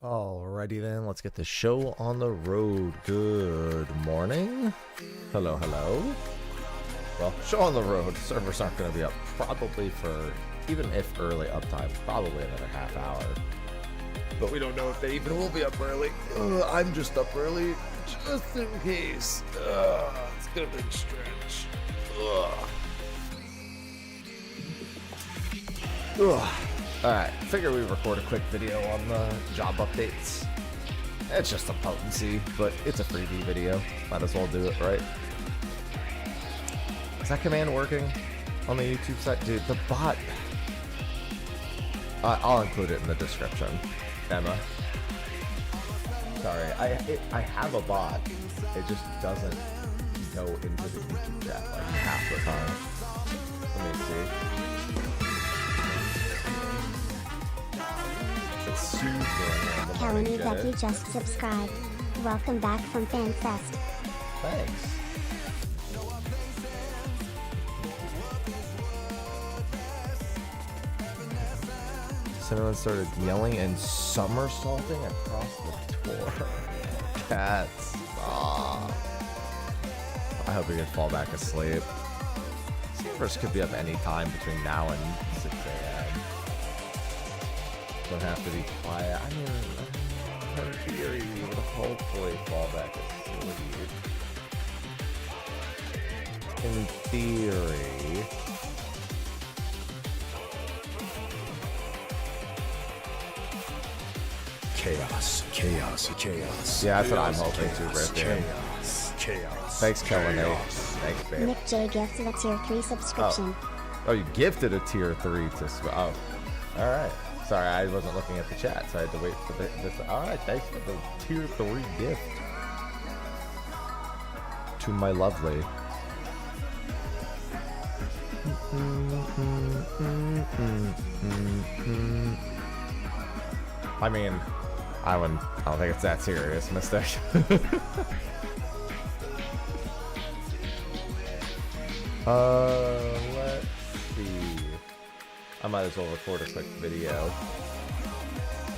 Alrighty then, let's get the show on the road. Good morning. Hello, hello. Well, show on the road. Servers aren't going to be up probably for, even if early uptime, probably another half hour. But we don't know if they even will be up early. I'm just up early, just in case. It's going to be a stretch. Alright, figure we record a quick video on the job updates. It's just a potency, but it's a freebie video. Might as well do it, right? Is that command working on the YouTube site? Dude, the bot... I'll include it in the description, Emma. Sorry, I have a bot. It just doesn't go into the YouTube chat like half the time. Let me see. Kalani Becky just subscribed. Welcome back from FanFest. Thanks. Cinnamon started yelling and somersaulting across the tour. Cats. I hope we can fall back asleep. Servers could be up any time between now and 6 a.m. Don't have to be quiet. I mean, in theory, we would hopefully fall back asleep. In theory. Chaos, chaos, chaos. Yeah, that's what I'm hoping to, Rick. Chaos, chaos. Thanks, Kelly. Thanks, babe. Nick J gifted a tier 3 subscription. Oh, you gifted a tier 3 to... Oh, alright. Sorry, I wasn't looking at the chat, so I had to wait for this. Alright, thanks for the tier 3 gift. To my lovely. I mean, I don't think it's that serious, mister. Let's see. I might as well record a quick video.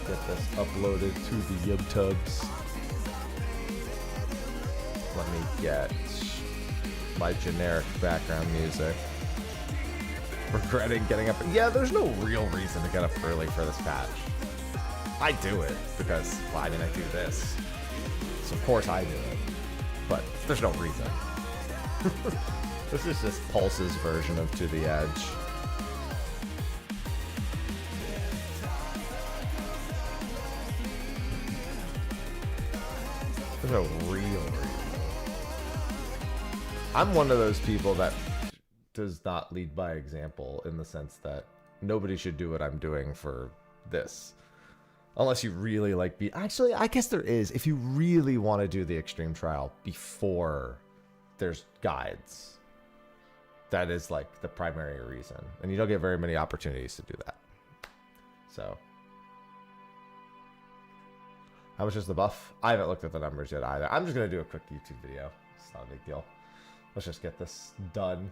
Get this uploaded to the YubTubs. Let me get my generic background music. Regretting getting up. Yeah, there's no real reason to get up early for this patch. I do it because, well, I mean, I do this. So of course I do it. But there's no reason. This is just Pulse's version of To the Edge. There's no real reason. I'm one of those people that does not lead by example in the sense that nobody should do what I'm doing for this. Unless you really like actually, I guess there is. If you really want to do the extreme trial before there's guides, that is like the primary reason. And you don't get very many opportunities to do that. So. How much is the buff? I haven't looked at the numbers yet either. I'm just going to do a quick YouTube video. It's not a big deal. Let's just get this done.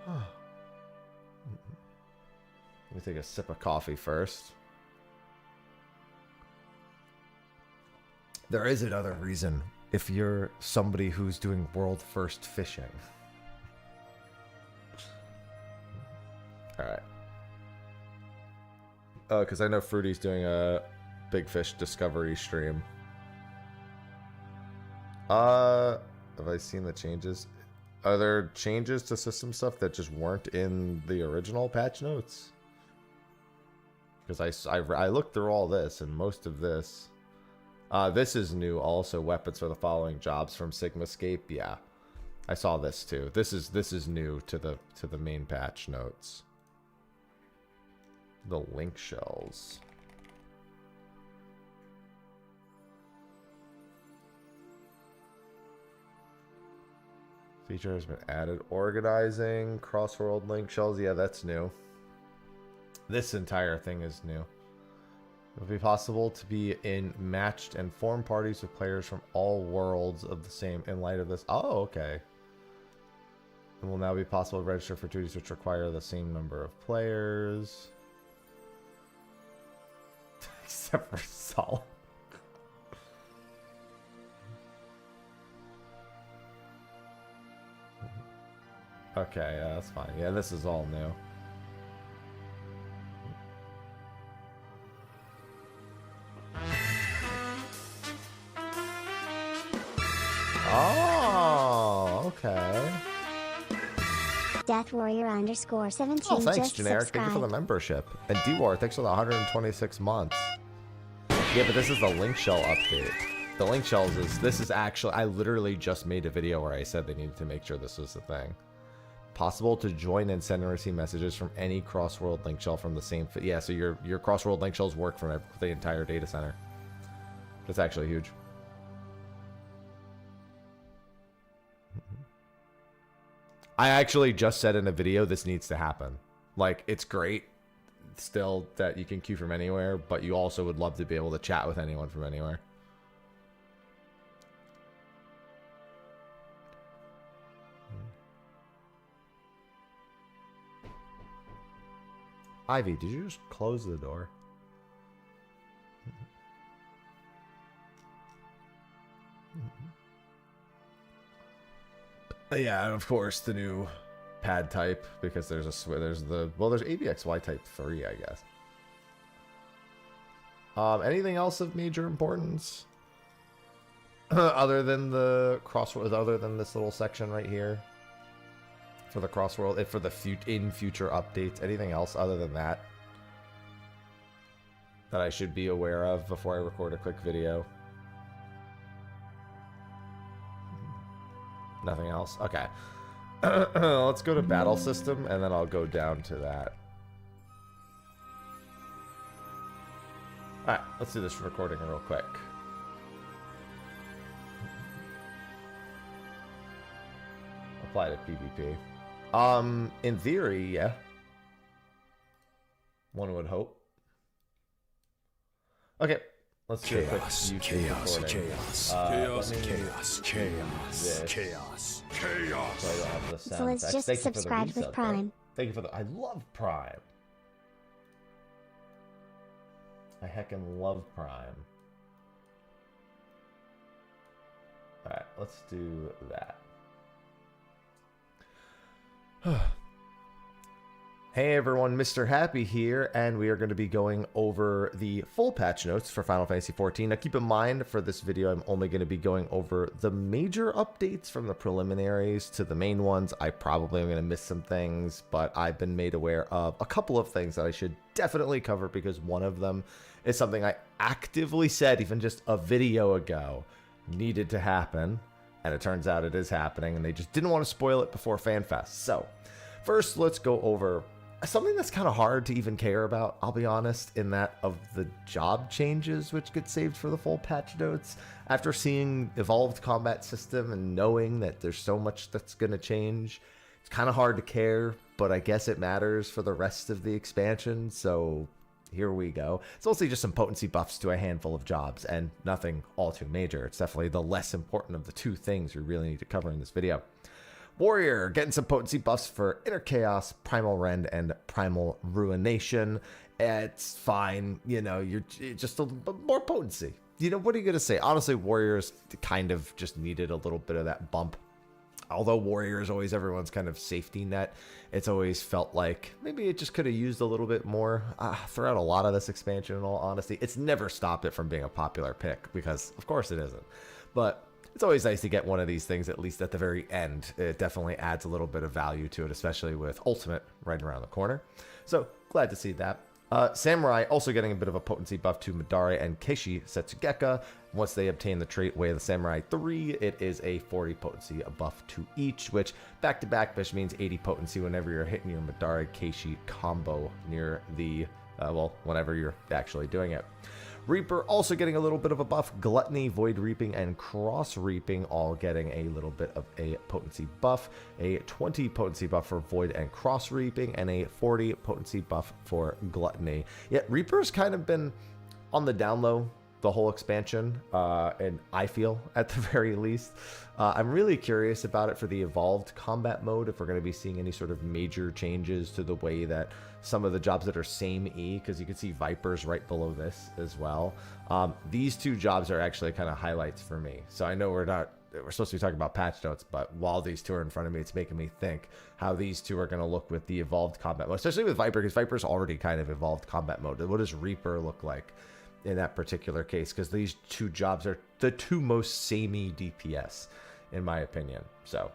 Let me take a sip of coffee first. There is another reason if you're somebody who's doing world first fishing. Alright. Because I know Fruity's doing a big fish discovery stream. Have I seen the changes? Are there changes to system stuff that just weren't in the original patch notes? Because I looked through all this, and most of this... this is new also. Weapons for the following jobs from Sigmascape. Yeah, I saw this too. This is new to the main patch notes. The link shells. Feature has been added. Organizing, cross-world link shells. Yeah, that's new. This entire thing is new. It will be possible to be in matched and form parties with players from all worlds of the same in light of this. Oh, okay. It will now be possible to register for duties which require the same number of players. Except for Sol. Okay, yeah, that's fine. Yeah, this is all new. Oh, okay. Death Warrior _ 17 Oh, thanks, just Generic. Thank you for the subscribed. membership. And D-War, thanks for the 126 months. Yeah, but this is the link shell update. The link shells this is actually, I literally just made a video where I said they needed to make sure this was the thing. Possible to join and send and receive messages from any cross-world link shell from the same, yeah, so your cross-world link shells work from the entire data center. That's actually huge. I actually just said in a video this needs to happen. Like, it's great still that you can queue from anywhere, but you also would love to be able to chat with anyone from anywhere. Ivy, did you just close the door? Yeah, and of course the new pad type, because there's there's ABXY type 3, I guess. Anything else of major importance other than the crossworld, other than this little section right here for the crossworld, for the future updates? Anything else other than that that I should be aware of before I record a quick video? Nothing else? Okay. Let's go to battle system, and then I'll go down to that. Alright, let's do this recording real quick. Apply to PvP. In theory, yeah. One would hope. Okay. Let's do a quick YouTube chaos, recording. chaos, Let me chaos, chaos, this. chaos, So I don't have the sound So let's effects. just Thank you for the subscribe with resub, though. Prime. Thank you for the. I love Prime. I heckin' love Prime. Alright, let's do that. Hey everyone, Mr. Happy here, and we are going to be going over the full patch notes for Final Fantasy XIV. Now keep in mind, for this video, I'm only going to be going over the major updates from the preliminaries to the main ones. I probably am going to miss some things, but I've been made aware of a couple of things that I should definitely cover, because one of them is something I actively said, even just a video ago, needed to happen, and it turns out it is happening, and they just didn't want to spoil it before FanFest. So, first, let's go over something that's kind of hard to even care about, I'll be honest, in that of the job changes which get saved for the full patch notes. After seeing evolved combat system and knowing that there's so much that's going to change, it's kind of hard to care, but I guess it matters for the rest of the expansion, so here we go. It's mostly just some potency buffs to a handful of jobs, and nothing all too major. It's definitely the less important of the two things we really need to cover in this video. Warrior, getting some potency buffs for Inner Chaos, Primal Rend, and Primal Ruination. It's fine, you know, you're just a little bit more potency. You know, what are you going to say? Honestly, Warriors kind of just needed a little bit of that bump. Although Warrior is always everyone's kind of safety net, it's always felt like maybe it just could have used a little bit more throughout a lot of this expansion, in all honesty. It's never stopped it from being a popular pick, because of course it isn't. But it's always nice to get one of these things, at least at the very end. It definitely adds a little bit of value to it, especially with Ultimate right around the corner. So, glad to see that. Samurai also getting a bit of a potency buff to Madare and Keishi Setsugeka. Once they obtain the trait Way of the Samurai 3, it is a 40 potency buff to each, which back-to-back which means 80 potency whenever you're hitting your Madare Keishi combo near the, well, whenever you're actually doing it. Reaper also getting a little bit of a buff. Gluttony, Void Reaping, and Cross Reaping all getting a little bit of a potency buff. A 20 potency buff for Void and Cross Reaping, and a 40 potency buff for Gluttony. Yet Reaper's kind of been on the down low the whole expansion, and I feel at the very least. I'm really curious about it for the evolved combat mode, if we're going to be seeing any sort of major changes to the way that some of the jobs that are same E, because you can see Vipers right below this as well. These two jobs are actually kind of highlights for me. So I know we're supposed to be talking about patch notes, but while these two are in front of me, it's making me think how these two are going to look with the evolved combat mode, especially with Viper, because Viper's already kind of evolved combat mode. What does Reaper look like in that particular case? Because these two jobs are the two most samey DPS, in my opinion. So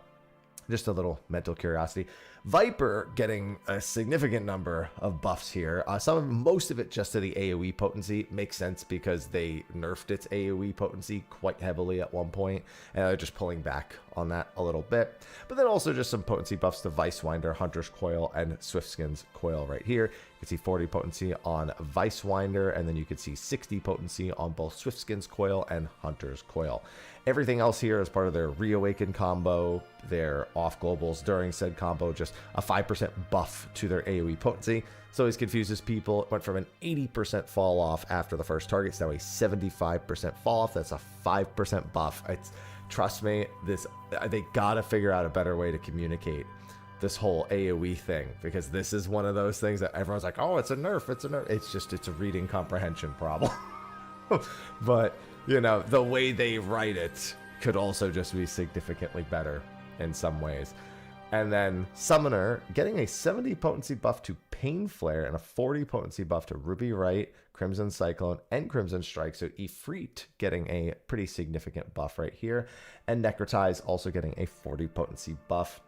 just a little mental curiosity. Viper getting a significant number of buffs here. Most of it just to the AoE potency. Makes sense because they nerfed its AoE potency quite heavily at one point, and they're just pulling back on that a little bit. But then also just some potency buffs to Vicewinder, Hunter's Coil, and Swiftskin's Coil right here. You can see 40 potency on Vicewinder, and then you can see 60 potency on both Swiftskin's Coil and Hunter's Coil. Everything else here is part of their Reawaken combo, their off globals during said combo, just a 5% buff to their AoE potency. So always confuses people. It went from an 80% fall off after the first target to now a 75% fall off. That's a 5% buff. Trust me, they gotta figure out a better way to communicate this whole AoE thing, because this is one of those things that everyone's like, oh, it's a nerf, it's a nerf. It's a reading comprehension problem. But you know, the way they write it could also just be significantly better in some ways. And then Summoner getting a 70 potency buff to Pain Flare and a 40 potency buff to Ruby Right, Crimson Cyclone, and Crimson Strike. So Ifrit getting a pretty significant buff right here. And Necrotize also getting a 40 potency buff.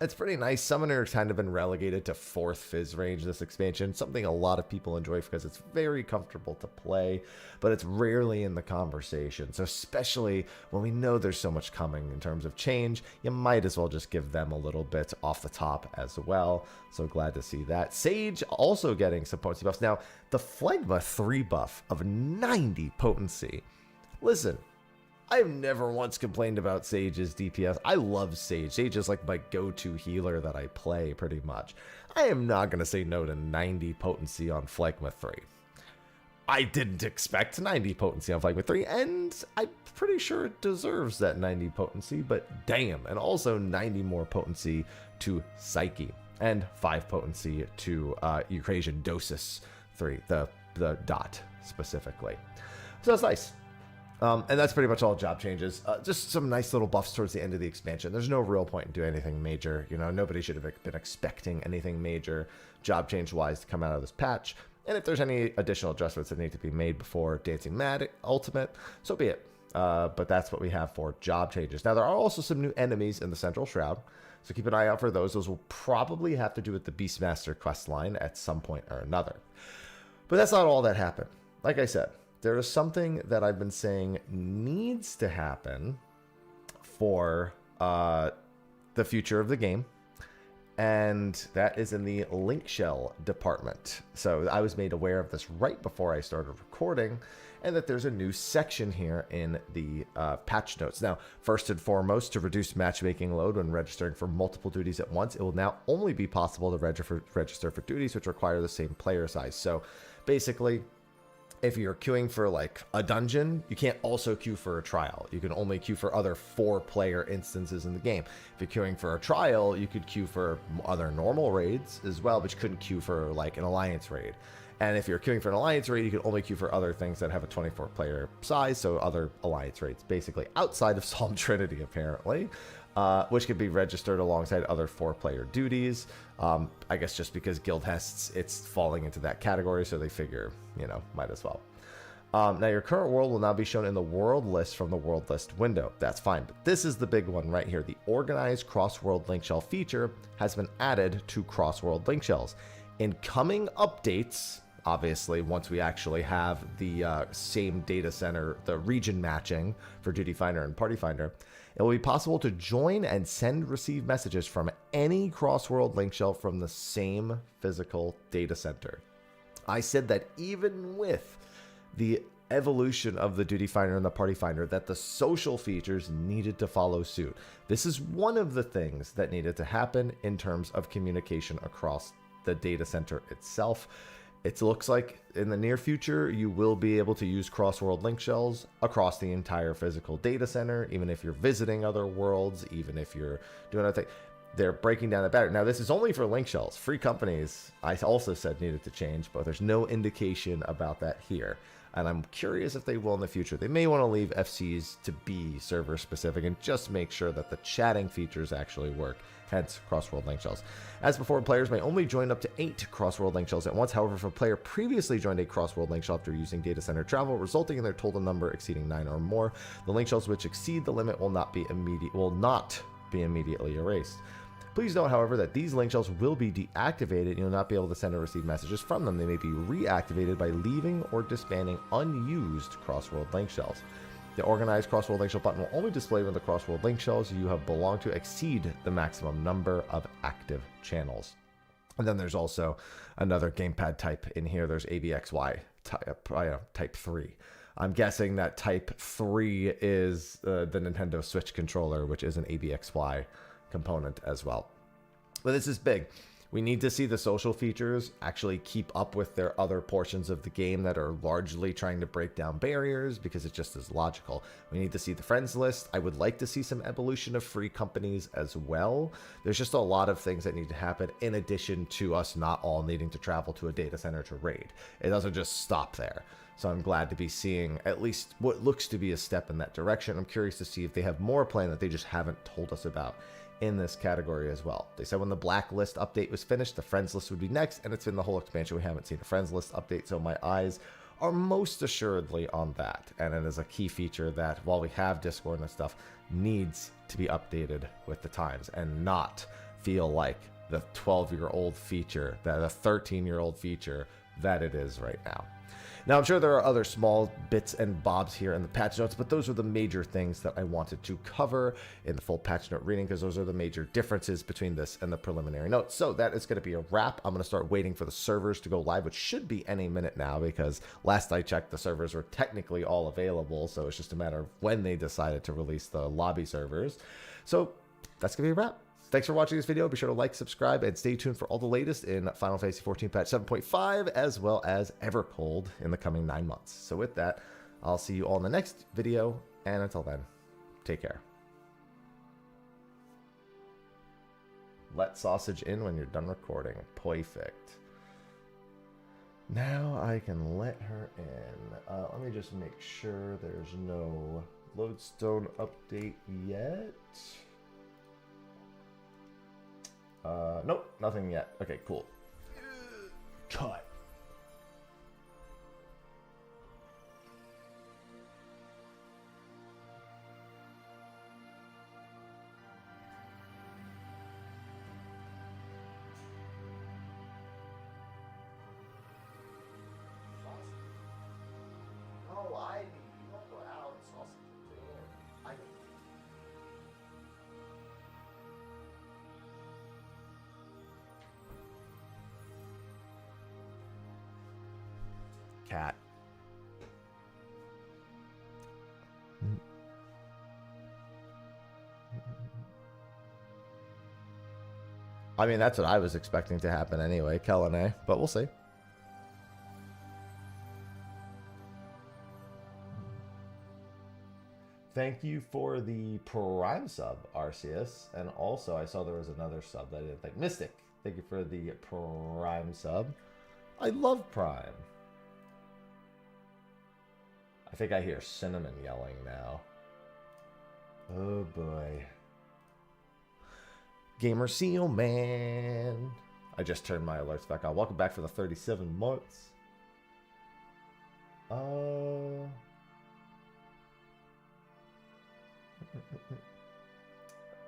It's pretty nice. Summoner has kind of been relegated to 4th Fizz range this expansion, something a lot of people enjoy because it's very comfortable to play, but it's rarely in the conversation. So especially when we know there's so much coming in terms of change, you might as well just give them a little bit off the top as well. So glad to see that. Sage also getting some potency buffs. Now, the Phlegma 3 buff of 90 potency. Listen, I've never once complained about Sage's DPS. I love Sage. Sage is like my go-to healer that I play pretty much. I am not going to say no to 90 potency on Phlegma 3. I didn't expect 90 potency on Phlegma 3, and I'm pretty sure it deserves that 90 potency, but damn. And also 90 more potency to Psyche, and 5 potency to Eucrasian Dosis 3, the dot specifically. So that's nice. And that's pretty much all job changes. Just some nice little buffs towards the end of the expansion. There's no real point in doing anything major. You know, nobody should have been expecting anything major job change-wise to come out of this patch. And if there's any additional adjustments that need to be made before Dancing Mad Ultimate, so be it. But that's what we have for job changes. Now, there are also some new enemies in the Central Shroud, so keep an eye out for those. Those will probably have to do with the Beastmaster quest line at some point or another. But that's not all that happened. Like I said, there is something that I've been saying needs to happen for the future of the game, and that is in the link shell department. So I was made aware of this right before I started recording, and that there's a new section here in the patch notes. Now, first and foremost, to reduce matchmaking load when registering for multiple duties at once, it will now only be possible to register for duties which require the same player size. So basically, if you're queuing for like a dungeon, you can't also queue for a trial. You can only queue for other 4-player instances in the game. If you're queuing for a trial, you could queue for other normal raids as well, but you couldn't queue for like an alliance raid. And if you're queuing for an alliance raid, you can only queue for other things that have a 24-player size, so other alliance raids, basically outside of Psalm Trinity, apparently, which could be registered alongside other 4-player duties. I guess just because Guild Hests, it's falling into that category, so they figure, you know, might as well. Now, your current world will now be shown in the world list from the world list window. That's fine, but this is the big one right here. The organized cross-world link shell feature has been added to cross-world link shells. In coming updates, obviously, once we actually have the same data center, the region matching for Duty Finder and Party Finder, it will be possible to join and receive messages from any cross-world link shell from the same physical data center. I said that even with the evolution of the Duty Finder and the Party Finder, that the social features needed to follow suit. This is one of the things that needed to happen in terms of communication across the data center itself. It looks like in the near future, you will be able to use cross-world link shells across the entire physical data center, even if you're visiting other worlds, even if you're doing other things. They're breaking down the battery. Now, this is only for link shells. Free companies, I also said, needed to change, but there's no indication about that here. And I'm curious if they will in the future. They may want to leave FCs to be server specific and just make sure that the chatting features actually work, hence cross-world link shells. As before, players may only join up to 8 cross-world link shells at once. However, if a player previously joined a cross-world link shell after using data center travel, resulting in their total number exceeding 9 or more, the link shells which exceed the limit will not be immediately erased. Please note, however, that these link shells will be deactivated. You'll not be able to send or receive messages from them. They may be reactivated by leaving or disbanding unused cross-world link shells. The organized cross-world link shell button will only display when the cross-world link shells you have belonged to exceed the maximum number of active channels. And then there's also another gamepad type in here. There's ABXY type 3. I'm guessing that type 3 is the Nintendo Switch controller, which is an ABXY component as well. But this is big. We need to see the social features actually keep up with their other portions of the game that are largely trying to break down barriers, because it just is logical. We need to see the friends list. I would like to see some evolution of free companies as well. There's just a lot of things that need to happen in addition to us not all needing to travel to a data center to raid. It doesn't just stop there. So I'm glad to be seeing at least what looks to be a step in that direction. I'm curious to see if they have more planned that they just haven't told us about in this category as well. They said when the blacklist update was finished, the friends list would be next, and it's been the whole expansion. We haven't seen a friends list update, so my eyes are most assuredly on that. And it is a key feature that, while we have Discord and stuff, needs to be updated with the times and not feel like the 12-year-old feature, the 13-year-old feature that it is right now. Now, I'm sure there are other small bits and bobs here in the patch notes, but those are the major things that I wanted to cover in the full patch note reading, because those are the major differences between this and the preliminary notes. So that is going to be a wrap. I'm going to start waiting for the servers to go live, which should be any minute now, because last I checked, the servers were technically all available. So it's just a matter of when they decided to release the lobby servers. So that's going to be a wrap. Thanks for watching this video. Be sure to like, subscribe, and stay tuned for all the latest in Final Fantasy XIV patch 7.5, as well as Evercold in the coming 9 months. So with that, I'll see you all in the next video, and until then, take care. Let sausage in when you're done recording. Perfect. Now I can let her in. Let me just make sure there's no lodestone update yet. Nope, nothing yet. Okay, cool. Cut. Oh, I need you don't go out sausage. I need cat. I mean, that's what I was expecting to happen anyway, Kellene, but we'll see. Thank you for the Prime sub, Arceus. And also, I saw there was another sub that I didn't think. Mystic, thank you for the Prime sub. I love Prime. I think I hear Cinnamon yelling now. Oh boy. Gamer Seal Man. I just turned my alerts back on. Welcome back for the 37 months.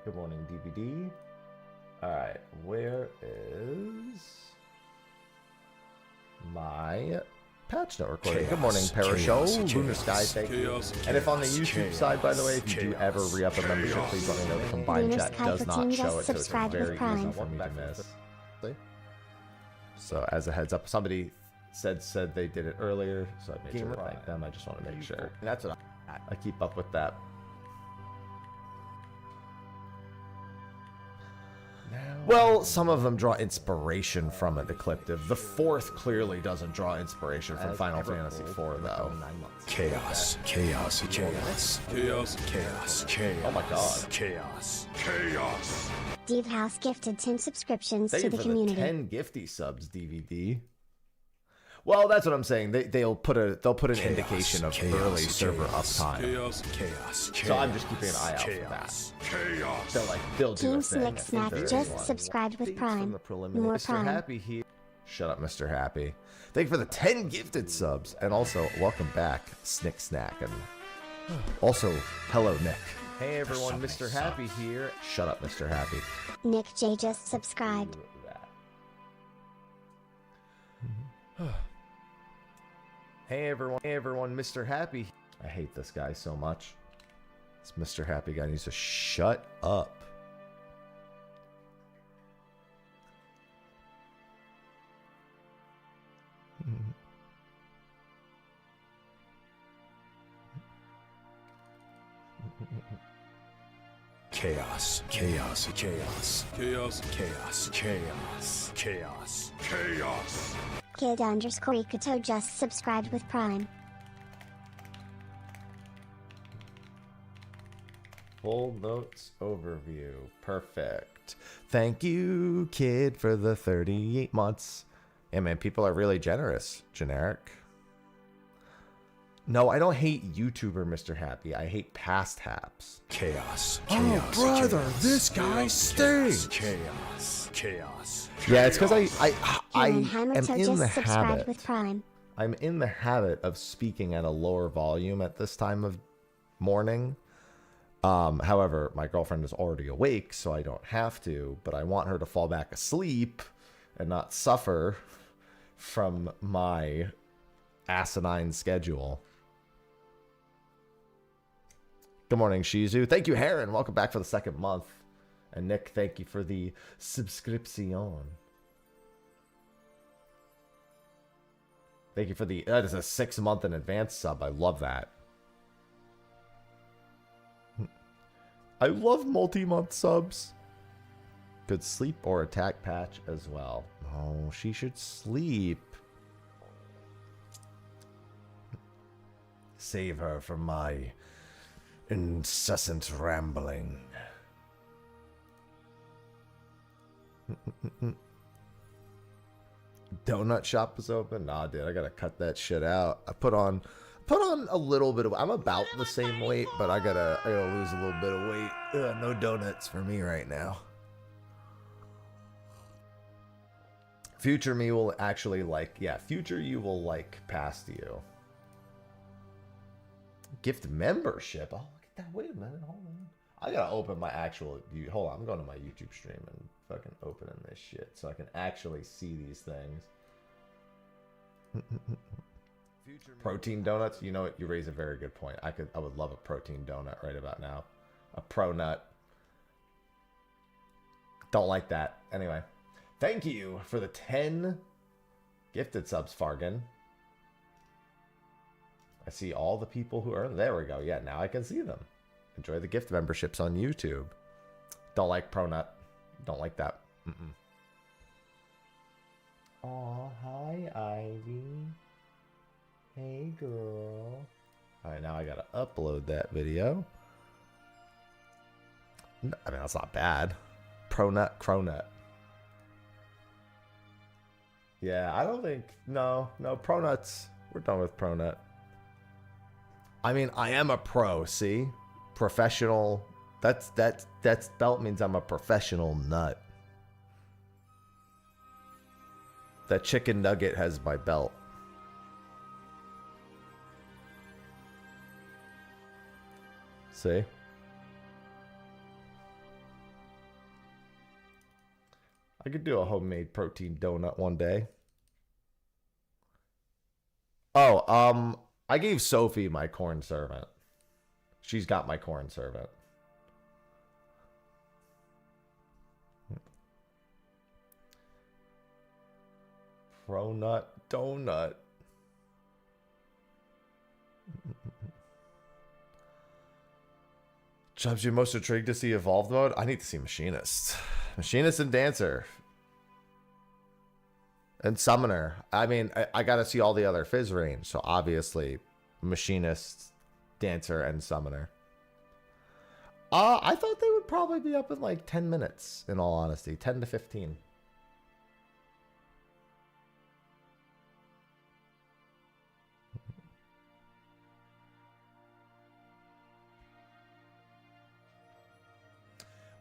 Good morning, DVD. Alright, where is my patch note recording? Good morning, Parashow, Lunar Sky, thank you. And if on the YouTube side, by the way, if you do ever re-up a membership, please let me know. The combined Lunar chat Sky does not just show it, so it's subscribed with very Prime. easy for me to miss. So as a heads up, somebody said they did it earlier, so I made sure to thank them. I just want to make sure. And that's what I keep up with that. Well, some of them draw inspiration from it, Ecliptive. The fourth clearly doesn't draw inspiration from Final Fantasy IV, though. Chaos. Chaos. Chaos. Chaos. Chaos. Chaos. Oh my god. Chaos. Chaos. Dave House gifted 10 subscriptions Thank to you the for community. the 10 gifty subs, DVD. Well, that's what I'm saying. They'll put an indication of early server uptime. Chaos. Chaos. So I'm just keeping an eye out for that. Chaos. They'll do King a thing. Slick Snack just subscribed with Prime. More Mr. Prime. Happy here. Shut up, Mr. Happy. Thank you for the 10 gifted subs. And also, welcome back, Snick Snack. And also, hello, Nick. Hey, everyone, Mr. Happy here. Shut up, Mr. Happy. Nick J just subscribed. Hey, everyone, Mr. Happy. I hate this guy so much. This Mr. Happy guy needs to shut up. Chaos. Chaos. Chaos. Chaos. Chaos. Chaos. Chaos. Chaos. Kid underscore Ikuto just subscribed with Prime. Full notes overview. Perfect. Thank you, kid, for the 38 months. Yeah, man, people are really generous. Generic. No, I don't hate YouTuber Mr. Happy. I hate past haps. Chaos. Oh, Chaos. brother, Chaos. this guy stinks. Chaos. Chaos. Yeah, it's because I am Heimerto in just the subscribed habit. with Prime. I'm in the habit of speaking at a lower volume at this time of morning. However, my girlfriend is already awake, so I don't have to, but I want her to fall back asleep and not suffer from my asinine schedule. Good morning, Shizu. Thank you, Heron. Welcome back for the second month. And Nick, thank you for the subscription. Thank you for that is a 6-month in advance sub. I love that. I love multi-month subs. Could sleep or attack patch as well. Oh, she should sleep. Save her from my incessant rambling. Donut shop is open? Nah, dude, I gotta cut that shit out. I put on a little bit of. I'm about the same weight, but I gotta lose a little bit of weight. No donuts for me right now. Future me will actually like, yeah, future you will like past you. Gift membership. Oh, look at that. Wait a minute. Hold on. I gotta open my actual. Hold on. I'm going to my YouTube stream and fucking opening this shit so I can actually see these things. Protein donuts. You know what? You raise a very good point. I would love a protein donut right about now. A pro nut. Don't like that. Anyway, thank you for the 10 gifted subs, Fargan. I see all the people who earn. There we go. Yeah, now I can see them. Enjoy the gift memberships on YouTube. Don't like pro nut. Don't like that. Aw, hi, Ivy. Hey, girl. Alright, now I gotta upload that video. I mean, that's not bad. Pro nut, cronut. Yeah, I don't think... No, pro nuts. We're done with pro nut. I mean, I am a pro, see? Professional. That's belt means I'm a professional nut. That chicken nugget has my belt. See? I could do a homemade protein donut one day. Oh, I gave Sophie my corn servant. She's got my corn servant. Pro nut donut. Chubbs, you're most intrigued to see evolved mode? I need to see Machinist. Machinist and Dancer. And Summoner. I mean, I got to see all the other Fizz range. So obviously, Machinist, Dancer, and Summoner. I thought they would probably be up in like 10 minutes, in all honesty. 10 to 15.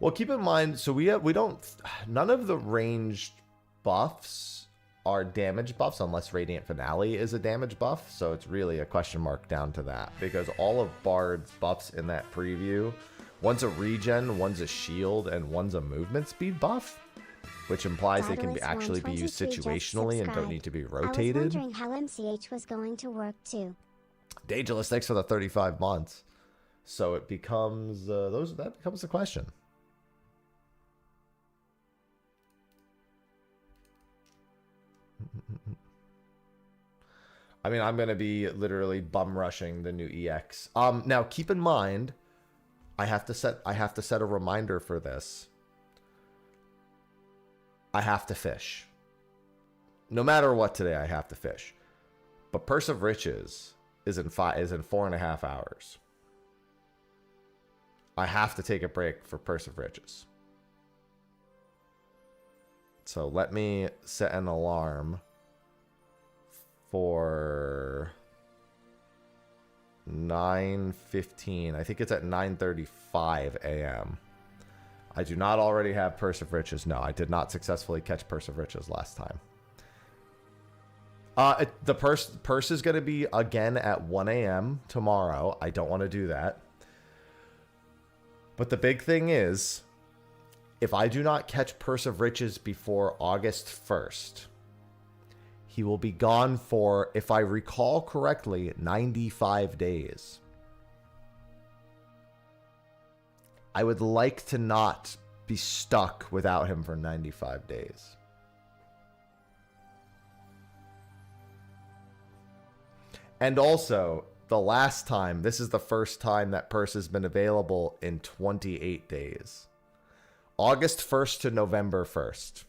Well, keep in mind, so none of the ranged buffs are damage buffs unless Radiant Finale is a damage buff. So it's really a question mark down to that, because all of Bard's buffs in that preview, one's a regen, one's a shield, and one's a movement speed buff, which implies they can actually be used situationally and don't need to be rotated. I was wondering how MCH was going to work too. Daedalus, thanks for the 35 months. So it becomes that becomes the question. I mean, I'm gonna be literally bum rushing the new EX. Now keep in mind, I have to set a reminder for this. I have to fish. No matter what today, I have to fish. But Purse of Riches is in 4.5 hours. I have to take a break for Purse of Riches. So let me set an alarm for 9:15. I think it's at 9:35 a.m. I do not already have Purse of Riches. No, I did not successfully catch Purse of Riches last time. The purse is going to be again at 1 a.m. tomorrow. I don't want to do that. But the big thing is, if I do not catch Purse of Riches before August 1st, he will be gone for, if I recall correctly, 95 days. I would like to not be stuck without him for 95 days. And also, the last time, this is the first time that Purse has been available in 28 days. August 1st to November 1st.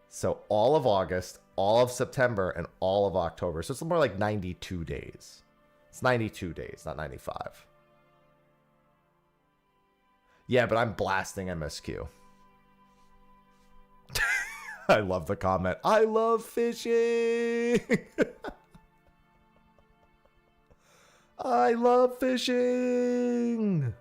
So all of August, all of September, and all of October. So it's more like 92 days. It's 92 days, not 95. Yeah, but I'm blasting MSQ. I love the comment. I love fishing. I love fishing.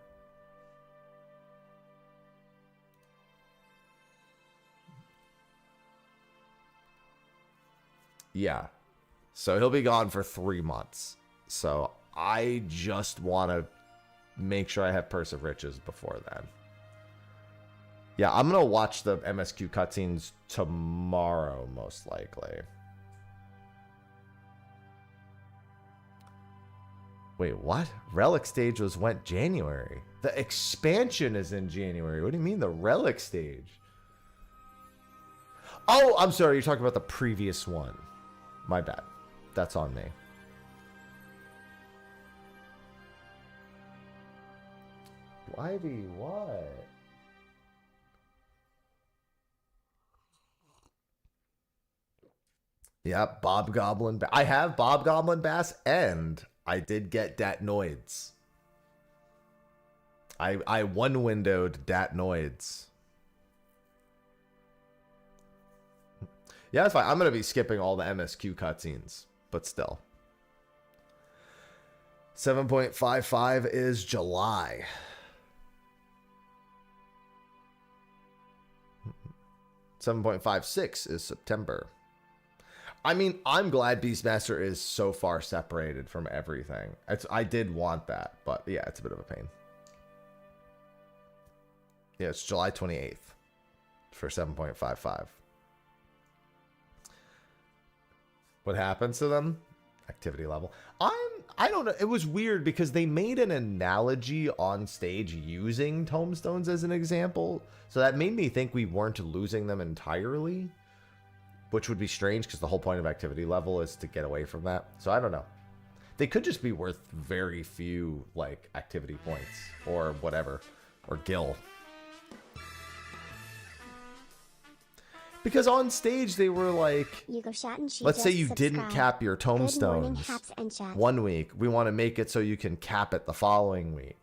Yeah. So he'll be gone for 3 months. So I just want to make sure I have Purse of Riches before then. Yeah, I'm going to watch the MSQ cutscenes tomorrow, most likely. Wait, what? Relic stage went January. The expansion is in January. What do you mean the relic stage? Oh, I'm sorry. You're talking about the previous one. My bad. That's on me. Ivy, what? Yeah, Bob Goblin. I have Bob Goblin Bass, and I did get Datnoids. I one-windowed Datnoids. Yeah, that's fine. I'm going to be skipping all the MSQ cutscenes, but still. 7.55 is July. 7.56 is September. I mean, I'm glad Beastmaster is so far separated from everything. I did want that, but yeah, it's a bit of a pain. Yeah, it's July 28th for 7.55. What happens to them? Activity level. I don't know. It was weird because they made an analogy on stage using tombstones as an example. So that made me think we weren't losing them entirely, which would be strange because the whole point of activity level is to get away from that. So I don't know. They could just be worth very few like activity points or whatever, or gil. Because on stage they were like, Hugo Chat and she let's say just you didn't subscribed. cap your Good morning, tombstones Haps and Chat. 1 week. We want to make it so you can cap it the following week.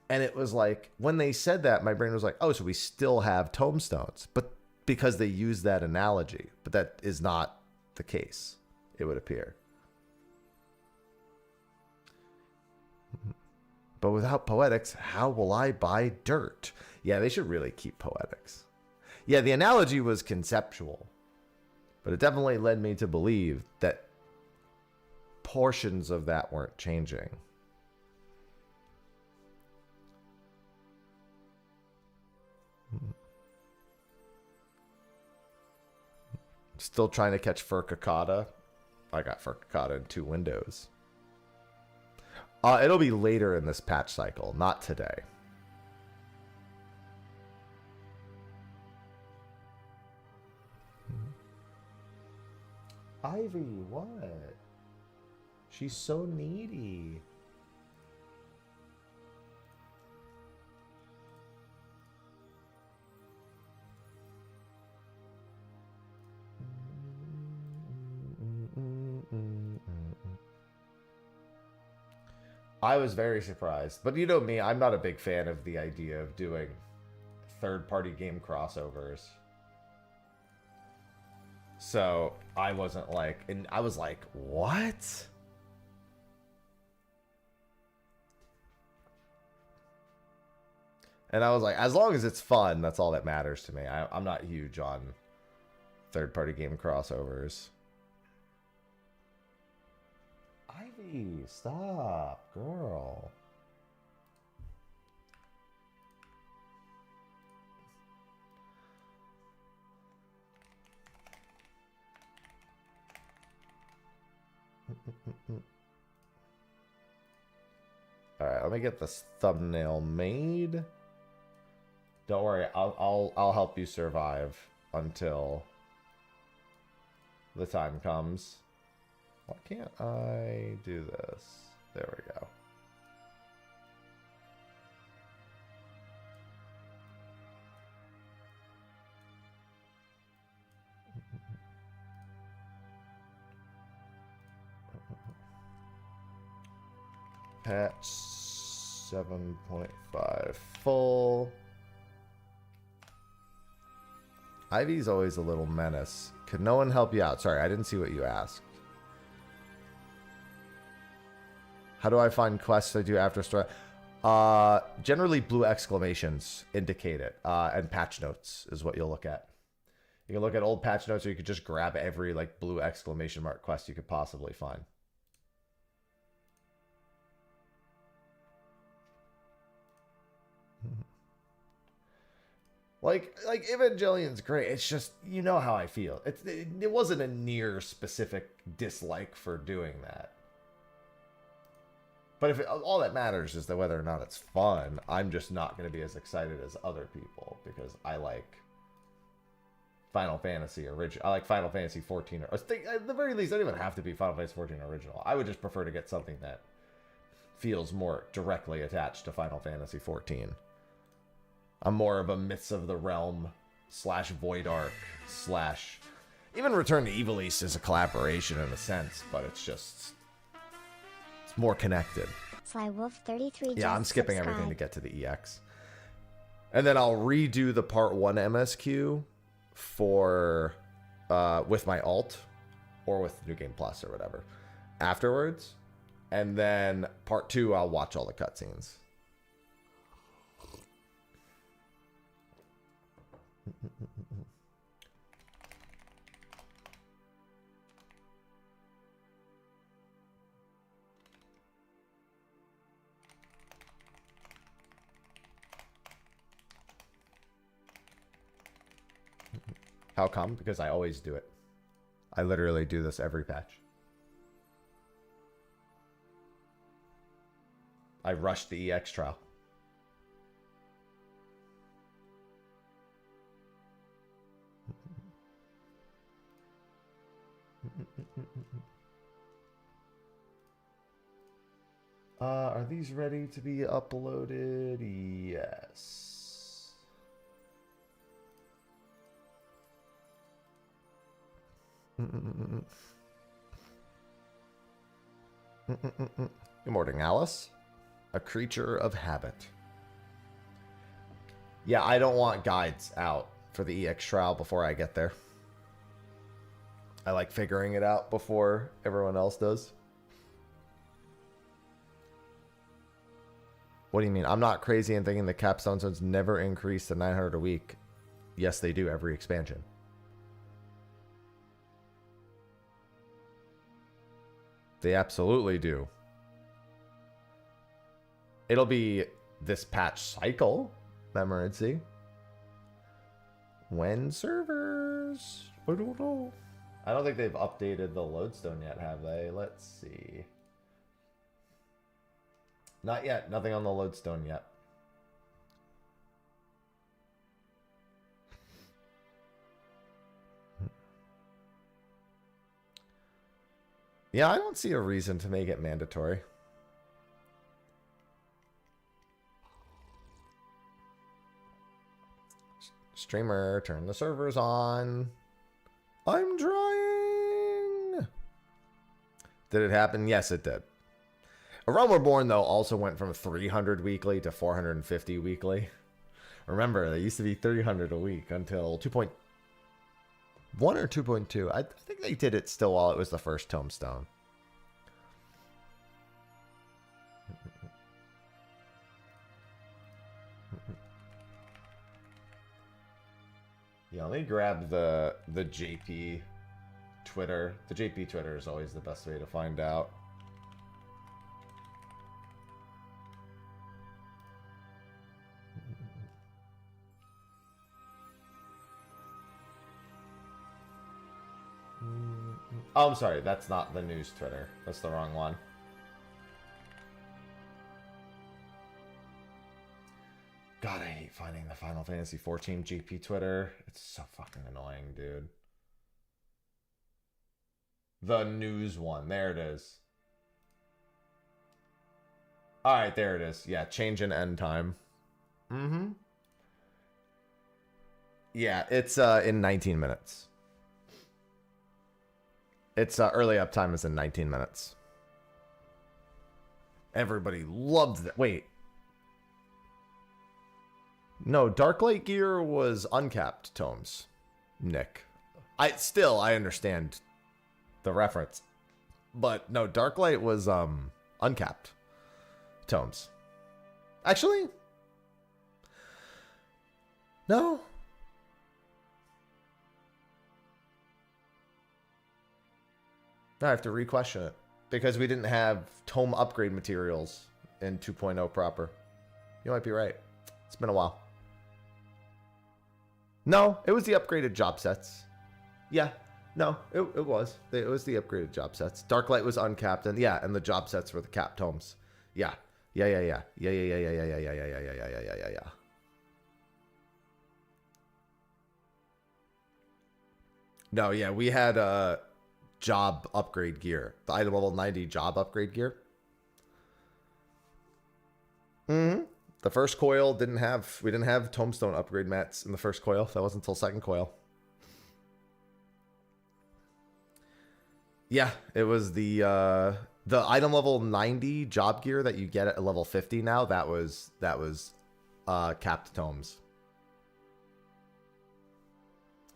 And it was like, when they said that, my brain was like, oh, so we still have tombstones. But because they use that analogy. But that is not the case, it would appear. But without poetics, how will I buy dirt? Yeah, they should really keep poetics. Yeah, the analogy was conceptual. But it definitely led me to believe that portions of that weren't changing. Still trying to catch Furcicata. I got Furcicata in 2 windows. It'll be later in this patch cycle, not today. Ivy, what? She's so needy. I was very surprised. But you know me, I'm not a big fan of the idea of doing third-party game crossovers. So I wasn't like, and I was like, what? And I was like, as long as it's fun, that's all that matters to me. I'm not huge on third-party game crossovers. Ivy, stop, girl. All right, let me get this thumbnail made. Don't worry, I'll help you survive until the time comes. Why can't I do this? There we go. Patch 7.5 full. Ivy's always a little menace. Could no one help you out? Sorry, I didn't see what you asked. How do I find quests I do after story? Generally blue exclamations indicate it. And patch notes is what you'll look at. You can look at old patch notes, or you could just grab every like blue exclamation mark quest you could possibly find. Like Evangelion's great. It's just, you know how I feel. It wasn't a near specific dislike for doing that. But if all that matters is that whether or not it's fun, I'm just not going to be as excited as other people because I like Final Fantasy original. I like Final Fantasy 14. At the very least, I don't even have to be Final Fantasy 14 original. I would just prefer to get something that feels more directly attached to Final Fantasy 14. I'm more of a Myths of the Realm / Void Arc / even Return to Evil East is a collaboration in a sense, but it's more connected. Sly Wolf 33. Yeah, I'm skipping everything to get to the EX. And then I'll redo the Part 1 MSQ for with my alt or with New Game Plus or whatever afterwards. And then Part 2, I'll watch all the cutscenes. How come? Because I always do it. I literally do this every patch. I rushed the EX trial. Are these ready to be uploaded? Yes. Good morning, Alice. A creature of habit. Yeah, I don't want guides out for the EX trial before I get there. I like figuring it out before everyone else does. What do you mean? I'm not crazy in thinking the capstone zones never increase to 900 a week. Yes, they do every expansion. They absolutely do. It'll be this patch cycle, Memorancy. When servers? I don't know. I don't think they've updated the lodestone yet, have they? Let's see. Not yet. Nothing on the lodestone yet. Yeah, I don't see a reason to make it mandatory. Streamer, turn the servers on. I'm trying. Did it happen? Yes, it did. A Realm Reborn, though, also went from 300 weekly to 450 weekly. Remember, they used to be 300 a week until 2.1 or 2.2. I think they did it still while it was the first tombstone. Yeah, let me grab the JP Twitter. The JP Twitter is always the best way to find out. Oh, I'm sorry. That's not the news Twitter. That's the wrong one. God, I hate finding the Final Fantasy 14 GP Twitter. It's so fucking annoying, dude. The news one. There it is. Alright, there it is. Yeah, change in end time. Mm-hmm. Yeah, it's in 19 minutes. Its early uptime is in 19 minutes. Everybody loves that. Wait. No, Darklight Gear was uncapped tomes, Nick. I understand the reference. But no, Darklight was uncapped tomes. Actually? No. I have to re-question it. Because we didn't have tome upgrade materials in 2.0 proper. You might be right. It's been a while. No, it was the upgraded job sets. Yeah, no, it was. It was the upgraded job sets. Darklight was uncapped, and yeah, and the job sets were the capped tomes. Yeah. Yeah. No, yeah, we had job upgrade gear. The item level 90 job upgrade gear. Mm-hmm. The first coil we didn't have tombstone upgrade mats in the first coil. That wasn't until second coil. Yeah, it was the item level 90 job gear that you get at level 50 now. That was capped tomes.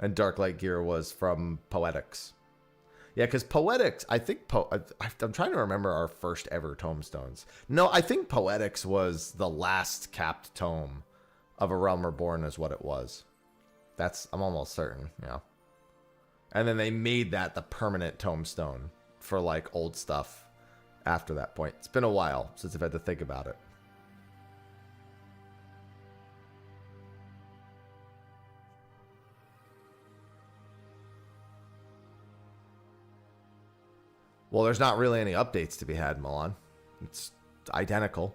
And Darklight gear was from Poetics. Yeah, because Poetics, I think I'm trying to remember our first ever tombstones. No, I think Poetics was the last capped tome of A Realm Reborn is what it was. I'm almost certain, yeah. And then they made that the permanent tombstone for like old stuff after that point. It's been a while since I've had to think about it. Well, there's not really any updates to be had, Milan. It's identical.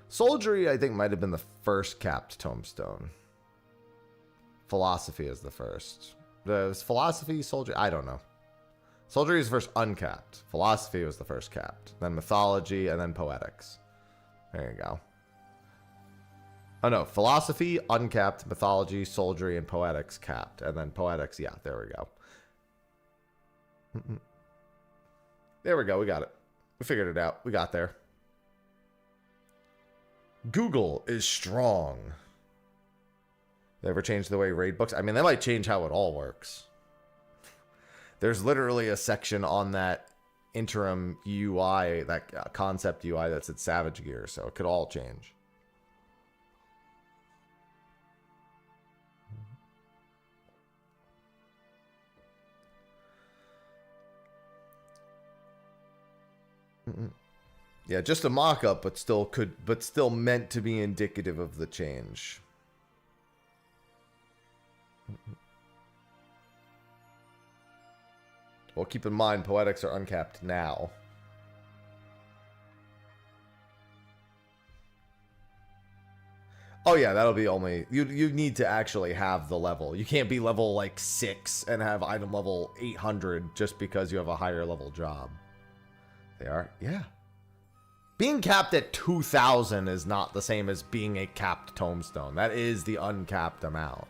Soldiery, I think, might have been the first capped tombstone. Philosophy is the first. Was philosophy, soldiery? I don't know. Soldiery is the first uncapped. Philosophy was the first capped. Then mythology, and then poetics. There you go. Oh no, philosophy uncapped, mythology, soldiery, and poetics capped, and then poetics. Yeah, there we go. There we go. We got it. We figured it out. We got there. Google is strong. They ever change the way raid books? I mean, they might change how it all works. There's literally a section on that interim UI, that concept UI that's at Savage Gear, so it could all change. Yeah, just a mock-up, but still meant to be indicative of the change. Well, keep in mind, poetics are uncapped now. Oh yeah, that'll be only you need to actually have the level. You can't be level like 6 and have item level 800 just because you have a higher level job. They are, yeah. Being capped at 2,000 is not the same as being a capped tombstone. That is the uncapped amount.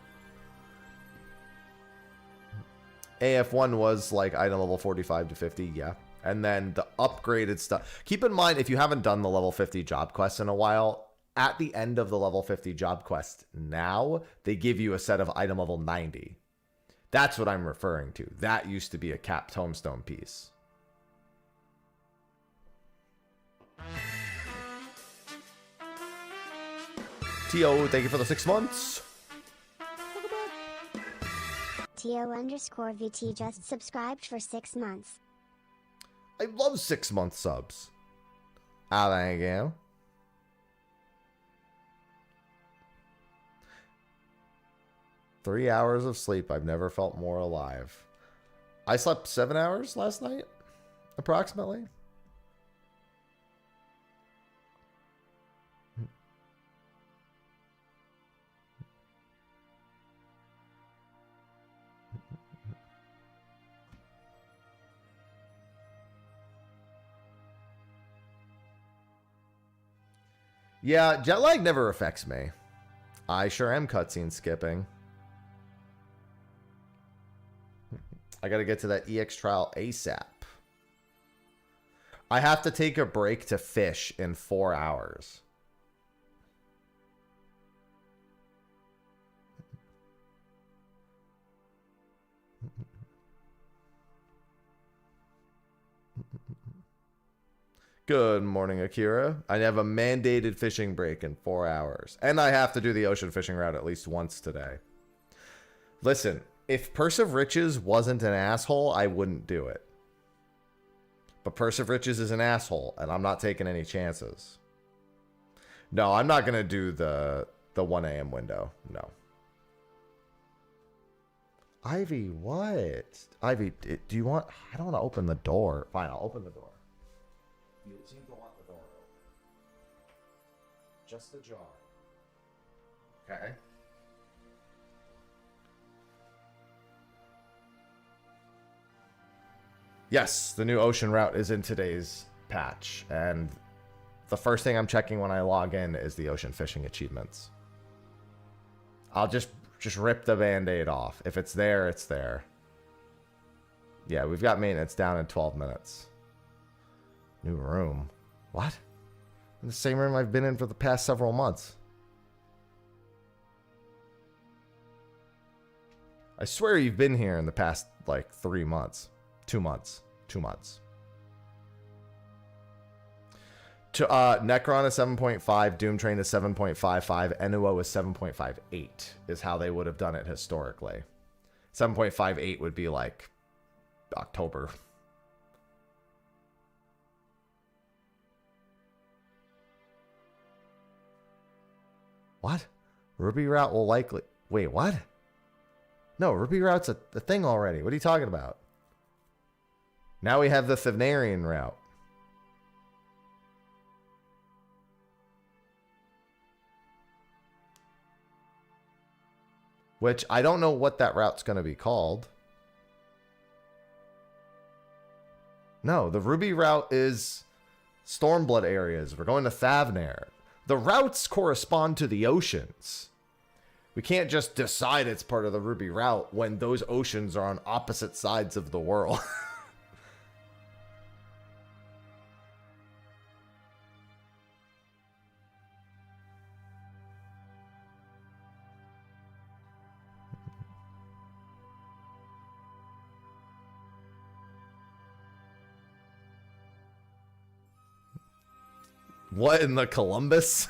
AF1 was like item level 45 to 50, yeah. And then the upgraded stuff. Keep in mind, if you haven't done the level 50 job quest in a while, at the end of the level 50 job quest now, they give you a set of item level 90. That's what I'm referring to. That used to be a capped tombstone piece. T.O., thank you for the 6 months. TO_VT just subscribed for 6 months. I love 6-month subs. Ah, thank you. Three hours of sleep. I've never felt more alive. I slept 7 hours last night, approximately. Yeah, jet lag never affects me. I sure am cutscene skipping. I gotta get to that EX trial ASAP. I have to take a break to fish in 4 hours. Good morning, Akira. I have a mandated fishing break in 4 hours. And I have to do the ocean fishing route at least once today. Listen, if Purse of Riches wasn't an asshole, I wouldn't do it. But Purse of Riches is an asshole, and I'm not taking any chances. No, I'm not going to do the 1 a.m. window. No. Ivy, what? Ivy, do you want... I don't want to open the door. Fine, I'll open the door. You seem to want the door open. Just ajar. Okay. Yes, the new ocean route is in today's patch, and the first thing I'm checking when I log in is the ocean fishing achievements. I'll just rip the band-aid off. If it's there, it's there. Yeah, we've got maintenance down in 12 minutes. New room. What? In the same room I've been in for the past several months. I swear you've been here in the past, like, 3 months. 2 months. 2 months. Necron is 7.5, Doom Train is 7.55, Enuo is 7.58, is how they would have done it historically. 7.58 would be like October. What? Ruby Route will likely... Wait, what? No, Ruby Route's a thing already. What are you talking about? Now we have the Thanarian route. Which, I don't know what that route's going to be called. No, the Ruby route is Stormblood areas. We're going to Thavnair. The routes correspond to the oceans. We can't just decide it's part of the Ruby route when those oceans are on opposite sides of the world. What in the Columbus?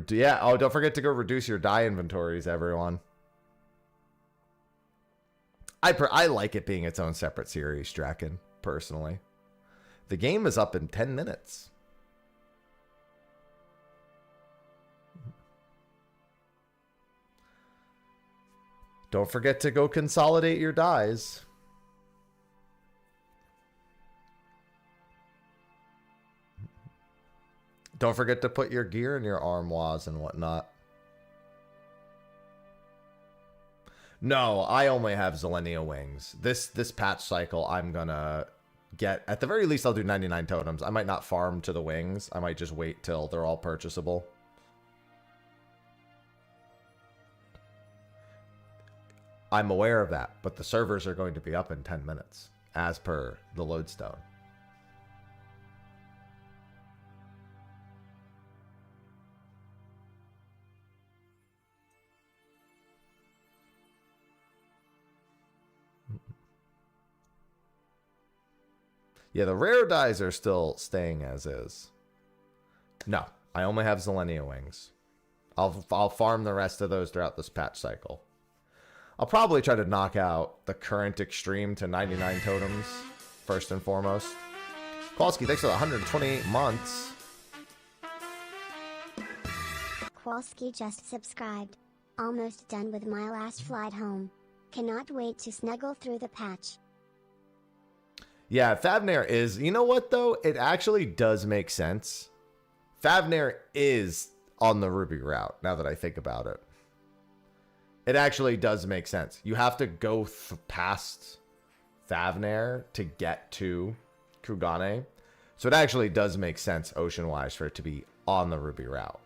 Yeah, oh, don't forget to go reduce your die inventories, everyone. I like it being its own separate series, Draken, personally. The game is up in 10 minutes. Don't forget to go consolidate your dies. Don't forget to put your gear in your armoires and whatnot. No, I only have Zelenia wings. This patch cycle, I'm gonna get... At the very least, I'll do 99 totems. I might not farm to the wings. I might just wait till they're all purchasable. I'm aware of that, but the servers are going to be up in 10 minutes, as per the lodestone. Yeah, the rare dies are still staying as is. No, I only have Zelenia wings. I'll farm the rest of those throughout this patch cycle. I'll probably try to knock out the current extreme to 99 totems, first and foremost. Bluesky, thanks for the 128 months. Bluesky just subscribed. Almost done with my last flight home. Cannot wait to snuggle through the patch. Yeah, Favnair is... You know what, though? It actually does make sense. Favnair is on the Ruby route, now that I think about it. It actually does make sense. You have to go past Favnair to get to Kugane. So it actually does make sense, ocean-wise, for it to be on the Ruby route.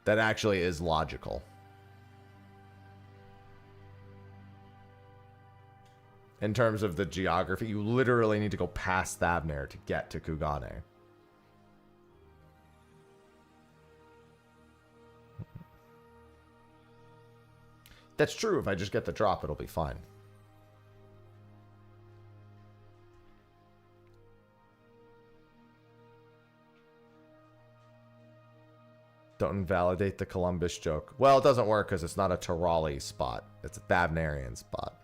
That actually is logical. In terms of the geography, you literally need to go past Thavnair to get to Kugane. That's true. If I just get the drop, it'll be fine. Don't invalidate the Columbus joke. Well, it doesn't work because it's not a Tirali spot. It's a Thavnarian spot.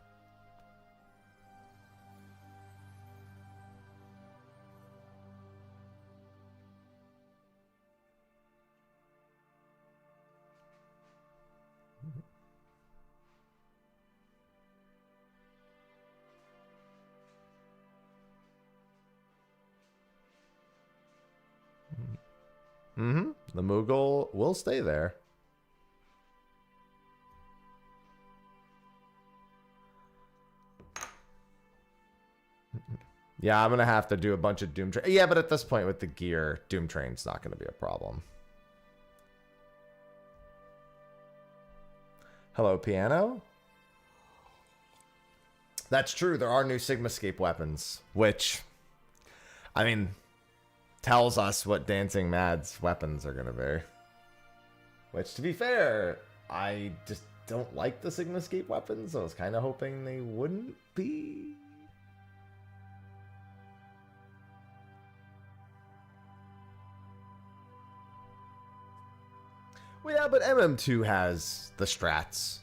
Mm-hmm. The Moogle will stay there. Yeah, I'm going to have to do a bunch of Doom Train. Yeah, but at this point with the gear, Doom Train's not going to be a problem. Hello, Piano? That's true. There are new Sigmascape weapons, which, I mean, tells us what Dancing Mad's weapons are going to be. Which, to be fair, I just don't like the Sigmascape weapons. I was kind of hoping they wouldn't be. Well, yeah, but MM2 has the strats.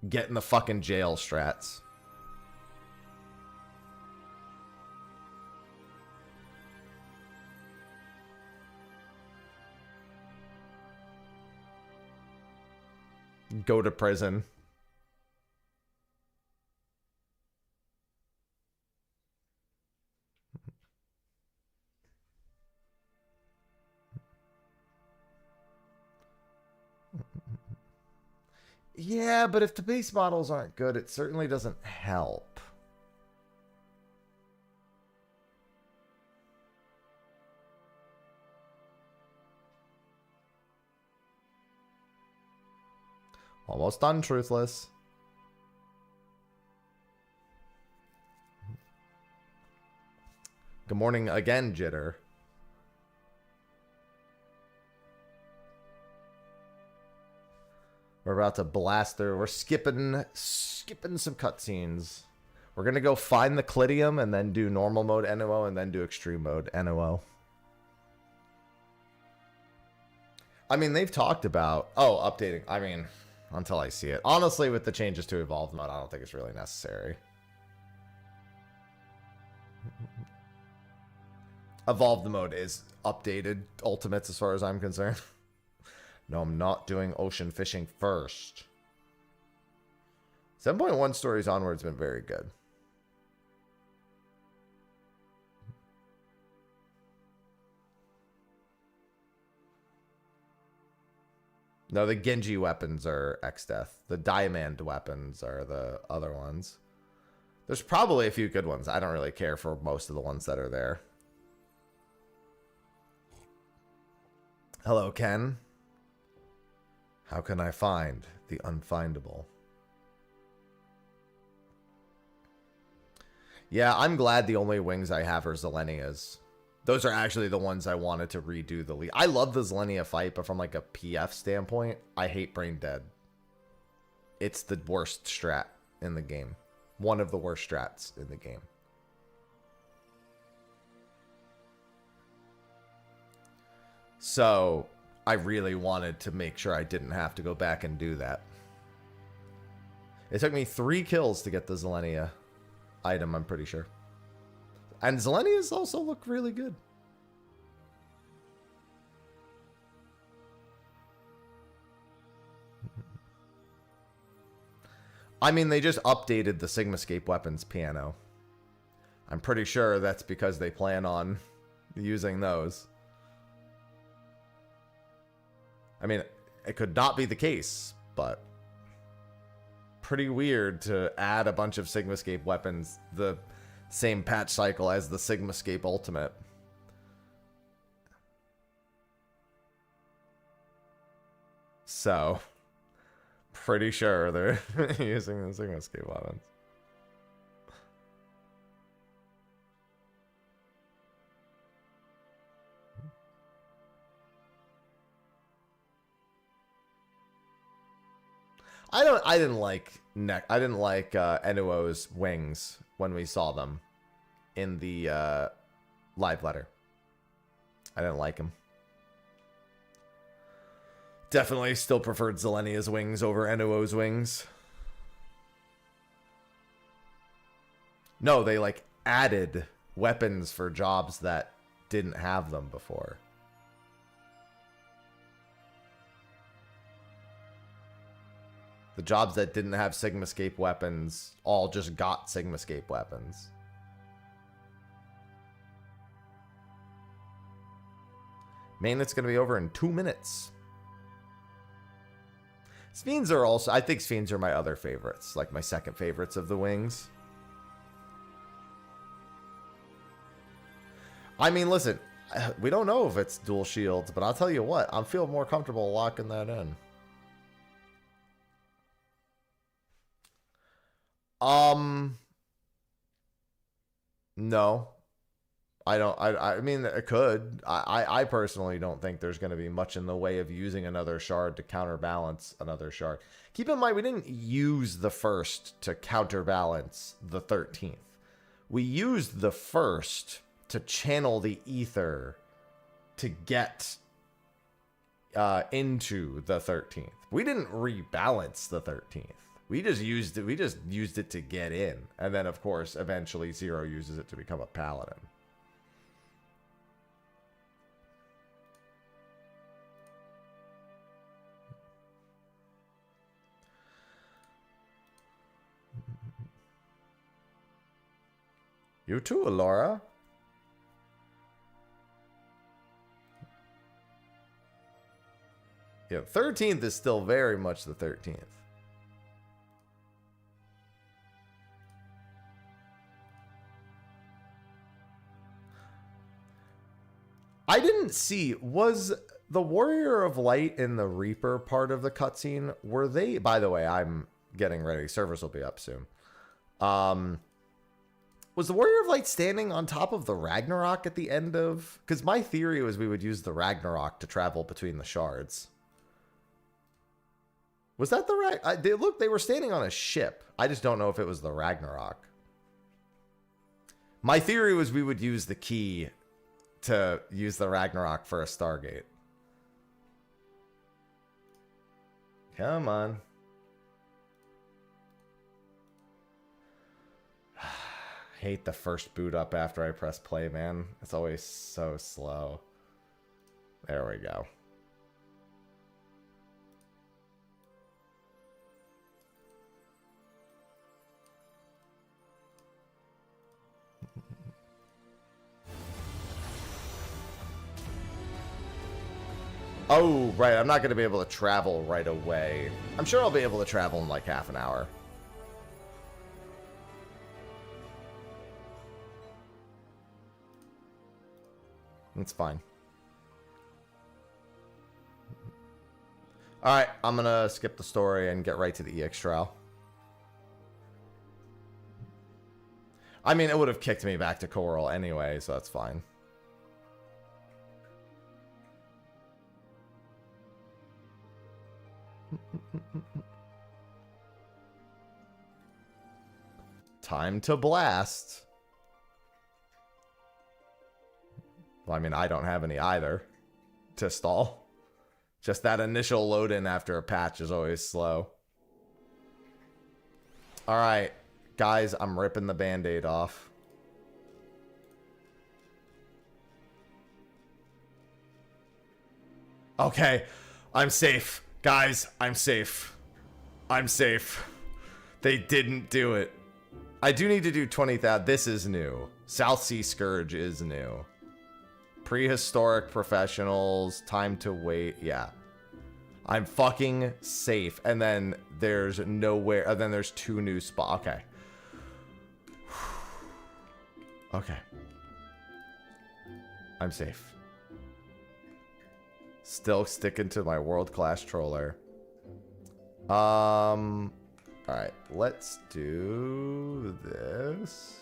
Get in the fucking jail strats. Go to prison. Yeah, but if the base models aren't good, it certainly doesn't help. Almost done, Truthless. Good morning again, Jitter. We're about to blast through. We're skipping some cutscenes. We're going to go find the Clidium and then do normal mode NOO and then do extreme mode NOO. I mean, they've talked about... Oh, updating. I mean, until I see it. Honestly, with the changes to Evolved mode, I don't think it's really necessary. Evolved mode is updated Ultimates as far as I'm concerned. No, I'm not doing ocean fishing first. 7.1 stories onward's been very good. No, the Genji weapons are X-Death. The Diamond weapons are the other ones. There's probably a few good ones. I don't really care for most of the ones that are there. Hello, Ken. How can I find the unfindable? Yeah, I'm glad the only wings I have are Zelenias. Those are actually the ones I wanted to redo the lead. I love the Zelenia fight, but from like a PF standpoint, I hate Brain Dead. It's the worst strat in the game. One of the worst strats in the game. So I really wanted to make sure I didn't have to go back and do that. It took me 3 kills to get the Zelenia item, I'm pretty sure. And Zelenias also look really good. I mean, they just updated the Sigmascape weapons piano. I'm pretty sure that's because they plan on using those. I mean, it could not be the case, but pretty weird to add a bunch of Sigmascape weapons the same patch cycle as the Sigmascape Ultimate. So, pretty sure they're using the Sigmascape weapons. I didn't like Enuo's wings when we saw them in the live letter. I didn't like him. Definitely still preferred Zelenia's wings over Enuo's wings. No, they like added weapons for jobs that didn't have them before. The jobs that didn't have Sigmascape weapons all just got Sigmascape weapons. Maintenance going to be over in 2 minutes. Sphenes are also... I think Sphenes are my other favorites. Like my second favorites of the wings. I mean, listen. We don't know if it's dual shields, but I'll tell you what. I feel more comfortable locking that in. No. I don't. I mean, it could. I personally don't think there's going to be much in the way of using another shard to counterbalance another shard. Keep in mind, we didn't use the first to counterbalance the 13th. We used the first to channel the ether to get into the 13th. We didn't rebalance the 13th. We just used it. We just used it to get in, and then of course, eventually, Zero uses it to become a paladin. You too, Laura. Yeah, 13th is still very much the 13th. I didn't see, was the Warrior of Light and the Reaper part of the cutscene, were they, by the way, I'm getting ready, servers will be up soon. Was the Warrior of Light standing on top of the Ragnarok at the end of, because my theory was we would use the Ragnarok to travel between the shards. Was that the they were standing on a ship. I just don't know if it was the Ragnarok. My theory was we would use the key to use the Ragnarok for a Stargate. Come on. Hate the first boot up after I press play, man. It's always so slow. There we go. Oh, right. I'm not going to be able to travel right away. I'm sure I'll be able to travel in like half an hour. It's fine. Alright, I'm going to skip the story and get right to the EX trial. I mean, it would have kicked me back to Coral anyway, so that's fine. Time to blast. Well, I mean, I don't have any either to stall. Just that initial load in after a patch is always slow. All right, guys, I'm ripping the Band-Aid off. Okay, I'm safe. Guys, I'm safe. I'm safe. They didn't do it. I do need to do 20,000. This is new. South Sea Scourge is new. Prehistoric professionals. Time to wait. Yeah. I'm fucking safe. And then there's nowhere. And then there's 2 new spots. Okay. Okay. I'm safe. Still sticking to my world-class troller. Alright, let's do this.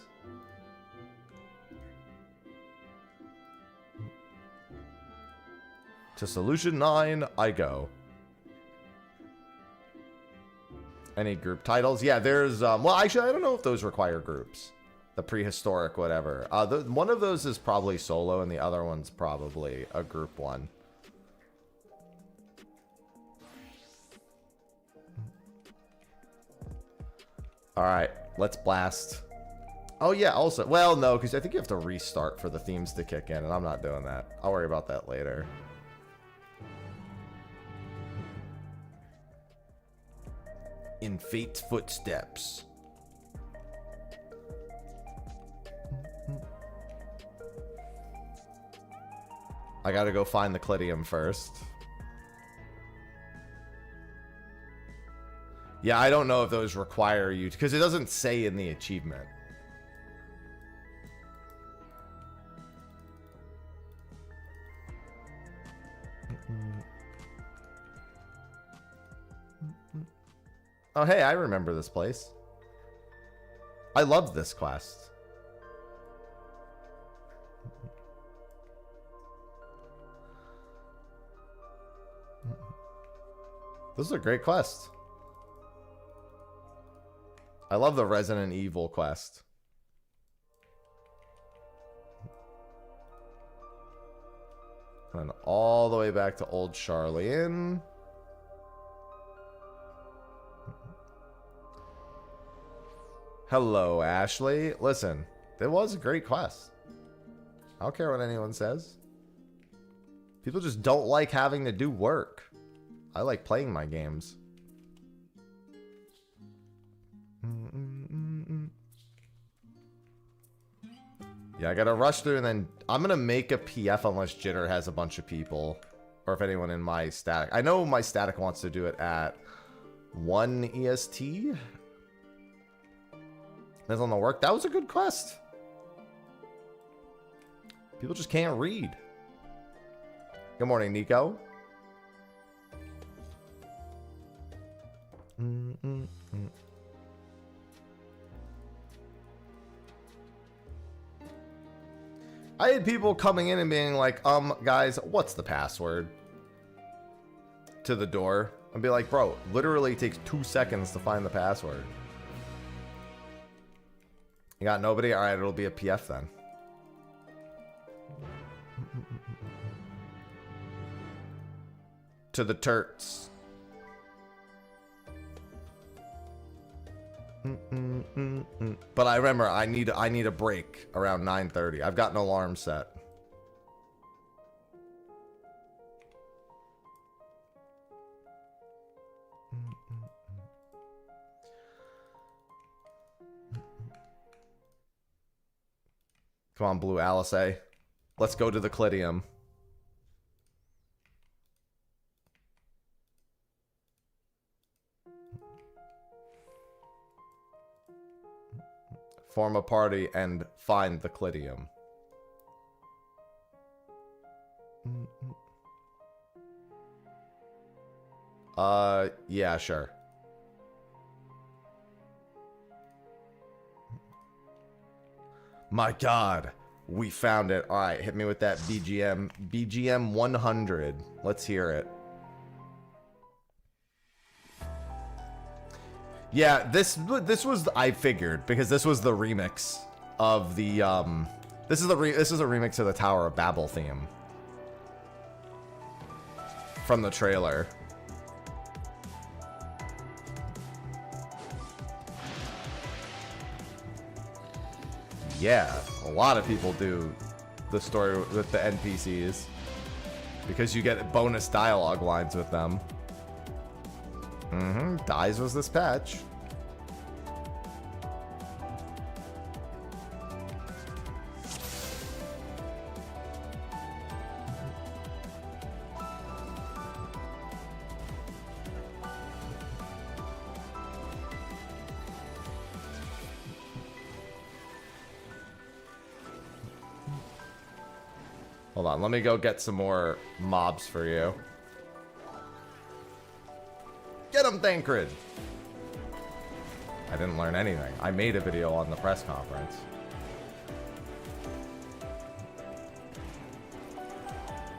To solution 9, I go. Any group titles? Yeah, there's, well, actually, I don't know if those require groups. The prehistoric, whatever. One of those is probably solo, and the other one's probably a group one. Alright, let's blast. Oh yeah, also, well, no, because I think you have to restart for the themes to kick in, and I'm not doing that. I'll worry about that later. In Fate's footsteps. I gotta go find the Clidium first. Yeah, I don't know if those require you, because it doesn't say in the achievement. Oh, hey, I remember this place. I loved this quest. This is a great quest. I love the Resident Evil quest. And all the way back to Old Charlene. Hello, Ashley. Listen, it was a great quest. I don't care what anyone says. People just don't like having to do work. I like playing my games. Yeah, I gotta rush through, and then I'm gonna make a PF unless Jitter has a bunch of people. Or if anyone in my static. I know my static wants to do it at 1 EST. That's on the work. That was a good quest. People just can't read. Good morning, Nico. I had people coming in and being like, guys, what's the password to the door? I'd be like, bro, literally takes 2 seconds to find the password. You got nobody? All right, it'll be a PF then. To the Turks. But I remember I need a break around 9:30. I've got an alarm set. Come on, Blue Alice. Let's go to the Clidium. Form a party and find the Clidium. Yeah, sure. My God, we found it. All right, hit me with that BGM. BGM 100. Let's hear it. Yeah, this was, I figured, because this was the remix of the this is a remix of the Tower of Babel theme from the trailer. Yeah, a lot of people do the story with the NPCs because you get bonus dialogue lines with them. Dies was this patch. Hold on, let me go get some more mobs for you. Get him, Thancred! I didn't learn anything. I made a video on the press conference.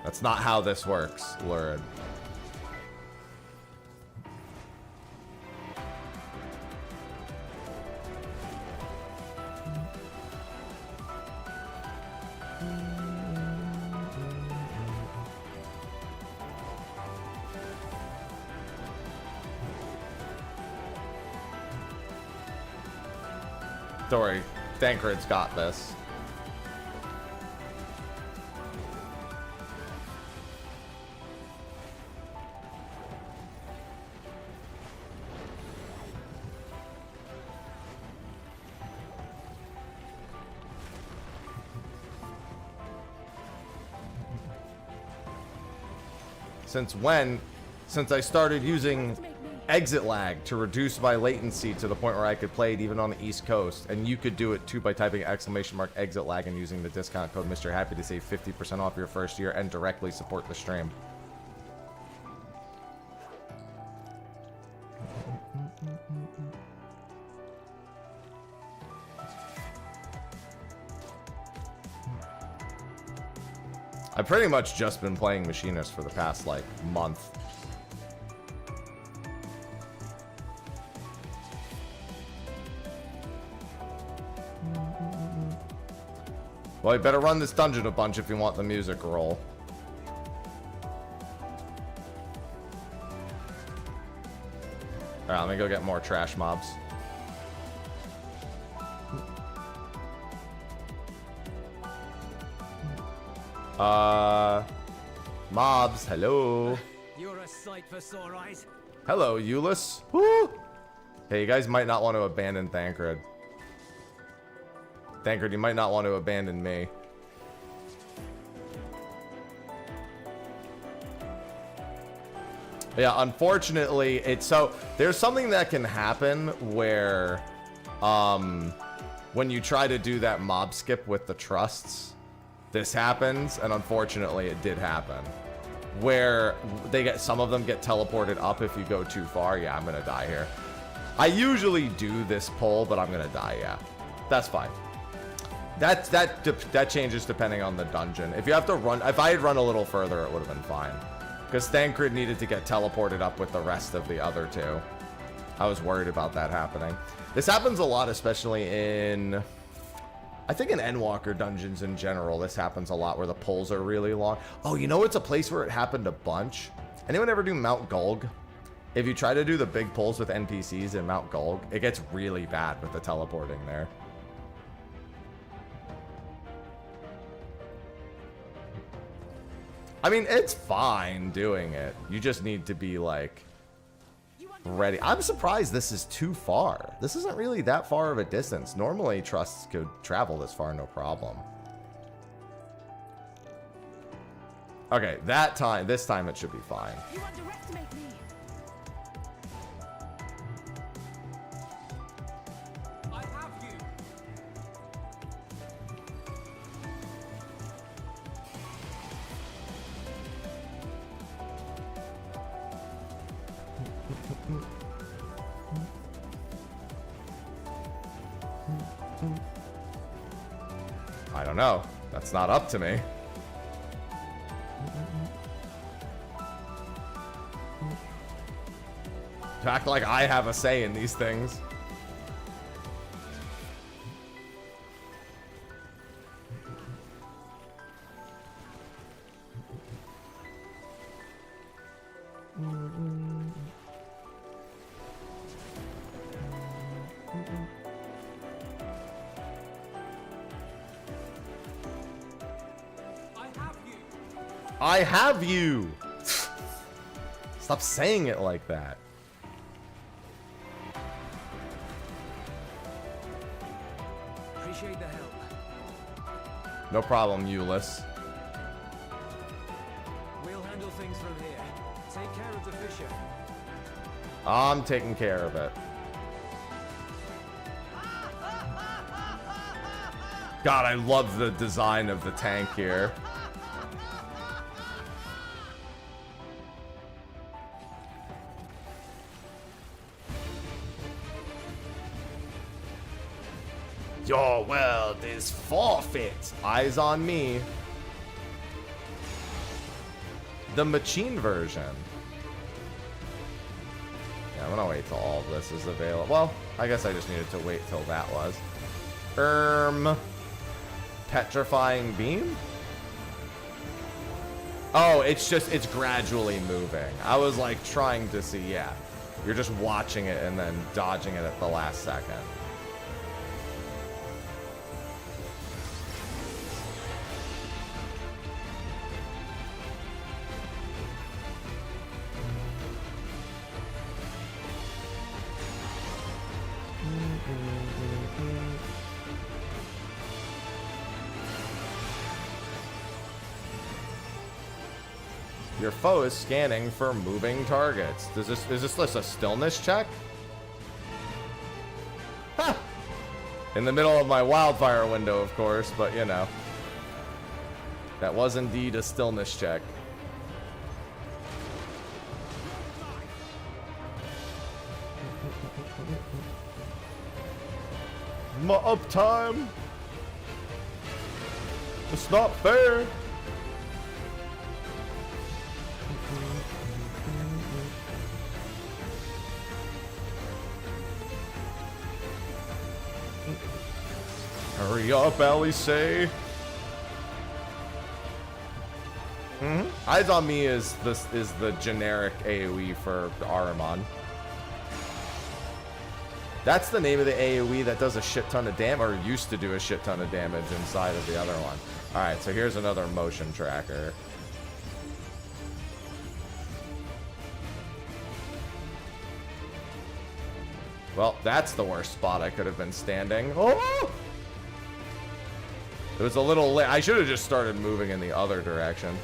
That's not how this works, Lurid. Don't worry, Thancred's got this. Since I started using exitlag to reduce my latency to the point where I could play it even on the East Coast, and you could do it too by typing !exitlag and using the discount code Mr. Happy to save 50% off your first year and directly support the stream. I've pretty much just been playing Machinist for the past, like, month. Well, you better run this dungeon a bunch if you want the music roll. Alright, let me go get more trash mobs. Mobs, hello. You're a sight for sore eyes. Hello, Euless. Woo! Hey, you guys might not want to abandon Thancred. Thancred, you might not want to abandon me. Yeah, unfortunately, there's something that can happen where, when you try to do that mob skip with the trusts, this happens, and unfortunately, it did happen. where some of them get teleported up if you go too far. Yeah, I'm gonna die here. I usually do this pull, but I'm gonna die. Yeah, that's fine. That changes depending on the dungeon. If you have to run, if I had run a little further, it would have been fine. Because Thancred needed to get teleported up with the rest of the other two. I was worried about that happening. This happens a lot, especially in, I think in Endwalker dungeons in general, this happens a lot where the pulls are really long. Oh, you know it's a place where it happened a bunch? Anyone ever do Mount Gulg? If you try to do the big pulls with NPCs in Mount Gulg, it gets really bad with the teleporting there. I mean, it's fine doing it. You just need to be, like, ready. I'm surprised this is too far. This isn't really that far of a distance. Normally, trusts could travel this far, no problem. Okay, this time it should be fine. You underestimate me. I have you. I don't know. That's not up to me. Act like I have a say in these things. I have you. Stop saying it like that. Appreciate the help. No problem, Euless. We'll handle things from here. Take care of the fisher. I'm taking care of it. God, I love the design of the tank here. Your world is forfeit. Eyes on me. The machine version. Yeah, I'm gonna wait till all of this is available. Well, I guess I just needed to wait till that was. Petrifying beam? Oh, it's gradually moving. I was like trying to see, yeah. You're just watching it and then dodging it at the last second. Your foe is scanning for moving targets. Is this a stillness check? Ha! In the middle of my wildfire window, of course, but you know. That was indeed a stillness check. My uptime. It's not fair. Hurry up, Alice. Eyes on me is the generic AoE for Ahriman. That's the name of the AoE that does a shit ton of damage, or used to do a shit ton of damage inside of the other one. Alright, so here's another motion tracker. Well, that's the worst spot I could have been standing. Oh! It was a little late. I should have just started moving in the other direction.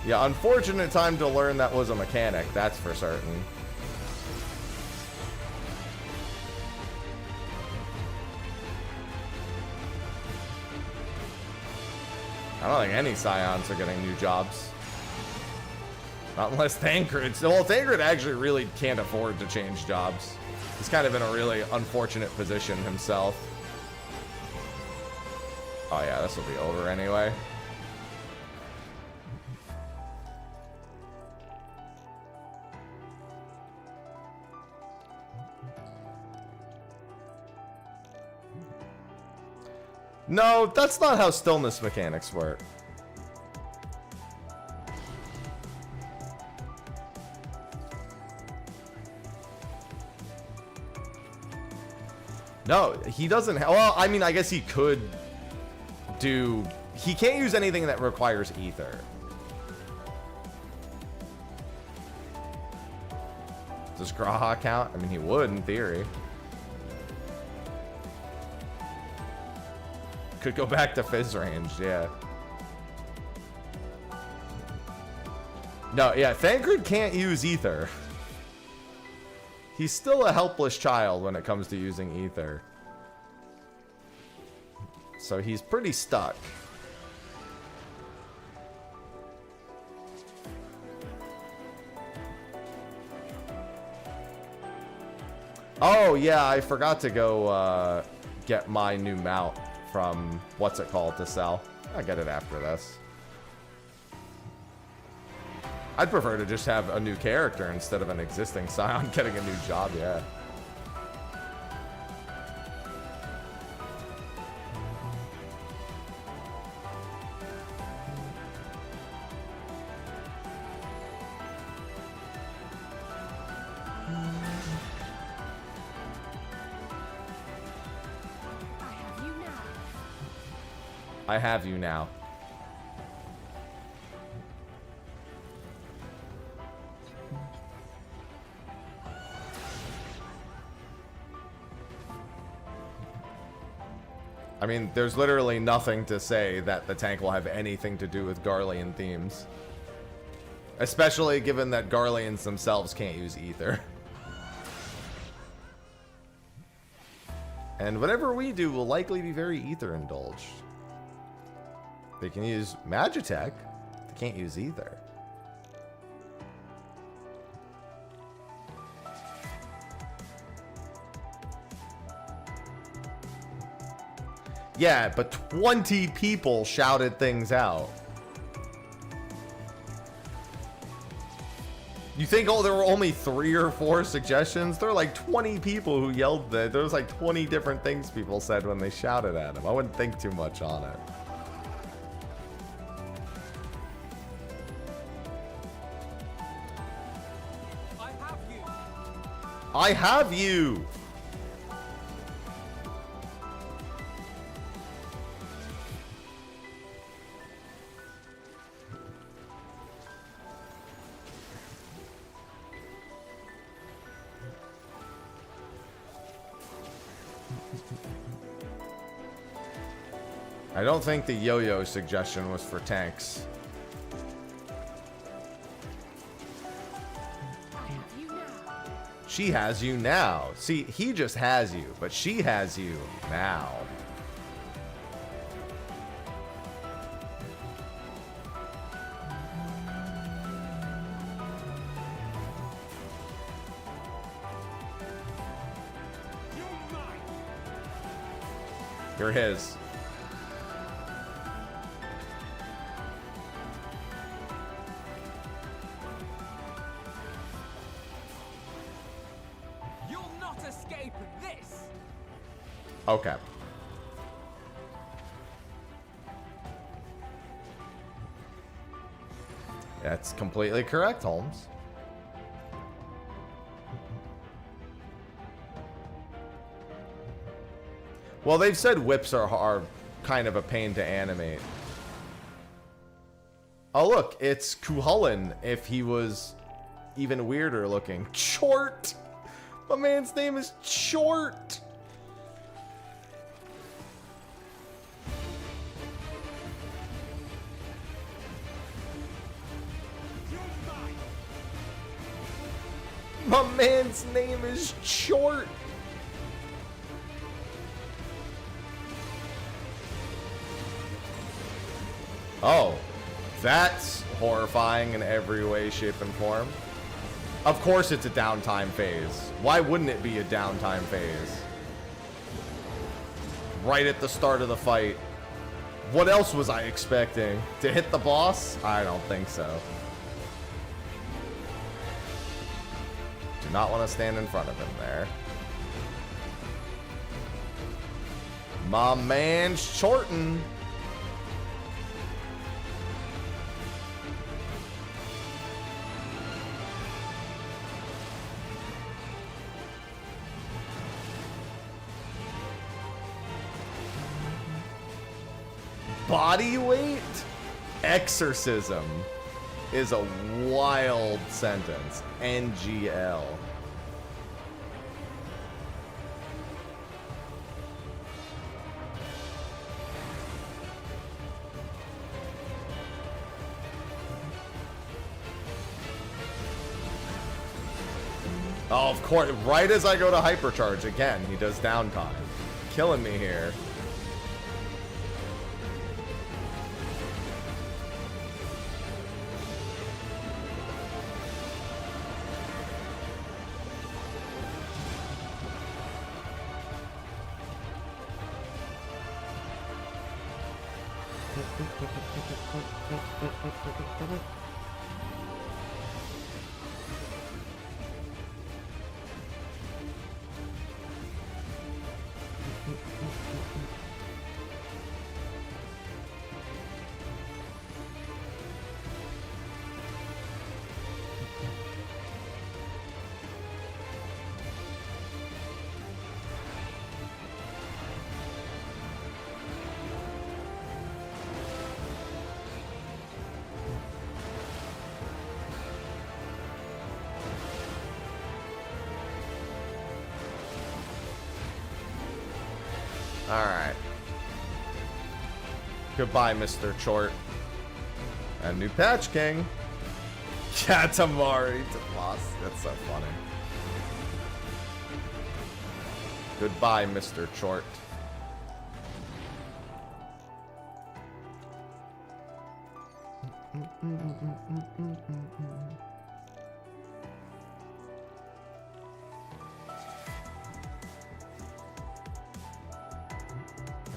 Yeah, unfortunate time to learn that was a mechanic, that's for certain. I don't think any Scions are getting new jobs. Not unless Thancred. Well, Thancred actually really can't afford to change jobs. He's kind of in a really unfortunate position himself. Oh yeah, this will be over anyway. No, that's not how stillness mechanics work. No, he doesn't. Well, I mean, I guess he could do. He can't use anything that requires ether. Does Graha count? I mean, he would in theory. Could go back to Fizz range, yeah. No, yeah, Thancred can't use ether. He's still a helpless child when it comes to using ether. So he's pretty stuck. Oh, yeah, I forgot to go get my new mount from what's it called to sell. I'll get it after this. I'd prefer to just have a new character instead of an existing Scion getting a new job, yeah. I have you now. I mean, there's literally nothing to say that the tank will have anything to do with Garlean themes. Especially given that Garleans themselves can't use ether. And whatever we do will likely be very ether indulged. They can use Magitech, they can't use ether. Yeah, but 20 people shouted things out. You think, oh, there were only 3 or 4 suggestions? There were like 20 people who yelled that. There was like 20 different things people said when they shouted at him. I wouldn't think too much on it. I have you! I don't think the yo-yo suggestion was for tanks. She has you now. See, he just has you, but she has you now. You're his. Okay. That's completely correct, Holmes. Well, they've said whips are kind of a pain to animate. Oh, look, it's Cuchulainn if he was even weirder looking. Chort! My man's name is Chort! My man's name is Short. Oh, that's horrifying in every way, shape, and form. Of course it's a downtime phase. Why wouldn't it be a downtime phase? Right at the start of the fight. What else was I expecting? To hit the boss? I don't think so. Do not want to stand in front of him there. My man Shorten. Body weight? Exorcism is a wild sentence. NGL. Oh, of course. Right as I go to hypercharge again, he does downtime. Killing me here. Alright. Goodbye, Mr. Chort. And new Patch King. Katamari to loss. That's so funny. Goodbye, Mr. Chort.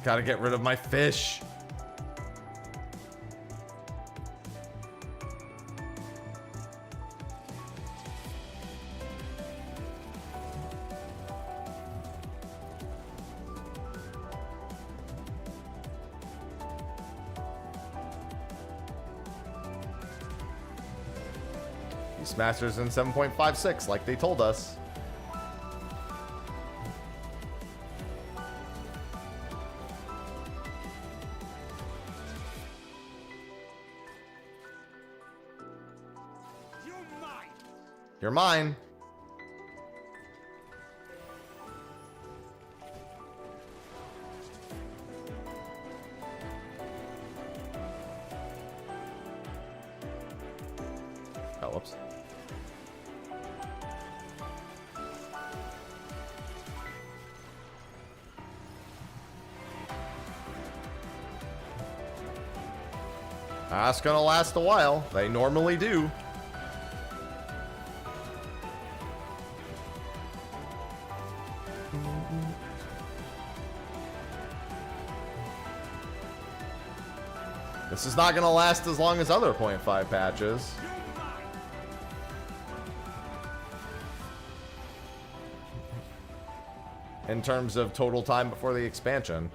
Gotta get rid of my fish. Beastmaster's in 7.56 like they told us. You're mine. Oh, whoops. That's gonna last a while. They normally do. This is not going to last as long as other 0.5 patches. In terms of total time before the expansion.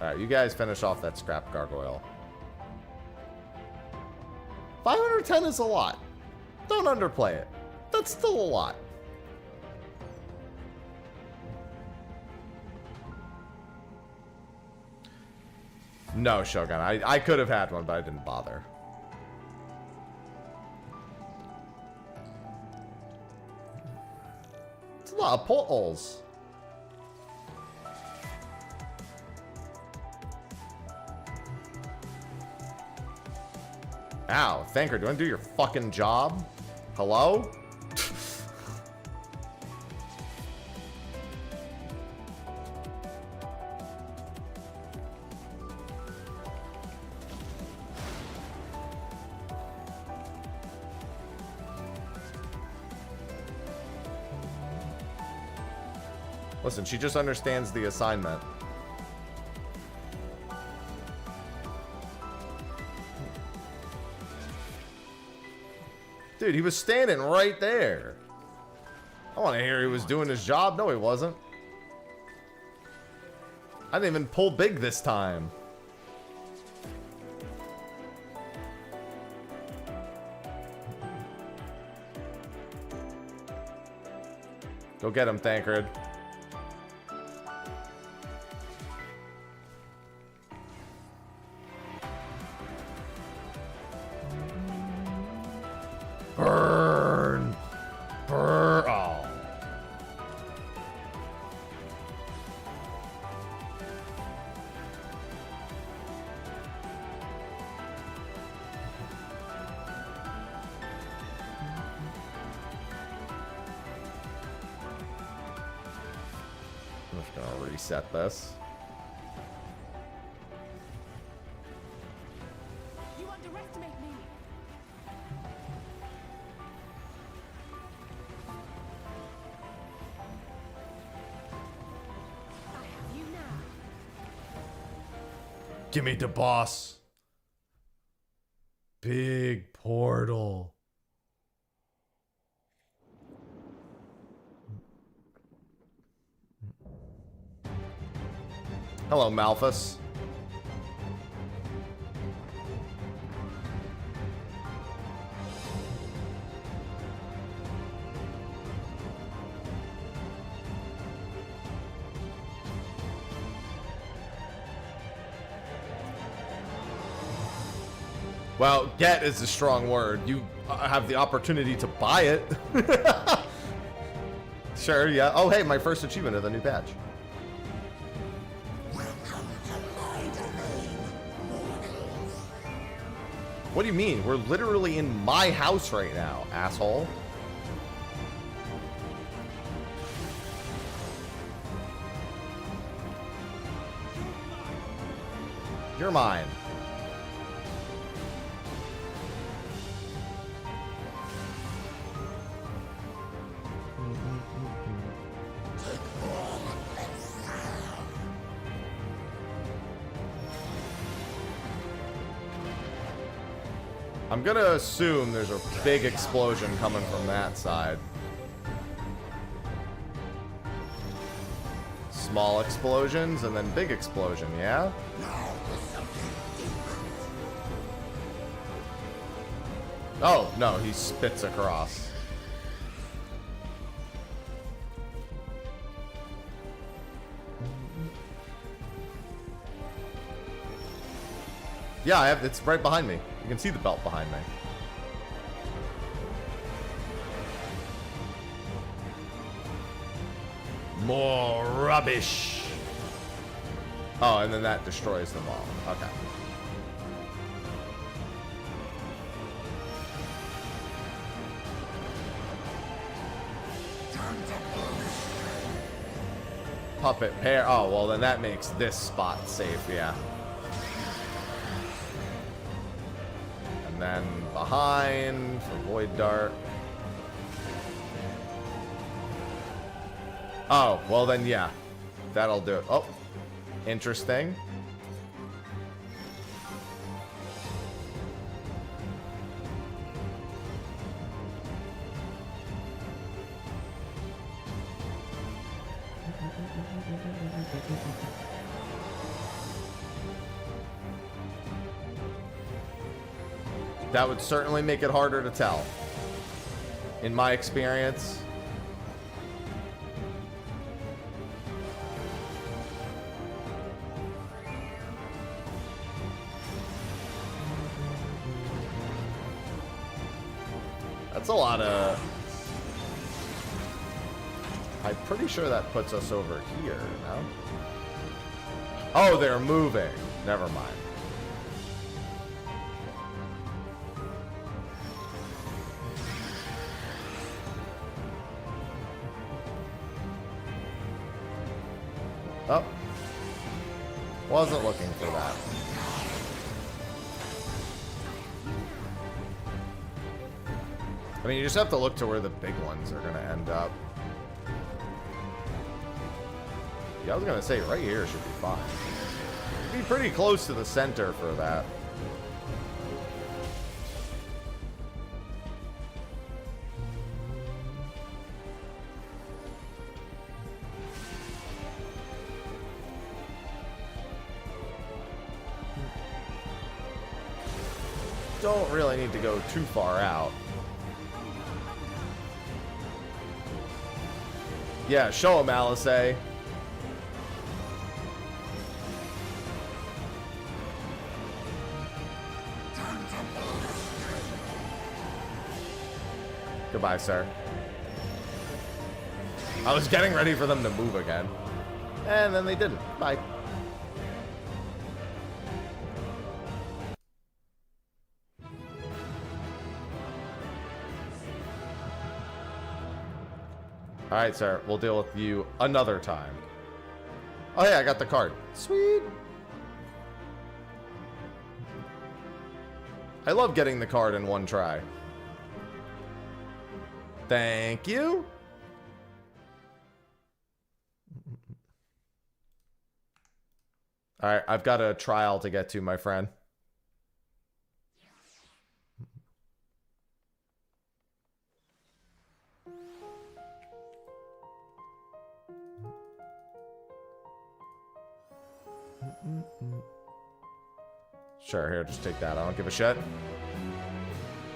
Alright, you guys finish off that scrap gargoyle. 510 is a lot. Don't underplay it. That's still a lot. No, Shogun. I could have had one, but I didn't bother. It's a lot of portals. Ow, Thanker, do you want to do your fucking job? Hello? Listen, she just understands the assignment. Dude, he was standing right there. I want to hear he was doing his job. No, he wasn't. I didn't even pull big this time. Go get him, Thancred. Burn! Burn! Oh. I'm just gonna reset this. You underestimate me. I have you now. Give me the boss. Big portal. Hello, Malphus. Well, get is a strong word. You have the opportunity to buy it. Sure, yeah. Oh, hey, my first achievement of the new patch. What do you mean? We're literally in my house right now, asshole. You're mine. I'm gonna assume there's a big explosion coming from that side. Small explosions and then big explosion, yeah? Oh, no, he spits across. Yeah, I have, it's right behind me. You can see the belt behind me. More rubbish. Oh, and then that destroys them all. Okay. Puppet pair. Oh, well, then that makes this spot safe, yeah. And then behind for Void Dart. Oh, well then, yeah. That'll do it. Oh, interesting. That would certainly make it harder to tell, in my experience. That's a lot of... I'm pretty sure that puts us over here, no? Oh, they're moving. Never mind. Oh. Wasn't looking for that. I mean, you just have to look to where the big ones are going to end up. Yeah, I was going to say right here should be fine. Be pretty close to the center for that. Don't really need to go too far out. Yeah, show him, Alice. Goodbye, sir. I was getting ready for them to move again. And then they didn't. Bye. Alright, sir. We'll deal with you another time. Oh, yeah, I got the card. Sweet. I love getting the card in one try. Thank you. Alright, I've got a trial to get to, my friend. Sure, here, just take that. I don't give a shit.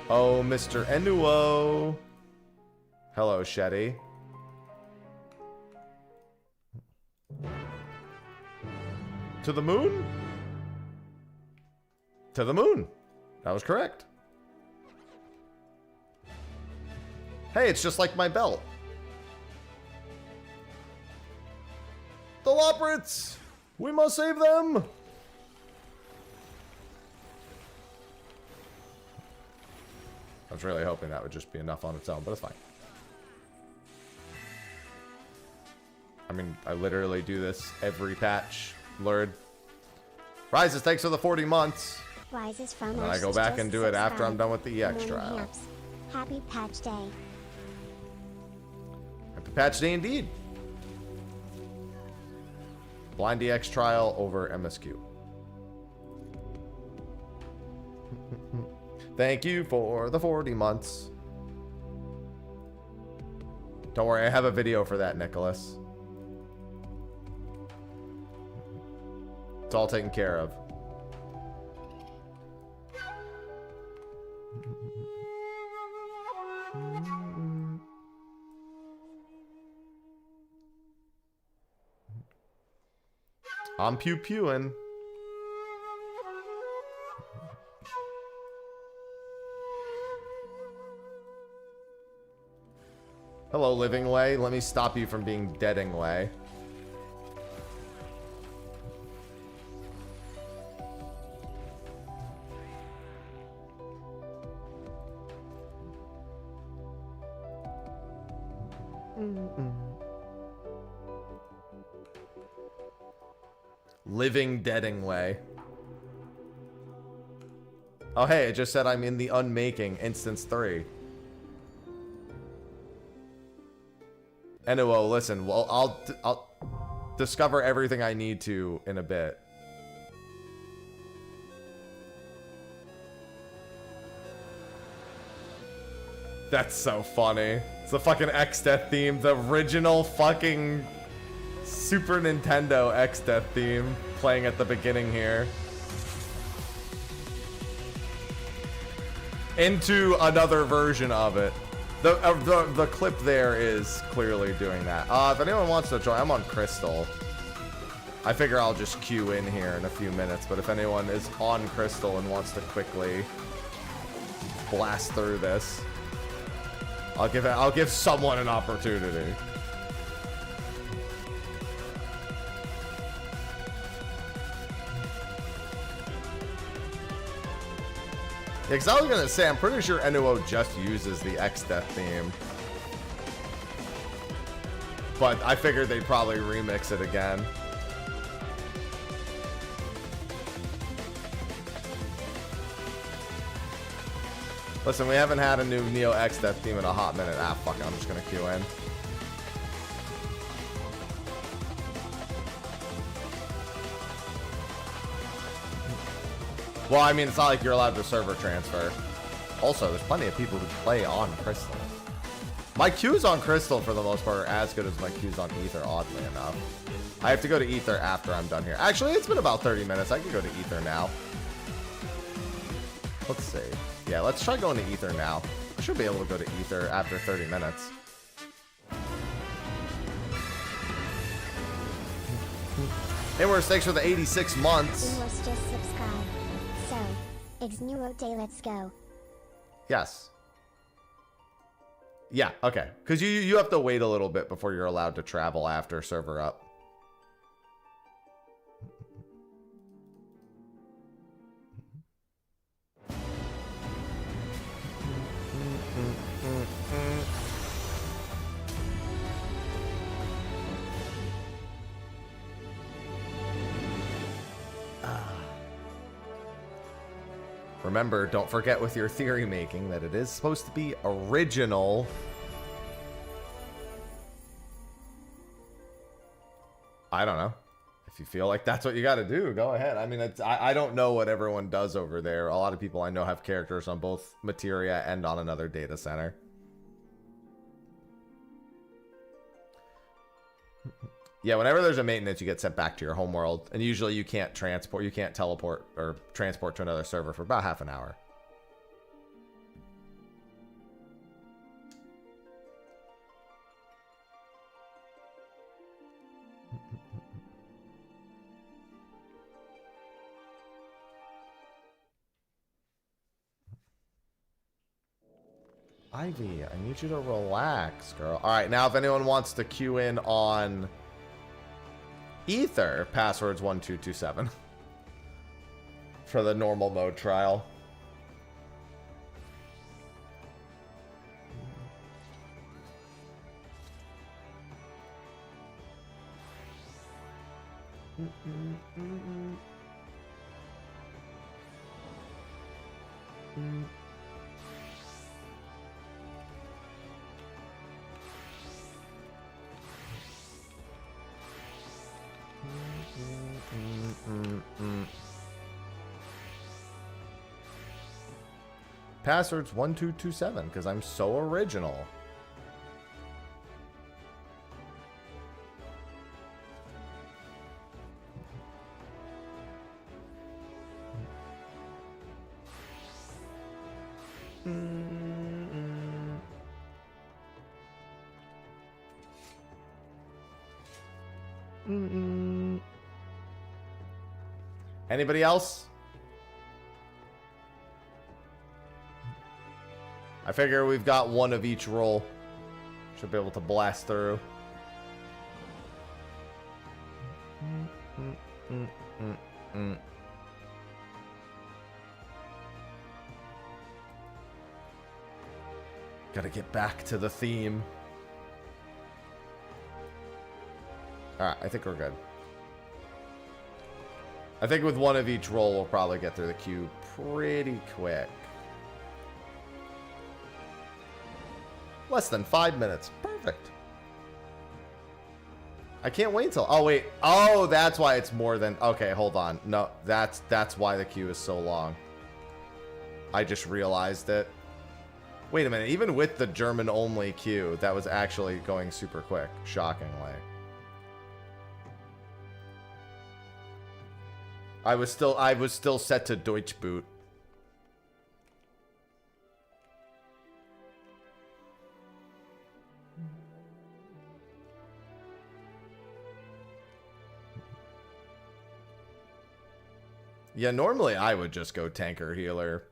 Oh, Mr. Enuo. Hello, Shetty. To the moon? To the moon. That was correct. Hey, it's just like my belt. The Loprits! We must save them! I was really hoping that would just be enough on its own, but it's fine. I mean, I literally do this every patch, Lord. Rises, thanks for the 40 months. Rises from And then I go back and do it after I'm done with the EX Moon trial. Hamps. Happy patch day. Happy patch day indeed. Blind EX trial over MSQ. Thank you for the 40 months. Don't worry, I have a video for that, Nicholas. It's all taken care of. I'm pew-pewing. Hello, Living Lay. Let me stop you from being Deading Lay. Living Deading Way. Oh, hey, it just said I'm in the Unmaking, Instance 3. Enuo, listen, well, I'll discover everything I need to in a bit. That's so funny. It's the fucking X-Death theme, the original fucking Super Nintendo X-Death theme playing at the beginning here. Into another version of it. The clip there is clearly doing that. If anyone wants to join, I'm on Crystal. I figure I'll just queue in here in a few minutes, but if anyone is on Crystal and wants to quickly blast through this, I'll give someone an opportunity. Yeah, because I was going to say, I'm pretty sure Enuo just uses the X-Death theme. But I figured they'd probably remix it again. Listen, we haven't had a new Neo X Death theme in a hot minute. Ah, fuck it. I'm just gonna queue in. Well, I mean, it's not like you're allowed to server transfer. Also, there's plenty of people who play on Crystal. My queues on Crystal, for the most part, are as good as my queues on Ether, oddly enough. I have to go to Ether after I'm done here. Actually, it's been about 30 minutes. I can go to Ether now. Let's see. Yeah, let's try going to Ether now. I should be able to go to Ether after 30 minutes. Inwards, thanks for the 86 months. Inwards just subscribe. So, it's new day, let's go. Yes. Yeah, okay. Because you have to wait a little bit before you're allowed to travel after server up. Remember, don't forget with your theory making that it is supposed to be original. I don't know. If you feel like that's what you got to do, go ahead. I mean, I don't know what everyone does over there. A lot of people I know have characters on both Materia and on another data center. Yeah, whenever there's a maintenance, you get sent back to your homeworld. And usually you can't teleport or transport to another server for about half an hour. Ivy, I need you to relax, girl. All right, now if anyone wants to queue in on Ether, password's 1227 for the normal mode trial. Password's 1227 because I'm so original. Anybody else? I figure we've got one of each role. Should be able to blast through. Gotta get back to the theme. Alright, I think we're good. I think with one of each role, we'll probably get through the queue pretty quick. Less than 5 minutes. Perfect. I can't wait till... Oh, wait. Oh, that's why it's more than... Okay, hold on. No, that's why the queue is so long. I just realized it. Wait a minute. Even with the German-only queue, that was actually going super quick. Shockingly. I was still set to Deutsch boot. Yeah, normally I would just go tanker healer,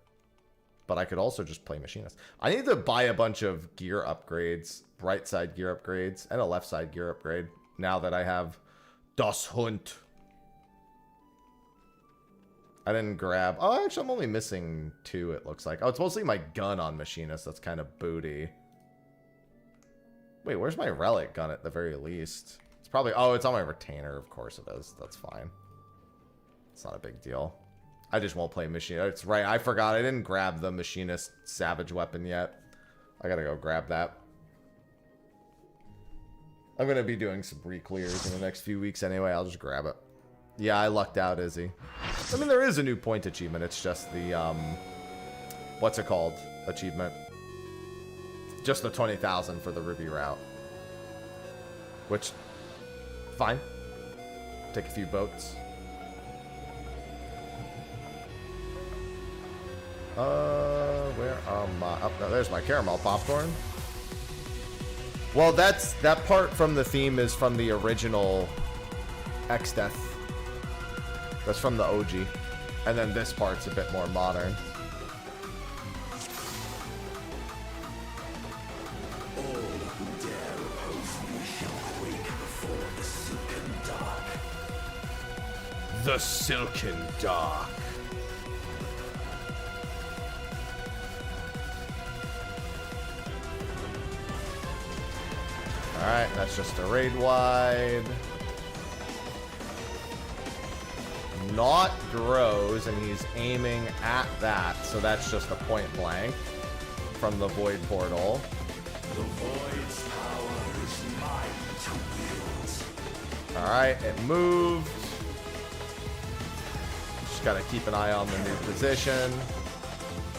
but I could also just play machinist. I need to buy a bunch of gear upgrades, right side gear upgrades, and a left side gear upgrade now that I have Das Hund. I didn't grab... Oh, actually, I'm only missing 2, it looks like. Oh, it's mostly my gun on machinist. That's kind of booty. Wait, where's my relic gun at the very least? It's probably... Oh, it's on my retainer. Of course it is. That's fine. It's not a big deal. I just won't play machine. It's right. I forgot. I didn't grab the machinist savage weapon yet. I gotta go grab that. I'm gonna be doing some re-clears in the next few weeks anyway. I'll just grab it. Yeah, I lucked out, Izzy. I mean, there is a new point achievement. It's just the, what's it called? Achievement. Just the 20,000 for the Ruby route. Which, fine. Take a few boats. Where am I? Oh, no, there's my caramel popcorn. Well, that part from the theme is from the original X-Death. That's from the OG. And then this part's a bit more modern. The Silken Dark. Alright, that's just a raid wide. Not grows, and he's aiming at that, so that's just a point blank from the void portal. The void's power is mine to wield. Alright, it moved. Just gotta keep an eye on the new position.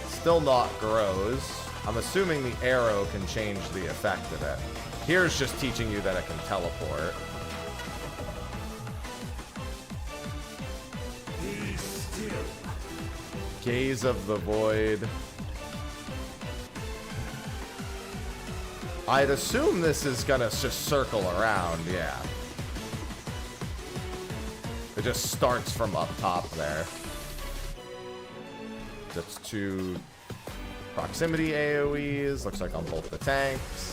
Still not grows. I'm assuming the arrow can change the effect of it. Here's just teaching you that it can teleport. Be still. Gaze of the Void. I'd assume this is gonna just circle around, yeah. It just starts from up top there. That's 2 proximity AoEs. Looks like on both the tanks.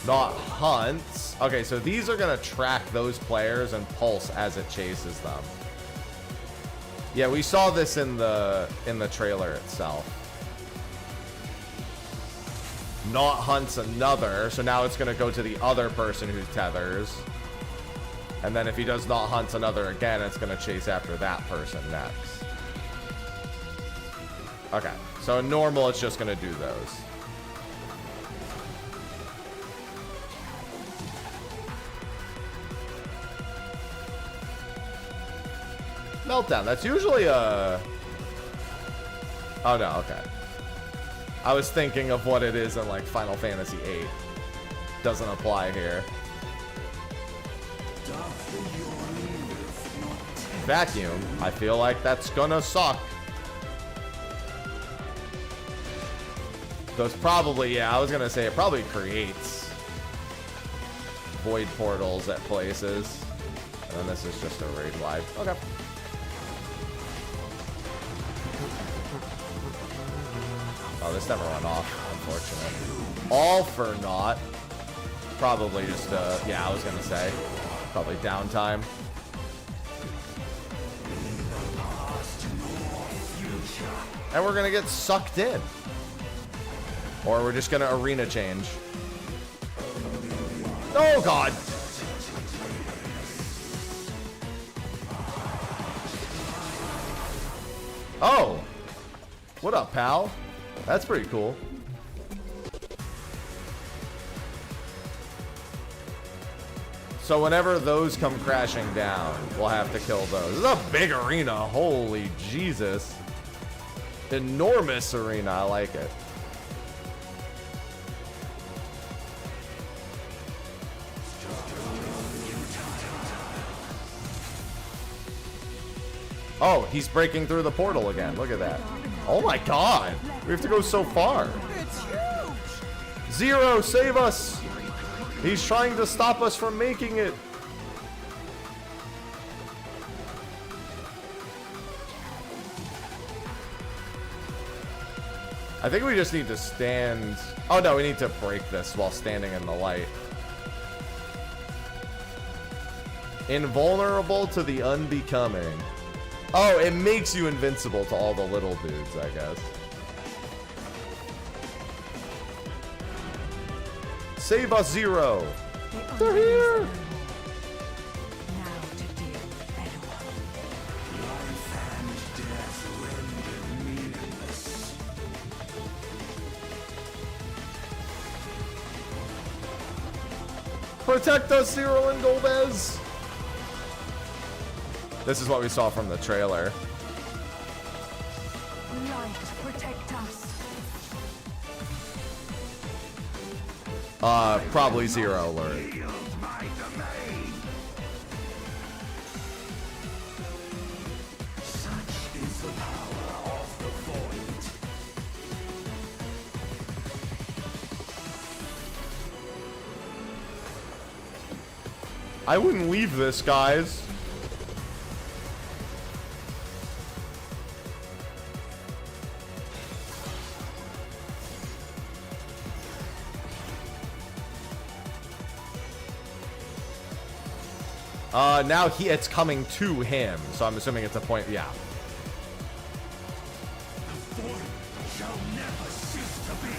Not hunts. Okay, so these are gonna track those players and pulse as it chases them. Yeah, we saw this in the trailer itself. Not hunts another, so now it's gonna go to the other person who tethers. And then if he does not hunt another again, it's gonna chase after that person next. Okay, so in normal, it's just gonna do those. Meltdown, that's usually a... Oh no, okay. I was thinking of what it is in like Final Fantasy VIII. Doesn't apply here. Vacuum, I feel like that's gonna suck. Those probably, yeah, I was gonna say it probably creates void portals at places. And then this is just a raid wide. Okay. Oh, this never went off, unfortunately. All for naught. Probably just, yeah, I was gonna say. Probably downtime. And we're gonna get sucked in. Or we're just gonna arena change. Oh, God! Oh! What up, pal? That's pretty cool. So whenever those come crashing down, we'll have to kill those. This is a big arena. Holy Jesus. Enormous arena. I like it. Oh, he's breaking through the portal again. Look at that. Oh my God. We have to go so far. It's huge! Zero, save us. He's trying to stop us from making it. I think we just need to stand. Oh no, we need to break this while standing in the light. Invulnerable to the unbecoming. Oh, it makes you invincible to all the little dudes, I guess. Save us, Zero. They're here! Now to deal with anyone. Life and death rendered meaningless. Protect us, Zero and Golbez! This is what we saw from the trailer. Light, protect us. Probably Zero alert. Yield my domain. Such is the power of the void. I wouldn't leave this, guys. Now it's coming to him, so I'm assuming it's a point, yeah. The void shall never cease to be.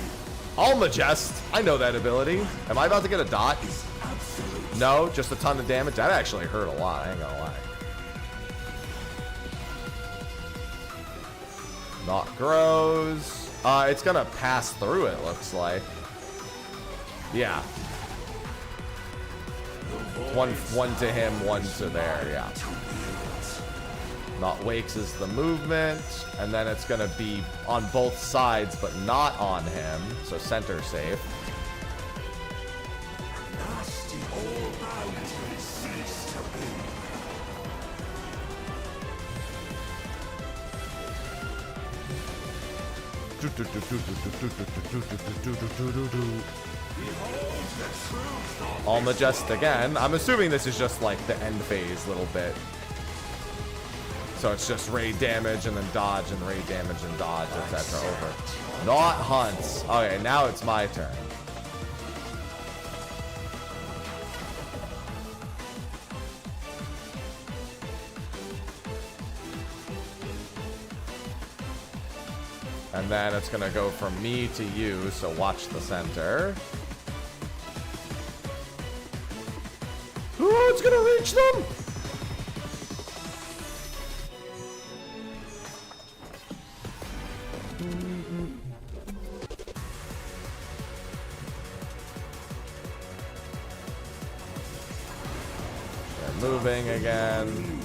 Almagest! I know that ability. Am I about to get a dot? Absolute. No, just a ton of damage. That actually hurt a lot, I ain't gonna lie. Not grows. It's gonna pass through it, looks like. Yeah. One to him, one to there, yeah. Not wakes is the movement, and then it's gonna be on both sides, but not on him, so center safe. Nasty all boundaries cease to be. Almagest again. I'm assuming this is just like the end phase little bit. So it's just raid damage and then dodge and raid damage and dodge, etc. Over. Not hunts. Okay, now it's my turn. And then it's gonna go from me to you, so watch the center. Oh, it's gonna reach them! They're moving again.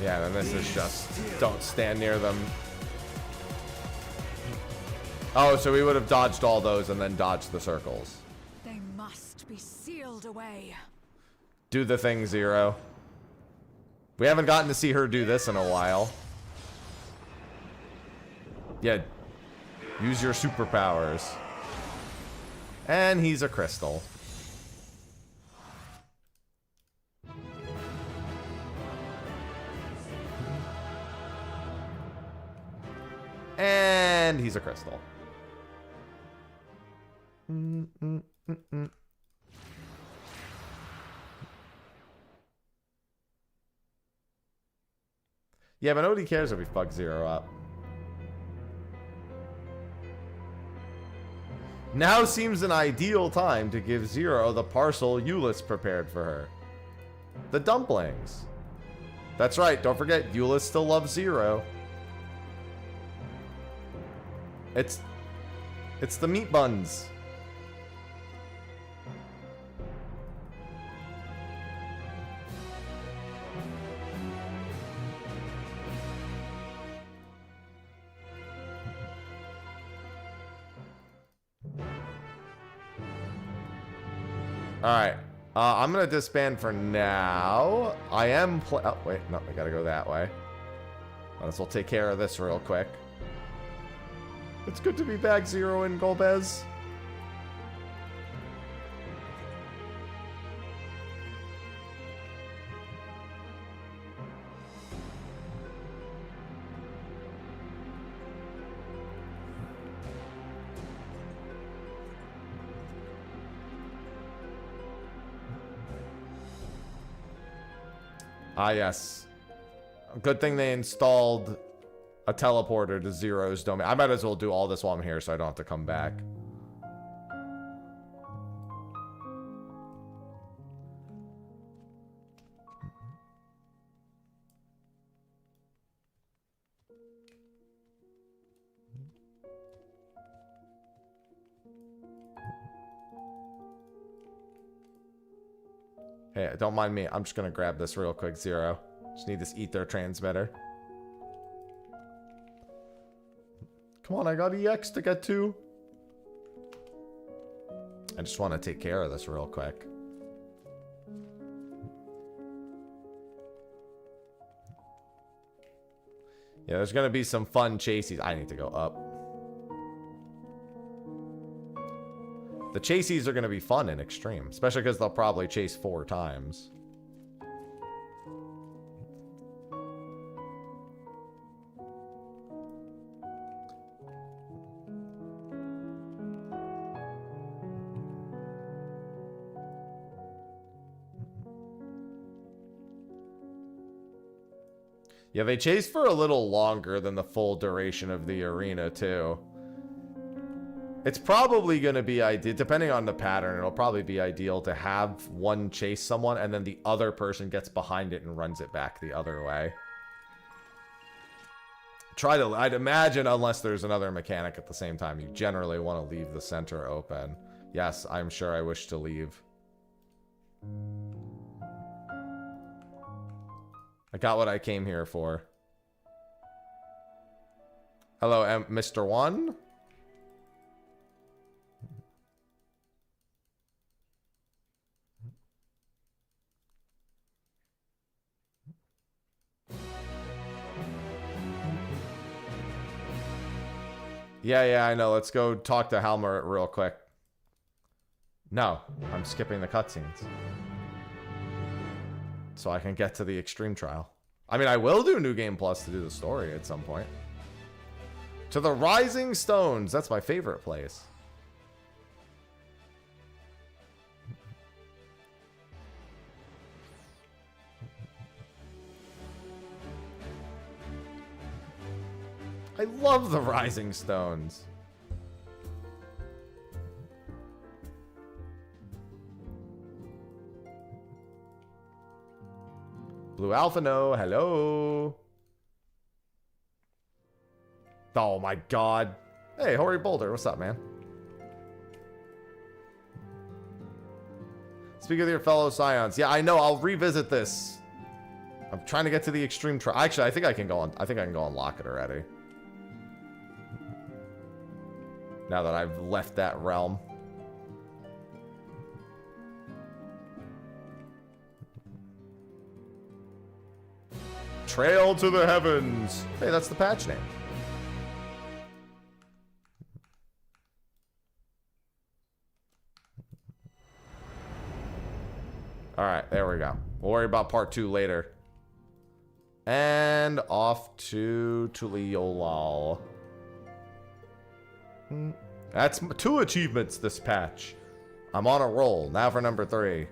Yeah, then this is just don't stand near them. Oh, so we would have dodged all those and then dodged the circles. They must be sealed away. Do the thing, Zero. We haven't gotten to see her do this in a while. Yeah. Use your superpowers. And he's a crystal. And he's a crystal. Yeah, but nobody cares if we fuck Zero up. Now seems an ideal time to give Zero the parcel Euless prepared for her. The dumplings. That's right, don't forget, Euless still loves Zero. It's the meat buns. Alright. I'm gonna disband for now. I am oh, wait, no, I gotta go that way. Might as well take care of this real quick. It's good to be back, Zero and Golbez. Ah, yes. Good thing they installed a teleporter to Zero's domain. I might as well do all this while I'm here so I don't have to come back. Hey, don't mind me. I'm just gonna grab this real quick, Zero. Just need this ether transmitter. Come on, I got EX to get to. I just want to take care of this real quick. Yeah, there's gonna be some fun chases. I need to go up. The chases are gonna be fun in Extreme, especially because they'll probably chase 4 times. Yeah, they chase for a little longer than the full duration of the arena, too. It's probably going to be ideal, depending on the pattern, it'll probably be ideal to have one chase someone and then the other person gets behind it and runs it back the other way. I'd imagine, unless there's another mechanic at the same time, you generally want to leave the center open. Yes, I'm sure I wish to leave. I got what I came here for. Hello, Mr. One. Yeah, I know. Let's go talk to Halmer real quick. No, I'm skipping the cutscenes. So I can get to the Extreme Trial. I mean, I will do New Game Plus to do the story at some point. To the Rising Stones. That's my favorite place. I love the Rising Stones. Blue Alpha, no. Hello. Oh my god. Hey, Hori Boulder. What's up, man? Speak with your fellow Scions. Yeah, I know. I'll revisit this. I'm trying to get to the Extreme Trial. Actually, I think I can go unlock it already. Now that I've left that realm. Trail to the Heavens. Hey, that's the patch name. Alright, there we go. We'll worry about part 2 later. And off to Tuliolal. That's 2 achievements this patch. I'm on a roll. Now for number 3.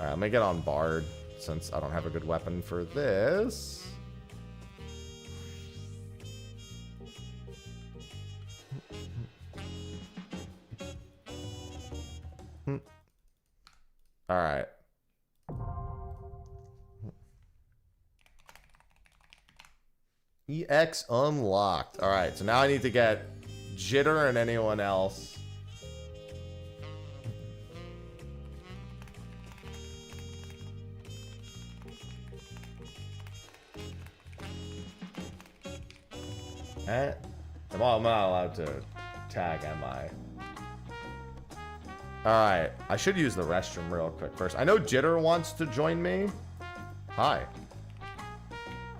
Alright, let me get on Bard, since I don't have a good weapon for this. Alright. EX unlocked. Alright, so now I need to get Jitter and anyone else. I'm not allowed to tag, am I? Alright, I should use the restroom real quick first. I know Jitter wants to join me. Hi.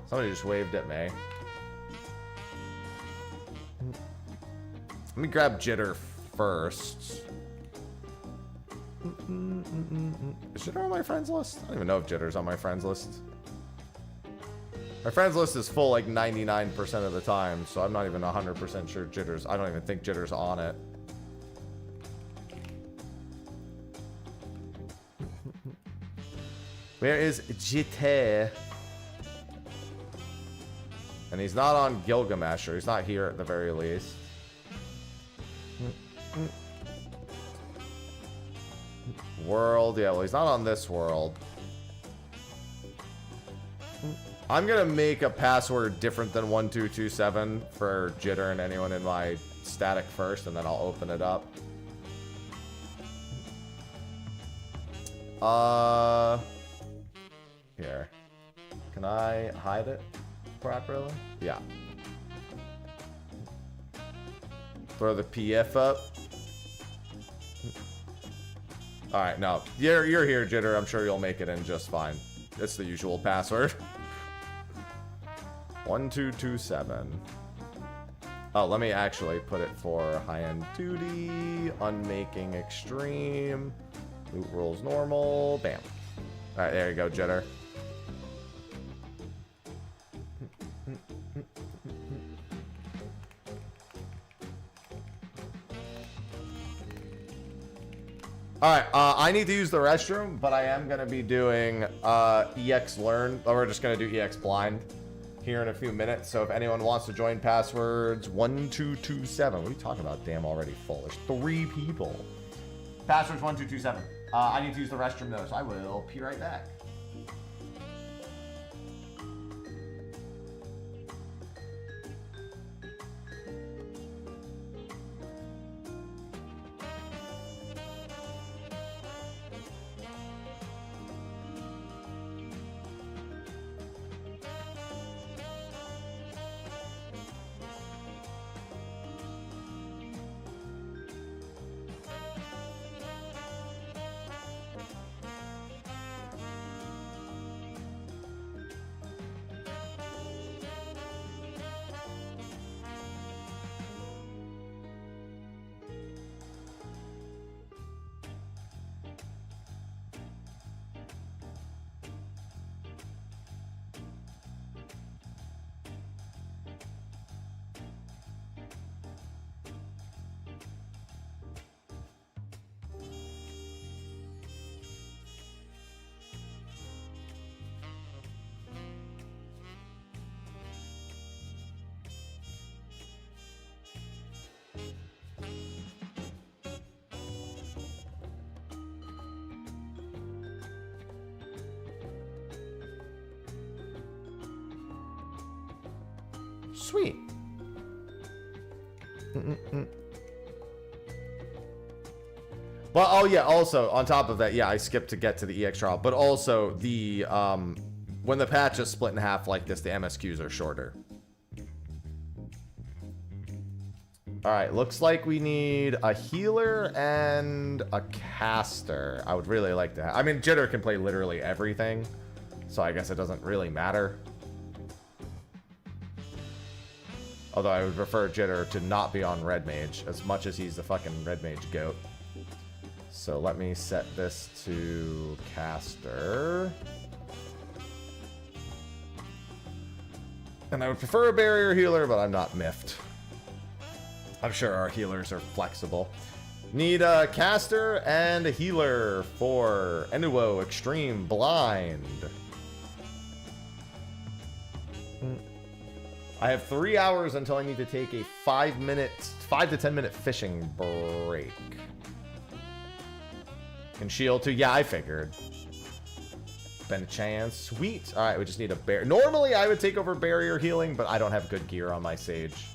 Somebody just waved at me. Let me grab Jitter first. Is Jitter on my friends list? I don't even know if Jitter's on my friends list. My friends list is full like 99% of the time, so I'm not even 100% sure Jitter's. I don't even think Jitter's on it. Where is Jitter? And he's not on Gilgamesh, or he's not here at the very least. World, yeah, well, he's not on this world. I'm gonna make a password different than 1227 for Jitter and anyone in my static first, and then I'll open it up. Here. Can I hide it properly? Yeah. Throw the PF up. Alright, no. You're here, Jitter. I'm sure you'll make it in just fine. It's the usual password. 1227. Oh, let me actually put it for high-end duty, unmaking extreme, loot rules normal, bam. Alright, there you go, Jitter. Alright, I need to use the restroom, but I am going to be doing EX Learn, or we're just going to do EX Blind here in a few minutes. So if anyone wants to join, passwords 1227. What are you talking about? Damn, already full. There's 3 people. Passwords 1227. I need to use the restroom though, so I will be right back. Sweet. But oh yeah, also on top of that, yeah, I skipped to get to the EX trial, but also the when the patch is split in half like this, the MSQs are shorter. Alright, looks like we need a healer and a caster. I would really like to have, I mean, Jitter can play literally everything, so I guess it doesn't really matter. Although I would prefer Jitter to not be on Red Mage, as much as he's the fucking Red Mage goat. So let me set this to caster. And I would prefer a barrier healer, but I'm not miffed. I'm sure our healers are flexible. Need a caster and a healer for Enuo Extreme Blind. I have 3 hours until I need to take a 5 to 10 minute fishing break. Can shield too? Yeah, I figured. Been a chance. Sweet. All right, we just need a barrier. Normally, I would take over barrier healing, but I don't have good gear on my Sage.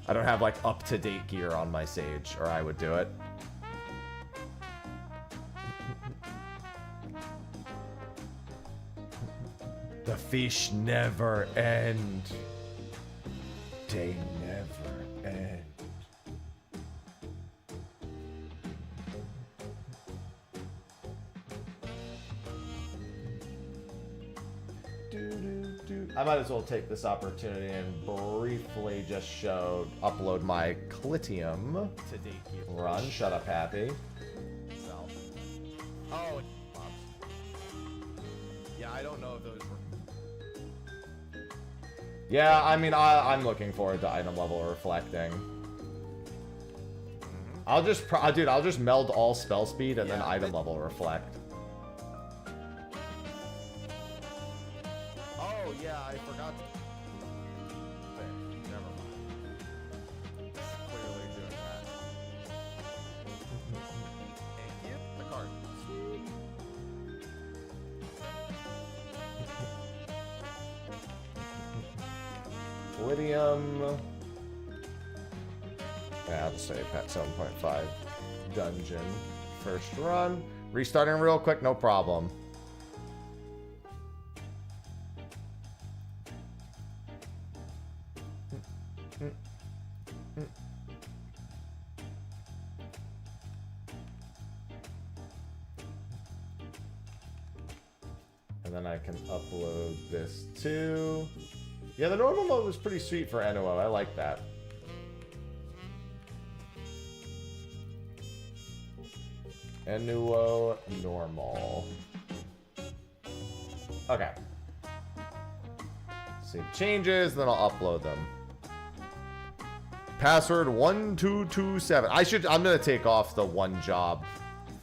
I don't have, like, up-to-date gear on my Sage, or I would do it. The fish never end. They never end. I might as well take this opportunity and briefly just upload my Clitium run. Shut up, Happy. Oh, yeah, I don't know if those were. Yeah, I mean, I'm looking forward to item level reflecting. I'll just meld all spell speed and then item level reflect. Oh yeah, I forgot. Never mind. It's clearly doing that. Thank you. The card. Lydium. Yeah, I'll just say Pet 7.5 dungeon. First run. Restarting real quick, no problem. And then I can upload this too. Yeah, the normal mode was pretty sweet for NOO. I like that. NOO normal. Okay. Save changes, then I'll upload them. Password 1227. I'm gonna take off the one job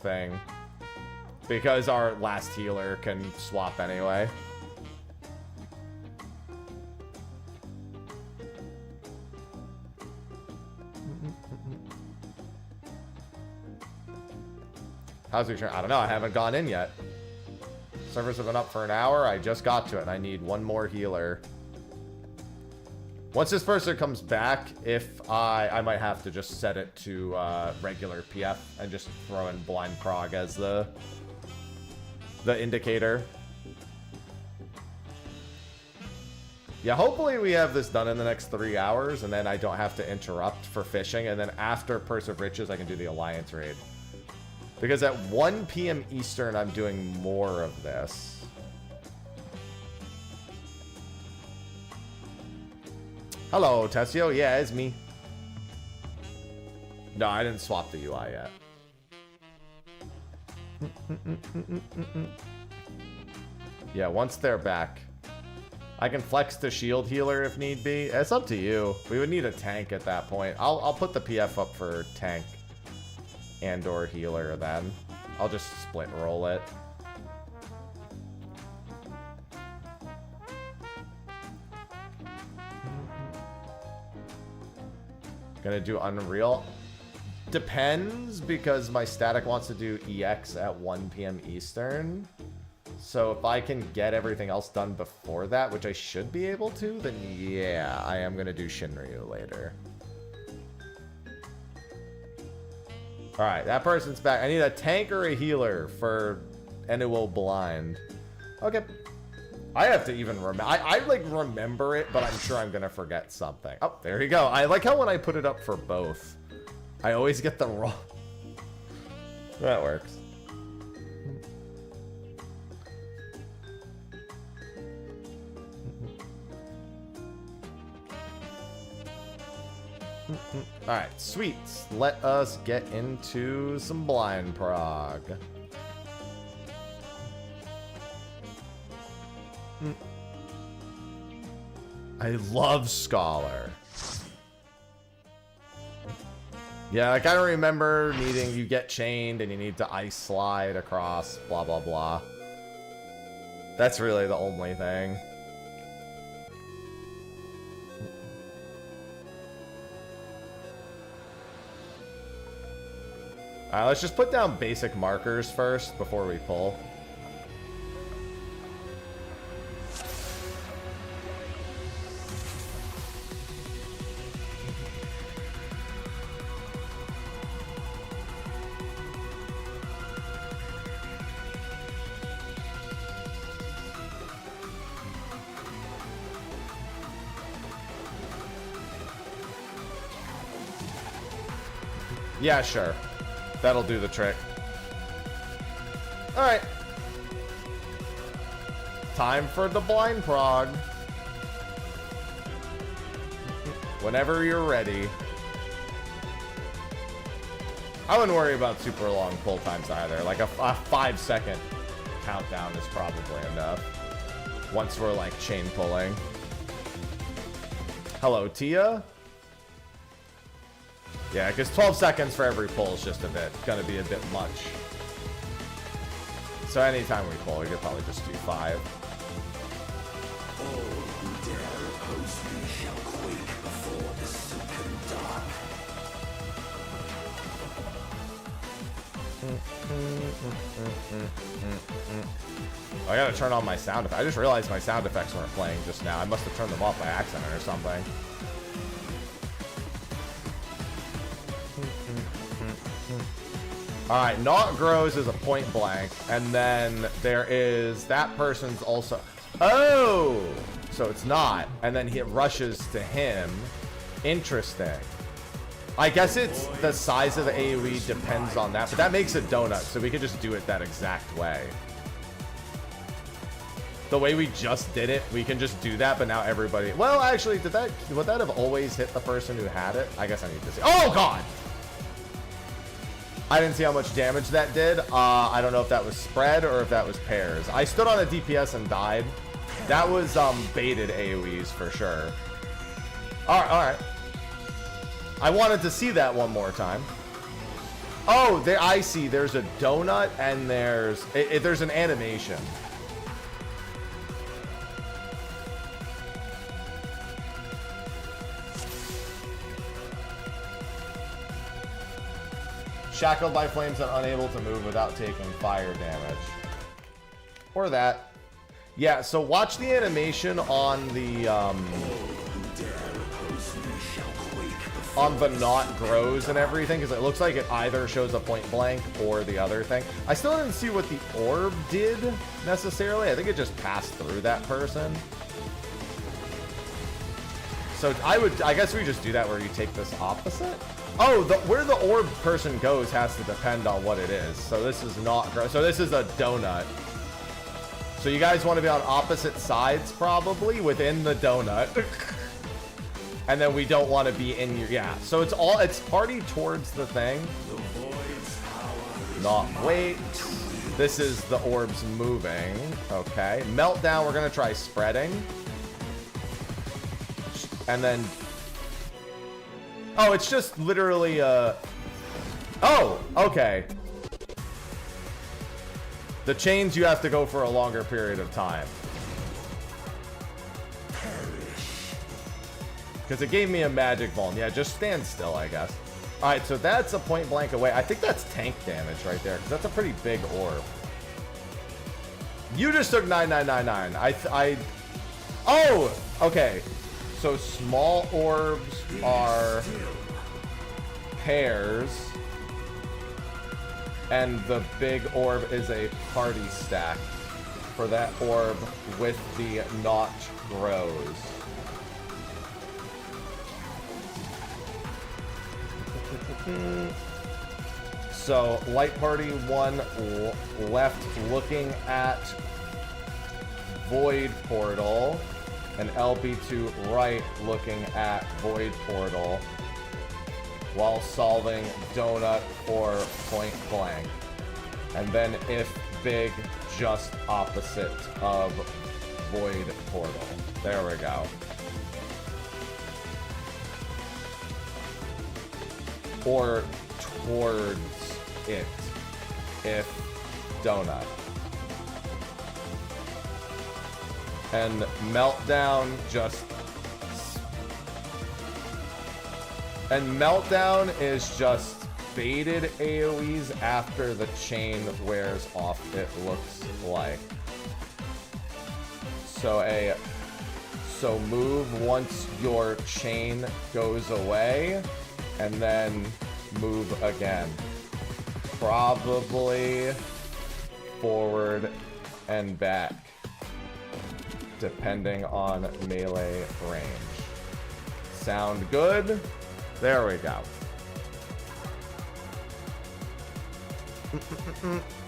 thing. Because our last healer can swap anyway. How's your turn? I don't know. I haven't gone in yet. Servers have been up for an hour. I just got to it, and I need one more healer. Once this person comes back, if I might have to just set it to regular PF and just throw in blind prog as the indicator. Yeah, hopefully we have this done in the next 3 hours, and then I don't have to interrupt for fishing, and then after Purse of Riches, I can do the Alliance raid. Because at 1 p.m. Eastern, I'm doing more of this. Hello, Tessio. Yeah, it's me. No, I didn't swap the UI yet. Yeah, once they're back. I can flex the shield healer if need be. It's up to you. We would need a tank at that point. I'll put the PF up for tank and or healer then. I'll just split roll it. Gonna do Unreal. Depends, because my static wants to do EX at 1 p.m. Eastern. So if I can get everything else done before that, which I should be able to, then yeah, I am gonna do Shinryu later. Alright, that person's back. I need a tank or a healer for NOO blind. Okay. I have to even remember. I like remember it, but I'm sure I'm gonna forget something. Oh, there you go. I like how when I put it up for both, I always get the wrong. That works. Alright, sweet. Let us get into some blind prog. I love Scholar. Yeah, like I remember needing, you get chained and you need to ice slide across, blah, blah, blah. That's really the only thing. Alright, let's just put down basic markers first before we pull. Yeah, sure. That'll do the trick. Alright. Time for the blind prog. Whenever you're ready. I wouldn't worry about super long pull times either. Like a 5-second countdown is probably enough. Once we're like chain pulling. Hello, Tia. Yeah, because 12 seconds for every pull is just gonna be a bit much. So anytime we pull, we could probably just do 5. All who dare oppose me shall quake before the silken dawn. I gotta turn on my sound effects. I just realized my sound effects weren't playing just now. I must have turned them off by accident or something. Alright, not grows is a point blank. And then there is... That person's also... Oh! So it's not. And then he rushes to him. Interesting. I guess it's the size of the AoE depends on that. But that makes a donut, so we could just do it that exact way. The way we just did it, we can just do that, but now everybody... Well, actually, would that have always hit the person who had it? I guess I need to see. Oh, God! I didn't see how much damage that did. I don't know if that was spread or if that was pairs. I stood on a DPS and died. That was baited AoEs for sure. All right. I wanted to see that one more time. Oh, there, I see. There's a donut and there's an animation. Shackled by flames and unable to move without taking fire damage. Or that. Yeah, so watch the animation on the not grows and everything, because it looks like it either shows a point blank or the other thing. I still didn't see what the orb did necessarily. I think it just passed through that person. So I guess we just do that where you take this opposite. Oh, where the orb person goes has to depend on what it is. So this is not gross. So this is a donut. So you guys want to be on opposite sides probably within the donut. And then we don't want to be in your... Yeah, so it's party towards the thing. Not wait. This is the orbs moving. Okay. Meltdown, we're going to try spreading. And then... Oh, it's just literally, Oh, okay. The chains, you have to go for a longer period of time. Because it gave me a magic vuln. Yeah, just stand still, I guess. Alright, so that's a point blank away. I think that's tank damage right there, because that's a pretty big orb. You just took 9999. Oh! Okay. So small orbs are pairs, and the big orb is a party stack for that orb with the notch grows. So light party 1 left looking at void portal. And LB2 right looking at void portal while solving donut or point blank. And then if big, just opposite of void portal. There we go. Or towards it if donut. And meltdown is just baited AoEs after the chain wears off, it looks like. So move once your chain goes away, and then move again. Probably forward and back, depending on melee range. Sound good? There we go.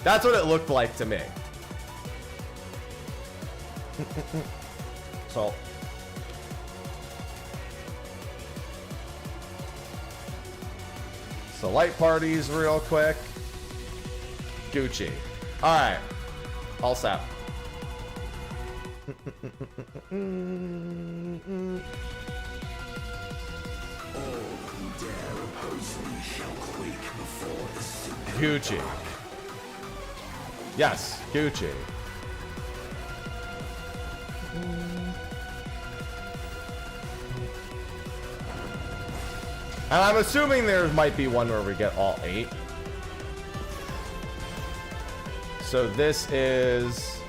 That's what it looked like to me. So light parties real quick. Gucci. Alright. All set. Gucci. Yes, Gucci. And I'm assuming there might be one where we get all 8. So this is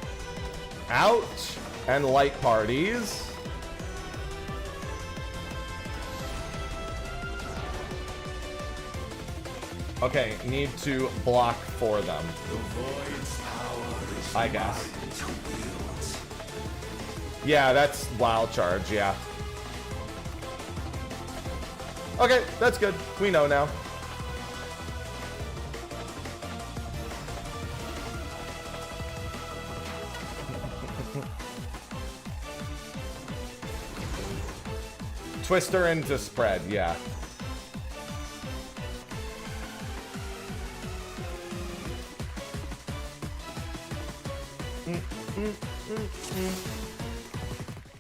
out and light parties. Okay, need to block for them. I guess. Yeah, that's wild charge, yeah. Okay, that's good. We know now. Twister into spread, yeah.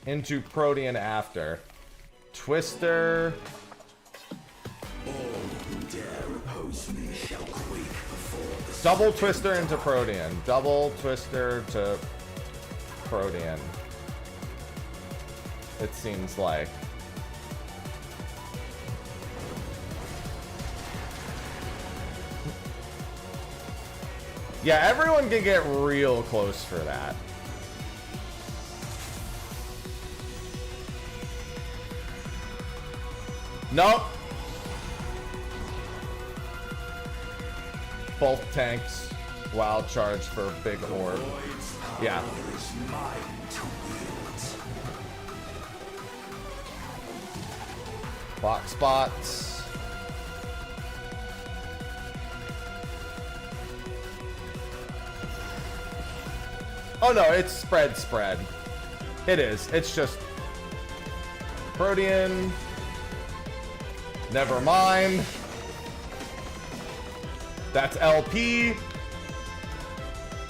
Into Protean after. Twister. Double Twister into Protean. Double Twister to Protean. It seems like. Yeah, everyone can get real close for that. Nope. Both tanks. Wild charge for big orb. Yeah. Box spots. Oh no, it's spread. It is. It's just Protean. Never mind. That's LP.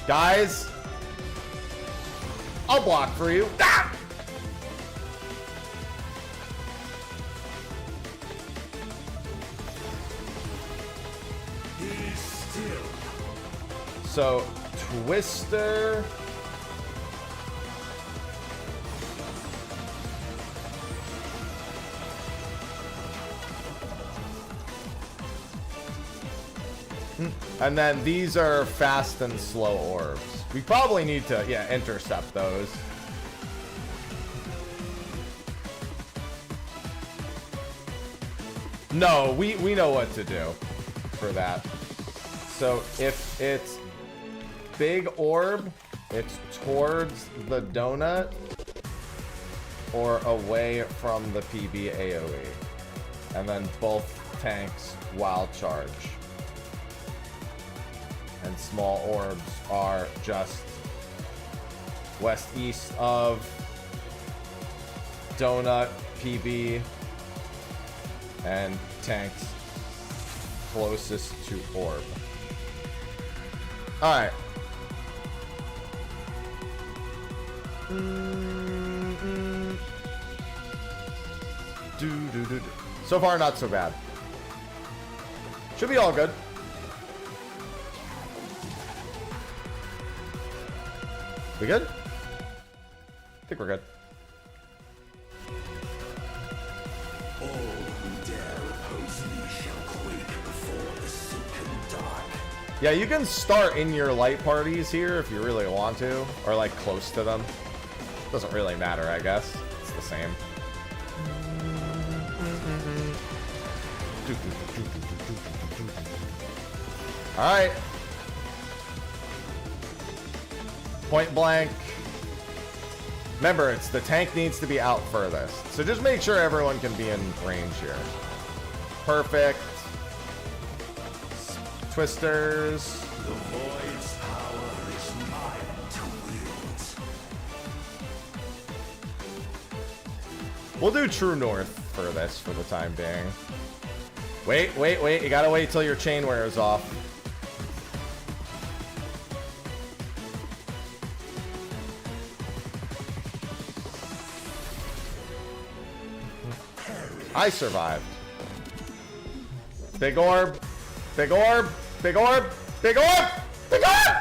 Guys, I'll block for you. Ah! So, Twister. And then these are fast and slow orbs. We probably need to, yeah, intercept those. No, we know what to do for that. So if it's big orb, it's towards the donut or away from the PB AoE. And then both tanks wild charge. And small orbs are just west-east of donut, PB, and tanks closest to orb. Alright. So far, not so bad. Should be all good. We good? I think we're good. All who dare oppose me shall quake before the silken dark. Yeah, you can start in your light parties here if you really want to, or like close to them. Doesn't really matter, I guess. It's the same. Alright. Point blank. Remember, it's the tank needs to be out furthest. So just make sure everyone can be in range here. Perfect. Twisters. The void's power is mine to wield. We'll do true north for this for the time being. Wait. You gotta wait till your chain wears off. I survived. Big orb. Big orb. Big orb. Big orb. Big orb.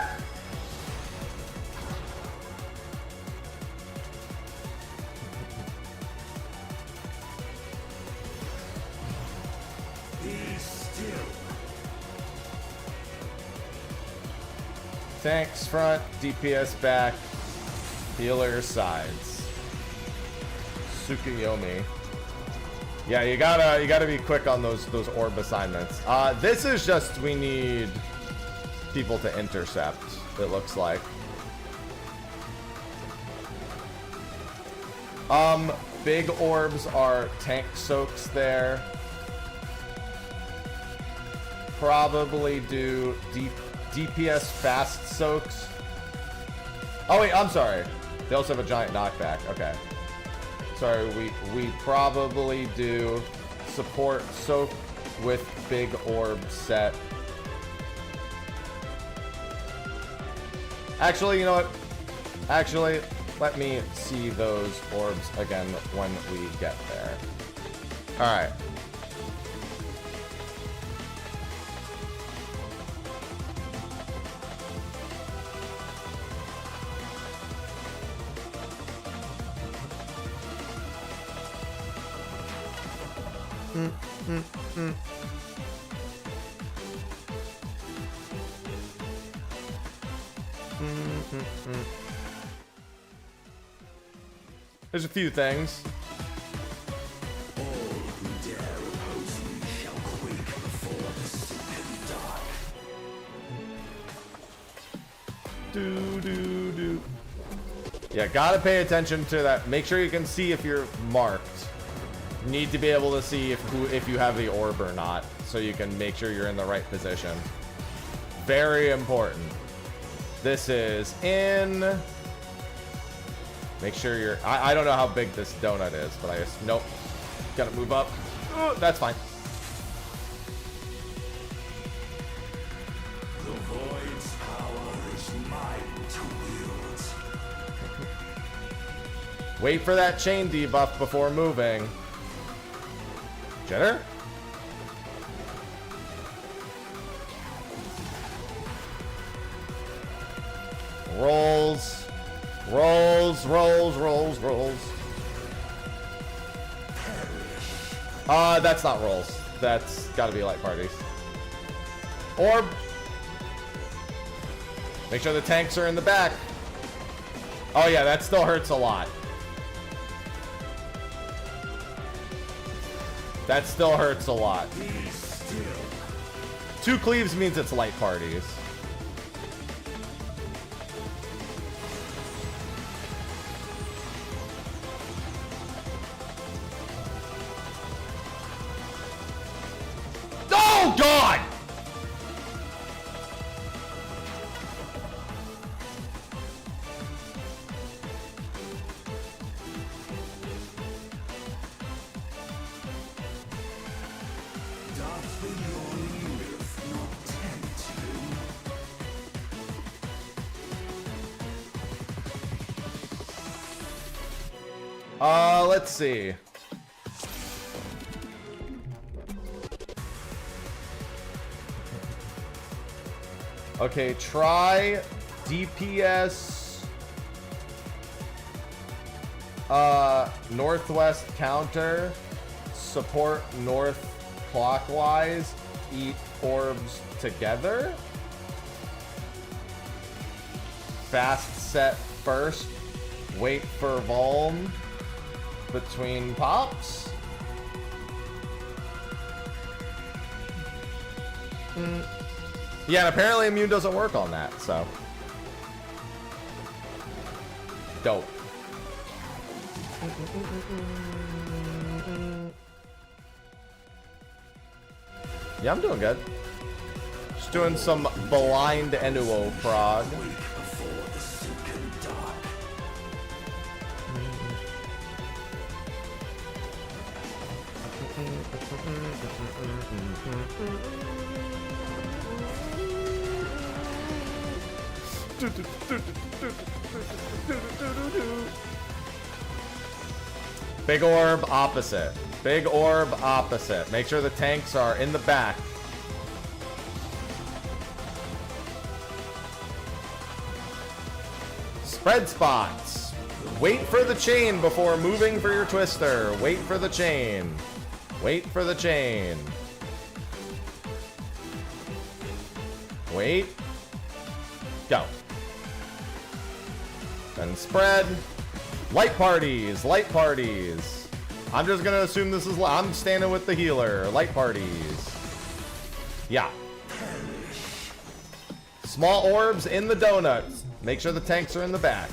Be still. Tanks front, DPS back, healer sides. Tsukuyomi. Yeah, you gotta be quick on those orb assignments. This is just we need people to intercept. It looks like. Big orbs are tank soaks there. Probably do DPS fast soaks. Oh wait, I'm sorry. They also have a giant knockback. Okay. Sorry, we probably do support soak with big orb set. Actually, you know what? Actually, let me see those orbs again when we get there. All right. There's a few things. All who dare oppose me shall quake before the sick and dark. Yeah, gotta pay attention to that. Make sure you can see if you're marked. Need to be able to see if you have the orb or not, so you can make sure you're in the right position. Very important. This is in. Make sure you're. I don't know how big this donut is, but I just nope. Gotta move up. Oh, that's fine. The void's power is mine to wield. Wait for that chain debuff before moving. Jenner? Rolls. Rolls, rolls, rolls, rolls. That's not rolls. That's gotta be light parties. Orb. Make sure the tanks are in the back. Oh yeah, that still hurts a lot. That still hurts a lot. 2 cleaves means it's light parties. Oh God! Doth the yawning myth not tempt you? Let's see. Okay, try DPS northwest counter, support north clockwise, eat orbs together. Fast set first, wait for Vuln between pops. Yeah, and apparently immune doesn't work on that, so. Dope. Yeah, I'm doing good. Just doing some blind Enuo prog. Quake before the sick and dark. Big orb opposite. Big orb opposite. Make sure the tanks are in the back. Spread spots. Wait for the chain before moving for your twister. Wait for the chain. Wait for the chain. Wait. Go. Then spread. Light parties. Light parties. I'm just gonna assume this is. I'm standing with the healer. Light parties. Yeah. Small orbs in the donuts. Make sure the tanks are in the back.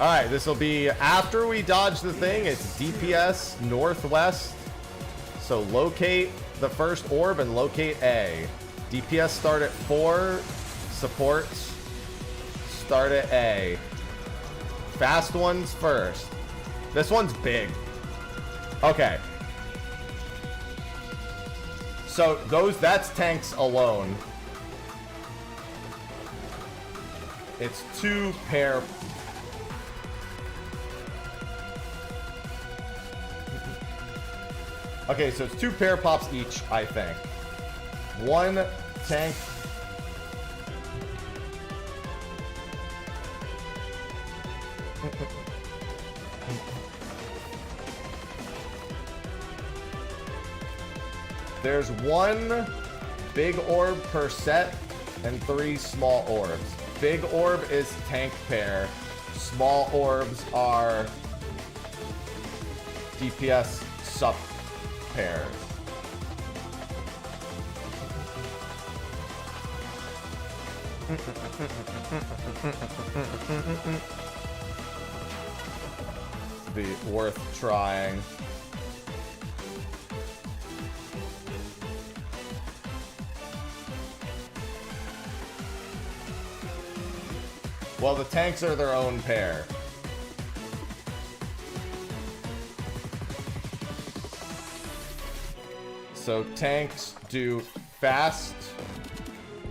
Alright, this will be after we dodge the thing. It's DPS northwest. So locate the first orb and locate A. DPS start at 4. Supports start at A. Fast ones first. This one's big. Okay. So that's tanks alone. It's 2 pair. Okay, so it's 2 pair pops each, I think. 1 tank. There's 1 big orb per set and 3 small orbs. Big orb is tank pair. Small orbs are DPS sup pairs. Be worth trying. Well, the tanks are their own pair. So tanks do fast,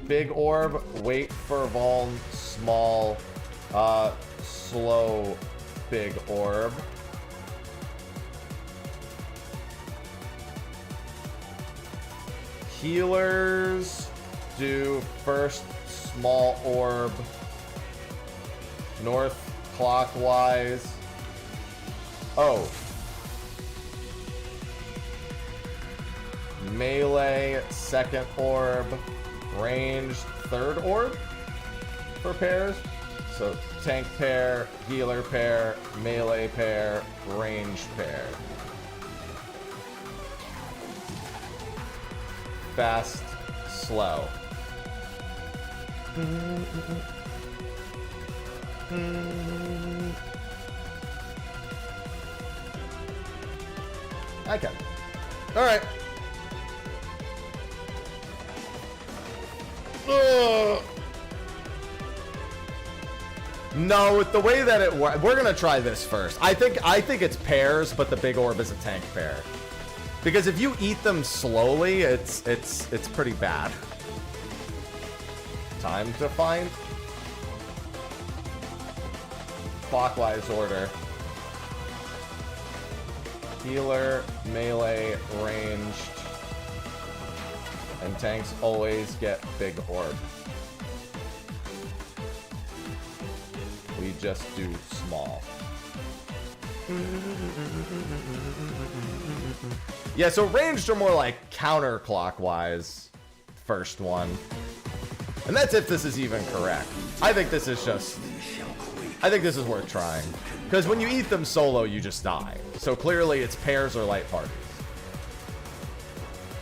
big orb, wait for vuln, small, slow, big orb. Healers do first small orb, north clockwise. Oh. Melee, second orb, ranged, third orb for pairs. So tank pair, healer pair, melee pair, ranged pair. Fast, slow. Okay. All right. No, with the way that it works, we're gonna try this first. I think it's pairs, but the big orb is a tank pair. Because if you eat them slowly, it's pretty bad. Time to find clockwise order. Healer, melee, ranged. And tanks always get big orb. We just do small. Yeah, so ranged are more like counterclockwise. First one. And that's if this is even correct. I think this is just... I think this is worth trying. Because when you eat them solo, you just die. So clearly it's pairs or light parties.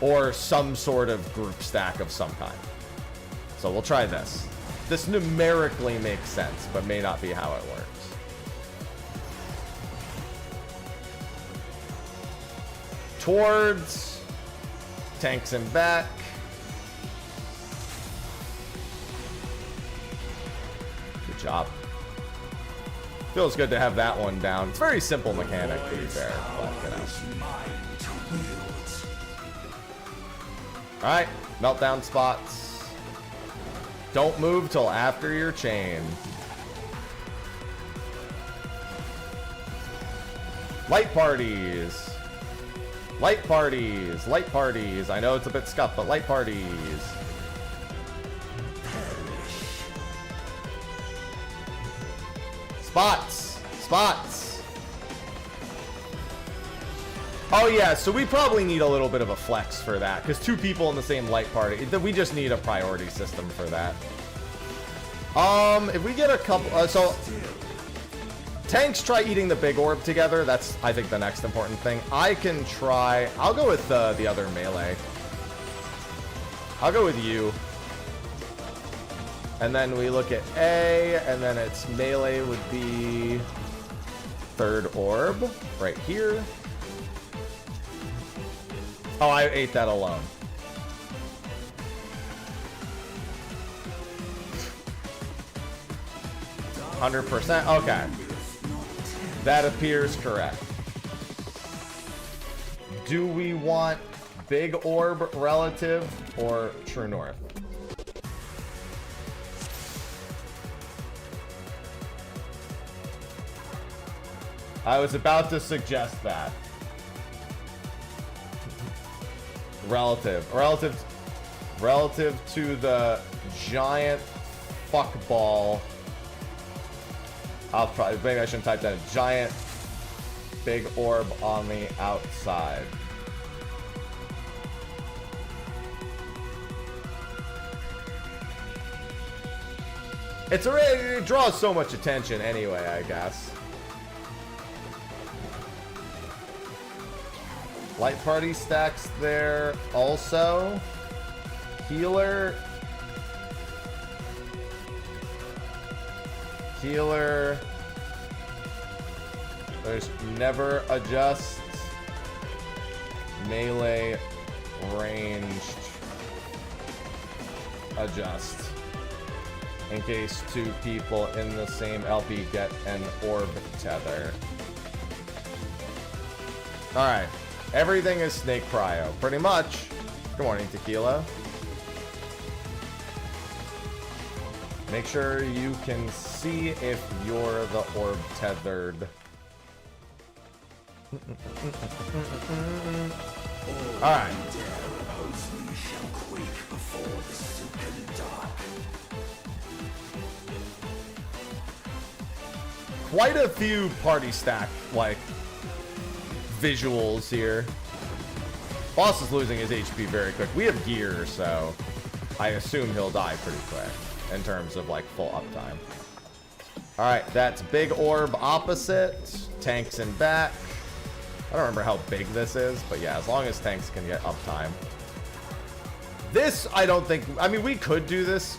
Or some sort of group stack of some kind. So we'll try this. This numerically makes sense, but may not be how it works. Towards tanks and back. Good job. Feels good to have that one down. It's a very simple mechanic, to be fair. But, you know. Alright, meltdown spots. Don't move till after your chain. Light parties. Light parties. Light parties. I know it's a bit scuffed, but light parties. Spots. Spots. Oh yeah, so we probably need a little bit of a flex for that, because 2 people in the same light party, we just need a priority system for that. If we get a couple, so tanks try eating the big orb together. That's, I think, the next important thing. I can try, I'll go with the other melee. I'll go with you. And then we look at A, and then its melee would be 3rd orb right here. Oh, I ate that alone. %. Okay. That appears correct. Do we want big orb relative or true north? I was about to suggest that. Relative to the giant fuckball. I'll try. Maybe I shouldn't type that. A giant big orb on the outside. It draws so much attention anyway, I guess. Light party stacks there also. Healer. There's never adjust. Melee ranged adjust. In case 2 people in the same LP get an orb tether. Alright. Everything is snake cryo, pretty much. Good morning, Tequila. Make sure you can see if you're the orb tethered. Alright. Quite a few party stack, like, visuals here. Boss is losing his HP very quick. We have gear, so I assume he'll die pretty quick in terms of like full uptime. Alright, that's big orb opposite. Tanks in back. I don't remember how big this is, but yeah, as long as tanks can get uptime. This, I don't think, I mean, we could do this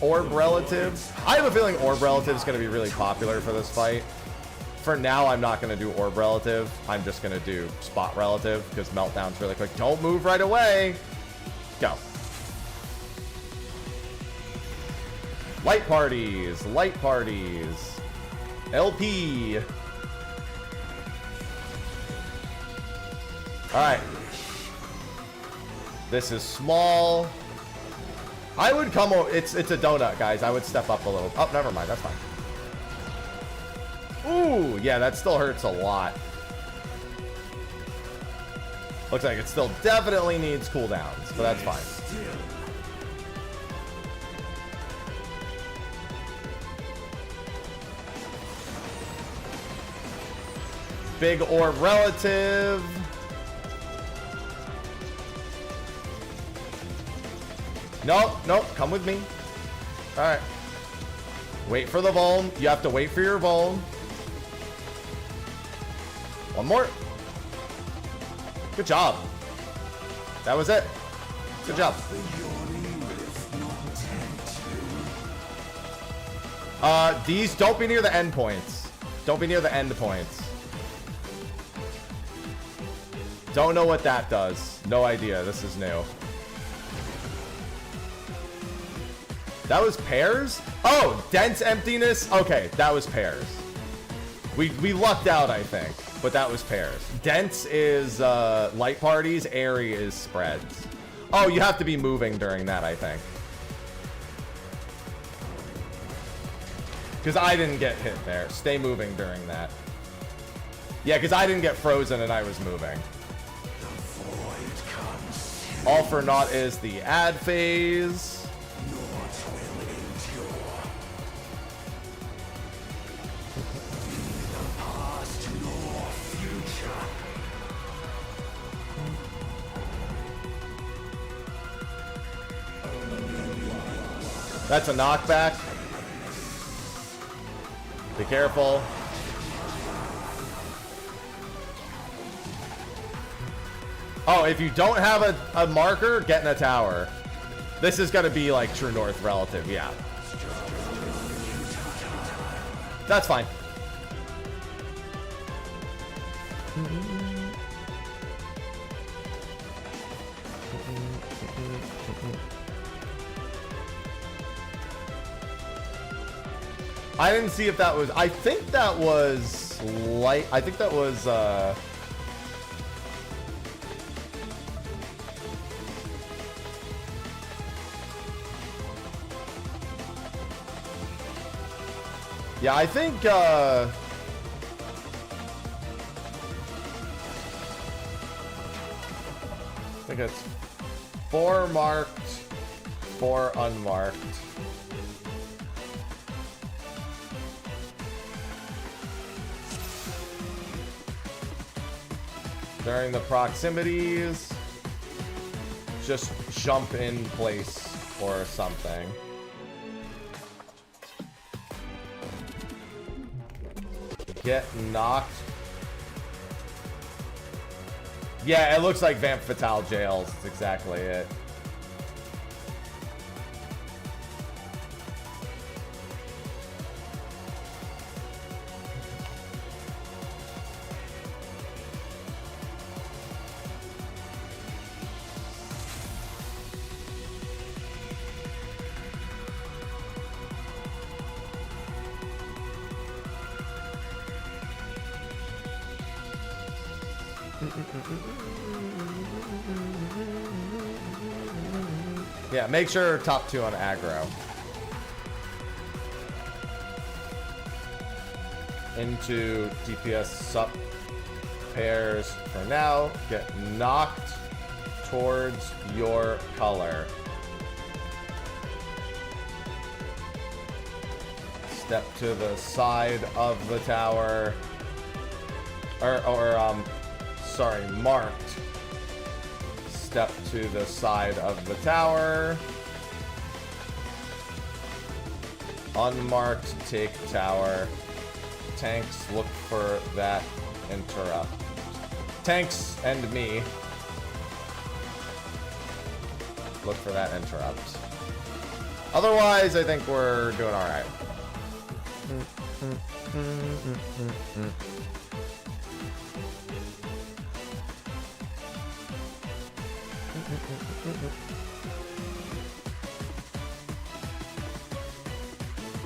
orb relative. I have a feeling orb relative is going to be really popular for this fight. For now, I'm not going to do orb relative. I'm just going to do spot relative because meltdown's really quick. Don't move right away. Go. Light parties. Light parties. LP. Alright. This is small. I would come over. It's a donut, guys. I would step up a little. Oh, never mind. That's fine. Ooh, yeah, that still hurts a lot. Looks like it still definitely needs cooldowns, but that's fine. Big orb relative. Nope, nope, come with me. Alright. Wait for the vuln. You have to wait for your vuln. One more. Good job. That was it. Good job. These don't be near the end points. Don't be near the end points. Don't know what that does. No idea. This is new. That was pairs? Oh, dense emptiness. Okay, that was pairs. We lucked out, I think, but that was pairs. Dense is light parties. Airy is spreads. Oh, you have to be moving during that, I think. Because I didn't get hit there. Stay moving during that. Yeah, because I didn't get frozen and I was moving. All for naught is the ad phase. That's a knockback. Be careful. Oh, if you don't have a marker, get in a tower. This is gonna be like True North relative, yeah. That's fine. I didn't see if that was, I think that was light, I think that was, yeah, I think, it's 4 marked, 4 unmarked. During the proximities, just jump in place or something. Get knocked. Yeah, it looks like Vamp Fatale jails. That's exactly it. Yeah, make sure top 2 on aggro. Into DPS sup pairs for now. Get knocked towards your color. Step to the side of the tower. Sorry, marked. Step to the side of the tower. Unmarked, take tower. Tanks, look for that interrupt. Tanks and me. Look for that interrupt. Otherwise, I think we're doing alright.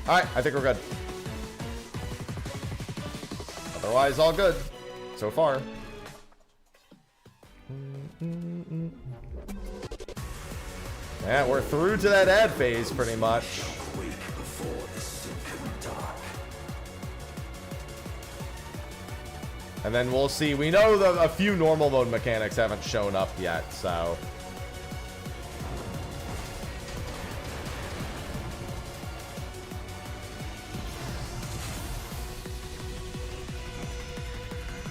Alright, I think we're good. Otherwise, all good. So far. Yeah, we're through to that ad phase, pretty much. And then we'll see. We know that a few normal mode mechanics haven't shown up yet, so...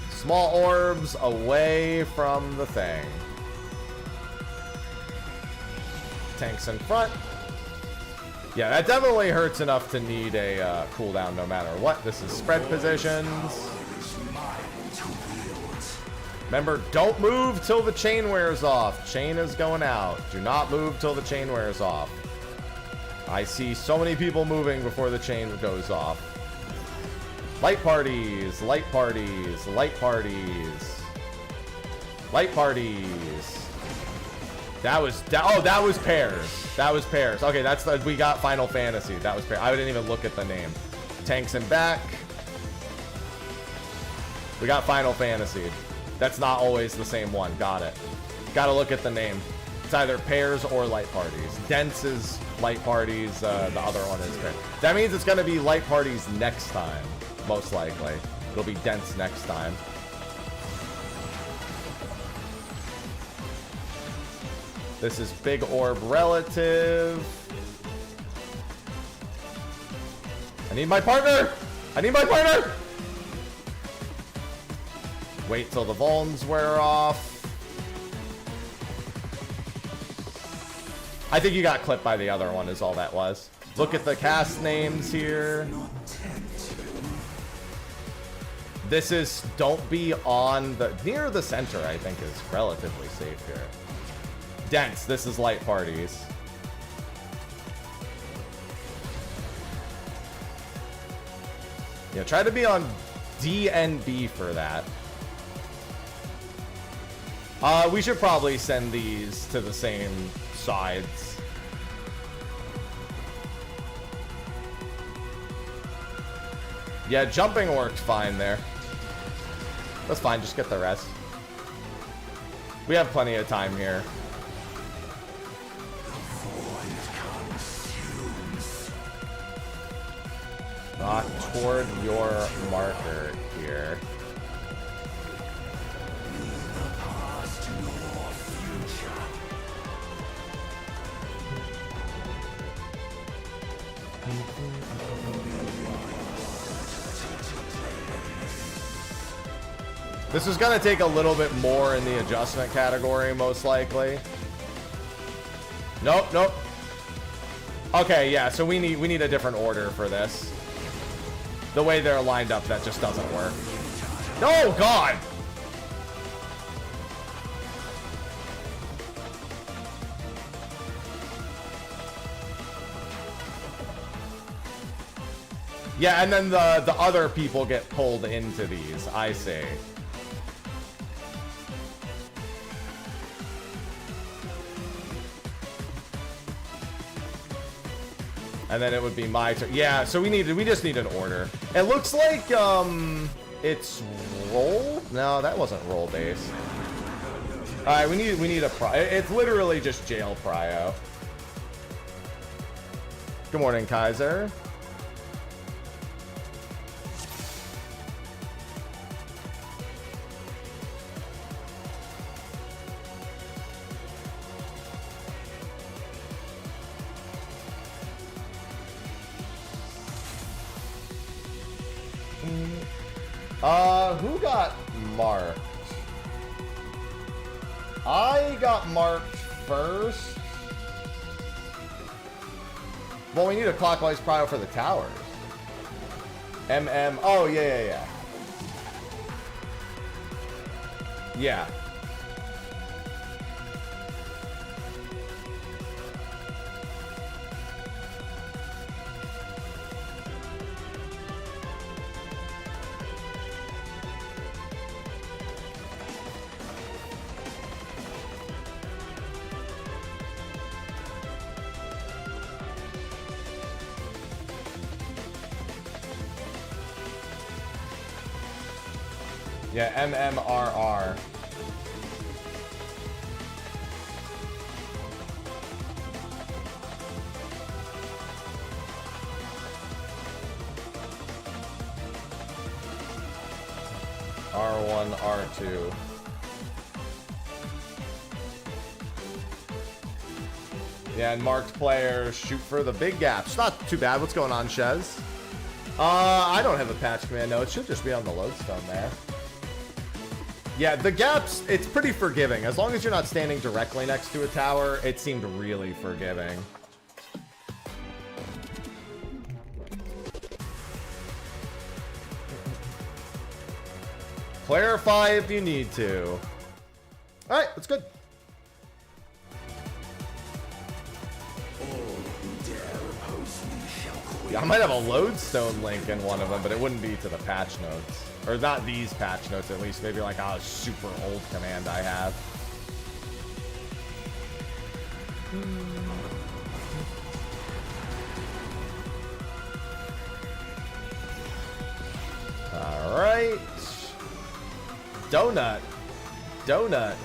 Small orbs away from the thing. Tanks in front. Yeah, that definitely hurts enough to need a cooldown no matter what. This is spread positions. Remember, don't move till the chain wears off. Chain is going out. Do not move till the chain wears off. I see so many people moving before the chain goes off. Light parties, light parties, light parties. Light parties. That was pairs. That was pairs. Okay, that's the, we got Final Fantasy. That was pairs. I didn't even look at the name. Tanks and back. We got Final Fantasy. That's not always the same one. Got it. Gotta look at the name. It's either pairs or light parties. Dense is light parties. The other one is pairs. That means it's gonna be light parties next time. Most likely. It'll be dense next time. This is big orb relative. I need my partner! I need my partner! Wait till the vulns wear off. I think you got clipped by the other one is all that was. Look at the cast names here. This is, don't be on the, near the center, I think is relatively safe here. Dense, this is light parties. Yeah, try to be on D and B for that. We should probably send these to the same sides. Yeah, jumping worked fine there. That's fine, just get the rest. We have plenty of time here. Not toward your marker here. This is gonna take a little bit more in the adjustment category, most likely. Nope, nope. Okay, yeah, so we need a different order for this. The way they're lined up, that just doesn't work. No, God! Yeah, and then the other people get pulled into these, I see. And then it would be my turn. Yeah, so we just need an order. It looks like it's roll? No, that wasn't roll based. Alright, we need a prio. It's literally just jail prio. Good morning, Kaiser. Who got marked? I got marked first. Well, we need a clockwise prio for the towers. Oh, yeah. Yeah. Yeah, MMRR. R1, R2. Yeah, and marked players shoot for the big gaps. Not too bad. What's going on, Shez? I don't have a patch command. No, it should just be on the lodestone there. Yeah, the gaps, it's pretty forgiving. As long as you're not standing directly next to a tower, it seemed really forgiving. Clarify if you need to. Alright, that's good. Yeah, I might have a lodestone link in one of them, but it wouldn't be to the patch notes. Or not these patch notes, at least. Maybe like a super old command I have. Alright. Donut. Donut.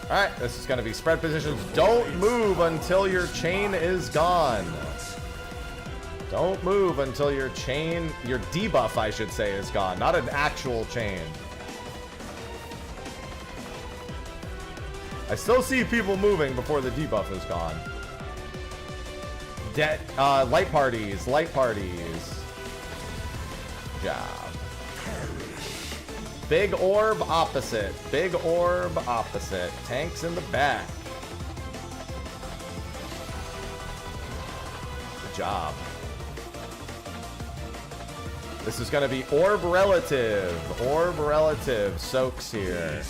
Alright, this is going to be spread positions. Don't move until your chain is gone. Don't move until your chain, your debuff, I should say, is gone. Not an actual chain. I still see people moving before the debuff is gone. Light parties, light parties. Good job. Big orb opposite. Big orb opposite. Tanks in the back. Good job. This is going to be orb relative. Orb relative soaks here.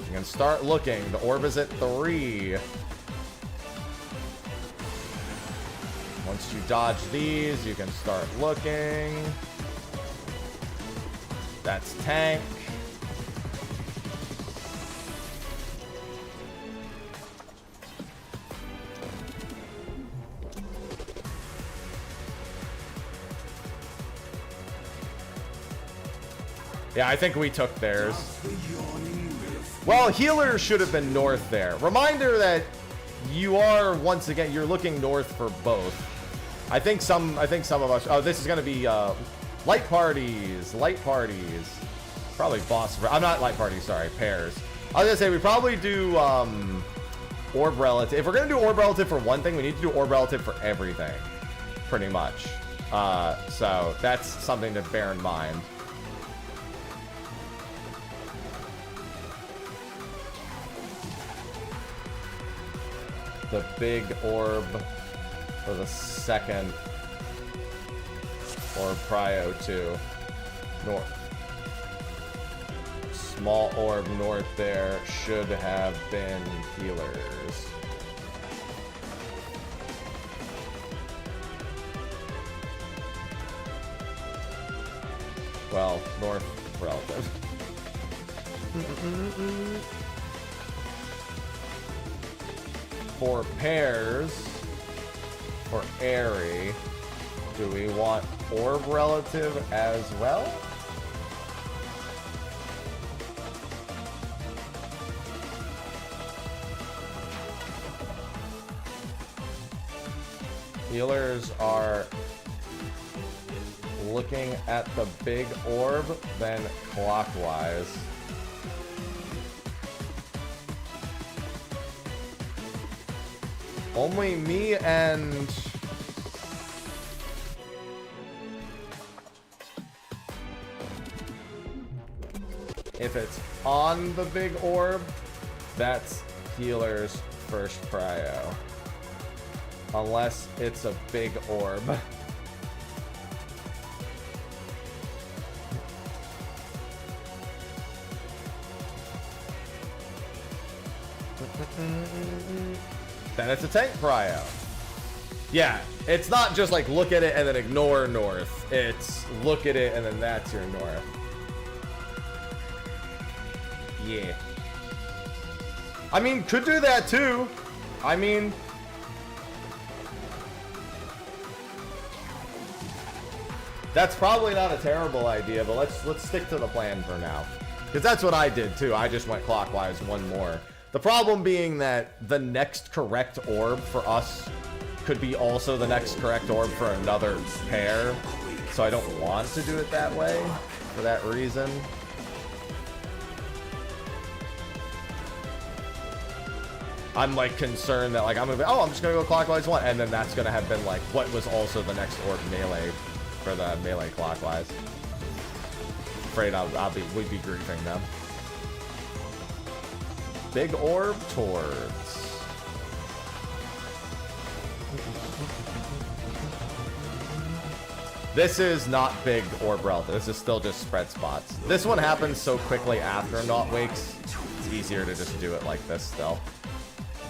You can start looking. The orb is at 3. Once you dodge these, you can start looking. That's tank. Yeah, I think we took theirs. Well, healers should have been north there. Reminder that you are, once again, you're looking north for both. I think some of us, oh, this is going to be light parties. Probably boss, I'm not light parties, sorry, pairs. I was going to say, we probably do orb relative. If we're going to do orb relative for one thing, we need to do orb relative for everything, pretty much. So that's something to bear in mind. The big orb for the second orb prio to north. Small orb north there should have been healers. Well, north relative. For pairs, for airy, do we want orb relative as well? Healers are looking at the big orb, then clockwise. Only me and... If it's on the big orb, that's healer's first prio. Unless it's a big orb. Then it's a tank prio. Yeah, it's not just like look at it and then ignore north. It's look at it and then that's your north. Yeah. I mean, could do that too. I mean... That's probably not a terrible idea, but let's stick to the plan for now. Because that's what I did too. I just went clockwise one more. The problem being that the next correct orb for us could be also the next correct orb for another pair. So I don't want to do it that way for that reason. I'm like concerned that like I'm gonna be, oh, I'm just gonna go clockwise one, and then that's gonna have been like what was also the next orb melee for the melee clockwise. Afraid we'd be griefing them. Big orb towards. This is not big orb relative. This is still just spread spots. This one happens so quickly after Not Wakes. It's easier to just do it like this still.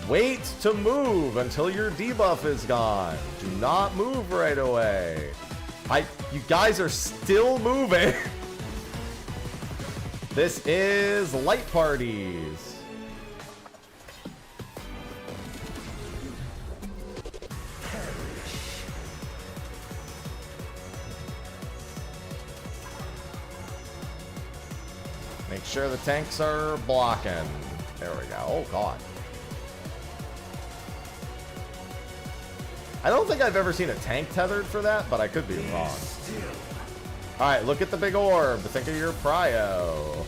Wait to move until your debuff is gone. Do not move right away. You guys are still moving. This is light parties. Make sure the tanks are blocking. There we go. Oh, God. I don't think I've ever seen a tank tethered for that, but I could be wrong. Alright, look at the big orb. Think of your prio.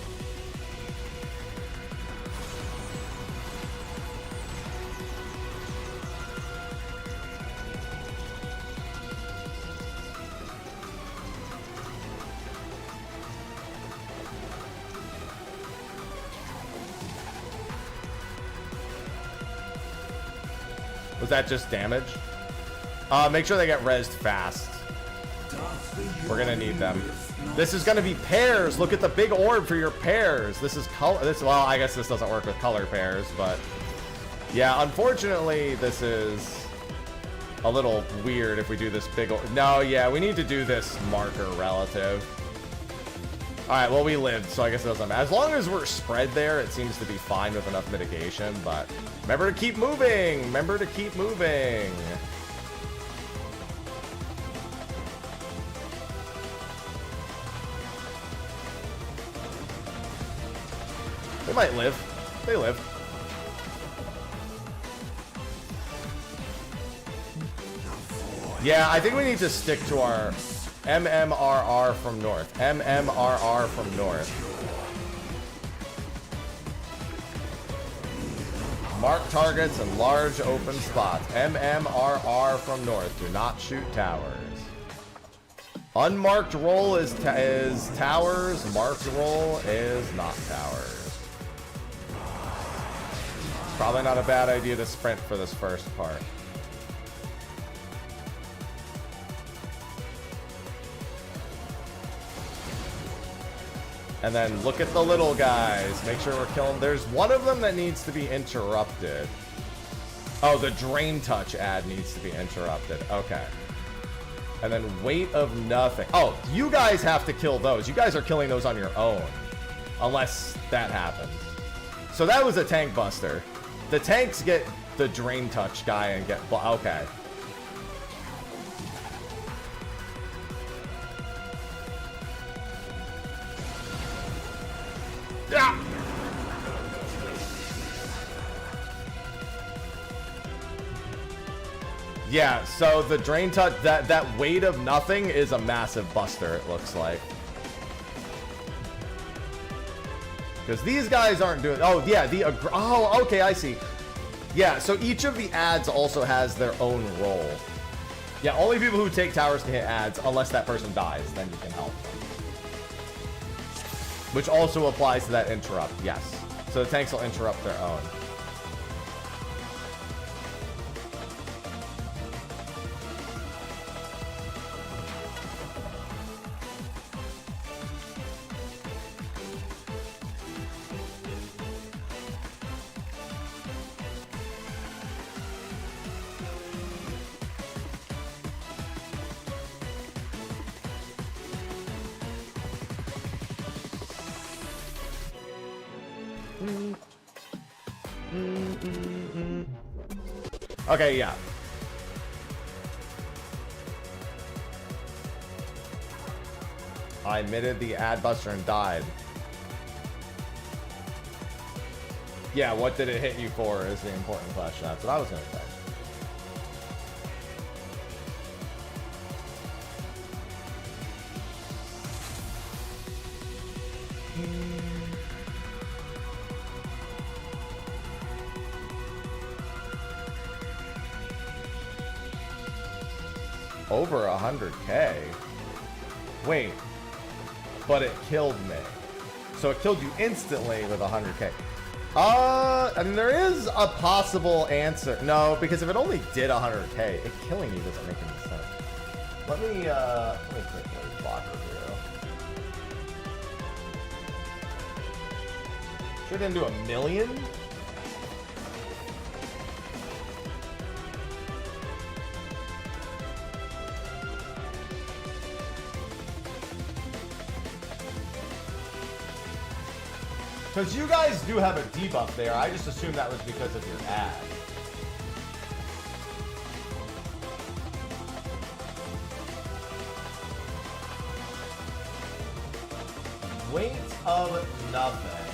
Was that just damage? Make sure they get rezzed fast. We're gonna need them. This is gonna be pairs. Look at the big orb for your pairs. This is color. Well, I guess this doesn't work with color pairs, but yeah, unfortunately, this is a little weird if we do this big. No, yeah, we need to do this marker relative. All right, well, we lived, so I guess it doesn't matter. As long as we're spread there, it seems to be fine with enough mitigation, but remember to keep moving. Remember to keep moving. They might live. They live. Yeah, I think we need to stick to our MMRR from north. MMRR from north. Mark targets in large open spots. MMRR from north. Do not shoot towers. Unmarked roll is towers. Marked roll is not towers. Probably not a bad idea to sprint for this first part. And then look at the little guys. Make sure we're killing. There's one of them that needs to be interrupted. Oh, the drain touch ad needs to be interrupted. Okay. And then weight of nothing. Oh, you guys have to kill those. You guys are killing those on your own. Unless that happens. So that was a tank buster. The tanks get the drain touch guy and get... Okay. Yeah. Yeah, so the drain touch, that weight of nothing is a massive buster, it looks like. Because these guys aren't doing... Oh, yeah, oh, okay, I see. Yeah, so each of the ads also has their own role. Yeah, only people who take towers can hit ads, unless that person dies, then you can help them. Which also applies to that interrupt, yes. So the tanks will interrupt their own. Okay, yeah. I admitted the ad buster and died. Yeah, what did it hit you for is the important question. That's what I was going to say. Over 100k. Wait, but it killed me. So it killed you instantly with 100k. I mean, there is a possible answer. No, because if it only did 100k, it killing you doesn't make any sense. Let me quickly block review. Sure didn't do 1 million? Because you guys do have a debuff there. I just assumed that was because of your ad. Weight of nothing.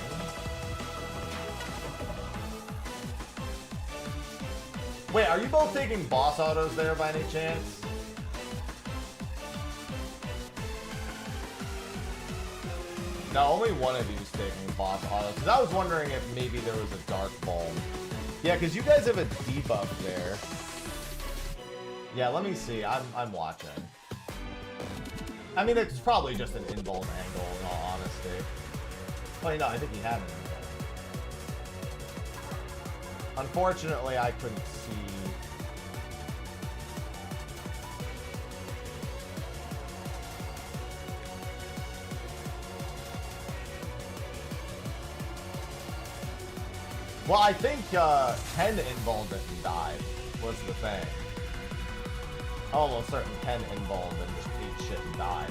Wait, are you both taking boss autos there by any chance? No, only one of you is taking boss auto. Because I was wondering if maybe there was a dark bulb. Yeah, because you guys have a debuff there. Yeah, let me see. I'm watching. I mean, it's probably just an invuln angle, in all honesty. Wait, no, I think he had an invuln. Unfortunately, I couldn't see Well, I think Ken invulned it and died, was the thing. Almost certain Ken invulned and just ate shit and died.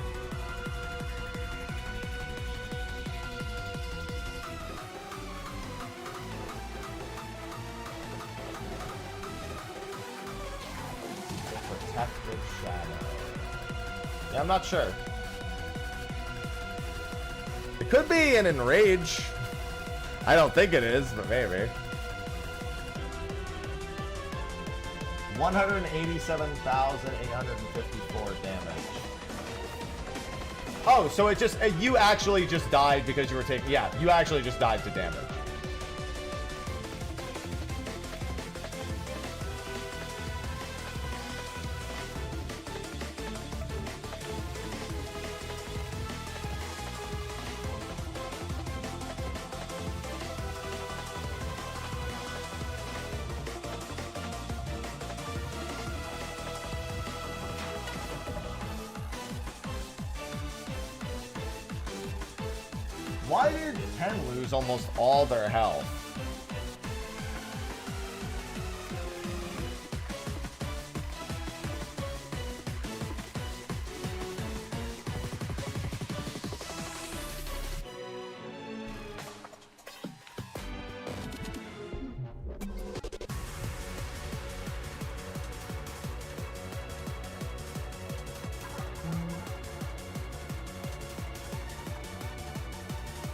Protective Shadow. Yeah, I'm not sure. It could be an Enrage. I don't think it is, but maybe. 187,854 damage. Oh, so it just, you actually just died because you were taking, yeah, you actually just died to damage. Why did 10 lose almost all their health?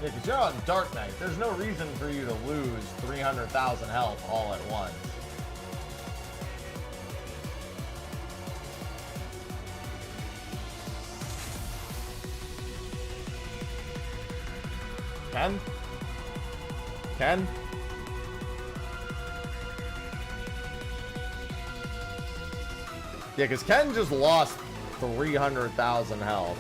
Yeah, because you're on Dark Knight. There's no reason for you to lose 300,000 health all at once. Ken? Ken? Yeah, because Ken just lost 300,000 health.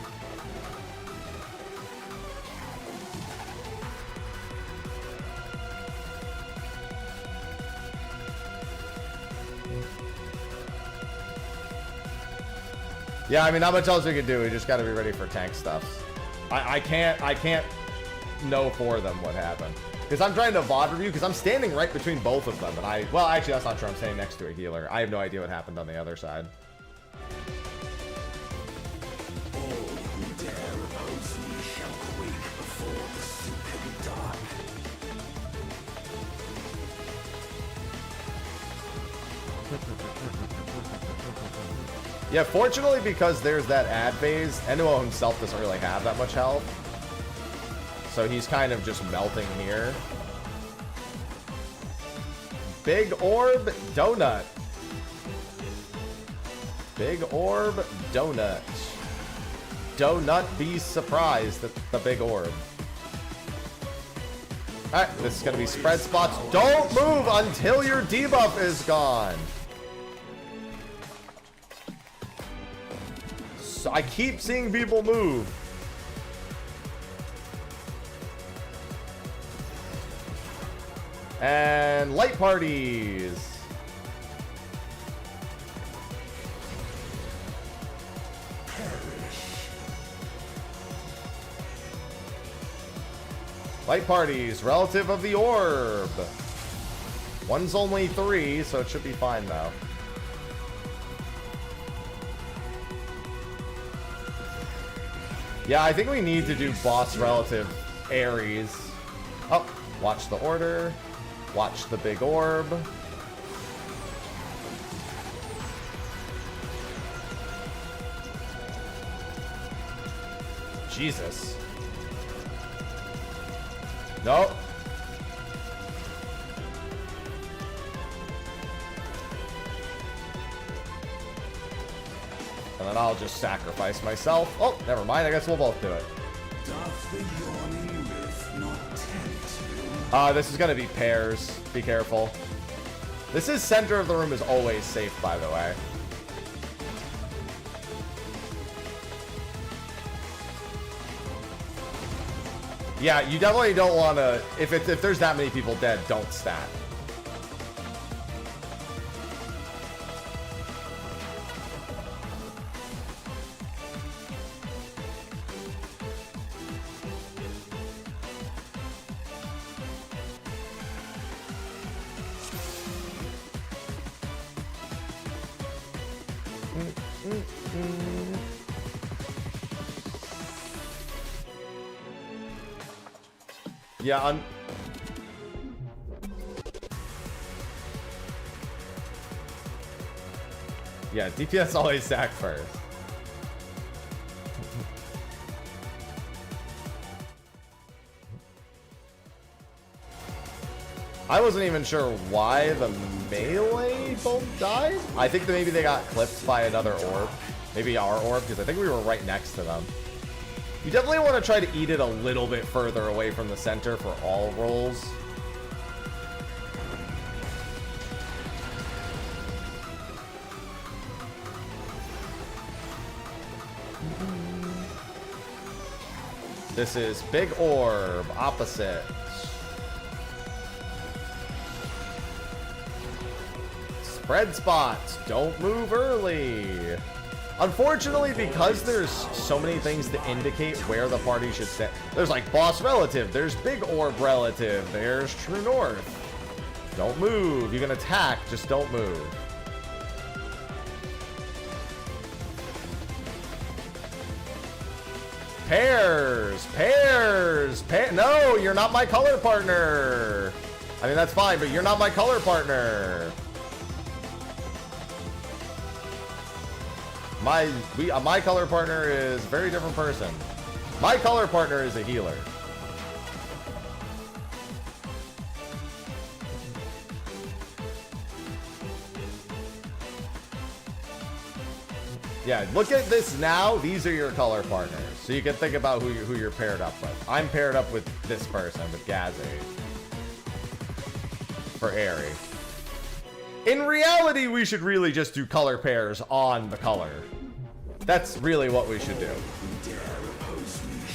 Yeah, I mean, not much else we can do. We just got to be ready for tank stuff. I can't know for them what happened. Because I'm trying to VOD review, because I'm standing right between both of them. And well, actually, that's not true. I'm standing next to a healer. I have no idea what happened on the other side. All who dare oppose me shall quake before the silken dark. Yeah, fortunately, because there's that ad phase, Enuo himself doesn't really have that much health. So he's kind of just melting here. Big Orb Donut. Big Orb Donut. Donut be surprised at the Big Orb. Alright, this is going to be spread spots. Don't move until your debuff is gone. So I keep seeing people move. And light parties. Light parties, relative of the orb. One's only 3, so it should be fine though. Yeah, I think we need to do boss relative Ares. Oh, watch the order. Watch the big orb. Jesus. Nope. And then I'll just sacrifice myself. Oh, never mind. I guess we'll both do it. Doth the yawning rift not tempt you? This is going to be pairs. Be careful. This is center of the room is always safe, by the way. Yeah, you definitely don't want to... If there's that many people dead, don't stat. Yeah, yeah, DPS always sack first. I wasn't even sure why the melee both died. I think that maybe they got clipped by another orb. Maybe our orb, because I think we were right next to them. You definitely want to try to eat it a little bit further away from the center for all rolls. This is big orb, opposite. Spread spots, don't move early. Unfortunately, because there's so many things to indicate where the party should sit. There's like boss relative, there's big orb relative, there's true north. Don't move, you can attack, just don't move. Pairs, no, you're not my color partner. I mean, that's fine, but you're not my color partner. My color partner is a very different person. My color partner is a healer. Yeah, look at this now. These are your color partners. So you can think about who you're paired up with. I'm paired up with this person, with Gazi. For Aerie. In reality, we should really just do color pairs on the color. That's really what we should do.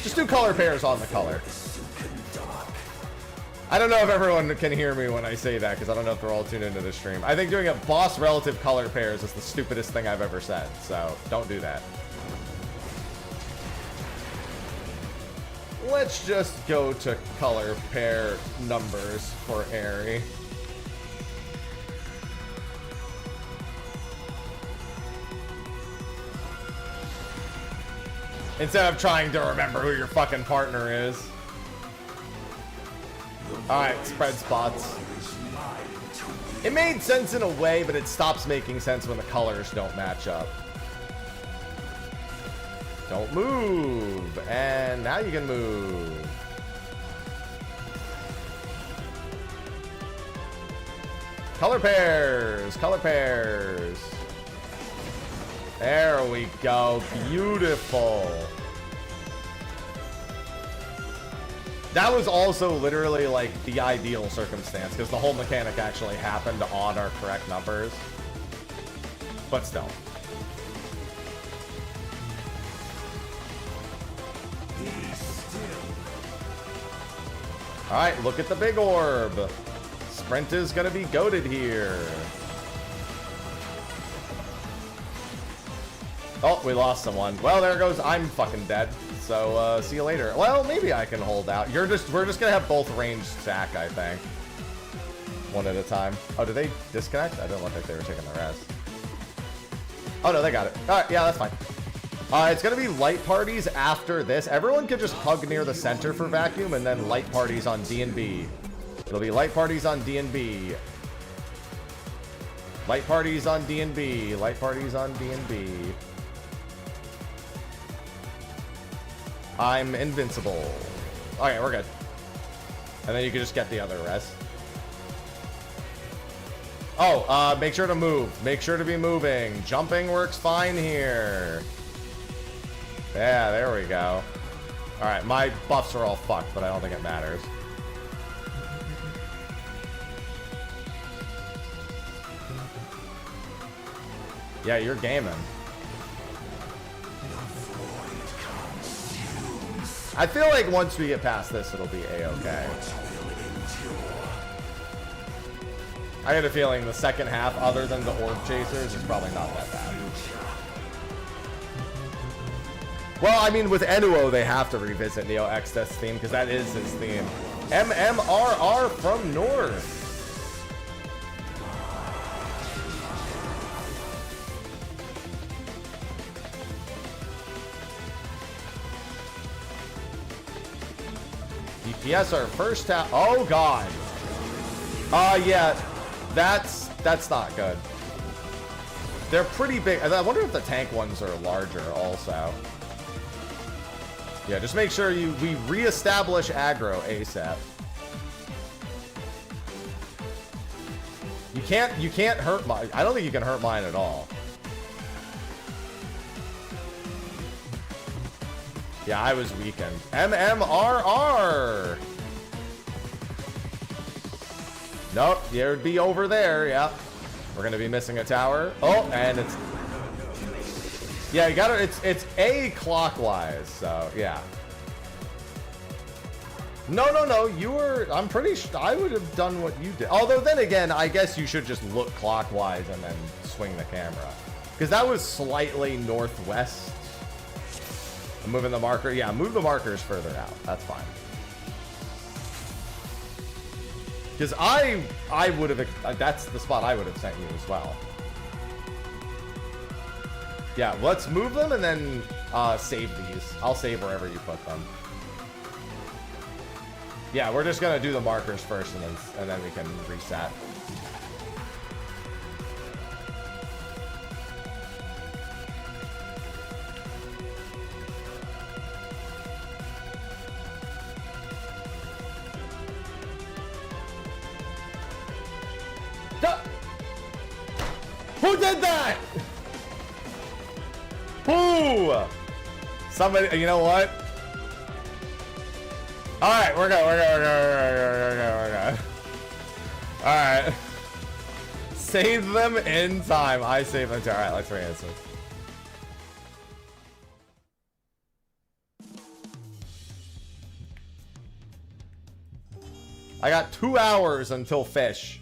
Just do color pairs on the color. I don't know if everyone can hear me when I say that, because I don't know if they're all tuned into the stream. I think doing a boss relative color pairs is the stupidest thing I've ever said, so don't do that. Let's just go to color pair numbers for Aerie. Instead of trying to remember who your fucking partner is. Alright, spread spots. It made sense in a way, but it stops making sense when the colors don't match up. Don't move. And now you can move. Color pairs. Color pairs. There we go. Beautiful. That was also literally like the ideal circumstance, because the whole mechanic actually happened on our correct numbers. But still. Alright, look at the big orb. Sprint is gonna be goated here. Oh, we lost someone. Well, there goes. I'm fucking dead. So, see you later. Well, maybe I can hold out. We're just gonna have both ranged sack, I think. One at a time. Oh, did they disconnect? I didn't look like they were taking the rest. Oh, no, they got it. Alright, yeah, that's fine. It's gonna be light parties after this. Everyone could just hug near the center for vacuum, and then light parties on D&B. It'll be light parties on D&B. Light parties on D&B. Light parties on D&B. I'm invincible. Okay, we're good. And then you can just get the other rest. Oh, make sure to move. Make sure to be moving. Jumping works fine here. Yeah, there we go. Alright, my buffs are all fucked, but I don't think it matters. Yeah, you're gaming. I feel like once we get past this, it'll be a-okay. I get a feeling the second half, other than the orb chasers, is probably not that bad. Well, I mean, with Enuo, they have to revisit Neo Exteth's theme, because that is his theme. MMRR from North. Yes, our first tower. Oh god. Yeah, that's not good. They're pretty big. I wonder if the tank ones are larger also. Yeah, just make sure we reestablish aggro ASAP. You can't hurt mine. I don't think you can hurt mine at all. Yeah, I was weakened. MMRR. Nope, it would be over there. Yeah, we're gonna be missing a tower. Oh, and it's yeah, you gotta. It's A clockwise. So yeah. No. You were. I'm pretty sure I would have done what you did. Although then again, I guess you should just look clockwise and then swing the camera, because that was slightly northwest. I'm moving the marker. Yeah, move the markers further out. That's fine. Because I would have. That's the spot I would have sent you as well. Yeah, let's move them and then save these. I'll save wherever you put them. Yeah, we're just gonna do the markers first, and then we can reset. Who did that? Who? Somebody. You know what? All right, we're good. All right. Save them in time. I saved them. All right, let's re-answer. I got 2 hours until fish.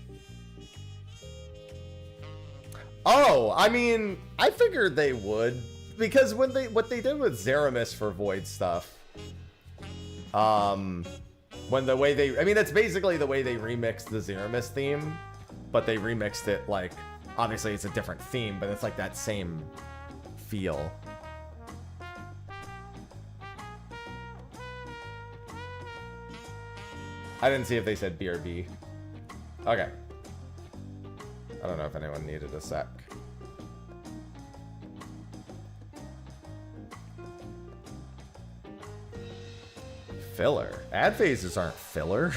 Oh, I mean, I figured they would, because what they did with Zeramis for Void stuff. When the way they, I mean, it's basically the way they remixed the Zeramis theme, but they remixed it like, obviously it's a different theme, but it's like that same feel. I didn't see if they said BRB. Okay. I don't know if anyone needed a sec. Filler. Ad phases aren't filler.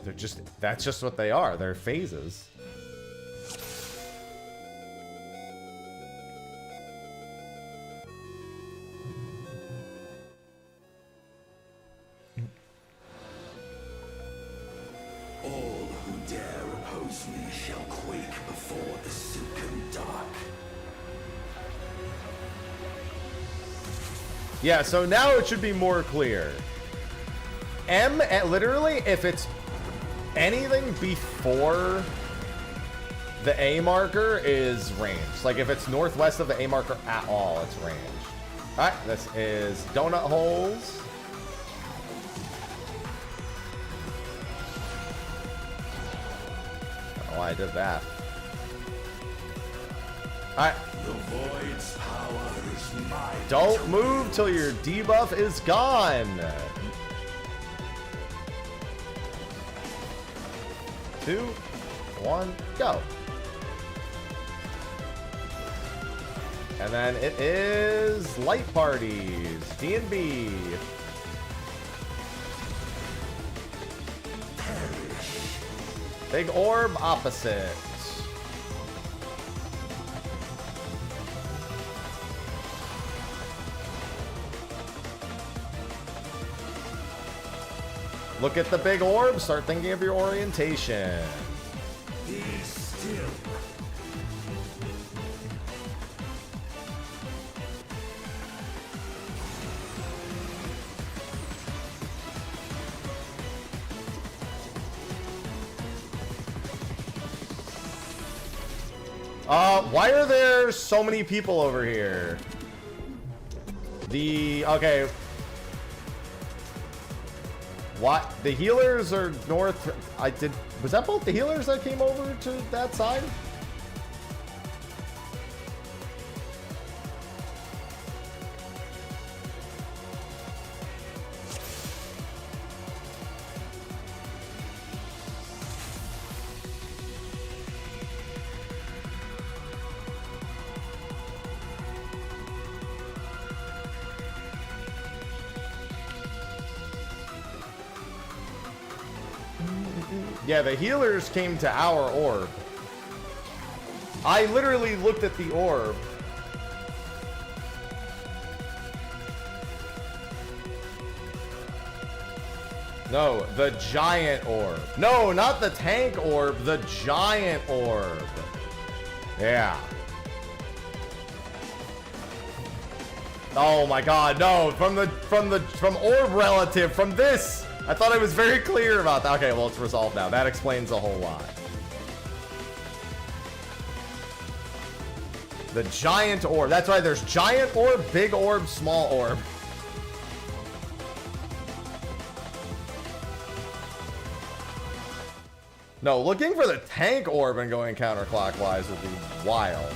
They're just, that's just what they are. They're phases. All who dare oppose me shall quake before the silken dark. Yeah, so now it should be more clear. Literally, if it's anything before the A marker is range. Like if it's northwest of the A marker at all, it's range. All right, this is donut holes. I don't know why I did that. All right. The void's power is my Don't move till your debuff is gone. 2, 1, go. And then it is light parties, D&B. Big orb opposite. Look at the big orb, start thinking of your orientation. Be still. Why are there so many people over here? Okay. What? The healers are north. Was that both the healers that came over to that side? Yeah, the healers came to our orb. I literally looked at the orb. No, the giant orb. No, not the tank orb, the giant orb. Yeah. Oh my god, no, from orb relative, from this. I thought I was very clear about that. Okay, well, it's resolved now. That explains a whole lot. The giant orb. That's right, there's giant orb, big orb, small orb. No, looking for the tank orb and going counterclockwise would be wild.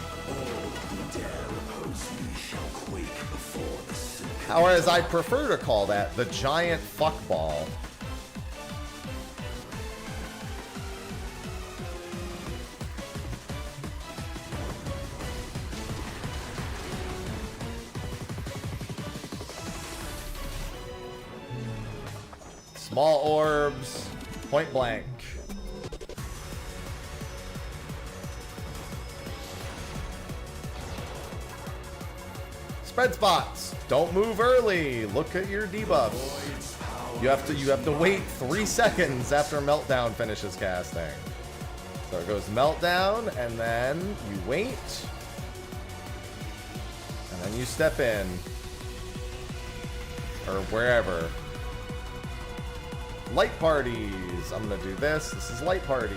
Or as I prefer to call that, the giant fuckball. Small orbs, point blank. Spread spots. Don't move early. Look at your debuffs. You have to wait 3 seconds after Meltdown finishes casting. So it goes Meltdown, and then you wait, and then you step in, or wherever. Light parties. I'm gonna do this. This is light parties.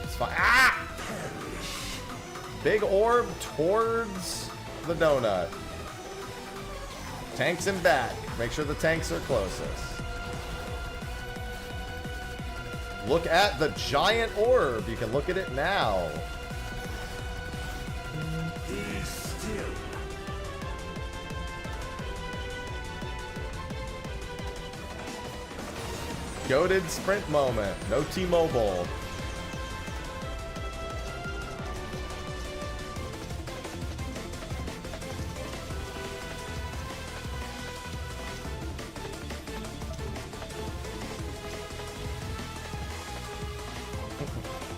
It's fine. Ah! Big orb towards the donut. Tanks in back. Make sure the tanks are closest. Look at the giant orb. You can look at it now. Goated sprint moment. No T-Mobile.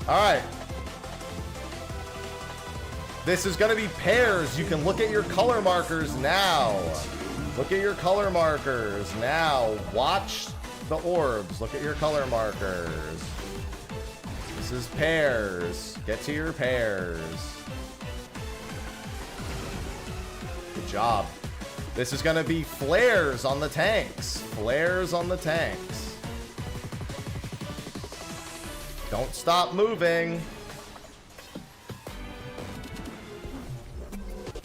All right. This is going to be pairs. You can look at your color markers now. Look at your color markers now. Watch the orbs. Look at your color markers. This is pairs. Get to your pairs. Good job. This is going to be flares on the tanks. Flares on the tanks. Don't stop moving.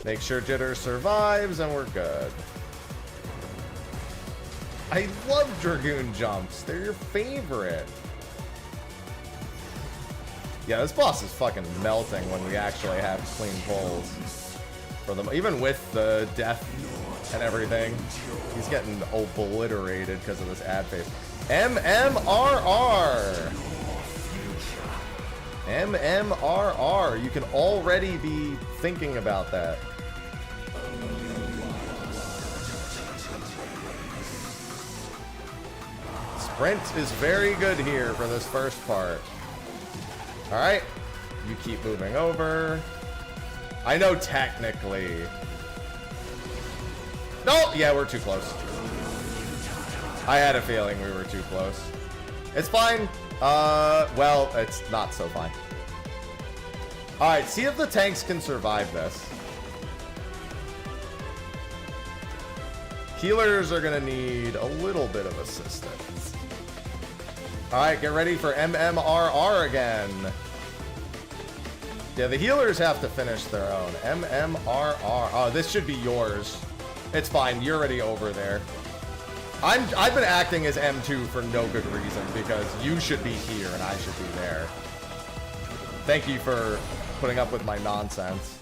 Make sure Jitter survives and we're good. I love Dragoon jumps. They're your favorite. Yeah, this boss is fucking melting when we actually have clean pulls for them. Even with the death and everything, he's getting obliterated because of this ad face. MMRR. MMRR. You can already be thinking about that. Sprint is very good here for this first part. Alright. You keep moving over. I know technically. No! Yeah, we're too close. I had a feeling we were too close. It's fine. Well, it's not so fine. Alright, see if the tanks can survive this. Healers are gonna need a little bit of assistance. Alright, get ready for MMRR again. Yeah, the healers have to finish their own. MMRR. Oh, this should be yours. It's fine, you're already over there. I've been acting as M2 for no good reason, because you should be here and I should be there. Thank you for putting up with my nonsense.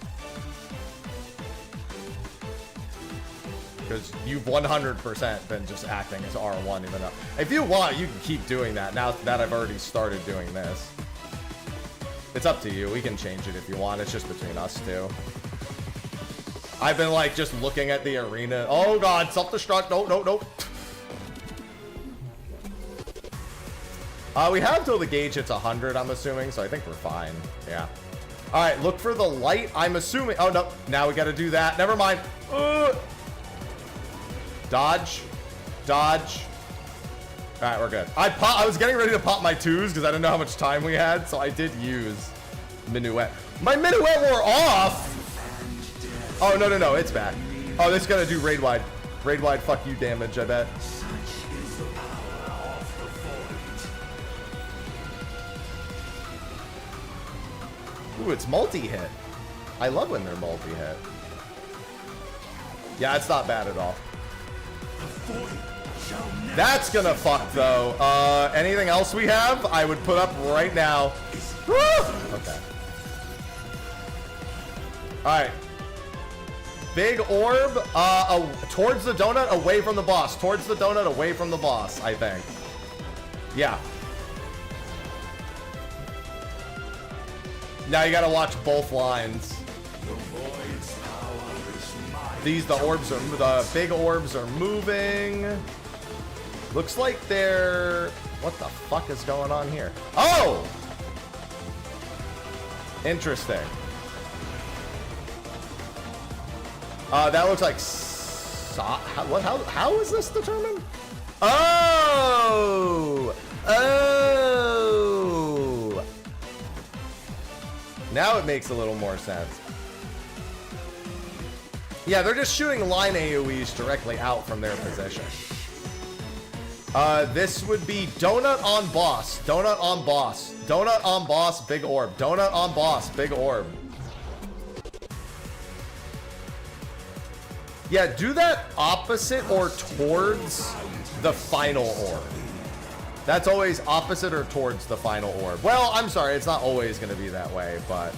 Because you've 100% been just acting as R1 even though... If you want, you can keep doing that now that I've already started doing this. It's up to you. We can change it if you want. It's just between us two. I've been like just looking at the arena. Oh god, self-destruct. No, no, no. We have till the gauge hits 100, I'm assuming, so I think we're fine. Yeah. All right, look for the light. I'm assuming. Oh, no. Now we got to do that. Never mind. Dodge. Dodge. All right, we're good. I was getting ready to pop my 2s because I didn't know how much time we had, so I did use Minuet. My Minuet wore off! Oh, no, no, no. It's back. Oh, this is going to do raid wide. Raid wide fuck you damage, I bet. Ooh, it's multi-hit. I love when they're multi-hit. Yeah, it's not bad at all. That's gonna fuck, though. Anything else we have, I would put up right now. Woo! Okay. Alright. Big orb, towards the donut, away from the boss. Towards the donut, away from the boss, I think. Yeah. Now you gotta watch both lines. The big orbs are moving. Looks like they're... What the fuck is going on here? Oh! Interesting. That looks like... How is this determined? Oh! Oh! Now it makes a little more sense. Yeah, they're just shooting line AoEs directly out from their position. This would be donut on boss, donut on boss, donut on boss, big orb, donut on boss, big orb. Yeah, do that opposite or towards the final orb. That's always opposite or towards the final orb. Well, I'm sorry, it's not always going to be that way, but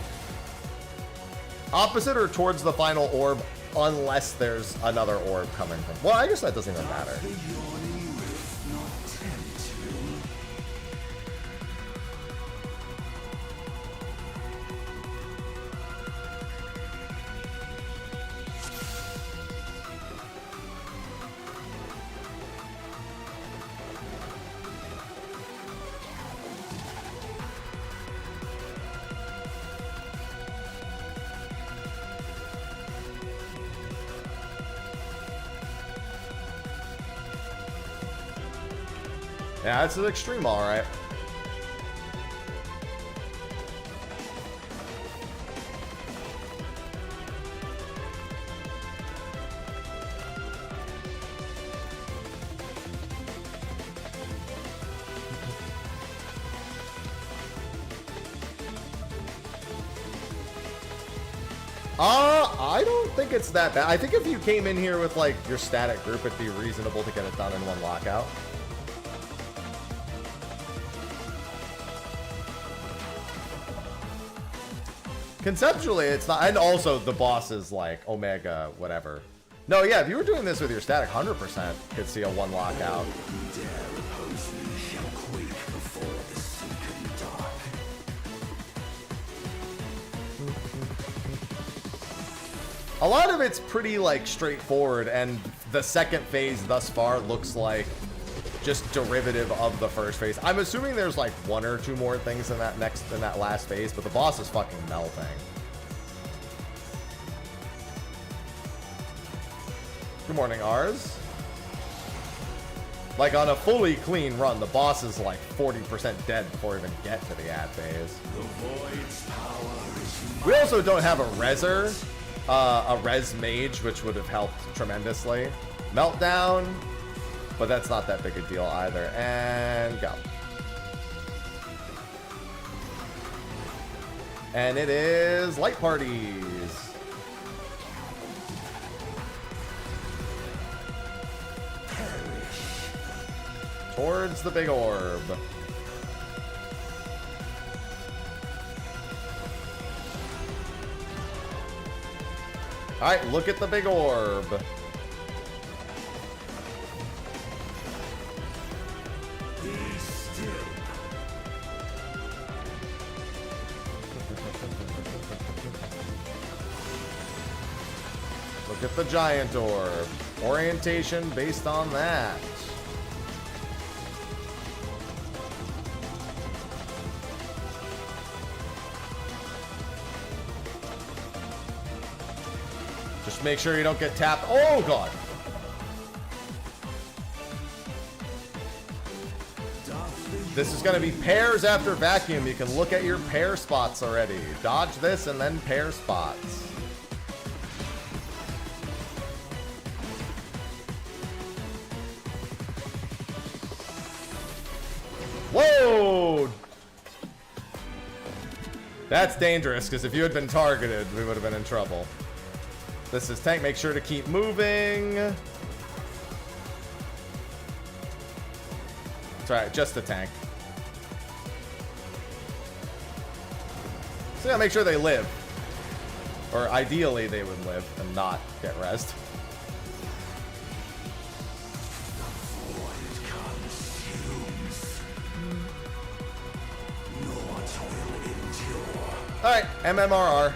opposite or towards the final orb unless there's another orb coming from. Well, I guess that doesn't even matter. Yeah, it's an extreme, all right. I don't think it's that bad. I think if you came in here with like your static group, it'd be reasonable to get it done in one lockout. Conceptually, it's not, and also the boss is like Omega, whatever. No, yeah, if you were doing this with your static, 100% could see a one lockout. A lot of it's pretty like straightforward, and the second phase thus far looks like just derivative of the first phase. I'm assuming there's like one or two more things in that last phase, but the boss is fucking melting. Good morning, Ars. Like on a fully clean run, the boss is like 40% dead before we even get to the ad phase. We also don't have a reser, a res mage, which would have helped tremendously. Meltdown. But that's not that big a deal either. And go. And it is light parties. Towards the big orb. Alright, look at the big orb. Look at the giant orb. Orientation based on that. Just make sure you don't get tapped. Oh, God. This is going to be pairs after vacuum. You can look at your pair spots already. Dodge this and then pair spots. Whoa! That's dangerous, because if you had been targeted, we would have been in trouble. This is tank. Make sure to keep moving. That's right, just a tank. So yeah, make sure they live. Or ideally they would live and not get rezzed. Alright, MMRR.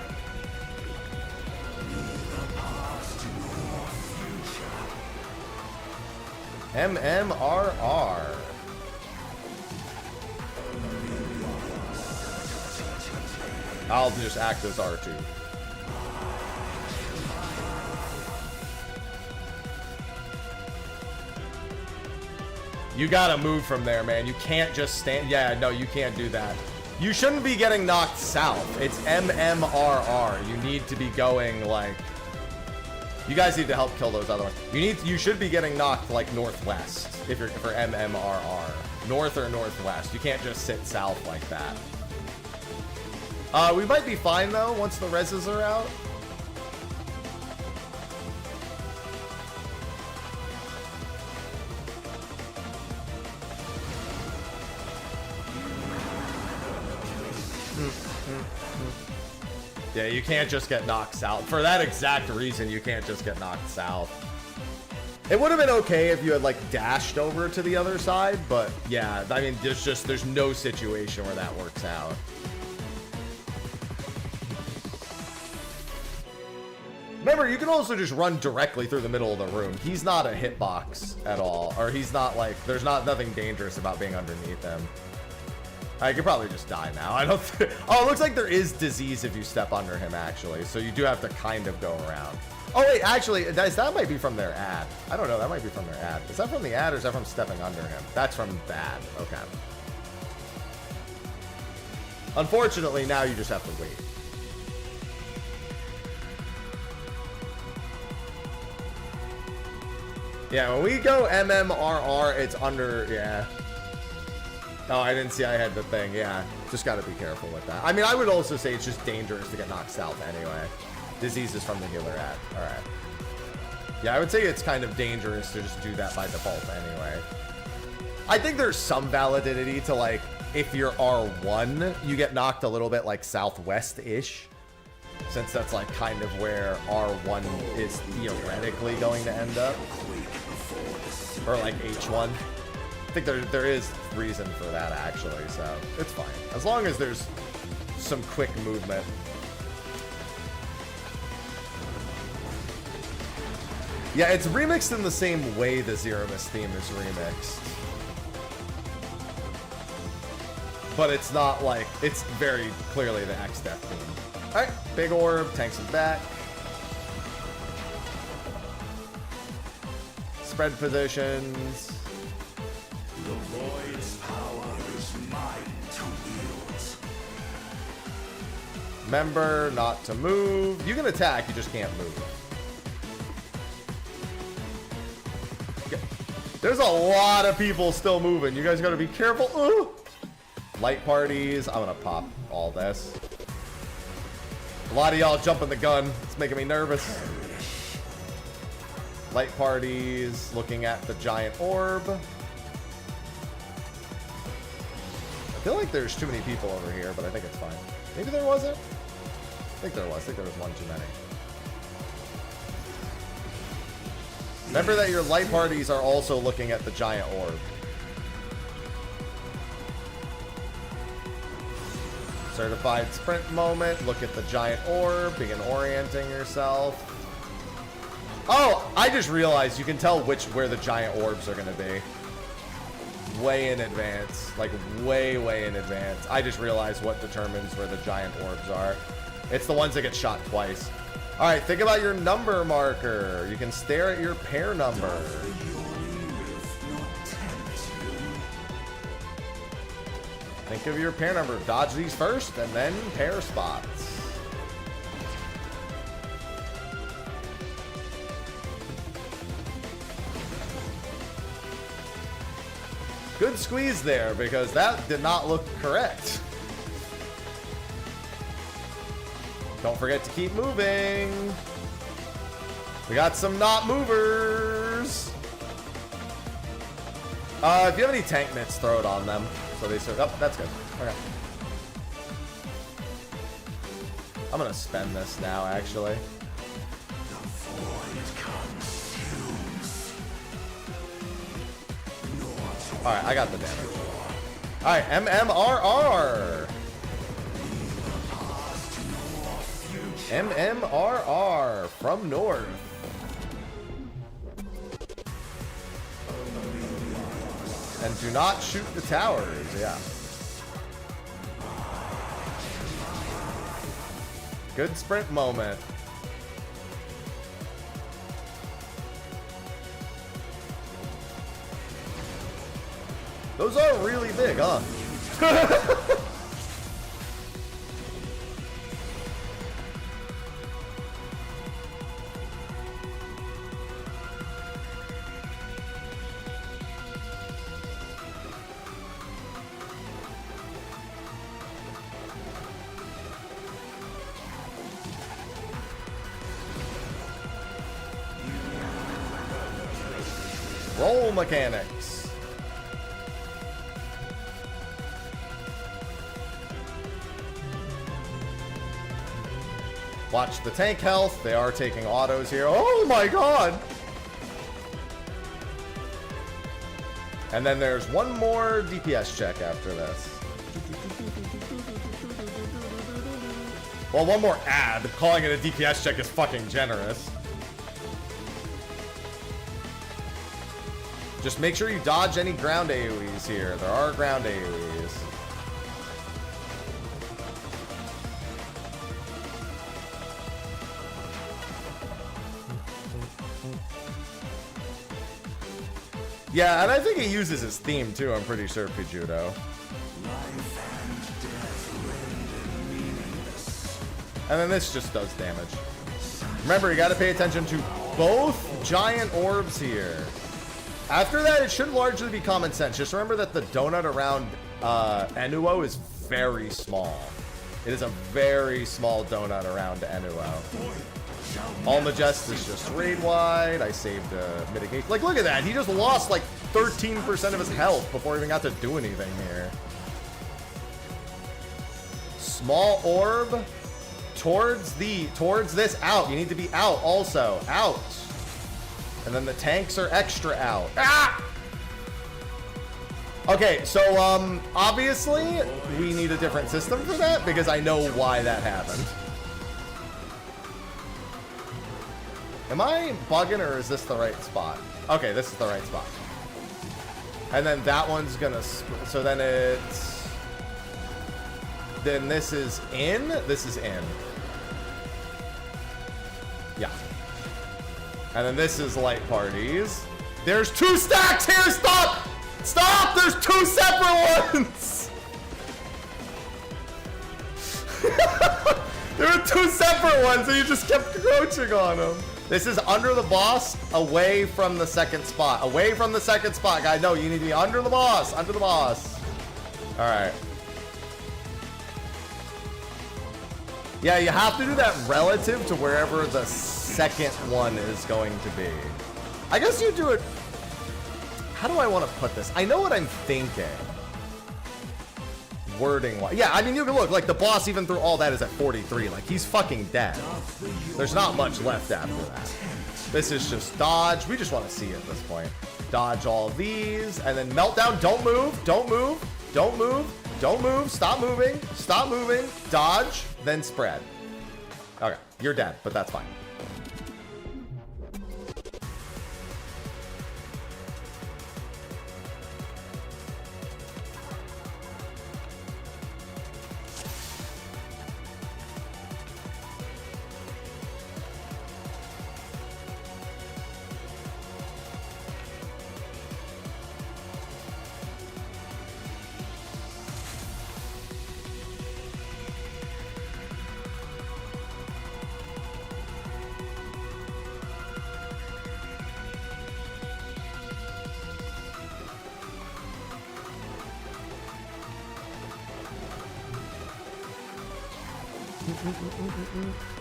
MMRR. I'll just act as R2. You gotta move from there, man. You can't just stand. Yeah, no, you can't do that. You shouldn't be getting knocked south. It's MMRR. You need to be going like... You guys need to help kill those other ones. You should be getting knocked like northwest if you're for MMRR. North or northwest. You can't just sit south like that. We might be fine though once the reses are out. Yeah, you can't just get knocked south. For that exact reason, you can't just get knocked south. It would have been okay if you had, like, dashed over to the other side, but, yeah, I mean, there's no situation where that works out. Remember, you can also just run directly through the middle of the room. He's not a hitbox at all, or he's not, like, there's nothing dangerous about being underneath him. I could probably just die now. I don't oh, it looks like there is disease if you step under him, actually. So you do have to kind of go around. Oh, wait, actually, that might be from their ad. I don't know. That might be from their ad. Is that from the ad or is that from stepping under him? That's from that. Okay. Unfortunately, now you just have to wait. Yeah, when we go MMRR, it's under, yeah. Oh, I didn't see I had the thing. Yeah, just got to be careful with that. I mean, I would also say it's just dangerous to get knocked south anyway. Disease is from the healer ad. All right. Yeah, I would say it's kind of dangerous to just do that by default anyway. I think there's some validity to, like, if you're R1, you get knocked a little bit, like, southwest-ish. Since that's, like, kind of where R1 is theoretically going to end up. Or, like, H1. I think there is reason for that, actually, so it's fine. As long as there's some quick movement. Yeah, it's remixed in the same way the Zero Mist theme is remixed. But it's not like, it's very clearly the X-Death theme. Alright, big orb, tanks is back. Spread positions. The void's power is mine to wield. Remember not to move. You can attack, you just can't move. There's a lot of people still moving. You guys gotta be careful. Ooh. Light parties. I'm gonna pop all this. A lot of y'all jumping the gun. It's making me nervous. Light parties. Looking at the giant orb. I feel like there's too many people over here, but I think it's fine. Maybe there wasn't? I think there was. I think there was one too many. Remember that your light parties are also looking at the giant orb. Certified sprint moment. Look at the giant orb. Begin orienting yourself. Oh, I just realized you can tell where the giant orbs are going to be. Way in advance. Like, way in advance. I just realized what determines where the giant orbs are. It's the ones that get shot twice. All right, think about your number marker. You can stare at your pair number. Think of your pair number. Dodge these first, and then pair spots. Good squeeze there, because that did not look correct. Don't forget to keep moving. We got some not movers. If you have any tank mitts, throw it on them. So they start. Oh, that's good. Okay. I'm gonna spend this now, actually. Alright, I got the damage. Alright, MMRR. MMRR from North. And do not shoot the towers, yeah. Good sprint moment. Those are really big, huh? Roll mechanics. Watch the tank health. They are taking autos here. Oh my god! And then there's one more DPS check after this. Well, one more ad. Calling it a DPS check is fucking generous. Just make sure you dodge any ground AoEs here. There are ground AoEs. Yeah, and I think he uses his theme too, I'm pretty sure, Pijudo. And then this just does damage. Remember, you gotta pay attention to both giant orbs here. After that, it should largely be common sense. Just remember that the donut around Enuo is very small. It is a very small donut around Enuo. All Majest is just raid wide. I saved mitigation. Like, look at that. He just lost like 13% of his health before he even got to do anything here. Small orb towards this out. You need to be out also. Out. And then the tanks are extra out. Ah! Okay, so obviously we need a different system for that because I know why that happened. Am I bugging or is this the right spot? Okay, this is the right spot. And then that one's gonna, so then it's, then this is in, this is in. Yeah. And then this is light parties. There's 2 stacks here, stop! Stop, there's 2 separate ones! There were 2 separate ones and you just kept crouching on them. This is under the boss, away from the second spot. Away from the second spot, guys. No, you need to be under the boss. Under the boss. All right. Yeah, you have to do that relative to wherever the second one is going to be. I guess you do it... How do I want to put this? I know what I'm thinking. Wording wise. Yeah, I mean, you can look, like, the boss, even through all that, is at 43. Like, he's fucking dead. There's not much left after that. This is just dodge. We just want to see at this point. Dodge all these, and then meltdown. Don't move. Don't move. Don't move. Don't move. Stop moving. Stop moving. Dodge, then spread. Okay, you're dead, but that's fine.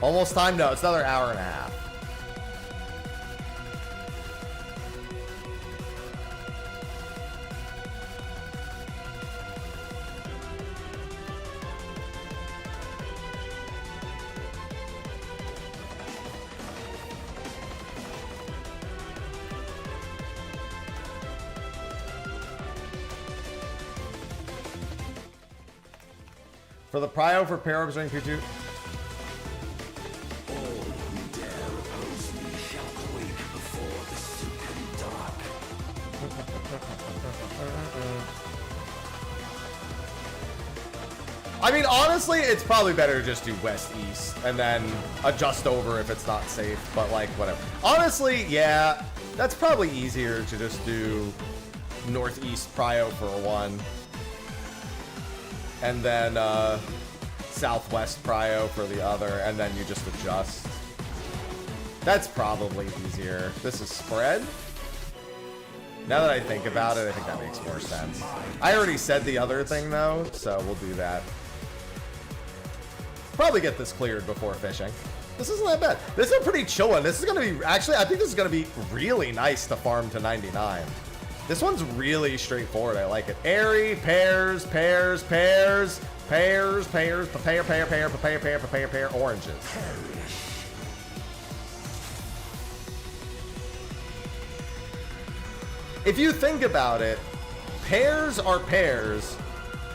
Almost time? No, it's another hour and a half. For the prio for pair orbs during Q2. All who dare oppose me shall quake before the supreme dark. I mean, honestly, it's probably better to just do west-east and then adjust over if it's not safe, but like, whatever. Honestly, yeah, that's probably easier to just do northeast prio for one. And then southwest prio for the other, and then you just adjust. That's probably easier. This is spread. Now that I think about it, I think that makes more sense. I already said the other thing though, so we'll do that. Probably get this cleared before fishing. This isn't that bad. This is a pretty chill one. This is gonna be, actually, I think this is gonna be really nice to farm to 99. This one's really straightforward. I like it. Airy, pears, pears, pears, pears, pears, papaya, pear, pear, papaya, pear, papaya, pear, oranges. If you think about it, pears are pears,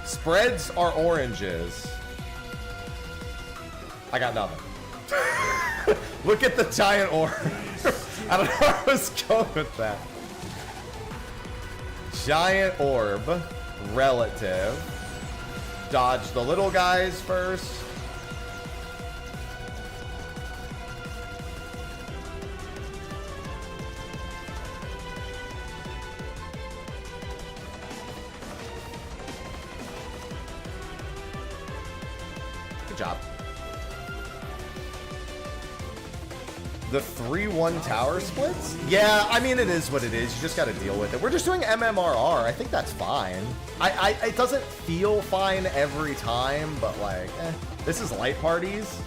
spreads are oranges. I got nothing. Look at the giant orb. I don't know where I was going with that. Giant orb, relative. Dodge the little guys first. Good job. The 3-1 tower splits? Yeah, I mean, it is what it is. You just got to deal with it. We're just doing MMRR. I think that's fine. It doesn't feel fine every time, but like, this is light parties.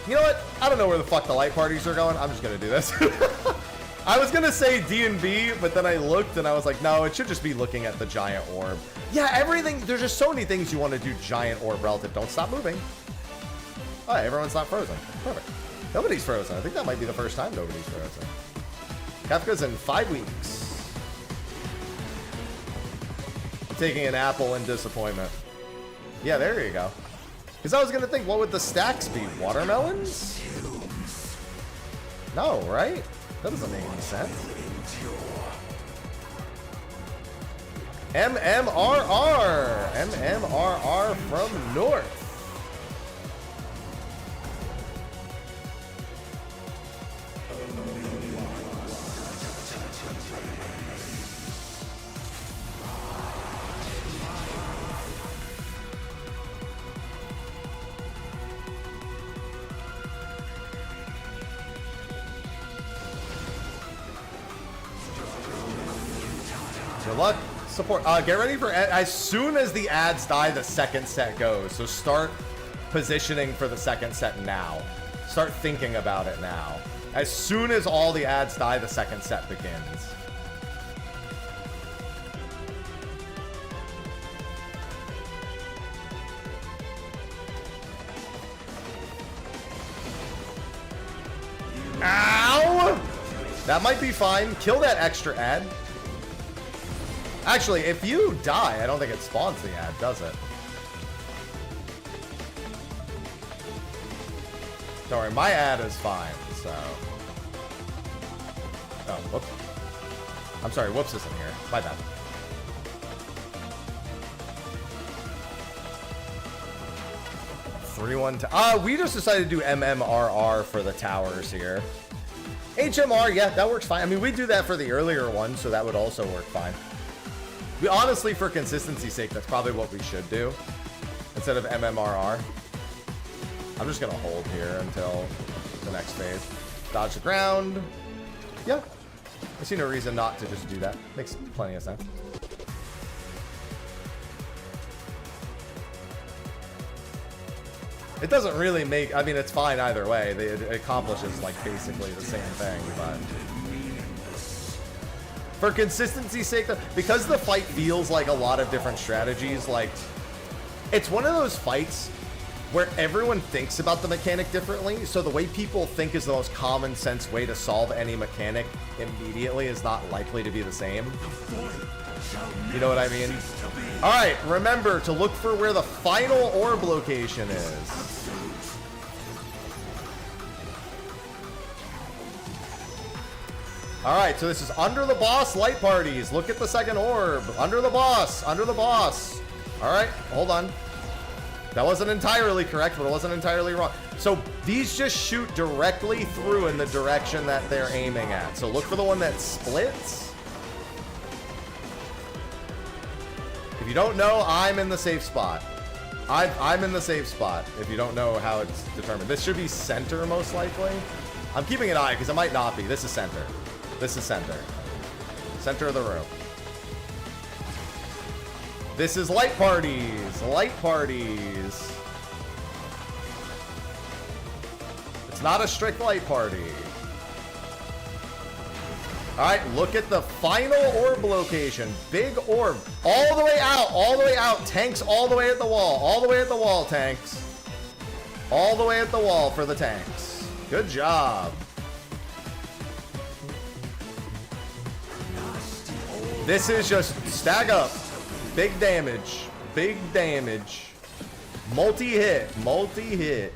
You know what? I don't know where the fuck the light parties are going. I'm just going to do this. I was going to say D&B, but then I looked and I was like, no, it should just be looking at the giant orb. Yeah, everything. There's just so many things you want to do giant orb relative. Don't stop moving. Oh, everyone's not frozen. Perfect. Nobody's frozen. I think that might be the first time nobody's frozen. Kafka's in 5 weeks. Taking an apple in disappointment. Yeah, there you go. Because I was going to think, what would the stacks be? Watermelons? No, right? That doesn't make any sense. MMRR. MMRR from North. Good luck. Support. Get ready for as soon as the ads die, the second set goes. So start positioning for the second set now. Start thinking about it now. As soon as all the ads die, the second set begins. Ow! That might be fine. Kill that extra ad. Actually, if you die, I don't think it spawns the ad, does it? Don't worry, my ad is fine, so... Oh, whoops. I'm sorry, whoops isn't here. My bad. We just decided to do MMRR for the towers here. HMR, yeah, that works fine. I mean, we do that for the earlier one, so that would also work fine. We honestly, for consistency's sake, that's probably what we should do instead of MMRR. I'm just gonna hold here until the next phase. Dodge the ground. Yeah, I see no reason not to just do that. Makes plenty of sense. It doesn't really make, I mean, it's fine either way. It accomplishes, like, basically the same thing, but... For consistency's sake, though, because the fight feels like a lot of different strategies, like... It's one of those fights where everyone thinks about the mechanic differently, so the way people think is the most common sense way to solve any mechanic immediately is not likely to be the same. You know what I mean? Alright, remember to look for where the final orb location is. Alright, so this is under the boss light parties. Look at the second orb. Under the boss. Under the boss. Alright, hold on. That wasn't entirely correct, but it wasn't entirely wrong. So these just shoot directly through in the direction that they're aiming at. So look for the one that splits. If you don't know, I'm in the safe spot. I'm in the safe spot, if you don't know how it's determined. This should be center, most likely. I'm keeping an eye, because it might not be. This is center. This is center. Center of the room. This is light parties. Light parties. It's not a strict light party. Alright, look at the final orb location. Big orb. All the way out. All the way out. Tanks all the way at the wall. All the way at the wall, tanks. All the way at the wall for the tanks. Good job. This is just stag up. Big damage. Big damage. Multi-hit. Multi-hit.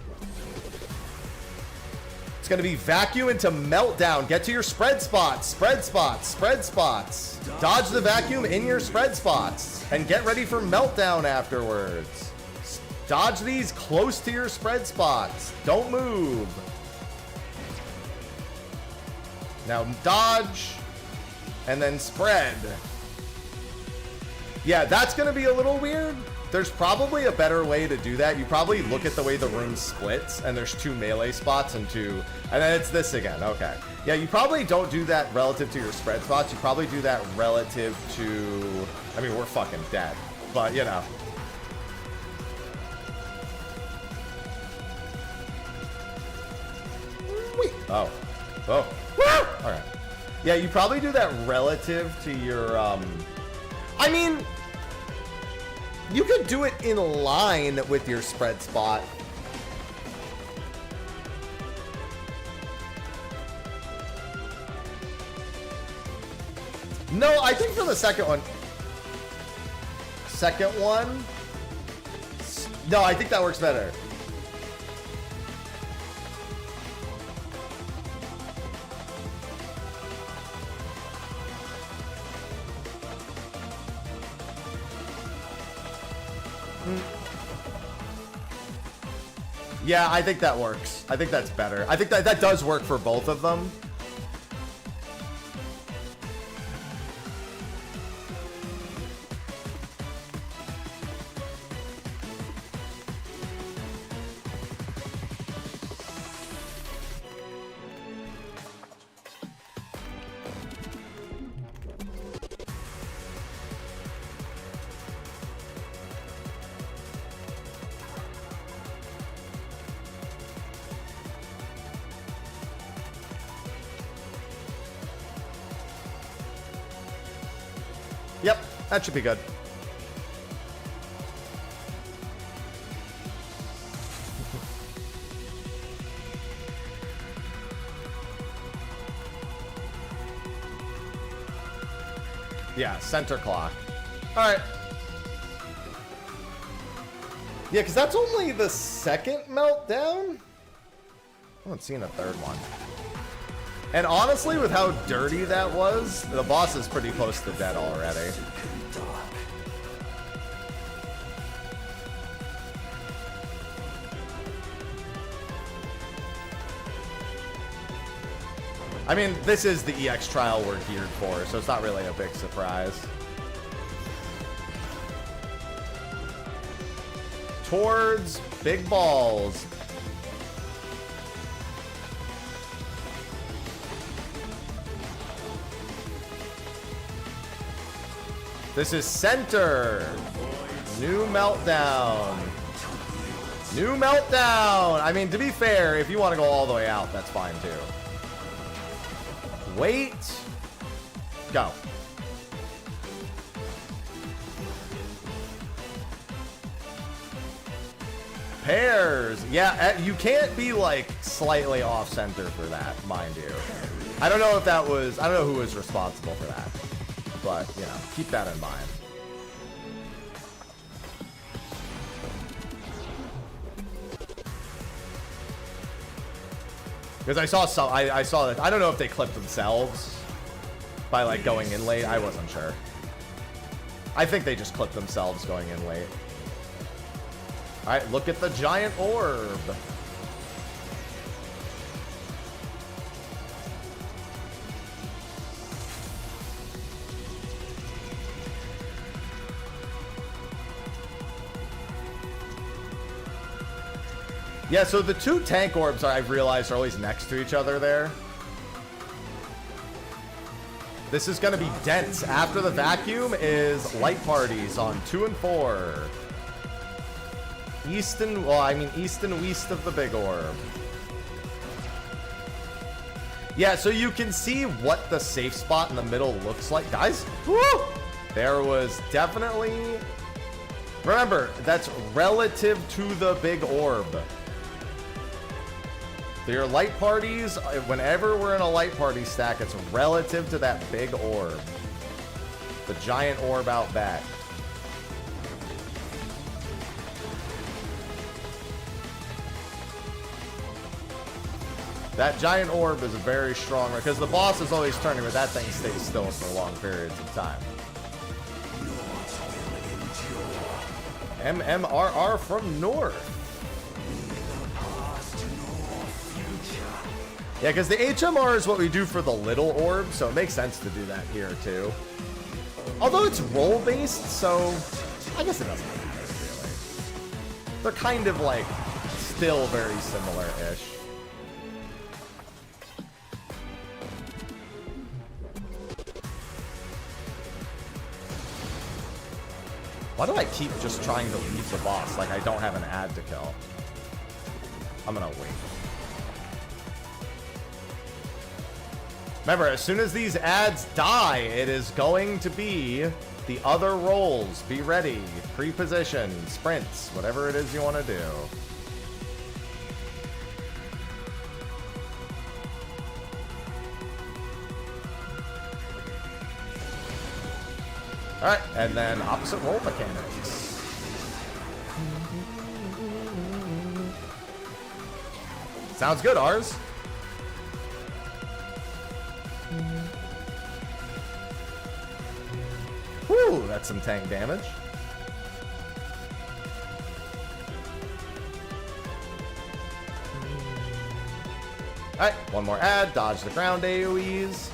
It's going to be vacuum into meltdown. Get to your spread spots. Spread spots. Spread spots. Dodge the vacuum in your spread spots. And get ready for meltdown afterwards. Dodge these close to your spread spots. Don't move. Now dodge. And then spread. Yeah, that's going to be a little weird. There's probably a better way to do that. You probably look at the way the room splits, and there's 2 melee spots and 2... And then it's this again. Okay. Yeah, you probably don't do that relative to your spread spots. You probably do that relative to... I mean, we're fucking dead. But, you know. Wait. Oh. Oh. Woo! Alright. Yeah, you probably do that relative to your, I mean... You could do it in line with your spread spot. No, I think for the second one. Second one? No, I think that works better. Yeah, I think that works. I think that's better. I think that does work for both of them. Yep, that should be good. Yeah, center clock. All right. Yeah, because that's only the second meltdown. I haven't seen a third one. And honestly, with how dirty that was, the boss is pretty close to dead already. I mean, this is the EX trial we're geared for, so it's not really a big surprise. Towards big balls. This is center. New meltdown. New meltdown! I mean, to be fair, if you want to go all the way out, that's fine too. Wait. Go. Pairs. Yeah, you can't be like slightly off center for that, mind you. I don't know if that was, I don't know who was responsible for that. But, you know, keep that in mind. Because I saw some, I saw that, I don't know if they clipped themselves by like going in late. I wasn't sure. I think they just clipped themselves going in late. All right, look at the giant orb. Yeah, so the two tank orbs I've realized are always next to each other there. This is going to be dense. After the vacuum is light parties on 2 and 4. East and, well, I mean east and west of the big orb. Yeah, so you can see what the safe spot in the middle looks like. Guys, woo! There was definitely... Remember, that's relative to the big orb. Your light parties, whenever we're in a light party stack, it's relative to that big orb. The giant orb out back. That giant orb is very strong, because the boss is always turning, but that thing stays still for long periods of time. MMRR from North. Yeah, because the HMR is what we do for the little orb, so it makes sense to do that here, too. Although it's roll-based, so I guess it doesn't matter, really. They're kind of, like, still very similar-ish. Why do I keep just trying to leave the boss like I don't have an ad to kill? I'm gonna wait. Remember, as soon as these ads die, it is going to be the other rolls. Be ready. Pre-position, sprints, whatever it is you want to do. Alright, and then opposite roll mechanics. Sounds good, ours. Whew, that's some tank damage. Alright, one more ad, dodge the ground AoEs.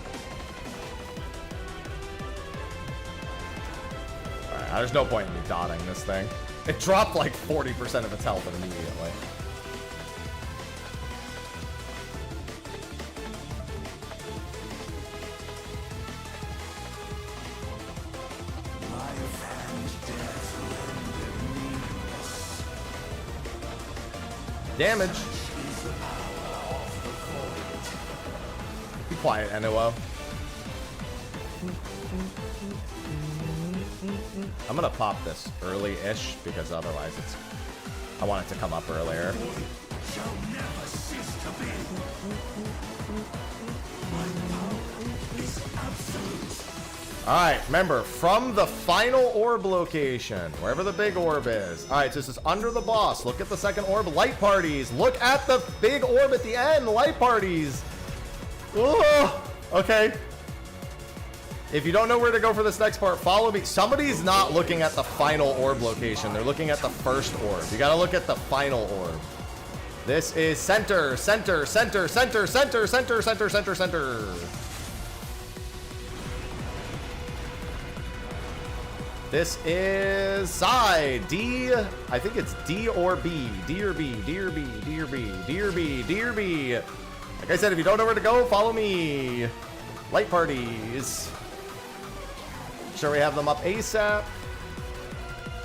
Alright, there's no point in me dotting this thing. It dropped like 40% of its health immediately. Damage. Be quiet, NOO. I'm gonna pop this early-ish because otherwise it's... I want it to come up earlier. Alright, remember, from the final orb location, wherever the big orb is. Alright, so this is under the boss. Look at the second orb, light parties. Look at the big orb at the end, light parties. Oh, okay. If you don't know where to go for this next part, follow me. Somebody's not looking at the final orb location. They're looking at the first orb. You gotta look at the final orb. This is center, center, center, center, center, center, center, center, center. This is side, D, I think it's D or B, D or B, D or B, D or B, D or B, D or B. Like I said, if you don't know where to go, follow me. Light parties. Sure we have them up ASAP.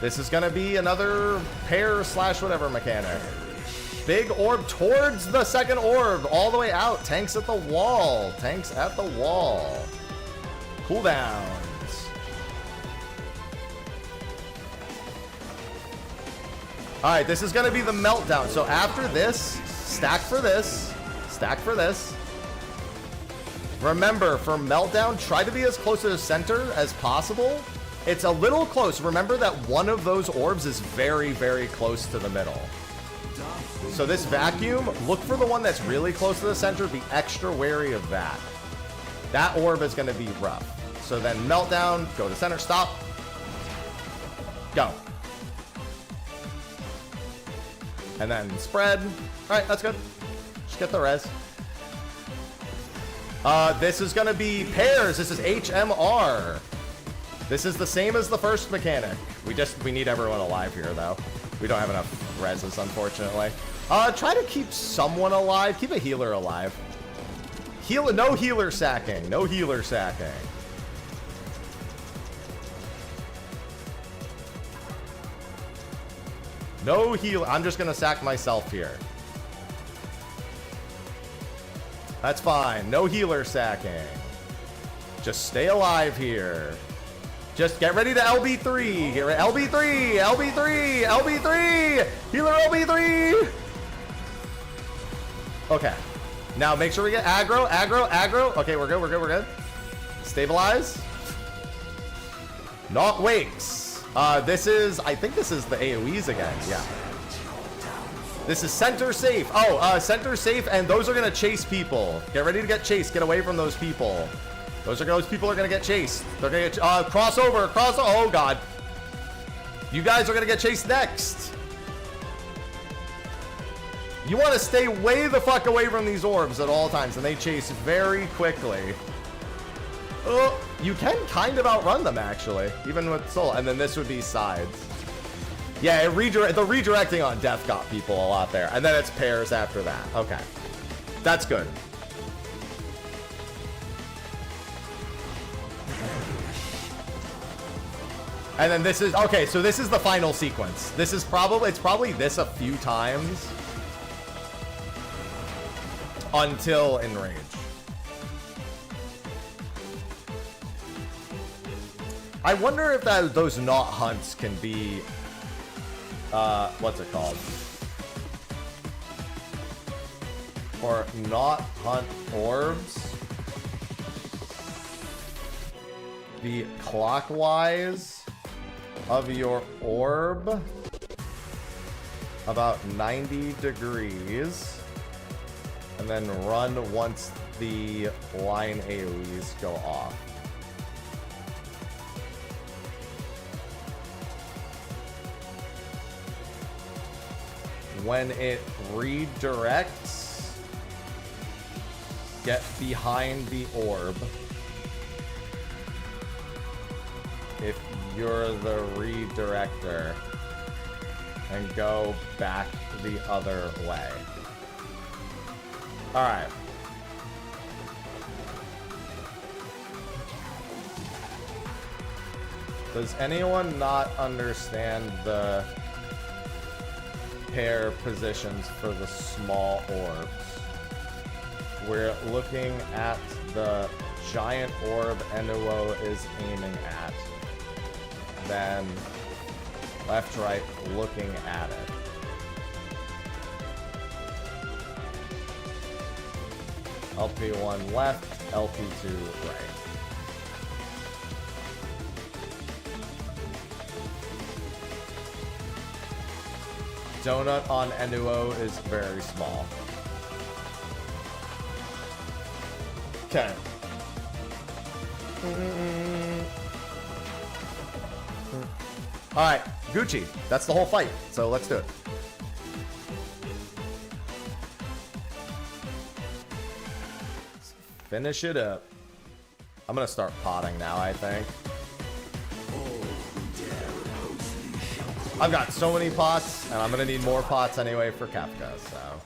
This is gonna be another pair slash whatever mechanic. Big orb towards the second orb, all the way out. Tanks at the wall. Tanks at the wall. Cooldowns. Alright, this is gonna be the meltdown. So after this, stack for this, stack for this. Remember, for meltdown, try to be as close to the center as possible. It's a little close. Remember that one of those orbs is very, very close to the middle. So this vacuum, look for the one that's really close to the center. Be extra wary of that. That orb is going to be rough. So then meltdown, go to center, stop. Go. And then spread. All right, that's good. Just get the res. This is going to be pairs. This is HMR. This is the same as the first mechanic. We need everyone alive here, though. We don't have enough reses, unfortunately. Try to keep someone alive. Keep a healer alive. No healer sacking. No healer sacking. No heal. I'm just going to sack myself here. That's fine. No healer sacking. Just stay alive here. Just get ready to LB3 here. LB3, LB3, LB3, healer LB3. Okay. Now make sure we get aggro, aggro, aggro. Okay, we're good, we're good, we're good. Stabilize. Not wakes. I think this is the AoEs again. Yeah. This is center safe. Oh, center safe, and those are gonna chase people. Get ready to get chased. Get away from those people. Those people are gonna get chased. They're gonna get crossover. Oh god. You guys are gonna get chased next. You want to stay way the fuck away from these orbs at all times, and they chase very quickly. Oh, you can kind of outrun them actually, even with soul. And then this would be sides. Yeah, the redirecting on death got people a lot there, and then it's pairs after that. Okay, that's good. And then this is okay. So this is the final sequence. This is probably this a few times until enrage. I wonder if those not hunts can be what's it called? Or not hunt orbs. The clockwise of your orb about 90 degrees, and then run once the line AoEs go off. When it redirects, get behind the orb. If you're the redirector, and go back the other way. All right. Does anyone not understand the pair positions for the small orbs? We're looking at the giant orb Enuo is aiming at. Then left, right, looking at it. LP1 left, LP2 right. Donut on Enuo is very small. Okay. Alright, Gucci. That's the whole fight. So let's do it. Let's finish it up. I'm gonna start potting now, I think. I've got so many pots, and I'm gonna need more pots anyway for Kafka, so.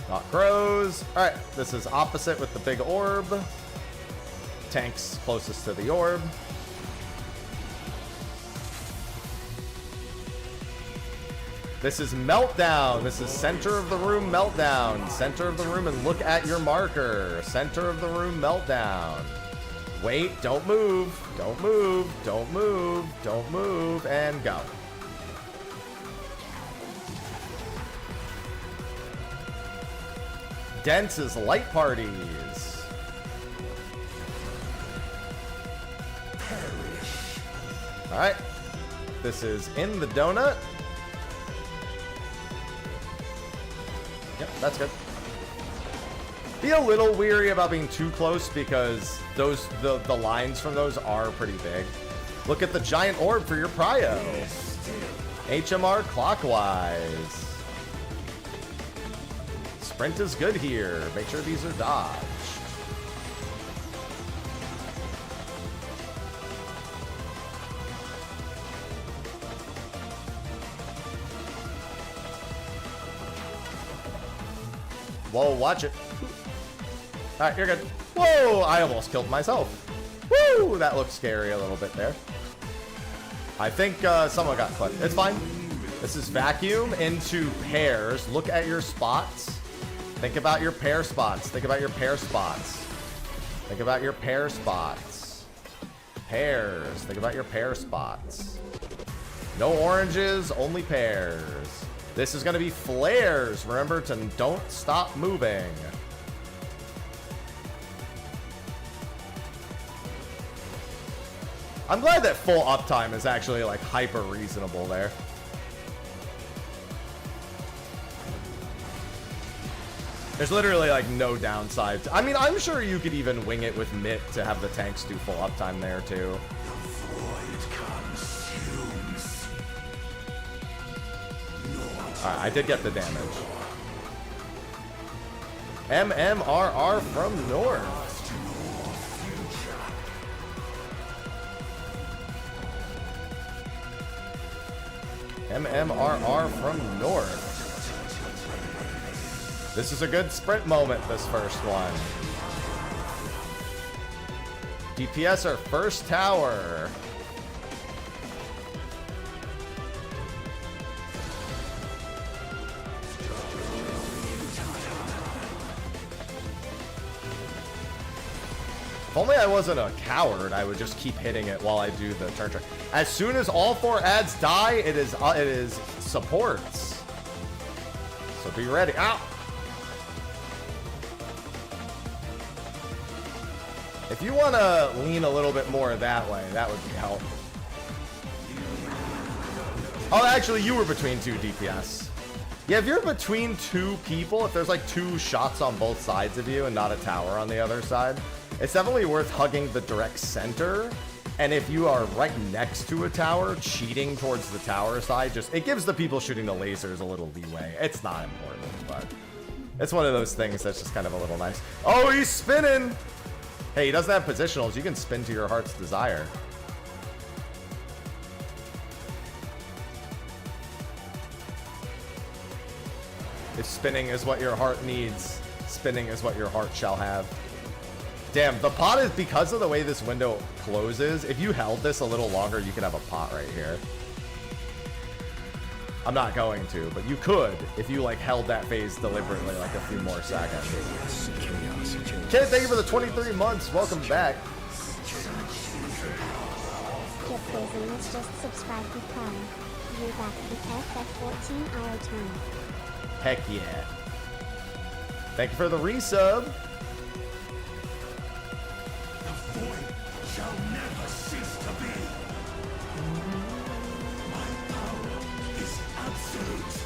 Dot grows. All right, this is opposite with the big orb. Tanks closest to the orb. This is meltdown. This is center of the room meltdown. Center of the room and look at your marker. Center of the room meltdown. Wait, don't move. Don't move. Don't move. Don't move. And go. Dense is light parties. All right. This is in the donut. Yep, that's good. Be a little weary about being too close because the lines from those are pretty big. Look at the giant orb for your prio. HMR clockwise. Sprint is good here. Make sure these are dodged. Whoa, watch it. All right, you're good. Whoa, I almost killed myself. Woo, that looks scary a little bit there. I think someone got clipped. It's fine. This is vacuum into pairs. Look at your spots. Think about your pair spots. Think about your pair spots. Think about your pair spots. Pairs. Think about your pair spots. No oranges, only pairs. This is going to be flares. Remember to don't stop moving. I'm glad that full uptime is actually like hyper reasonable there. There's literally like no downside. I mean, I'm sure you could even wing it with Mitt to have the tanks do full uptime there too. Alright, I did get the damage. MMRR from North. MMRR from North. This is a good sprint moment, this first one. DPS our first tower. If only I wasn't a coward, I would just keep hitting it while I do the turn trick. As soon as all 4 ads die, it is supports. So be ready. Ow! If you want to lean a little bit more that way, that would be help. Oh, actually, you were between 2 DPS. Yeah, if you're between 2 people, if there's like 2 shots on both sides of you and not a tower on the other side, it's definitely worth hugging the direct center. And if you are right next to a tower, cheating towards the tower side, it gives the people shooting the lasers a little leeway. It's not important, but it's one of those things that's just kind of a little nice. Oh, he's spinning! Hey, he doesn't have positionals. You can spin to your heart's desire. If spinning is what your heart needs, spinning is what your heart shall have. Damn, the pot is, because of the way this window closes, if you held this a little longer, you could have a pot right here. I'm not going to, but you could if you like held that phase deliberately like a few more seconds. Ken, thank you for the 23 months. Welcome back. Skip phasing, let's just subscribe to Prime. You're back to FF 14-hour turn. Heck yeah. Thank you for the resub. The void shall never cease to be. My power is absolute.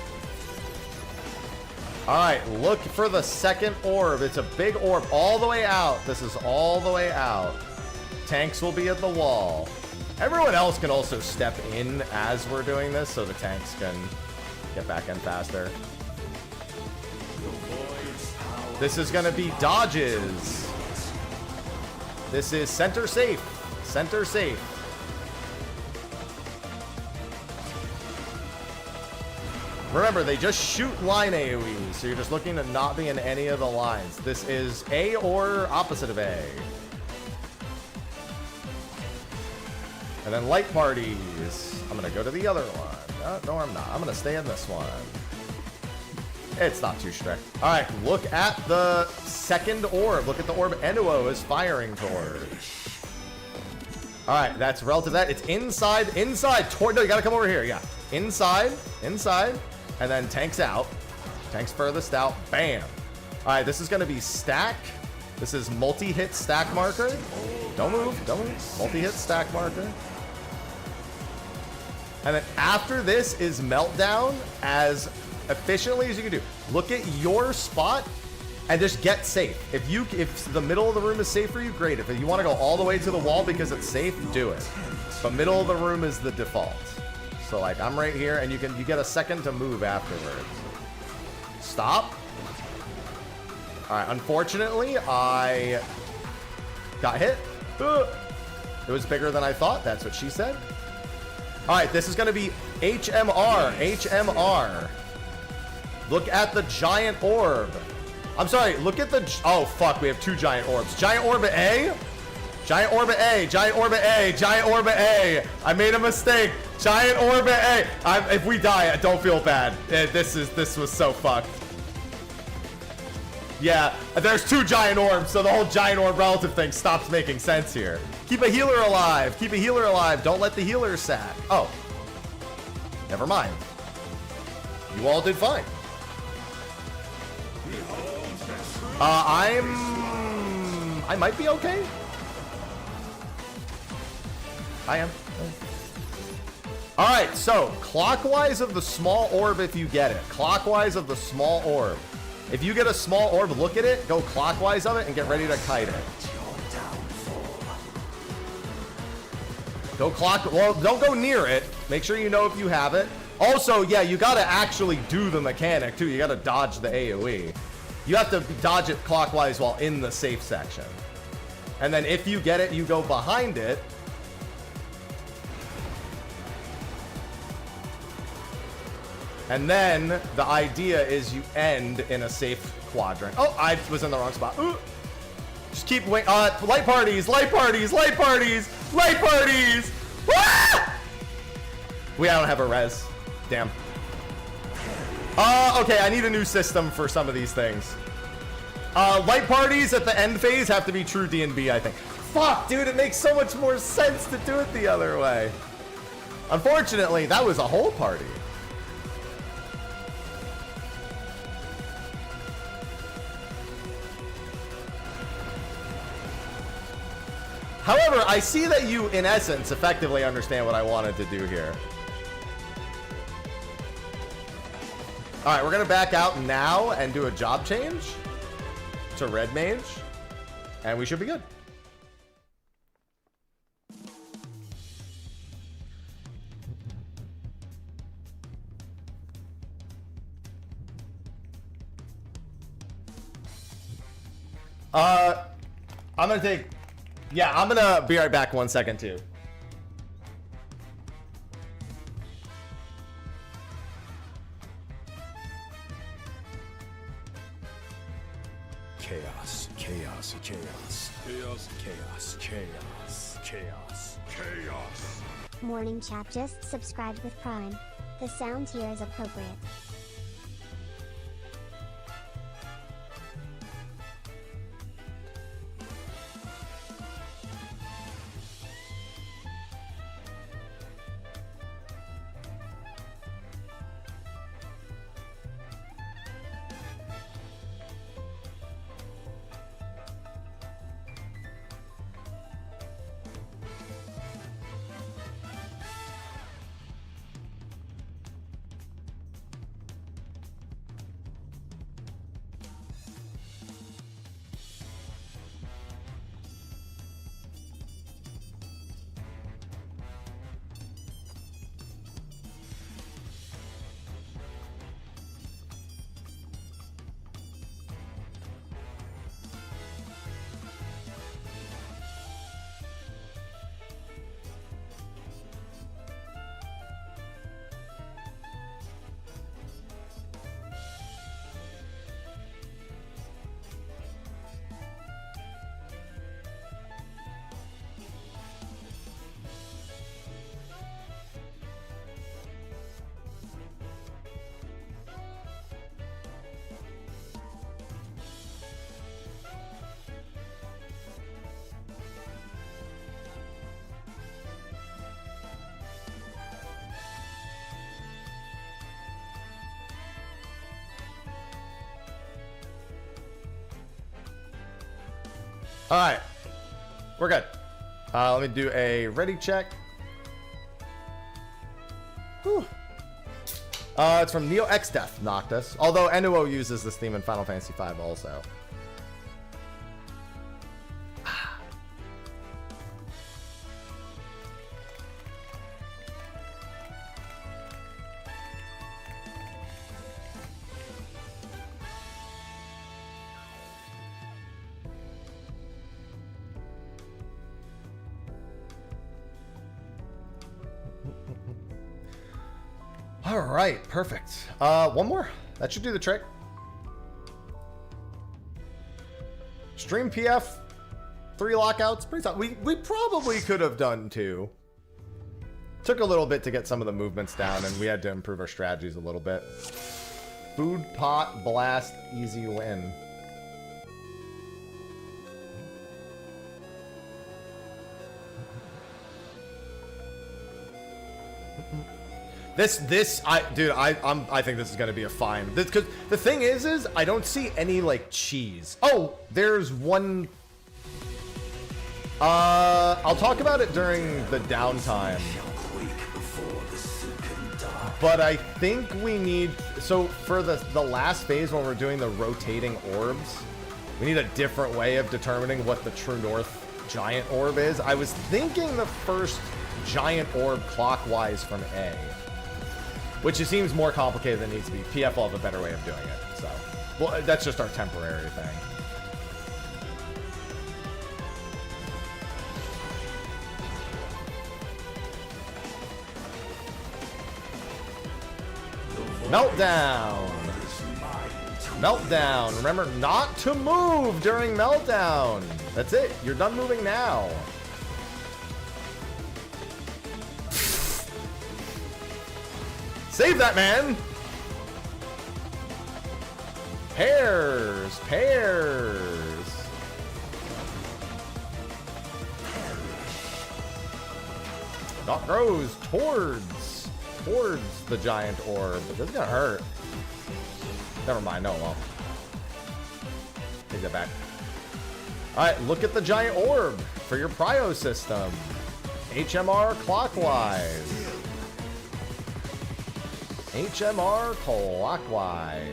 Alright, look for the second orb. It's a big orb all the way out. This is all the way out. Tanks will be at the wall. Everyone else can also step in as we're doing this so the tanks can get back in faster. This is going to be dodges. This is center safe. Center safe. Remember, they just shoot line AoEs, so you're just looking to not be in any of the lines. This is A or opposite of A. And then light parties. I'm going to go to the other one. No, I'm not. I'm going to stay in this one. It's not too strict. All right, look at the second orb. Look at the orb Enuo is firing towards. All right, that's relative to that. It's inside. No, you got to come over here. Yeah. Inside. And then tanks out. Tanks furthest out. Bam. All right, this is going to be stack. This is multi-hit stack marker. Don't move. Multi-hit stack marker. And then after this is meltdown as efficiently as you can do. Look at your spot and just get safe. If the middle of the room is safe for you, great. If you want to go all the way to the wall because it's safe, do it. But middle of the room is the default. So like I'm right here, and you get a second to move afterwards. Stop. All right. Unfortunately, I got hit. It was bigger than I thought. That's what she said. All right. This is going to be HMR. Look at the giant orb. I'm sorry. Look at the. Oh fuck. We have two giant orbs. Giant orb at A. Giant orb at A. Giant orb at A. Giant orb at A. I made a mistake. Giant orb at A. If we die, don't feel bad. This was so fucked. Yeah, there's two giant orbs, so the whole giant orb relative thing stops making sense here. Keep a healer alive. Keep a healer alive. Don't let the healer sack. Oh. Never mind. You all did fine. I might be okay. I am. All right, so clockwise of the small orb if you get it. Clockwise of the small orb. If you get a small orb, look at it, go clockwise of it, and get ready to kite it. Well, don't go near it. Make sure you know if you have it. Also, yeah, you gotta actually do the mechanic too. You gotta dodge the AoE. You have to dodge it clockwise while in the safe section. And then if you get it, you go behind it. And then the idea is you end in a safe quadrant. Oh, I was in the wrong spot. Ooh. Just keep waiting. Light parties. Ah! I don't have a res. Damn. Okay, I need a new system for some of these things. Light parties at the end phase have to be true D&B, I think. Fuck, dude, it makes so much more sense to do it the other way. Unfortunately, that was a whole party. However, I see that you, in essence, effectively understand what I wanted to do here. All right, we're going to back out now and do a job change to Red Mage, and we should be good. I'm going to take... Yeah, I'm going to be right back 1 second, too. Chaos, chaos, chaos. Chaos, chaos, chaos, chaos, chaos. Morning chat, just subscribed with Prime. The sound here is appropriate. All right, we're good. Let me do a ready check. Whew. It's from Neo X Death Noctis. Although Enuo uses this theme in Final Fantasy V also. All right, perfect. One more. That should do the trick. Stream PF, 3 lockouts. Pretty tough. We probably could have done 2. Took a little bit to get some of the movements down, and we had to improve our strategies a little bit. Food pot blast, easy win. I think this is gonna be a fine. Because the thing is I don't see any like cheese. Oh, there's one. I'll talk about it during the downtime. But I think we need, so for the last phase when we're doing the rotating orbs, we need a different way of determining what the true north giant orb is. I was thinking the first giant orb clockwise from A. Which it seems more complicated than it needs to be. PF will have a better way of doing it, so. Well, that's just our temporary thing. Meltdown! Meltdown! Remember not to move during meltdown! That's it, you're done moving now. Save that man! Pairs! Pairs! Dot grows towards the giant orb. This is gonna hurt. Never mind, no, well. Take that back. Alright, look at the giant orb for your prio system. HMR clockwise. HMR clockwise.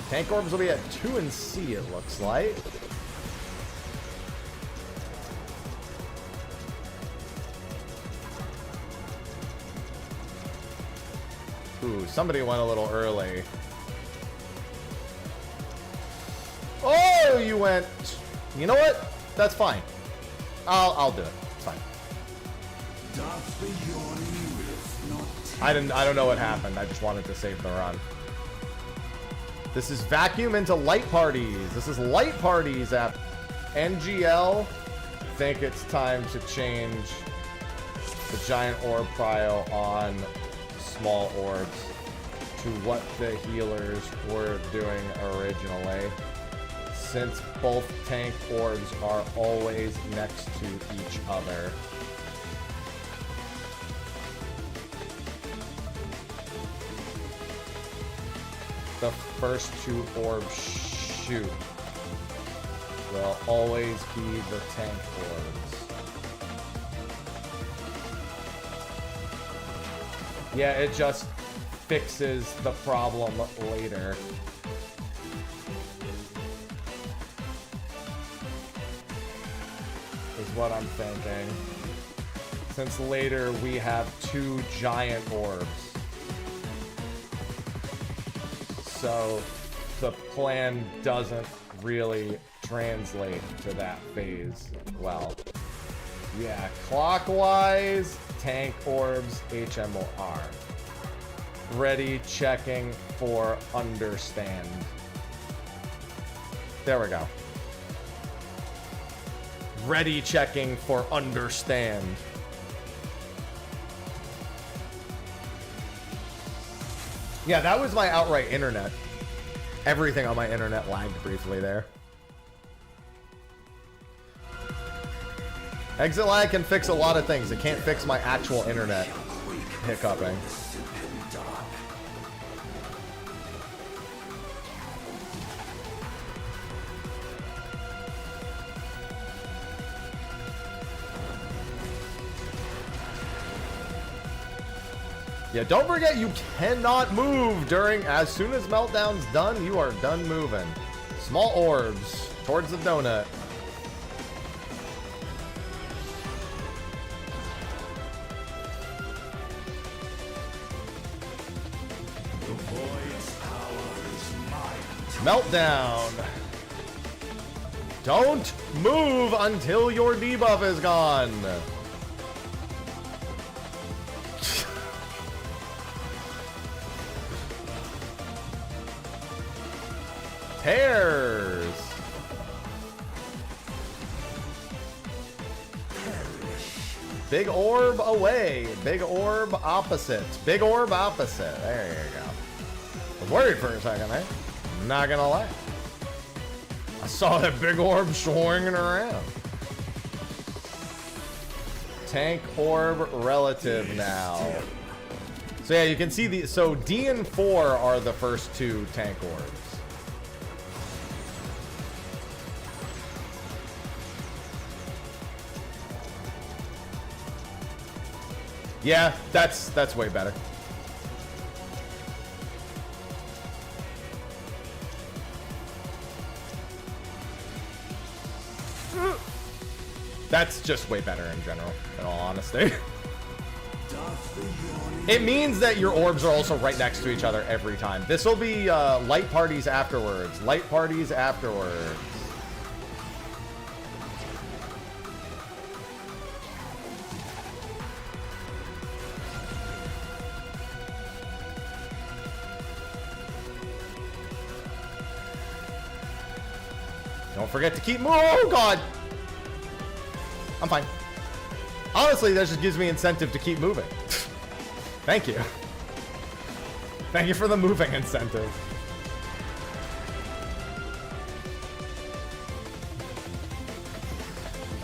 Tank orbs will be at 2 and C, it looks like. Ooh, somebody went a little early. Oh, you went. You know what? That's fine. I'll do it. It's fine. I don't know what happened. I just wanted to save the run. This is vacuum into light parties. This is light parties at NGL. I think it's time to change the giant orb prio on small orbs to what the healers were doing originally. Since both tank orbs are always next to each other. The first 2 orbs shoot will always be the tank orbs. Yeah, it just fixes the problem later. Is what I'm thinking. Since later we have 2 giant orbs. So the plan doesn't really translate to that phase well. Yeah, clockwise, tank orbs, HMOR. Ready, checking for understand. There we go. Ready, checking for understand. Yeah, that was my outright internet. Everything on my internet lagged briefly there. Exitlag can fix a lot of things. It can't fix my actual internet hiccuping. Yeah, don't forget you cannot move during, as soon as Meltdown's done, you are done moving. Small orbs towards the donut. The void's power is mine. Meltdown. Don't move until your debuff is gone. Tears. Big orb away. Big orb opposite. Big orb opposite. There you go. I was worried for a second, eh? Not gonna lie. I saw that big orb swinging around. Tank orb relative now. So yeah, you can see the, so D and 4 are the first two tank orbs. Yeah, that's way better. That's just way better in general, in all honesty. It means that your orbs are also right next to each other every time. This will be light parties afterwards. Light parties afterwards. Don't forget to keep moving. Oh, God. I'm fine. Honestly, that just gives me incentive to keep moving. Thank you. Thank you for the moving incentive.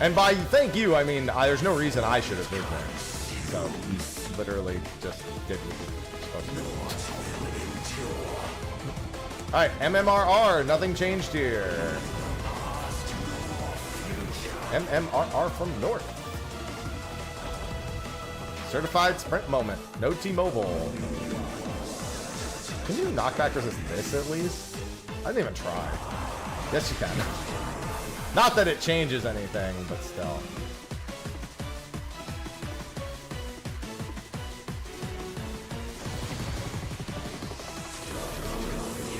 And by thank you, I mean, there's no reason I should have moved there. So, he literally just did what he was supposed to do. Alright, MMRR, nothing changed here. MMRR from North. Certified sprint moment. No T-Mobile. Can you knockback resist this at least? I didn't even try. Yes, you can. Not that it changes anything, but still.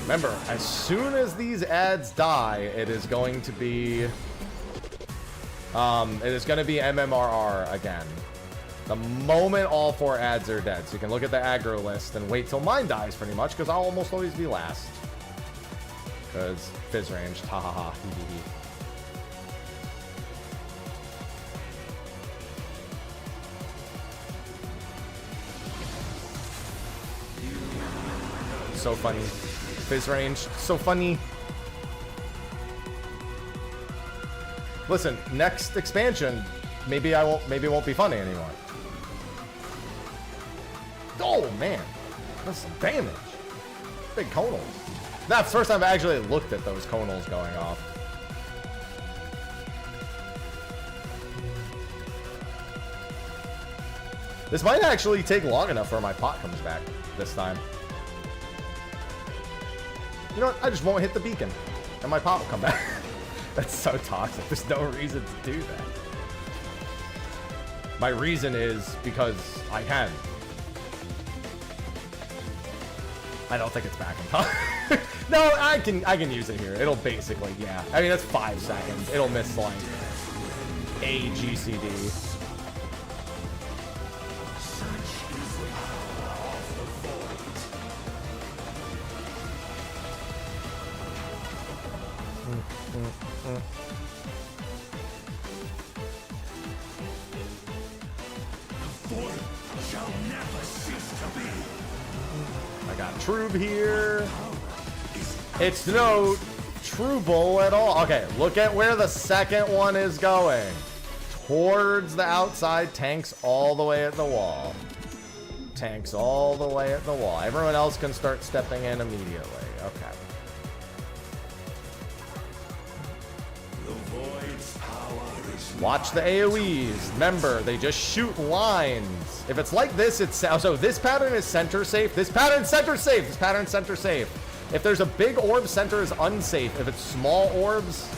Remember, as soon as these ads die, it is going to be MMRR again. The moment all 4 ads are dead. So you can look at the aggro list and wait till mine dies pretty much, because I'll almost always be last. Because fizz ranged. Ha ha ha. Hee hee hee. So funny. Fizz range. So funny. Listen, next expansion, maybe it won't be funny anymore. Oh man, that's some damage. Big conals. That's the first time I actually looked at those conals going off. This might actually take long enough for my pot comes back this time. You know what? I just won't hit the beacon, and my pot will come back. That's so toxic. There's no reason to do that. My reason is because I can. I don't think it's back in time. No, I can use it here. It'll basically, yeah. I mean, that's 5 seconds. It'll miss like a GCD. I got Trube here. It's no Truble at all. Okay, look at where the second one is going. Towards the outside, tanks all the way at the wall. Tanks all the way at the wall. Everyone else can start stepping in immediately. Okay. The void's power is Watch the AoEs. Remember, they just shoot lines. If it's like this, it's... So this pattern is center safe. This pattern's center safe. This pattern's center safe. If there's a big orb, center is unsafe. If it's small orbs...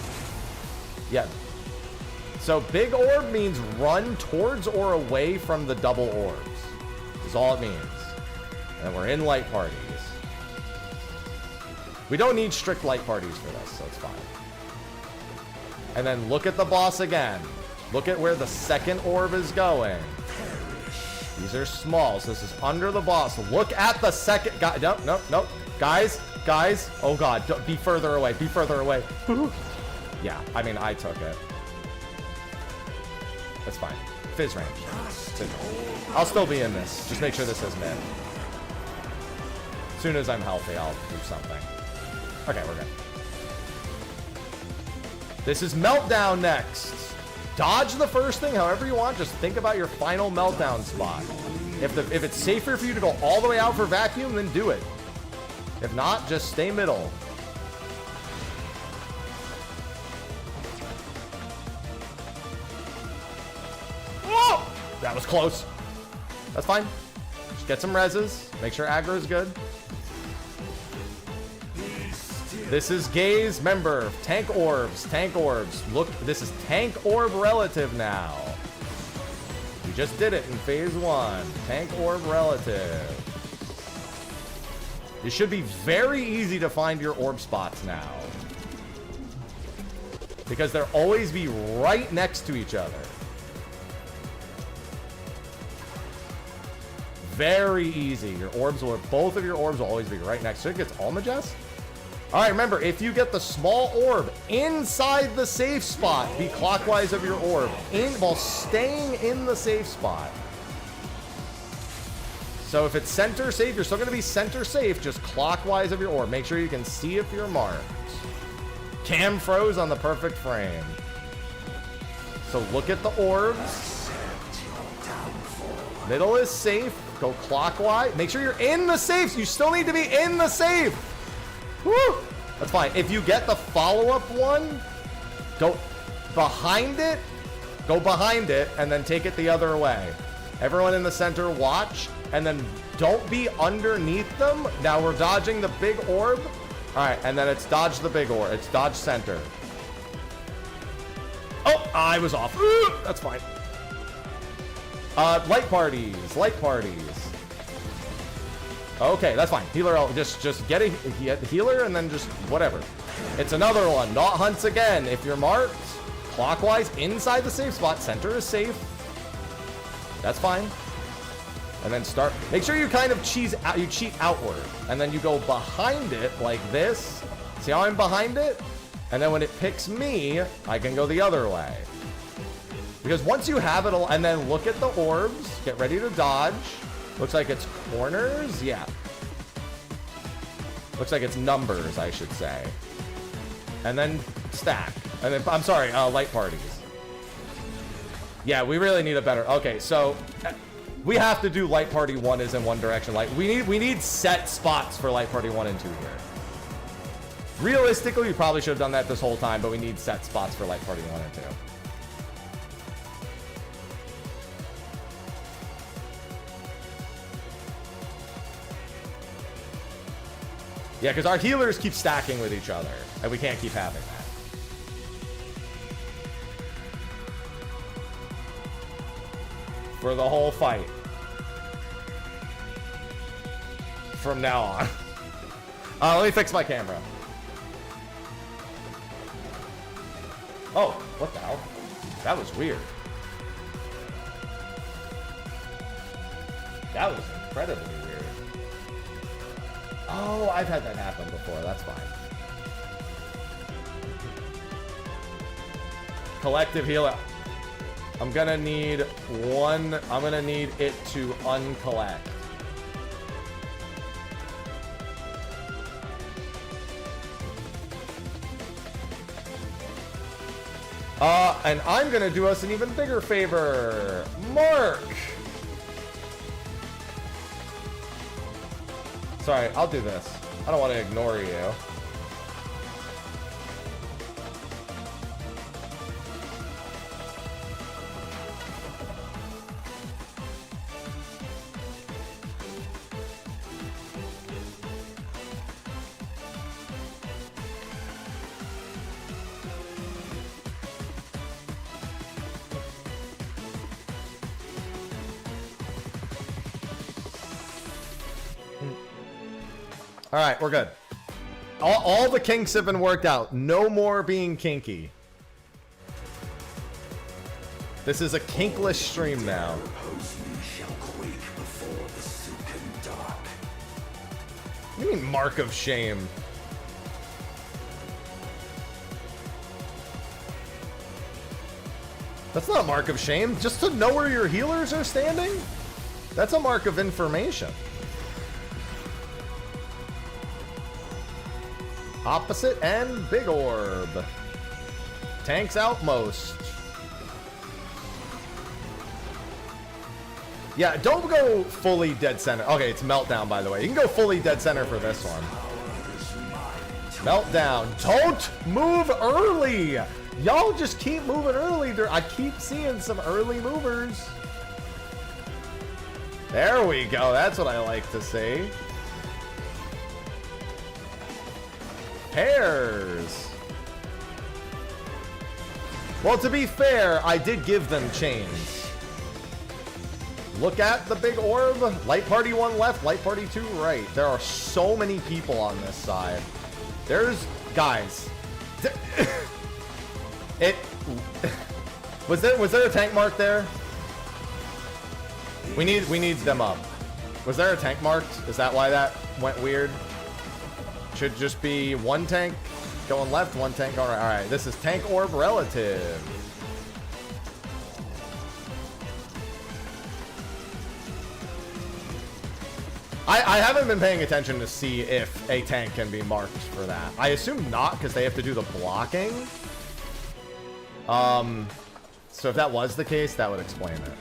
Yeah. So big orb means run towards or away from the double orbs. That's all it means. And we're in light parties. We don't need strict light parties for this, so it's fine. And then look at the boss again. Look at where the second orb is going. These are small, so this is under the boss. Look at the second guy. Nope, nope, nope. Guys. Oh god, be further away. Be further away. Yeah, I mean, I took it. That's fine. Fizz range. I'll still be in this. Just make sure this is mid. As soon as I'm healthy, I'll do something. Okay, we're good. This is Meltdown next. Dodge the first thing however you want. Just think about your final Meltdown spot. If it's safer for you to go all the way out for Vacuum, then do it. If not, just stay middle. Oh! That was close. That's fine. Just get some reses. Make sure aggro is good. This is Gaze. Remember, tank orbs, tank orbs. Look, this is tank orb relative now. We just did it in phase 1. Tank orb relative. It should be very easy to find your orb spots now. Because they'll always be right next to each other. Very easy. Your orbs will, both of your orbs will always be right next to it. It gets Almagest. All right, remember, if you get the small orb inside the safe spot, be clockwise of your orb while staying in the safe spot. So if it's center safe, you're still going to be center safe, just clockwise of your orb. Make sure you can see if you're marked. Cam froze on the perfect frame. So look at the orbs. Middle is safe. Go clockwise. Make sure you're in the safe. You still need to be in the safe. Woo! That's fine. If you get the follow-up one, go behind it, and then take it the other way. Everyone in the center, watch, and then don't be underneath them. Now we're dodging the big orb. All right, and then it's dodge the big orb. It's dodge center. Oh, I was off. Ooh, that's fine. Light parties. Okay, that's fine. Healer, just get a healer and then just whatever. It's another one. Not hunts again. If you're marked clockwise inside the safe spot, center is safe. That's fine. And then start. Make sure you kind of cheat outward, and then you go behind it like this. See how I'm behind it? And then when it picks me, I can go the other way. Because once you have it all, and then look at the orbs. Get ready to dodge. Looks like it's corners. Yeah. Looks like it's numbers, I should say. And then stack. And then, I'm sorry, light parties. Yeah, we really need a better... Okay, so we have to do light party 1 is in one direction. Like, we need set spots for light party 1 and 2 here. Realistically, we probably should have done that this whole time, but we need set spots for light party 1 and 2. Yeah, because our healers keep stacking with each other, and we can't keep having that. For the whole fight. From now on. Let me fix my camera. Oh, what the hell? That was weird. That was incredibly weird. Oh, I've had that happen before. That's fine. Collective healer. I'm gonna need one. I'm gonna need it to uncollect. And I'm gonna do us an even bigger favor. Mark! Sorry, I'll do this. I don't want to ignore you. All right, we're good. All the kinks have been worked out. No more being kinky. This is a kinkless stream now. What do you mean mark of shame? That's not a mark of shame. Just to know where your healers are standing? That's a mark of information. Opposite and big orb. Tanks outmost. Yeah, don't go fully dead center. Okay, it's meltdown, by the way. You can go fully dead center for this one. Meltdown. Don't move early. Y'all just keep moving early. I keep seeing some early movers. There we go. That's what I like to see. Pairs. Well, to be fair, I did give them chains. Look at the big orb. Light party 1 left, light party 2 right. There are so many people on this side. There's guys. It was there a tank mark there? We need them up. Was there a tank marked? Is that why that went weird? Should just be 1 tank going left, 1 tank going right. All right, this is tank orb relative. I haven't been paying attention to see if a tank can be marked for that. I assume not, because they have to do the blocking. So if that was the case, that would explain it.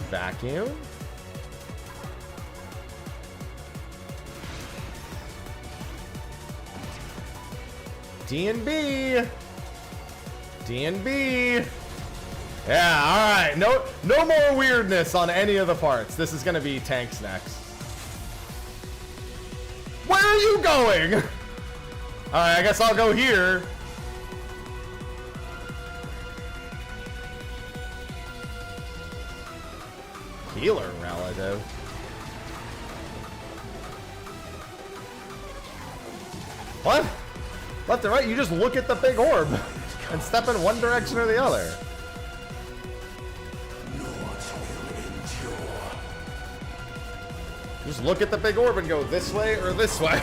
Vacuum. D&B. D&B. Yeah, all right. No more weirdness on any of the parts. This is gonna be tanks next. Where are you going? All right, I guess I'll go here. Healer relative. What? Left and right? You just look at the big orb and step in one direction or the other. Just look at the big orb and go this way or this way.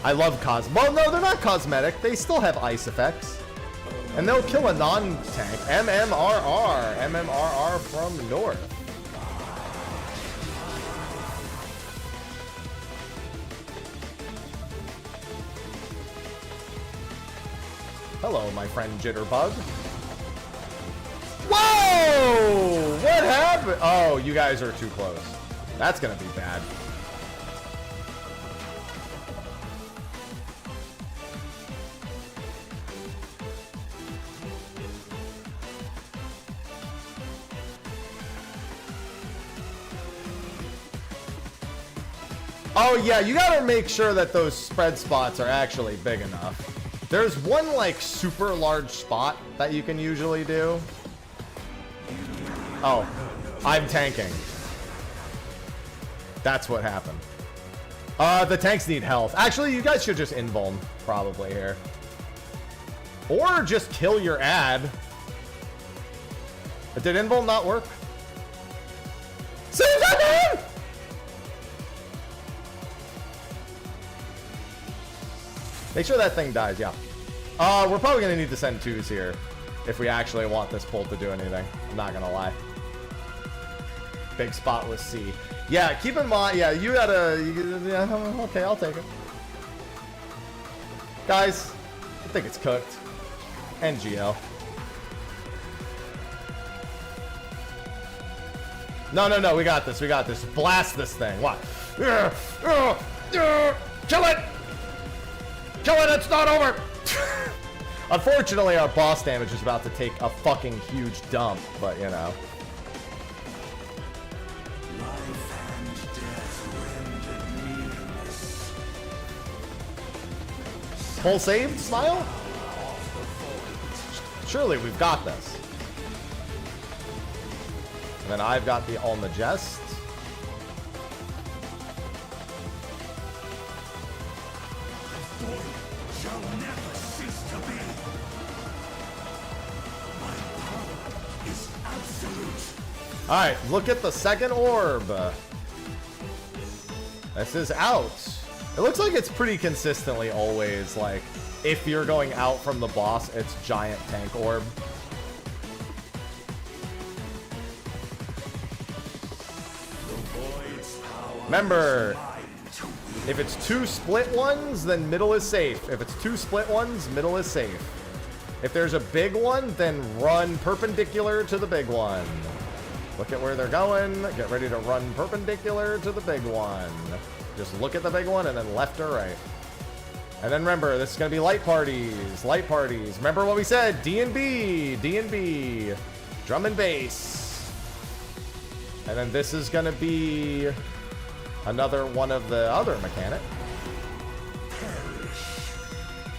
I love well, no, they're not cosmetic. They still have ice effects. And they'll kill a non-tank. MMRR. MMRR from North. Hello, my friend Jitterbug. Whoa! What happened? Oh, you guys are too close. That's gonna be bad. Oh yeah, you gotta make sure that those spread spots are actually big enough. There's one like super large spot that you can usually do. Oh, I'm tanking. That's what happened. The tanks need health. Actually, you guys should just invuln probably here. Or just kill your ad. But did invuln not work? Save that man! Make sure that thing dies, yeah. We're probably gonna need to send 2s here if we actually want this pull to do anything. I'm not gonna lie. Big spot with C. Yeah, keep in mind, yeah, you gotta, yeah, okay, I'll take it. Guys, I think it's cooked. NGL. No, we got this, Blast this thing, what? Kill it! Kill it, it's not over! Unfortunately, our boss damage is about to take a fucking huge dump, but you know. Full saved, Smile? Surely we've got this. And then I've got the Almagest. Shall never cease to be. My power is absolute. Alright, look at the second orb. This is out. It looks like it's pretty consistently always, like, if you're going out from the boss, it's giant tank orb. Remember, if it's 2 split ones, then middle is safe. If it's 2 split ones, middle is safe. If there's a big one, then run perpendicular to the big one. Look at where they're going. Get ready to run perpendicular to the big one. Just look at the big one and then left or right. And then remember, this is going to be light parties. Light parties. Remember what we said. D&B. D&B. Drum and bass. And then this is going to be another one of the other mechanic.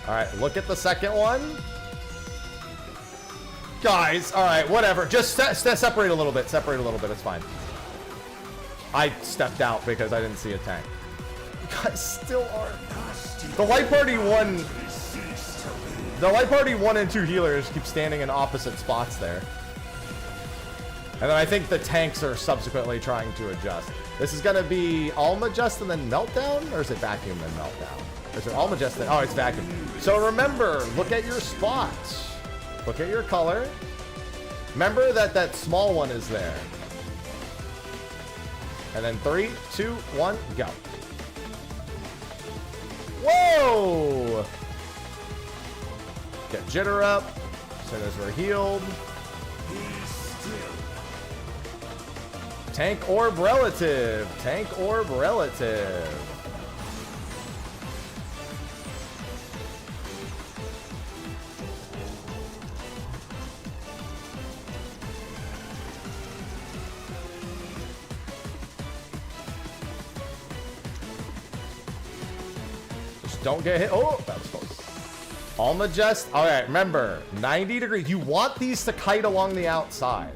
Alright, look at the second one. Guys, alright, whatever. Just separate a little bit. Separate a little bit. It's fine. I stepped out because I didn't see a tank. You guys still are. The Light Party 1... The Light Party 1 and 2 healers keep standing in opposite spots there. And then I think the tanks are subsequently trying to adjust. This is going to be Almagest and then Meltdown? Or is it Vacuum and Meltdown? Or is it Almagest and... Oh, it's Vacuum. So remember, look at your spots. Look at your color. Remember that that small one is there. And then 3, 2, 1, go. Whoa! Get jitter up. As soon as we're healed. Tank orb relative. Tank orb relative. Just don't get hit. Oh, that was close. Almagest. All right, remember, 90 degrees. You want these to kite along the outside.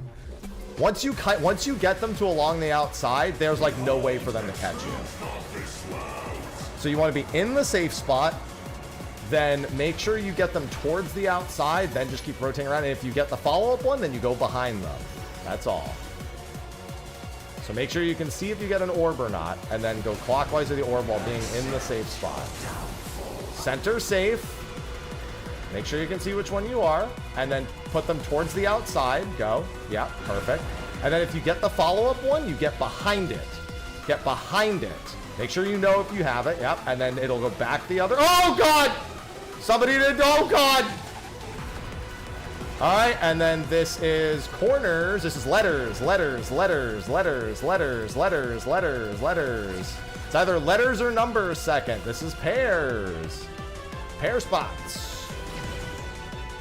Once you get them to along the outside, there's like no way for them to catch you. So you want to be in the safe spot, then make sure you get them towards the outside, then just keep rotating around. And if you get the follow-up one, then you go behind them. That's all. So make sure you can see if you get an orb or not, and then go clockwise of the orb while being in the safe spot. Center safe. Make sure you can see which one you are, and then put them towards the outside. Go. Yeah, perfect. And then if you get the follow-up one, you get behind it. Get behind it. Make sure you know if you have it. Yep. And then it'll go back the other. Oh, God! Somebody did. Oh, God! All right. And then this is corners. This is letters, letters, letters, letters, letters, letters, letters, letters. It's either letters or numbers second. This is pairs. Pair spots.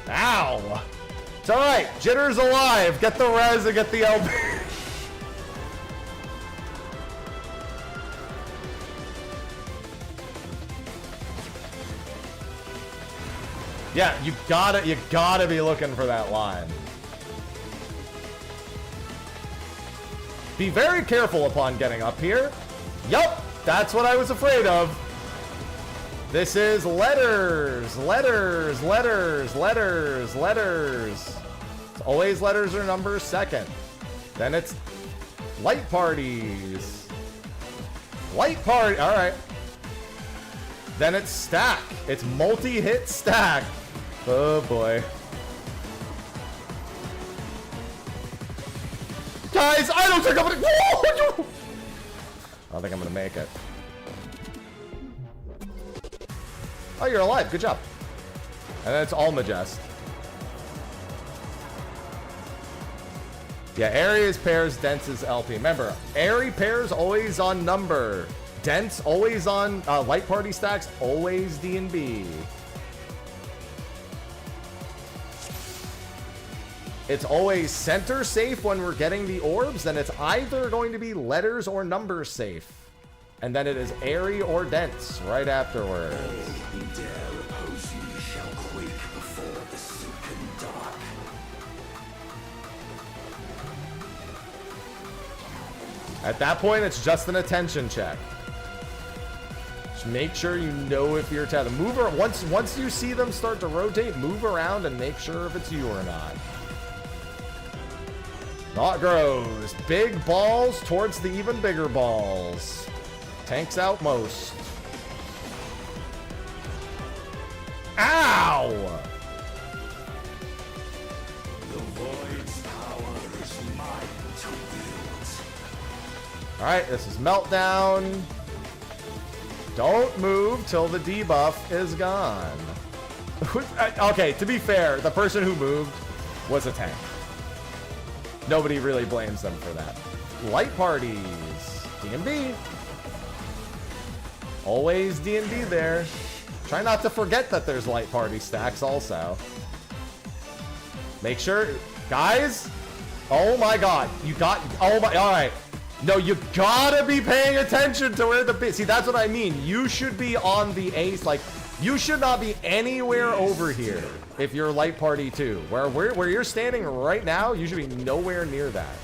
Ow! It's alright. Jitter's alive. Get the res and get the LB. Yeah, you gotta be looking for that line. Be very careful upon getting up here. Yup, that's what I was afraid of. This is letters, letters, letters, letters, letters. It's always letters or numbers second. Then it's light parties. Light party, all right. Then it's stack. It's multi-hit stack. Oh boy. Guys, I don't think I'm gonna... I don't think I'm gonna make it. Oh, you're alive. Good job. And then it's Almagest. Yeah, areas, pairs, dense is LP. Remember, airy pairs always on number. Dense always on light party stacks, always D&B. It's always center safe when we're getting the orbs. Then it's either going to be letters or numbers safe. And then it is airy or dense right afterwards. Who dare oppose me shall quake before the silken dark. At that point, it's just an attention check. Just make sure you know if you're tethered. Move her once you see them start to rotate, move around and make sure if it's you or not. Not grows. Big balls towards the even bigger balls. Tanks out most. Ow! The void's power is mine to wield. Alright, this is meltdown. Don't move till the debuff is gone. Okay, to be fair, the person who moved was a tank. Nobody really blames them for that. Light parties. D&D. Always D&D there. Try not to forget that there's light party stacks also. Make sure, guys. Oh my god, all right. No, you gotta be paying attention to where the see, that's what I mean. You should be on the ace, like you should not be anywhere over here if you're light party 2. Where you're standing right now, you should be nowhere near that.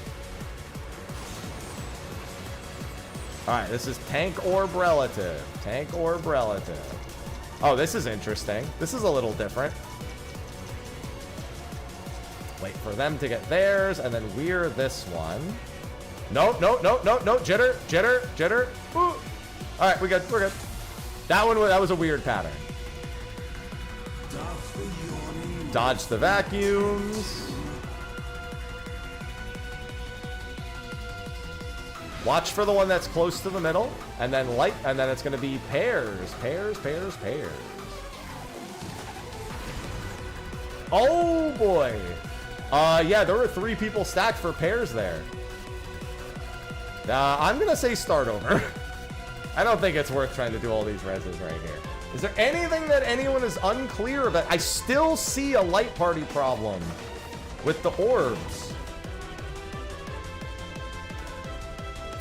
All right, this is tank orb relative. Tank orb relative. Oh, this is interesting. This is a little different. Wait for them to get theirs, and then we're this one. No. Jitter. Ooh. All right, we're good. That was a weird pattern. Dodge the vacuums. Watch for the one that's close to the middle, and then light, and then it's going to be pairs. Oh boy. Yeah, there were 3 people stacked for pairs there. I'm going to say start over. I don't think it's worth trying to do all these reses right here. Is there anything that anyone is unclear about? I still see a light party problem with the orbs.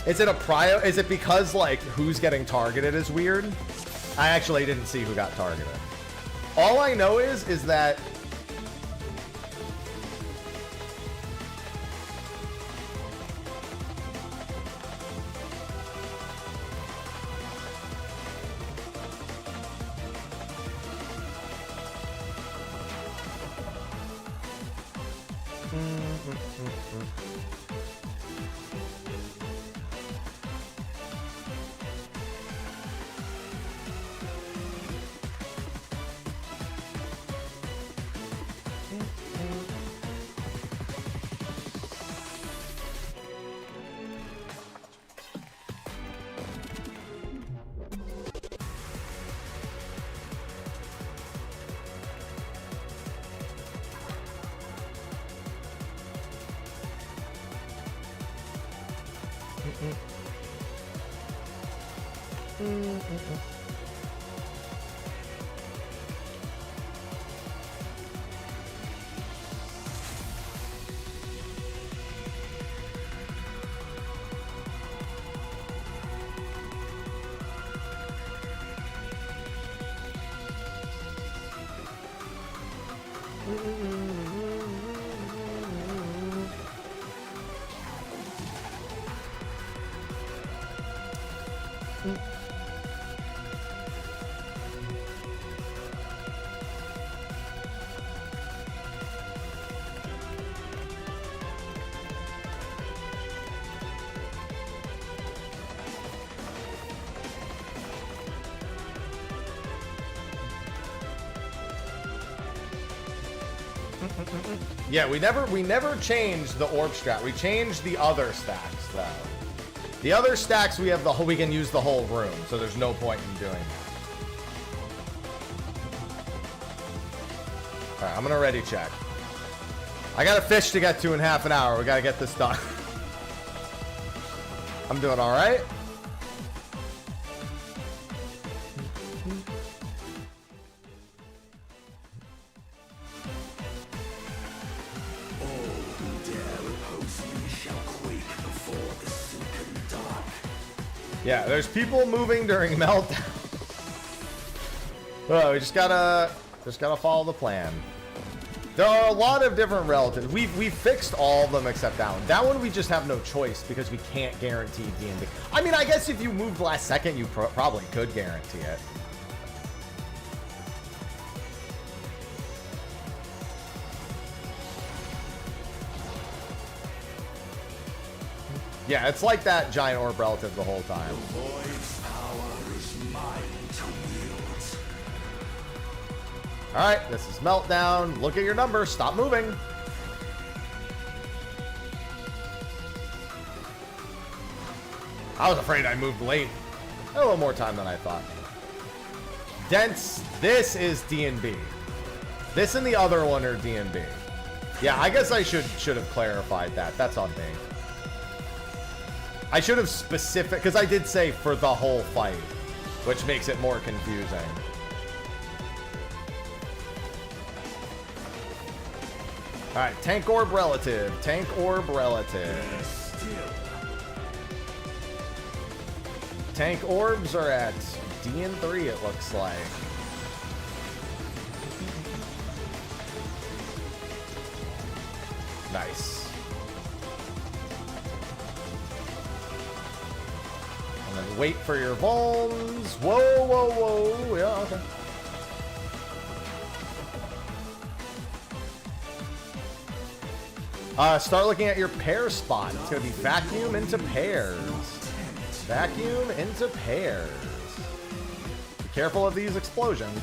Is it a prio? Is it because, like, who's getting targeted is weird? I actually didn't see who got targeted. All I know is that... Yeah, we never changed the orb strat. We changed the other stacks though. The other stacks we can use the whole room, so there's no point in doing that. All right, I'm gonna ready check. I got a fish to get to in half an hour. We gotta get this done. I'm doing all right. Yeah, there's people moving during meltdown. Oh, we just gotta follow the plan. There are a lot of different relatives. We've fixed all of them except that one. That one we just have no choice because we can't guarantee D&D. I mean, I guess if you moved last second, you probably could guarantee it. Yeah, it's like that giant orb relative the whole time. Void's power is mine to wield. All right, this is Meltdown. Look at your number. Stop moving. I was afraid I moved late. A little more time than I thought. Dense. This is D&B. This and the other one are D&B. Yeah, I guess I should have clarified that. That's on me. I should have specific, because I did say for the whole fight, which makes it more confusing. All right, tank orb relative. Tank orb relative. Tank orbs are at D and 3, it looks like. Nice. And then wait for your vulns. Whoa, whoa, whoa. Yeah, okay. Start looking at your pair spot. It's going to be vacuum into pairs. Vacuum into pairs. Be careful of these explosions.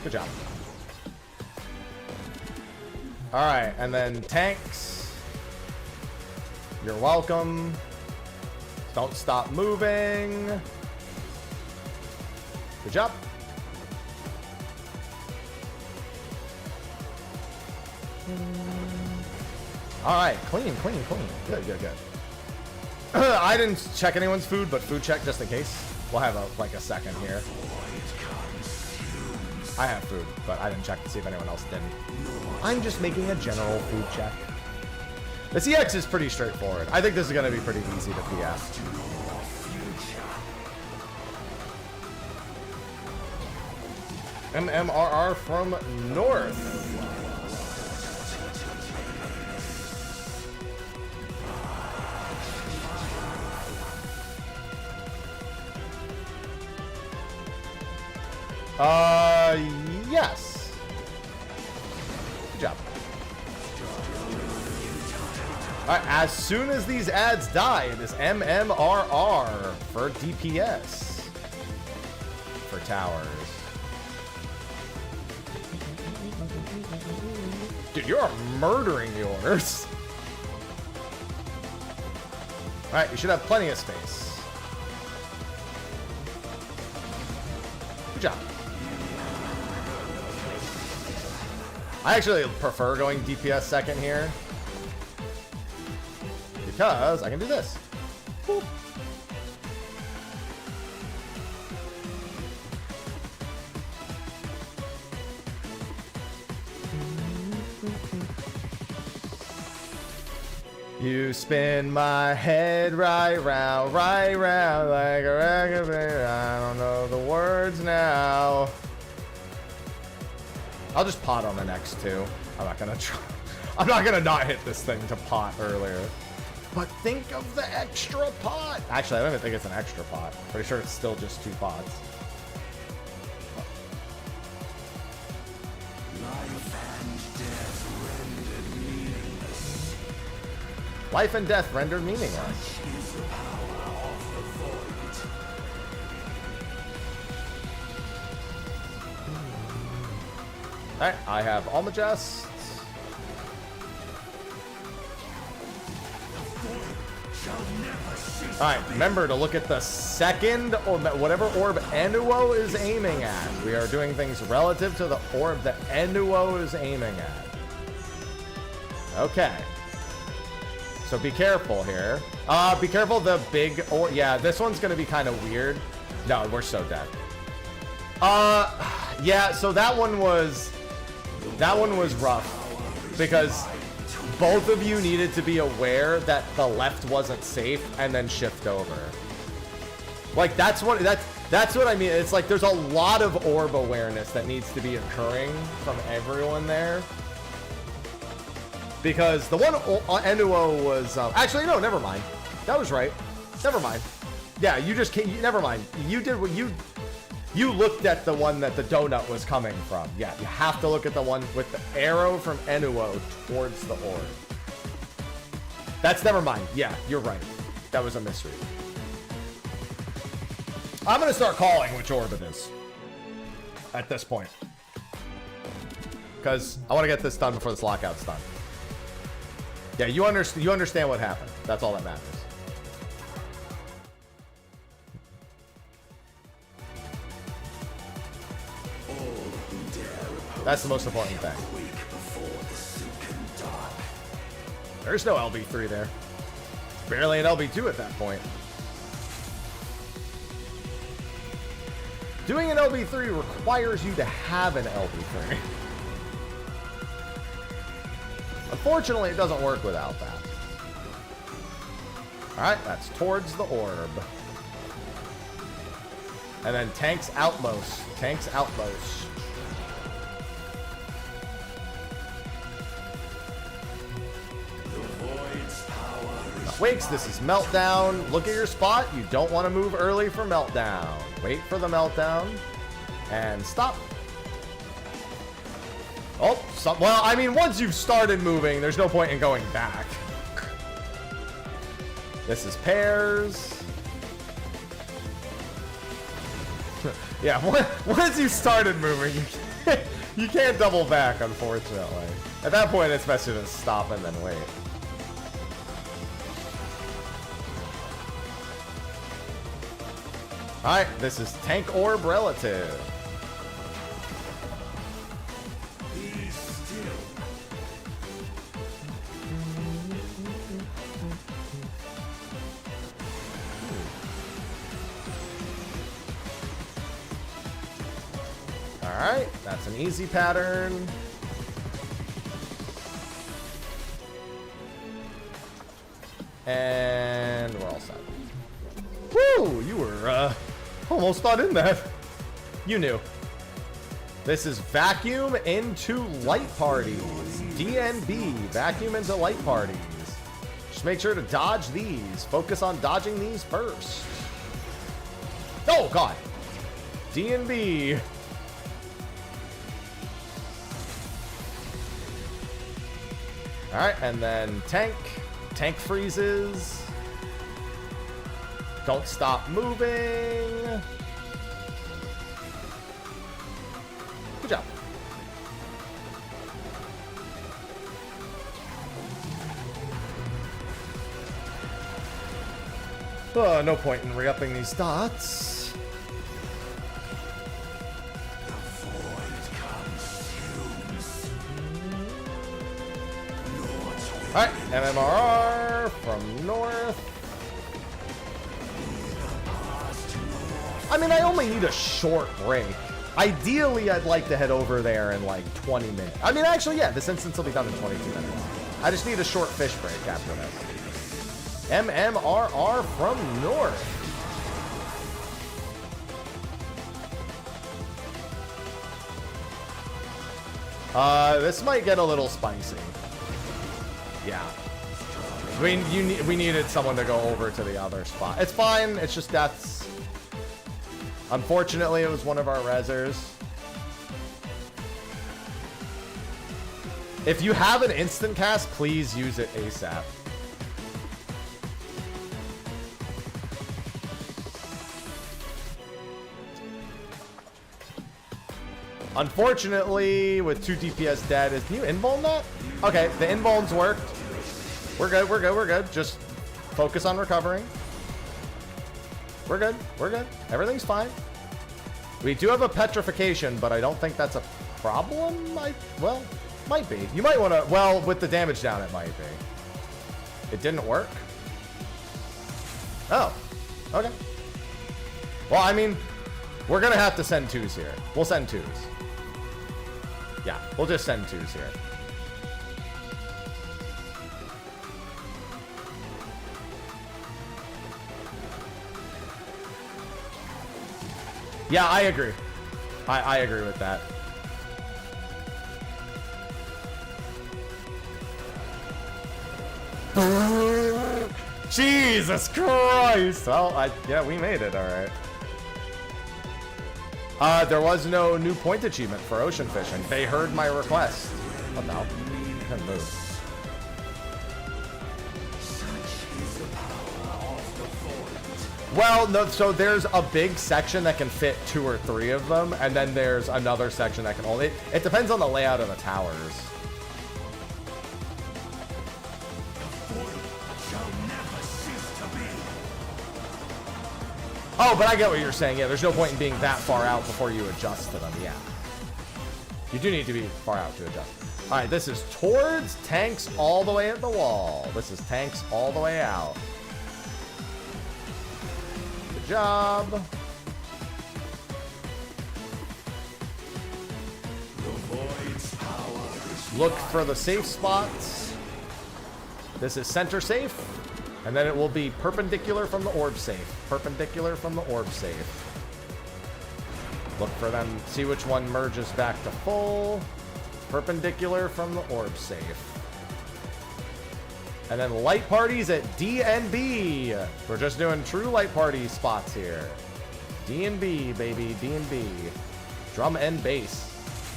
Good job. All right, and then tanks. You're welcome. Don't stop moving. Good job. All right, clean, clean, clean. Good, good, good. I didn't check anyone's food, but food check just in case. We'll have like a second here. I have food, but I didn't check to see if anyone else didn't. I'm just making a general food check. The CX is pretty straightforward. I think this is going to be pretty easy to PS. MMRR from North. Yes. Good job. All right, as soon as these ads die, it is MMRR for DPS for towers. Dude, you're murdering yours. All right, you should have plenty of space. Good job. I actually prefer going DPS second here because I can do this. Boop. You spin my head right round like a record player. I don't know the words now. I'll just pot on the next two. I'm not gonna try. I'm not gonna not hit this thing to pot earlier. But think of the extra pot. Actually, I don't even think it's an extra pot. Pretty sure it's still just 2 pots. Life and death rendered meaningless. Alright, I have all my chests. Alright, remember to look at the second or whatever orb Enuo is aiming at. We are doing things relative to the orb that Enuo is aiming at. Okay. So be careful here. Be careful the big or yeah, this one's gonna be kind of weird. No, we're so dead. Yeah, so that one was rough because both of you needed to be aware that the left wasn't safe and then shift over. Like, that's what I mean. It's like there's a lot of orb awareness that needs to be occurring from everyone there. Because the one Enuo was... actually, no, never mind. That was right. Never mind. Yeah, you just can't... never mind. You did what you... You looked at the one that the donut was coming from. Yeah, you have to look at the one with the arrow from Enuo towards the orb. That's never mind. Yeah, you're right. That was a misread. I'm going to start calling which orb it is. At this point. Because I want to get this done before this lockout's done. Yeah, you understand what happened. That's all that matters. That's the most important thing. There's no LB3 there. Barely an LB2 at that point. Doing an LB3 requires you to have an LB3. Unfortunately, it doesn't work without that. Alright, that's towards the orb. And then tanks outmost. Tanks outmost. Wakes, this is Meltdown. Look at your spot. You don't want to move early for Meltdown. Wait for the Meltdown. And stop. Oh, well, I mean, once you've started moving, there's no point in going back. This is pairs. Yeah, once you started moving, you can't double back, unfortunately. At that point, it's best to just stop and then wait. Alright, this is Tank Orb Relative. Be still. Alright, that's an easy pattern. And we're all set. Woo! You were almost not in that. You knew. This is Vacuum into Light Parties. DNB, Vacuum into Light Parties. Just make sure to dodge these. Focus on dodging these first. Oh, God. DNB. Alright, and then tank. Tank freezes. Don't stop moving. Good job. Oh, no point in re-upping these dots. Alright, MMRR from north. I mean, I only need a short break. Ideally, I'd like to head over there in like 20 minutes. I mean, actually, yeah, this instance will be done in 22 minutes. I just need a short fish break after this. MMRR from north. This might get a little spicy. Yeah. We needed someone to go over to the other spot. It's fine. It's just that's... Unfortunately, it was one of our rezzers. If you have an instant cast, please use it ASAP. Unfortunately, with 2 DPS dead, can you invuln that? Okay, the invulns worked. We're good, we're good, we're good. Just focus on recovering. We're good, we're good. Everything's fine. We do have a petrification, but I don't think that's a problem. Well, might be. You might want to, well, with the damage down, it might be. It didn't work? Oh, okay. Well, I mean, we're going to have to send 2s here. We'll send 2s. Yeah, we'll just send 2s here. Yeah, I agree. I agree with that. Jesus Christ! Well, yeah, we made it, alright. There was no new point achievement for ocean fishing. They heard my request. What the hell? I couldn't move. Well, no, so there's a big section that can fit 2 or 3 of them, and then there's another section that can only... It depends on the layout of the towers. Oh, but I get what you're saying. Yeah, there's no point in being that far out before you adjust to them. Yeah. You do need to be far out to adjust. All right, this is towards tanks all the way at the wall. This is tanks all the way out. Good job. Look for the safe spots. This is center safe. And then it will be perpendicular from the orb safe. Perpendicular from the orb safe. Look for them. See which one merges back to full. Perpendicular from the orb safe. And then light parties at D and B. We're just doing true light party spots here. D and B, baby. D and B. Drum and bass.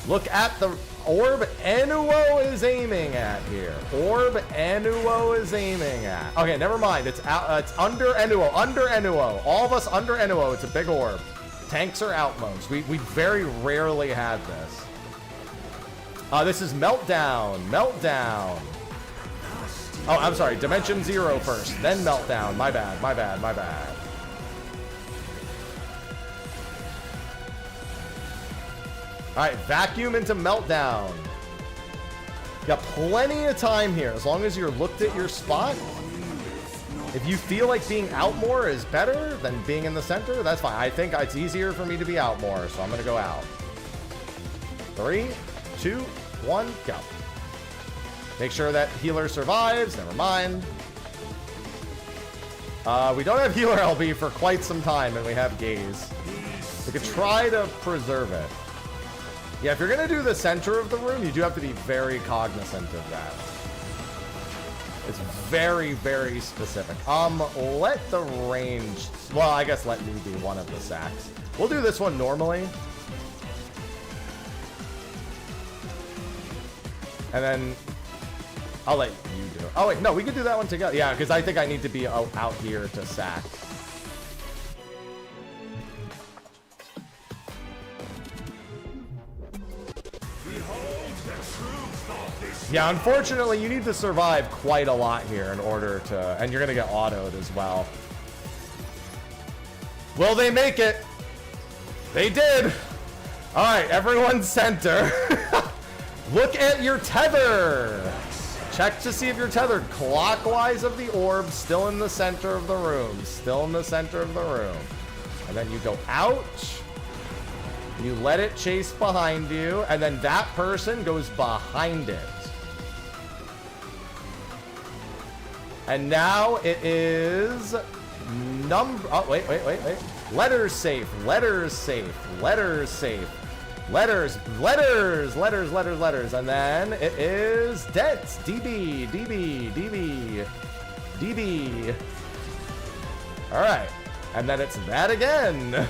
Look at the orb Enuo is aiming at here. Orb Enuo is aiming at. Okay, never mind. It's out. It's under Enuo. Under Enuo. All of us under Enuo. It's a big orb. Tanks are outmost. We very rarely have this. This is Meltdown. Meltdown. Oh, I'm sorry. Dimension 0 first. Then Meltdown. My bad. My bad. My bad. All right, vacuum into Meltdown. Got plenty of time here, as long as you're looked at your spot. If you feel like being out more is better than being in the center, that's fine. I think it's easier for me to be out more, so I'm gonna go out. 3, 2, 1, go. Make sure that healer survives, never mind. We don't have healer LB for quite some time, and we have gaze. We could try to preserve it. Yeah, if you're going to do the center of the room, you do have to be very cognizant of that. It's very, very specific. Let the range... Well, I guess let me be one of the sacks. We'll do this one normally. And then I'll let you do it. Oh, wait, no, we could do that one together. Yeah, because I think I need to be out here to sack. Yeah, unfortunately, you need to survive quite a lot here in order to... And you're going to get autoed as well. Will they make it? They did! Alright, everyone center. Look at your tether! Check to see if you're tethered clockwise of the orb, still in the center of the room. Still in the center of the room. And then you go out. You let it chase behind you, and then that person goes behind it. And now it is oh, wait. Letters safe, letters safe, letters safe. Letters. And then it is debts. DB. All right. And then it's that again.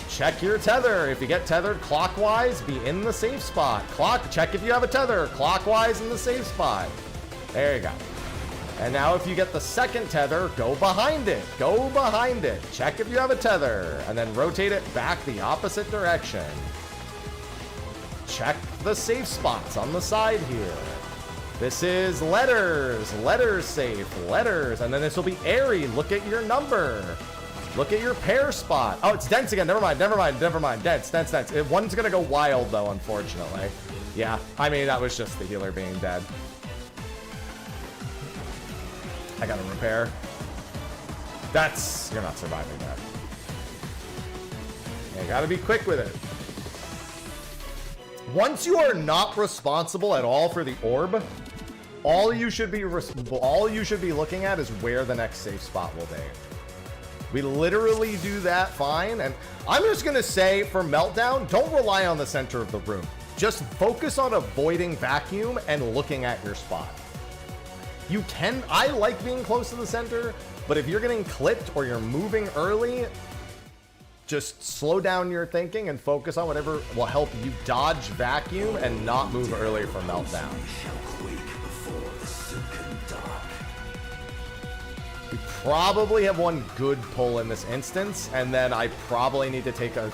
Check your tether. If you get tethered clockwise, be in the safe spot. Check if you have a tether clockwise in the safe spot. There you go. And now if you get the second tether, go behind it. Go behind it. Check if you have a tether. And then rotate it back the opposite direction. Check the safe spots on the side here. This is letters. Letters safe. Letters. And then this will be airy. Look at your number. Look at your pair spot. Oh, it's dense again. Never mind. Dense. One's going to go wild, though, unfortunately. Yeah. I mean, that was just the healer being dead. I gotta repair. You're not surviving that. You gotta be quick with it. Once you are not responsible at all for the orb, all you should be looking at is where the next safe spot will be. We literally do that fine. And I'm just going to say for Meltdown, don't rely on the center of the room. Just focus on avoiding vacuum and looking at your spot. You can, I like being close to the center, but if you're getting clipped or you're moving early, just slow down your thinking and focus on whatever will help you dodge vacuum and not move early for Meltdown. We probably have one good pull in this instance, and then I probably need to take a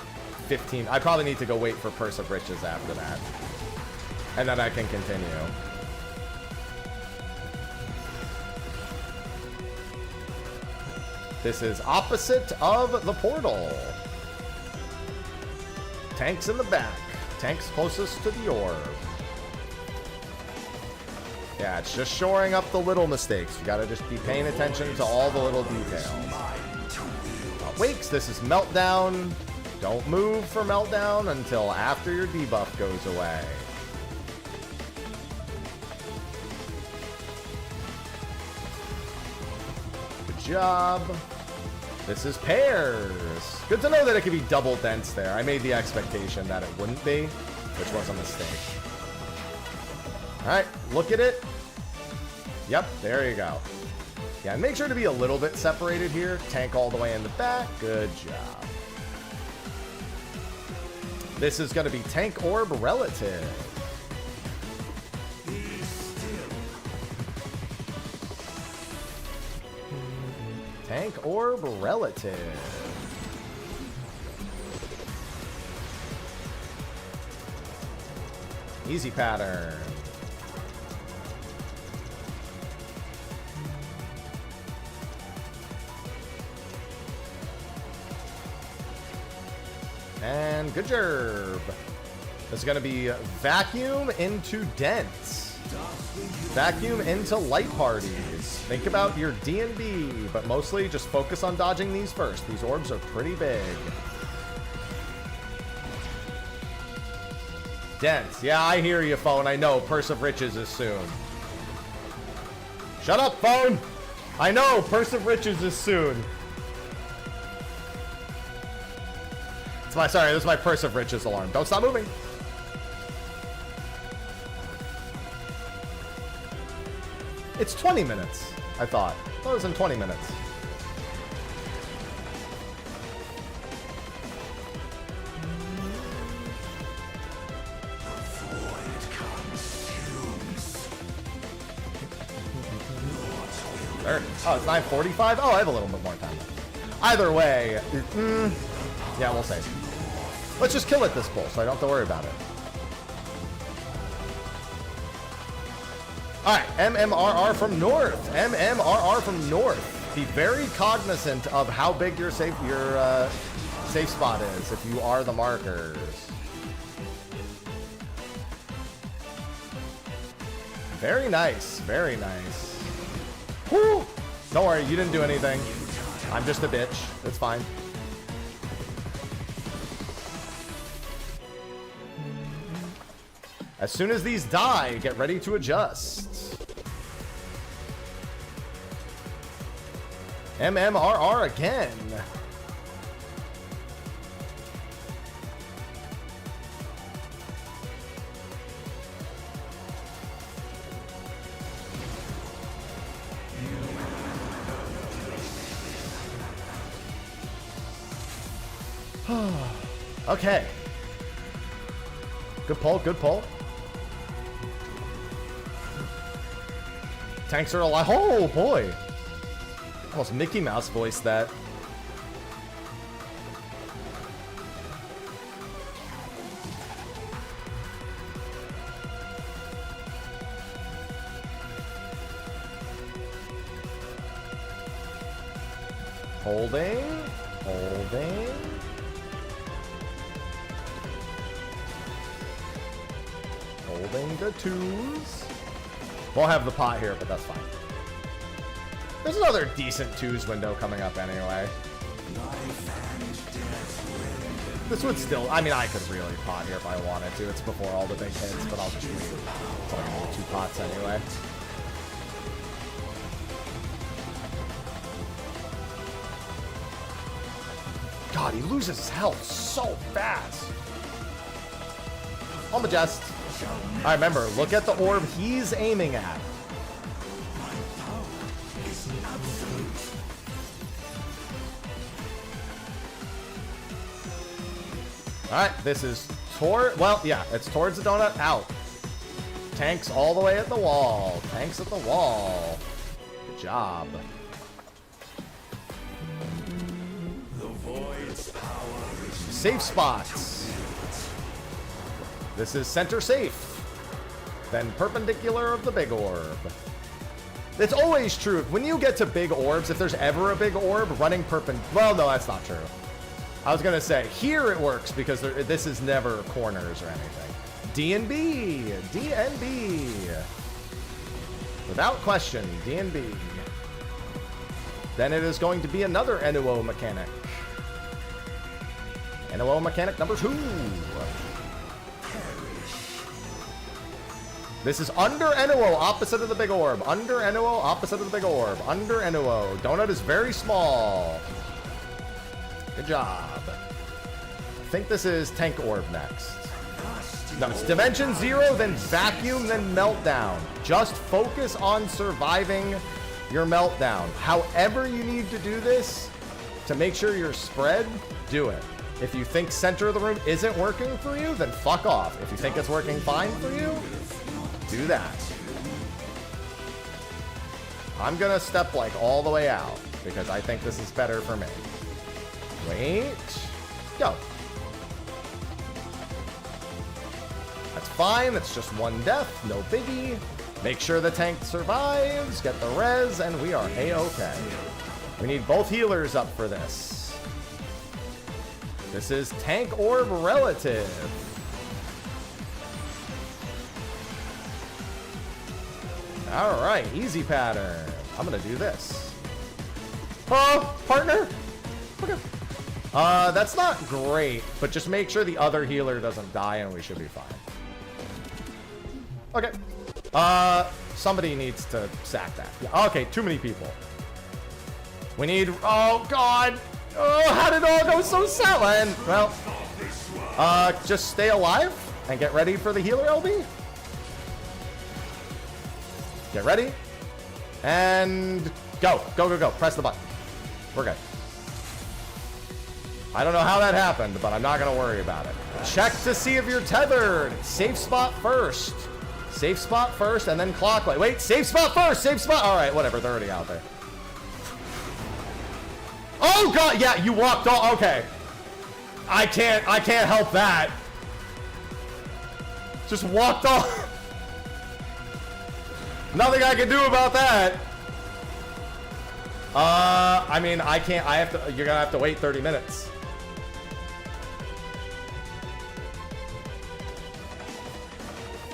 15. I probably need to go wait for Purse of Riches after that. And then I can continue. This is opposite of the portal. Tanks in the back. Tanks closest to the orb. Yeah, it's just shoring up the little mistakes. You gotta just be paying attention to all the little details. Wakes, this is Meltdown. Don't move for Meltdown until after your debuff goes away. Good job. This is Pairs. Good to know that it could be double dense there. I made the expectation that it wouldn't be, which was a mistake. Alright, look at it. Yep, there you go. Yeah, and make sure to be a little bit separated here. Tank all the way in the back. Good job. This is going to be Tank Orb Relative. Tank Orb Relative. Easy pattern. And good job. This is going to be vacuum into dense. Vacuum into light parties. Think about your D&D, but mostly just focus on dodging these first. These orbs are pretty big. Dense. Yeah, I hear you, phone. I know. Purse of Riches is soon. Shut up, phone. I know. Purse of Riches is soon. Sorry, this is my Purse of Riches alarm. Don't stop moving. It's 20 minutes, I thought. I thought it was in 20 minutes. Oh, it's 9:45? Oh, I have a little bit more time left. Either way, yeah, we'll see. Let's just kill it this pull, so I don't have to worry about it. Alright, MMRR from North. MMRR from North. Be very cognizant of how big your safe spot is if you are the markers. Very nice. Very nice. Woo! Don't worry, you didn't do anything. I'm just a bitch. It's fine. As soon as these die, get ready to adjust. MMRR again. Okay. Good pull, good pull. Tanks are alive. Oh boy. Almost Mickey Mouse voiced that. Holding. Holding. Holding the twos. Won't have the pot here, but that's fine. There's another decent twos window coming up anyway. This would still, I mean, I could really pot here if I wanted to. It's before all the big hits, but I'll just wait until I roll 2 pots anyway. God, he loses his health so fast. On the jest. I remember, look at the orb he's aiming at. Alright, this is toward, well, yeah, it's towards the donut, out. Tanks all the way at the wall. Tanks at the wall. Good job. The void's power is Safe spots. This is center safe. Then perpendicular of the big orb. It's always true. When you get to big orbs, if there's ever a big orb, running perpendicular. Well, no, that's not true. I was going to say, here it works because this is never corners or anything. D&B. D&B. Without question, D&B. Then it is going to be another NUO mechanic. NUO mechanic number 2. This is under NUO, opposite of the big orb. Under NUO, opposite of the big orb. Under NUO. Donut is very small. Good job. I think this is tank orb next. No, it's dimension 0, then vacuum, then meltdown. Just focus on surviving your meltdown. However you need to do this to make sure you're spread, do it. If you think center of the room isn't working for you, then fuck off. If you think it's working fine for you, do that. I'm gonna step like all the way out because I think this is better for me. Wait. Go. That's fine. That's just one death. No biggie. Make sure the tank survives. Get the res, and we are A-okay. We need both healers up for this. This is tank orb relative. All right, easy pattern. I'm gonna do this. Oh, partner. Okay. That's not great, but just make sure the other healer doesn't die, and we should be fine. Okay. Somebody needs to sack that. Yeah, okay, too many people. We need. Oh God. Oh, how did it all go so south? Well, just stay alive and get ready for the healer, LB. Get ready. And go. Go, go, go. Press the button. We're good. I don't know how that happened, but I'm not going to worry about it. Check to see if you're tethered. Safe spot first. Safe spot first, and then clockwise. Wait, safe spot first. Safe spot. All right, whatever. They're already out there. Oh, God. Yeah, you walked off. Okay. I can't help that. Just walked off. Nothing I can do about that. I mean, I can't. I have to. You're gonna have to wait 30 minutes.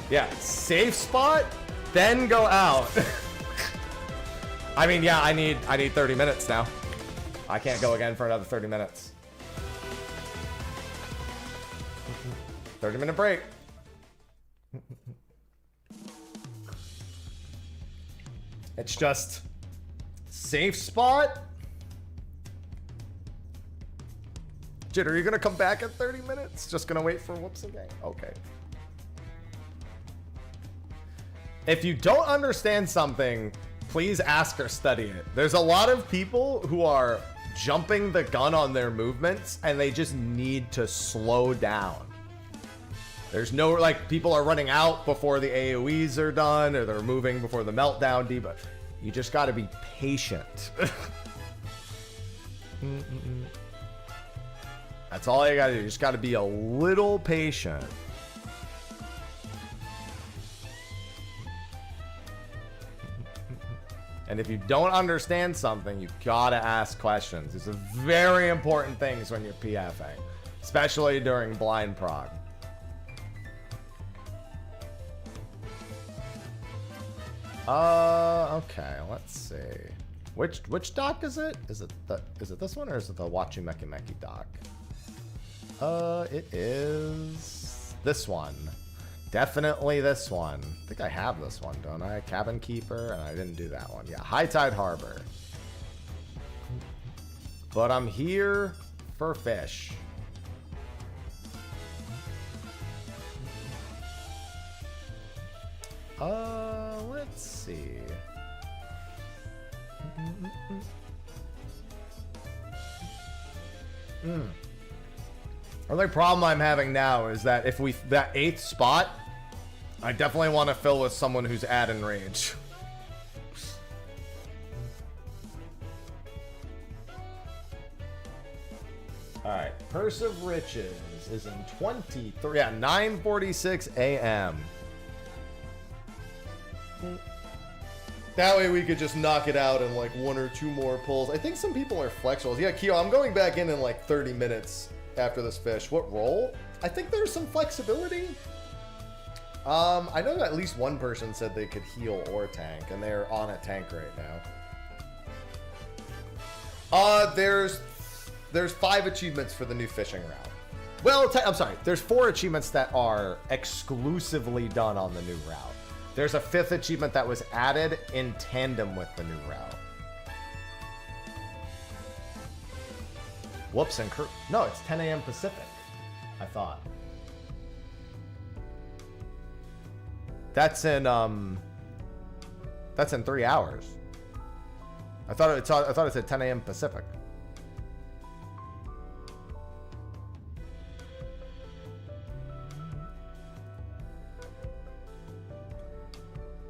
Yeah, safe spot, then go out. I mean, yeah, I need 30 minutes now. I can't go again for another 30 minutes. 30-minute break. It's just safe spot. Jit, are you gonna come back in 30 minutes? Just gonna wait for whoops again? Okay. If you don't understand something, please ask or study it. There's a lot of people who are jumping the gun on their movements and they just need to slow down. There's no, like, people are running out before the AoEs are done, or they're moving before the meltdown debuff. You just got to be patient. That's all you got to do. You just got to be a little patient. And if you don't understand something, you got to ask questions. These are very important things when you're PFing, especially during blind prog. Okay, let's see. Which dock is it? Is it this one, or is it the Wachimeki Meki dock? It is this one. Definitely this one. I think I have this one, don't I? Cabin Keeper, and I didn't do that one. Yeah, High Tide Harbor. But I'm here per fish. Let's see. The only problem I'm having now is that if we that 8th spot, I definitely want to fill with someone who's at enrage. Alright, Purse of Riches is in 23, yeah, 9:46 a.m. That way we could just knock it out in like 1 or 2 more pulls. I think some people are flexibles. Yeah, Keo, I'm going back in like 30 minutes after this fish. What role? I think there's some flexibility. I know that at least one person said they could heal or tank, and they're on a tank right now. There's 5 achievements for the new fishing route. Well, I'm sorry. There's 4 achievements that are exclusively done on the new route. There's a 5th achievement that was added in tandem with the new route. Whoops, and no, it's 10 a.m. Pacific, I thought. That's in 3 hours. I thought it said 10 a.m. Pacific.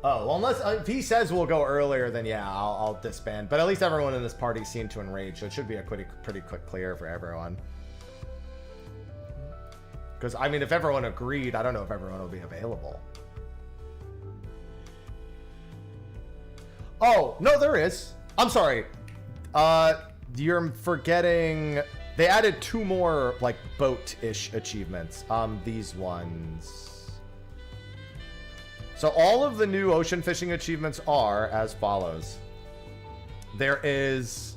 Oh, well, unless if he says we'll go earlier, then yeah, I'll disband. But at least everyone in this party seemed to enrage, so it should be a pretty quick clear for everyone. Because I mean, if everyone agreed, I don't know if everyone will be available. Oh no, there is. I'm sorry. You're forgetting. They added 2 more like boat-ish achievements. These ones. So all of the new ocean fishing achievements are as follows. There is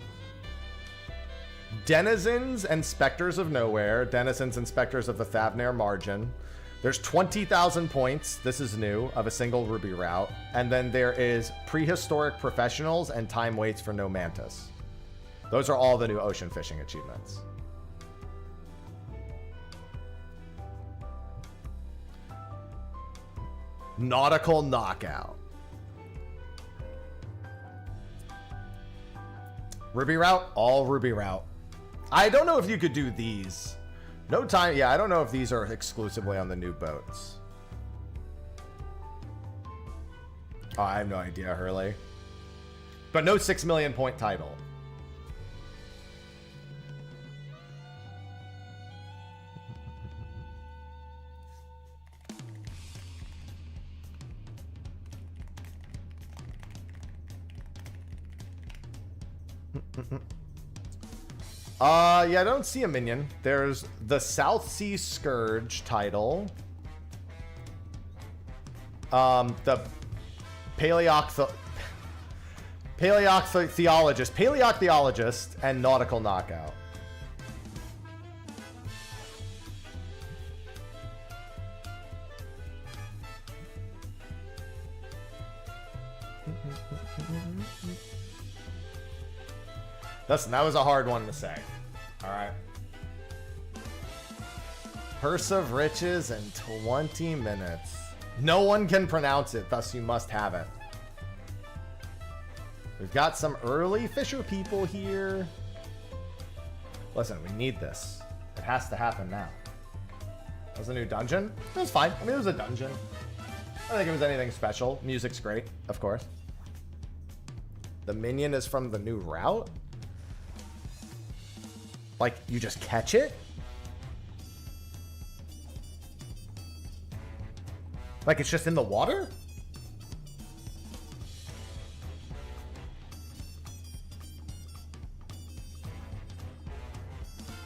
Denizens and Specters of Nowhere, Denizens and Specters of the Thavnair Margin. There's 20,000 points, this is new, of a single ruby route. And then there is Prehistoric Professionals and Time Waits for No Mantis. Those are all the new ocean fishing achievements. Nautical Knockout. Ruby route, all ruby route. I don't know if you could do these. No time. Yeah, I don't know if these are exclusively on the new boats. Oh, I have no idea, Hurley. But no 6 million point title. Yeah, I don't see a minion. There's the South Sea Scourge title. The Paleotheologist, and Nautical Knockout. Listen, that was a hard one to say. All right. Purse of Riches in 20 minutes. No one can pronounce it, thus you must have it. We've got some early fisher people here. Listen, we need this. It has to happen now. That was a new dungeon? It was fine. I mean, it was a dungeon. I don't think it was anything special. Music's great, of course. The minion is from the new route? Like, you just catch it? Like, it's just in the water?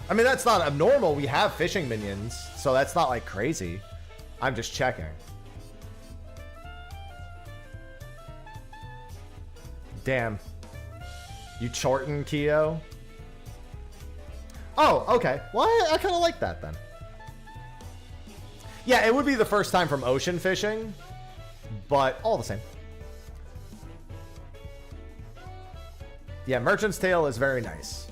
I mean, that's not abnormal. We have fishing minions, so that's not, like, crazy. I'm just checking. Damn. You Chorten, Keo? Oh, okay. Well, I kind of like that then. Yeah, it would be the first time from ocean fishing, but all the same. Yeah, Merchant's Tale is very nice.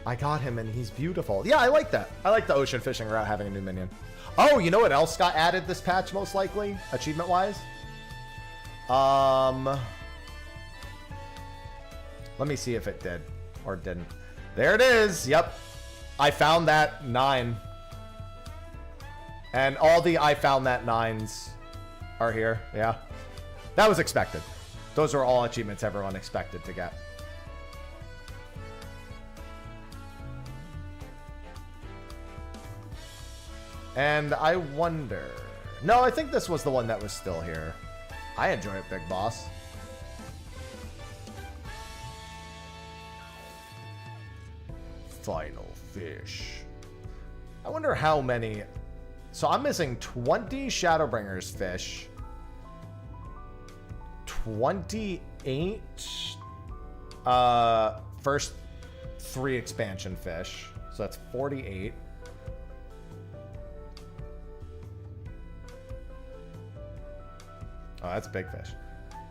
I got him and he's beautiful. Yeah, I like that. I like the ocean fishing route having a new minion. Oh, you know what else got added this patch most likely, achievement-wise? Let me see if it did or didn't. There it is. Yep. I found that 9. And all the I found that 9s are here. Yeah. That was expected. Those are all achievements everyone expected to get. And I wonder... No, I think this was the one that was still here. I enjoy it, Big Boss. Final fish. I wonder how many... So I'm missing 20 Shadowbringers fish. 28 first 3 expansion fish. So that's 48. Oh, that's big fish.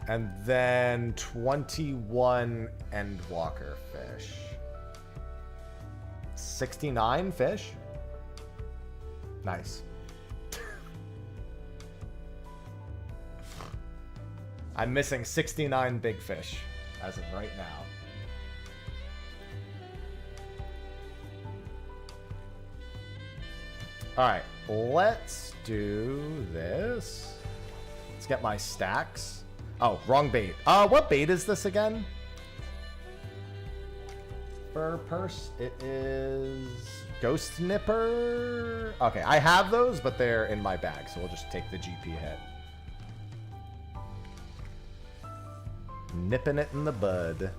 And then 21 Endwalker fish. 69 fish? Nice. I'm missing 69 big fish as of right now. Alright, let's do this. Let's get my stacks. Oh, wrong bait. What bait is this again? For purse, it is Ghost Nipper. Okay, I have those, but they're in my bag, so we'll just take the GP hit. Nipping it in the bud.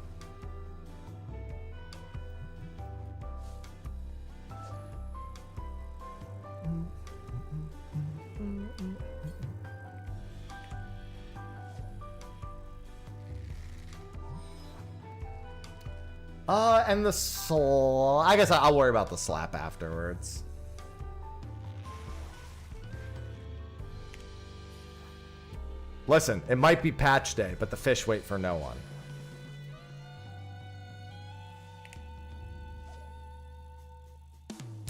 And the I guess I'll worry about the slap afterwards. Listen, it might be patch day, but the fish wait for no one.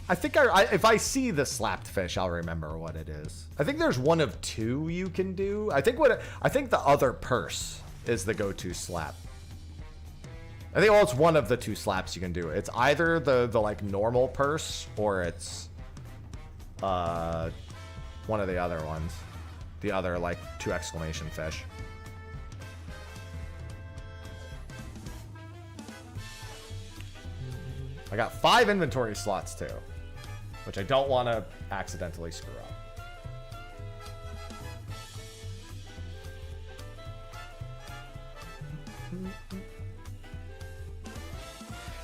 I think if I see the slapped fish, I'll remember what it is. I think there's one of 2 you can do. I think the other purse is the go-to slap. I think it's one of the 2 slaps you can do. It's either the like normal purse or it's one of the other ones. The other like 2 exclamation fish. I got 5 inventory slots too, which I don't want to accidentally screw up.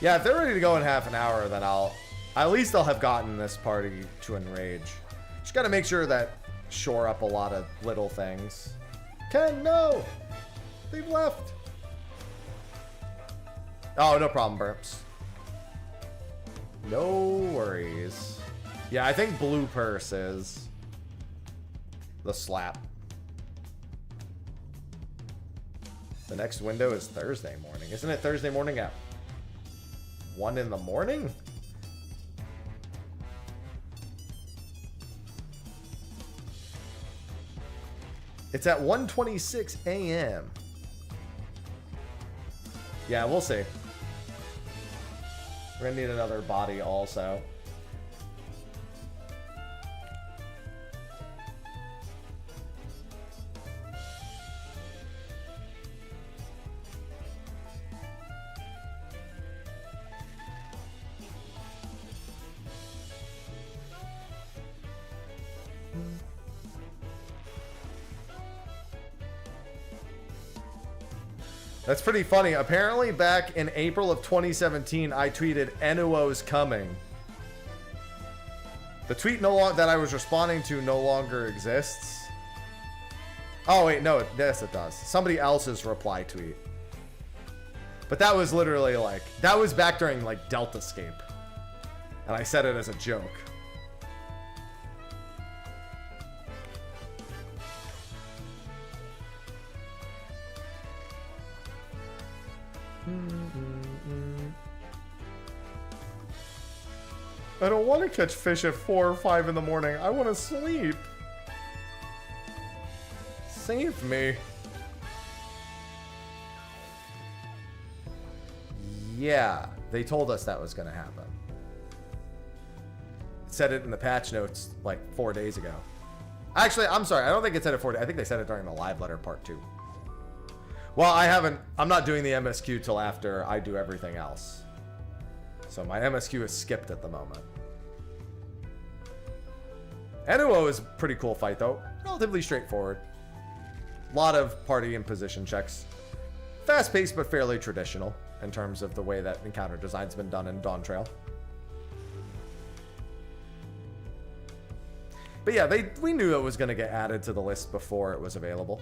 Yeah, if they're ready to go in half an hour, then at least I'll have gotten this party to enrage. Just gotta make sure that shore up a lot of little things. Ken, no! They've left. Oh, no problem, burps. No worries. Yeah, I think blue purse is the slap. The next window is Thursday morning. Isn't it Thursday morning at 1 in the morning? It's at 1:26 a.m. Yeah, we'll see. We're gonna need another body also. That's pretty funny. Apparently back in April of 2017, I tweeted, Enuo's coming. The tweet that I was responding to no longer exists. Oh, wait, no, yes, it does. Somebody else's reply tweet. But that was literally like, that was back during like Deltascape. And I said it as a joke. I don't want to catch fish at 4 or 5 in the morning. I want to sleep. Save me. Yeah, they told us that was going to happen. Said it in the patch notes like 4 days ago. Actually, I'm sorry. I don't think it said it 4 days. I think they said it during the live letter part 2. Well, I'm not doing the MSQ till after I do everything else. So my MSQ is skipped at the moment. Enuo is a pretty cool fight though. Relatively straightforward. A lot of party and position checks. Fast paced but fairly traditional in terms of the way that encounter design's been done in Dawn Trail. But yeah, we knew it was going to get added to the list before it was available.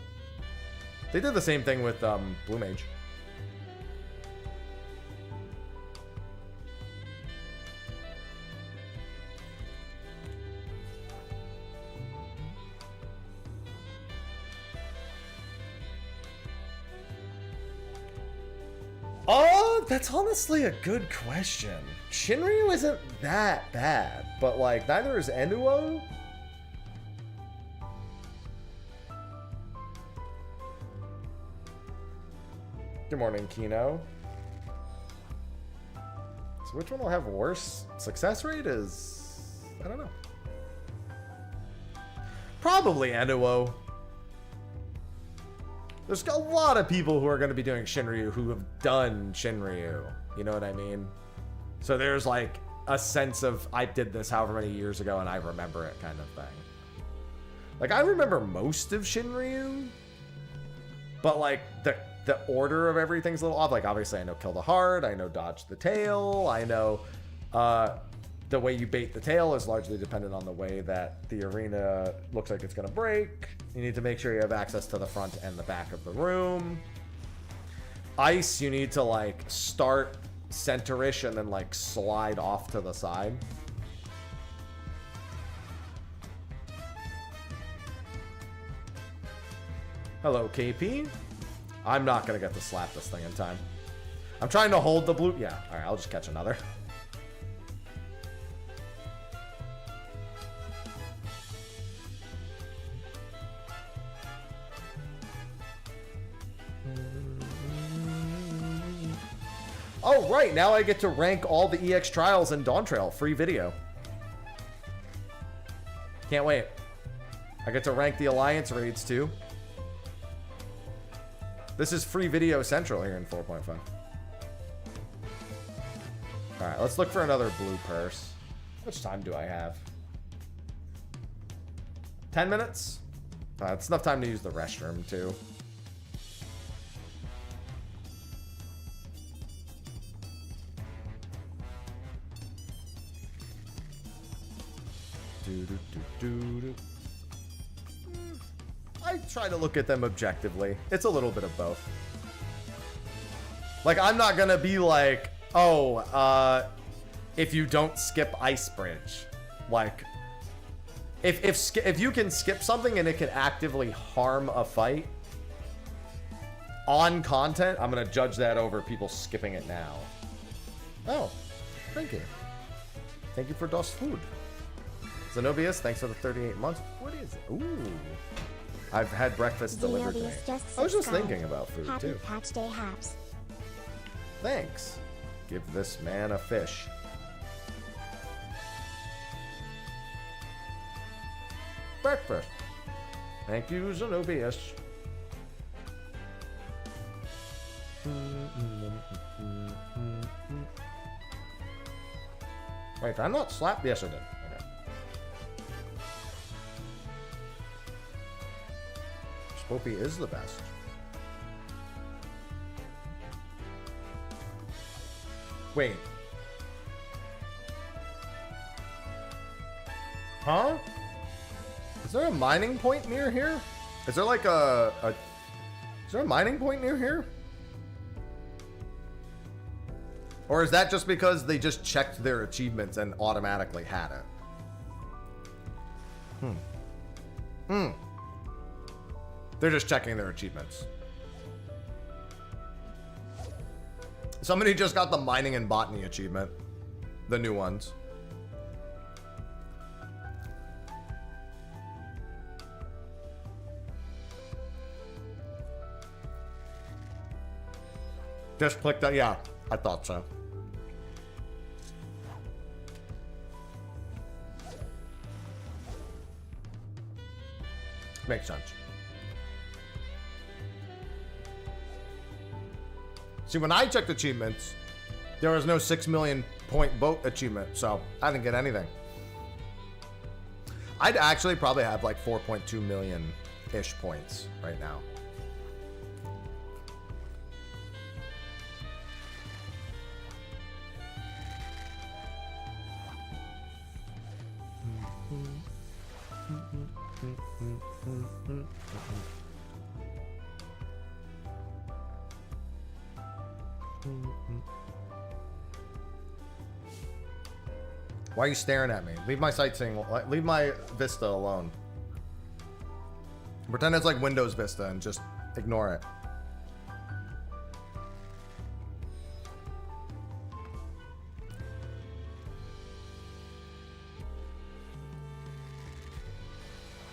They did the same thing with Blue Mage. Oh, that's honestly a good question. Shinryu isn't that bad, but like neither is Enuo. Good morning, Kino. So which one will have worse success rate is... I don't know. Probably Enuo. There's a lot of people who are going to be doing Shinryu who have done Shinryu. You know what I mean? So there's like a sense of, I did this however many years ago and I remember it kind of thing. Like, I remember most of Shinryu, but like the order of everything's a little off. Like, obviously I know kill the heart, I know dodge the tail, I know the way you bait the tail is largely dependent on the way that the arena looks like it's going to break. You need to make sure you have access to the front and the back of the room. Ice, you need to like start center-ish and then like slide off to the side. Hello, KP. I'm not going to get to slap this thing in time. I'm trying to hold the blue. Yeah, all right, I'll just catch another. Oh, right. Now I get to rank all the EX trials in Dawn Trail. Free video. Can't wait. I get to rank the Alliance raids, too. This is free video central here in 4.5. Alright, let's look for another blue purse. How much time do I have? 10 minutes? It's enough time to use the restroom, too. I try to look at them objectively. It's a little bit of both. Like, I'm not gonna be like, oh, if you don't skip Ice Bridge. Like, if you can skip something and it can actively harm a fight on content, I'm gonna judge that over people skipping it now. Oh, thank you. Thank you for DOS food. Zenobius, thanks for the 38 months. What is it? Ooh. I've had breakfast delivered to me. I was just thinking about food, Happy too. Patch Day haps. Thanks. Give this man a fish. Breakfast. Thank you, Zenobius. Wait, did I not slap? Yes, I did. Okay. Spoopy is the best. Wait. Huh? Is there a mining point near here? Is there like is there a mining point near here? Or is that just because they just checked their achievements and automatically had it? They're just checking their achievements. Somebody just got the mining and botany achievement. The new ones. Just click that. Yeah, I thought so. Makes sense. See, when I checked achievements, there was no 6 million point boat achievement, so I didn't get anything. I'd actually probably have like 4.2 million-ish points right now. Why are you staring at me? Leave my sightseeing, leave my Vista alone. Pretend it's like Windows Vista and just ignore it.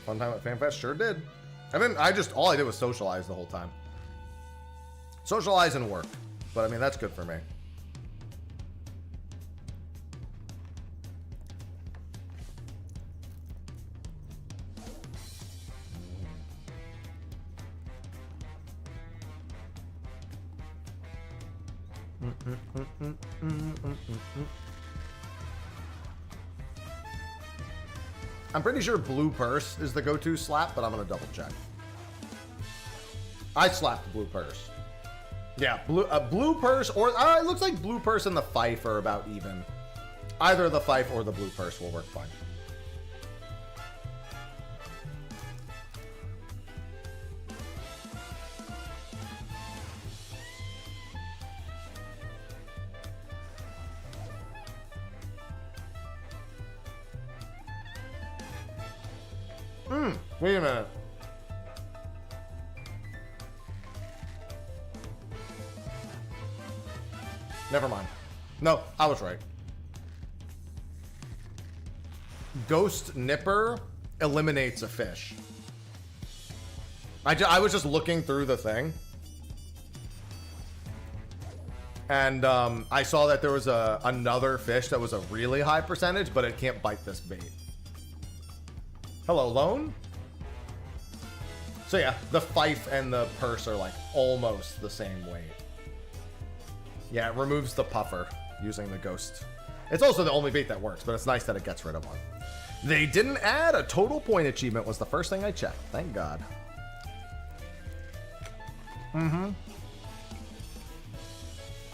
Fun time at FanFest? Sure did. All I did was socialize the whole time. Socialize and work. But I mean, that's good for me. I'm pretty sure blue purse is the go-to slap, but I'm gonna double check. I slapped blue purse. Yeah, blue purse, or it looks like blue purse and the fife are about even. Either the fife or the blue purse will work fine. Wait a minute. Never mind. No, I was right. Ghost Nipper eliminates a fish. I was just looking through the thing. And I saw that there was another fish that was a really high percentage, but it can't bite this bait. Hello, Lone? So yeah, the fife and the purse are like almost the same weight. Yeah, it removes the puffer using the ghost. It's also the only bait that works, but it's nice that it gets rid of one. They didn't add a total point achievement was the first thing I checked. Thank God. I'm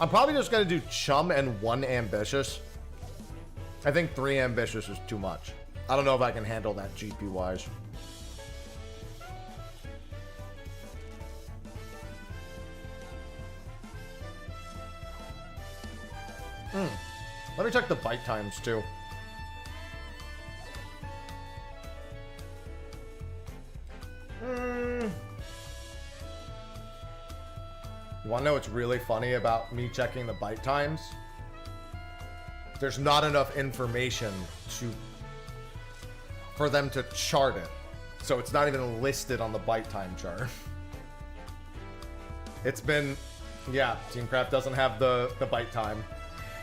probably just going to do chum and 1 ambitious. I think 3 ambitious is too much. I don't know if I can handle that GP-wise. Let me check the bite times, too. You want to know what's really funny about me checking the bite times? There's not enough information for them to chart it. So it's not even listed on the bite time chart. It's been... Yeah, Teamcraft doesn't have the bite time.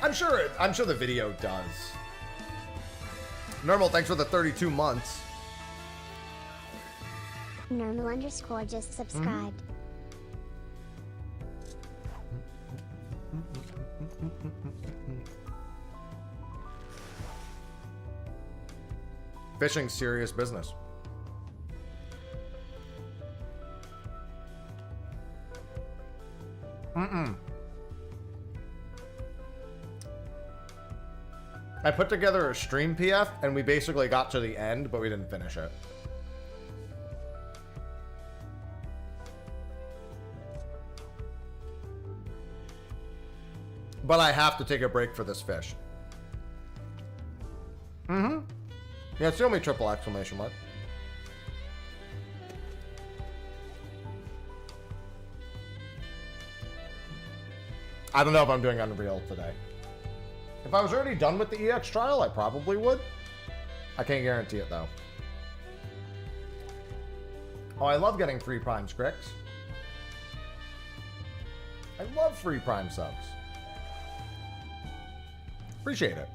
I'm sure the video does. Normal, thanks for the 32 months. Normal_ just subscribed. Fishing serious business. I put together a stream PF and we basically got to the end, but we didn't finish it. But I have to take a break for this fish. Yeah, it's the only triple exclamation mark. I don't know if I'm doing Unreal today. If I was already done with the EX trial, I probably would. I can't guarantee it, though. Oh, I love getting free Prime Scrix. I love free Prime subs. Appreciate it.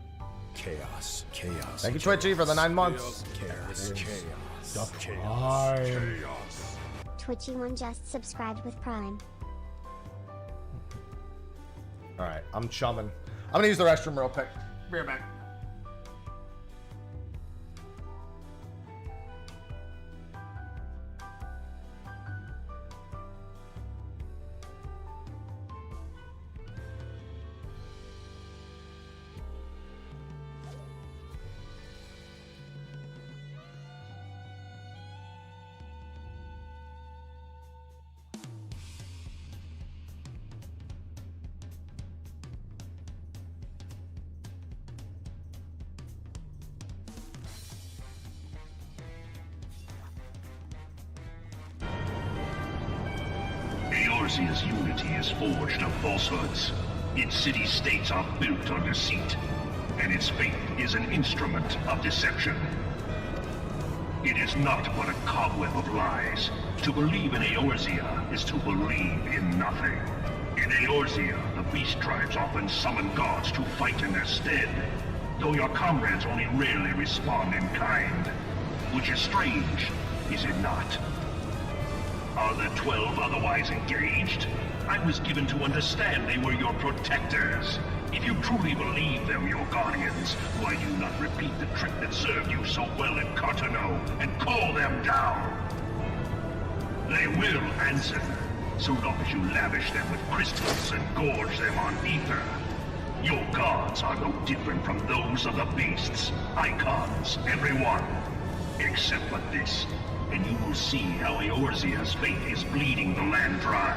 Chaos. Thank you, Twitchy, for the 9 months. Chaos. Twitchy1 just subscribed with Prime. Alright, I'm chumming. I'm gonna use the restroom real quick. Be right back. Eorzea's unity is forged of falsehoods. Its city-states are built on deceit, and its faith is an instrument of deception. It is not but a cobweb of lies. To believe in Eorzea is to believe in nothing. In Eorzea, the beast tribes often summon gods to fight in their stead, though your comrades only rarely respond in kind. Which is strange, is it not? Are the 12 otherwise engaged? I was given to understand they were your protectors. If you truly believe them your guardians, why do you not repeat the trick that served you so well at Cartano and call them down? They will answer, so long as you lavish them with crystals and gorge them on ether. Your gods are no different from those of the beasts. Icons, every one. Except for this, and you will see how Eorzea's faith is bleeding the land dry.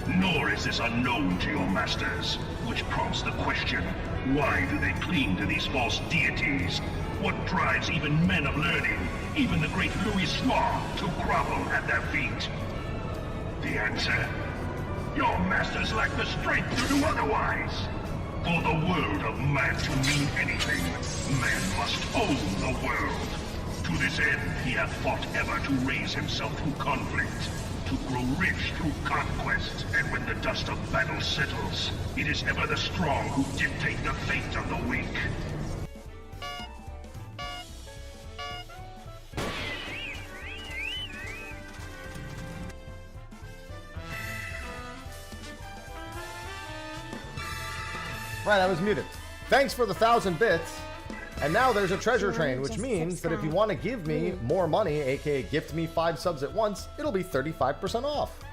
Nor is this unknown to your masters, which prompts the question, why do they cling to these false deities? What drives even men of learning, even the great Louis Schwa, to grovel at their feet? The answer? Your masters lack the strength to do otherwise. For the world of man to mean anything, man must own the world. To this end, he hath fought ever to raise himself through conflict, to grow rich through conquest, and when the dust of battle settles, it is ever the strong who dictate the fate of the weak. Right, I was muted. Thanks for the 1,000 bits. And now there's a treasure train, which Just means that if you subscribe. want to give me more money, aka gift me 5 subs at once, it'll be 35% off.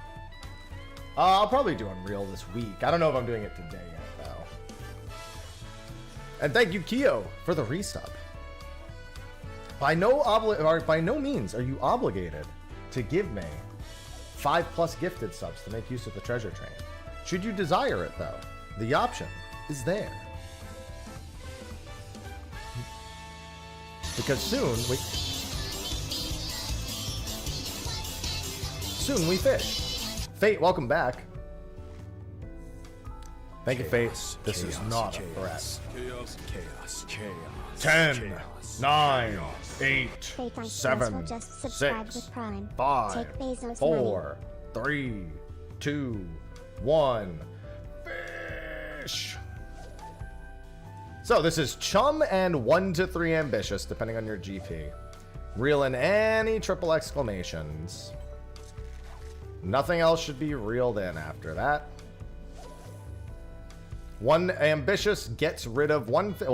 I'll probably do Unreal this week. I don't know if I'm doing it today yet, though. And thank you, Keo, for the resub. By no means are you obligated to give me 5+ gifted subs to make use of the treasure train. Should you desire it, though, the option is there. Because soon we fish. Fate, welcome back. Thank you, Fate. This is not a threat. Chaos. 10, 9, 8, Fake Ice 7, will just subscribe 6, with Prime. 5, Take Bezos 4, 3, 2, 1. Fish. So this is Chum and 1 to 3 ambitious, depending on your GP. Reel in any triple exclamations. Nothing else should be reeled in after that. 1 ambitious gets rid of 1 fish.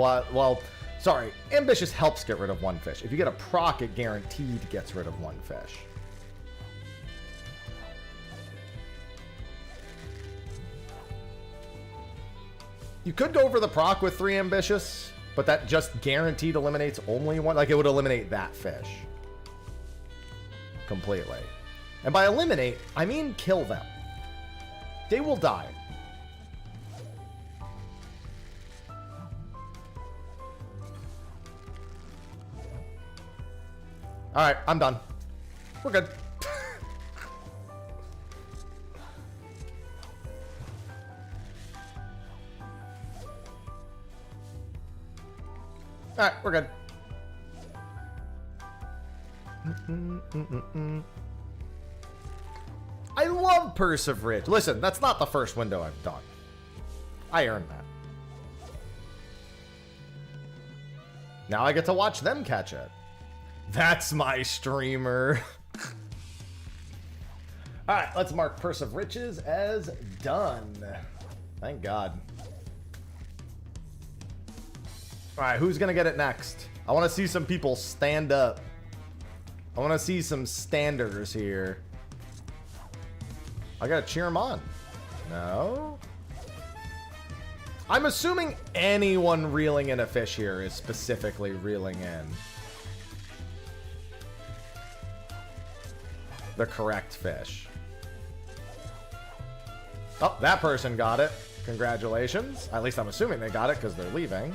Sorry, ambitious helps get rid of 1 fish. If you get a proc, it guaranteed gets rid of 1 fish. You could go for the proc with 3 ambitious, but that just guaranteed eliminates only 1. Like, it would eliminate that fish completely. And by eliminate, I mean kill them. They will die. Alright, I'm done. We're good. Alright, we're good. I love love Purse of Rich. Listen, that's not the first window I've done. I earned that. Now I get to watch them catch it. That's my streamer. Alright, let's mark Purse of Riches as done. Thank God. Alright, who's gonna get it next? I want to see some people stand up. I want to see some standers here. I gotta cheer them on. No? I'm assuming anyone reeling in a fish here is specifically reeling in the correct fish. Oh, that person got it. Congratulations. At least I'm assuming they got it because they're leaving.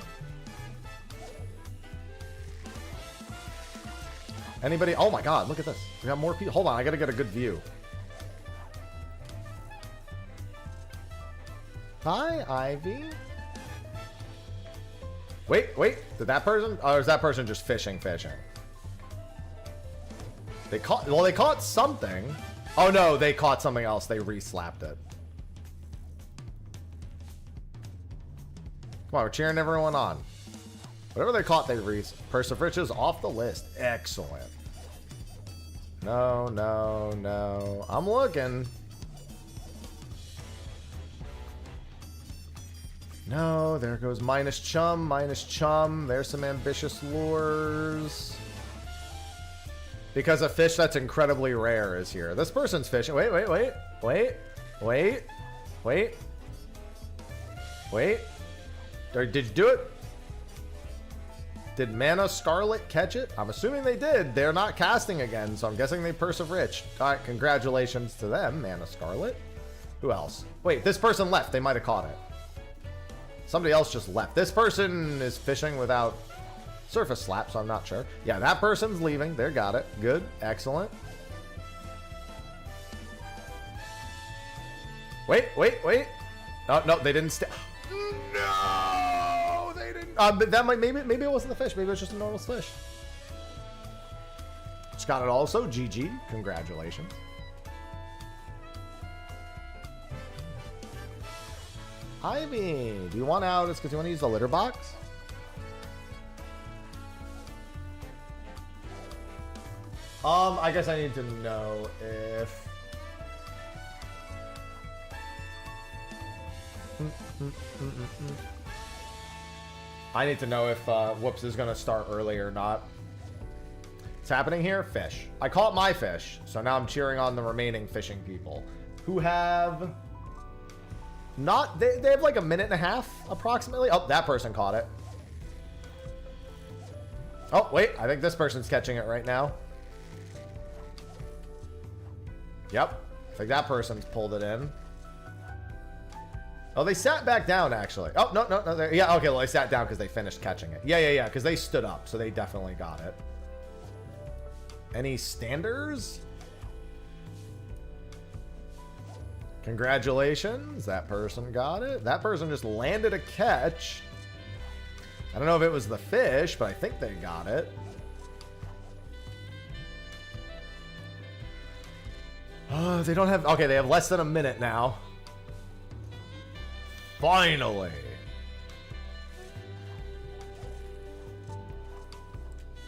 Anybody? Oh my God, look at this. We got more people. Hold on, I gotta get a good view. Hi, Ivy. Wait. Did that person? Oh, is that person just fishing? They caught something. Oh no, they caught something else. They re-slapped it. Come on, we're cheering everyone on. Whatever they caught, they Purse of Riches off the list. Excellent. No. I'm looking. No, there goes minus chum. There's some ambitious lures. Because a fish that's incredibly rare is here. This person's fishing. Wait. Did you do it? Did Mana Scarlet catch it? I'm assuming they did. They're not casting again, so I'm guessing they Purse of Rich. All right, congratulations to them, Mana Scarlet. Who else? Wait, this person left. They might have caught it. Somebody else just left. This person is fishing without surface slap, so I'm not sure. Yeah, that person's leaving. They got it. Good. Excellent. Wait. Oh, no, they didn't stay. No, they didn't. But that might, maybe it wasn't the fish. Maybe it was just a normal fish. Just got it also. GG. Congratulations. Ivy, do you want out? It's because you want to use the litter box? I guess I need to know if... I need to know if Whoops is going to start early or not. What's happening here? Fish. I caught my fish, so now I'm cheering on the remaining fishing people who have... Not, they have like a minute and a half approximately. Oh, that person caught it. Oh, wait, I think this person's catching it right now. Yep, I think that person's pulled it in. Oh, they sat back down actually. Oh, no. Yeah, okay, well, they sat down because they finished catching it. Yeah, because they stood up, so they definitely got it. Any standers? Congratulations, that person got it. That person just landed a catch. I don't know if it was the fish, but I think they got it. Oh, they don't have... Okay, they have less than a minute now. Finally.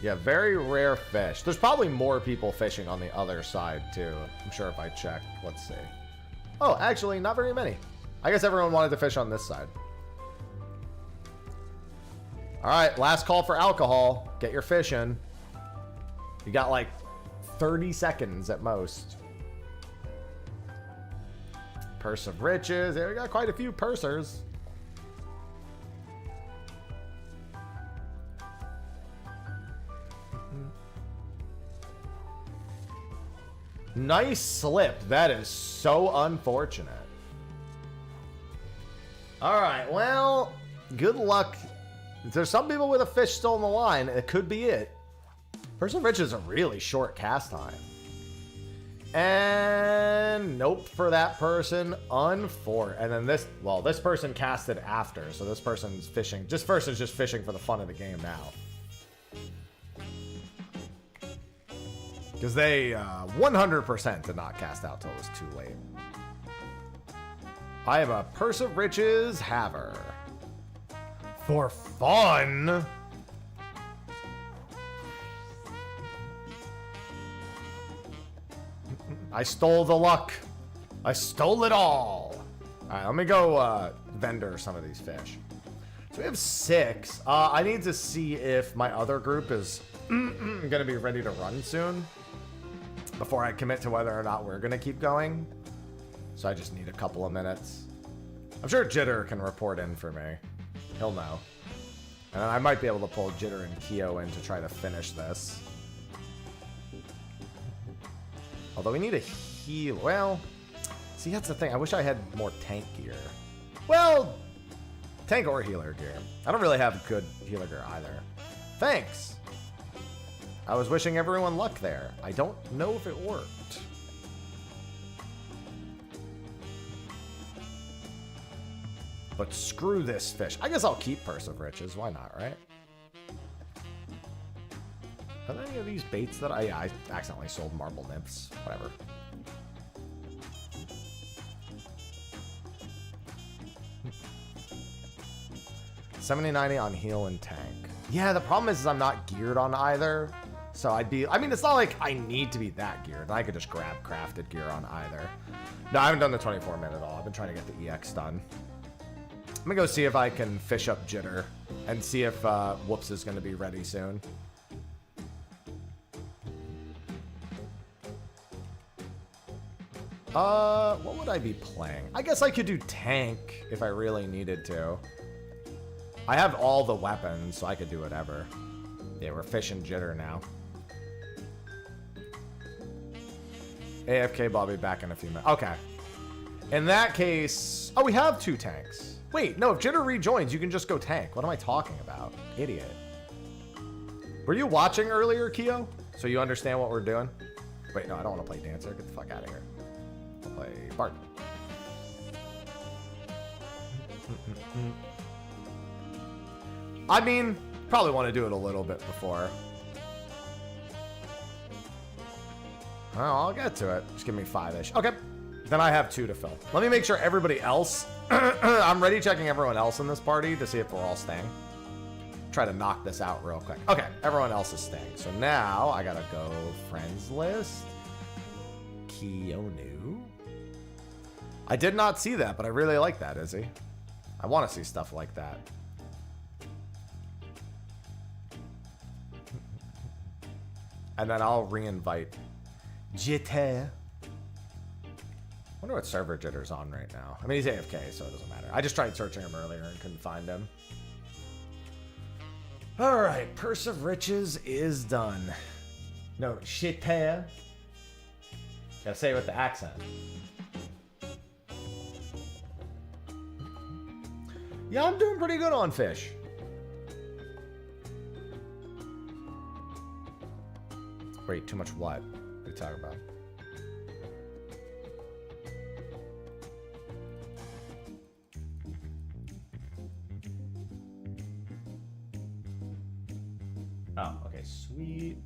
Yeah, very rare fish. There's probably more people fishing on the other side, too. I'm sure if I check. Let's see. Oh, actually, not very many. I guess everyone wanted to fish on this side. All right, last call for alcohol. Get your fish in. You got like 30 seconds at most. Purse of Riches. There, we got quite a few pursers. Nice slip. That is so unfortunate. All right, well, good luck. There's some people with a fish still in the line. It could be it. Purse of Riches is a really short cast time. And nope for that person. And then this, well, this person casted after, so this person's fishing. This person's just fishing for the fun of the game now. Because they 100% did not cast out till it was too late. I am a purse of riches haver. For fun? I stole the luck. I stole it all. All right, let me go vendor some of these fish. So we have 6. I need to see if my other group is going to be ready to run soon before I commit to whether or not we're going to keep going. So I just need a couple of minutes. I'm sure Jitter can report in for me. He'll know. And I might be able to pull Jitter and Kyo in to try to finish this. Although we need a heal. Well, see, that's the thing. I wish I had more tank gear. Well, tank or healer gear. I don't really have good healer gear either. Thanks. I was wishing everyone luck there. I don't know if it worked. But screw this fish. I guess I'll keep Purse of Riches. Why not, right? Are there any of these baits that I accidentally sold marble nymphs? Whatever. $70-90 on heal and tank. Yeah, the problem is I'm not geared on either. So I'd be... I mean, it's not like I need to be that geared. I could just grab crafted gear on either. No, I haven't done the 24-minute at all. I've been trying to get the EX done. I'm gonna go see if I can fish up Jitter and see if Whoops is gonna be ready soon. What would I be playing? I guess I could do tank if I really needed to. I have all the weapons, so I could do whatever. Yeah, we're fishing Jitter now. AFK, Bobby, back in a few minutes. Okay. In that case... Oh, we have 2 tanks. Wait, no, if Jitter rejoins, you can just go tank. What am I talking about? Idiot. Were you watching earlier, Kyo? So you understand what we're doing? Wait, no, I don't want to play Dancer. Get the fuck out of here. I'll play Bart. I mean, probably want to do it a little bit before. Well, I'll get to it. Just give me 5-ish. Okay. Then I have 2 to fill. Let me make sure everybody else... I'm ready checking everyone else in this party to see if we're all staying. Try to knock this out real quick. Okay, everyone else is staying. So now I gotta go friends list. Keonu. I did not see that, but I really like that, Izzy. I want to see stuff like that. And then I'll re-invite Jitter. Wonder what server Jitter's on right now. I mean, he's AFK, so it doesn't matter. I just tried searching him earlier and couldn't find him. All right, Purse of Riches is done. No, Jitter. Gotta say it with the accent. Yeah, I'm doing pretty good on fish. Wait, too much what? What are you talking about? Oh, okay, sweet.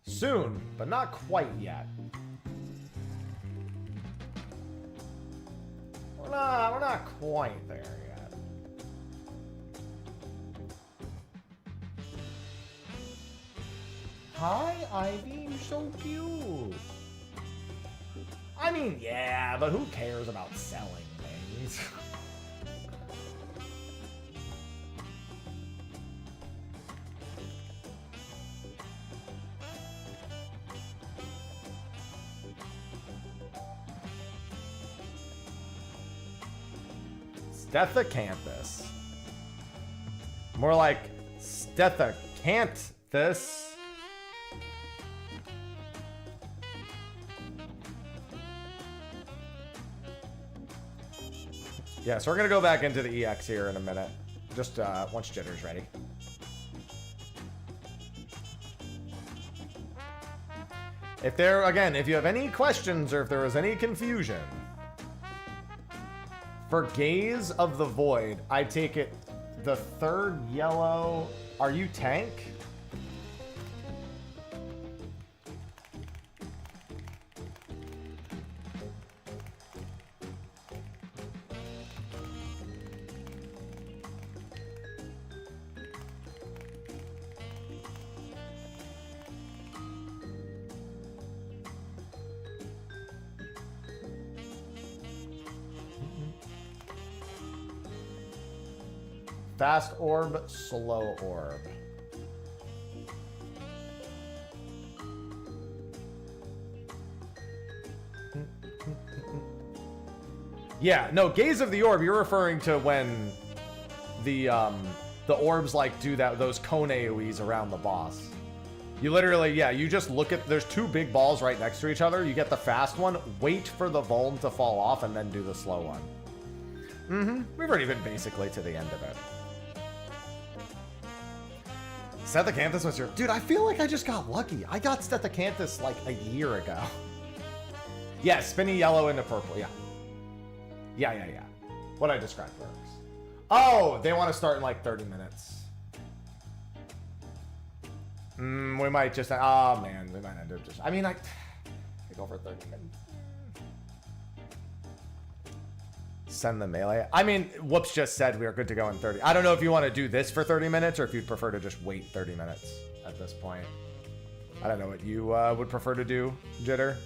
Soon, but not quite yet. We're not quite there yet. Hi, Ivy, you're so cute. I mean, yeah, but who cares about selling things? Stethacanthus. More like Stethacanthus. Yeah, so we're gonna go back into the EX here in a minute. Just once Jitter's ready. If if you have any questions or if there was any confusion, for Gaze of the Void, I take it the 3rd yellow. Are you tank? Fast orb, slow orb. Yeah, no, gaze of the orb, you're referring to when the orbs like do those cone AoEs around the boss. You literally, yeah, you just look at, there's two big balls right next to each other. You get the fast one, wait for the vuln to fall off, and then do the slow one. We've already been basically to the end of it. Stetacanthus was your... Dude, I feel like I just got lucky. I got Stetacanthus like a year ago. Yeah, spinny yellow into purple, yeah. Yeah. What I described works. Oh, they want to start in like 30 minutes. We might just... Oh, man, we might end up just... I mean, I could go for 30 minutes. Send the melee. I mean, Whoops just said we are good to go in 30. I don't know if you want to do this for 30 minutes or if you'd prefer to just wait 30 minutes at this point. I don't know what you would prefer to do, Jitter.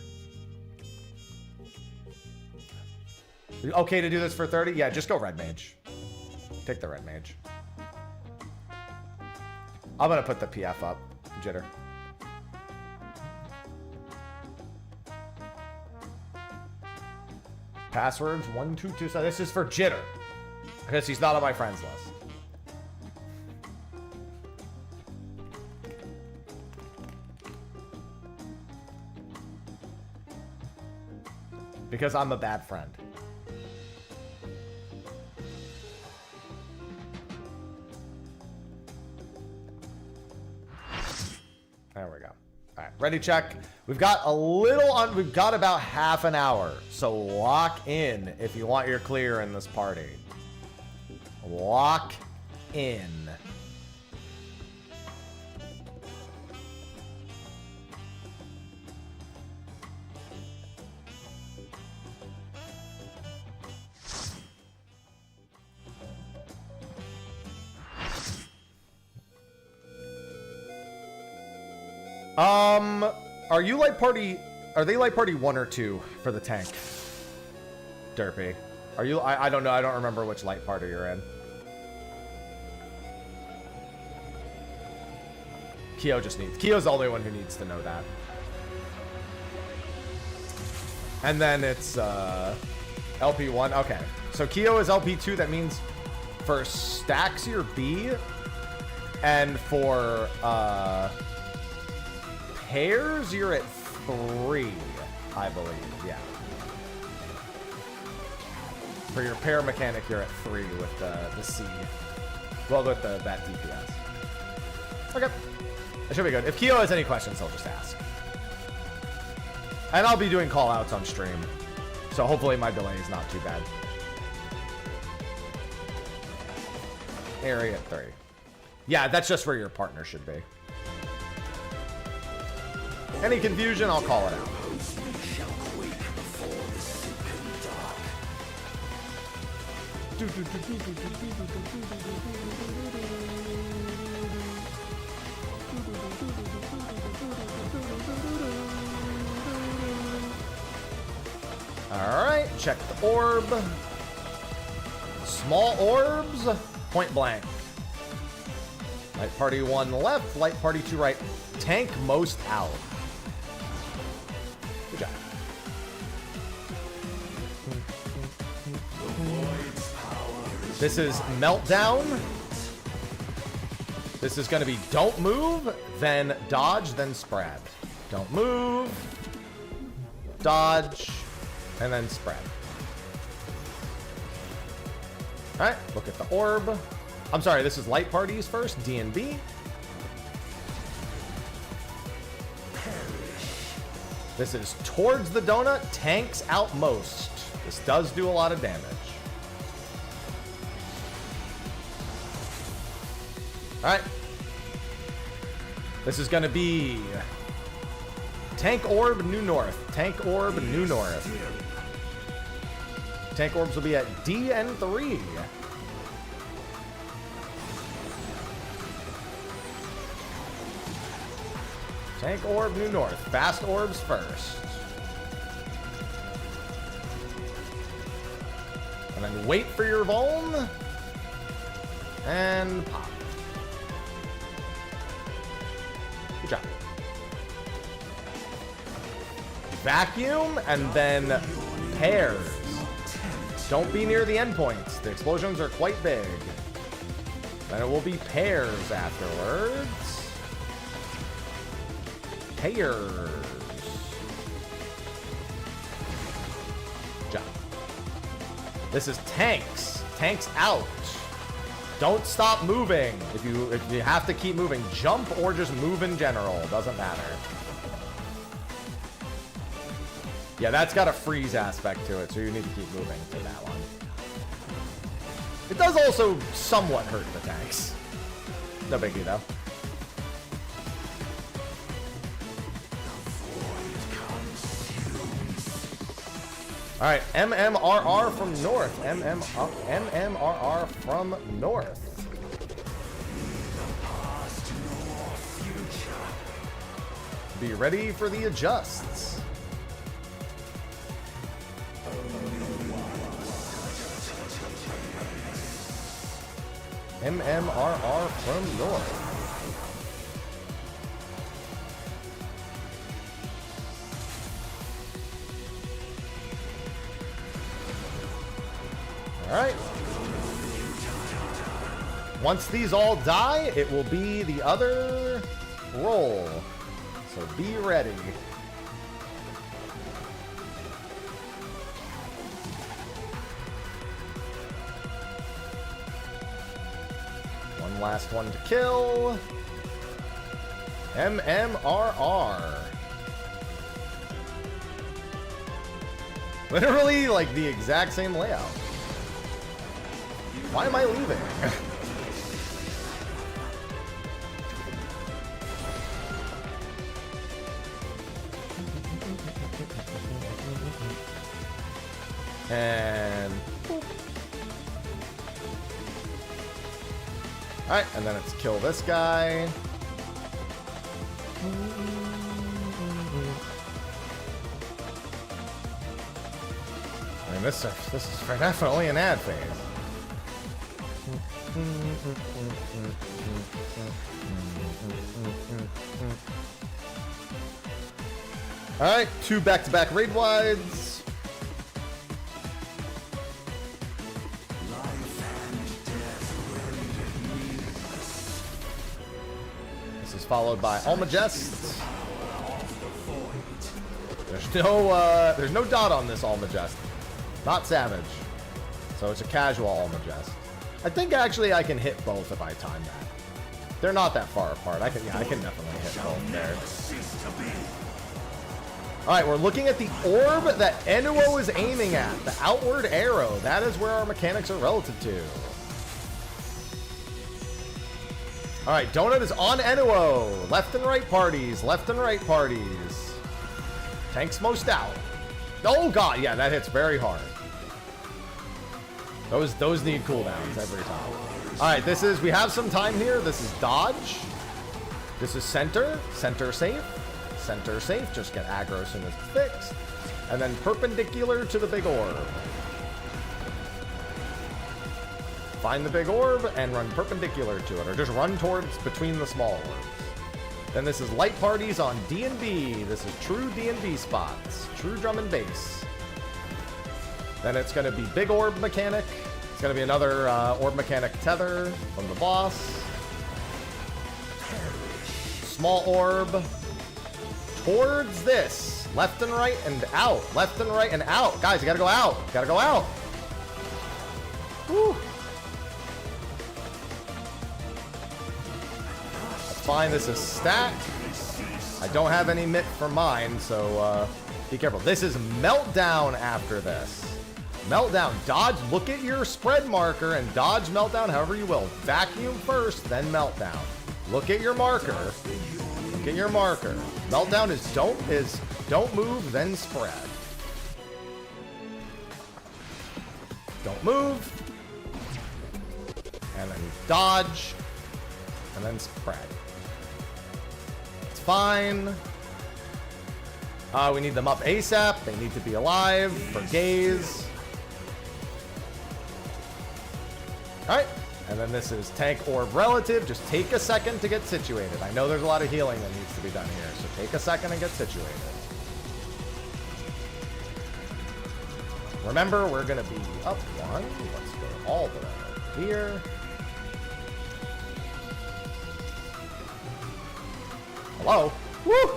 Okay to do this for 30? Yeah, just go red mage. Take the red mage. I'm going to put the PF up, Jitter. Passwords 1227. This is for Jitter because he's not on my friends list. Because I'm a bad friend. There we go. All right, ready, check. We've got a little on, we've got about half an hour. So lock in if you want your clear in this party. Lock in. Are you light party? Are they light party 1 or 2 for the tank? Derpy. Are you? I don't know. I don't remember which light party you're in. Kyo just needs. Kyo's the only one who needs to know that. And then it's LP1. Okay. So Kyo is LP2. That means for stacks you're B, and for pairs, you're at 3, I believe. Yeah. For your pair mechanic, you're at 3 with the C. Well, with that DPS. Okay. That should be good. If Kyo has any questions, he'll just ask. And I'll be doing call-outs on stream. So hopefully my delay is not too bad. Area at 3. Yeah, that's just where your partner should be. Any confusion, I'll call it out. Alright, check the orb. Small orbs, point blank. Light party 1 left, light party 2 right. Tank most out. Good job. This is Meltdown. This is going to be don't move, then dodge, then spread. Don't move, dodge, and then spread. All right, look at the orb. I'm sorry, this is light parties first, D and B. This is towards the donut, tanks out most. This does do a lot of damage. All right. This is going to be tank orb, new north. Tank orb, new north. Tank orbs will be at D and 3. Tank orb, new north. Fast orbs first. And then wait for your vuln. And pop. Good job. Vacuum and then pairs. Don't be near the endpoints. The explosions are quite big. Then it will be pairs afterwards. Pairs. Good job. This is tanks. Tanks out. Don't stop moving. If you have to keep moving, jump or just move in general. Doesn't matter. Yeah, that's got a freeze aspect to it, so you need to keep moving for that one. It does also somewhat hurt the tanks. No biggie though. Alright, MMRR from north. MMRR from north. Be ready for the adjusts. MMRR from north. All right. Once these all die, it will be the other roll. So be ready. One last one to kill. MMRR. Literally like the exact same layout. Why am I leaving? And boop. All right, and then it's kill this guy. I mean, this is for definitely an ad phase. All right, 2 back-to-back raid wides. This is followed by Almagest. There's no dot on this Almagest. Not Savage. So it's a casual Almagest. I think actually I can hit both if I time that. They're not that far apart. I can definitely hit both there. All right, we're looking at the orb that Enuo is aiming at. The outward arrow. That is where our mechanics are relative to. All right, Donut is on Enuo. Left and right parties. Left and right parties. Tanks most out. Oh god, yeah, that hits very hard. Those need cooldowns every time. All right, we have some time here. This is dodge. This is center safe. Center safe, just get aggro as soon as it's fixed. And then perpendicular to the big orb. Find the big orb and run perpendicular to it, or just run towards between the small orbs. Then this is light parties on D&B. This is true D&B spots. True drum and bass. Then it's going to be big orb mechanic. It's going to be another orb mechanic tether from the boss. Small orb. Towards this. Left and right and out. Left and right and out. Guys, you got to go out. Got to go out. Woo. That's fine. This is stacked. I don't have any mitt for mine, so be careful. This is meltdown after this. Meltdown. Dodge. Look at your spread marker and dodge meltdown however you will. Vacuum first, then meltdown. Look at your marker. Look at your marker. Meltdown is don't move, then spread. Don't move. And then dodge. And then spread. It's fine. We need them up ASAP. They need to be alive for gaze. All right, And then this is tank orb relative. Just take a second to get situated. I know there's a lot of healing that needs to be done here, so take a second and get situated. Remember, we're going to be up one. Let's go all the way over here. Hello? Woo!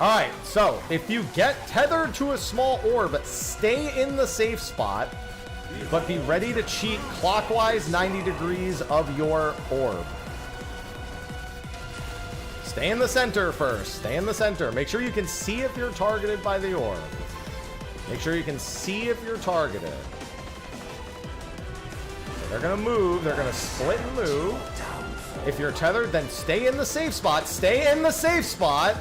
Alright, so if you get tethered to a small orb, stay in the safe spot, but be ready to cheat clockwise 90 degrees of your orb. Stay in the center first. Stay in the center. Make sure you can see if you're targeted by the orb. Make sure you can see if you're targeted. So they're going to move. They're going to split and move. If you're tethered, then stay in the safe spot. Stay in the safe spot.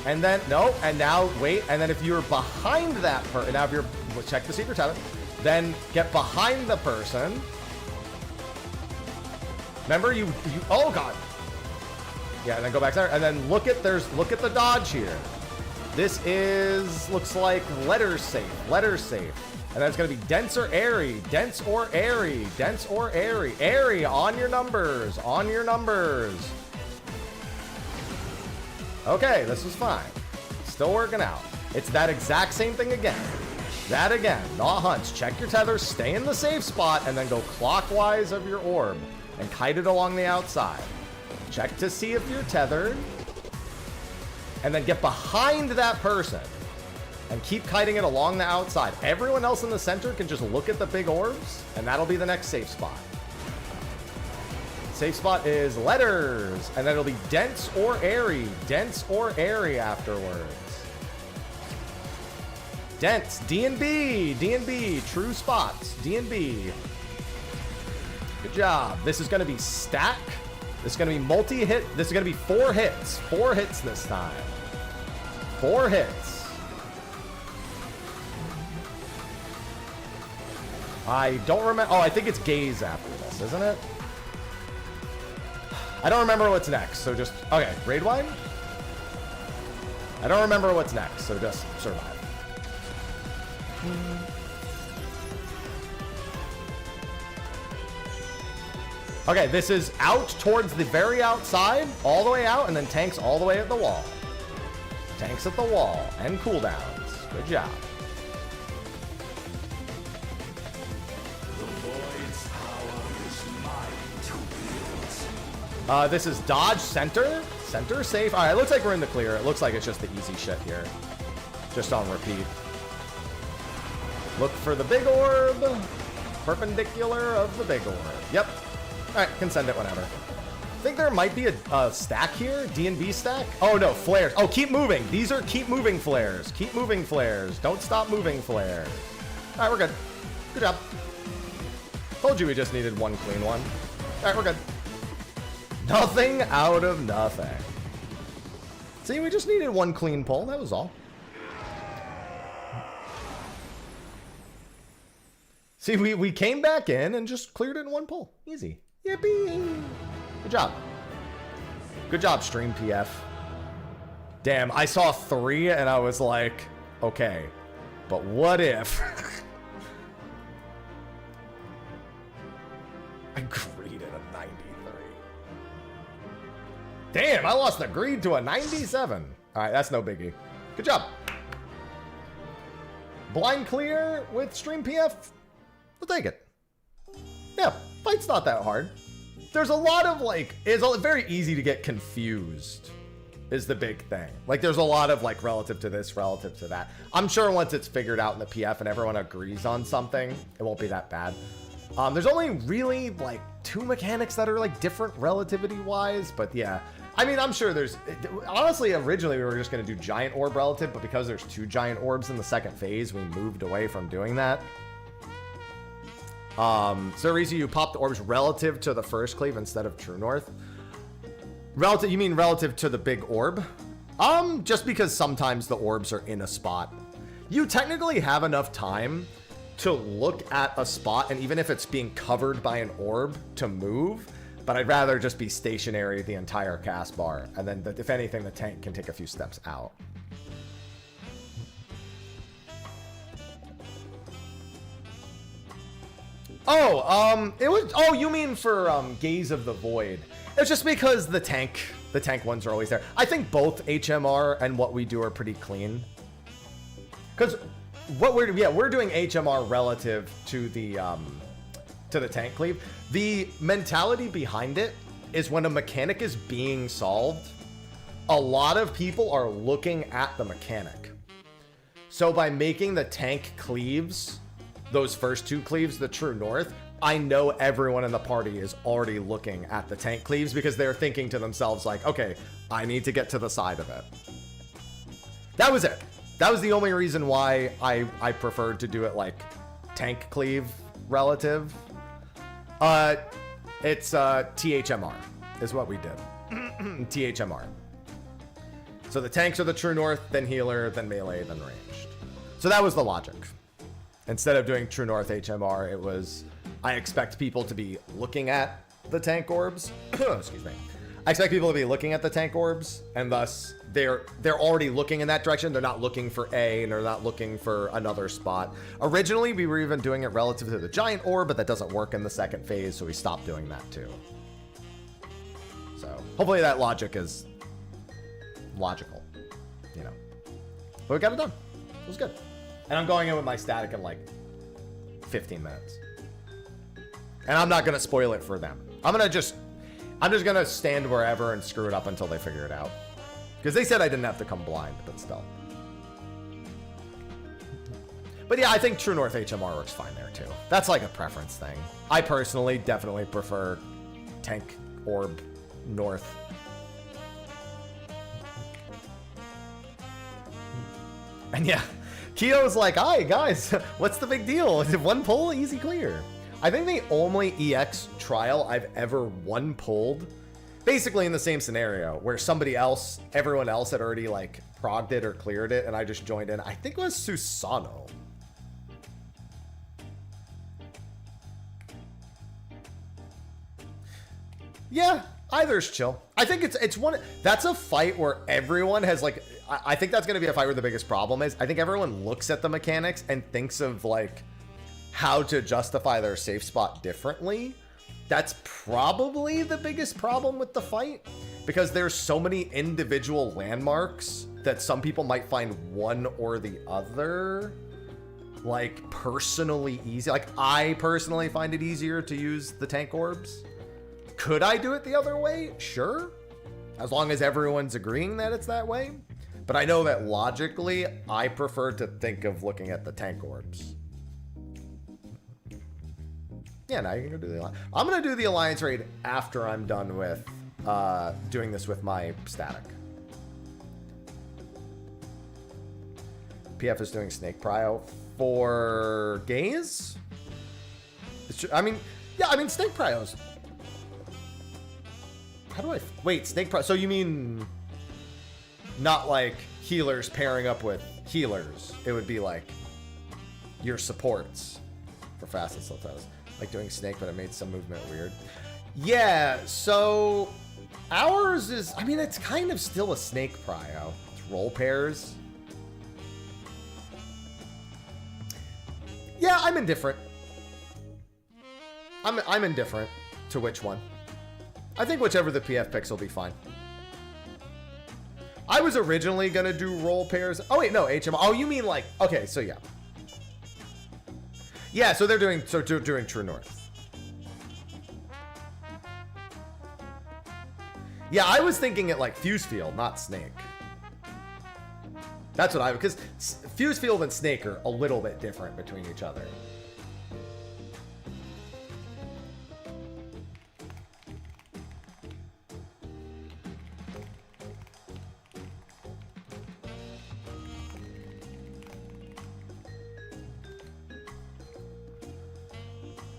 And then, no, and now wait. And then if you're behind that person, now if you're, check to see if you're tethered, then get behind the person. Remember, you oh God. Yeah, and then go back there. And then look at the dodge here. This is, looks like letter safe. And then it's going to be dense or airy, dense or airy, dense or airy, airy on your numbers, Okay, this is fine. Still working out. It's that exact same thing again. That again, not hunts. Check your tether, stay in the safe spot, and then go clockwise of your orb and kite it along the outside. Check to see if you're tethered, and then get behind that person and keep kiting it along the outside. Everyone else in the center can just look at the big orbs, and that'll be the next safe spot. Safe spot is letters, and then it'll be dense or airy afterwards. Dense, D&B, true spots, D&B. Good job. This is going to be stack. This is going to be multi-hit. This is going to be 4 hits. 4 hits this time. 4 hits. I don't remember. Oh, I think it's gaze after this, isn't it? I don't remember what's next, so just... Okay, raid wine? I don't remember what's next, so just survive. Okay, this is out towards the very outside, all the way out, and then tanks all the way at the wall. Tanks at the wall, and cooldowns. Good job. This is dodge center. Center safe. All right, looks like we're in the clear. It looks like it's just the easy shit here. Just on repeat. Look for the big orb. Perpendicular of the big orb. Yep. All right, can send it whenever. I think there might be a stack here. D&B stack. Oh, no, flares. Oh, keep moving. These are keep moving flares. Keep moving flares. Don't stop moving flares. All right, we're good. Good job. Told you we just needed one clean one. All right, we're good. Nothing out of nothing. See, we just needed one clean pull. That was all. See, we came back in and just cleared it in one pull. Easy. Yippee. Good job. Good job, Stream PF. Damn, I saw 3 and I was like, okay, but what if? I greeded a 93. Damn, I lost the greed to a 97. All right, that's no biggie. Good job. Blind clear with Stream PF. We'll take it. Yeah, fight's not that hard. There's a lot of like, it's very easy to get confused is the big thing. Like there's a lot of like relative to this, relative to that. I'm sure once it's figured out in the PF and everyone agrees on something, it won't be that bad. There's only really like 2 mechanics that are like different relativity wise, but yeah. I mean, I'm sure there's, honestly, originally we were just going to do giant orb relative, but because there's 2 giant orbs in the second phase, we moved away from doing that. So Reezy, you popped the orbs relative to the first cleave instead of true north. Relative, you mean relative to the big orb? Just because sometimes the orbs are in a spot. You technically have enough time to look at a spot, and even if it's being covered by an orb, to move. But I'd rather just be stationary the entire cast bar, and then if anything, the tank can take a few steps out. Oh, it was. Oh, you mean for Gaze of the Void? It's just because the tank ones are always there. I think both HMR and what we do are pretty clean. Because what we're doing HMR relative to the tank cleave. The mentality behind it is when a mechanic is being solved, a lot of people are looking at the mechanic. So by making the tank cleaves, those first two cleaves, the true north, I know everyone in the party is already looking at the tank cleaves because they're thinking to themselves like, okay, I need to get to the side of it. That was it. That was the only reason why I preferred to do it like tank cleave relative. It's THMR is what we did. THMR. So the tanks are the true north, then healer, then melee, then ranged. So that was the logic. Instead of doing true north HMR, it was, I expect people to be looking at the tank orbs. Excuse me. I expect people to be looking at the tank orbs, and thus they're already looking in that direction. They're not looking for A, and they're not looking for another spot. Originally, we were even doing it relative to the giant orb, but that doesn't work in the second phase, so we stopped doing that too. So hopefully that logic is logical, you know. But we got it done. It was good. And I'm going in with my static in like 15 minutes. And I'm not going to spoil it for them. I'm just going to stand wherever and screw it up until they figure it out. Because they said I didn't have to come blind, but still. But yeah, I think True North HMR works fine there too. That's like a preference thing. I personally definitely prefer Tank Orb North. And yeah, Keo's like, hi guys, what's the big deal? Is it one pull? Easy clear. I think the only EX trial I've ever one pulled, basically in the same scenario, where everyone else had already like progged it or cleared it, and I just joined in, I think it was Susano. Yeah, either's chill. I think it's one, that's a fight where everyone has like, I think that's going to be a fight where the biggest problem is, I think everyone looks at the mechanics and thinks of like how to justify their safe spot differently. That's probably the biggest problem with the fight, because there's so many individual landmarks that some people might find one or the other like personally easy. Like I personally find it easier to use the tank orbs. Could I do it the other way? Sure. As long as everyone's agreeing that it's that way. But I know that logically, I prefer to think of looking at the tank orbs. Yeah, now you can go do the alliance. I'm going to do the alliance raid after I'm done with doing this with my static. PF is doing snake prio for gaze. I mean, snake prios. How do I wait? Snake prio. So you mean not like healers pairing up with healers? It would be like your supports for fast and slow titles. Like doing snake, but it made some movement weird. Yeah, so ours is, I mean, it's kind of still a snake prio. It's roll pairs. Yeah, I'm indifferent. I'm indifferent to which one. I think whichever the PF picks will be fine. I was originally gonna do roll pairs. Oh wait, no, HM. Oh, you mean like, okay, so yeah. Yeah, so they're doing True North. Yeah, I was thinking it like Fuse Field, not Snake. That's what because Fuse Field and Snake are a little bit different between each other.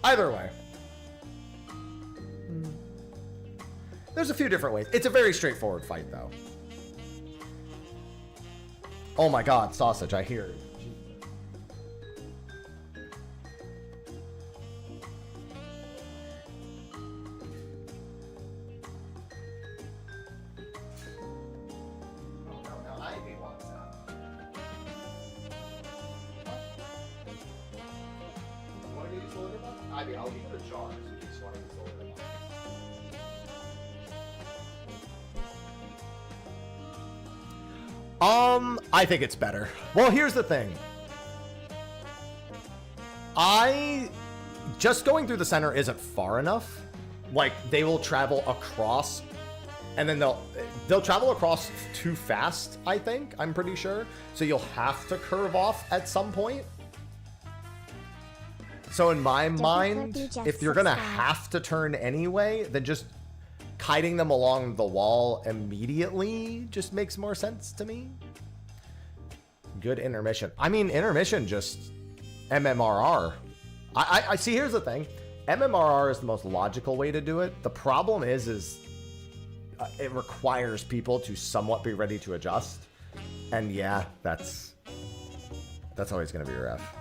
Either way. There's a few different ways. It's a very straightforward fight, though. Oh my god, sausage, I hear it. Actually, I'll leave it ajar in case you want to use the lid. I think it's better. Well, here's the thing. Just going through the center isn't far enough. Like, they will travel across, and then they'll travel across too fast, I think. I'm pretty sure. So you'll have to curve off at some point. So in my mind, if you're gonna have to turn anyway, then just kiting them along the wall immediately just makes more sense to me. Good intermission. I mean, intermission just MMRR. I see. Here's the thing. MMRR is the most logical way to do it. The problem is it requires people to somewhat be ready to adjust. And yeah, that's always going to be rough.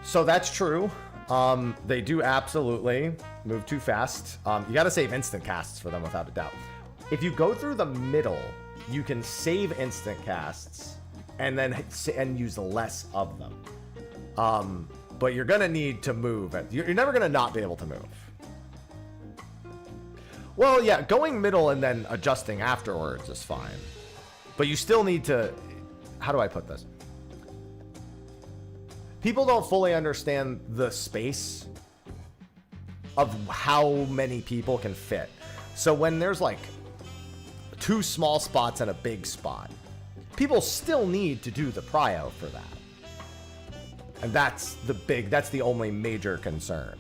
So that's true. They do absolutely move too fast. You got to save instant casts for them without a doubt. If you go through the middle, you can save instant casts and use less of them. But you're gonna need to move. You're never gonna not be able to move. Well, yeah, going middle and then adjusting afterwards is fine. But you still need to... How do I put this? People don't fully understand the space of how many people can fit. So when there's like 2 small spots and a big spot, people still need to do the prio for that. And that's the only major concern.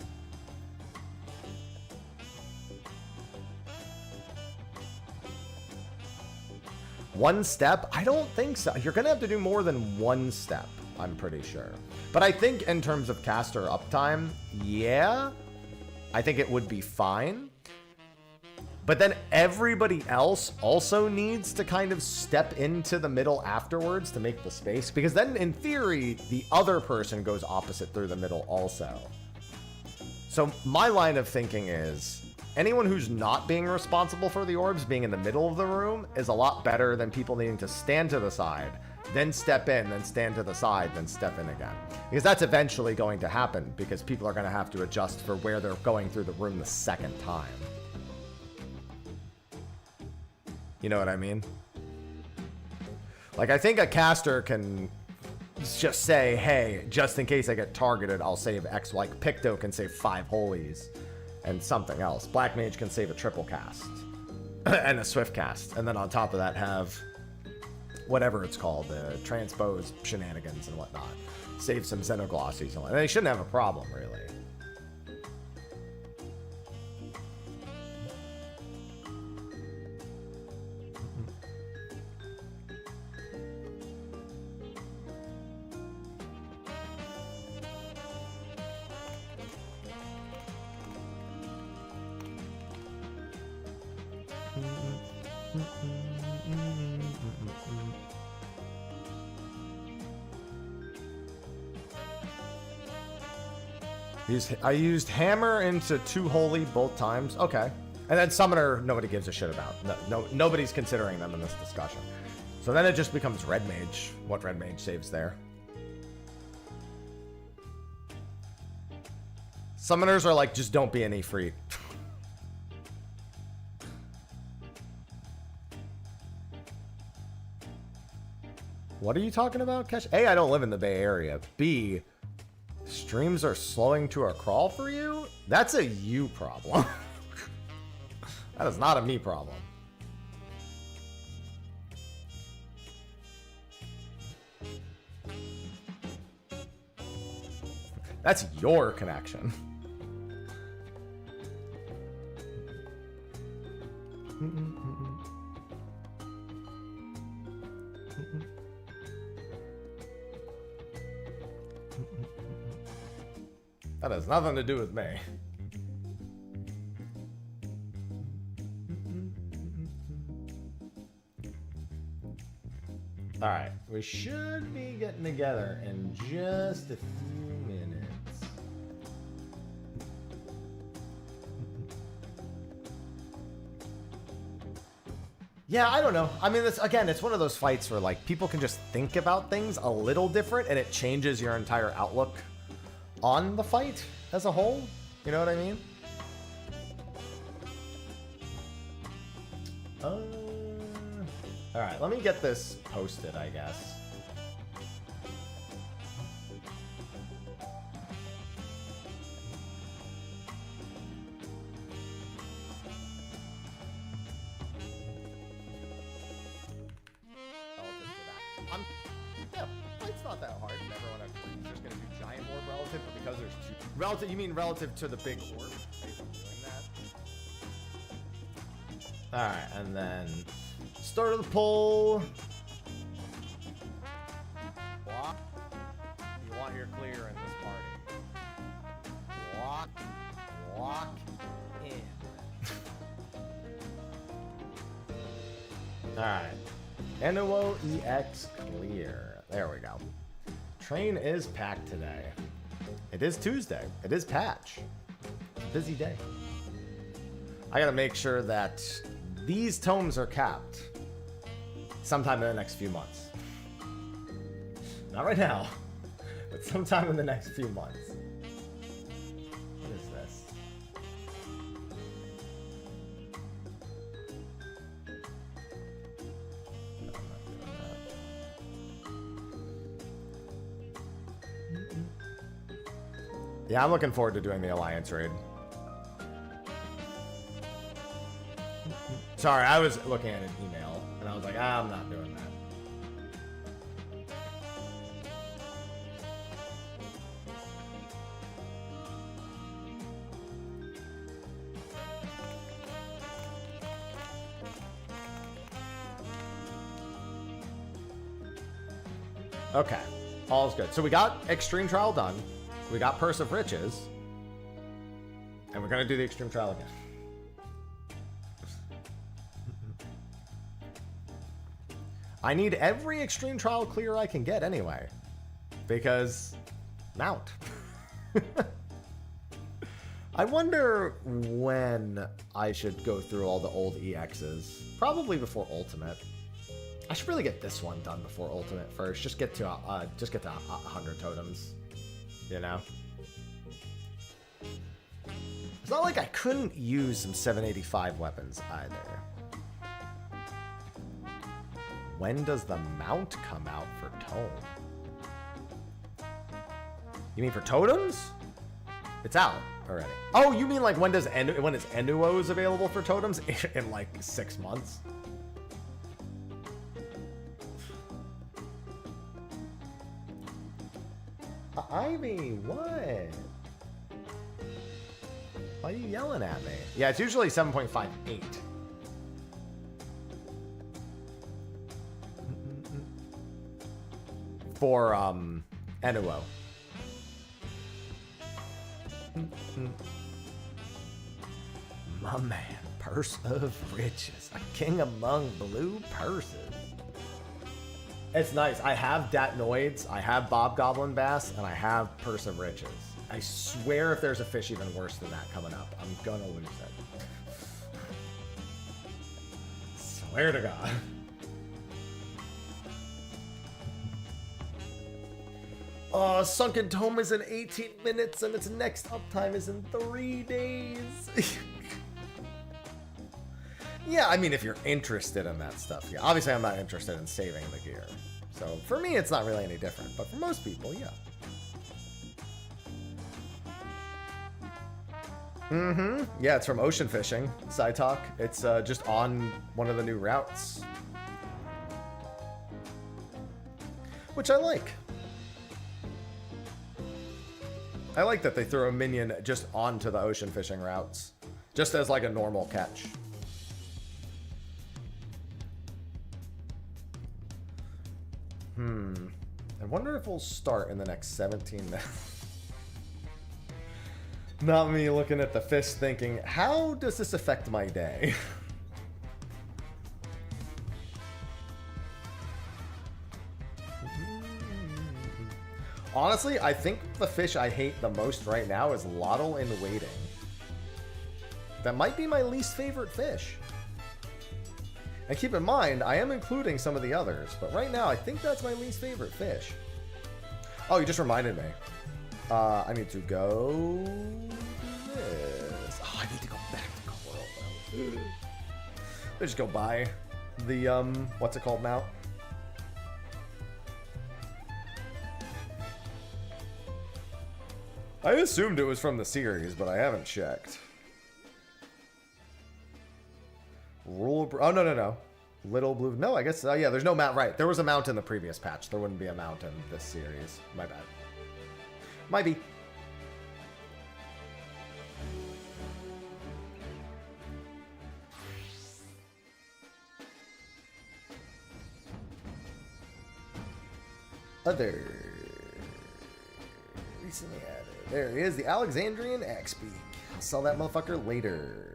One step? I don't think so. You're going to have to do more than 1 step, I'm pretty sure. But I think in terms of caster uptime, yeah, I think it would be fine. But then everybody else also needs to kind of step into the middle afterwards to make the space. Because then, in theory, the other person goes opposite through the middle also. So my line of thinking is, anyone who's not being responsible for the orbs being in the middle of the room is a lot better than people needing to stand to the side, then step in, then stand to the side, then step in again. Because that's eventually going to happen, because people are going to have to adjust for where they're going through the room the second time. You know what I mean? Like, I think a caster can just say, hey, just in case I get targeted, I'll save X. Like, Picto can save 5 holies and something else. Black Mage can save a triple cast and a swift cast. And then on top of that have whatever it's called, the transpose shenanigans and whatnot. Save some Xenoglossies and they shouldn't have a problem, really. I used hammer into 2 holy both times. Okay. And then summoner, nobody gives a shit about. Nobody's considering them in this discussion. So then it just becomes red mage. What red mage saves there? Summoners are like, just don't be an Ifrit. What are you talking about, Kesh? A, I don't live in the Bay Area. B, streams are slowing to a crawl for you? That's a you problem. That is not a me problem. That's your connection. That has nothing to do with me. All right, we should be getting together in just a few minutes. Yeah, I don't know. I mean, this again, it's one of those fights where like people can just think about things a little different, and it changes your entire outlook on the fight as a whole. You know what I mean? All right, let me get this posted, I guess. Yeah, it's not that hard. Everyone agrees there's going to be giant orb relative, but because there's two... Relative, you mean relative to the big orb? Doing that? Alright, and then... Start of the poll. Walk. You want your clear in this party. Walk in. Alright. NOO EX clear. There we go. Train is packed today. It is Tuesday. It is patch. It's a busy day. I gotta make sure that these tomes are capped sometime in the next few months. Not right now, but sometime in the next few months. What is this? No, I'm not doing that. Yeah, I'm looking forward to doing the Alliance raid. Sorry, I was looking at an email, and I was like, I'm not doing that. Okay, all's good. So we got Extreme Trial done. We got Purse of Riches. And we're going to do the Extreme Trial again. I need every Extreme Trial clear I can get anyway. Because... Mount. I wonder when I should go through all the old EXs. Probably before Ultimate. I should really get this one done before Ultimate first. Just get to 100 totems. You know? It's not like I couldn't use some 785 weapons either. When does the mount come out for tome? You mean for totems? It's out already. Oh, you mean like when is Enuos available for totems? In like 6 months? Ivy, what? Why are you yelling at me? Yeah, it's usually 7.58. For, Enuo. My man, Purse of Riches. A king among blue purses. It's nice. I have Datnoids, I have Bob Goblin Bass, and I have Purse of Riches. I swear if there's a fish even worse than that coming up, I'm gonna lose it. Swear to God. Oh, Sunken Tome is in 18 minutes and its next uptime is in 3 days. Yeah, I mean, if you're interested in that stuff, yeah. Obviously, I'm not interested in saving the gear. So, for me, it's not really any different. But for most people, yeah. Mm-hmm. Yeah, it's from Ocean Fishing, Side Talk. It's just on one of the new routes. Which I like. I like that they throw a minion just onto the Ocean Fishing routes. Just as like a normal catch. I wonder if we'll start in the next 17 minutes. Not me looking at the fish thinking, how does this affect my day? Honestly, I think the fish I hate the most right now is Lottle in Waiting. That might be my least favorite fish. And keep in mind, I am including some of the others, but right now I think that's my least favorite fish. Oh, you just reminded me. I need to go do this. Oh, I need to go back to Coral. Let's just go buy the, what's it called now? I assumed it was from the series, but I haven't checked. Oh, no. Little Blue. No, I guess. Yeah, there's no mount. Right. There was a mount in the previous patch. There wouldn't be a mount in this series. My bad. Might be. Other. Recently added. There he is. The Alexandrian Axe-Beak. I'll sell that motherfucker later.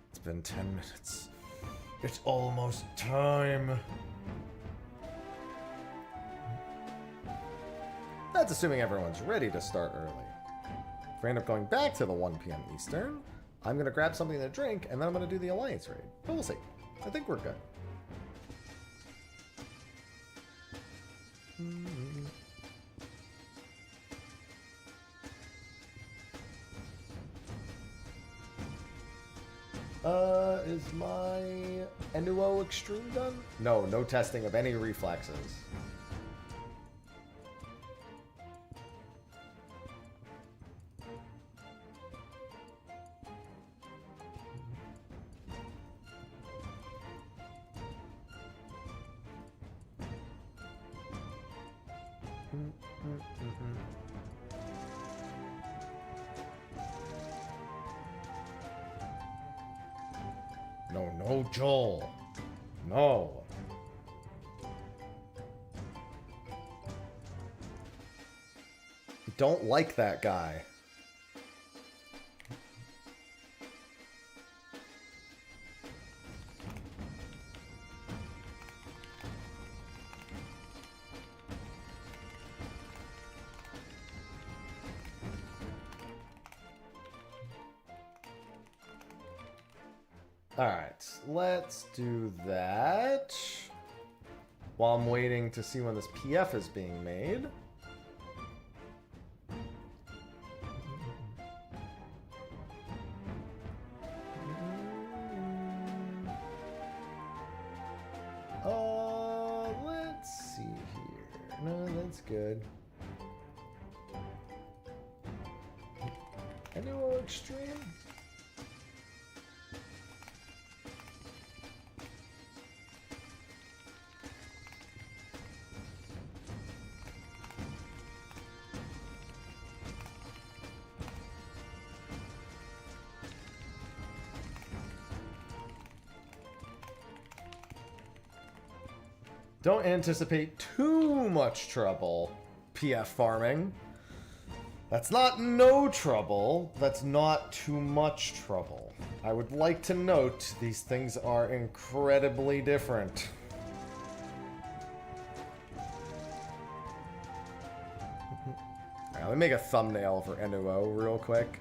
It's been 10 minutes. It's almost time. That's assuming everyone's ready to start early. If we end up going back to the 1 p.m. Eastern, I'm going to grab something to drink, and then I'm going to do the Alliance raid. But we'll see. I think we're good. Is my Enuo Extreme done? No, no testing of any reflexes. No, Joel. No. Don't like that guy. Alright, let's do that. While I'm waiting to see when this PF is being made. Let's see here. No, that's good. Enuo Extreme? Don't anticipate too much trouble, PF farming. That's not no trouble. That's not too much trouble. I would like to note these things are incredibly different. Alright, let me make a thumbnail for Enuo real quick.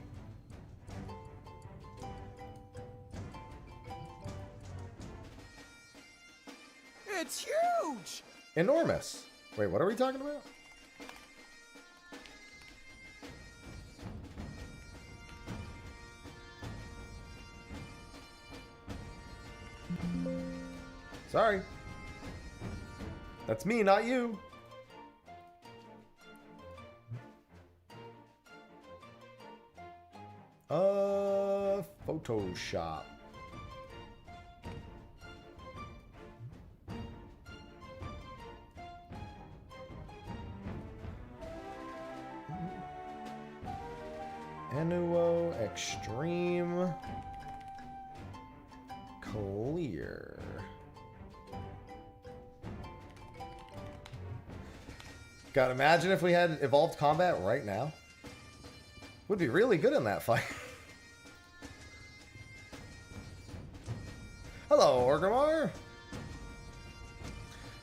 It's huge! Enormous. Wait, what are we talking about? Sorry. That's me, not you. Photoshop. Enuo Extreme Clear. God, imagine if we had evolved combat right now. Would be really good in that fight. Hello, Orgrimmar.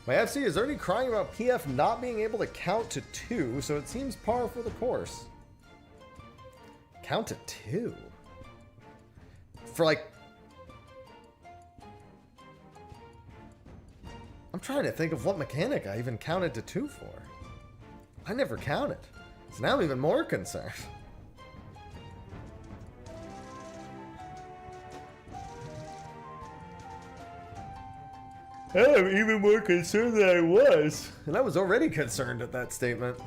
My FC is already crying about PF not being able to count to 2, so it seems par for the course. Count to 2? For like... I'm trying to think of what mechanic I even counted to 2 for. I never counted. So now I'm even more concerned. I'm even more concerned than I was. And I was already concerned at that statement.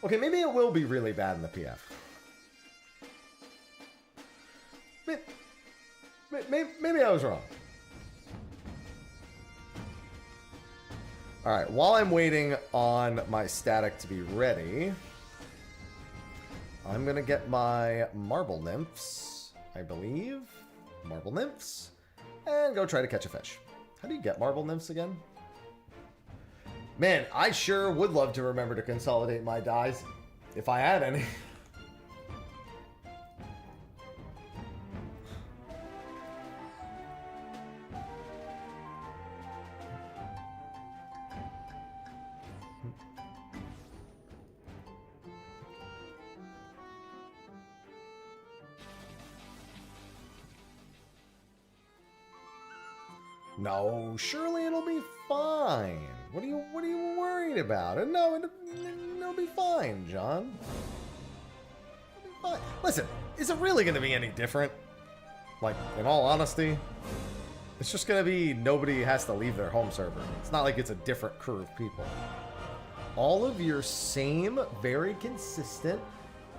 Okay, maybe it will be really bad in the PF. Maybe I was wrong. Alright, while I'm waiting on my static to be ready, I'm gonna get my marble nymphs, I believe. Marble nymphs. And go try to catch a fish. How do you get marble nymphs again? Man, I sure would love to remember to consolidate my dies. If I had any. No, surely it'll be fine. What are you worried about? No, it'll be fine, John. It'll be fine. Listen, is it really going to be any different? Like, in all honesty, it's just going to be nobody has to leave their home server. It's not like it's a different crew of people. All of your same, very consistent,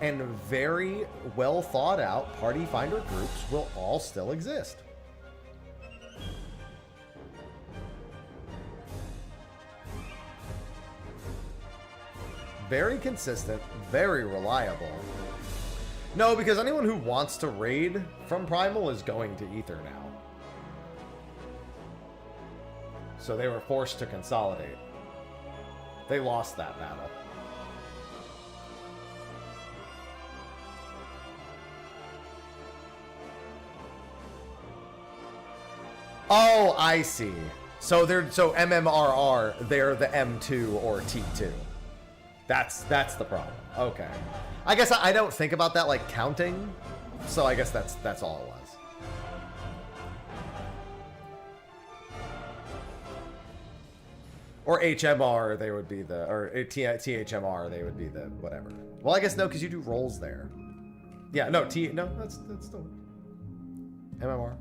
and very well thought out party finder groups will all still exist. Very consistent, very reliable. No, because anyone who wants to raid from Primal is going to Ether now. So they were forced to consolidate. They lost that battle. Oh, I see. So MMRR, they're the M2 or T2. That's the problem. Okay. I guess I don't think about that like counting. So I guess that's all it was. Or HMR, they would be the, or THMR, they would be the whatever. Well, I guess no, because you do rolls there. Yeah, no, that's still MMR.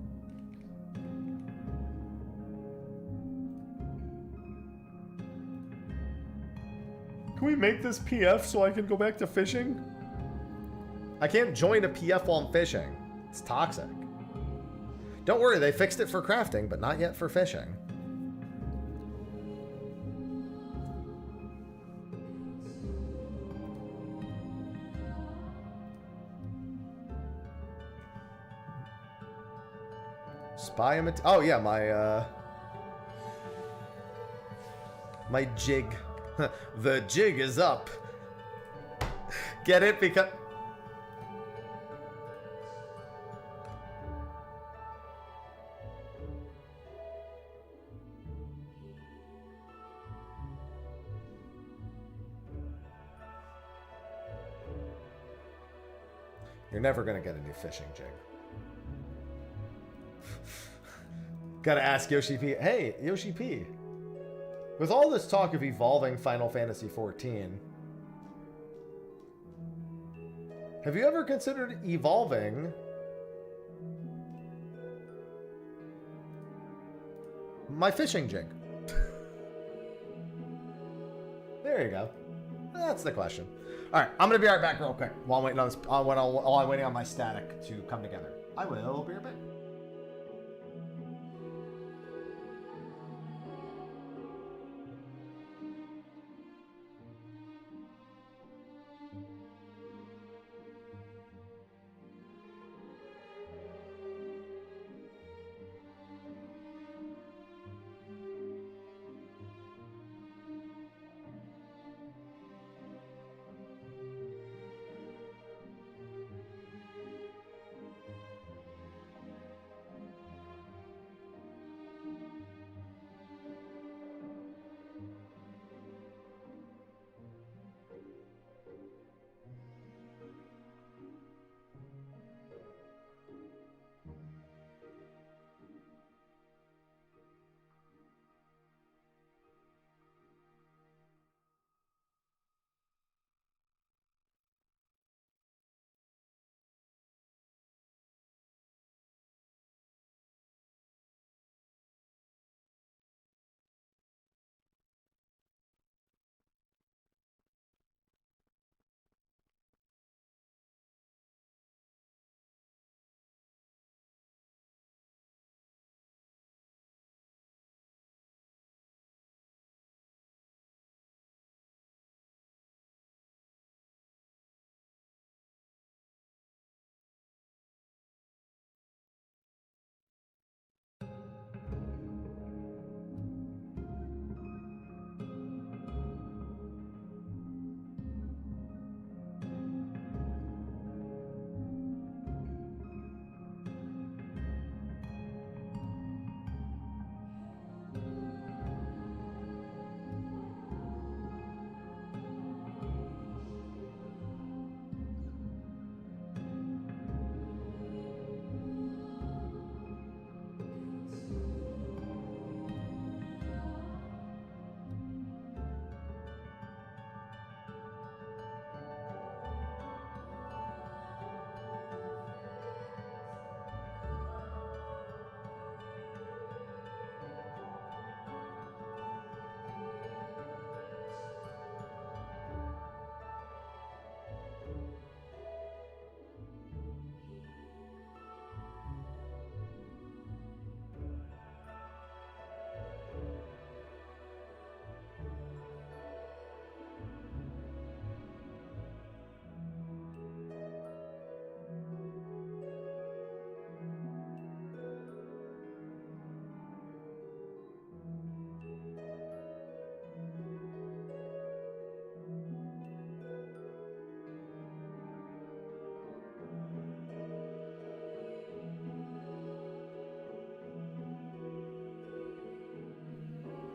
Can we make this PF so I can go back to fishing? I can't join a PF while I'm fishing. It's toxic. Don't worry, they fixed it for crafting, but not yet for fishing. Oh yeah, my jig. The jig is up. Get it? Because you're never gonna get a new fishing jig. Gotta ask Yoshi P. Hey, Yoshi P. With all this talk of evolving Final Fantasy XIV, have you ever considered evolving my fishing jig? There you go. That's the question. All right, I'm gonna be right back real quick while I'm waiting on this. While I'm waiting on my static to come together. I will be right back.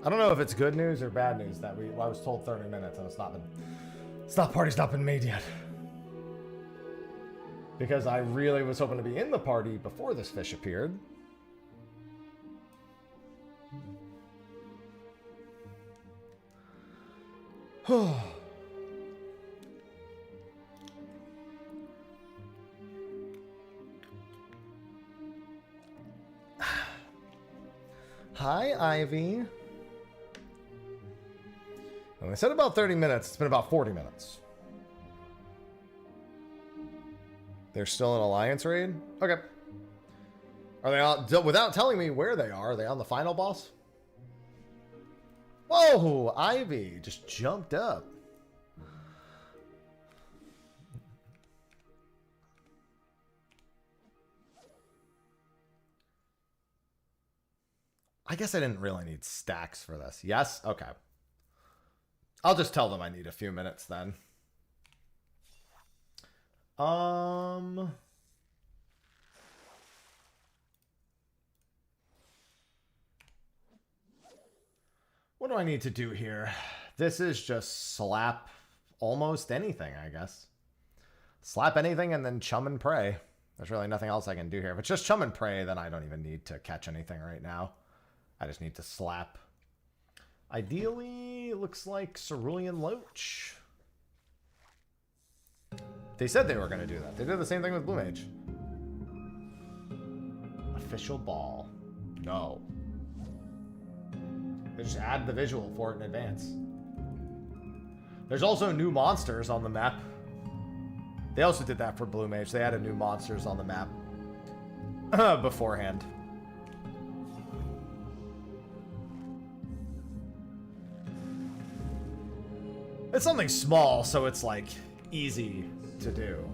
I don't know if it's good news or bad news that I was told 30 minutes and party's not been made yet. Because I really was hoping to be in the party before this fish appeared. Hi, Ivy. And I said about 30 minutes. It's been about 40 minutes. They're still in Alliance raid? Okay. Are they on, without telling me where they are they on the final boss? Whoa, Ivy just jumped up. I guess I didn't really need stacks for this. Yes? Okay. I'll just tell them I need a few minutes then. What do I need to do here? This is just slap almost anything, I guess. Slap anything and then chum and pray. There's really nothing else I can do here. If it's just chum and pray, then I don't even need to catch anything right now. I just need to slap. Ideally, it looks like Cerulean Loach. They said they were going to do that. They did the same thing with Blue Mage. Official ball. No. They just add the visual for it in advance. There's also new monsters on the map. They also did that for Blue Mage. They added new monsters on the map beforehand. It's something small, so it's like easy to do.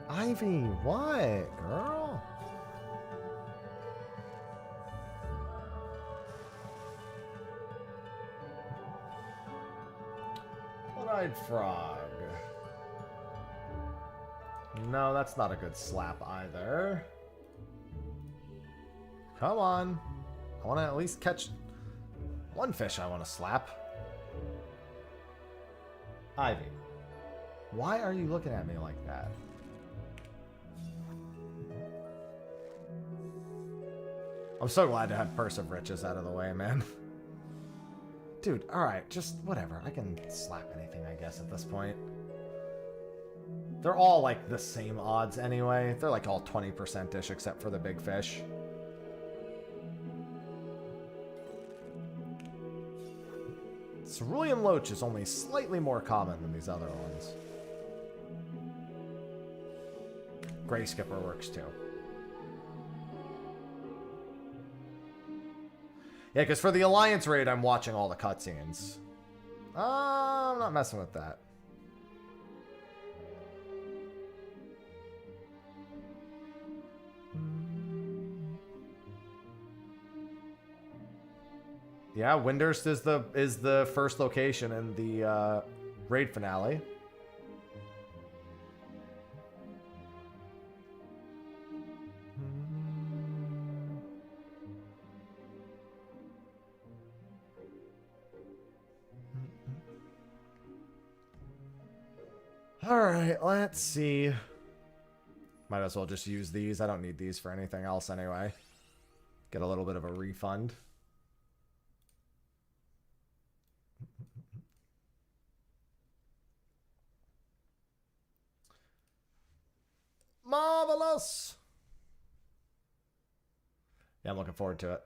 Ivy, what, girl? One-eyed frog. No, that's not a good slap either. Come on. I want to at least catch one fish I want to slap. Ivy, why are you looking at me like that? I'm so glad to have Purse of Riches out of the way, man. Dude, alright, just whatever. I can slap anything, I guess, at this point. They're all, like, the same odds anyway. They're, like, all 20%-ish except for the big fish. Cerulean Loach is only slightly more common than these other ones. Gray Skipper works too. Yeah, because for the Alliance raid, I'm watching all the cutscenes. I'm not messing with that. Yeah, Windurst is the first location in the raid finale. All right, let's see. Might as well just use these. I don't need these for anything else anyway. Get a little bit of a refund. Marvelous! Yeah, I'm looking forward to it.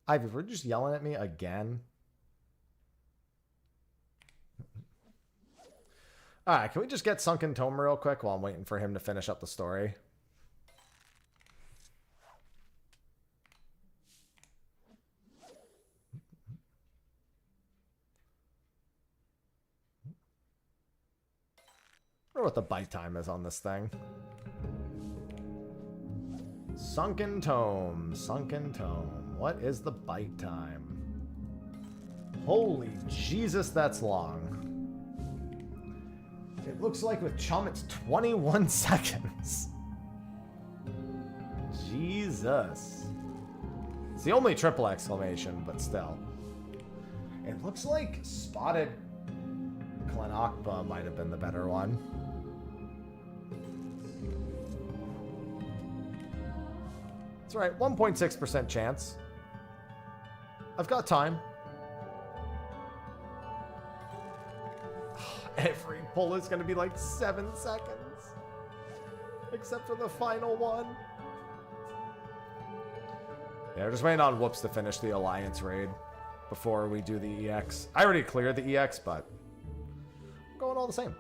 Ivy, we're just yelling at me again. Alright, can we just get Sunken Tome real quick while I'm waiting for him to finish up the story? I wonder what the bite time is on this thing. Sunken Tome. Sunken Tome. What is the bite time? Holy Jesus, that's long. It looks like with Chum it's 21 seconds. Jesus. It's the only triple exclamation, but still. It looks like Spotted Klenakba might have been the better one. That's right, 1.6% chance. I've got time. Every pull is going to be like 7 seconds. Except for the final one. Yeah, we're just waiting on Whoops to finish the Alliance raid before we do the EX. I already cleared the EX, but I'm going all the same.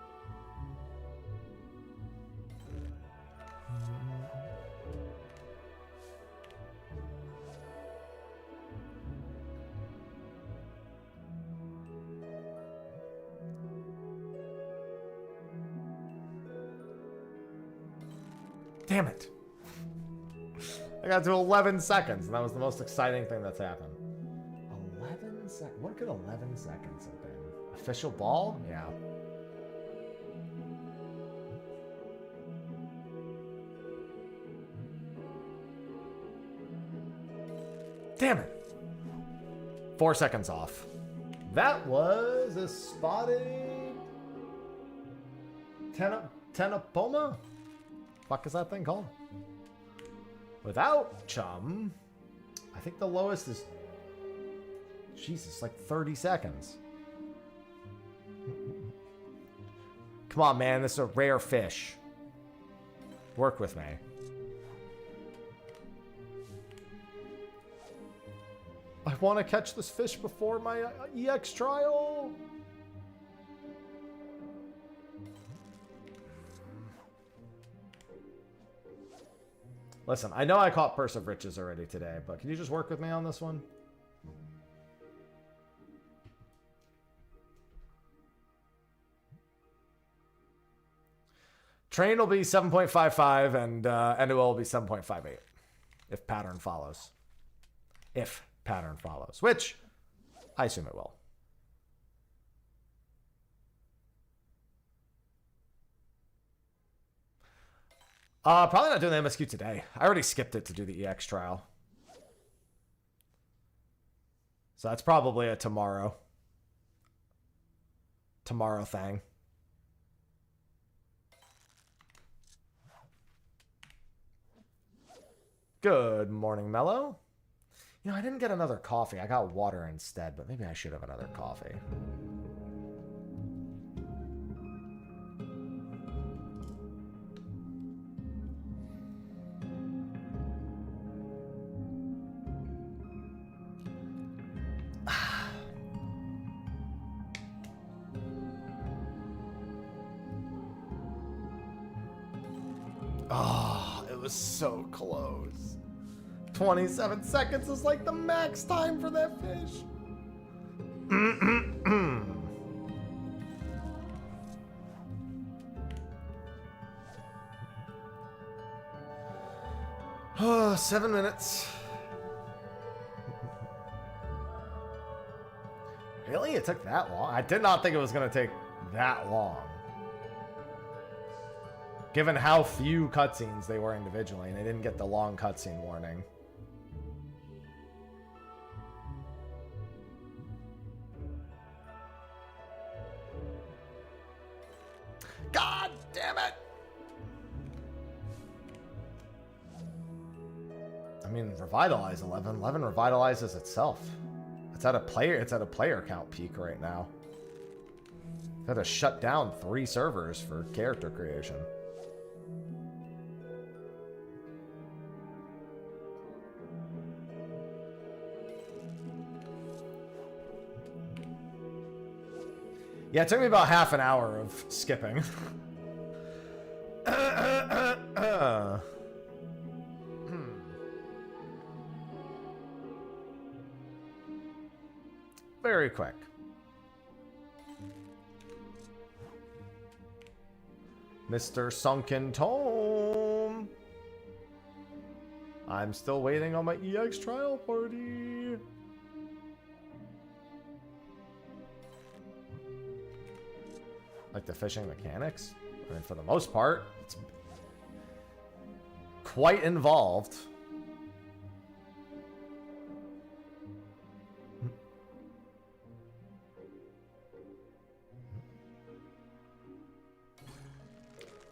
Damn it. I got to 11 seconds, and that was the most exciting thing that's happened. 11 seconds? What could 11 seconds have been? Official ball? Yeah. Damn it. 4 seconds off. That was a spotted... Tenapoma? Fuck is that thing called? Without Chum, I think the lowest is... Jesus, like 30 seconds. Come on, man. This is a rare fish. Work with me. I want to catch this fish before my EX trial. Listen, I know I caught Purse of Riches already today, but can you just work with me on this one? Train will be 7.55 and it will be 7.58 if pattern follows. If pattern follows, which I assume it will. Probably not doing the MSQ today. I already skipped it to do the EX trial. So that's probably a tomorrow thing. Good morning, Mello. You know, I didn't get another coffee. I got water instead, but maybe I should have another coffee. Oh, it was so close. 27 seconds is like the max time for that fish. Oh, 7 minutes. Really? It took that long? I did not think it was going to take that long. Given how few cutscenes they were individually, and they didn't get the long cutscene warning. God damn it! I mean, revitalize 11. 11 revitalizes itself. It's at a player count peak right now. I've had to shut down 3 servers for character creation. Yeah, it took me about half an hour of skipping. Very quick. Mr. Sunken Tome. I'm still waiting on my EX trial party. Like the fishing mechanics? I mean, for the most part, it's quite involved.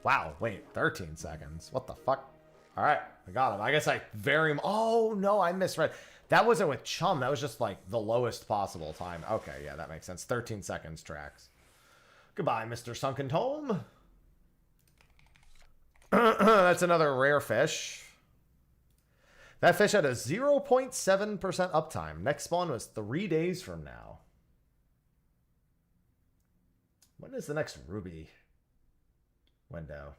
Wow, wait, 13 seconds. What the fuck? All right, I got him. I guess I very... Oh, no, I misread. That wasn't with Chum. That was just, like, the lowest possible time. Okay, yeah, that makes sense. 13 seconds tracks. Goodbye, Mr. Sunken Tome. That's another rare fish. That fish had a 0.7% uptime. Next spawn was 3 days from now. When is the next ruby window?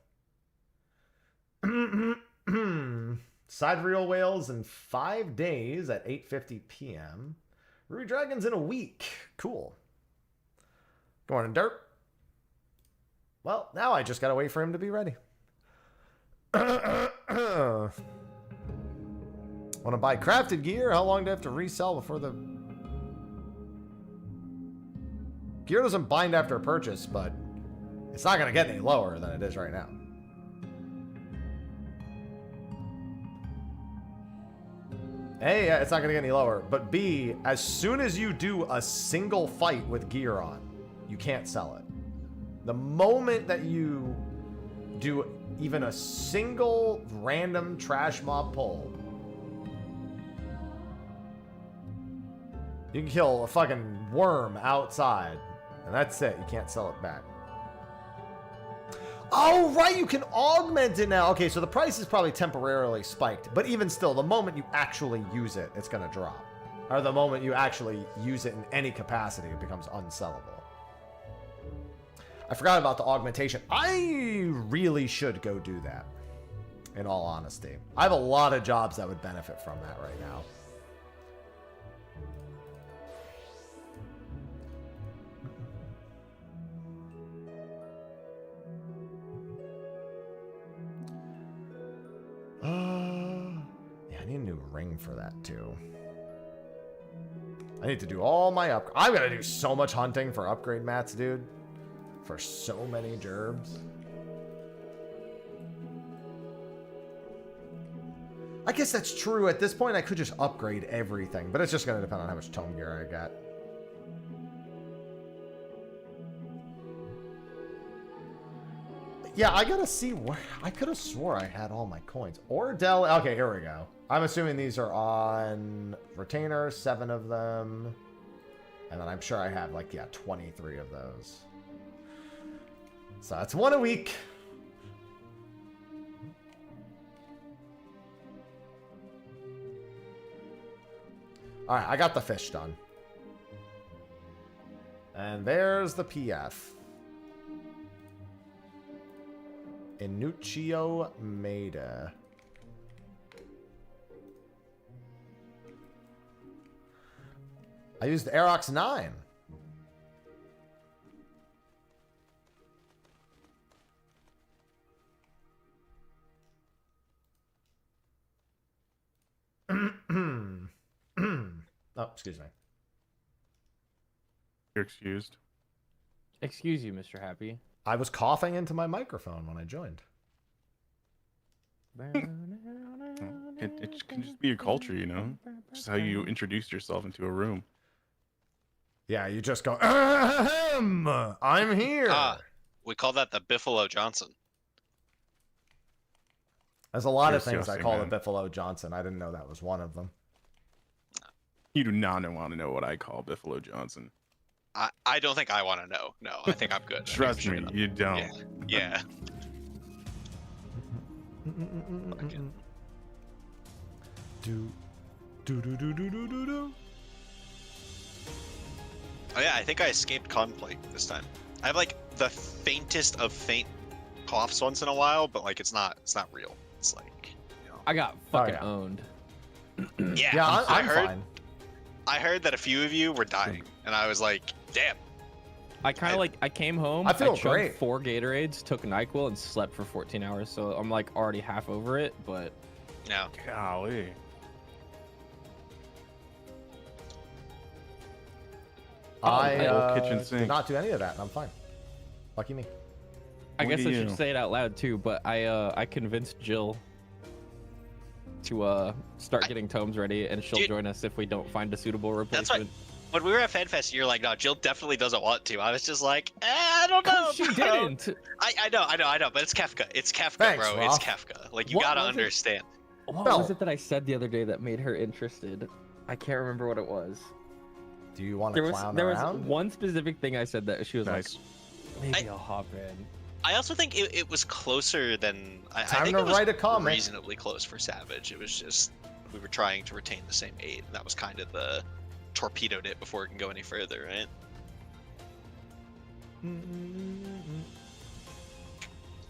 Side reel whales in 5 days at 8:50 p.m. Ruby dragons in a week. Cool. Good morning, Dirt. Well, now I just gotta wait for him to be ready. Want to buy crafted gear? How long do I have to resell before the... Gear doesn't bind after purchase, but it's not going to get any lower than it is right now. A, it's not going to get any lower, but B, as soon as you do a single fight with gear on, you can't sell it. The moment that you do even a single random trash mob pull, you can kill a fucking worm outside, and that's it. You can't sell it back. Oh, right, you can augment it now. Okay, so the price is probably temporarily spiked, but even still, the moment you actually use it, it's going to drop. Or the moment you actually use it in any capacity, it becomes unsellable. I forgot about the augmentation. I really should go do that, in all honesty. I have a lot of jobs that would benefit from that right now. Yeah, I need a new ring for that too. I need to do all my I'm gonna do so much hunting for upgrade mats, dude. For so many gerbs. I guess that's true. At this point, I could just upgrade everything, but it's just gonna depend on how much tome gear I got. Yeah, I gotta see where... I could have swore I had all my coins. Ordell... Okay, here we go. I'm assuming these are on retainer, 7 of them. And then I'm sure I have, like, yeah, 23 of those. So that's 1 a week. Alright, I got the fish done. And there's the PF. Inuccio Maida. I used Aerox 9. Oh, excuse me. You're excused. Excuse you, Mr. Happy. I was coughing into my microphone when I joined. It can just be a culture, you know? Just how you introduce yourself into a room. Yeah, you just go, ahem, I'm here. We call that the Biffalo Johnson. There's a lot You're of things I call man. the Biffalo Johnson. I didn't know that was one of them. You do not want to know what I call Biffalo Johnson. I don't think I want to know. No, I think I'm good. Trust me, you don't. Yeah. Oh yeah, I think I escaped conflict this time. I have like the faintest of faint coughs once in a while, but like it's not real. It's like, you know. I got fucking owned. Yeah, I'm fine. I heard that a few of you were dying, and I was like, damn. I kind of like, I came home, I feel chugged great. 4 Gatorades, took NyQuil, and slept for 14 hours. So I'm like already half over it, but... No. Golly. I kitchen sink. did not do any of that, and I'm fine. Lucky me. I What guess do I you- should say it out loud too, but I convinced Jill to start getting tomes ready, and she'll Dude, join us if we don't find a suitable That's why replacement. when we were at FanFest, you're like, no, Jill definitely doesn't want to. I was just like, I don't know. She bro." didn't. I know, but it's Kefka. It's Kefka, Thanks, bro. Roth. It's Kefka. Like, you What gotta was it? understand. What Bell. was it that I said the other day that made her interested? I can't remember what it was. Do you want to clown there was around? one specific thing I said that she was Nice. like, maybe I'll hop in. I also think it was closer than I Time think to it was write a comic. reasonably close for Savage. It was just we were trying to retain the same 8, and that was kind of the torpedoed it before it can go any further, right?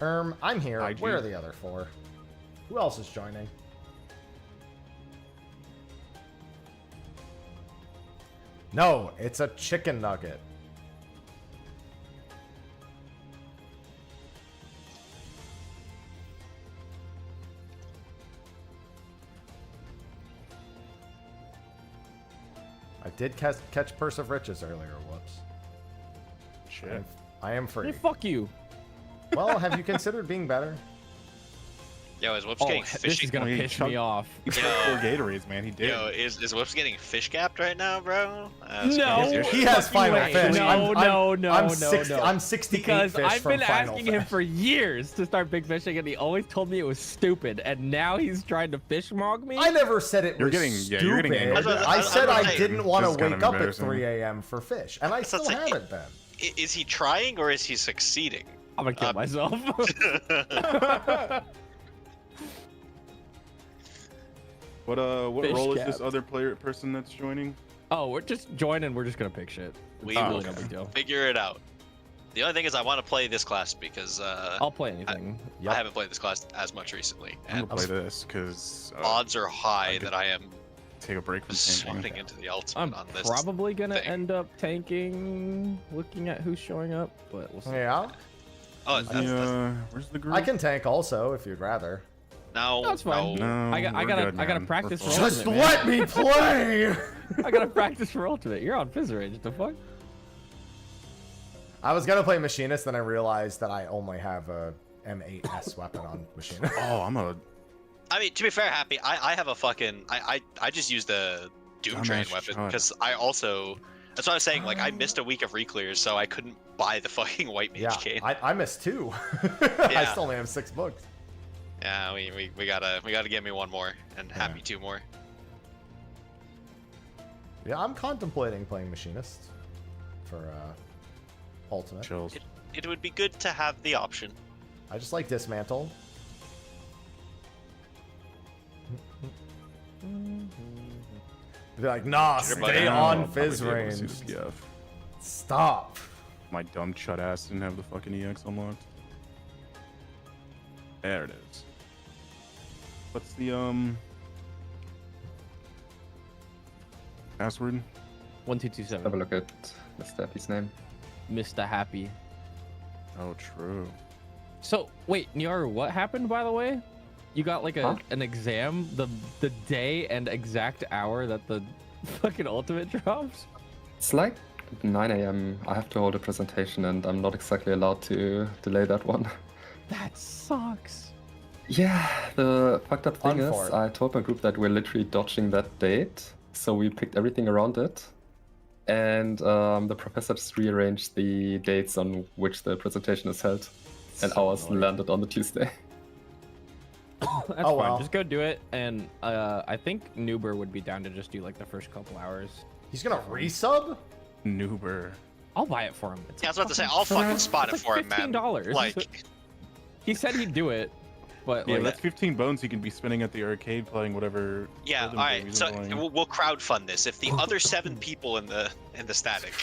I'm here. IG. Where are the other 4? Who else is joining? No, it's a chicken nugget. I did catch Purse of Riches earlier. Whoops. Shit. I am free. Hey, fuck you. Well, have you considered being better? Yo, is Whoops Oh, getting this fishy? is gonna He piss chugged- me off. He took 4 Gatorades, man. He did. Yo, is Whoops getting fish gapped right now, bro? No. crazy. He has final Wait, fish. no, I'm no, 60, no. I'm 68 Because fish I've from been final asking him fish. for years to start big fishing, and he always told me it was stupid. And now he's trying to fish mog me. I never said it You're was getting- stupid. yeah, you're getting angry. I said I saying, didn't want this to is kind wake of up at embarrassing. 3 a.m. for fish, and I So still it's like- haven't been. Is he trying or is he succeeding? I'm gonna kill myself. What Fish role is cap. this other person that's joining? Oh, we're just joining. We're just gonna pick shit. We It's will really no big deal. figure it out. The only thing is I want to play this class because I'll play anything. Yep. I haven't played this class as much recently, I'm and gonna play this because odds are high I could- that I am take a break from swooning tanking. into the ultimate I'm on this. probably gonna thing. end up tanking, looking at who's showing up, but we'll see. Yeah, Oh, Where's the group? I can tank also if you'd rather. no, That's fine. no. No, I we're gotta good, man. practice We're for fine. Just ultimate, man. let me play. I gotta practice for ultimate. You're on Fizz range. The fuck? I was gonna play Machinist, then I realized that I only have a M8S weapon on Machinist. Oh, I'm a I mean, to be fair, Happy, I have a fucking I just used the Doom Train Dumbass weapon shot. because I also that's what I was saying. Like I missed a week of reclears, so I couldn't buy the fucking White Mage Yeah, cane. I missed 2. I Yeah. still only have 6 books. Yeah, we gotta get me one more and Happy 2 more. Yeah, I'm contemplating playing Machinist for Ultimate. chills. It would be good to have the option. I just like Dismantle. Be like, nah, Sure, stay buddy. on I'll probably Fizz be able to range. see the PF. Stop. My dumb chud ass didn't have the fucking EX unlocked. There it is. What's the password? 1227. Have a look at Mr. Happy's name. Mr. Happy. Oh, true. So wait, Niaru, what happened by the way? You got like an exam the day and exact hour that the fucking ultimate drops? It's like 9 a.m. I have to hold a presentation and I'm not exactly allowed to delay that one. That sucks. Yeah, the fucked up thing Fun for is, it. I told my group that we're literally dodging that date, so we picked everything around it. And the professor just rearranged the dates on which the presentation is held, and ours landed on the Tuesday. That's Oh, fine. well. Just go do it, and I think Nuber would be down to just do like the first couple hours. He's gonna resub? Noober. I'll buy it for him. It's Yeah, I was about to say I'll fucking spot it it's for like him, man. $15. Like, He said he'd do it, but Yeah, like, that's 15 bones he can be spending at the arcade playing whatever. yeah, all rhythm right. game he's So playing. we'll crowdfund this. If the other 7 people in the static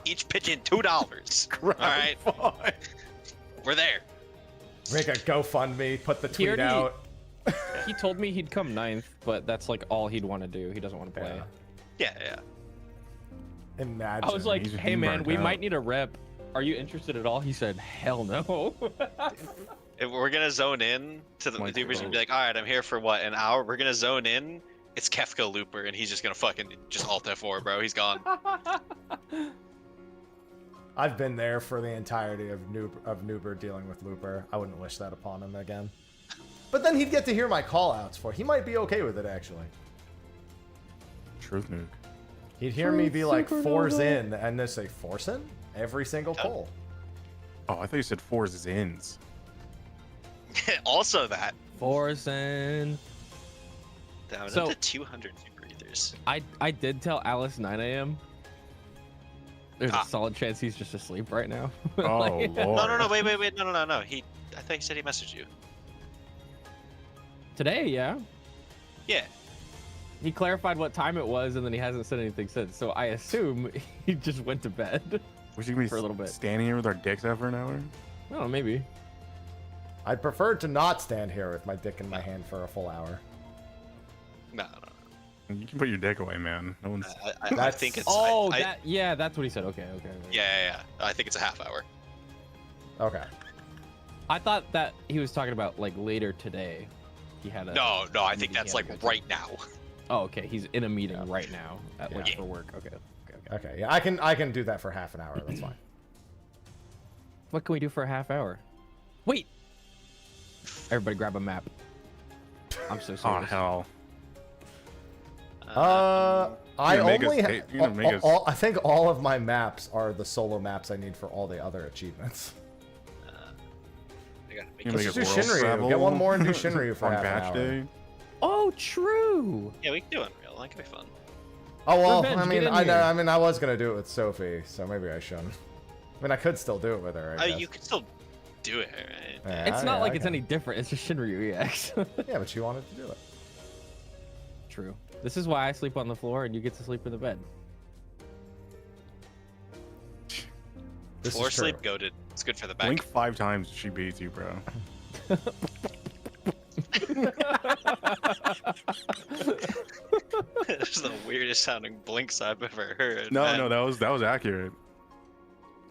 each pitch in $2, all right, we're there. Make a GoFundMe, put the He tweet already- out. he told me he'd come 9th, but that's like all he'd want to do. He doesn't want to play. Yeah. Yeah. Imagine. I was like, He's hey man, burnt we out. might need a rep. Are you interested at all? He said, hell no. If we're gonna zone in to the My dude, gonna God. be like, all right, I'm here for what, an hour? We're gonna zone in. It's Kefka Looper, and he's just gonna fucking just alt F4, bro. He's gone. I've been there for the entirety of Noober dealing with Looper. I wouldn't wish that upon him again. But then he'd get to hear my call-outs for it. He might be okay with it, actually. Truth nuke. He'd hear me be like, fours in, and then say, force in? Every single pull. Oh, I thought you said fours is ins. Also that. Force in. Down So- to 200 breathers. I did tell Alice 9 a.m. There's a solid chance he's just asleep right now. Oh, Like- Lord. No, wait, no. I think he said he messaged you. Today, yeah. Yeah. He clarified what time it was, and then he hasn't said anything since. So I assume he just went to bed. We should be for a little bit. standing here with our dicks out for an hour? I don't know, maybe. I'd prefer to not stand here with my dick in my hand for a full hour. No. You can put your dick away, man. No one's. I think it's. Oh, I, yeah, that's what he said. Okay. Yeah. I think it's a half hour. Okay. I thought that he was talking about like later today. He had a. No, I think meeting that's he had to like go to. right now. Oh, okay. He's in a meeting right now at like for work. Okay. Okay, yeah, I can do that for half an hour. That's fine. What can we do for a half hour? Wait. Everybody grab a map. I'm so Oh, serious. hell. I You're gonna make us only hate- you're gonna make us- I think all of my maps are the solo maps I need for all the other achievements. I gotta make You Let's make just it do world Shinryu. travel Get one more and do Shinryu for on half an batch hour. day. Oh, true. Yeah, we can do Unreal. That could be fun. Oh well, Revenge, I mean, get in I know. here. I mean, I was gonna do it with Sophie, so maybe I shouldn't. I mean, I could still do it with her. I guess. You could still do it, right? Yeah, It's not yeah, like I it's can. any different. It's just Shinryu EX. Yeah, but she wanted to do it. True. This is why I sleep on the floor and you get to sleep in the bed. This Floor is true. sleep goated. It's good for the back. Blink 5 times, she beats you, bro. It's the weirdest sounding blinks I've ever heard. No, man. that was accurate.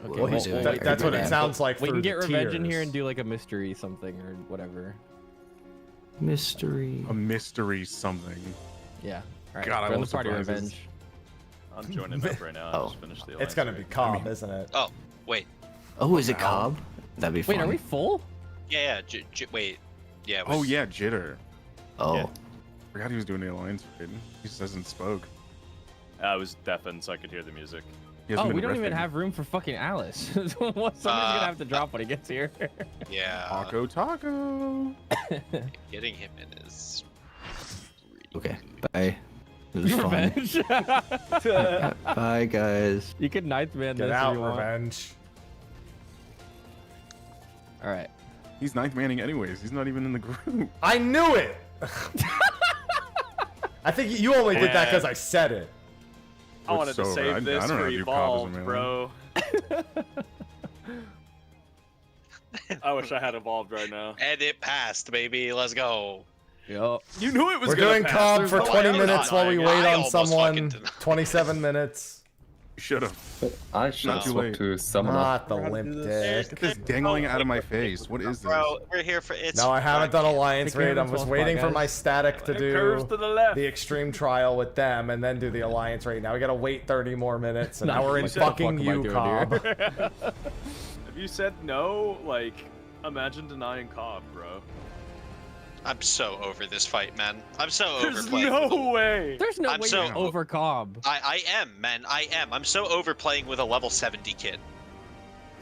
Well, that's what it sounds like. We through can get the revenge in tears. here and do like a mystery something or whatever. Mystery. A mystery something. Yeah. All right. God, I run the love party surprises. revenge. I'm joining up right now. I just finished the It's gonna alliance be raid. Cobb, isn't it? Oh, wait. Oh, is it Cobb? That'd be fun. Wait, are we full? Yeah. Wait. Yeah. It was, Oh yeah, Jitter. Oh. Yeah. Forgot he was doing the alliance raid. He just hasn't spoke. I was deafened, so I could hear the music. He hasn't Oh, been we don't even riffing. have room for fucking Alice. Somebody's gonna have to drop when he gets here. Yeah. Taco. Getting him in is. Okay. Bye. It was fun. Revenge. Bye, guys. You can ninth man Get this if out, you want. revenge. All right. He's ninth manning anyways. He's not even in the group. I knew it. I think you only did that because I said it. I wanted to sober. save I this don't know for how to do Cobb as a Evolved, melee. bro. I wish I had Evolved right now. And it passed, baby. Let's go. Yup. You knew it was We're gonna doing pass. Cobb There's for no 20 way minutes I'm while we dying. wait I on almost someone. fucking did. 27 minutes. Should have. I should Not too swap late. to Summoner. Not the limp dick. Get this dangling out of my face. What is this? Bro, we're here for it's. No, I haven't done Alliance Take care raid. of I was this waiting one, for my guys. static to Curves do to the left. the extreme trial with them and then do the Alliance raid. Now we gotta wait 30 more minutes, and now we're in What the fuck fucking am I doing Cobb. here? If you said no, like, imagine denying Cobb, bro. I'm so over this fight, man. I'm so over There's playing. no way. There's no I'm way so- you're over Cobb. I am, man. I am. I'm so over playing with a level 70 kid.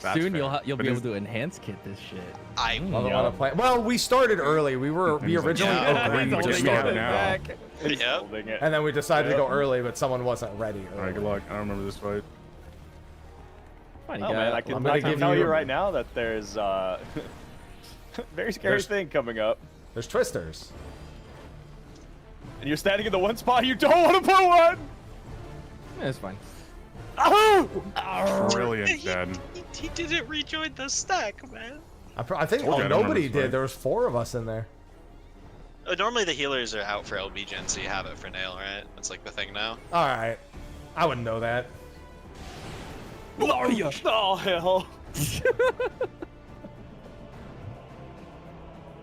That's Soon fair. you'll But be is- able to enhance kit this shit. I. I don't wanna play. Well, we started early. We originally Yeah. agreed Holding to it start, now. He's Yep. holding it. and then we decided to go early, but someone wasn't ready. All right, good luck. I don't remember this fight. Fine, you Oh got- man, I I'm can gonna give tell you- you right now that there's very scary There's- thing coming up. There's twisters. And you're standing in the one spot you don't want to put one. Yeah, it's fine. Oh! Brilliant, Dad. He didn't rejoin the stack, man. I think Told you I don't nobody remember this did. fight. There was 4 of us in there. Normally the healers are out for LB gen, so you have it for nail, right? That's like the thing now. All right, I wouldn't know that. Oh hell!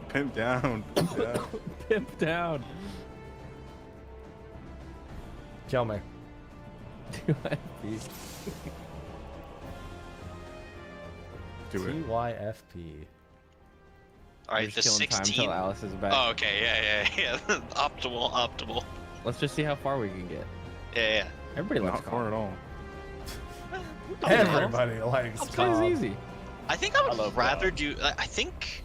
Pimp down. Pimp down. Pimp down. Kill me. to it. TYFP. All right, Just the killing time 16. until Alice is back. Oh, okay, yeah. Optimal. Let's just see how far we can get. Yeah. Everybody likes Not far at all. Everybody likes This calm. is easy. I think I would love rather Bob. do. I think.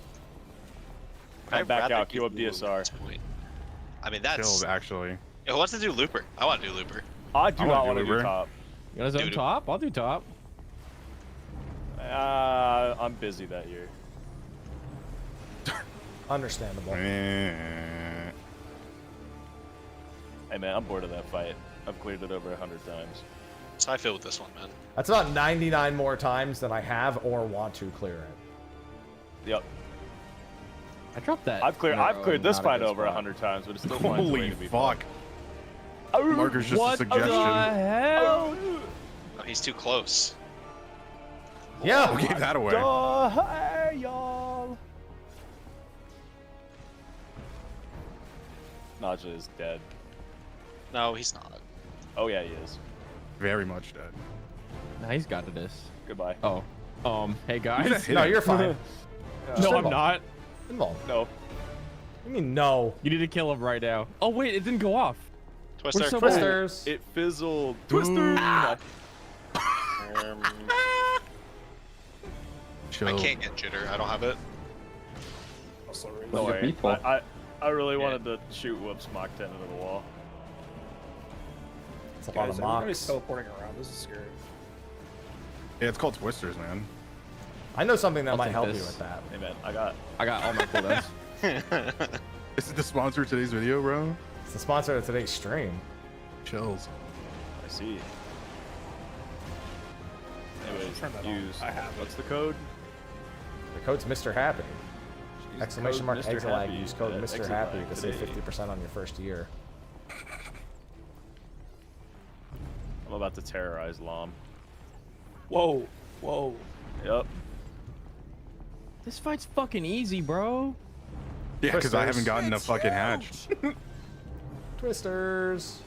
Come I'd back rather out, do queue up Looper DSR. at this point. I mean, that's. Chilled, actually. Who wants to do Looper? I want to do Looper. I do I not wanna want do to do Uber. top. You want to zone Dude. top? I'll do top. I'm busy that year. Understandable. Eh. Hey man, I'm bored of that fight. I've cleared it over 100 times. That's how I feel with this one, man. That's about 99 more times than I have or want to clear it. Yep. I dropped that. I've cleared this not a fight good over spot. 100 times, but it still finds a way Holy to be fuck. fun. Marker's just What a suggestion. the hell? Oh, he's too close. Yeah. Who gave that away? Hey, y'all. Naja is dead. No, he's not. Oh yeah, he is. Very much dead. Nah, he's got this. Goodbye. Oh. Hey guys. No, you're fine. No, I'm not. Involved. No. You mean no? You need to kill him right now. Oh wait, it didn't go off. Twister. We're so Twisters. It fizzled. Twister. I Chill. can't get jitter. I don't have it. Don't your worry. people? I really wanted to shoot Whoops Mach 10 into the wall. It's a lot of mocks. teleporting around. This is scary. Yeah, it's called Twisters, man. I know something that I'll might take help you this. with that. Hey man, I got all my cooldowns. This is the sponsor of today's video, bro. It's the sponsor of today's stream. Chills. I see. Anyways, Turn that on. use. I have it. What's the code? The code's Mr. Happy. Use Exclamation code mark Mr. exitlag. Happy Use code at Mr. exitlag Happy to save today. 50% on your first year. I'm about to terrorize Lom. Whoa. Yep. This fight's fucking easy, bro. Yeah, because I Twisters. haven't gotten a fucking hatch. Twisters.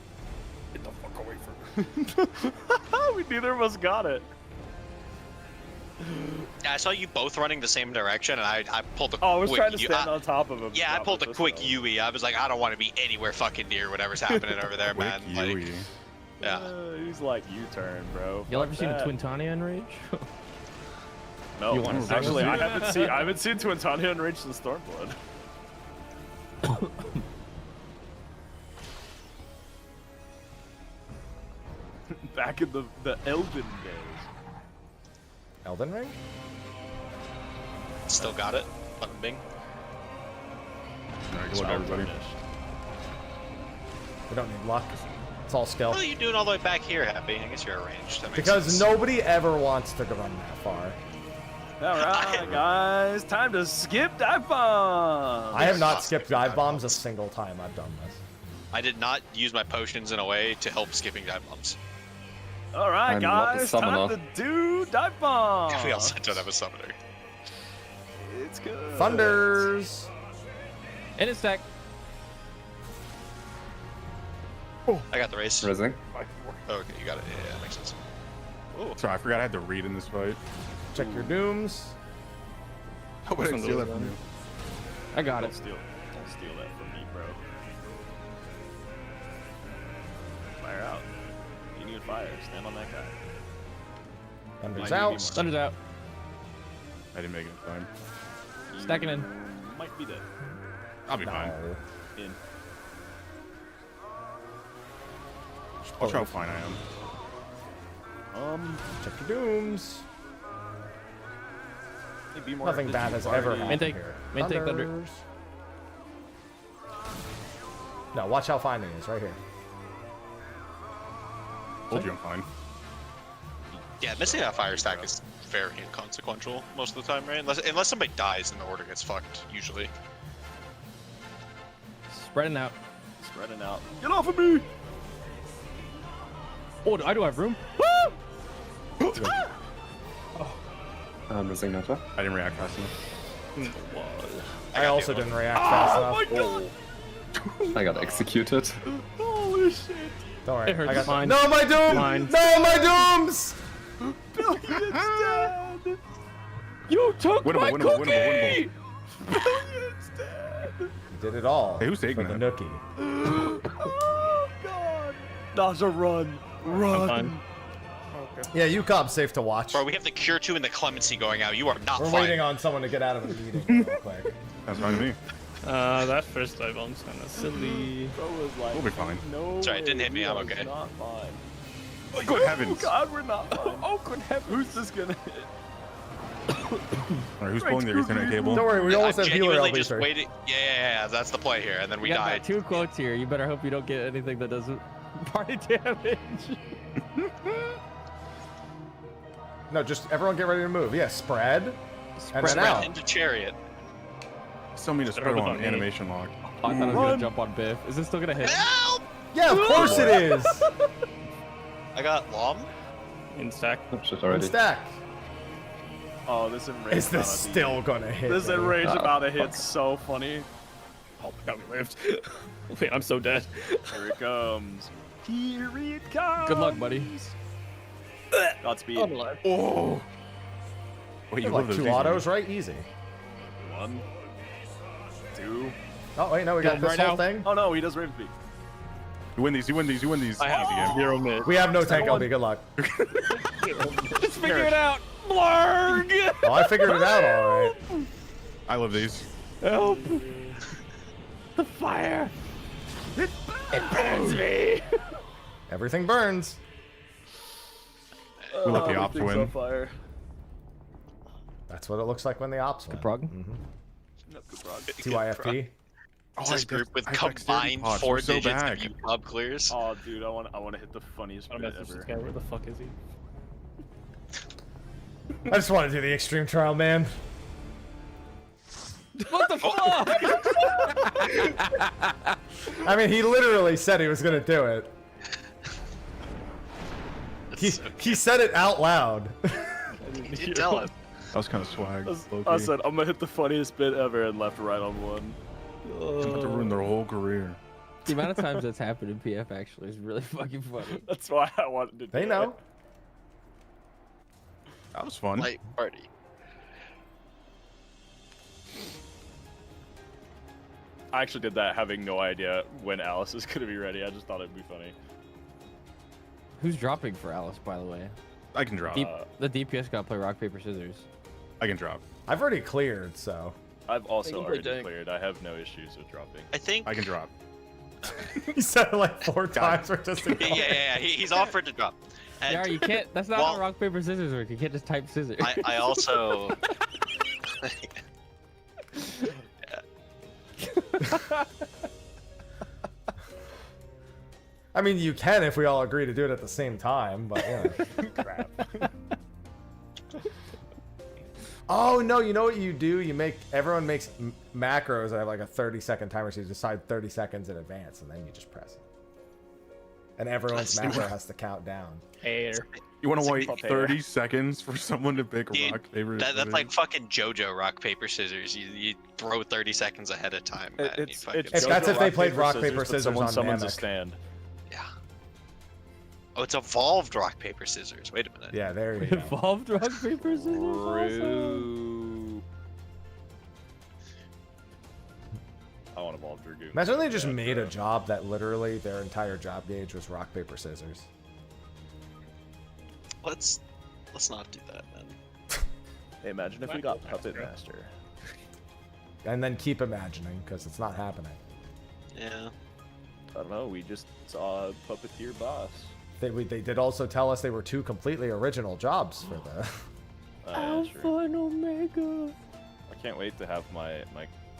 Get the fuck away from me. We neither of us got it. Yeah, I saw you both running the same direction, and I pulled a Oh, I was quick trying to U- stand on top of him. Yeah, I Not pulled a with quick this, UE. I was like, I don't want to be anywhere fucking near whatever's happening over there, Quick man. Yui. Like, yeah. He's like U-turn, bro. Y'all Fuck ever seen a that. Twin Tanya in Rage? No, You want to actually, see I it? haven't seen Twin Tanya in Rage since Stormblood. Back in the Elven days. Elden Ring? Still got it. Button bing. Alright, good luck, everybody. We don't need luck. It's all skill. What are you doing all the way back here, Happy? I guess you're arranged. That makes Because sense. nobody ever wants to run that far. Alright, guys, time to skip dive bomb. I have not Not skipped skipping dive dive bombs a bombs. single time I've done this. I did not use my potions in a way to help skipping dive bombs. Alright, I'm not a guys, time summoner. to do dive bomb. We also don't have a summoner. It's good. Thunders! And it's stack. I got the race. Rising. Oh, okay, you got it. Yeah, that makes sense. Ooh. Sorry, I forgot I had to read in this fight. Check your dooms. How would I steal that from you? I got Don't it. steal that from me, bro. Fire out. You need fire. Stand on that guy. Thunders Might out. need more. Thunder's out. I didn't make it in time. Stacking in. Might be dead. I'll be fine. No. In. Watch how fine I am. Check your dooms. Be more Nothing bad has ever happened take- here. main take Thunder. Thunders. No, watch how fine he is, right here. Told you I'm fine. Yeah, missing that fire stack is very inconsequential most of the time, right? Unless somebody dies and the order gets fucked, usually. Spreading out. Spreading out. Get off of me! Oh, I do have room. I'm missing Naja. I didn't react fast enough. I also didn't react fast enough. I got executed. Holy shit! Don't worry. It hurts I got mine. No, my doom! Mine. No, my dooms! Billy is dead! You took my cookie! You did it all. Hey, who's taking for the that? nookie. Oh god. Naja, run. Run. Yeah, UCOB's safe to watch. Bro, we have the Cure 2 and the Clemency going out. You are not We're fine. waiting on someone to get out of the meeting real quick. That's fine with me. That first dive bomb's kind of silly. Bro was like, We'll be fine. no Sorry, it didn't way, hit me. we I'm are okay. Not fine. Oh, good heavens. Oh god, we're not fine. Oh, good heavens. Who's this gonna hit? Alright, who's pulling the Ethernet cable? Don't worry, we almost I'm have healer genuinely LB just three. waiting. Yeah, that's the play here. And then we We got died. 2 quotes here. You better hope you don't get anything that doesn't party damage. No, just everyone get ready to move. Yeah, spread. And then Spread out. into Chariot. Still need to spread on animation lock. Oh, I thought I was gonna jump on Biff. Is this still gonna hit? Help! Yeah, of course it is. I got Lom. In stack. Shit already. Stack. Oh, this enrage. Is this still gonna hit? This me? enrage about to hit so funny. Oh my god, we lived. Wait, I'm so dead. Here it comes. Here it comes. Good luck, buddy. Godspeed. I'm alive. Oh! Wait, you Like love those 2 easy. autos, right? Easy. 1, 2. Oh wait, no, we got this right whole now. thing. Oh no, he does rave speed. You win these, you win these, you win these. I have Easy game. 0 mid. We have no tank LB. Good luck. Just figure it out. Blarg! Oh, I figured it out all right. I love these. Help! The fire! It burns me! Everything burns. We let the ops everything's win. on fire. That's what it looks like when the ops win. Prog? No, good prog. TYFT. Oh, This group with I dexterity combined pods. 4 We're so digits back. of UCOB clears. Oh, dude, I want to hit the funniest I'm bit message this ever. guy. Where the fuck is he? I just want to do the extreme trial, man. What the fuck? I mean, he literally said he was gonna do it. He said it out loud. You did tell him. That was kind of swag. I said I'm gonna hit the funniest bit ever and left right on one. I'm about to ruin their whole career. The amount of times that's happened in PF actually is really fucking funny. That's why I wanted to do They know. That was fun. Light party. I actually did that having no idea when Alice is gonna be ready. I just thought it'd be funny. Who's dropping for Alice, by the way? I can drop. The DPS gotta play rock, paper, scissors. I can drop. I've already cleared, so. I've also can play already tank. cleared. I have no issues with dropping. I think. I can drop. He said it like 4 times for just a Yeah. He's offered to drop. And Yeah, you can't. That's not Well- how rock, paper, scissors work. You can't just type scissors. I also. I mean, you can if we all agree to do it at the same time, but yeah. Crap. Oh no, you know what you do? You make everyone makes macros that have like a 30-second timer, so you decide 30 seconds in advance, and then you just press it. And everyone's macro has to count down. Air. You want to wait Paper. 30 seconds for someone to pick Dude, rock, paper, that's scissors? like fucking JoJo rock paper scissors. You throw 30 seconds ahead of time. Man. You It's fucking- If that's JoJo if they played rock, paper, but scissors someone on summons a Namek. stand. yeah. Oh, it's evolved rock paper scissors. Wait a minute. Yeah, there you go. Evolved rock, paper, scissors. Also. True. I want to evolve Dragoon. Imagine they just made a job that literally their entire job gauge was rock, paper, scissors. Let's not do that, man. Hey, imagine if we got Puppet Master. And then keep imagining, because it's not happening. Yeah. I don't know. We just saw a Puppeteer boss. They did also tell us they were 2 completely original jobs for the... Alpha and Omega. I can't wait to have my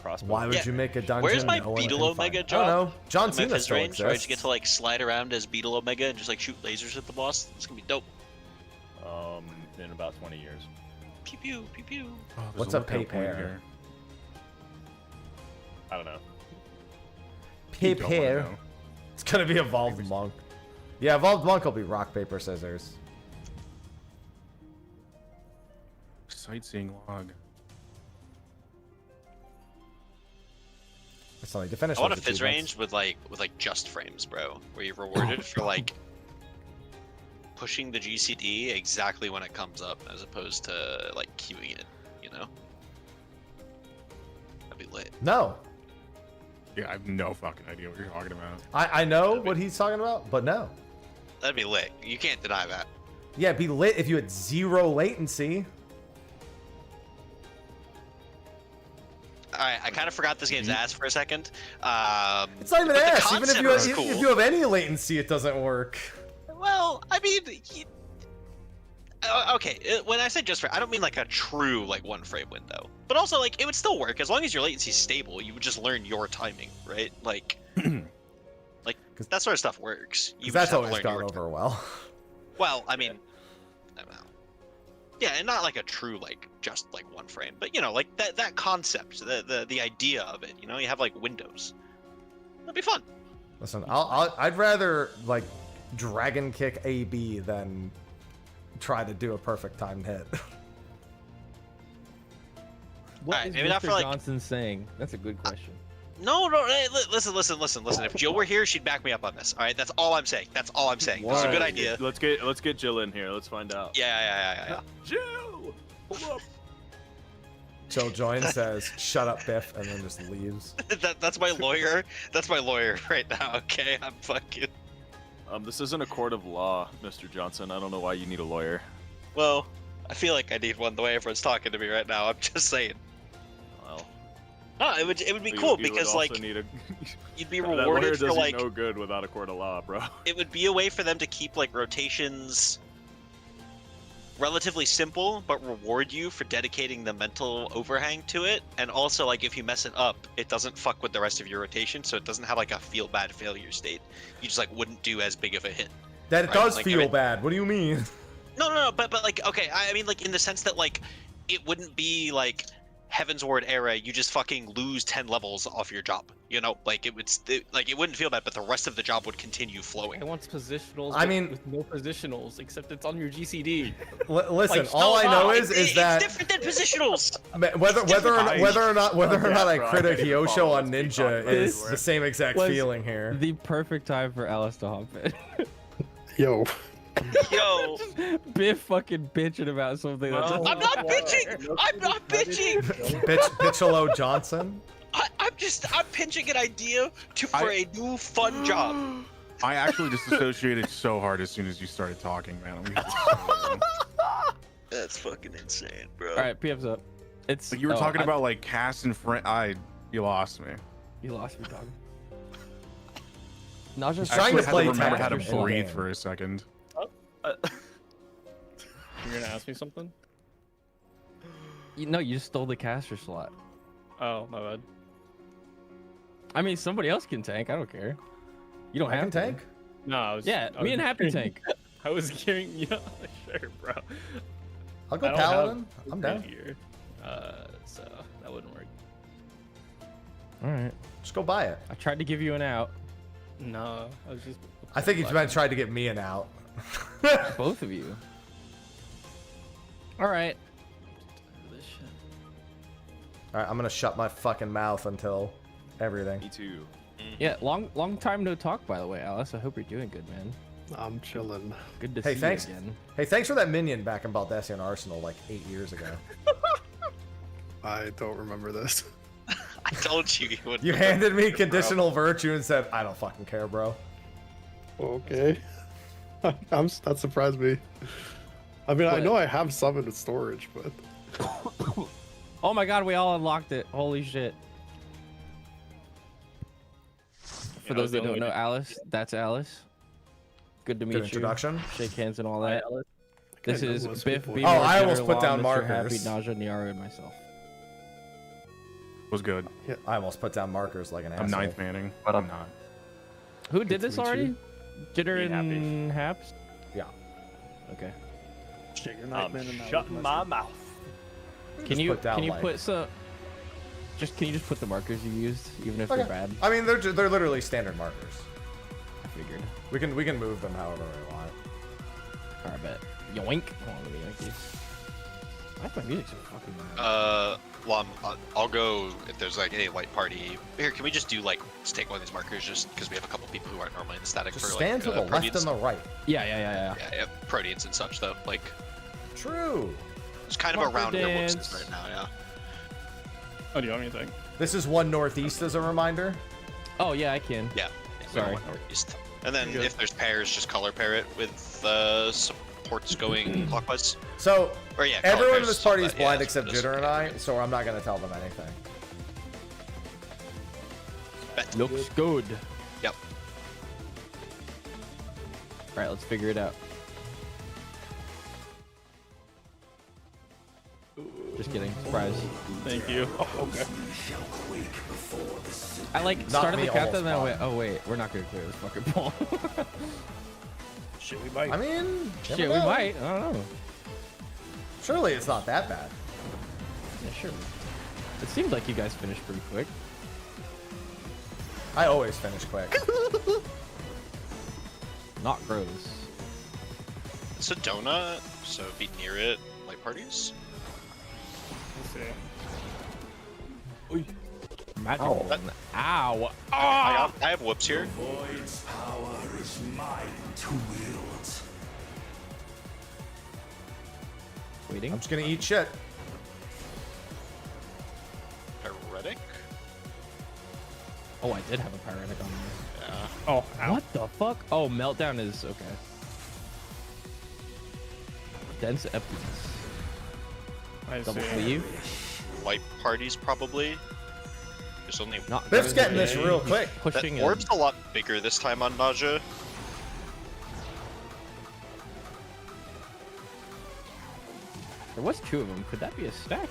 crossbow. Why would Yeah. you make a dungeon? Where's my no one Beetle can find? Omega I job? don't know. John In my Cena fifth still range, where I just exists. get to like slide around as Beetle Omega and just like shoot lasers at the boss. It's gonna be dope. In about 20 years. Pew pew pew pew. Oh, there's What's a a lookout point paper? here. I don't know. You don't wanna Paper. know. It's gonna be Evolved Monk. Yeah, Evolved Monk will be rock, paper, scissors. Sightseeing log. It's only to finish. I want a those fizz achievements. range with like just frames, bro. Where you're rewarded for like pushing the GCD exactly when it comes up, as opposed to like queuing it. You know? That'd be lit. No. Yeah, I have no fucking idea what you're talking about. I know what he's talking about, but no. That'd be lit. You can't deny that. Yeah, it'd be lit if you had 0 latency. Alright, I kind of forgot this game's ass for a second. It's not even but the ass. Even if concept is cool. if you have any latency, it doesn't work. Well, I mean, okay. When I say just frame, I don't mean like a true like 1 frame window, but also like it would still work as long as your latency is stable. You would just learn your timing, right? Like, like that sort of stuff works. You That's just have to always learn gone your over well. Well, I mean, I don't know. Yeah, and not like a true like just like 1 frame, but you know, like that concept, the idea of it. You know, you have like windows. That'd be fun. Listen, I'd rather like dragon kick AB than try to do a perfect timed hit. What Alright, is maybe not Mr. for, like- Johnson saying? That's a good question. No, hey, listen. If Jill were here, she'd back me up on this. All right, that's all I'm saying. That's all I'm saying. This is a good idea. Let's get Jill in here. Let's find out. Yeah. Jill, pull up. Jill joins, says, "Shut up, Biff," and then just leaves. That's my lawyer. That's my lawyer right now. Okay, I'm fucking. This isn't a court of law, Mr. Johnson. I don't know why you need a lawyer. Well, I feel like I need one the way everyone's talking to me right now. I'm just saying. Well. No, it would be cool because like you'd be rewarded for like no good without a court of law, bro. It would be a way for them to keep like rotations relatively simple, but reward you for dedicating the mental overhang to it. And also, like, if you mess it up, it doesn't fuck with the rest of your rotation, so it doesn't have like a feel bad failure state. You just like wouldn't do as big of a hit. That right? does Like, feel I mean, bad. What do you mean? No, but like, okay, I mean, like in the sense that like it wouldn't be like Heaven's Ward era, you just fucking lose 10 levels off your job. You know, like it wouldn't feel bad, but the rest of the job would continue flowing. I want positionals. I mean, with no positionals, except it's on your GCD. Listen, Like, all I know It's is that different than positionals. Whether or not I crit a Hyosho on Let's be Ninja talking is about the same exact was feeling here. The perfect time for Alice to hop in. Yo. Yo, Biff fucking bitching about something. That's I'm not bitching. I'm not bitching. Bitchelo Johnson. I'm pitching an idea for a new fun job. I actually disassociated so hard as soon as you started talking, man. That's fucking insane, bro. All right, PF's up. It's Like you were talking about like cast and friend. You lost me. You lost me, dog. Naja's Trying to I had play remember how to tactical breathe game. for a second. You're gonna ask me something? No, you just stole the caster slot. Oh, my bad. I mean, somebody else can tank. I don't care. You don't I have can to. tank. No, I was. Yeah, I me was and Happy hearing- tank. I was hearing. Yeah, sure, bro. I'll go I don't Paladin. have I'm down. Here, so that wouldn't work. All right. Just go buy it. I tried to give you an out. No, I was just. I think you tried to get me an out. Both of you. All right. All right, I'm gonna shut my fucking mouth until everything. Me too. Yeah, long time no talk, by the way, Alice. I hope you're doing good, man. I'm chilling. Good to Hey, see thanks. you again. Hey, thanks for that minion back in Baldessian Arsenal like 8 years ago. I don't remember this. I told you wouldn't. You handed me conditional virtue and said, "I don't fucking care, bro." Okay. That surprised me. I mean, I know I have some in storage, but Oh my god, we all unlocked it. Holy shit. For those that don't know Alice, that's Alice. Good to meet you. introduction. Shake hands and all that. This I know is most Biff, people. Beamer, Oh, I almost Jenner, put down Law, Mr. markers. Happy, Naja, Niara, and myself. Was good. I almost put down markers like an I'm asshole. ninth manning, But I'm not. Who did this to meet already? Jitter Me and and Haps? Yeah. Okay. shake your I'm nightman and I shutting was my mouth. Can you put down, can you like- put some? Can you just put the markers you used, even if Okay. they're bad? I mean, they're literally standard markers. I figured. We can move them however we want. Alright, bet. Yoink. Hold on, let me yoink these. Why is my music so fucking loud? Well, I'll go if there's like a light party. Here, can we just do like just take one of these markers just because we have a couple people who aren't normally in the static Just for stand like to the left proteins? and the right. Yeah. Yeah, proteins and such though. Like, True. It's kind of Marker around where Whoops dance. is right now, yeah. Oh, do you want me to think? This is one northeast as a reminder. Oh yeah, I can. Yeah. Sorry. Northeast. And then You're good. if there's pairs, just color pair it with supports going clockwise. So Or yeah, color everyone in pairs this solve party is that. Yeah, blind that's except what it is. Jitter and I, so I'm not gonna tell them anything. Bet. Looks good. Yep. All right, let's figure it out. Just kidding. Surprise. Thank you. Oh, okay. I like Not started me, the countdown and then I almost went, oh wait, we're not gonna clear this fucking ball. Shit, we might. I mean, Shit, never we know. might. I don't know. Surely it's not that bad. Yeah, sure. It seemed like you guys finished pretty quick. I always finish quick. Not gross. It's a donut, so be near it. Light parties. Let's see. Magic. Ow. Ow. I have Whoops here. Void's power is mine to wield. Waiting. I'm just gonna eat shit. Heretic. Oh, I did have a pyretic on me. Yeah. Oh, ow. What the fuck? Oh, meltdown is okay. Dense emptiness. I Double see. sleeve. Light parties probably. There's only Not Biff's gross. getting this real quick. Pushing that orb's a lot bigger this time on Nausea. There was 2 of them. Could that be a stack?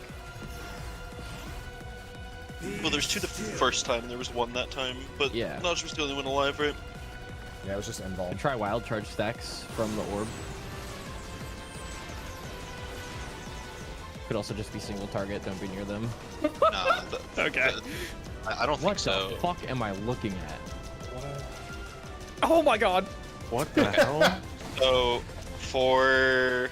Well, there's 2 the first time. There was 1 that time, but Yeah. Nausea was the only one alive, right? Yeah, it was just involved. Could try wild charge stacks from the orb. Could also just be single target. Don't be near them. Nah. Okay. I don't What think so. the fuck am I looking at? Oh my god. What the hell? So, for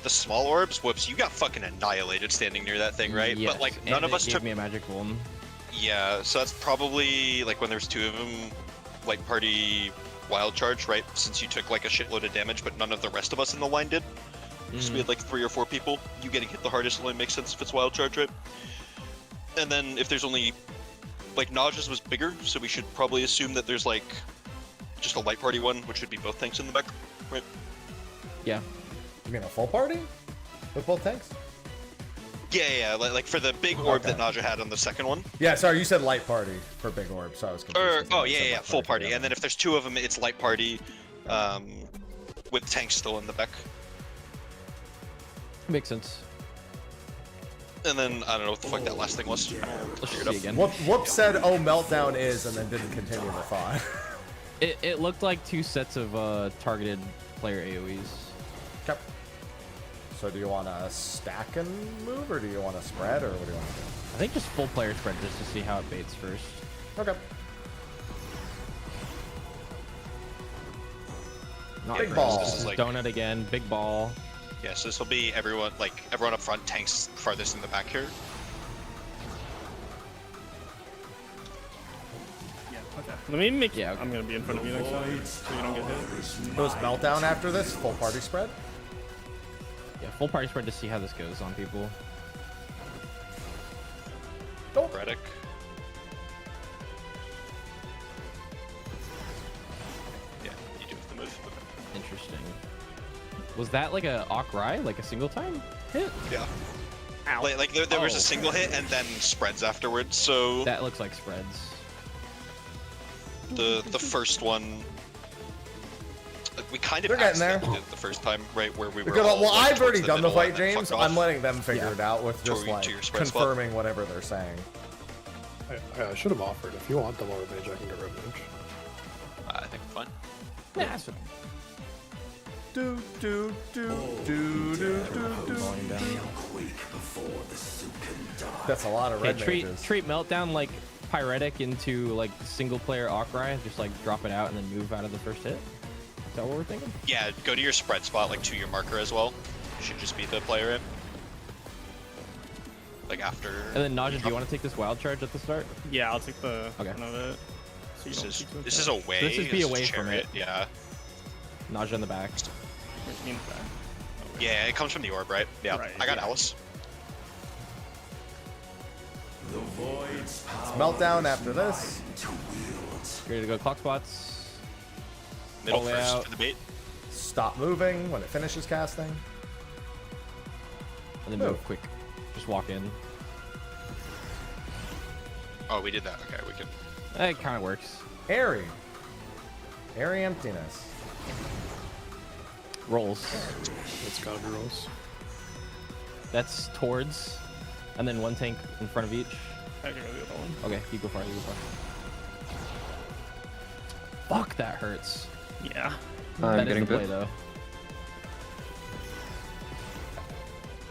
the small orbs, Whoops, you got fucking annihilated standing near that thing, right? Yes, But like and none of it us gave took. me a magic one. Yeah, so that's probably like when there's 2 of them, like party wild charge, right? Since you took like a shitload of damage, but none of the rest of us in the line did. So we had like 3 or 4 people. You getting hit the hardest only makes sense if it's wild charge, right? And then if there's only like Nausea's was bigger, so we should probably assume that there's like just a light party one, which would be both tanks in the back, right? Yeah. You mean a full party? With both tanks? Yeah, like for the big orb that Nausea had on the second one. Yeah, sorry, you said light party for big orb, so I was confused. Oh yeah, full party. And then if there's 2 of them, it's light party, with tanks still in the back. Makes sense. And then I don't know what the fuck that last thing was. Let's see again. Whoop said, "Oh, meltdown is," and then didn't continue the thought. It looked like 2 sets of targeted player AoEs. Okay. So do you want to stack and move, or do you want to spread, or what do you want to do? I think just full player spread just to see how it baits first. Okay. Not Big gross. ball. This is like donut again. Big ball. Yeah, so this will be everyone up front, tanks farthest in the back here. Yeah, okay. Let me make. Yeah, okay. I'm gonna be in front of you next time, so you don't get hit. Goes meltdown after this full party spread. Yeah, full party spread to see how this goes on people. Reddick. Yeah, you do have to move. Interesting. Was that like a Okrai, like a single time hit? Yeah. Like there was a single hit and then spreads afterwards. So that looks like spreads. The first one, we kind of They're getting there. accidentally did it the first time, right? Where we were. Because, all, well, like, I've already towards done the middle fight, and then James. fucked I'm off. letting them figure it out with just To like your spread spot. confirming whatever they're saying. I should have offered. If you want the lower mage, I can get revenge. I think we're fine. Yeah, that's what Do do do do do do falling down. That's a lot of Okay, red mages. treat meltdown like pyretic into like single player Okrai, just like drop it out and then move out of the first hit. Is that what we're thinking? Yeah, go to your spread spot, like to your marker as well. Should just be the player in. Like after. And then Naja, do you want to take this wild charge at the start? Yeah, I'll take the Okay. front of it. So you don't This is keep this is moving. away. This is be away from chariot, it. Yeah. Naja in the back. Where's me in the back? Yeah, it comes from the orb, right? Yeah, Right, I got yeah. Alice. The void's It's power meltdown is after this. mine to wield. Ready to go clock spots. Middle All the way first out. for the bait. Stop moving when it finishes casting. And then Move. move quick. Just walk in. Oh, we did that. Okay, we can. It kind of works. Airy. Airy emptiness. Rolls. It's gotta be rolls. That's towards. And then one tank in front of each. I can go the other one. Okay, you go far, you go far. Fuck, that hurts. Yeah. I'm That is getting the play, bit. though.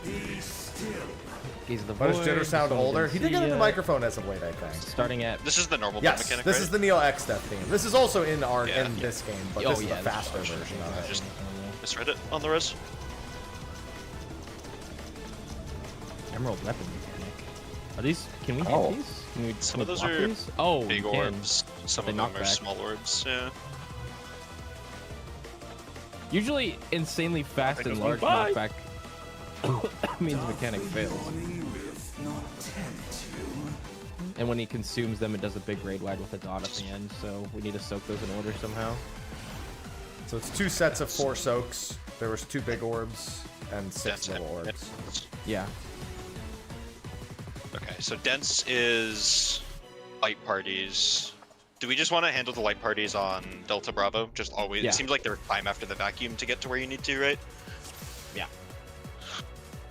Be still. He's the But does void, Jitter sound someone older? can He did see get a new ya. microphone as of late, I think. Starting at. This is the normal Yes, mechanic, this right? is the Neo X Death theme. This is also in our Yeah. in this game, but Oh, this is yeah, the this faster is- version of it. Just misread it on the res. Emerald weapon mechanic. Are these? Can we hit Oh. these? Can we? Some can of we those block are these? Oh, big we can. orbs. Some They of them knock are back. small orbs. Yeah. Usually, insanely fast Take and this one. large Bye. knockback means mechanic fails. With not tempt you. And when he consumes them, it does a big raid wide with a dot at the end. So we need to soak those in order somehow. So it's 2 sets of 4 soaks. There was 2 big orbs and 6 Dense little and- orbs. Yeah. Okay, so dense is light parties. Do we just want to handle the light parties on Delta Bravo? Just always. Yeah. It seems like they're climb after the vacuum to get to where you need to, right? Yeah.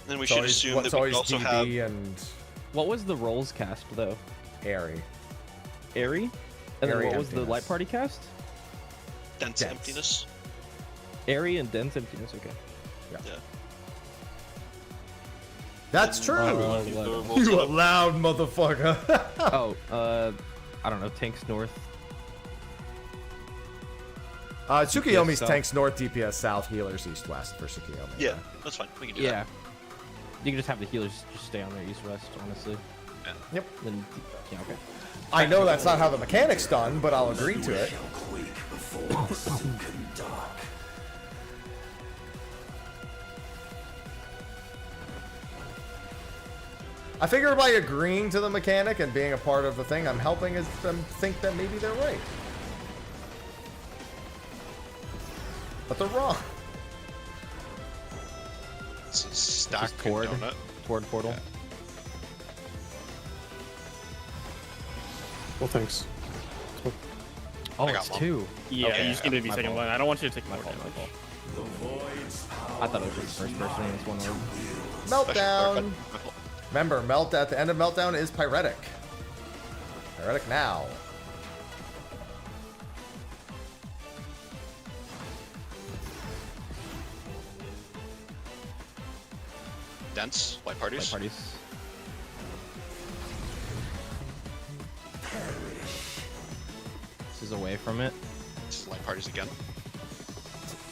Then we It's should always, assume what's that we always also DB have. and What was the rolls cast though? Airy. Airy. And then Airy what was the emptiness. light party cast? Dense Dense. emptiness. Airy and dense emptiness. Okay. Yeah. That's true. Oh, The well. rules You a of- loud motherfucker. Oh, I don't know. Tanks north. Tsukiyomi's south. tanks north, DPS south, healers east west for Tsukiyomi. Yeah, that's fine. We can do Yeah. You can just have the healers just stay on their east west, honestly. Yep. Then yeah, okay. I know that's not how the mechanic's done, but I'll agree to it. Shall quake before the sunken dark. I figure by agreeing to the mechanic and being a part of the thing, I'm helping them think that maybe they're right. But they're wrong. that. It's a stack Just toward, donut. toward portal. Well, thanks. Oh, I got it's one. 2. Yeah, Okay, you just need to be my taking fault. one. I don't want you to take more My fault, damage. my fault. The void's power I thought it was just first person in this one orb. Meltdown. Remember, at the end of Meltdown is Pyretic. Pyretic now. Dense light parties. Light parties. This is away from it. This is light parties again.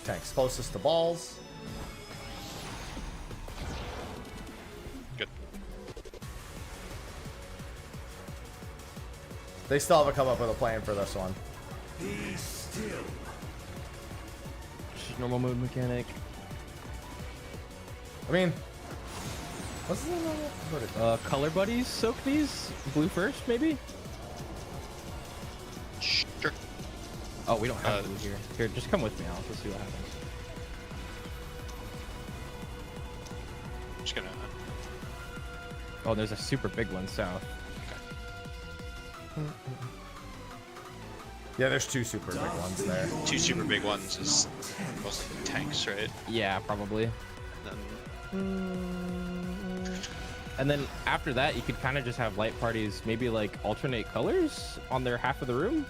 Tanks closest to balls. Good. They still haven't come up with a plan for this one. be still. Just normal mode mechanic. I mean, what's the what is that? Color buddies soak these. Blue first, maybe. Sure. Oh, we don't have blue here. Here, just come with me, Alex. Let's see what happens. Just gonna. Oh, there's a super big one south. Yeah, there's 2 super big ones there. 2 super big ones is mostly tanks, right? Yeah, probably. And And then after that, you could kind of just have light parties, maybe like alternate colors on their half of the room.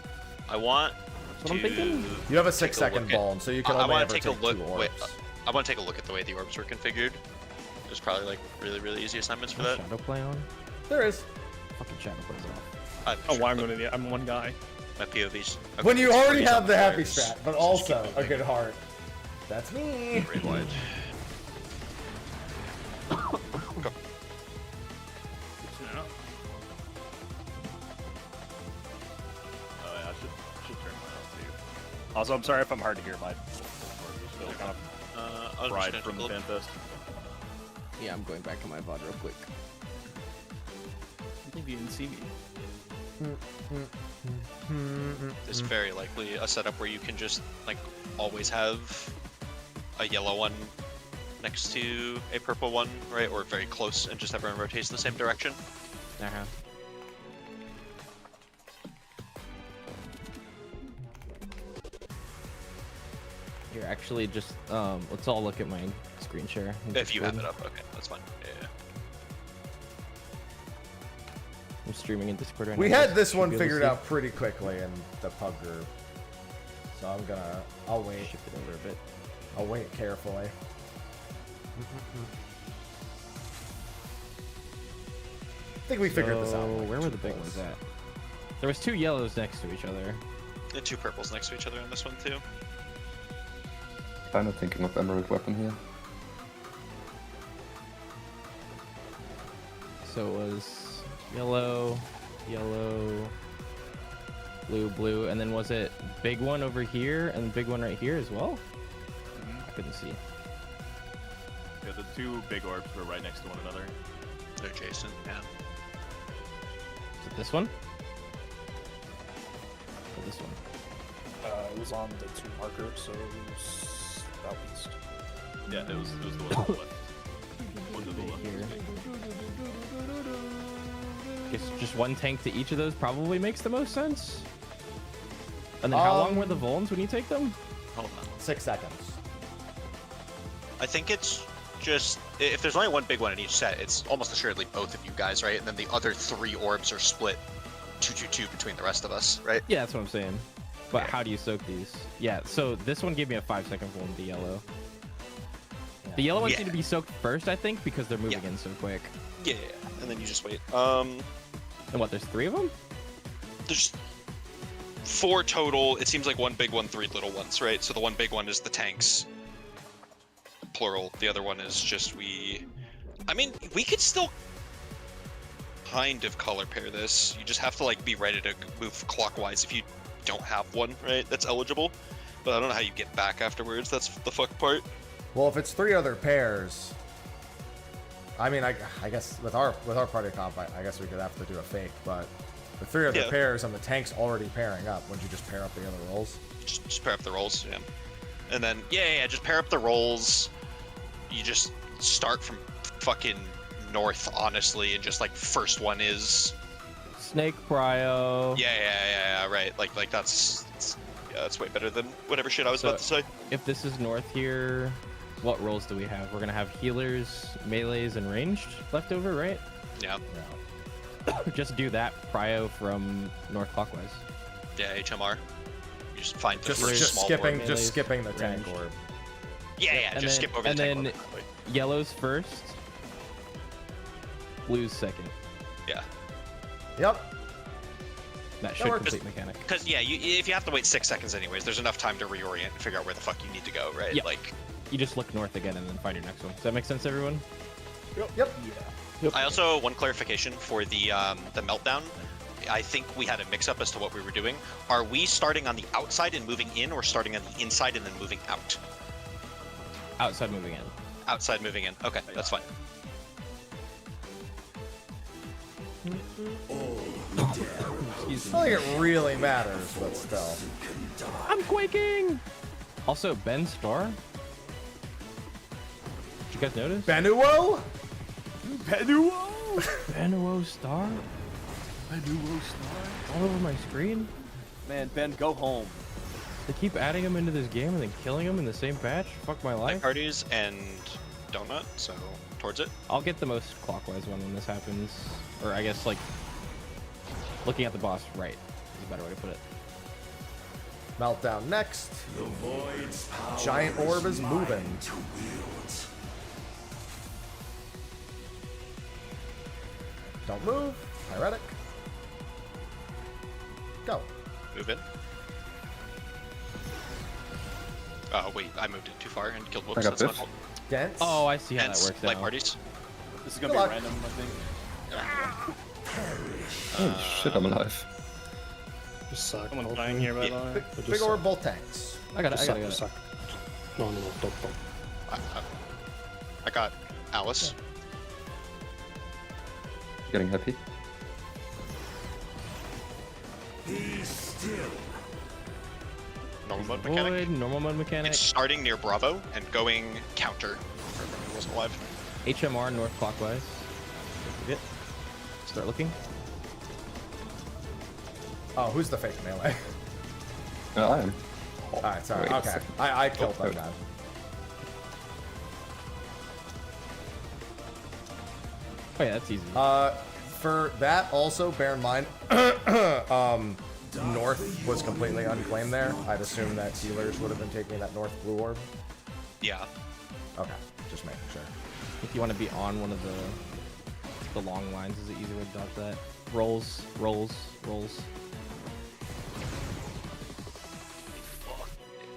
I want That's what I'm thinking. You have a take 6-second look at- bulb, so you can I only want ever to take take a look. 2 orbs. Wait, I want to take a look at the way the orbs were configured. There's probably like really easy assignments for that. Shadow play on. There is. Fucking shadow plays off. Oh, why I'm going to I'm one guy. My POVs. When you Okay, already these have are the happy players. strat, but Just also keep a moving. good heart. That's me. Raid wide. Go. Good to know. Oh yeah, I should turn mine on too. Also, I'm sorry if I'm hard to hear. My still kind of. fried understand from the people. FanFest. Yeah, I'm going back to my VOD real quick. I think you didn't see me. There's very likely a setup where you can just like always have a yellow one next to a purple one, right? Or very close, and just everyone rotates the same direction. Uh-huh. Here, actually, just let's all look at my screen share. If you have it up, okay, that's fine. Yeah. I'm streaming in Discord right We now. had this Should one be able to figured see. out pretty quickly in the pub group. So I'll wait. Shift it over a bit. I'll wait carefully. I think we figured this out. So, like, where were too the big close. ones at? There was 2 yellows next to each other. And 2 purples next to each other on this one too. Kinda thinking of Emerald Weapon here. So it was yellow, yellow, blue, blue, and then was it big one over here and big one right here as well? I couldn't see. Yeah, the 2 big orbs were right next to one another. They're adjacent, yeah. Is it this one? Or this one? It was on the 2 marker, so it was southeast. Yeah, it was the one on the left. One to the left. Here. Guess just one tank to each of those probably makes the most sense. And then how long were the Volans when you take them? Hold on. 6 seconds. I think it's just if there's only one big one in each set, it's almost assuredly both of you guys, right? And then the other 3 orbs are split 2-2-2 between the rest of us, right? Yeah, that's what I'm saying. But how do you soak these? Yeah, so this one gave me a 5-second Volan, the yellow. The yellow ones Yeah. need to be soaked first, I think, because they're moving in so quick. Yeah, and then you just wait. And what, there's 3 of them? There's 4 total. It seems like 1 big one, 3 little ones, right? So the 1 big one is the tanks, plural. The other one is just I mean, we could still kind of color pair this. You just have to like be ready to move clockwise if you don't have one, right? That's eligible. But I don't know how you get back afterwards. That's the fuck part. Well, if it's 3 other pairs, I mean, I guess with our party comp, I guess we could have to do a fake. But the 3 other pairs and the tank's already pairing up. Wouldn't you just pair up the other rolls? Just pair up the rolls, yeah. And then just pair up the rolls. You just start from fucking north, honestly, and just like first one is Snake Prio. Yeah, right. Like that's way better than whatever shit I was about to say. If this is north here, what rolls do we have? We're gonna have healers, melees, and ranged left over, right? Yeah. Just do that prio from north clockwise. Yeah, HMR. You just find the Just first small skipping, orb. just skipping the tank ranged. orb. Yeah, And just then- skip over the and tank then orb. yellows first, blues second. Yeah. Yep. That should works. complete mechanic. Because if you have to wait 6 seconds anyways, there's enough time to reorient and figure out where the fuck you need to go, right? Yeah. Like, You just look north again and then find your next one. Does that make sense, everyone? Yep. I also one clarification for the meltdown. I think we had a mix-up as to what we were doing. Are we starting on the outside and moving in, or starting on the inside and then moving out? Outside moving in. Outside moving in. Okay, that's fine. I don't think it really matters, but still. I'm quaking! Also, Ben Star. Did you guys notice? Benuo? Benuo! Benuo Star? Benuo Star? All over my screen? Man, Ben, go home. They keep adding him into this game and then killing him in the same patch? Fuck my life. Parties and donut, so towards it. I'll get the most clockwise one when this happens. Or I guess, like, looking at the boss right is a better way to put it. Meltdown next. The void's power Giant orb is mine moving. to wield. Don't move. Pyretic. Go. Move in. Oh wait, I moved it too far and killed whoops. I got That's this. not Dance. Oh, I see how Dance, that works light now. parties. This is gonna Good be luck. random, I think. Holy shit, I'm alive. Just suck. Someone's dying here, by the way. Big orb, both tanks. I got it, I got it. Suck. No, don't. I got Alice. Getting happy. Be still. Normal mode mechanic. Void, normal mode mechanic. It's starting near Bravo and going counter. For everyone who wasn't alive. HMR north clockwise. It. Start looking. Oh, who's the fake melee? I am. Alright, sorry. Wait a Okay. second. I killed Oh, them now. Oh yeah, that's easy. For that, also bear in mind, north was completely unclaimed there. I'd assume that healers would have been taking that north blue orb. Yeah. Okay, just making sure. If you want to be on one of the long lines, is it easier to dodge that? Rolls, rolls, rolls.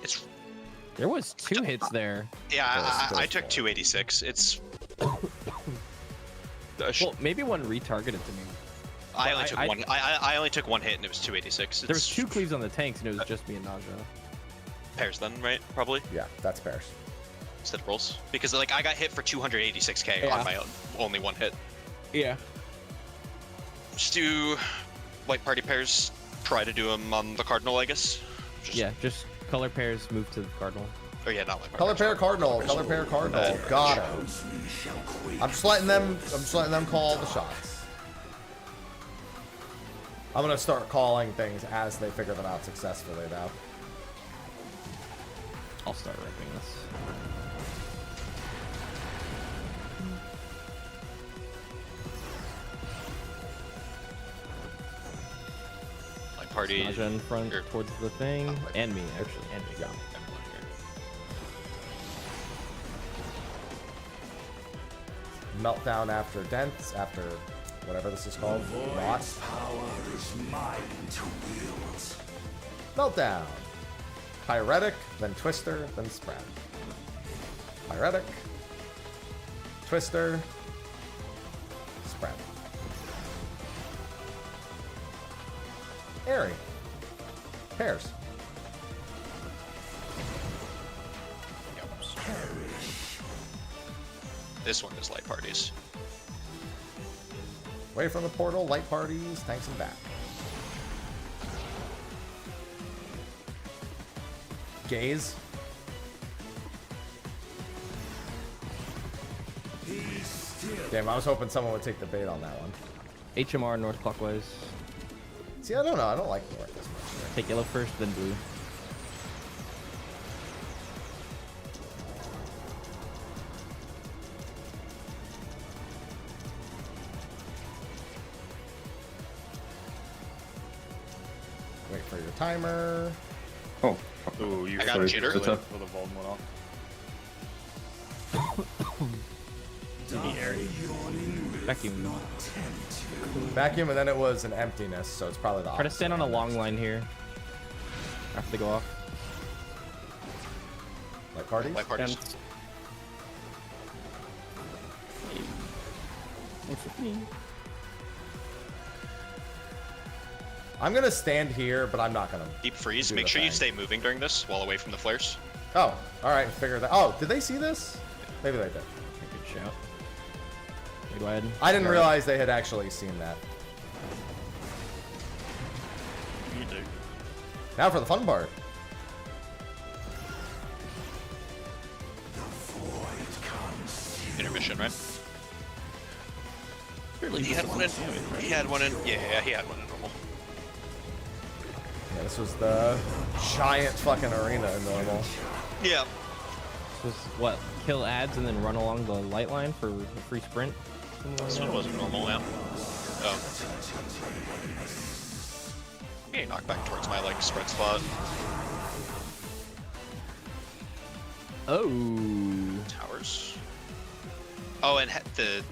It's. There was 2 hits there. Yeah, I took 286. It's. Well, maybe one retargeted to me. I only took one. I only took 1 hit and it was 286. There was 2 cleaves on the tanks and it was just me and Naja. Pairs then, right? Probably. Yeah, that's pairs. Instead of rolls, because like I got hit for 286k on my own, only 1 hit. Yeah. Just do light party pairs. Try to do them on the cardinal, I guess. Just color pairs move to the cardinal. Oh yeah, not light Color pair cardinal. Color pair cardinal. Got it. I'm just letting them call the shots. I'm gonna start calling things as they figure them out successfully now. I'll start ripping this. Light party. Naja in front towards the thing, and me actually, and me. Yeah. Meltdown after dents, after whatever this is called. Rot. Power is mine to wield. Meltdown. Pyretic, then Twister, then Spread. Pyretic. Twister. Spread. Airy. Pairs. This one is light parties. Away from the portal, light parties, tanks and back. Gaze. Damn, I was hoping someone would take the bait on that one. HMR north clockwise. See, I don't know. I don't like north as much. Take yellow first, then blue. Wait for your timer. Oh. Ooh, you I got jitter. With a Vulcan went off. Vacuum. Vacuum, and then it was an emptiness, so it's probably the Try to opposite. stand on a long line here. After they go off. Light parties? Light parties. I'm gonna stand here, but I'm not gonna. Deep freeze. do Make the sure you thing. stay moving during this while away from the flares. Oh, all right. Figure that. Oh, did they see this? Maybe they did. Good shout. Go ahead. I didn't realize they had actually seen that. You do. Now for the fun part. Intermission, right? He had one in. He had one in. Yeah, he had one in normal. Yeah, this was the giant fucking arena in normal. Yeah. This was what? Kill ads and then run along the light line for a free sprint? This one wasn't normal, yeah. Oh. Okay, knock back towards my like spread spot. Oh. Towers. Oh, and the.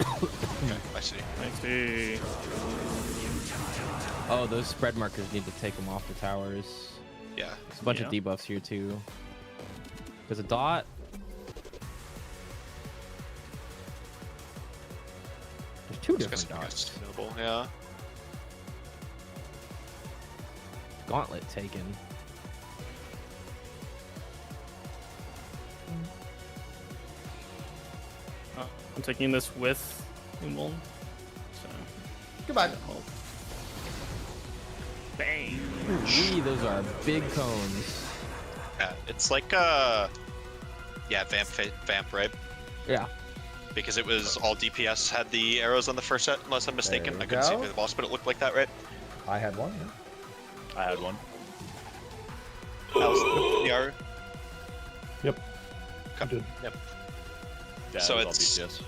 Okay, I see. I see. Oh, those spread markers need to take them off the towers. Yeah. There's a bunch of debuffs here too. There's a dot. There's 2 different dots. Noble, yeah. Gauntlet taken. I'm taking this with Moonwoln. So. Goodbye. Bang. Ooh, those are big cones. Yeah, it's like vamp, right? Yeah. Because it was all DPS had the arrows on the first set, unless I'm mistaken. I couldn't see through the boss, but it looked like that, right? I had one. Yeah. I had one. That was the arrow. Yep. I did. Yep. Yeah, So it was it's all DPS.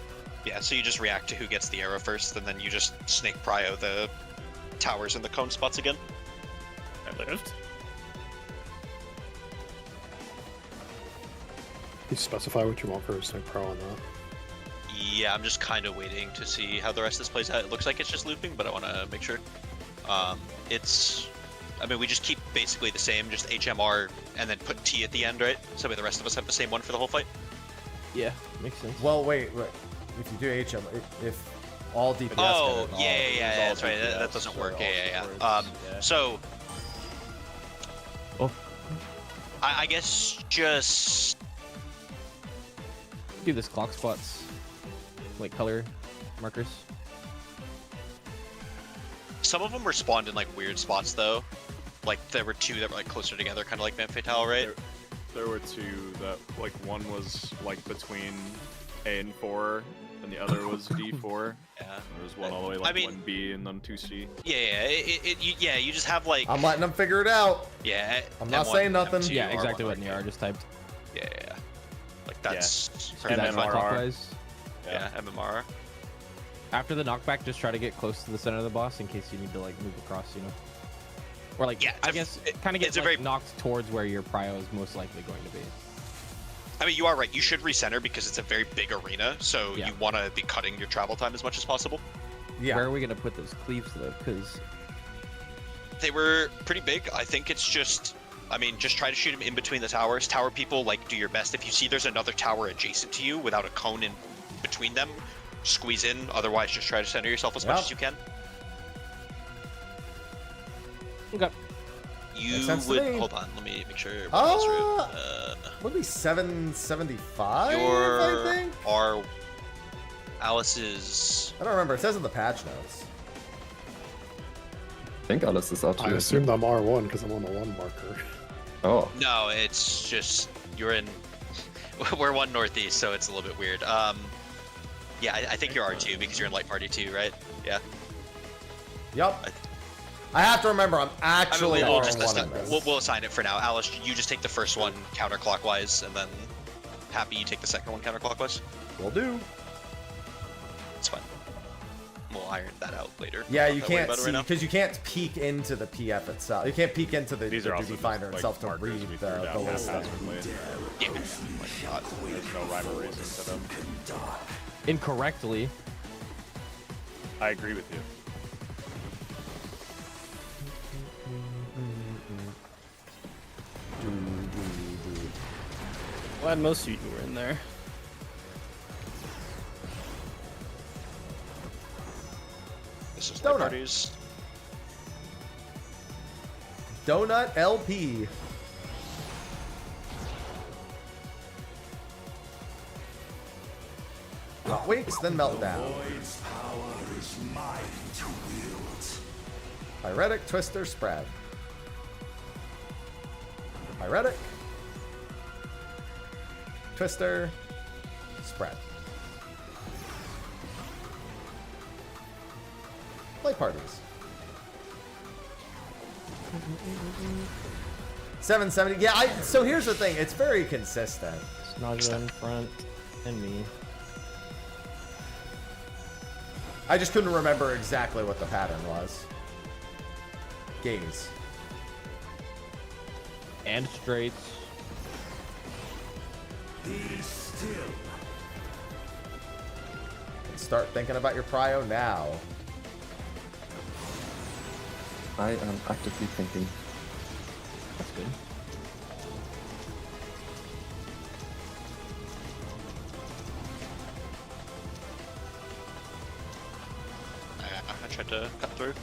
yeah. So you just react to who gets the arrow first, and then you just snake prio the towers and the cone spots again. I lived. You specify what you want for a snake pro on that. Yeah, I'm just kind of waiting to see how the rest of this plays out. It looks like it's just looping, but I want to make sure. I mean, we just keep basically the same, just HMR, and then put T at the end, right? So the rest of us have the same one for the whole fight. Yeah, makes sense. Well, wait. If you do HM, if all DPS. Oh, get it, yeah, that's right. That doesn't work. Yeah. So. Oh. I guess just. Do this clock spots, like color markers. Some of them were spawned in like weird spots though. Like there were two that were like closer together, kind of like Van Fatale, right? There were two that, like, one was like between A and 4, and the other was D4. Yeah. There was one all the way like 1B and then 2C. Yeah. You just have like. I'm letting them figure it out. Yeah. I'm not saying nothing. Yeah, exactly what Niar just typed. Yeah. Like that's. Is that clockwise? Yeah, MMR. After the knockback, just try to get close to the center of the boss in case you need to like move across, you know. Or like, yeah, I guess kind of get like, knocked towards where your prio is most likely going to be. I mean, you are right. You should recenter because it's a very big arena, so you want to be cutting your travel time as much as possible. Yeah. Where are we gonna put those cleaves though? Because they were pretty big. I think it's just. I mean, just try to shoot them in between the towers. Tower people, like, do your best. If you see there's another tower adjacent to you without a cone in between them, squeeze in. Otherwise, just try to center yourself as much as you can. Okay. You would hold on. Let me make sure. Would be 775. Your I think. Alice's. I don't remember. It says in the patch notes. I think Alice is out too. I assumed I'm R1 because I'm on the 1 marker. Oh. No, it's just you're in. We're 1 northeast, so it's a little bit weird. Yeah, I think you're R2 because you're in light party 2, right? Yeah. Yup. I have to remember, I'm actually we'll R1 we'll assign it for now. Alice, you just take the first one counterclockwise, and then Happy, you take the second one counterclockwise. Will do. It's fine. We'll iron that out later. Yeah, you can't see because you can't peek into the PF itself. You can't peek into the duty finder itself to read the list. Yeah. There's no rhyme or reason to them. Incorrectly. I agree with you. Glad most of you were in there. This is Donut. parties. Donut LP. Weeks, then meltdown. Pyretic, Twister, Spread. Pyretic, Twister, Spread. Play parties. 770. Yeah, so here's the thing. It's very consistent. Nausea in front and me. I just couldn't remember exactly what the pattern was. Gaze. And straights. Be still. Start thinking about your prio now. I am actively thinking. That's good. I tried to cut through.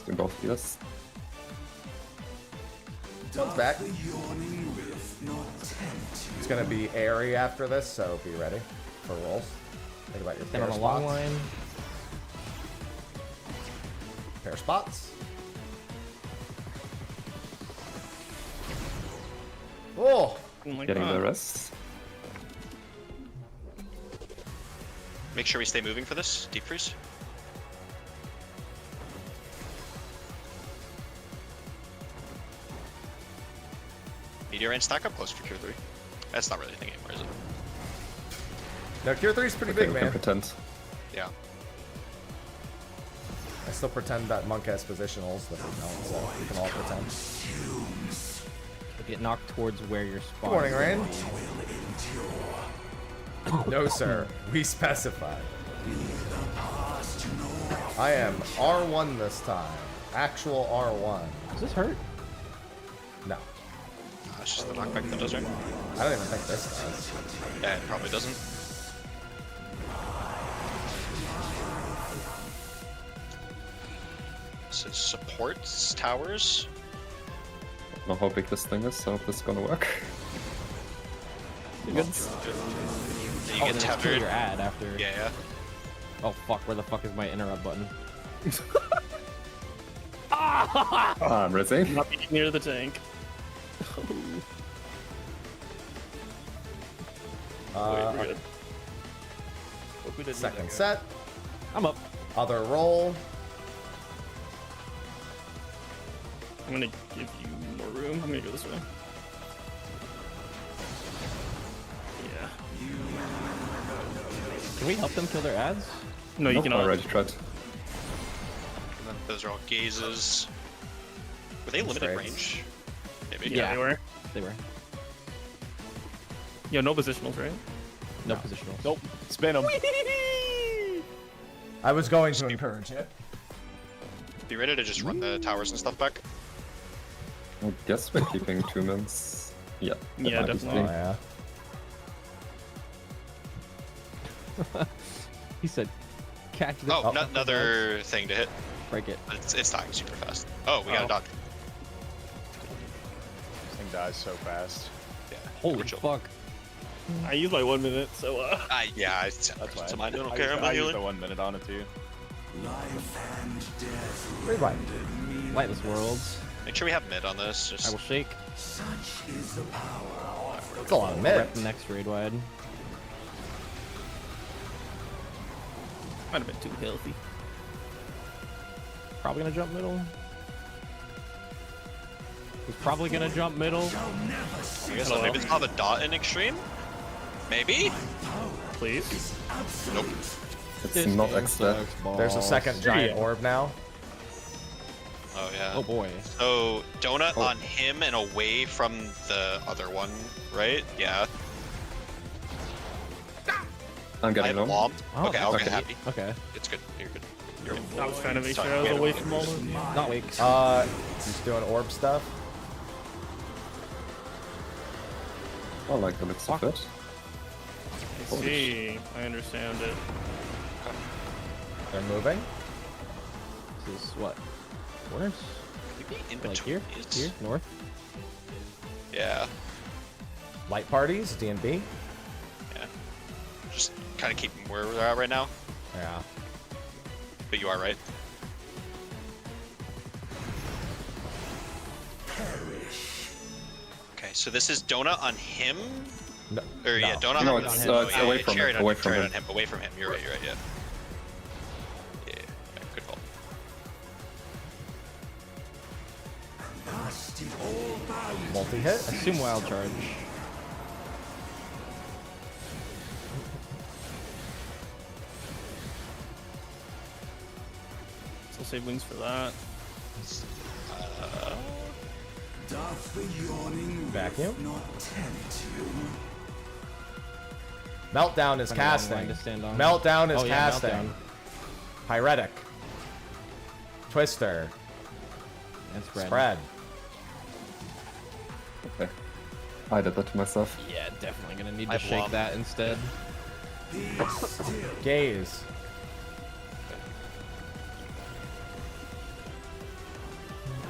Do both of us. One's back. The yawning rift, not gonna be airy after this, so be ready for rolls. Think about your Stand pair on a long spots. line. Pair spots. Oh! Getting the rest. Make sure we stay moving for this. Deep freeze. Meteor and stack up close for Cure 3. That's not really a thing anymore, is it? No, Cure 3 is pretty Okay, big, we can man. pretend. Yeah. I still pretend that Monk has positionals that we don't, so we can all pretend. Get knocked towards where you're Good spawning. morning, Rain. No, sir. We specified. I am R1 this time. Actual R1. Does this hurt? No. It's just the knockback that does, right? I don't even think this does. Yeah, it probably doesn't. This is supports towers. I don't know how big this thing is, so if this is gonna work. You Good. get Oh, then it's kill tethered. your ad after. Yeah. Oh fuck! Where the fuck is my interrupt button? I'm ready. Not being near the tank. Uh, Wait, hope we didn't second do that. set. I'm up. Other roll. I'm gonna give you more room. I'm gonna go this way. Yeah. Can we help them kill their ads? No, you Nope, cannot. I already tried. And then those are all gazes. Were they limited Straights. range? Maybe. Yeah, they were. They were. Yeah, no positionals, right? No positional. Nope. Spin them. I was going to encourage it. Be ready to just run the towers and stuff back. I guess we're keeping 2 mins. Yeah. that Yeah, might be definitely. Oh, speed. yeah. He said, "Catch the." Oh, another thing to hit. Break it. It's dying super fast. Oh, we got a dodge. This thing dies so fast. Yeah. Holy we're chill. fuck! I used my 1 minute, so Yeah, it's That's fine. so mine don't I care. used- I'm I not used the healing. 1 minute on it too. Rewind. Lightless worlds. Make sure we have mid on this. I Just will shake. It's a lot of mid. Rep the next raid wide. might have been too healthy. Probably gonna jump middle. He's probably gonna jump middle. I guess maybe it's not a dot in extreme. Maybe. Please. Nope. It's This not game extra. sucks There's a balls. second giant Yeah. orb now. Oh yeah. Oh boy. So donut Oh. on him and away from the other one, right? Yeah. I'm I getting low. lobbed. Oh, Okay, I'll get okay. happy. Okay. It's good. You're good. You're good. I was trying to make sure Sorry, I was we had away a- from all of them. Not weak. Just doing orb stuff. I like the looks of it. I see. I understand it. They're moving. This is what? Corners? Maybe in Like between here? these? Here? North? Yeah. Light parties, D&B. Yeah. Just kind of keep them where we're at right now. Yeah. But you are right. Okay, so this is donut on him. No. Or yeah, no. donut No, on it's, him. it's Yeah, away yeah, from chariot him, on away him, from chariot him. on him. Away from him. You're right. Yeah. Yeah. Good call. Multi-hit. Assume wild charge. So save wings for that. Vacuum. Meltdown is Find a long casting. line to stand on. Meltdown is Oh, yeah, casting. Meltdown. Pyretic. Twister. And spread. Spread. Okay. I did that to myself. Yeah, definitely gonna need to I've shake lobbed. that instead. Gaze.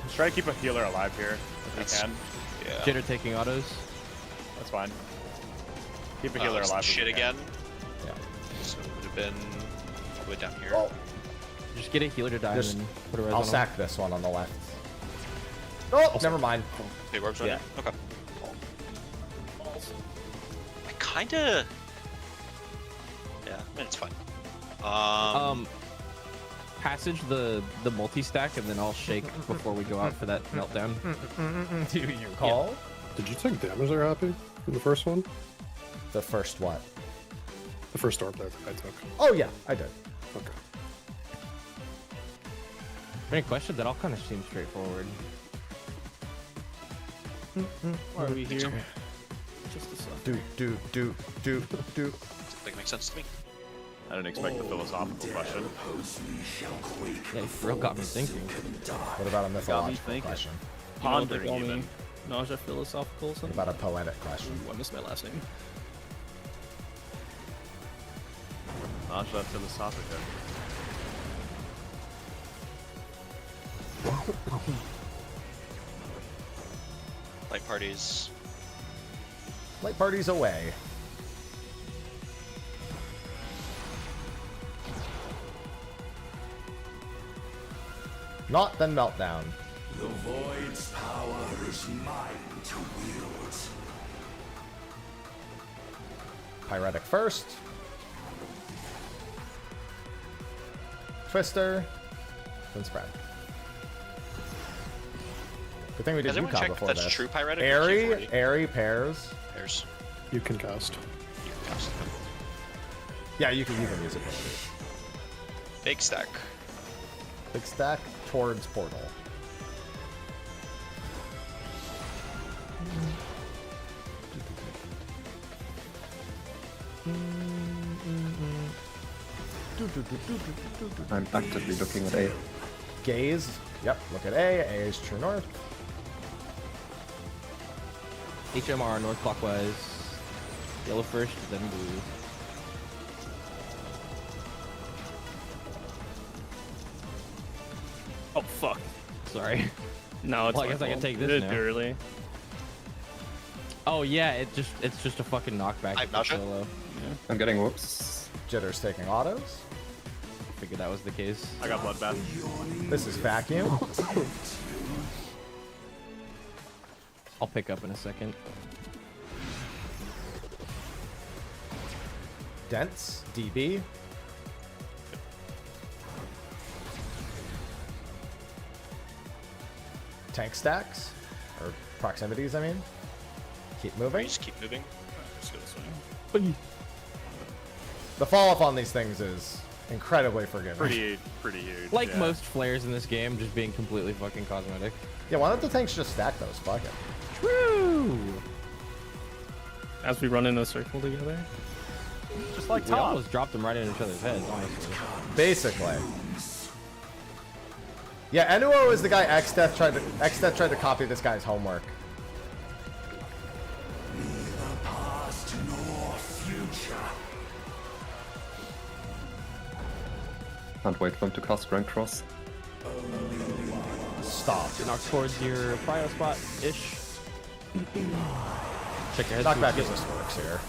Let's try to keep a healer alive here if we That's- can. Yeah. Jitter taking autos. That's fine. Keep a healer alive. Shit again. Yeah. So it would have been all the way down here. Well, Just get a healer to die Just- and then put a res I'll on him. sack this one on the left. Oh, never mind. Big orbs on Yeah. you? Okay. I kinda. Yeah, I mean, it's fine. Passage the multi-stack and then I'll shake before we go out for that meltdown. Do you call? Did you take damage there, Happy? From the first one? The first what? The first orb that I took. Oh yeah, I did. Okay. Any questions? That all kind of seems straightforward. Why are we here? Just a second. Do. That makes sense to me. I didn't expect the philosophical question. Yeah, you real got me thinking. What about a Got me mythological thinking. question? You know what they Pondering call even. me? Nausea philosophical What something? about a poetic question? Ooh, I missed my last name. Nausea philosophica. Light parties. Light parties away. Not then meltdown. The void's power is mine to wield. Pyretic first. Twister. Then spread. Good thing we did Has anyone UCOB checked if before that's this. true pyretic or Airy, Q40? airy pairs. There's. You can cast. You can cast them. Yeah, you can use abilities. Big stack. Big stack towards portal. I'm actively looking at A. Gaze. Yep, look at A. A is true north. HMR north clockwise. Yellow first, then blue. Oh fuck. Sorry. No, it's Well, I my guess I can fault. take Did this it now. early. Oh yeah, it's just a fucking knockback. I'm with not the sure. solo. I'm getting whoops. Jitter's taking autos. Figured that was the case. I got bloodbath. This is vacuum. I'll pick up in a second. Dense. DB. Tank stacks. Or proximities, I mean. Keep moving. Just keep moving. Just go this way. The fall off on these things is incredibly forgiving. Pretty huge. Like yeah. most flares in this game, just being completely fucking cosmetic. Yeah, why don't the tanks just stack those? Fuck it. Woo! As we run in a circle together. Just like We top. almost dropped them right in each other's heads, honestly. Basically. Yeah, Enuo is the guy Xdeath tried to copy this guy's homework. Neither past nor future. Can't wait for him to cast Rank Cross. Stop. Knock towards your prio spot-ish. Check your head. Knockback resist works here.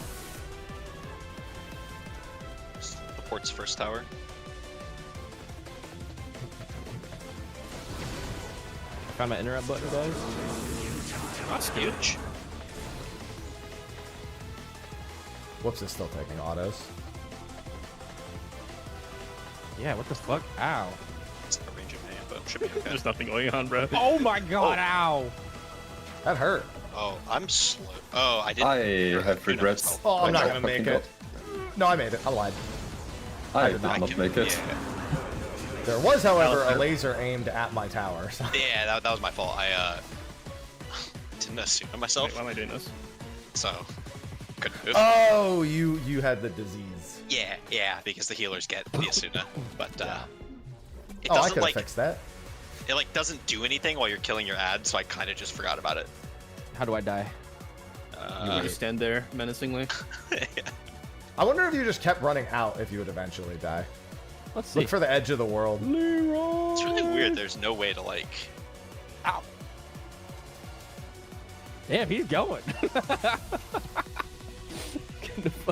The port's first tower. I found my interrupt button, guys. That's huge. Whoops is still taking autos. Yeah, what the fuck? Ow. It's not range of man, but should be okay. There's nothing going on, bro. Oh my god, ow! That hurt. Oh, I'm slow. Oh, I didn't. I have regrets. Oh, I'm I not got gonna make fucking it. No, I made it. I lied. I did did not. not make it. Yeah, There was, however, Well, a laser aimed at my tower. So. yeah, that was my fault. I didn't assume myself, Wait, why am I doing this? so couldn't move. Oh, you had the disease. Yeah, because the healers get the Asuna, but it Oh, I doesn't could have like fixed that. it like doesn't do anything while you're killing your ad, so I kind of just forgot about it. How do I die? You just stand there menacingly. I wonder if you just kept running out if you would eventually die. Let's see. Look for the edge of the world. It's really weird. There's no way to like. Ow. Damn, he's going.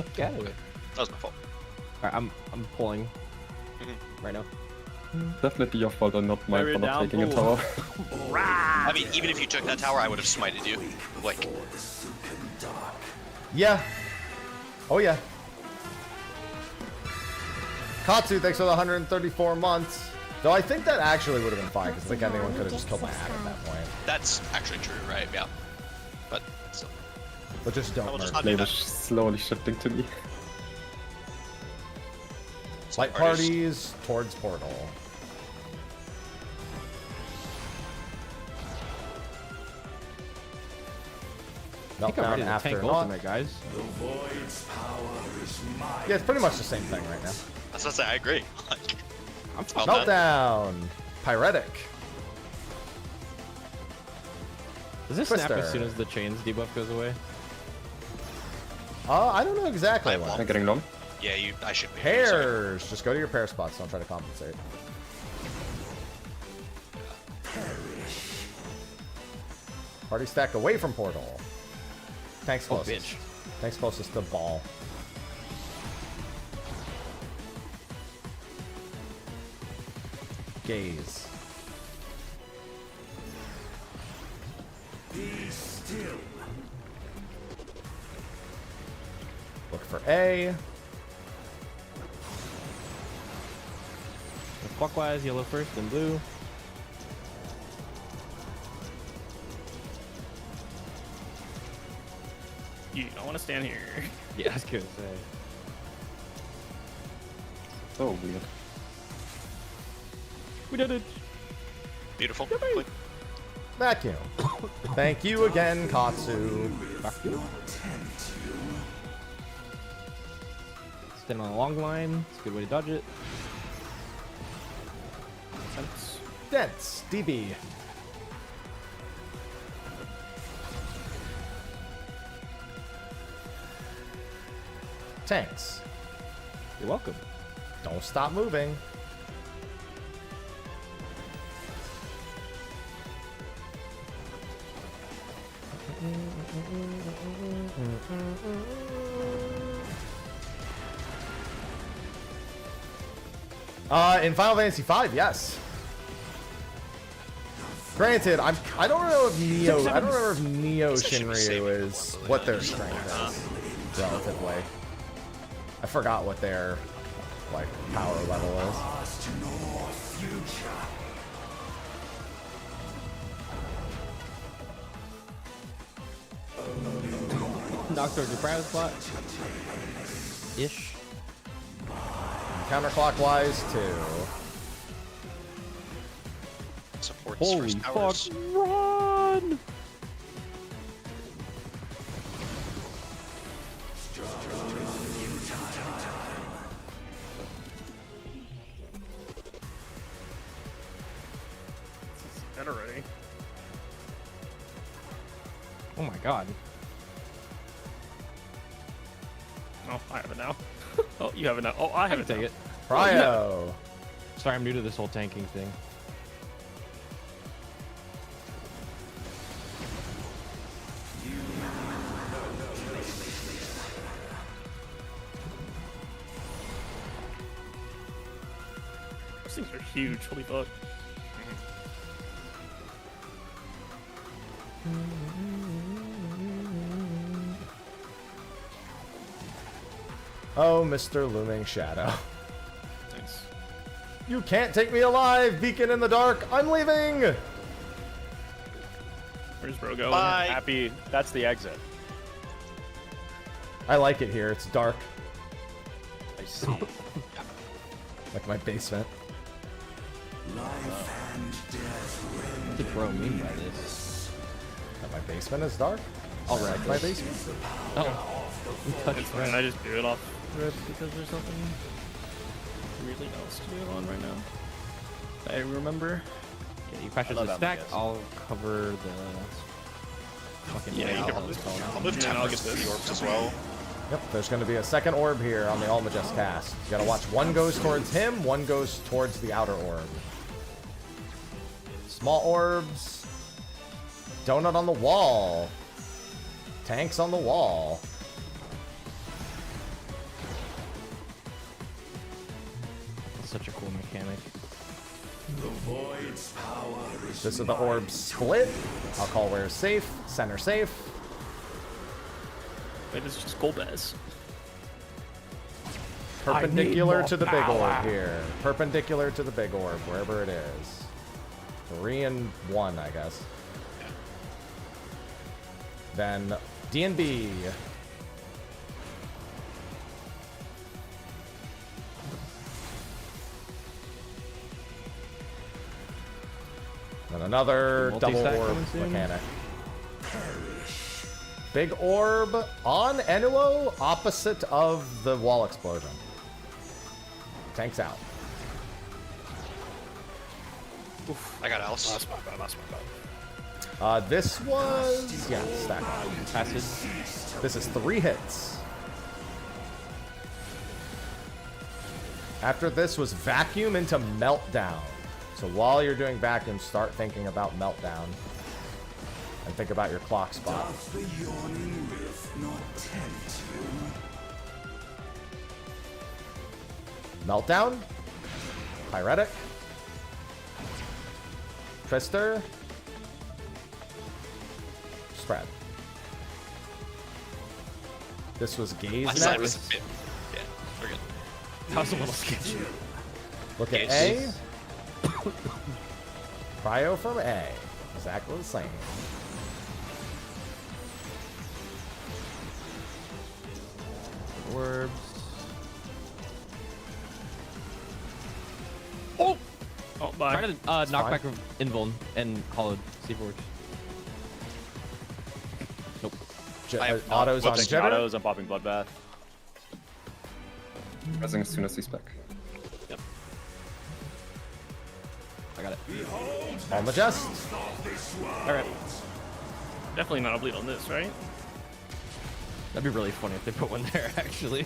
fuck out of it. That was my fault. Alright, I'm pulling right now. Definitely your fault and not mine Very for not down taking a pull. tower. I mean, even if you took that tower, I would have smited you. Like, Yeah. Oh yeah. Katsu, thanks for the 134 months. Though I think that actually would have been fine, because I think anyone could have just killed my ad at that point. that's actually true, right? Yeah. But so, But just I don't will just murder. not do They were that. slowly shifting to me. Light parties towards portal. I think I'm ready Meltdown to after tank not. ultimate, guys. Yeah, it's pretty much the same thing right now. That's what I say. I agree. Like, I'm Meltdown. Pyretic. Does this snap as Twister. soon as the chains debuff goes away? I don't know exactly I'm when. I'm getting numb. yeah, you. I should be. Pairs. Just go to your pair spots. Don't try to compensate. Party stack away from portal. Tanks Oh, closest. bitch. Tanks closest to ball. Gaze. Be still. Look for A. Clockwise, yellow first, then blue. You don't want to stand here. Yeah, I was gonna say. So weird. We did it. Beautiful. Click. Vacuum. Thank you again, Katsu. Vacuum. Stand on a long line. It's a good way to dodge it. Sense. Dense. DB. Tanks. You're welcome. Don't stop moving. In Final Fantasy V, yes. Granted, I don't know if Neo Shinryu is what their strength is relatively. I forgot what their like power level is. Knocked towards the private spot. Ish. Counterclockwise too. Supports Holy first fuck! powers. Run! Dead already. Oh my god. Oh, I have it now. Oh, you have it now. Oh, I I have can it take now. it. Cryo. Sorry, I'm new to this whole tanking thing. Those things are huge. Holy fuck. Oh, Mr. Looming Shadow. Nice. You can't take me alive, beacon in the dark. I'm leaving. Where's bro going? Bye. Happy. That's the exit. I like it here. It's dark, I see. like my basement. Life and death What did bro mean by this? That my basement is dark. All I right, like my basement. Oh, we touched It's fine. that. I just do it off rip because there's nothing really else to do it on right now. I remember. Okay, you patches love the that stack. guess. I'll cover the fucking Yeah, you can I'll just call it. I'll move Yeah, I'll Tempest get to the this. orbs as well. Yep, there's going to be a second orb here on the Almagest cast. You gotta watch. One goes towards him, one goes towards the outer orb. Small orbs. Donut on the wall. Tanks on the wall. such a cool mechanic. The void's power is This is the orb split. I'll call where safe. Center safe. Wait, it's just Golbez. Perpendicular to the big power. orb here. Perpendicular to the big orb, wherever it is. 3 and 1, I guess. Then D&B. And another double Multi-stack orb coming soon? mechanic. Big orb on Enuo, opposite of the wall explosion. Tanks out. I got Alice. That's my bad. That's my bad. This was... Yeah, stack. Acid. This is 3 hits. After this was vacuum into meltdown. So while you're doing vacuum, start thinking about meltdown. And think about your clock spot. Doth the yawning rift not tempt you? Meltdown. Pyretic. Twister. Spread. This was Gaze My side next. was a bit. Yeah, we're good. That was a little sketchy. Look at A. Cryo from A. Exactly the same. Orbs. Oh! Oh, bye. Try to knock back Invuln and Hollowed. See if it works. Nope. Autos on Taking Jitter. autos, I'm popping Bloodbath. Pressing as soon as he's back. Yep. I got it. On the Jest. Alright. Definitely not a bleed on this, right? That'd be really funny if they put one there, actually.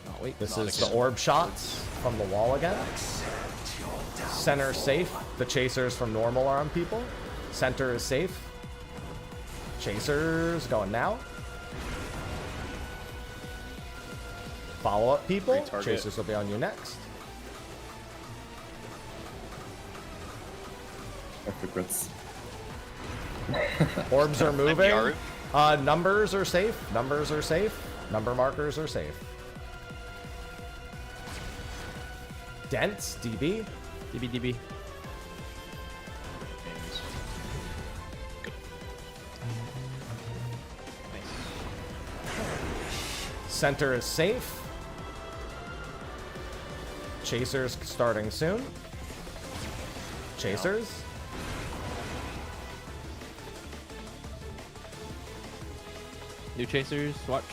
Oh, wait. This is the orb shots from the wall again. Center safe. The chasers from normal are on people. Center is safe. Chasers going now. Follow up people. Great target. Chasers will be on you next. Regrets. Orbs are moving. MDR. Numbers are safe. Numbers are safe. Number markers are safe. Dents, DB. DB. Center is safe. Chasers starting soon. Chasers. New chasers, watch.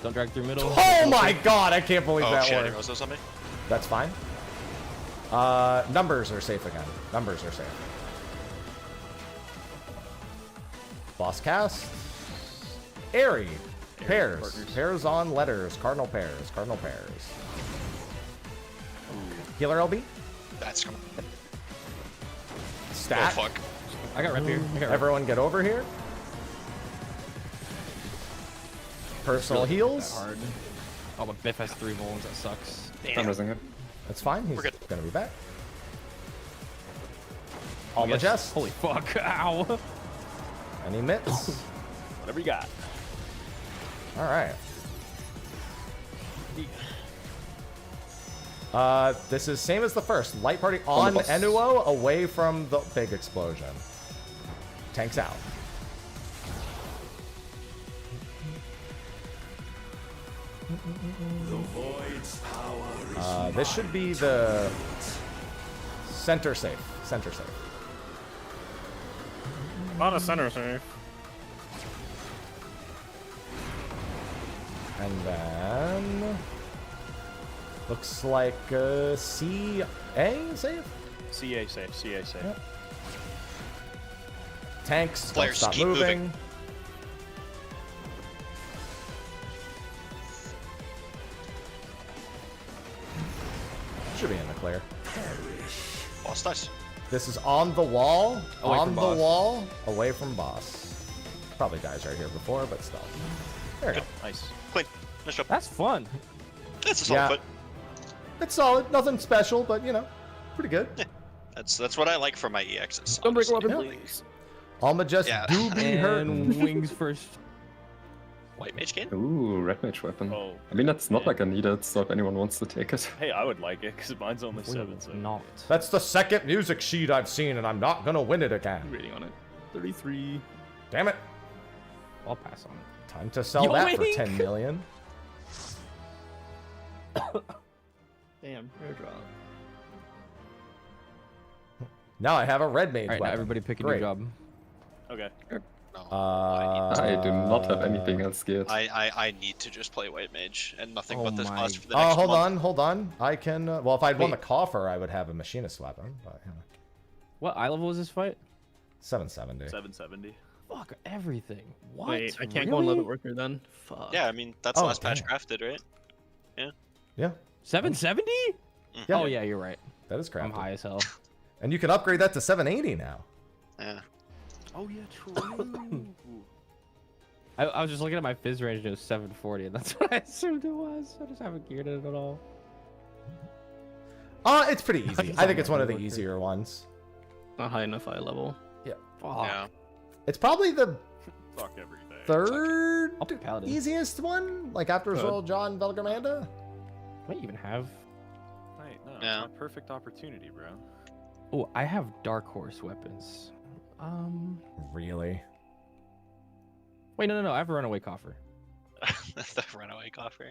Don't drag through middle. Oh my god, I can't believe Oh that shit, worked. arrows on somebody. That's fine. Numbers are safe again. Numbers are safe. Boss cast. Airy. Pairs. partners. Pairs on letters. Cardinal pairs. Cardinal pairs. Healer LB. That's coming. Stat. Oh fuck. I got rep here. Everyone get over here. Personal heals. Hard. Oh, but Biff has 3 Volans. That sucks. I'm raising him. That's fine. He's We're good. gonna be back. All the Yes. Jest. Holy fuck. Ow. Any mitts? Whatever you got. All right. This is same as the first. Light party on the bus. Enuo, away from the big explosion. Tanks out. The void's power is This should be the center safe. Center safe. Not a center safe. And then looks like CA safe. CA safe, CA safe. Yep. Tanks don't Players stop keep moving. Should be in the clear. Boss dice. This is on the wall. Away on from the boss. wall. Away from boss. Probably dies right here before, but still. There we go. Nice. Clean. Nice job. That's fun. That's a solid fight. It's solid. Nothing special, but you know, pretty good. Yeah. That's what I like for my EXs. Don't break honestly. weapon, please. Alma just Yeah. do be hurt. And wings first. White mage gain? Ooh, red mage weapon. Oh, I mean, that's not yeah. like I need it, so if anyone wants to take it. Hey, I would like it because mine's only 7. So. Not. That's the second music sheet I've seen, and I'm not gonna win it again. I'm reading on it. 33. Damn it! I'll pass on it. Time to sell that for 10 million. Damn, rare draw. Now I have a red mage All right, now weapon. everybody pick a Great. new job. Okay. I do not have anything else geared. I need to just play white mage and nothing Oh but this my- class for the next hold month. on. I can. Well, if I'd won the Wait. coffer, I would have a machinist weapon. But you know, What eye level was this fight? 770. 770. Fuck everything. What? Wait, I can't really? go on leather worker then. Fuck. Yeah, I mean that's Oh, last patch damn. crafted, right? Yeah, 770? Yeah. Oh yeah, you're right. that is crafted. I'm high as hell. And you can upgrade that to 780 now. Yeah. Oh yeah, true. I was just looking at my fizz range and it was 740, and that's what I assumed it was. I just haven't geared it at all. It's pretty easy. It's I think on it's one of the leather worker. easier ones. Not high enough eye level. Fuck. Yeah. It's probably the Fuck everything. third I'll pick Paladin. easiest one, like after Soul John Velgamanda. Might even have. Right, no, Yeah. it's my perfect opportunity, bro. Oh, I have dark horse weapons. Really? Wait, no. I have a runaway coffer. The runaway coffer.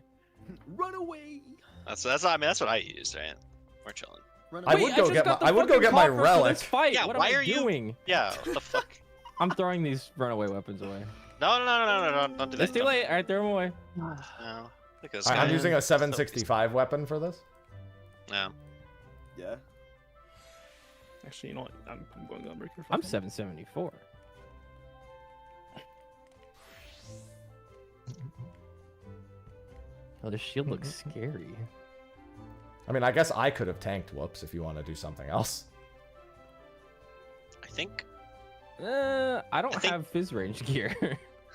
Run away. That's what I used, right? We're chilling. I would go get my. I would go get my relic. Fight. Yeah, What why am I are you- doing? Yeah, what the fuck? I'm throwing these runaway weapons away. No, don't do that. It's too late. All right, throw them away. No. Look at this I'm guy. using a 765 weapon for this. No. Yeah. Actually, you know what? I'm going on breaker. I'm 774. Oh, this shield looks scary. I mean, I guess I could have tanked Whoops if you want to do something else. I think. I don't have fizz range gear.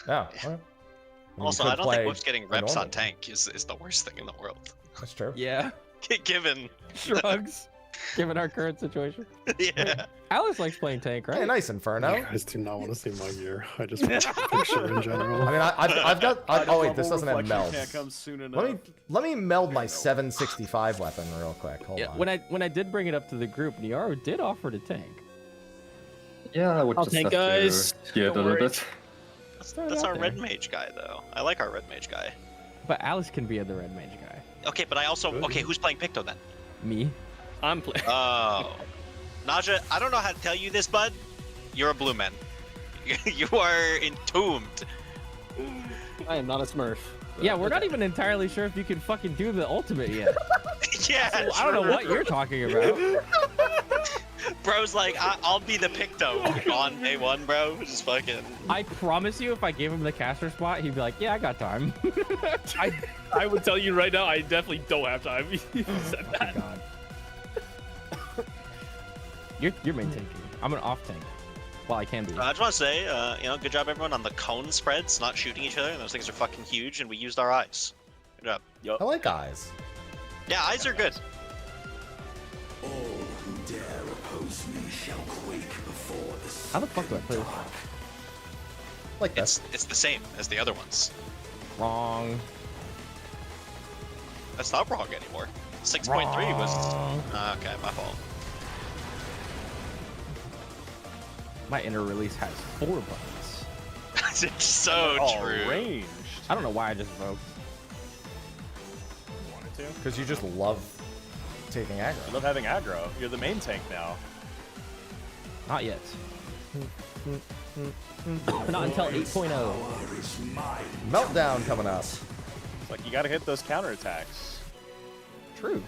Yeah. Well, Also, you I could don't play think Whoops getting a reps normal on tank is the worst thing in the world. That's true. Yeah. Given. Shrugs. Given our current situation. Yeah. Alice likes playing tank, right? Hey, nice Inferno. You guys do not want to see my gear. I just want a picture in general. I mean, I've got. oh wait, this doesn't have Reflection melds. Can't come soon enough. Let me meld my 765 weapon real quick. Hold Yeah, on. when I did bring it up to the group, Niaro did offer to tank. Yeah, I would I'll just tank, have guys. to gear it a Don't little worry. bit. That's our red mage guy, though. I like our red mage guy. But Alice can be the red mage guy. Okay, but I also. Okay, who's playing Picto then? Me. I'm playing. Oh. Naja, I don't know how to tell you this, bud. You're a blue man. You are entombed. I am not a smurf. Yeah, we're not even entirely sure if you can fucking do the ultimate yet. Yeah. So I don't know what you're talking about. Bro's like, I'll be the Picto on day one, bro. Just fucking. I promise you, if I gave him the caster spot, he'd be like, "Yeah, I got time." I would tell you right now, I definitely don't have time. You said that. God. You're main tanking. I'm an off tank. Well, I can be. I just want to say, good job everyone on the cone spreads, not shooting each other. Those things are fucking huge, and we used our eyes. Good job. I like eyes. Yeah, eyes are good. All who dare oppose me shall quake before the How the fuck do I play this? Like this. It's the same as the other ones. Wrong. That's not wrong anymore. 6.3 was. Okay, my fault. My inner release has 4 buttons. It's so all true. ranged. I don't know why I just broke. Wanted to. Because you just love taking I aggro. love having aggro. You're the main tank now. Not yet. Not until 8.0. Meltdown coming up. It's like you gotta hit those counterattacks. True.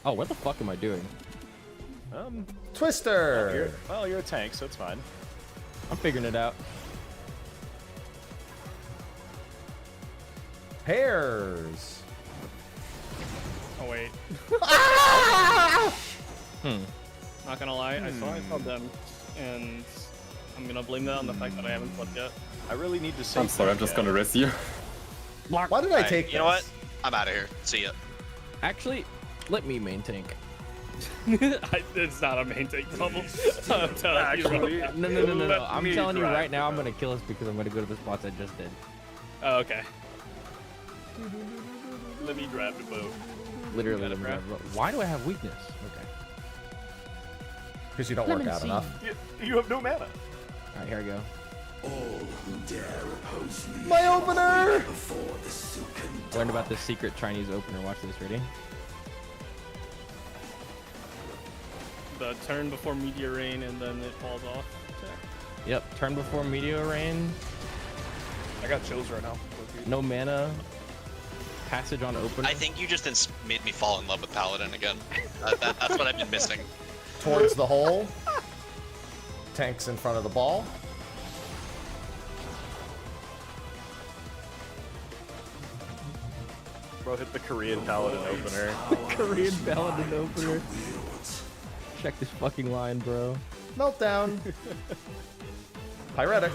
Oh, what the fuck am I doing? Twister. Well, you're a tank, so it's fine. I'm figuring it out. Hairs. Oh wait. Hmm. Not gonna lie, I saw them, and I'm gonna blame that on the fact that I haven't slept yet. I really need to say. I'm sorry, I'm just gonna rest you. Why did I take You know what? I'm out of here. See ya. Actually, let me main tank. It's not a main tank problem. I'm telling you. No. I'm telling you right now, I'm gonna kill us because I'm gonna go to the spots I just did. Oh, okay. Let me grab the boat. Literally, let me grab the boat. Why do I have weakness? Okay. Because you don't work out enough. You have no mana. All right, here I go. All who dare oppose me My opener! before the silken Learned about the secret Chinese opener. Watch this. Ready? The turn before meteor rain and then it falls off. Yep. Turn before meteor rain. I got chills right now. No mana. Passage on opener. I think you just made me fall in love with Paladin again. That's what I've been missing. Towards the hole. Tanks in front of the ball. Bro, hit the Korean Paladin opener. Korean Paladin opener. Check this fucking line, bro. Meltdown. Pyretic.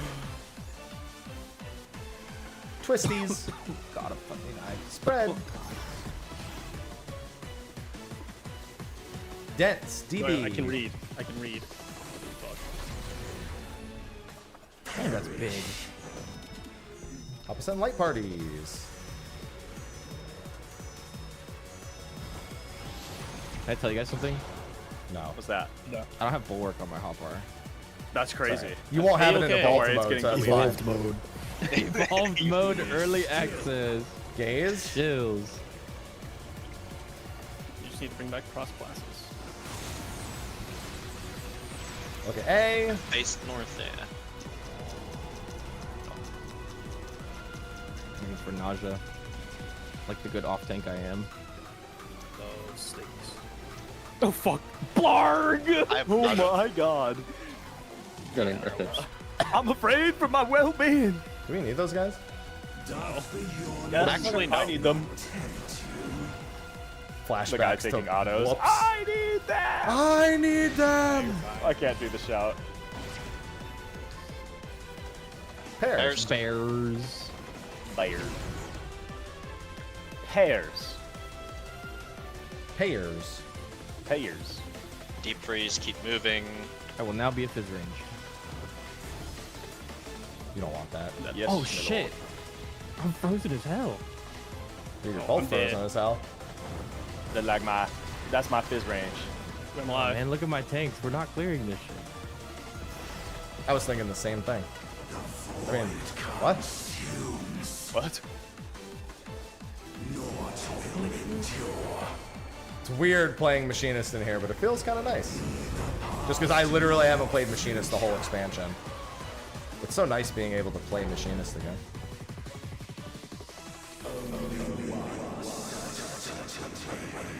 Twisties. God, a fucking eye. Spread. Dense. DB. I can read. I can read. Fuck. Damn, that's big. Opposite light parties. Can I tell you guys something? No. What's that? No. I don't have bulwark on my hotbar. That's crazy. Sorry. You won't have it in evolved mode. It's So that's evolved fine. mode. Evolved mode early access. Gaze. Chills. You just need to bring back cross classes. Okay, A. Face north there. Looking for nausea. Like the good off tank I am. Those stakes. Oh fuck! Blarg! Oh my god! Getting wreckage. I'm afraid for my well-being. Do we need those guys? Yes, Actually, no. I need them. Flashbacks The guy taking to autos. whoops. I need that. I need them. I can't do the shout. Pairs. Bears. Bears. Pairs. Pairs. Pairs. Deep freeze, keep moving. I will now be at fizz range. You don't want that. Yes, Oh middle. shit! I'm frozen as hell. You're I'm both dead. frozen as hell. They're like that's my fizz range. I'm Oh, live. man, look at my tanks. We're not clearing this shit. I was thinking the same thing. I mean, what? What? It's weird playing Machinist in here, but it feels kind of nice. Just because I literally haven't played Machinist the whole expansion. It's so nice being able to play Machinist again.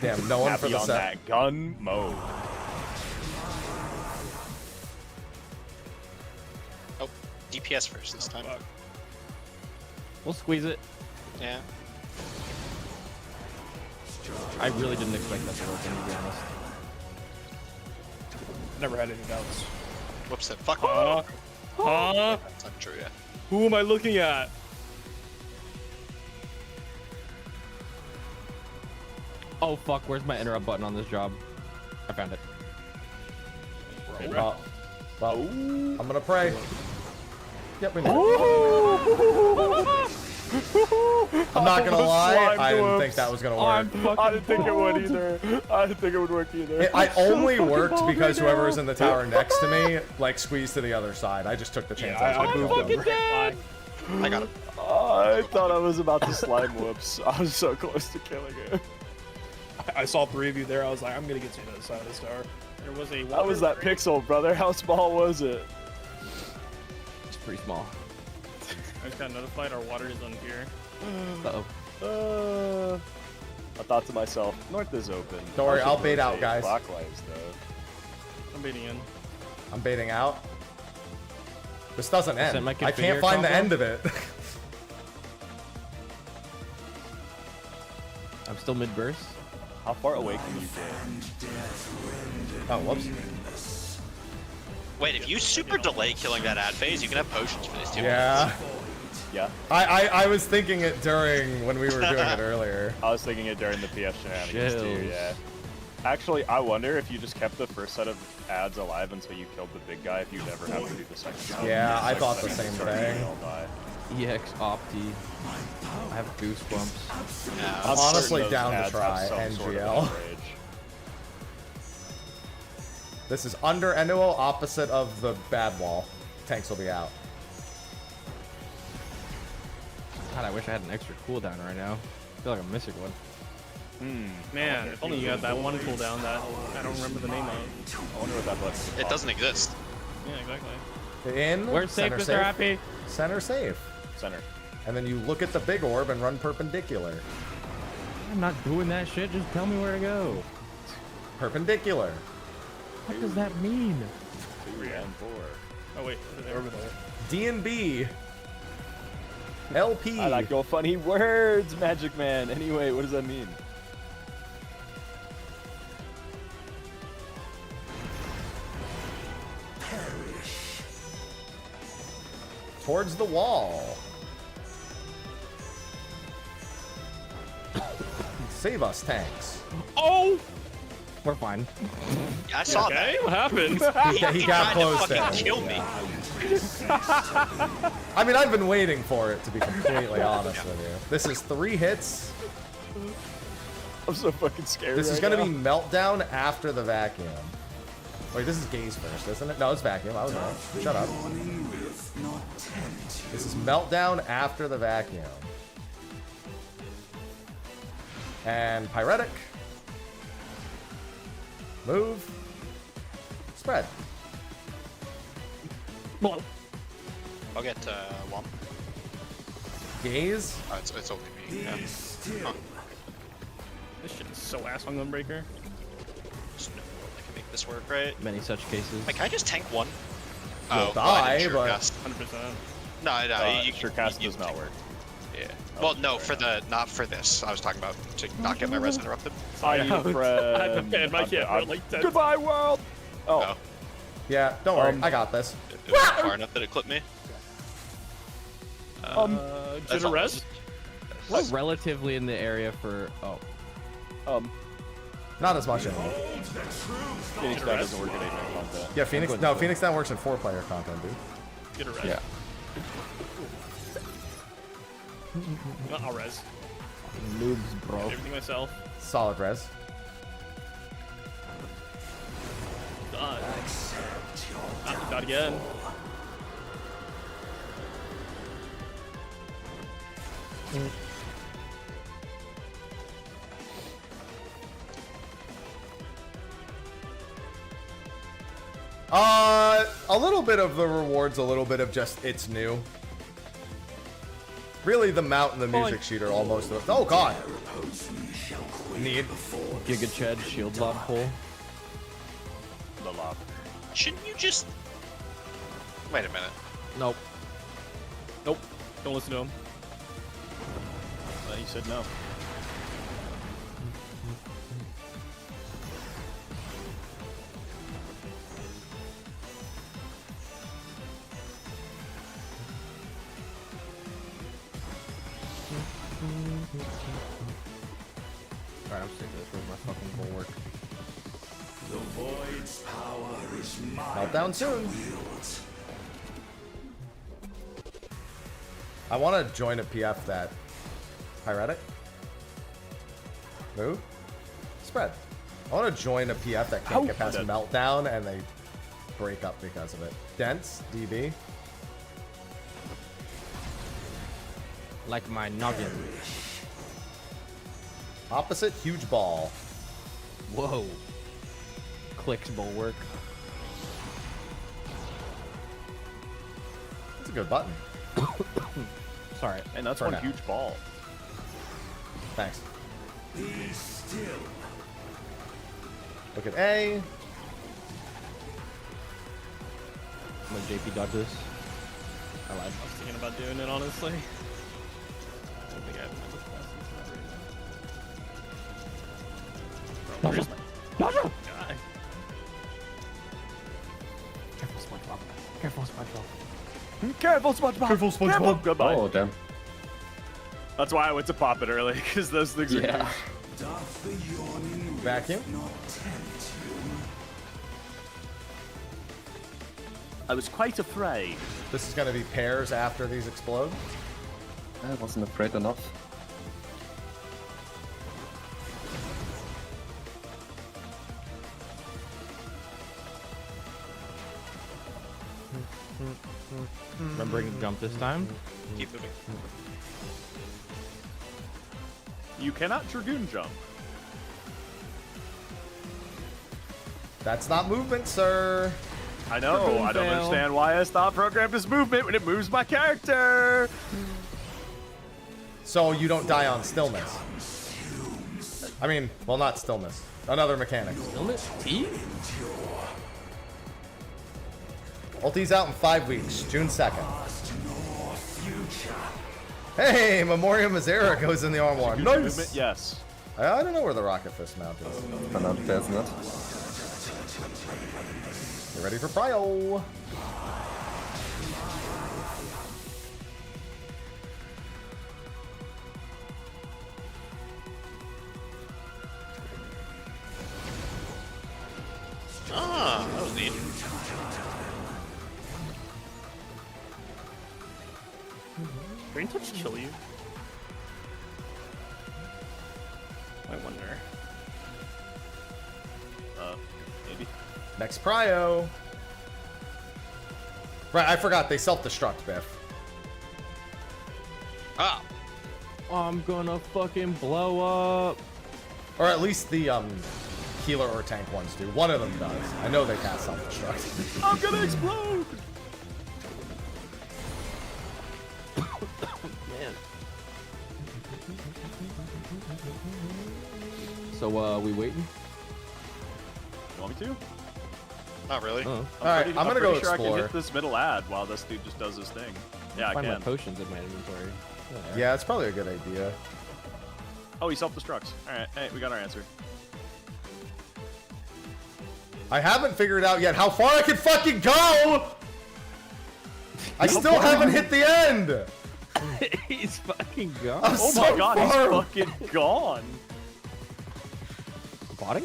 Damn, no one for Happy the on set. that gun mode. Oh, DPS first this time. We'll squeeze it. Yeah. I really didn't expect that to work, to be honest. Never had any doubts. Whoops, that fuck. Huh? That's not true, yeah. Who am I looking at? Oh fuck, where's my interrupt button on this job? I found it. Well, I'm gonna pray. Yep, we did. I'm not gonna lie, I didn't think that was gonna work. I didn't think it would either. I didn't think it would work either. I only worked because whoever was in the tower next to me, like, squeezed to the other side. I just took the chance. I was gonna kill them. I got him. I thought I was about to slime whoops. I was so close to killing it. I saw 3 of you there. I was like, I'm gonna get to the other side of this tower. There was a. How was that pixel, brother? How small was it? It's pretty small. I just got notified our water is on here. Uh-oh. I thought to myself, north is open. Don't worry, I should I'll bait out, rotate guys. Clockwise, though. I'm baiting in. I'm baiting out. This doesn't Sent end. my I can't configure find the combo. end of it. I'm still mid-burst. How far away can you get? Oh, whoops. Wait, if you super delay killing that ad phase, you can have potions for this too. Yeah. Yeah. I was thinking it during when we were doing it earlier. I was thinking it during the PF shenanigans too, Chills. yeah. Actually, I wonder if you just kept the first set of ads alive until you killed the big guy, if you'd ever have to do the second set. Yeah, I thought the Second same start, thing. they all die. EX Opti. I have goosebumps. Yeah. I'm certain honestly those down to ads try have some sort of NGL. outrage. This is under Enuo, opposite of the bad wall. Tanks will be out. God, I wish I had an extra cooldown right now. I feel like I'm missing one. Man, if only you got that one cooldown that I don't remember the name of. I wonder what that lets. It doesn't exist. Yeah, exactly. In Where's safe, center Mr. Happy? Center safe. Center. And then you look at the big orb and run perpendicular. I'm not doing that shit. Just tell me where to go. Perpendicular. What does that mean? 2 and 4. Oh wait, over there. D and B. LP. I like your funny words, Magic Man. Anyway, what does that mean? Towards the wall. Save us, tanks. Oh! We're fine. Yeah, I saw Okay, what happened? He got tried to close there. fucking kill me. I mean, I've been waiting for it, to be completely honest with you. This is 3 hits. I'm so fucking scared. This is right gonna now. be meltdown after the vacuum. Wait, this is gaze first, isn't it? No, it's vacuum. I was wrong. Shut up. This is meltdown after the vacuum. And pyretic. Move. Spread. I'll get Womp. Gaze. Oh, it's only me. Yeah. Huh. This shit is so ass on Gunbreaker. There's no world I can make this work, right? Many such cases. Wait, can I just tank one? You'll well, I die, didn't but... Surecast. 100%. No, you Surecast does not work. Yeah. Well, no, for the not for this. I was talking about to not get my res interrupted. Hi, you friend. I have banned my kid for like 10 Goodbye, world. Oh. Yeah, don't worry. I got this. It was far enough that it clipped me. Did a res? What? Relatively in the area for... Oh. Not as much anymore. Phoenix Down doesn't work at 8-man content. Yeah, Phoenix... No, Phoenix Down works in 4-player content, dude. Get a res. Yeah. I'll res. Noobs, bro. Everything myself. Solid res. God. Not again. A little bit of the rewards, a little bit of just it's new. Really, the mount and the music sheet are almost... Oh, God. Need. Giga Chad shield lob pull. The lob. Shouldn't you just... Wait a minute. Nope. Nope. Don't listen to him. He said no. Alright, I'm sick of this. Where's my fucking bulwark? The void's power is mine. Meltdown soon. I want to join a PF that... Pyretic? Move? Spread. I want to join a PF that can't get past Meltdown and they break up because of it. Dense, DB. Like my noggin. Opposite, huge ball. Whoa. Clicks bulwark. That's a good button. Sorry. And that's For one now. huge ball. Thanks. Be still. Look at A. I'm gonna JP dodge this. I lied. I was thinking about doing it, honestly. I don't think I have enough capacity right now. Where's my guy? Careful, SpongeBob. Careful, SpongeBob. Careful, SpongeBob. Goodbye. Oh, damn. That's why I went to pop it early, because those things are Yeah. huge. Vacuum. I was quite afraid. This is gonna be pairs after these explode. I wasn't afraid enough. Remembering to jump this time. Keep moving. You cannot Dragoon jump. That's not movement, sir. I know, Dragoon I don't fail. understand why I stopped programmed as movement when it moves my character. So you don't die on stillness. I mean, well, not stillness. Another mechanic. Stillness? T? Ulti's out in 5 weeks, June 2nd. Hey, Memoriam Mazera goes in the arm war. Movement, Nice. yes. I don't know where the Rocket Fist mount is. But not there's not. Get ready for Prio. Ah, that was neat. Green touch kill you? I wonder. Maybe. Next Prio. Right, I forgot they self-destruct, Biff. Ah, I'm gonna fucking blow up. Or at least the healer or tank ones do. One of them does. I know they cast self-destruct. I'm gonna explode! Man. So, we waiting? You want me to? not really. Oh. Alright, I'm gonna go pretty sure I explore. can hit this middle ad while this dude just does his thing. Yeah, I Find my can. potions in my inventory. Yeah, it's probably a good idea. Oh, he self-destructs. Alright, hey, we got our answer. I haven't figured out yet how far I can fucking go! I still haven't hit the end! He's fucking gone. I'm Oh so my god, far. he's fucking gone! Botting?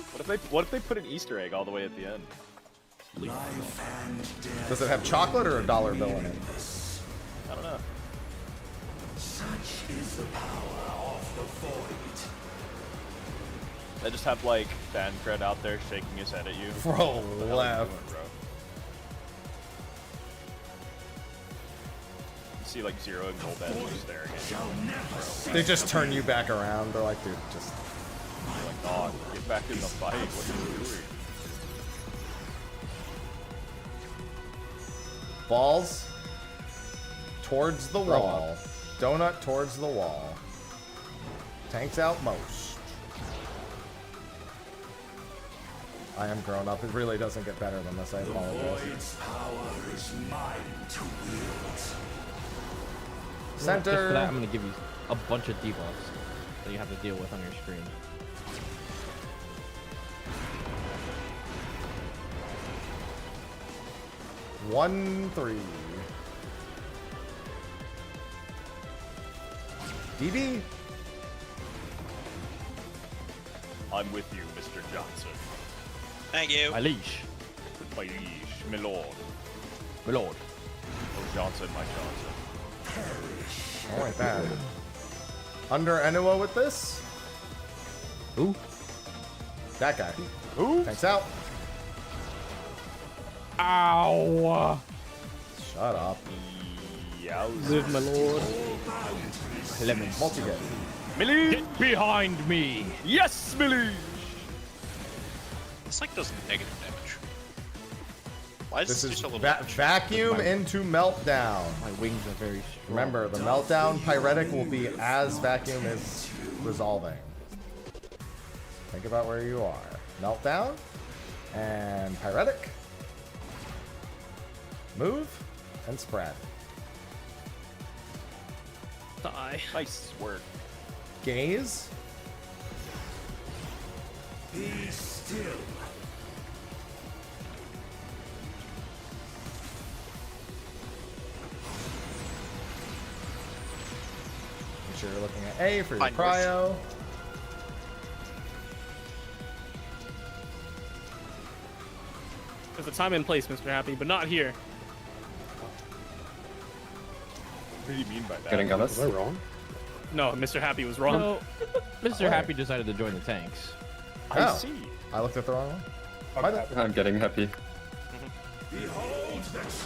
What if they put an Easter egg all the way at the end? Does it have chocolate or a dollar bill in it? I don't know. Such is the power of the void. They just have like Bancred out there shaking his head at you. Bro, What the hell are you left. doing, bro? You see like Zero and Golbat just staring at you. They just turn you back around. They're like, dude, just... Oh my god, get back in the fight. What are you doing? Balls towards the wall. Donut towards the wall. Tanks out most. I am grown up. It really doesn't get better than this. I apologize. Void's power is mine to wield. Just for that, Center. I'm gonna give you a bunch of debuffs that you have to deal with on your screen. One, 3. DB. I'm with you, Mr. Johnson. Thank you. My leash. My liege, my lord. My lord. Oh, Johnson, my Johnson. Oh, like that. Under Enua with this. Who? That guy. Who? Tanks out. Ow! Shut up. Yowza. Live, my lord. Lemon. Multi-hit. Millie! Get behind me! Yes, Millie! This like does negative damage. Why is This this is just a little vacuum into meltdown. My wings are very strong. Remember, the meltdown pyretic will be as vacuum is resolving. Think about where you are. Meltdown and pyretic. Move and spread. Die. Nice work. Gaze. Be still. sure you're looking at A for your Fine, cryo. There's a time and place, Mr. Happy, but not here. What do you mean by that? Getting Alice? Am I wrong? No, Mr. Happy was wrong. No, Mr. Happy decided to join the tanks. I see. I looked at the wrong one. Why the- I'm getting happy.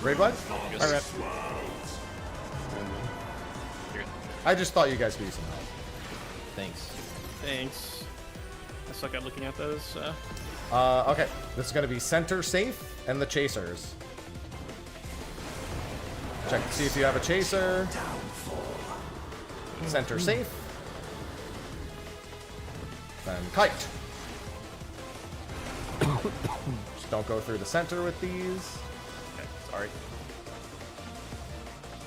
Raid what? Alright. I just thought you guys could use some help. Thanks. Thanks. I suck at looking at those. Okay. This is going to be center safe and the chasers. Check to see if you have a chaser. Center safe. Then kite. Just don't go through the center with these. Okay, sorry.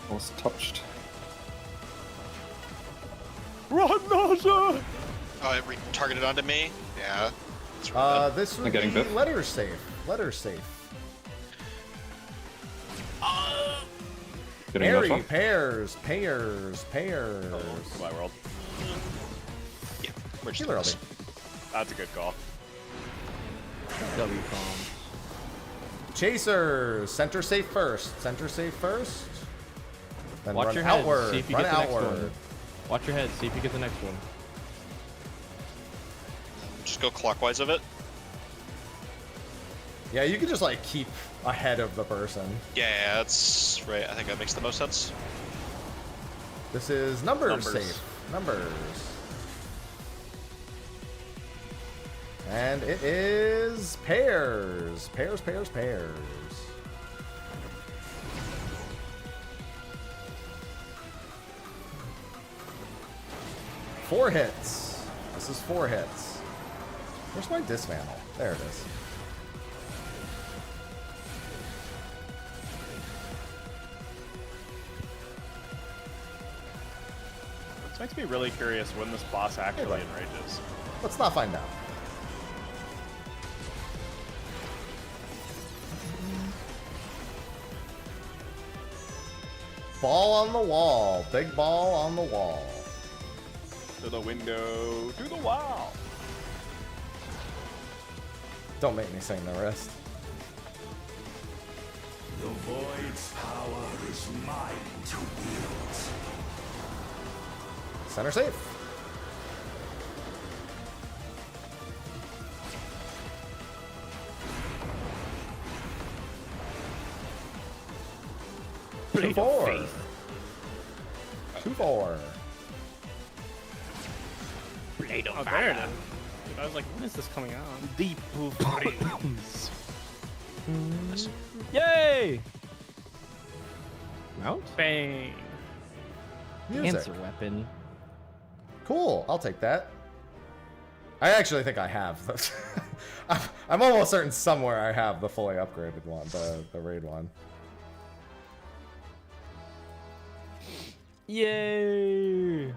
I was touched. Run, Nausea! Oh, it targeted onto me? Yeah. This would getting be bit. letter safe. Letter safe. Getting Parry, Nausea. pairs, pairs. My world. Yeah, we're just Healer doing this. That's a good call. W calm. Chasers, center safe first. Center safe first. Then Watch run your head. outward. See if you Run get the next outward. one. Watch your head. See if you get the next one. Just go clockwise of it. Yeah, you can just like keep ahead of the person. Yeah, that's right. I think that makes the most sense. This is numbers Numbers. safe. Numbers. And it is pairs. Pairs. 4 hits. This is 4 hits. Where's my dismantle? There it is. This makes me really curious when this boss actually buddy. enrages. Let's not find out. Ball on the wall. Big ball on the wall. To the window, to the wall. Don't make me sing the rest. The void's power is mine to wield. Center safe. Blade of 2-4. faith. 2-4. Blade of Oh, there it is. Dude, I was like, when is this coming out? Deep brains. Yay! Mount? Bang. Music. Answer weapon. Cool. I'll take that. I actually think I have. I'm almost certain somewhere I have the fully upgraded one, the raid one. Yay!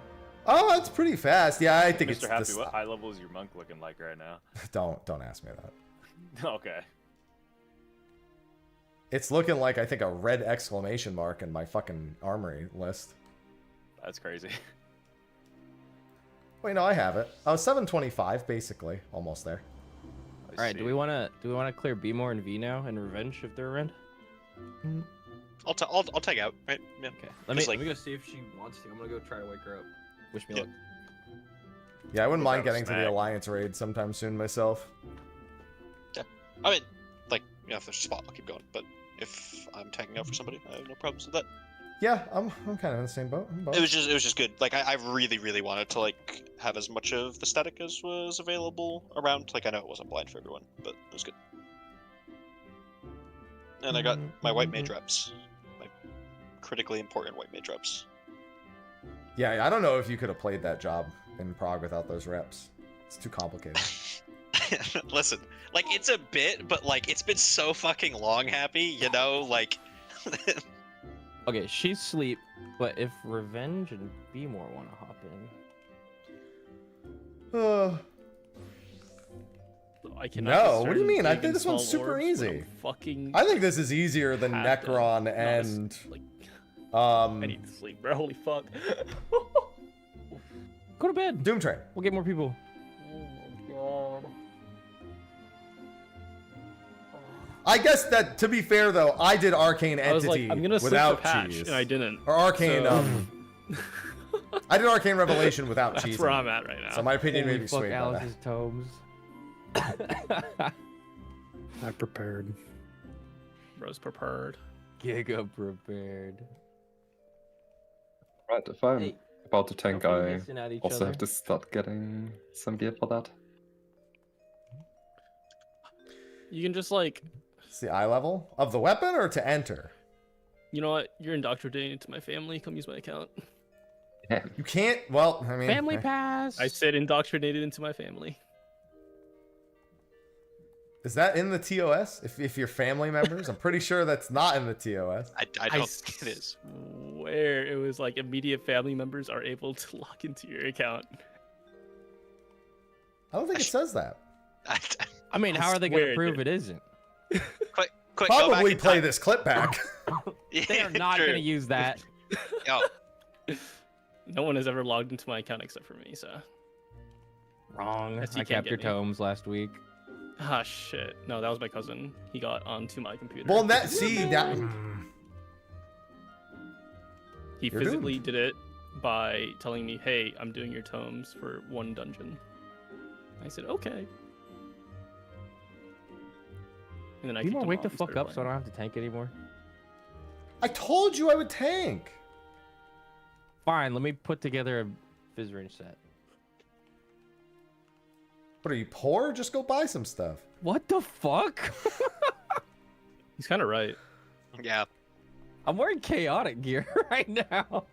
Oh, it's pretty fast. Yeah, I think Mr. it's Happy, this. what high level is your monk looking like right now? Don't ask me that. Okay. It's looking like I think a red exclamation mark in my fucking armory list. That's crazy. Wait, no, I have it. Oh, 725 basically, almost there. All right, do we want to clear B-More and V now and Revenge if they're around? I'll tag out, right? Yeah. Okay. Let Let me go see if she wants to. I'm gonna go try to wake her up. Wish me luck. Yeah, I wouldn't Go mind grab a getting to the snack. Alliance raid sometime soon myself. Yeah. I mean, like, yeah, if there's a spot, I'll keep going. But if I'm tagging out for somebody, I have no problems with that. Yeah, I'm kind of in the same boat. It was just good. Like I really wanted to like have as much of the static as was available around. Like I know it wasn't blind for everyone, but it was good. And I got my white mage reps, my critically important white mage reps. Yeah, I don't know if you could have played that job in Prague without those reps. It's too complicated. Listen, like it's a bit, but like it's been so fucking long, Happy. You know, like. Okay, she's sleep, but if Revenge and B-More want to hop in. I cannot No, what do you discern mean? I big think and this one's small super orbs, but easy. I'm fucking. I think this is easier than have to Necron notice, and like, I I need to sleep, bro. Holy fuck. Go to bed. Doom Train. We'll get more people. I guess that, to be fair though, I did Arcane I was like, Entity I'm gonna slip without the patch, cheese. and I didn't. Or Arcane, so- I did Arcane Revelation without That's cheese. where I'm at right now. So my opinion may Holy be fuck swayed by that. Alice's tomes. I prepared. Rose prepared. Giga prepared. Right, if I'm about to tank, don't be I missing out each also other. have to start getting some gear for that. You can just like, It's the eye level of the weapon or to enter? you know what? You're indoctrinated into my family. Come use my account. You can't. Well, I mean, Family pass. I said indoctrinated into my family. Is that in the TOS? If you're family members, I'm pretty sure that's not in the TOS. I don't think it is. Where it was like immediate family members are able to log into your account. I don't think it says that. I mean, how are they going swear to it prove did. it isn't? Quick, go back Probably in play time. this clip back. They are not True. going to use that. Yo, No one has ever logged into my account except for me, so. Wrong. Guess you I can't kept your get me. tomes last week. Ah, shit. No, that was my cousin. He got onto my computer. Well, that see that. He You're physically did it by telling me, hey, I'm doing your tomes for one dungeon. I said, okay. And then I Do you kicked want to him wake off the and fuck started up so I playing. don't have to tank anymore? I told you I would tank. Fine, let me put together a fizz range set. What are you poor? Just go buy some stuff. What the fuck? He's kind of right. yeah. I'm wearing chaotic gear right now.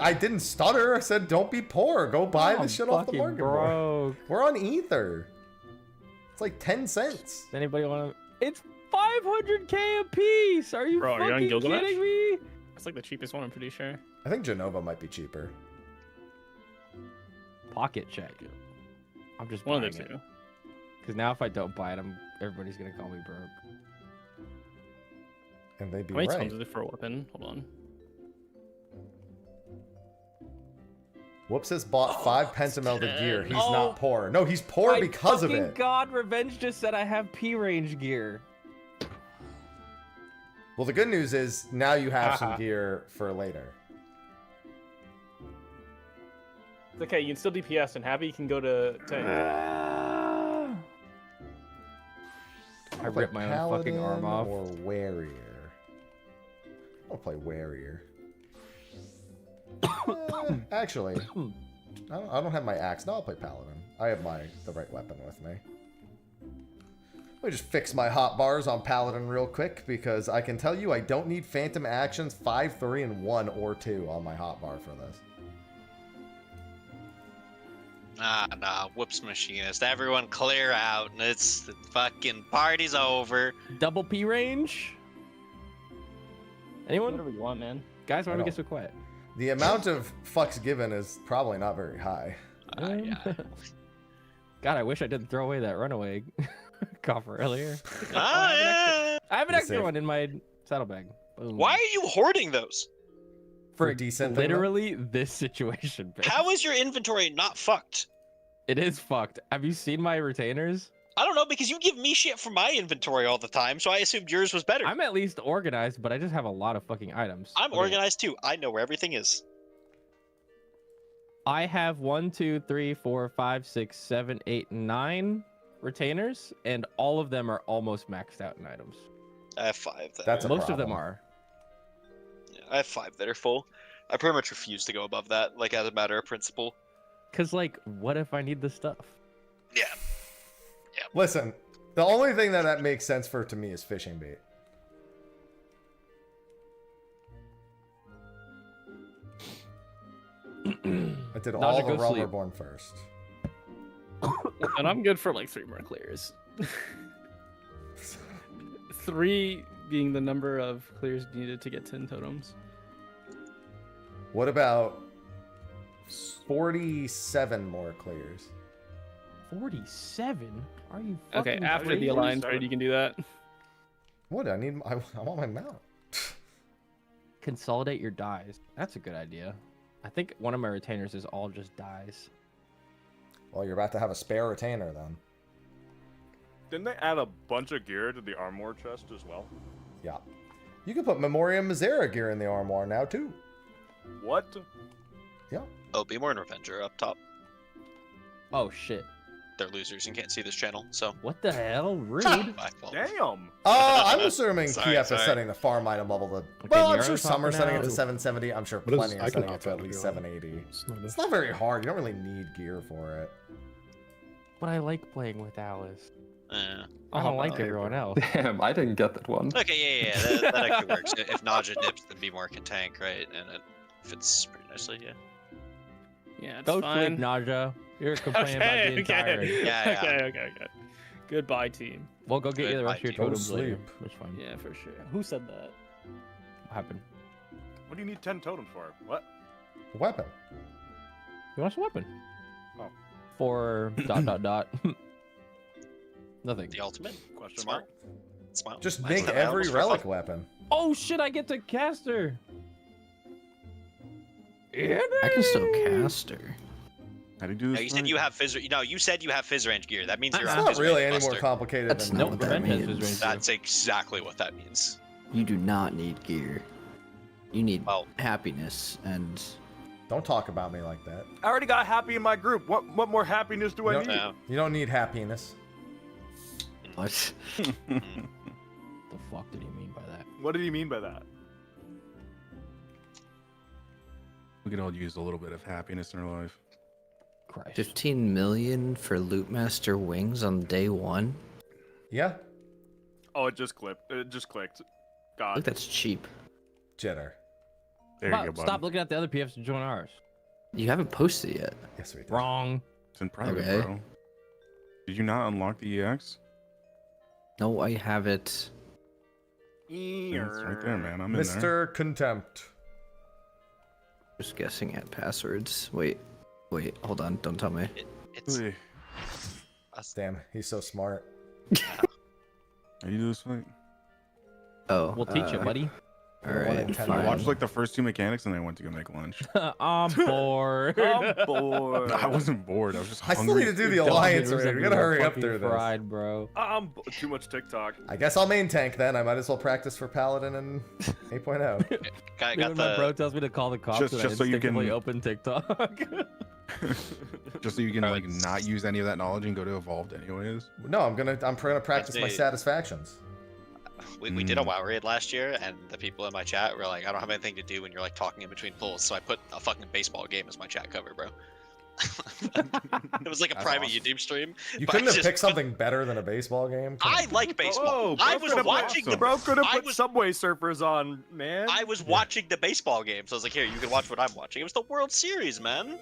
I didn't stutter. I said don't be poor. Go buy I'm this shit off the fucking market. broke. We're on Ether. It's like 10 cents. Does anybody want to? It's 500k a piece. Are you Bro, are you on fucking Gilgamesh? kidding me? That's like the cheapest one, I'm pretty sure. I think Genova might be cheaper. Pocket check. I'm just One buying of the it. two. Because now if I don't buy it, everybody's gonna call me broke. And they'd be How many right. times is it for a weapon? Hold on. Whoops has bought 5 pentamelted gear. He's Oh. not poor. No, he's poor My because of fucking it. God, Revenge just said I have P range gear. Well, the good news is now you have some gear for later. It's okay, you can still DPS, and Happy can go to tank. I ripped my own fucking arm off. Or Warrior. I'll play Warrior. Actually, I don't have my axe. No, I'll play Paladin. I have the right weapon with me. Let me just fix my hotbars on Paladin real quick because I can tell you I don't need Phantom Actions 5, 3, and 1 or 2 on my hotbar for this. Nah, whoops machinist. Everyone clear out. It's the fucking party's over. Double P range? Anyone? Whatever you want, man. Guys, why I do we get don't- so quiet? The amount of fucks given is probably not very high. Yeah. God, I wish I didn't throw away that runaway coffer earlier. Yeah. I have an You extra safe? one in my saddlebag. Boom. Why are you hoarding those? For For decent thing, though? literally this situation, bitch. How is your inventory not fucked? It is fucked. Have you seen my retainers? I don't know, because you give me shit for my inventory all the time, so I assumed yours was better. I'm at least organized, but I just have a lot of fucking items. I'm Okay. organized too. I know where everything is. I have 1, 2, 3, 4, 5, 6, 7, 8, 9 retainers, and all of them are almost maxed out in items. I have 5 that That's a Most of them problem. are. I have 5 that are full. I pretty much refuse to go above that, like as a matter of principle. Cause like, what if I need the stuff? Yeah. Listen, the only thing that makes sense for to me is fishing bait. I did all Nausea, the go Realm sleep. Reborn first. And I'm good for like 3 more clears. 3 being the number of clears needed to get 10 totems. What about 47 more clears? 47? Are you Okay, fucking after the crazy? Alliance raid, you can do that. What? I want my mount. Consolidate your dies. That's a good idea. I think one of my retainers is all just dies. Well, you're about to have a spare retainer then. Didn't they add a bunch of gear to the armor chest as well? Yeah. You can put Memoriam Misera gear in the armoire now too. What? Yeah. Oh, Be More and Revenge are up top. Oh shit. They're losers and can't see this channel, so. What the hell? Rude. My fault. Damn. I'm assuming Sorry, Kiev is sorry. setting the farm item level to. Well, I'm Nero's sure some are hopping setting it out. to 770. I'm sure But plenty I are can setting it hop to out at if least you want. 780. It's not It's not very hard. You don't really need gear for it. But I like playing with Alice. Yeah. I don't like everyone else. Damn, I didn't get that one. Okay, yeah. That actually works. If Naja dips, then Be More can tank, right? And it fits pretty nicely, yeah. Yeah, it's Go fine. sleep, Naja. You're complaining about Okay, being okay. tired. Yeah. Okay. Goodbye, team. We'll go get you the rest of your Go to totems later. sleep. That's fine. Yeah, for sure. Who said that? What happened? What do you need 10 totems for? What? Weapon. You want a weapon? Oh. For ... Nothing. The ultimate? Question Smart. mark? Smile. Just Nice. make That every was for relic fun. weapon. Oh shit! I get to cast her. I can still cast her. How do you do No, this? you said you have fizz. No, you said you have fizz range gear. That means you're It's on not fizz really range any more buster. complicated That's than not Nope, what that Revenge has means. his range. That's exactly what that means. You do not need gear. You need Well- happiness and Don't talk about me like that. I already got happy in my group. What more happiness do I You need? don't, No. you don't need happiness. what? The fuck did he mean by that? What did he mean by that? We could all use a little bit of happiness in our life. Christ. 15 million for Lootmaster wings on day one? Yeah. Oh, it just clipped. It just clicked. I God. think that's cheap. Jitter. There Stop, you go, bud. stop looking at the other PFs to join ours. You haven't posted yet. Yes, we did. Wrong. It's in private, Okay. bro. Did you not unlock the EX? No, I have it. Yeah, it's right there, man. I'm in there. Mr. Contempt. Just guessing at passwords. Wait, hold on. Don't tell me. It's Hey, Damn, he's so smart. how you do this fight? Oh, We'll teach you, buddy. All One in right, 10 I fine. watched like the first two mechanics and then I went to go make lunch. I'm bored. I'm bored. I wasn't bored. I was just I still hungry. need to do the Dog alliance eaters raid. We gotta everywhere, hurry up fucking through this. fried, bro. Too much TikTok. I guess I'll main tank then. I might as well practice for Paladin and 8.0. I Even got my bro the. tells me to call the cops Just- and just I so you instinctively can- open TikTok. Just so you can like not use any of that knowledge and go to evolved anyways. No, I'm gonna practice my me. satisfactions. We did a WoW raid last year, and the people in my chat were like, "I don't have anything to do when you're like talking in between pulls," so I put a fucking baseball game as my chat cover, bro. It was like a That's private awesome. YouTube stream. You but I couldn't have just picked something better than a baseball game. Come I on. like baseball. Oh, I bro was could've watching put- the Bro could have I put was- Subway Surfers on, man. I was watching the baseball game, so I was like, "Here, you can watch what I'm watching." It was the World Series, man.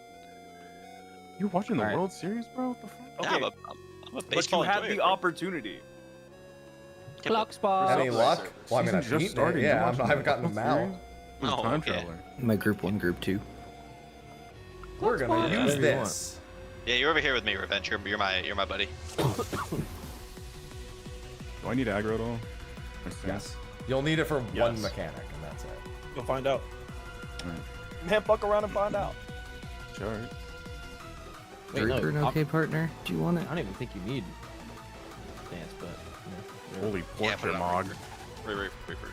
You're watching the Alright. World Series, bro? What the fuck? Yeah, Okay, I'm a but baseball you had enjoyer, the bro. opportunity. Clock spot. Any luck? Well, I mean, Season I've just eaten started. it. You Yeah, watching I haven't the gotten them World out. Series? Who's Oh, time okay. traveler? My group 1, group 2. We're gonna Yeah, use whatever you this. Yeah, you're over here with me, Revenge. You're my buddy. Do I need aggro at all? Yes. You'll need it for one Yes. mechanic, and that's it. You'll find out. Man, fuck around and find out. Sure. Alright. Wait, no, Draper an okay partner? Do you want I it? don't even think you need dance, but yeah. Holy Yeah, put portrait it on mog. Reaper.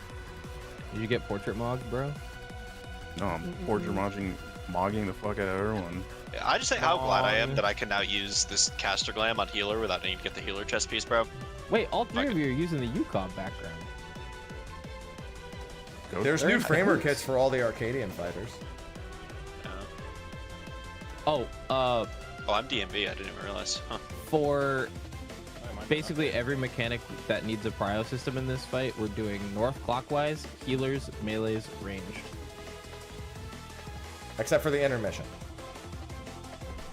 Did you get portrait mogs, bro? No, I'm portrait mogging the fuck out of everyone. Yeah, I just say how glad I am that I can now use this caster glam on healer without needing to get the healer chest piece, bro. Wait, all three of you are using the UCOB background. Go There's there. new framer kits for all the Arcadian fighters. Oh, Oh, I'm DMV. I didn't even realize. Huh. for basically every mechanic that needs a prio system in this fight, we're doing north clockwise, healers, melees, ranged. Except for the intermission.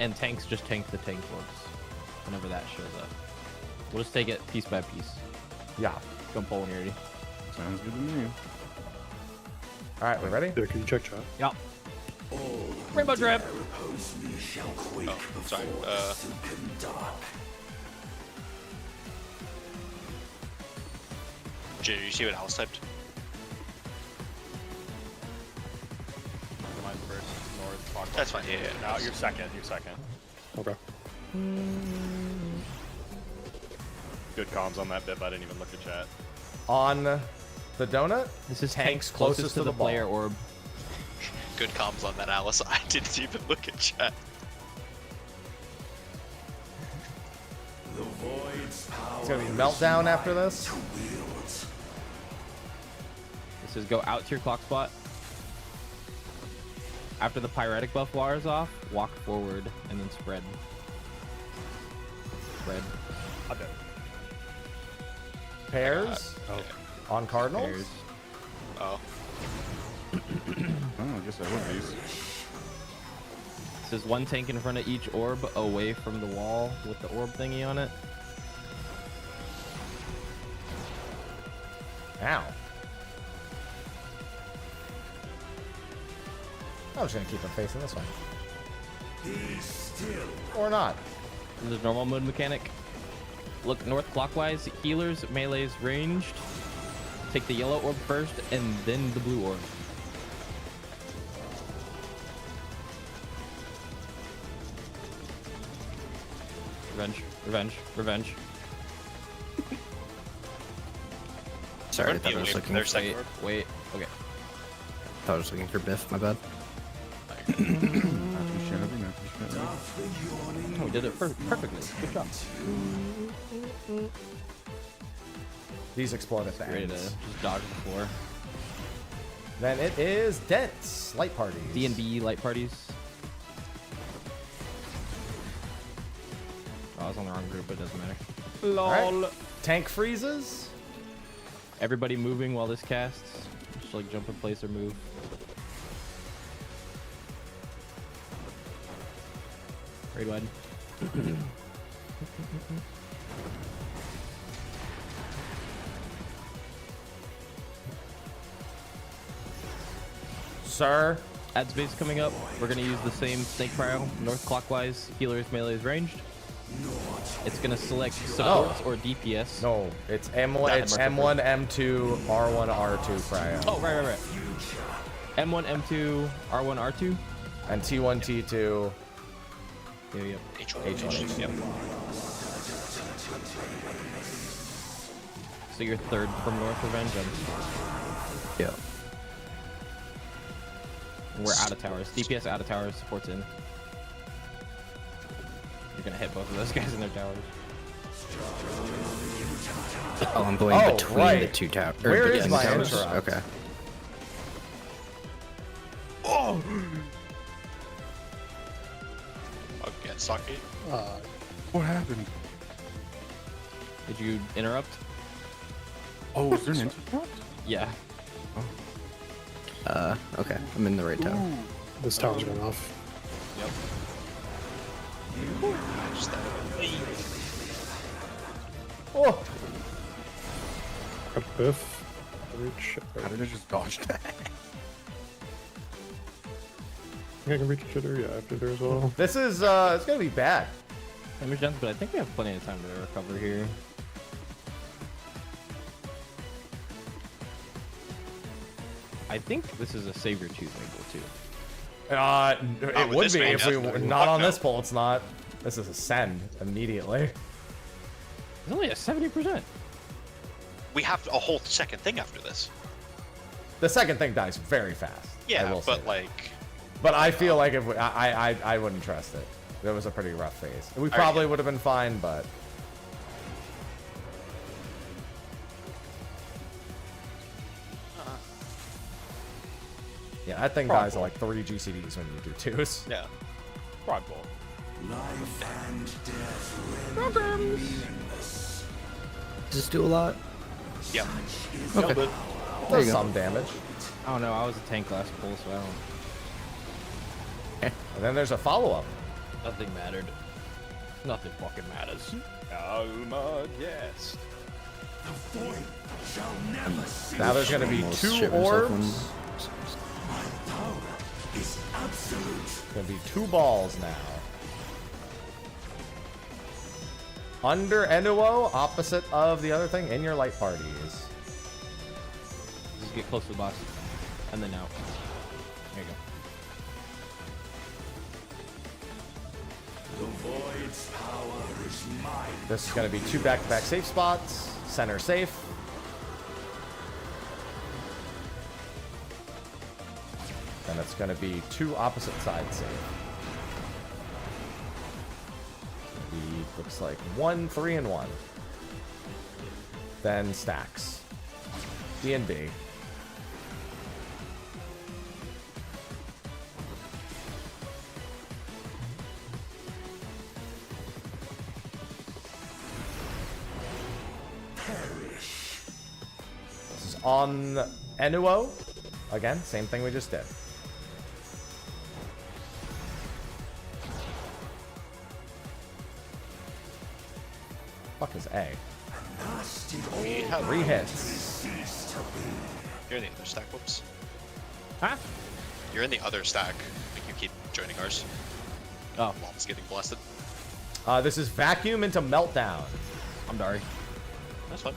And tanks just tank the tank works whenever that shows up. We'll just take it piece by piece. Yeah. Componenty. Sounds good to me. Alright, we ready? There, can you check chat? Yep. Rainbow drip. Oh, sorry. Did you see what Alice typed? Mine first, north. clock. That's fine. Yeah. No, you're second. You're second. Okay. Good comms on that bip. I didn't even look at chat. On the donut, This is Tank's Tank's closest to the ball. player orb. Good comms on that, Alice. I didn't even look at chat. It's gonna be meltdown after this. This is go out to your clock spot. After the pyretic buff wears off, walk forward and then spread. Spread. I bet. Pairs on Cardinals. Pairs. Oh. Oh, I guess I would these. This is one tank in front of each orb away from the wall with the orb thingy on it. Ow. I'm just gonna keep him facing this way. Or not. This is normal mode mechanic. Look north clockwise, healers, melees ranged. Take the yellow orb first and then the blue orb. Revenge, revenge, revenge. Sorry, I thought I was looking. Wait, okay. I thought I was looking for Biff. My bad. Oh, we did it perfectly. Good job. These explode at the Ready end. to just dodge the floor. Then it is dense light parties. D&B light parties. Oh, I was on the wrong group, but it doesn't matter. Lol. Right. Tank freezes. Everybody moving while this casts. Just like jump in place or move. Raid wide. Sir. Ad space coming up. We're gonna use the same snake cryo. North clockwise. Healers, melees ranged. It's gonna select supports or DPS. No, it's M1. It's M1, M2, R1, R2 cryo. Oh, right. M1, M2, R1, R2, and T1, T2. Yep. H1. Yep. So you're third from North Revenge. Yeah. We're out of towers. DPS out of towers. Supports in. You're gonna hit both of those guys in their towers. Oh, I'm going between the two towers. Where is my interrupt? Okay. Oh! Again, Saki. What happened? Did you interrupt? Oh, is there an interrupt? Yeah. Okay. I'm in the right tower. This tower's going off. Yep. Oh! A Biff. Reach. How did I just dodge that? I think I can reach Jitter. Yeah, I have Jitter as well. This is it's gonna be bad. Damage done, but I think we have plenty of time to recover here. I think this is a savior choose angle too. It would be if we were not on this pull. It's not. This is a send immediately. It's only a 70%. We have a whole second thing after this. The second thing dies very fast. Yeah, but like. But I feel like if I wouldn't trust it. It was a pretty rough phase. We probably would have been fine, but. Yeah, that thing dies at like 3 GCDs when you do twos. Yeah. Prod ball. Life and death. Does this do a lot? Yep. Okay. There Does some damage. Oh no, I was a tank last pull, so I don't. And then there's a follow-up. Nothing mattered. Nothing fucking matters. Alma, yes. The void shall never cease. Now there's gonna be Almost 2 shit myself orbs. My power is absolute. Gonna be 2 balls now. Under Enuo, opposite of the other thing, in your light parties. Just get close to the boss. And then out. There you The void's power is mine. This is going to be 2 back-to-back safe spots. Center safe. And it's going to be 2 opposite sides safe. Looks like 1, 3, and 1. Then stacks. D and B. This is on Enuo. Again, same thing we just did. Fuck is A? 3 hits. You're in the other stack. Whoops. Huh? You're in the other stack. Like you keep joining ours. Oh. Mom's getting blasted. This is vacuum into meltdown. I'm sorry. That's fine.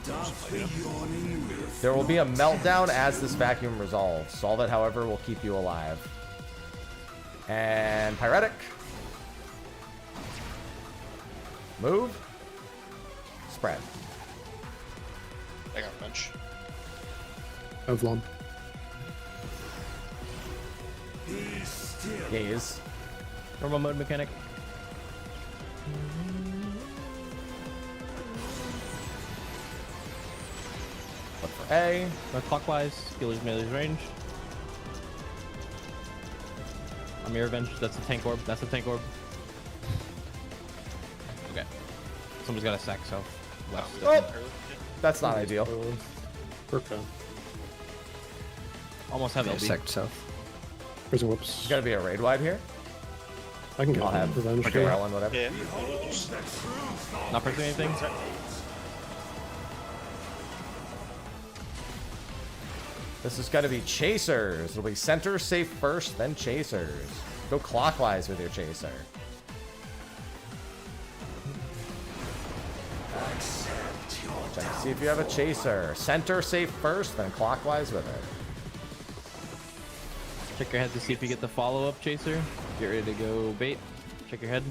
There will be a meltdown as this vacuum resolves. Solve it, however, will keep you alive. And Pyretic. Move. Spread. I got a bunch. Evlon. Gaze. Normal mode mechanic. Look for A. Go clockwise. Healer's melee's range. I'm your revenge. That's a tank orb. That's a tank orb. Okay. Someone's got a sack, so left. Oh, that's not ideal. Okay. Almost have LB. Sect south. Prison Whips. There's gotta be a raid wide here. I can get I'll have revenge. like a Relin, whatever. Yeah. Not pursuing anything. This is gonna be chasers. It'll be center safe first, then chasers. Go clockwise with your chaser. Check to see if you have a chaser. Center safe first, then clockwise with it. Check your head to see if you get the follow-up chaser. Get ready to go bait. Check your head.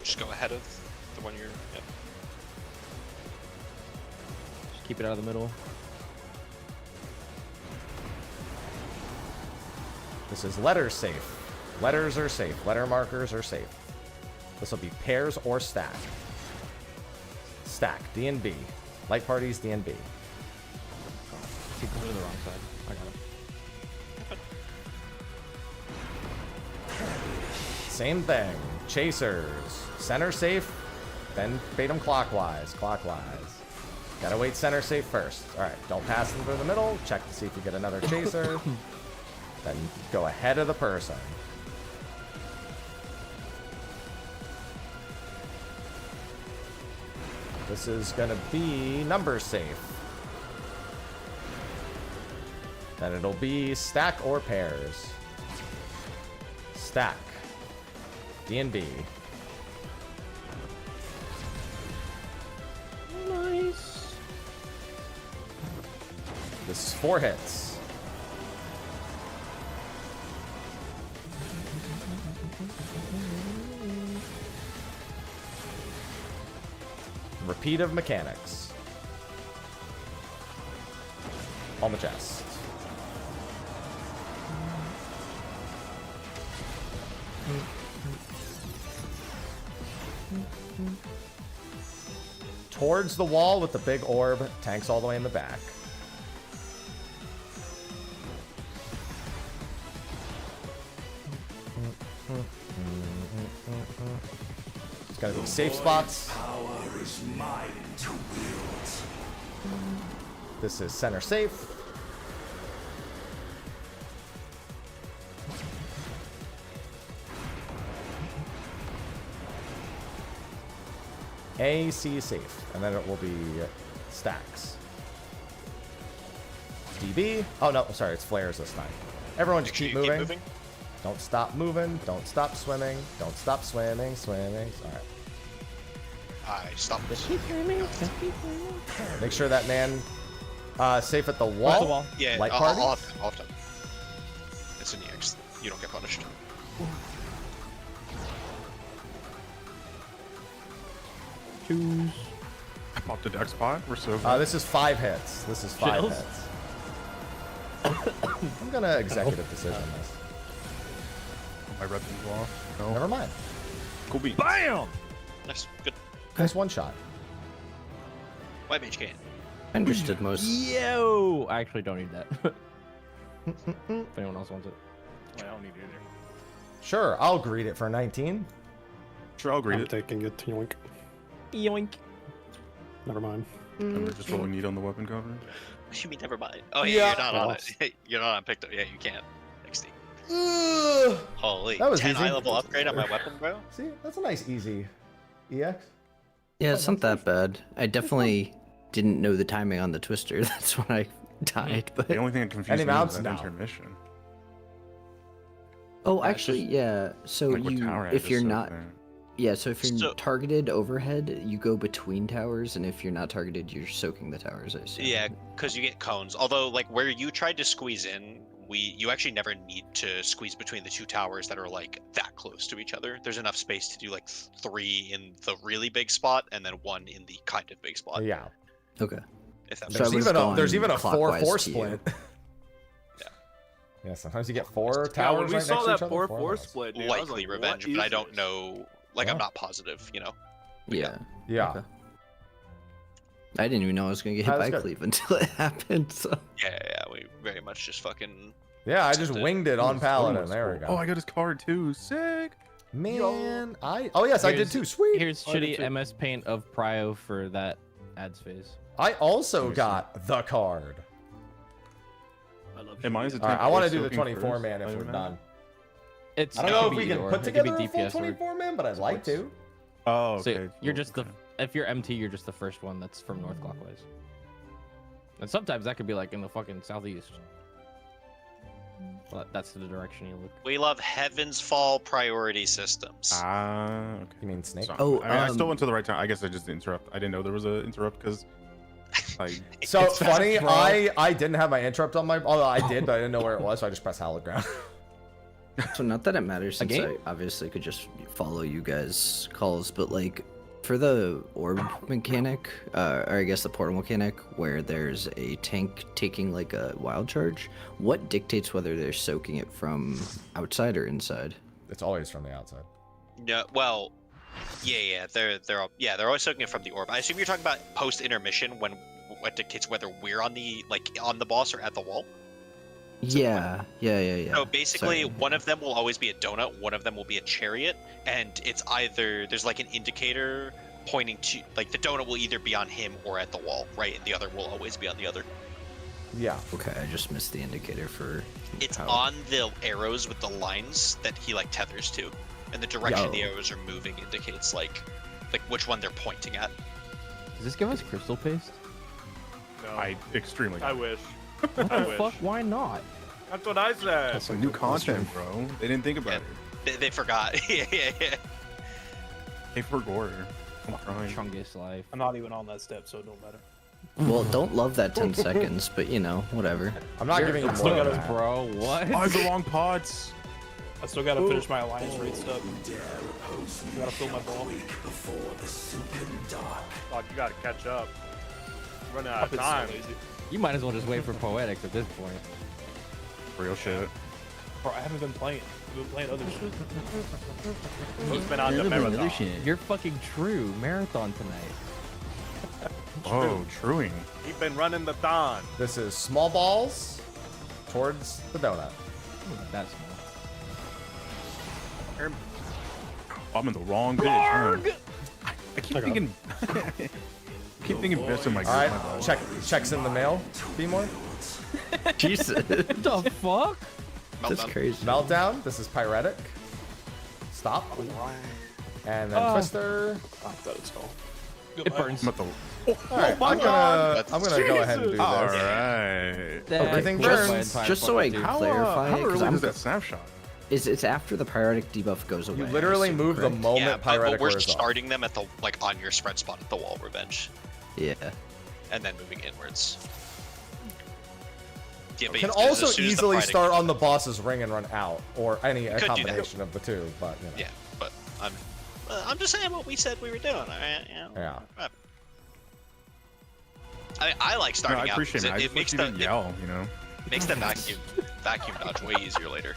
Just go ahead of the one you're. Yep. Just keep it out of the middle. This is letters safe. Letters are safe. Letter markers are safe. This will be pairs or stack. Stack, D and B. Light parties, D and B. Keep going to the wrong side. I got him. Same thing. Chasers. Center safe, then bait them clockwise. Clockwise. Gotta wait center safe first. Alright, don't pass them through the middle. Check to see if you get another chaser. Then go ahead of the person. This is gonna be number safe. Then it'll be stack or pairs. Stack. D and B. Nice. This is 4 hits. Repeat of mechanics. On the chest. Towards the wall with the big orb. Tanks all the way in the back. It's gonna be safe spots. Power is mine to wield. This is center safe. AC safe, and then it will be stacks. DB. Oh no, sorry, it's flares this time. Everyone just keep moving. Don't stop moving. Don't stop swimming. Don't stop swimming. Swimming. All right. I stopped. Make sure that man safe at the wall. Yeah, Light I'll party. have to. It's an EX. You don't get punished. twos. I popped a dex pot. We're so. This is 5 hits. This is 5 Chills. hits. I'm gonna executive decision this. My weapons off. No. Never mind. Cool beat. Bam! Nice, good. Nice one shot. White mage can't. Understood most. Yo! I actually don't need that. If anyone else wants it. I don't need it either. Sure, I'll greet it for 19. Sure, I'll greet I'm it. taking it. Yoink. Yoink. Never mind. And we're just rolling need on the weapon cover. What you mean never mind? Oh Yeah. yeah, you're not on it. You're not on picked up. Yeah, you can't. XD. Holy, That was 10 easy. high level upgrade on my weapon, bro. See, that's a nice easy EX. Yeah, it's not that bad. I definitely didn't know the timing on the twister. That's when I died. But The only thing that confused Any me was mounts? that No. intermission. oh, actually, yeah. So Like, what you, tower I if just you're said not, there. yeah. So if you're So- targeted overhead, you go between towers, and if you're not targeted, you're soaking the towers. I assume. Yeah, because you get cones. Although, like where you tried to squeeze in, you actually never need to squeeze between the 2 towers that are like that close to each other. There's enough space to do like 3 in the really big spot and then 1 in the kind of big spot. Yeah. Okay. If that So makes I sense. would've There's gone even a 4-4 clockwise to you. split. Yeah. Yeah, sometimes you get 4 Yeah, towers when we right saw next to that each other. 4-4 4 split, dude, I was Likely like, revenge, what but I is don't this? know. Like Yeah. I'm not positive, you know. Yeah. Yeah. Okay. I didn't even know I was gonna get hit That's by good. Cleve until it happened. So. Yeah, we very much just fucking. Yeah, I just Did- winged it on Paladin. There we go. Oh, I got his card too. Sick. Man, oh yes, I did Here's- too. Sweet. Here's I did shitty too. MS Paint of Prio for that ads phase. I also got the card. I love Am I as a All right, tank I want to or do the soaking 24 first? man if I we're don't know. done. It's I don't it know could if be we can either or. put It could be together a full DPS or 24 man, but I'd like to. Oh, So okay. you're cool, just okay. if you're MT, you're just the first one that's from north clockwise. And sometimes that could be like in the fucking southeast. But that's the direction you look. We love Heaven's Fall priority systems. Ah, okay. You mean snake? So, Oh, I mean, I still um, went to the right time. I guess I just interrupt. I didn't know there was a interrupt because I. So It's fast, funny, bro. I didn't have my interrupt on my. Although I did, but I didn't know where it was, so I just pressed hallowed ground. So not that it matters since game? I obviously could just follow you guys' calls, but like for the orb mechanic, or I guess the portal mechanic, where there's a tank taking like a wild charge, what dictates whether they're soaking it from outside or inside? It's always from the outside. No, well, yeah, they're always soaking it from the orb. I assume you're talking about post intermission when what dictates whether we're on the boss or at the wall. Yeah. So basically, Sorry. one of them will always be a donut, one of them will be a chariot, and it's either there's like an indicator pointing to like the donut will either be on him or at the wall, right? And the other will always be on the other. Yeah. Okay, I just missed the indicator for. It's how- on the arrows with the lines that he like tethers to, and the direction the Yo. arrows are moving indicates like which one they're pointing at. Does this give us crystal paste? No, I extremely. I wish. What I the wish. fuck? Why not? That's what I said. That's some new content, bro. They didn't think about Yeah. it. They forgot. yeah. Hey, for gore. I'm crying. Chungus life. I'm not even on that step, so it don't matter. Well, don't love that 10 seconds, but you know, whatever. I'm not giving you still more. gotta- than that. Bro, what? Oh, I have the wrong pods. I still gotta finish my alliance raid stuff. Gotta fill my ball. Fuck, you gotta catch up. Running out of time. So lazy. You might as well just wait for poetics at this point. Real shit. Bro, I haven't been playing. I've been playing other shit. It's been on the marathon. You're fucking true. Marathon tonight. Oh, truing. You've been running the thon. This is small balls towards the donut. That's small. I'm in the wrong bitch. Huh? I keep thinking. keep thinking best of my All right, my balls. checks in the mail. Be more. Jesus. What the fuck? That's crazy. Meltdown. This is pyretic. Stop. And then twister. I thought it's all. It burns. I'm at the. All right, I'm gonna go ahead and do this. All right. Everything burns. Just so I clarify, How 'cause early I'm- is that snapshot? it's after the pyretic debuff goes away. You I literally assume, move the correct? moment Yeah, but pyretic we're wears off. starting them at the on your spread spot at the wall, revenge, Yeah. and then moving inwards. Yeah, but Can as also soon as the easily Friday- start on the boss's ring and run out, or any could do that. combination of the two. But you know. Yeah, but I'm just saying what we said we were doing. All right, Yeah. I like No, starting I out appreciate because it. I it just makes wish you didn't yell, you know? makes the vacuum dodge way easier later.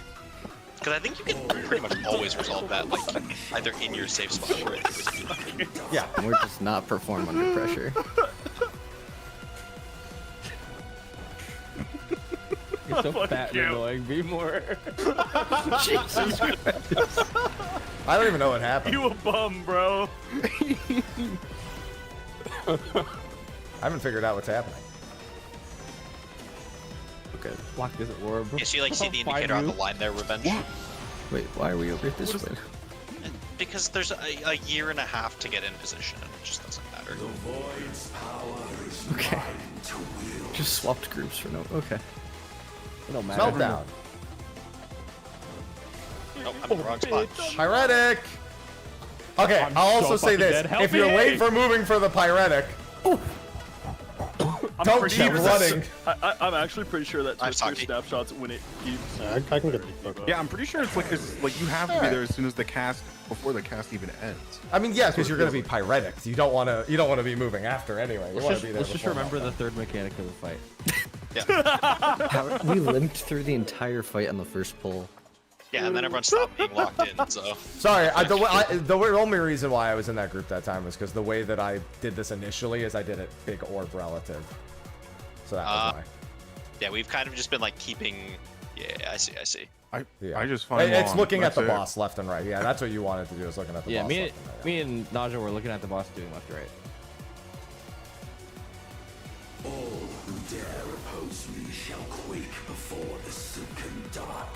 Because I think you can pretty much always resolve that, like, either in your safe spot or Yeah. And we're just not perform under pressure. You're so fat and annoying. Be more. Jesus Christ. I don't even know what happened. You a bum, bro. I haven't figured out what's happening. Okay. Block this orb. Yes, you like see the indicator on the line there, Revenge? Wait, why are we over this way? Because there's a year and a half to get in position, and it just doesn't matter. Okay. Just swapped groups for no. Okay. It don't matter. Meltdown. Nope, I'm in the wrong spot. Pyretic. Okay, I'm I'll also so say fucking this: dead. Help if you're me! late for moving for the pyretic, I'm don't pretty keep sure running. I'm actually pretty sure that I'm Twister talking. snapshots when it keeps. I can get the Yeah, I'm pretty sure it's like you have to be there as soon as the cast, before the cast even ends. I mean, yeah, because you're going to be pyretics. You don't want to be moving after anyway. You want to be there. Let's just before remember meltdown. the third mechanic of the fight. We limped through the entire fight on the first pull. Yeah, and then everyone stopped being locked in, so... Sorry, the only reason why I was in that group that time was because the way that I did this initially is I did it big orb relative. So that was why. Yeah, we've kind of just been, like, keeping... Yeah, I see. I just find it's looking at the That's it. boss left and right. Yeah, that's what you wanted to do, is looking at the boss me, left and right. me and Naja were looking at the boss doing left to right. All who dare oppose me shall quake before the silken dark.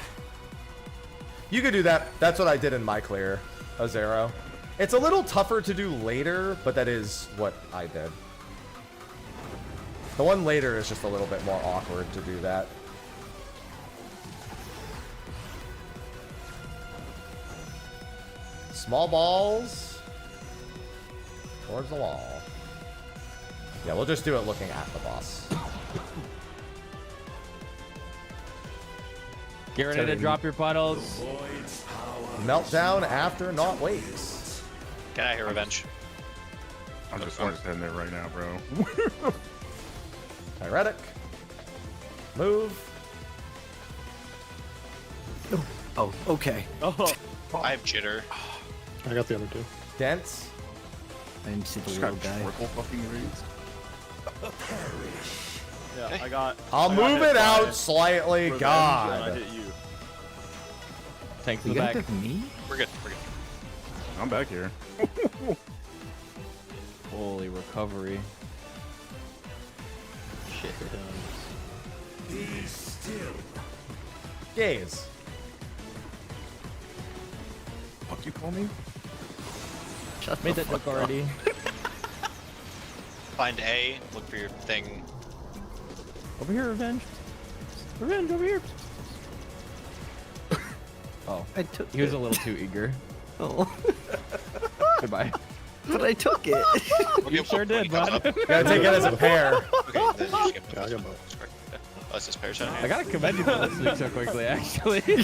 You could do that. That's what I did in my clear, Azero. It's a little tougher to do later, but that is what I did. The one later is just a little bit more awkward to do that. Small balls towards the wall. Yeah, we'll just do it looking at the boss. Get ready to drop your puddles. Meltdown after not wakes. Get out of here, Revenge. I'm just heading there right now, bro. Pyretic. Move. Oh, okay. Oh, I have jitter. I got the other two. Dense. I didn't see the Just little got guy. triple fucking raised. yeah, I got. I'll I got move hit it by out slightly. Revenge, God. And I hit you. Tanks in You the got back. to me? We're good. I'm back here. Holy recovery. Shit. Be still. Gaze. Fuck you call me? Shut Made the that joke fuck up. already. Find A, look for your thing. Over here, Revenge. Revenge, over here. Oh, I took he was it. a little too eager. Oh. Goodbye. But I took it. You sure did, bud. Gotta take it as a pair. Okay, then you just get Yeah, I got both. Oh, that's just pair shot. I gotta commend you for listening so quickly, actually. He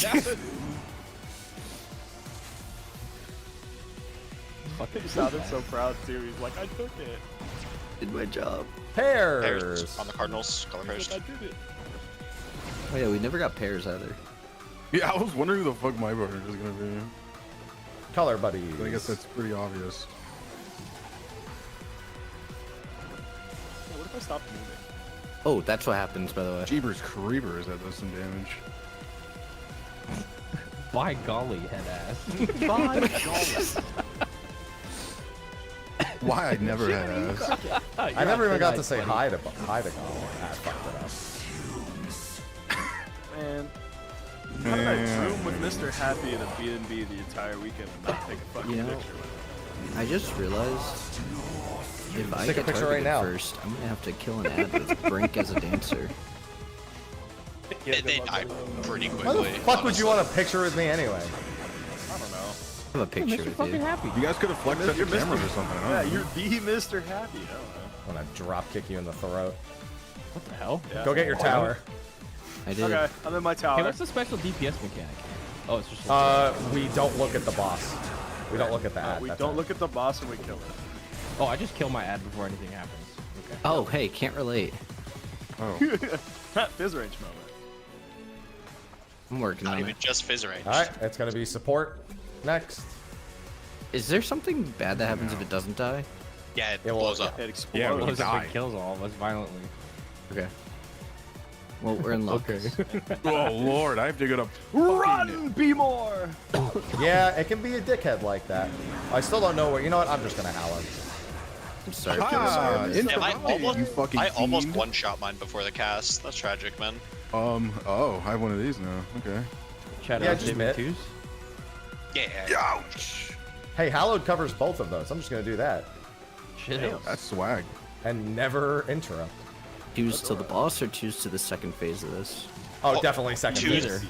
sounded so proud too. He's like, I took it. Did my job. Pairs. On the Cardinals, color He's first. like, I did it. Oh yeah, we never got pairs either. Yeah, I was wondering who the fuck my partner is gonna be. Color buddies. I guess that's pretty obvious. Yeah, what if I stopped moving? Oh, that's what happens, by the way. Jeebers Creepers that does some damage. By golly, head ass. By golly. Why I never had ass. I never even got to say hi to Colin. I fucked it up. Man. How did I room with Mr. Happy in a B&B the entire weekend and not take a fucking You know, picture with him? I just realized if I Take a get picture right targeted now. first, I'm gonna have to kill an ad with Brink as a dancer. They die pretty quickly. Why the fuck would you want a picture with me anyway? I don't know. I have a picture with you. Happy. You guys could have flexed at the You're Mr. cameras or something. I Yeah, don't know. you're the Mr. Happy. I don't know. I'm gonna drop kick you in the throat. What the hell? Yeah. Go get your tower. I did. Okay, I'm in my tower. Hey, what's the special DPS mechanic? Oh, it's just. We don't look at the boss. We don't look at the ad. We that's don't it. look at the boss and we kill it. Oh, I just kill my ad before anything happens. Okay. Oh, hey, can't relate. Oh. Fizz range moment. I'm working Not on even it. just fizz range. All right, it's gonna be support next. Is there something bad that happens if it doesn't die? Yeah, it It will- blows up. It explodes. Yeah, we'll it die. kills all of us violently. Okay. Well, we're in luck. Okay. Oh lord, I have to go to Run, be more. Yeah, it can be a dickhead like that. I still don't know where. You know what? I'm just gonna howl. I'm sorry. Ah, Damn, you fucking I almost fiend. one-shot mine before the cast. That's tragic, man. Oh, I have one of these now. Okay. Shout Yeah, out just David admit. Twos. Yeah. Ouch. Hey, hallowed covers both of those. I'm just gonna do that Shit. That's swag. and never interrupt. Choose to the boss or choose to the second phase of this? Oh, definitely second two- later.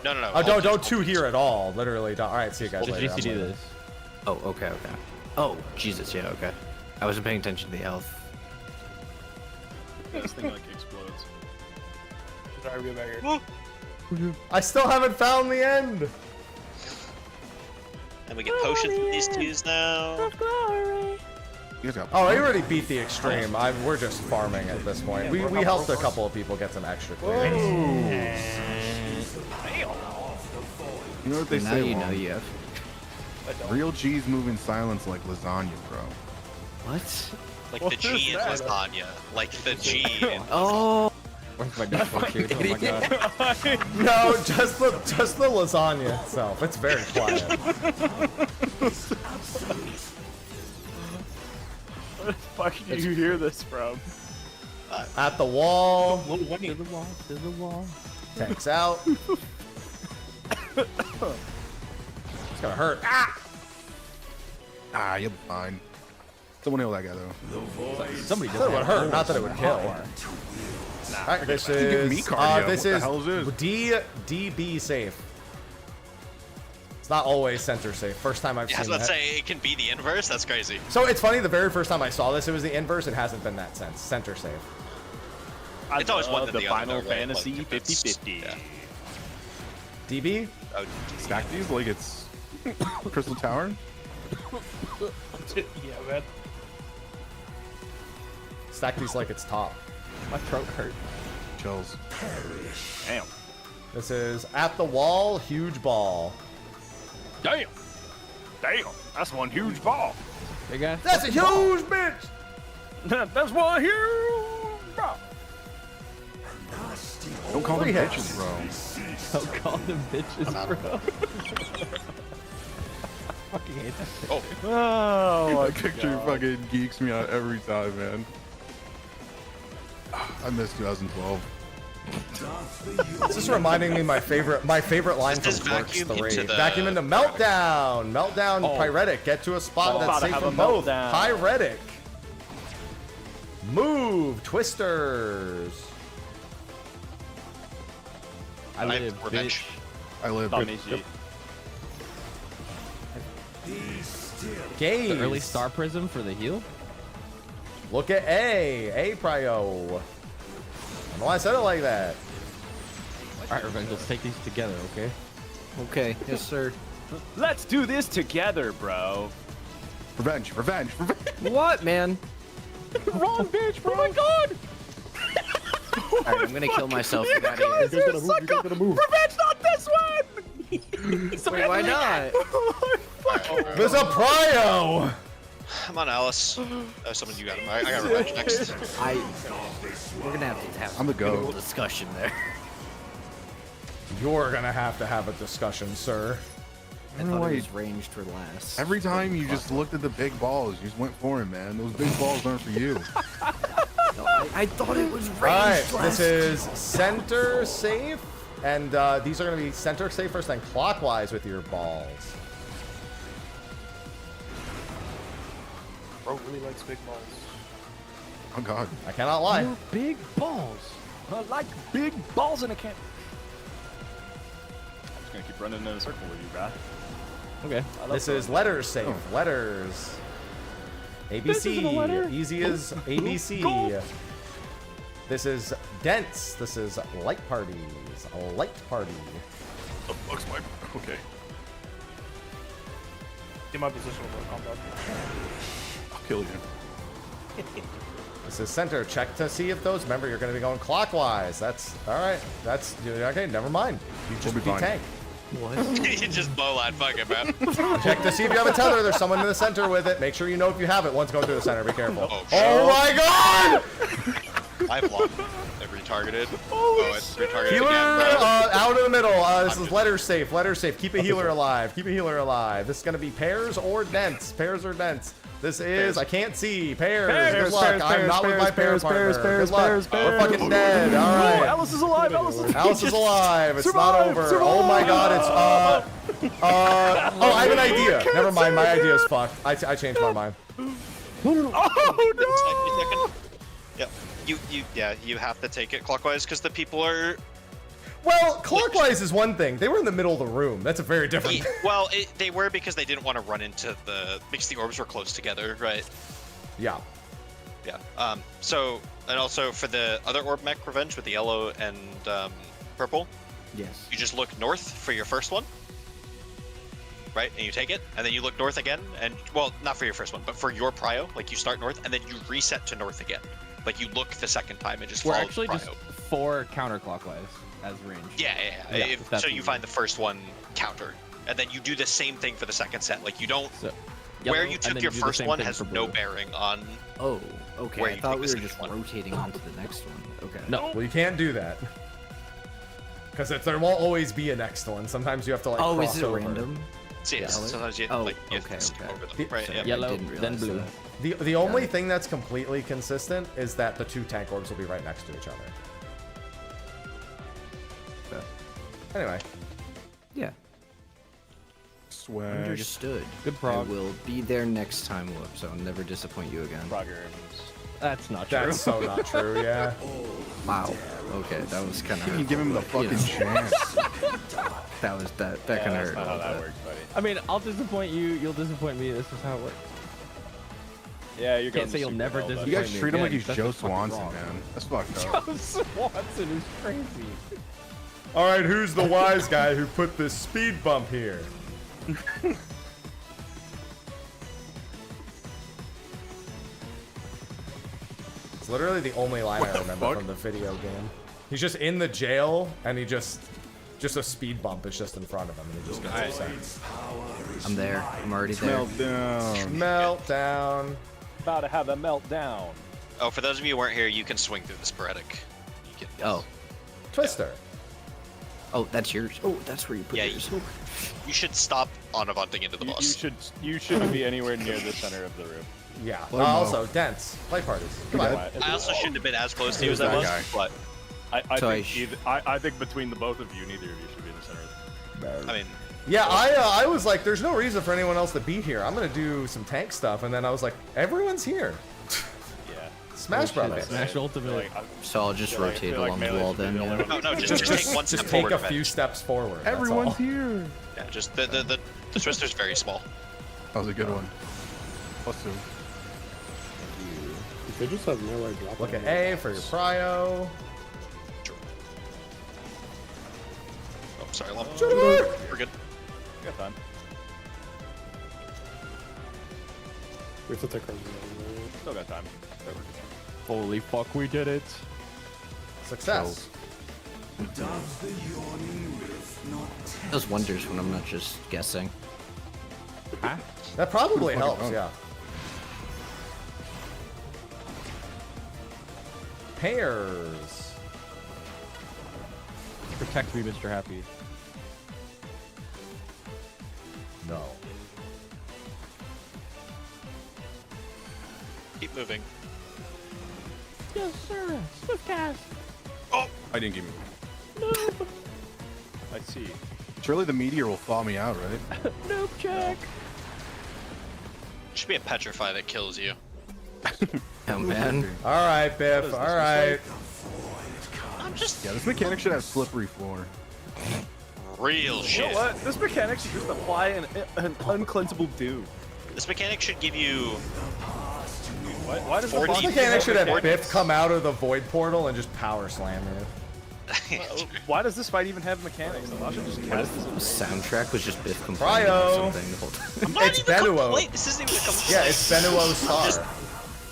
No. Oh, don't two here at all. Literally, don't. All right, see you guys Did later. you I'm do later. this? Oh, okay. Oh, Jesus, yeah, okay. I wasn't paying attention to the health. This thing like explodes. Sorry, get back here. I still haven't found the end. And we get potions with these twos now. You guys got Oh, I already beat the extreme. We're just farming at this point. We helped a couple of people get some extra clearance. You know what they Now say? you know Juan? you have. Real G's move in silence like lasagna, bro. What? Like the G in lasagna. Like the G in... Oh! Where's my default here? Oh my god. No, just the lasagna itself. It's very quiet. Where the fuck did you hear this from? At the wall. To the wall, to the wall. Tanks out. It's gonna hurt. Ah! Ah, you'll be fine. Someone heal that guy though. Somebody That would hurt, not that it would kill. Alright, this give me is cardio. this What the is hell is this? DB safe. It's not always center safe. First time I've Yeah, I was seen about that. to say, it can be the inverse. That's crazy. So it's funny, the very first time I saw this, it was the inverse. It hasn't been that since. Center safe. It's always one than the the Final other, right? Fantasy Like, if it's- 50-50. yeah. DB? Oh, Stack these like it's Crystal Tower. Yeah, man. Stack these like it's top. My throat hurt. Chills. Damn. This is at the wall, huge ball. Damn. Damn. That's one huge ball. Big guy. That's a huge bitch! That's one huge ball. Don't call them Three hits. bitches, bro. Don't call them bitches, bro. Fucking hate that. Oh, Oh, That picture fucking geeks me out every time, man. I miss 2012. It's just reminding me my favorite line This is from Clerks vacuum 3. into the- Vacuum into Meltdown! Meltdown, Oh. Pyretic. Get to a spot About that's to safe have from a both. meltdown. Pyretic. Move, Twisters. I live, revenge. bitch. I live. Thought me, G. Gaze. The early star prism for the heal. Look at A prio. I don't know why I said it like that. Alright, Revenge, let's take these together, okay? Okay, yes, sir. Let's do this together, bro. Revenge, revenge, revenge. What, man? Wrong bitch, bro. Oh my god. Alright, I'm gonna kill myself. You Get out of guys here. are sucker. Revenge, not this one. Wait, why not? There's a prio! come on, Alice. Oh, someone you got him. I got revenge next. We're gonna have I'm the a goat. little discussion there. You're gonna have to have a discussion, sir. I know thought why it you- was ranged for last. Every time you just looked at the big balls, you just went for him, man. Those big balls aren't for you. No, I thought it was ranged Alright, last. this is center safe. And these are gonna be center safe first, then clockwise with your balls. Bro really likes big balls. Oh god. I cannot lie. You're big balls. I like big balls in a can. I'm just gonna keep running in a circle with you, bro. Okay. This is letters safe. Letters. This isn't a ABC. letter. Easy as ABC. This is dense. This is light parties. A light party. The fuck's my... Okay. In my position will combo. I'll kill you. This is center. Check to see if those. Remember, you're going to be going clockwise. That's all right. That's okay. Never mind. You just be tank. What? You just bowline, fuck it, man. Check to see if you have a tether. There's someone in the center with it. Make sure you know if you have it. Once going through the center. Be careful. Oh my God! I've lost. They're retargeted. Oh, it's retargeted Healer again, bro. out of the middle. This is letter safe. Letter safe. Keep a healer alive. Keep a healer alive. This is going to be pairs or dents. Pairs or dents. This is, I can't see. Pairs. Good luck. I'm not with my pair partner. Good luck. We're fucking dead. All right. Alice is alive. Alice is alive. It's not over. Oh my God. It's oh, I have an idea. Never mind. My idea is fucked. I changed my mind. Oh no! Yeah, you have to take it clockwise because the people are. Well, clockwise is one thing. They were in the middle of the room. That's a very different thing. Well, they were because they didn't want to run into because the orbs were close together, right? Yeah. Yeah. So, and also for the other orb mech revenge with the yellow and purple. Yes. You just look north for your first one. Right, and you take it, and then you look north again, and well, not for your first one, but for your prio, like you start north, and then you reset to north again. Like you look the second time and just We're follow actually the just prio. 4 counterclockwise as range. Yeah. if that's So what you find the first one counter, and then you do the same thing for the second set. Like you don't. yellow, Where you and took then your you do the first same one thing has for no blue. bearing on. Oh, okay. Where I you thought take we the were second just one. rotating on to the next one. Okay. No. Well, you can't do that. Because there won't always be a next one. Sometimes you have to like Oh, cross is it over. random? So yes, Color? sometimes you Oh, like you have okay, to skip okay. over them. Right, So yeah. Yellow, I didn't then realize blue. that. The only thing that's completely consistent is that the 2 tank orbs will be right next to each other. Anyway. Yeah. Swag. Understood. Good I prog. will be there next time, Whoop, so I'll never disappoint you again. That's not true. That's so not true, yeah. Wow. Okay, that was kind of. You can give him the fucking chance. That was that kind of hurt. Not a how little that bit. works, buddy. I mean, I'll disappoint you. You'll disappoint me. This is how it works. Yeah, you're going Can't say you'll super never well, disappoint You me. guys treat him like again. he's That's Joe just fucking Swanson, wrong. man. That's fucked up. Joe Swanson is crazy. All right, who's the wise guy who put this speed bump here? It's literally the only line I remember fuck? from the video game. He's just in the jail, and he just a speed bump is just in front of him, and he just gets upset. I'm there. I'm already there. Meltdown. Meltdown. About to have a meltdown. Oh, for those of you who weren't here, you can swing through the sporadic. You can, Oh. Twister. Oh, that's yours. Oh, that's where you put Yeah, yours. you should stop on avunting into the boss. You shouldn't be anywhere near the center of the room. Yeah. Let him Also, Dents. Play parties. Come on. I also shouldn't have been as close to you as I that was, guy? but I think between the both of you, neither of you should be in the center. I mean, Yeah, I was like, there's no reason for anyone else to be here. I'm gonna do some tank stuff, and then I was like, everyone's here. Yeah. Smash Brothers. Smash Ultimate. So I'll just rotate along the wall then. Yeah. no, just take one step Just take forward. a of it. few steps forward. that's Everyone's all. here. Yeah, just the twister's very small. That was a good one. +2. If they just have nowhere drop. Look at A for your prio. Oh, sorry, Lump. Shut up! We're good. You got time. We have to take our. Still got time. Holy fuck, we did it. Success. Does wonders when I'm not just guessing. Huh? That probably Fucking helps, hell. yeah. Pairs. Protect me, Mr. Happy. No. Keep moving. Yes, sir. Swift cast. I didn't give me. I see. Surely the meteor will thaw me out, right? Noob check. Should be a petrify that kills you. Oh man. All right, Biff. All right. I'm just Yeah, this mechanic should have slippery floor. real You shit. know what? This mechanic should just apply an uncleansable doom. This mechanic should give you. Why does the 40 boss This mechanic should have Ordnance. Biff come out of the void portal and just power slam you. Why does this fight even have mechanics? I should just What cast if the this. soundtrack was just Biff complaining or Cryo. something the whole time? I'm not It's even Benuo. complaint. This isn't even a complaint. Yeah, it's Benuo Star. Just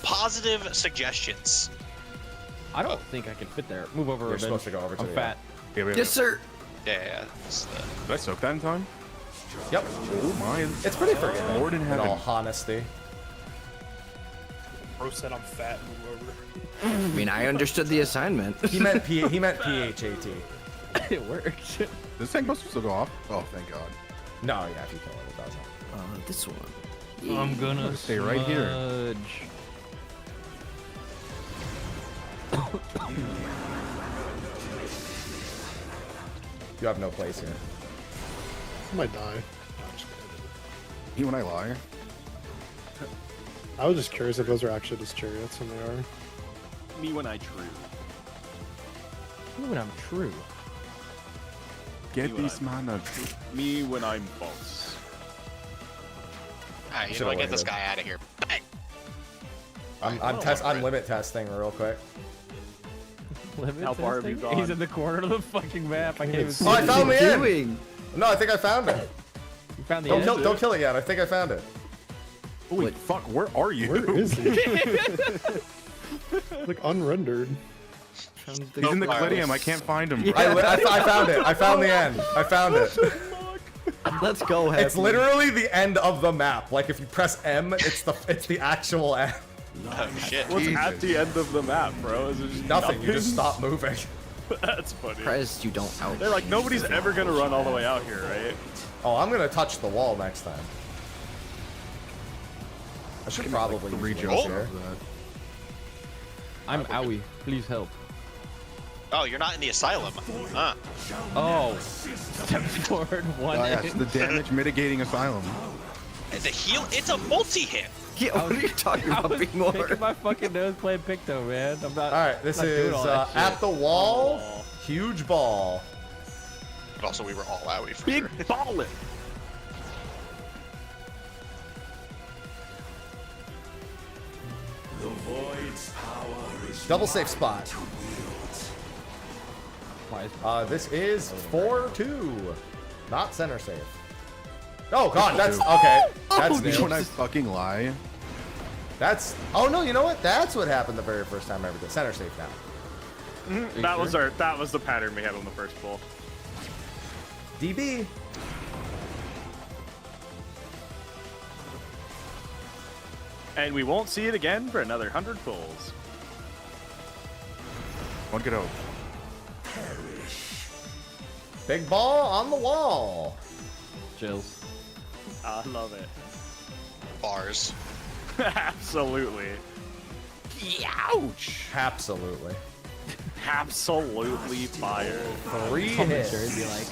positive suggestions. I don't think I can fit there. Move over. You're Ruben. supposed to go over to I'm the fat. Yes, sir. Yeah. It's the... Did I soak that in time? Yep. Oh my. It's pretty forgiving. Lord in in heaven. all honesty. Bro said I'm fat. Move over. I mean, I understood the assignment. He meant PHAT. It worked. Does this thing supposed to still go off? Oh, thank God. No, yeah, if you kill it, it doesn't. This one. I'm gonna stay right here. smudge. You have no place here. I might die. No, I'm just kidding. You and I lie. I was just curious if those are actually just chariots, and they are. Me when I true. When I'm true. Get when these I'm- mana. Me when I'm false. Alright, you know Should've what? Get this waited. guy out of here. Bang. I'm limit testing real quick. Limit How far have you testing? He's gone? in the corner of the fucking map. I can't even see. Oh, I found the end. Doing? No, I think I found it. You found the Don't end? kill, don't kill it yet. I think I found it. Holy fuck, where are you? Where is he? Like unrendered. He's in the Clidium. I can't find him. Bro. I found it. I found the end. I found it. Let's go, Happy. It's literally the end of the map. Like if you press M, it's the actual end. Oh shit. What's at the end of the map, bro? Is it just Nothing. You just stop moving. That's funny. Surprised you don't out. They're like, nobody's ever gonna run all the way out here, right? Oh, I'm gonna touch the wall next time. I should probably Three use jumps here. after that. I'm owie. Please help. Oh, you're not in the asylum. Huh. Oh. Step forward. One. Oh, yeah, it's the damage mitigating asylum. The heal. It's a multi-hit. Yeah, what are you talking I about, was Big More? picking my fucking nose playing Picto, man. I'm not. All right, this not doing is all that shit. at the wall. Huge ball. But also, we were all owie for Big sure. ballin'. The void's power is Double safe spot. Why is This is 4-2. Not center safe. Oh god, that's okay. That's You new. when I fucking lie? That's oh no, you know what? That's what happened the very first time I ever did. Center safe now. That was the pattern we had on the first pull. DB. And we won't see it again for another 100 pulls. One get out. Big ball on the wall. Chills. I love it. Bars. Absolutely. Ouch! Absolutely. Absolutely fire. 3 hits. Be like,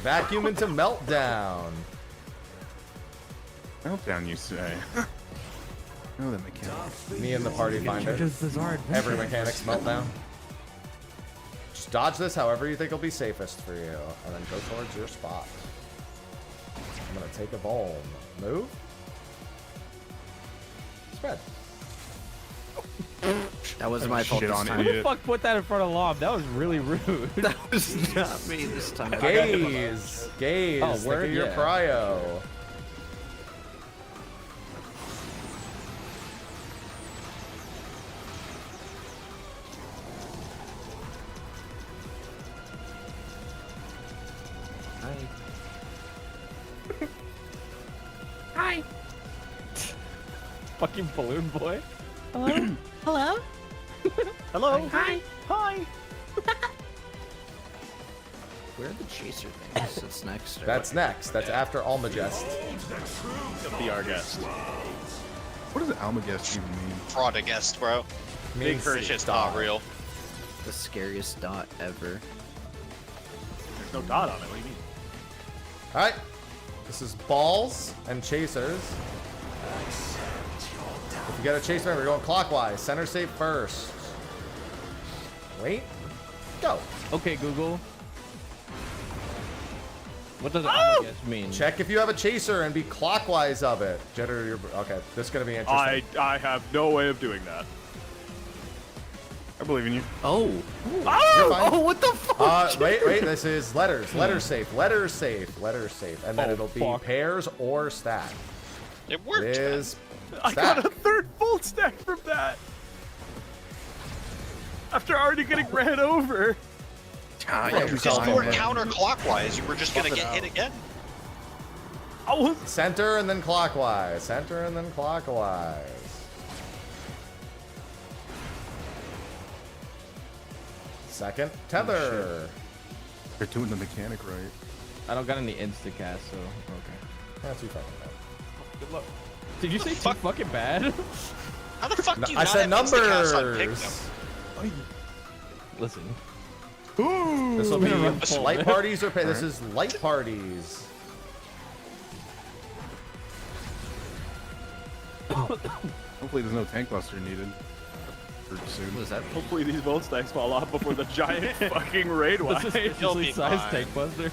Vacuum into meltdown. Meltdown, you say? No, that mechanic. Me and the party finder. Every mechanic's meltdown. Just dodge this however you think will be safest for you, and then go towards your spot. I'm gonna take a bomb. Move. Spread. That wasn't my fault Shit this on time. who the idiot. fuck put that in front of Lob? That was really rude. That was not me this time. Gaze. Gaze. Oh, Think word? of your Yeah. cryo. Hi. Fucking balloon boy. Hello? Hello? Hello? Hi. Hi! Where are the chaser things? That's next. or That's next. That's after Almagest. Be our guest. What does Almagest even mean? Fraud a guest, bro. Big Means for shit's not dot. real. the scariest dot ever. There's no dot on it. What do you mean? All right. This is balls and chasers. If you get a chaser, we're going clockwise. Center safe first. Wait. Go. Okay, Google. What does guess mean? Check if you have a chaser and be clockwise of it. Jitter, your okay. This is gonna be interesting. I have no way of doing that. I believe in you. Oh. You're fine. Oh, what the fuck? Wait. This is letters. Letters safe. Letters safe. Letters safe. And then it'll be pairs or stack. It worked. It is I stack. got a third full stack from that. After already getting ran over. Because you were counterclockwise, you were just gonna get hit again. Center and then clockwise. Center and then clockwise. Second tether. They're doing the mechanic right. I don't got any insta-cast, so okay. That's too fucking bad. Good luck. Did you say too fucking bad? How the fuck do you I not said have insta-cast on pick numbers. them? Listen. This will be Full. light parties or pay. This is light parties. Hopefully there's no tank buster needed. For soon. What does that mean? Hopefully these bolt stacks fall off before the giant fucking raid This wide. is suspiciously sized tank buster.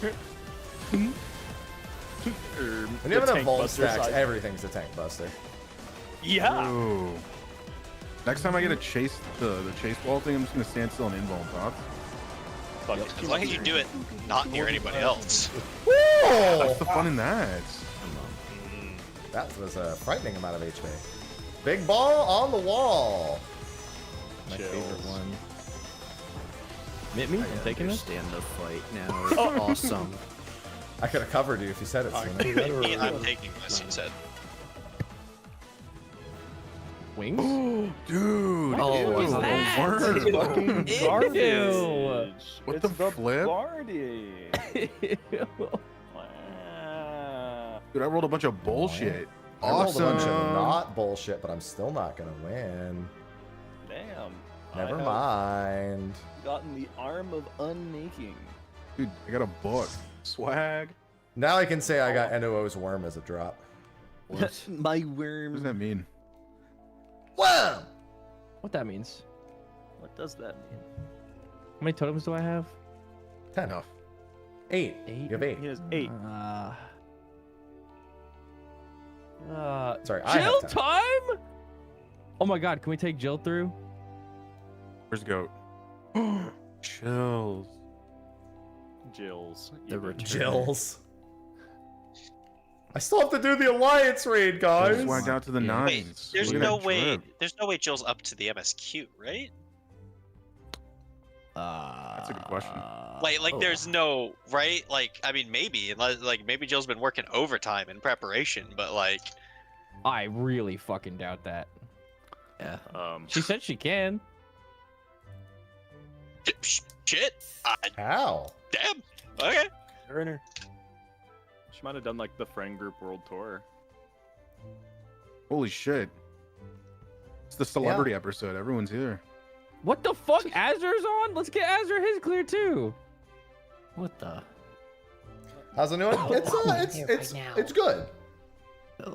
When you have enough vault stacks, everything's a tank buster. Yeah. Ooh. Next time I get a chase, the chase ball thing, I'm just gonna stand still and invul dots. As long as you do it not near anybody else. What's the fun in that? That was a frightening amount of HP. Big ball on the wall. My favorite one. Hit me? I'm taking this. Understand the fight now. It's awesome. I could have covered you if you said it sooner. I'm taking this, he said. Wings? Dude! Oh, is that? Word. Fucking Ew. garbage. What It's the flip? Party. Dude, I rolled a bunch of bullshit. I rolled a bunch of Awesome. not bullshit, but I'm still not gonna win. Damn. Never I have mind. Gotten the arm of unmaking. Dude, I got a book. Swag. Now I can say I got NOO's worm as a drop. My What worm. does that mean? Worm! What that means? What does that mean? How many totems do I have? 10. Enough. 8. 8? You have 8. He has 8. Sorry, I Jill have 10. time? Oh my god, can we take Jill through? Where's Goat? Chills. Jills. The return. Jills. I still have to do the alliance raid, guys. Swagged out to the Wait, nines. there's Look at no that way. drip. There's no way Jill's up to the MSQ, right? That's a good question. Like there's no right. Like, I mean, maybe, unless, like, maybe Jill's been working overtime in preparation, but like, I really fucking doubt that. Yeah. She said she can. shit. How? Damn. Okay. Turner. She might have done like the friend group world tour. Holy shit. It's the celebrity episode. Everyone's here. What the fuck? Azur's on? Let's get Azur his clear too. What the? How's it doing? It's good.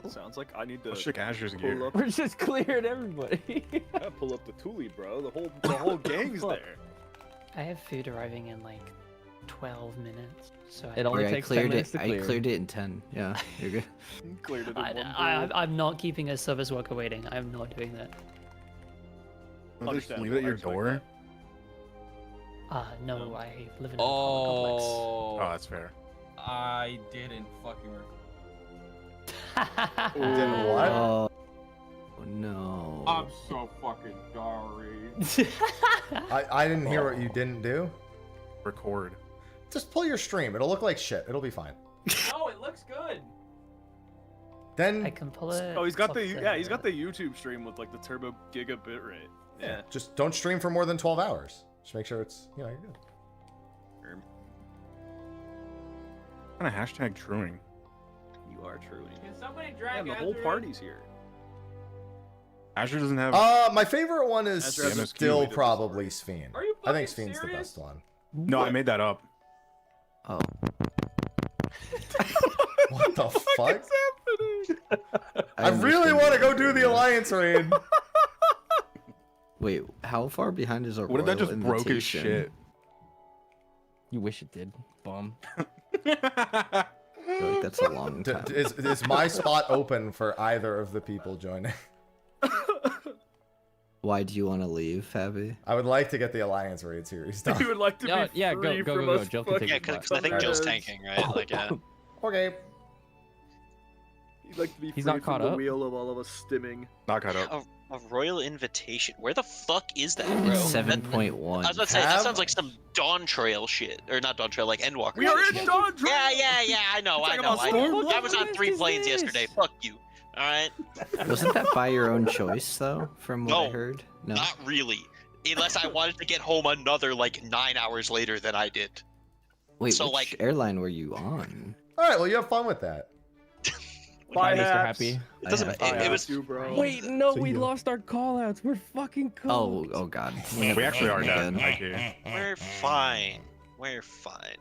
Sounds like I need to Let's check Azure's pull gear. up. We're just clearing everybody. Gotta pull up the Thule, bro. The whole gang's there. I have food arriving in like 12 minutes, so It only I takes 10 cleared minutes it. to clear. I cleared it in 10. Yeah, you're good. Cleared it in I'm not keeping a service worker waiting. I'm not doing that. Don't they just leave it at your door? No, I live in an apartment Oh, that's fair. I didn't fucking Didn't what? Oh no. I'm so fucking sorry. I didn't hear what you didn't do. Record. Just pull your stream. It'll look like shit. It'll be fine. No, it looks good. Then I can pull it. Oh, he's got off he's got the YouTube stream with like the turbo gigabit rate. Yeah. just don't stream for more than 12 hours. Just make sure it's, you're good. Kind of hashtag truing. You are truly. Can somebody drag the whole party's here. Azure doesn't have. My favorite one is Azure has still MSQ. probably Sphene. Are you I think fucking Sphene's the serious? best one. No, I made that up. Oh. What the fuck? happening? I really want to go do the alliance raid. Wait, how far behind is our What if that royal just broke his invitation? shit? You wish it did, bum. I feel like that's a long time. Is my spot open for either of the people joining? Why do you want to leave, Fabi? I would like to get the Alliance Raid series done. You would like to be yeah, free go, from go. us Jill can take fucking Yeah, your spot. because I think Jill's tanking, right? Like, yeah. Okay. You'd like to be He's free not from caught the up. wheel of all of us stimming. Not caught up. A royal invitation. Where the fuck is that, bro? It's That- 7.1. I was about to say, that sounds like some Dawn Trail shit. Or not Dawn Trail, like Endwalker. We are shit. in Dawn Trail! Yeah, I know. Talking about Stormblood? I was on 3 planes yesterday. Fuck you. Alright? Wasn't that by your own choice, though, from what I No, heard? No. Not really. Unless I wanted to get home another, like, 9 hours later than I did. Wait, so, which like- airline were you on? Alright, well, you have fun with that. Bye, Mr. hats. Happy. It doesn't it was you, bro. Wait, no, See we ya. lost our callouts. We're fucking cool. Oh god. We actually are dead. Again. We're fine. We're fine.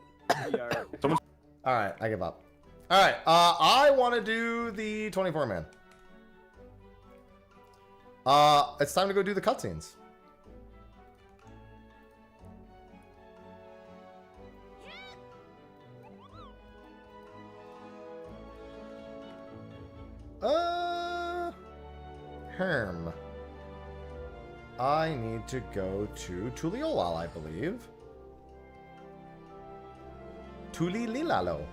Alright, I give up. Alright, I want to do the 24-man. It's time to go do the cutscenes. Herm. I need to go to Tuliolal, I believe. Tulililalo.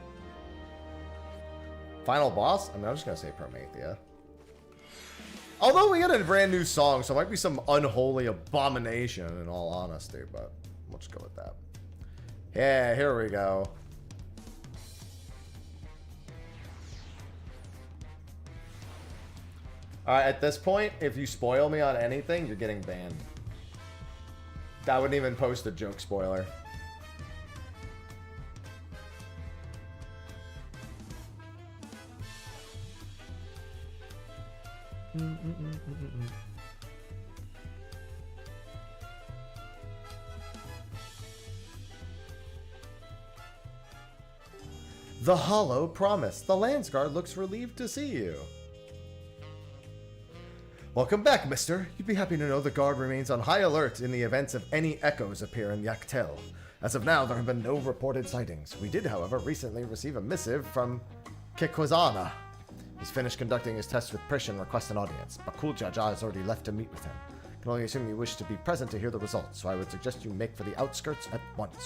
Final boss? I mean, I'm just gonna say Prometheus. Although we got a brand new song, so it might be some unholy abomination in all honesty, but we'll just go with that. Yeah, here we go. Alright, at this point, if you spoil me on anything, you're getting banned. I wouldn't even post a joke spoiler. The Hollow Promise. The Landsguard looks relieved to see you. Welcome back, mister. You'd be happy to know the guard remains on high alert in the events of any echoes appear in Yaktel. As of now, there have been no reported sightings. We did, however, recently receive a missive from Kekwazana. He's finished conducting his test with Prish and requests an audience. Bakul Jaja has already left to meet with him. I can only assume you wish to be present to hear the results, so I would suggest you make for the outskirts at once.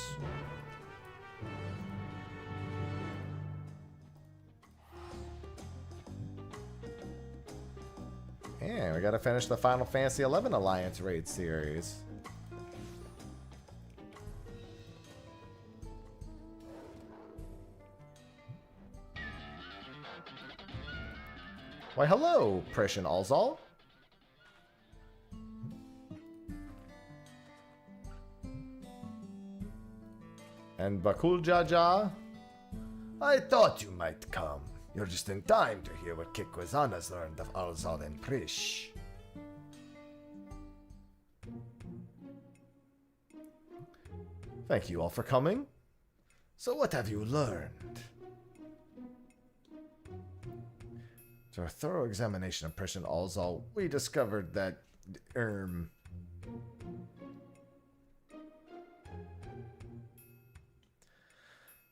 And we gotta finish the Final Fantasy XI Alliance Raid series. Why, hello, Prish and Alzal. And Bakul Jaja. I thought you might come. You're just in time to hear what Kikwazana's learned of Alzal and Prish. Thank you all for coming. So what have you learned? Through a thorough examination of Prish and Alzal, we discovered that,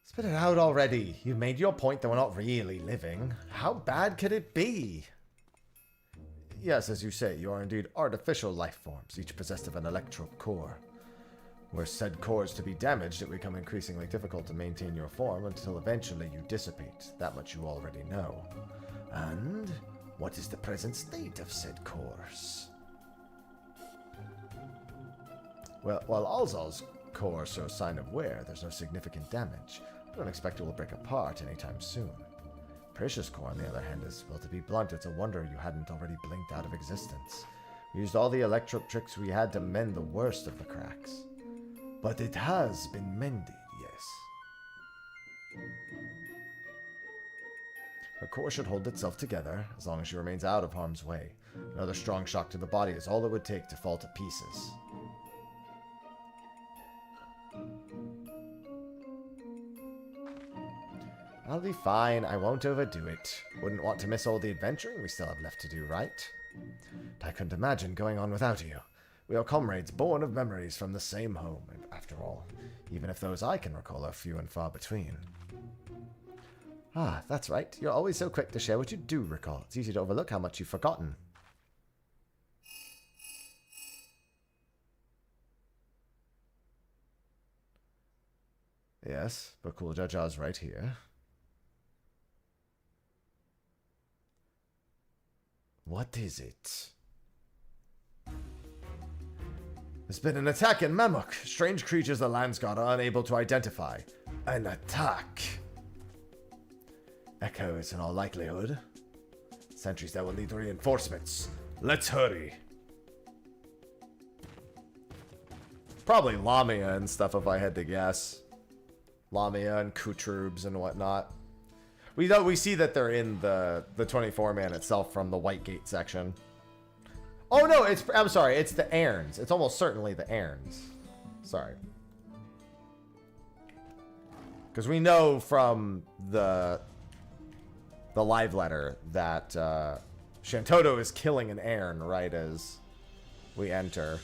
Spit it out already. You made your point that we're not really living. How bad could it be? Yes, as you say, you are indeed artificial life forms, each possessed of an electro core. Were said cores to be damaged, it would become increasingly difficult to maintain your form until eventually you dissipate. That much you already know. And what is the present state of said cores? Well, while Alzal's core shows sign of wear, there's no significant damage. I don't expect it will break apart anytime soon. Precious core, on the other hand, is, well, to be blunt, it's a wonder you hadn't already blinked out of existence. We used all the electro tricks we had to mend the worst of the cracks. But it has been mended, yes. Her core should hold itself together, as long as she remains out of harm's way. Another strong shock to the body is all it would take to fall to pieces. I'll be fine, I won't overdo it. Wouldn't want to miss all the adventuring we still have left to do, right? I couldn't imagine going on without you. We are comrades born of memories from the same home, after all. even if those I can recall are few and far between. Ah, that's right. You're always so quick to share what you do recall. It's easy to overlook how much you've forgotten. Yes, but Cool Jaja's right here. What is it? There's been an attack in Mammoth. Strange creatures the Landsguard are unable to identify. An attack. Echoes in all likelihood. Sentries that will lead to reinforcements. Let's hurry. Probably Lamia and stuff if I had to guess. Lamia and Kutrubs and whatnot. We see that they're in the 24-man itself from the Whitegate section. Oh no, I'm sorry, it's the Aerns. It's almost certainly the Aerns. Sorry. Because we know from the live letter that Shantoto is killing an Aern right as we enter.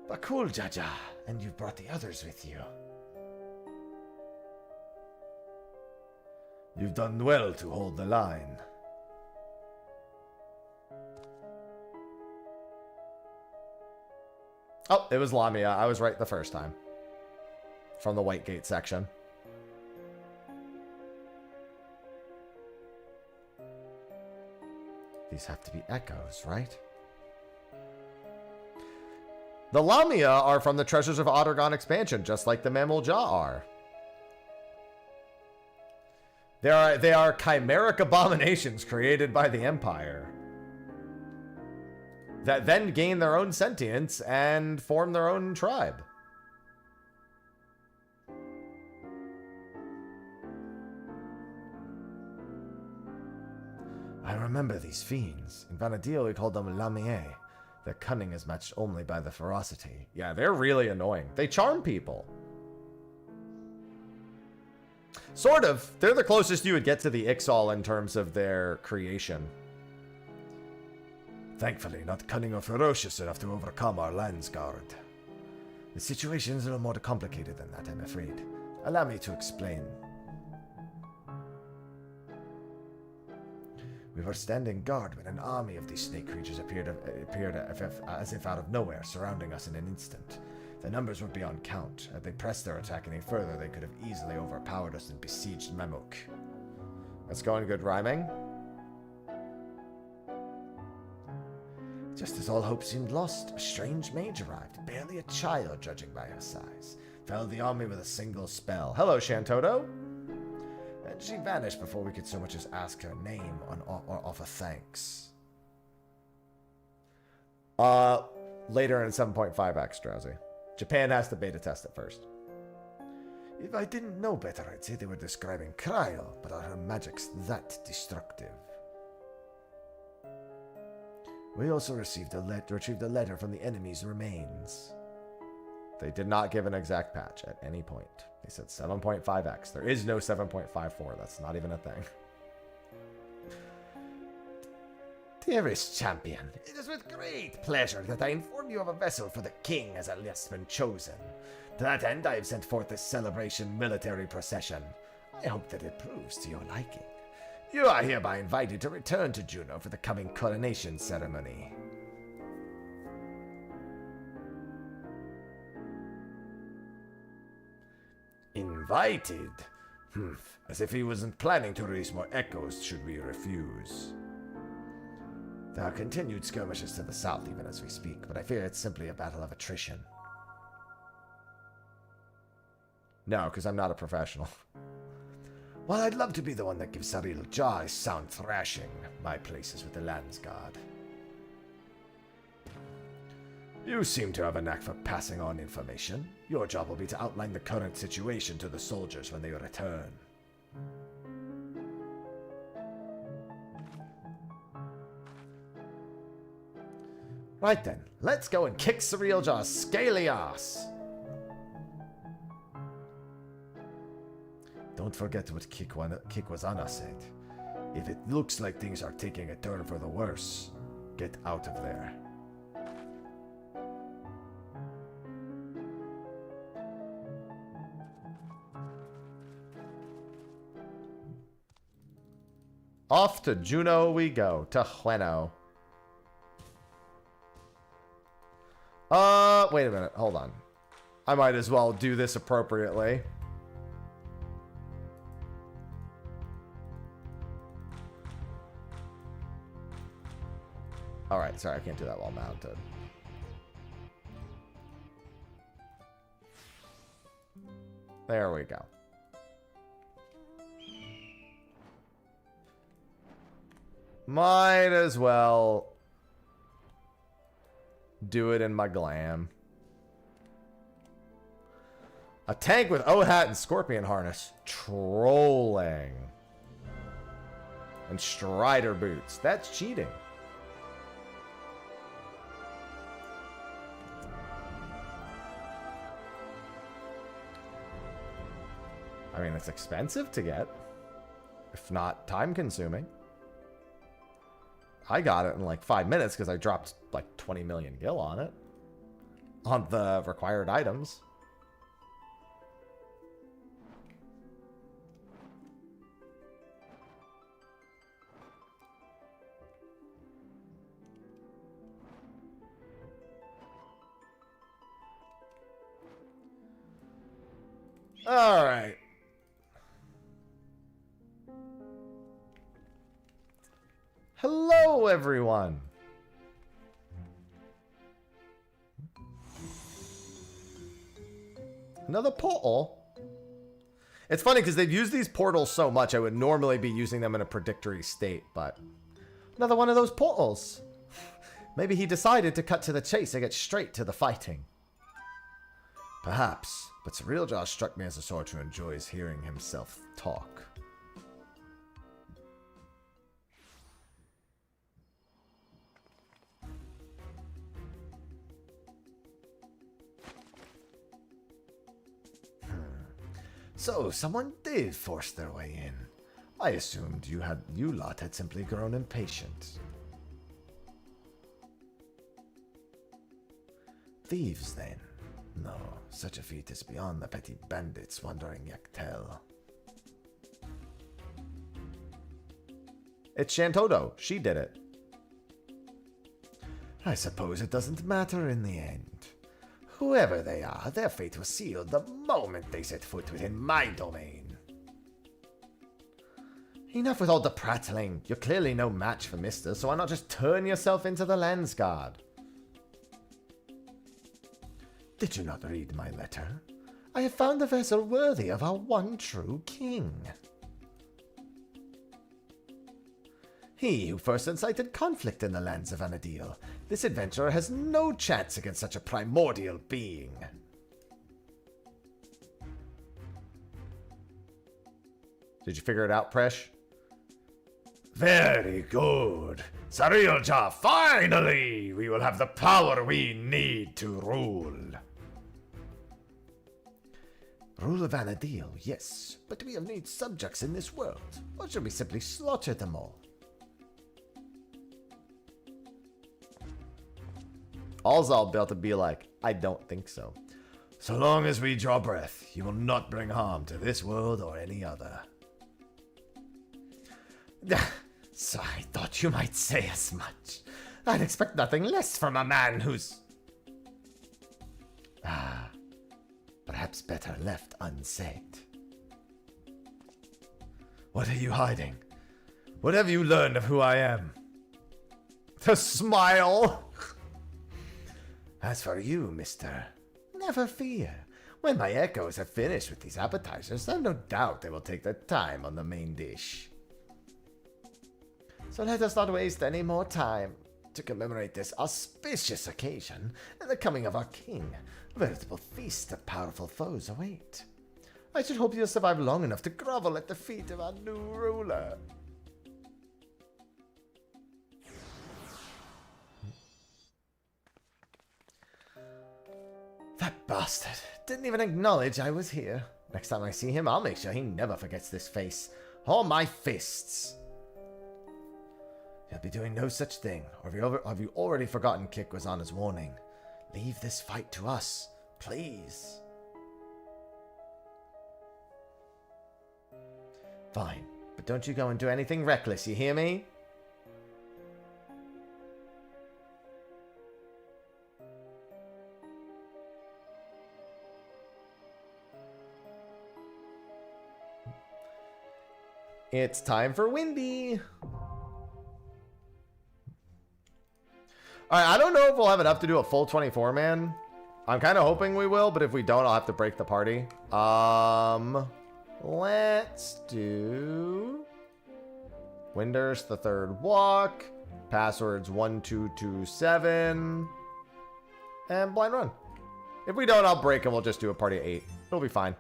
But cool, Jaja, and you've brought the others with you. You've done well to hold the line. Oh, it was Lamia. I was right the first time. From the Whitegate section. These have to be echoes, right? The Lamia are from the Treasures of Ottergon expansion, just like the Mammal Jaw are. They are chimeric abominations created by the Empire that then gain their own sentience and form their own tribe. I remember these fiends. In Vanadil, we called them Lamie. Their cunning is matched only by the ferocity. Yeah, they're really annoying. They charm people. Sort of. They're the closest you would get to the Ixal in terms of their creation. Thankfully, not cunning or ferocious enough to overcome our Landsguard. The situation is a little more complicated than that, I'm afraid. Allow me to explain. We were standing guard when an army of these snake creatures appeared as if out of nowhere, surrounding us in an instant. The numbers were beyond count. Had they pressed their attack any further, they could have easily overpowered us and besieged Memuk. That's going good rhyming. Just as all hope seemed lost, a strange mage arrived, barely a child judging by her size. Felled the army with a single spell. Hello, Shantoto. And she vanished before we could so much as ask her name or offer thanks. Later in 7.5x, Drowsy. Japan has to beta test it first. If I didn't know better, I'd say they were describing Cryo, but are her magics that destructive? We also retrieved a letter from the enemy's remains. They did not give an exact patch at any point. They said 7.5x. There is no 7.54. That's not even a thing. Dearest champion, it is with great pleasure that I inform you of a vessel for the king has at last been chosen. To that end, I have sent forth this celebration military procession. I hope that it proves to your liking. You are hereby invited to return to Juneau for the coming coronation ceremony. Invited? As if he wasn't planning to release more echoes should we refuse. There are continued skirmishes to the south even as we speak, but I fear it's simply a battle of attrition. No, because I'm not a professional. While I'd love to be the one that gives Saril Jah a sound thrashing, my place is with the Landsguard. You seem to have a knack for passing on information. Your job will be to outline the current situation to the soldiers when they return. Right then, let's go and kick Saril Jah's scaly ass. Don't forget what Kikwazana said. If it looks like things are taking a turn for the worse, get out of there. Off to Juneau we go, to Jueno. Wait a minute, hold on. I might as well do this appropriately. Alright, sorry, I can't do that while mounted. There we go. Might as well do it in my glam. A tank with O-hat and scorpion harness. Trolling. And Strider boots. That's cheating. I mean, it's expensive to get. If not time consuming. I got it in like 5 minutes because I dropped like 20 million gil on it. On the required items. All right. Hello, everyone. Another portal. It's funny because they've used these portals so much, I would normally be using them in a predictory state, but another one of those portals. Maybe he decided to cut to the chase and get straight to the fighting. Perhaps, but Surrealjaw struck me as a sort who enjoys hearing himself talk. So, someone did force their way in. I assumed you lot had simply grown impatient. Thieves, then? No, such a feat is beyond the petty bandits wandering Yaktel. It's Shantoto. She did it. I suppose it doesn't matter in the end. Whoever they are, their fate was sealed the moment they set foot within my domain. Enough with all the prattling. You're clearly no match for Mister, so why not just turn yourself into the Lens Guard? Did you not read my letter? I have found a vessel worthy of our one true king. He who first incited conflict in the lands of Anadil. This adventurer has no chance against such a primordial being. Did you figure it out, Presh? Very good. Surrealjaw, finally! We will have the power we need to rule. Rule of Anadil, yes, but we have need subjects in this world. Or should we simply slaughter them all? All's I'll be able to be like, I don't think so. So long as we draw breath, you will not bring harm to this world or any other. So I thought you might say as much. I'd expect nothing less from a man who's... perhaps better left unsaid. What are you hiding? What have you learned of who I am? The smile! As for you, mister, never fear. When my echoes have finished with these appetizers, I've no doubt they will take their time on the main dish. So let us not waste any more time. To commemorate this auspicious occasion and the coming of our king, a veritable feast of powerful foes await. I should hope you'll survive long enough to grovel at the feet of our new ruler. That bastard didn't even acknowledge I was here. Next time I see him, I'll make sure he never forgets this face. All my fists. He'll be doing no such thing. Or have you already forgotten Kick was on his warning? Leave this fight to us, please. Fine, but don't you go and do anything reckless, you hear me? It's time for Windy. Alright, I don't know if we'll have enough to do a full 24 man. I'm kind of hoping we will, but if we don't, I'll have to break the party. Let's do Windurst, the third walk. Passwords 1227. And blind run. If we don't, I'll break and we'll just do a party of 8. It'll be fine.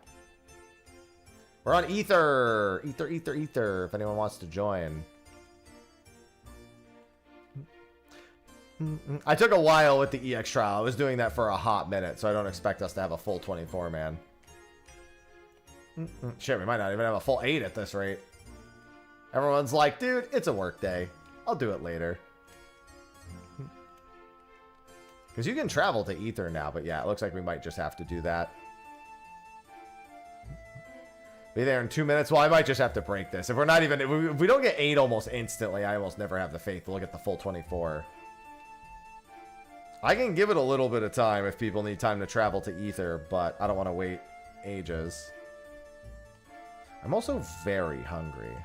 We're on Ether. Ether. If anyone wants to join. I took a while with the EX trial. I was doing that for a hot minute, so I don't expect us to have a full 24, man. Shit, we might not even have a full 8 at this rate. Everyone's like, dude, it's a work day. I'll do it later. Because you can travel to Ether now, but yeah, it looks like we might just have to do that. Be there in 2 minutes. Well, I might just have to break this. If we're not even... If we don't get 8 almost instantly, I almost never have the faith. We'll get the full 24. I can give it a little bit of time if people need time to travel to Ether, but I don't want to wait ages. I'm also very hungry.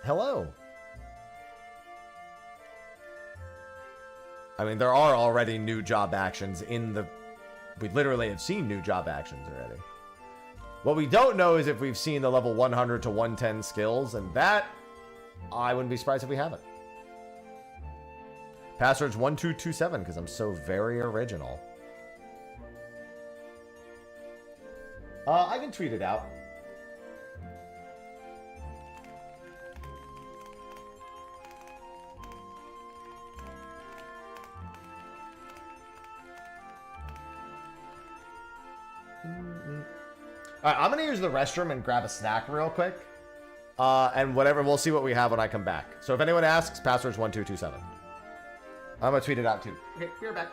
Hello. I mean, there are already new job actions in the... We literally have seen new job actions already. What we don't know is if we've seen the level 100 to 110 skills, and that... I wouldn't be surprised if we haven't. Password's 1227, because I'm so very original. I can tweet it out. Alright, I'm gonna use the restroom and grab a snack real quick. And whatever, we'll see what we have when I come back. So if anyone asks, password's 1227. I'm gonna tweet it out too. Okay, be right back.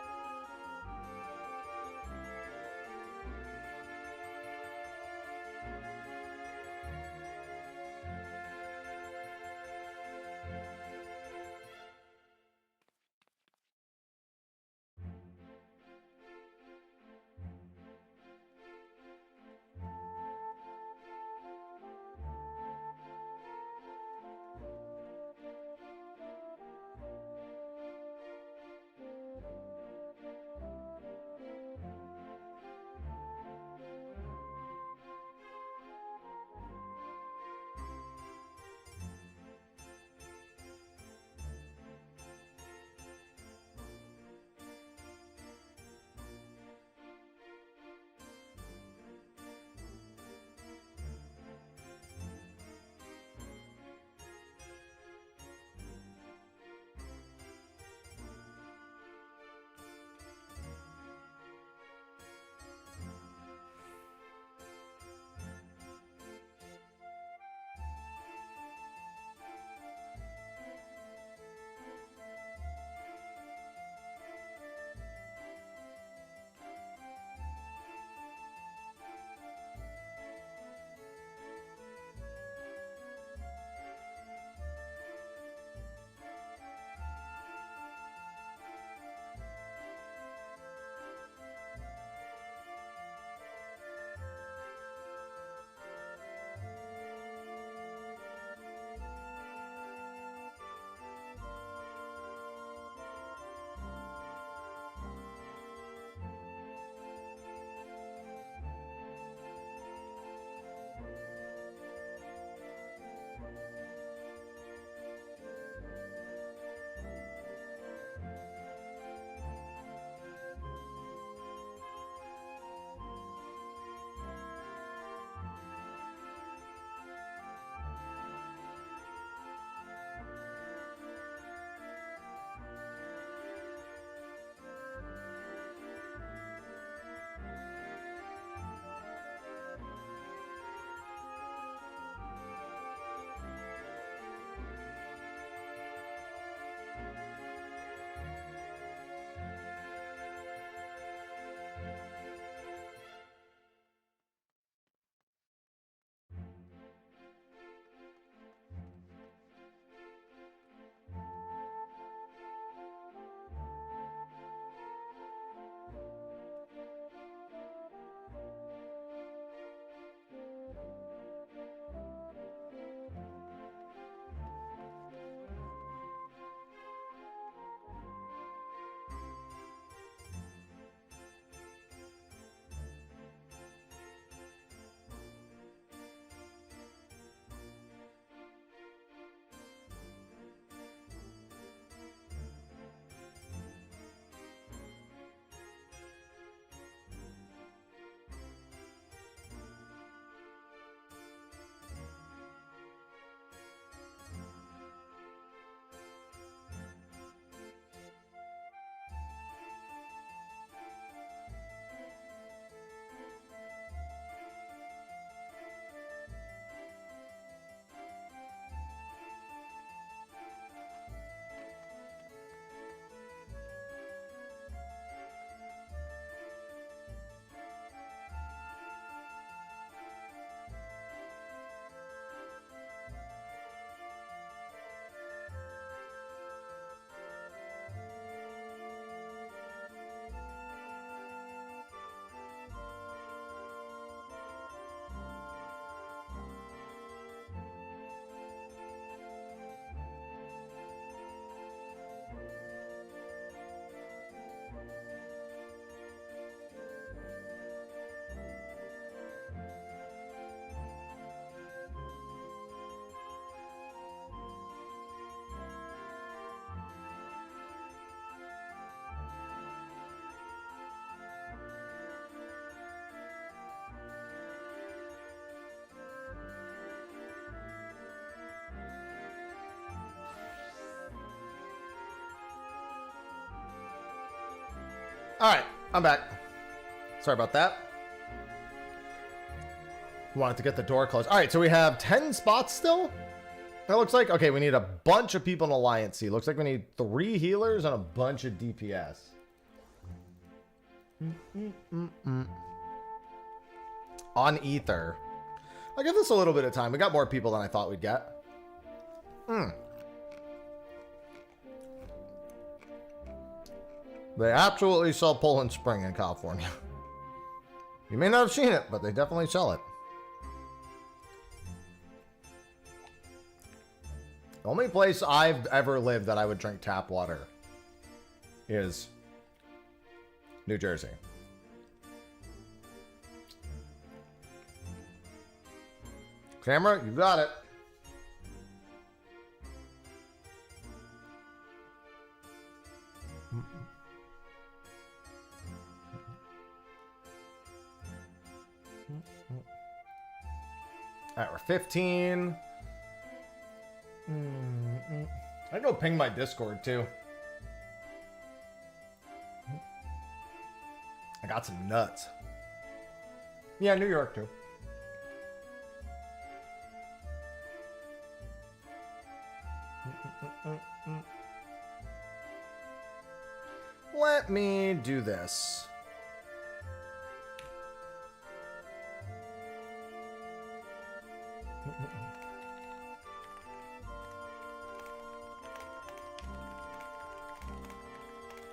Alright, I'm back. Sorry about that. Wanted to get the door closed. Alright, so we have 10 spots still? That looks like... Okay, we need a bunch of people in Alliance C. Looks like we need 3 healers and a bunch of DPS. On Ether. I'll give this a little bit of time. We got more people than I thought we'd get. They absolutely sell Poland Spring in California. You may not have seen it, but they definitely sell it. The only place I've ever lived that I would drink tap water is New Jersey. Camera, you got it. Alright, we're 15. I go ping my Discord too. I got some nuts. Yeah, New York too. Let me do this.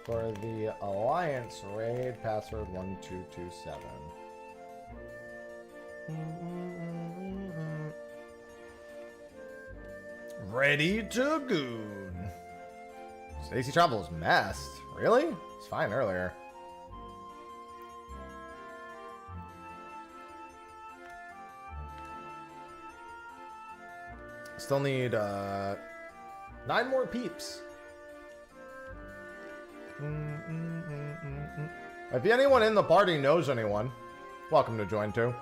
For the Alliance raid, password 1227. Ready to goon. Stacy Travel is messed. Really? It's fine earlier. Still need 9 more peeps. If anyone in the party knows anyone, welcome to join too.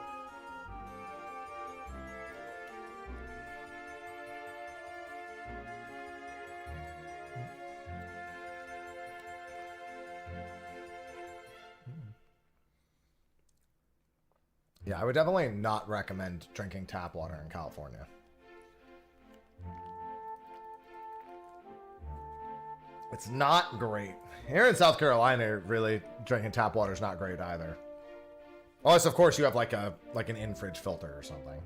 Yeah, I would definitely not recommend drinking tap water in California. It's not great. Here in South Carolina, really, drinking tap water is not great either. Unless, of course, you have like an in-fridge filter or something.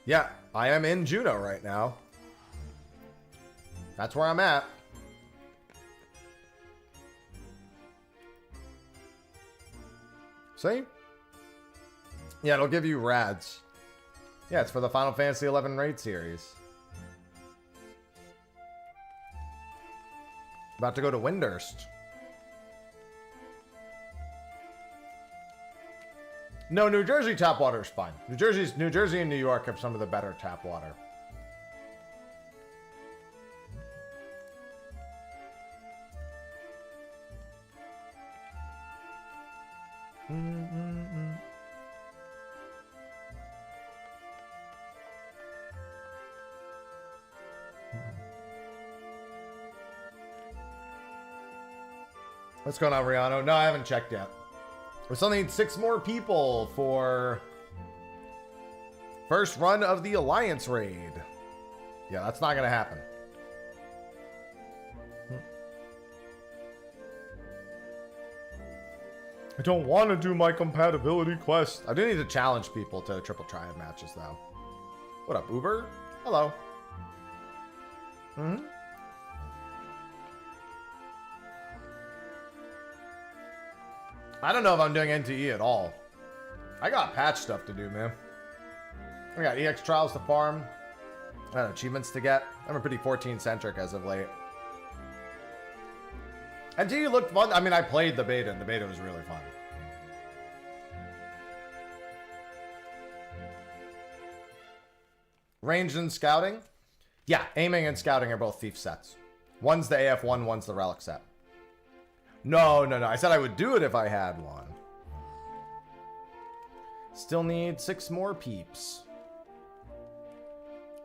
Yeah, I am in Juneau right now. That's where I'm at. See? Yeah, it'll give you rads. Yeah, it's for the Final Fantasy XI raid series. About to go to Windurst. No, New Jersey tap water is fine. New Jersey and New York have some of the better tap water. What's going on, Rihanna? No, I haven't checked yet. We still need 6 more people for first run of the Alliance raid. Yeah, that's not gonna happen. I don't want to do my compatibility quest. I do need to challenge people to triple triad matches, though. What up, Uber? Hello. I don't know if I'm doing NTE at all. I got patch stuff to do, man. I got EX trials to farm. I got achievements to get. I'm a pretty 14-centric as of late. NTE looked fun. I mean, I played the beta, and the beta was really fun. Ranged and scouting? Yeah, aiming and scouting are both thief sets. One's the AF1, one's the relic set. No. I said I would do it if I had one. Still need 6 more peeps.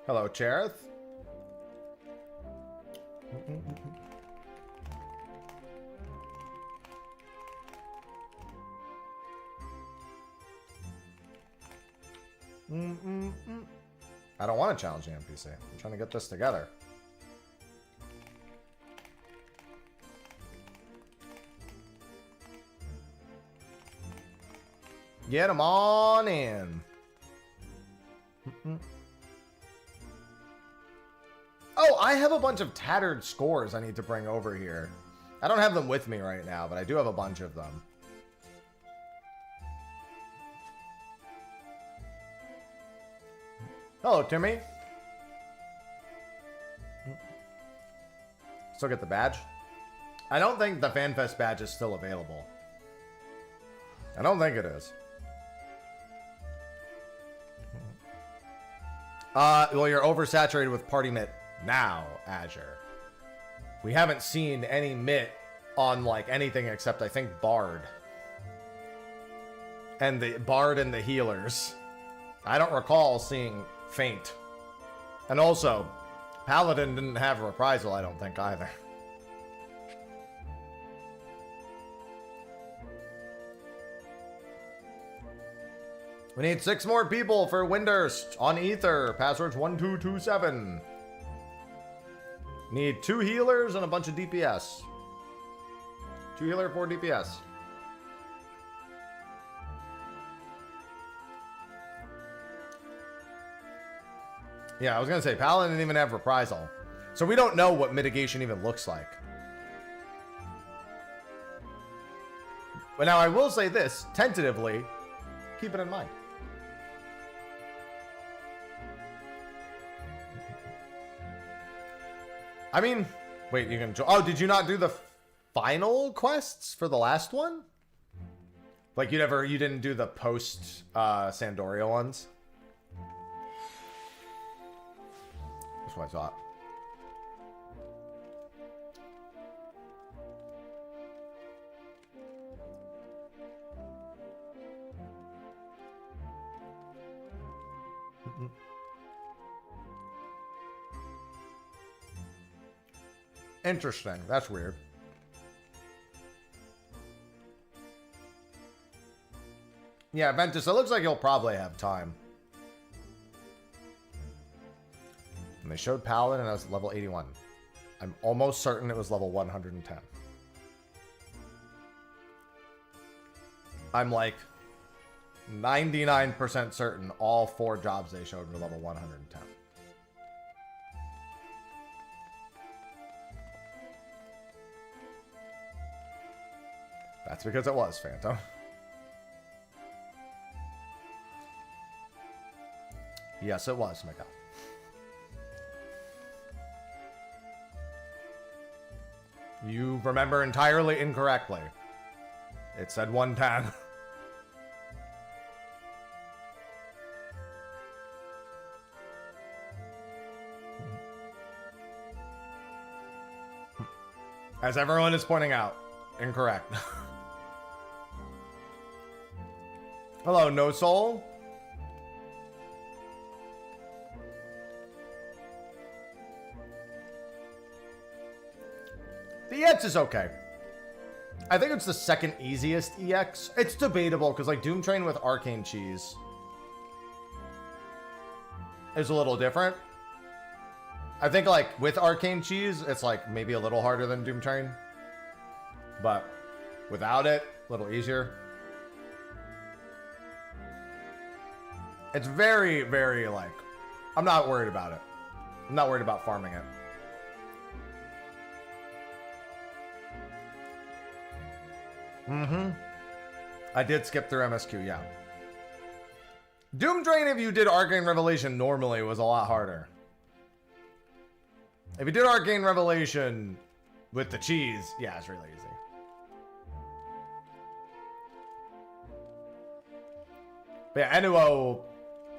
Hello, Cherith. I don't want to challenge the NPC. I'm trying to get this together. Get them on in. Oh, I have a bunch of tattered scores I need to bring over here. I don't have them with me right now, but I do have a bunch of them. Hello, Timmy. Still get the badge? I don't think the FanFest badge is still available. I don't think it is. Well, you're oversaturated with party mitt now, Azure. We haven't seen any mitt on, like, anything except, I think, Bard. And the Bard and the healers. I don't recall seeing Feint. And also, Paladin didn't have Reprisal, I don't think, either. We need 6 more people for Windurst on Ether. Password's 1227. Need 2 healers and a bunch of DPS. 2 healer, 4 DPS. Yeah, I was gonna say, Paladin didn't even have Reprisal. So we don't know what mitigation even looks like. But now I will say this, tentatively, keep it in mind. I mean, wait, you can... Oh, did you not do the final quests for the last one? Like, you didn't do the post Sandoria ones? That's what I thought. Interesting. That's weird. Yeah, Ventus, it looks like you'll probably have time. And they showed Paladin and I was level 81. I'm almost certain it was level 110. I'm like 99% certain all 4 jobs they showed were level 110. That's because it was, Phantom. Yes, it was, Miguel. You remember entirely incorrectly. It said 110. As everyone is pointing out, incorrect. Hello, No Soul. The EX is okay. I think it's the second easiest EX. It's debatable because like Doom Train with Arcane Cheese is a little different. I think like with Arcane Cheese, it's like maybe a little harder than Doom Train. But without it, a little easier. It's very, very like, I'm not worried about it. I'm not worried about farming it. I did skip through MSQ, yeah. Doom Train, if you did Arcane Revelation normally, was a lot harder. If you did Arcane Revelation with the cheese, yeah, it's really easy. But yeah, Enuo,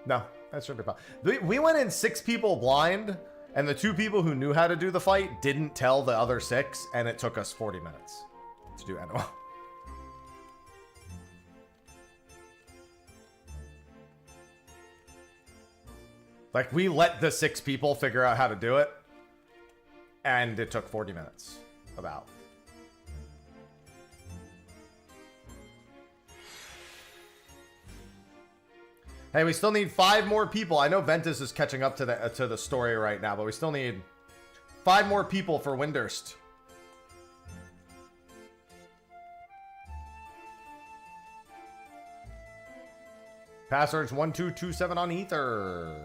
no, that should be fine. We went in 6 people blind, and the 2 people who knew how to do the fight didn't tell the other 6, and it took us 40 minutes. to do Eno. Like, we let the 6 people figure out how to do it, and it took 40 minutes, about. Hey, we still need 5 more people. I know Ventus is catching up to the story right now, but we still need 5 more people for Windurst. Passwords 1227 on Ether.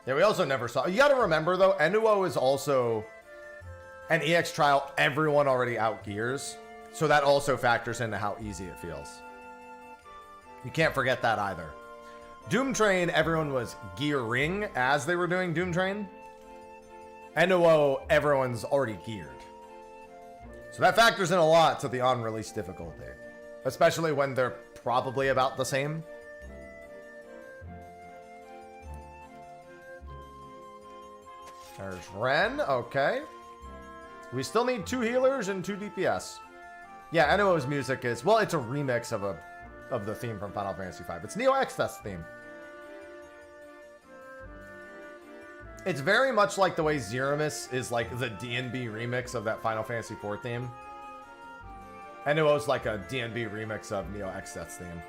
Yeah, we also never saw. You gotta remember though, Enuo is also an EX trial everyone already outgears, so that also factors into how easy it feels. You can't forget that either. Doom Train, everyone was gearing as they were doing Doom Train. Enuo, everyone's already geared. So that factors in a lot to the on-release difficulty, especially when they're probably about the same. There's Ren, okay. We still need 2 healers and 2 DPS. Yeah, Enuo's music is, well, it's a remix of the theme from Final Fantasy V. It's Neo Ext's theme. It's very much like the way Zeramis is like the DNB remix of that Final Fantasy IV theme. Enuo's like a DNB remix of Neo Ext's theme.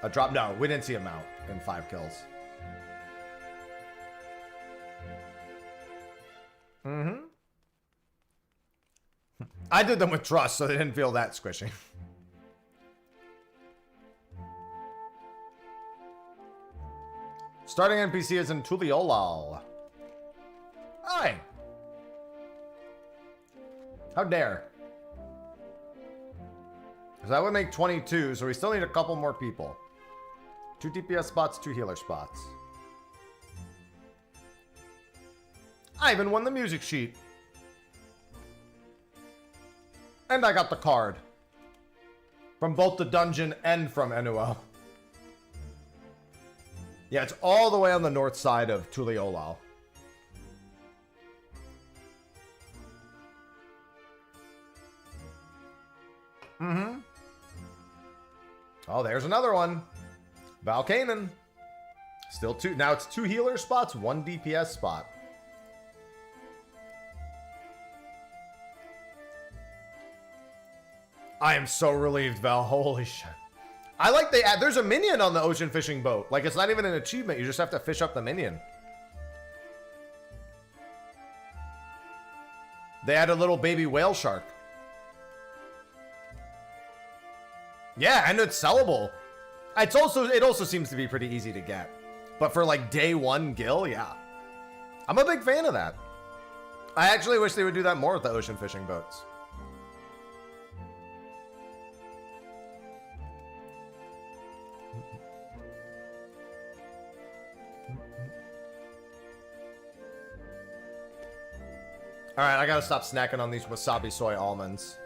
A drop, no, we didn't see a mount in 5 kills. Mm-hmm. I did them with trust, so they didn't feel that squishy. Starting NPC is in Tuliolal. Hi! How dare. So that would make 22, so we still need a couple more people. 2 DPS spots, 2 healer spots. I even won the music sheet. And I got the card. From both the dungeon and from Enuo. Yeah, it's all the way on the north side of Tuliolal. Mm-hmm. Oh, there's another one. Valkanen. Still 2. Now it's 2 healer spots, 1 DPS spot. I am so relieved, Val. Holy shit. I like they add, there's a minion on the ocean fishing boat. Like, it's not even an achievement. You just have to fish up the minion. They add a little baby whale shark. Yeah, and it's sellable. It also seems to be pretty easy to get. But for like day 1 gill, yeah. I'm a big fan of that. I actually wish they would do that more with the ocean fishing boats. Alright, I gotta stop snacking on these wasabi soy almonds.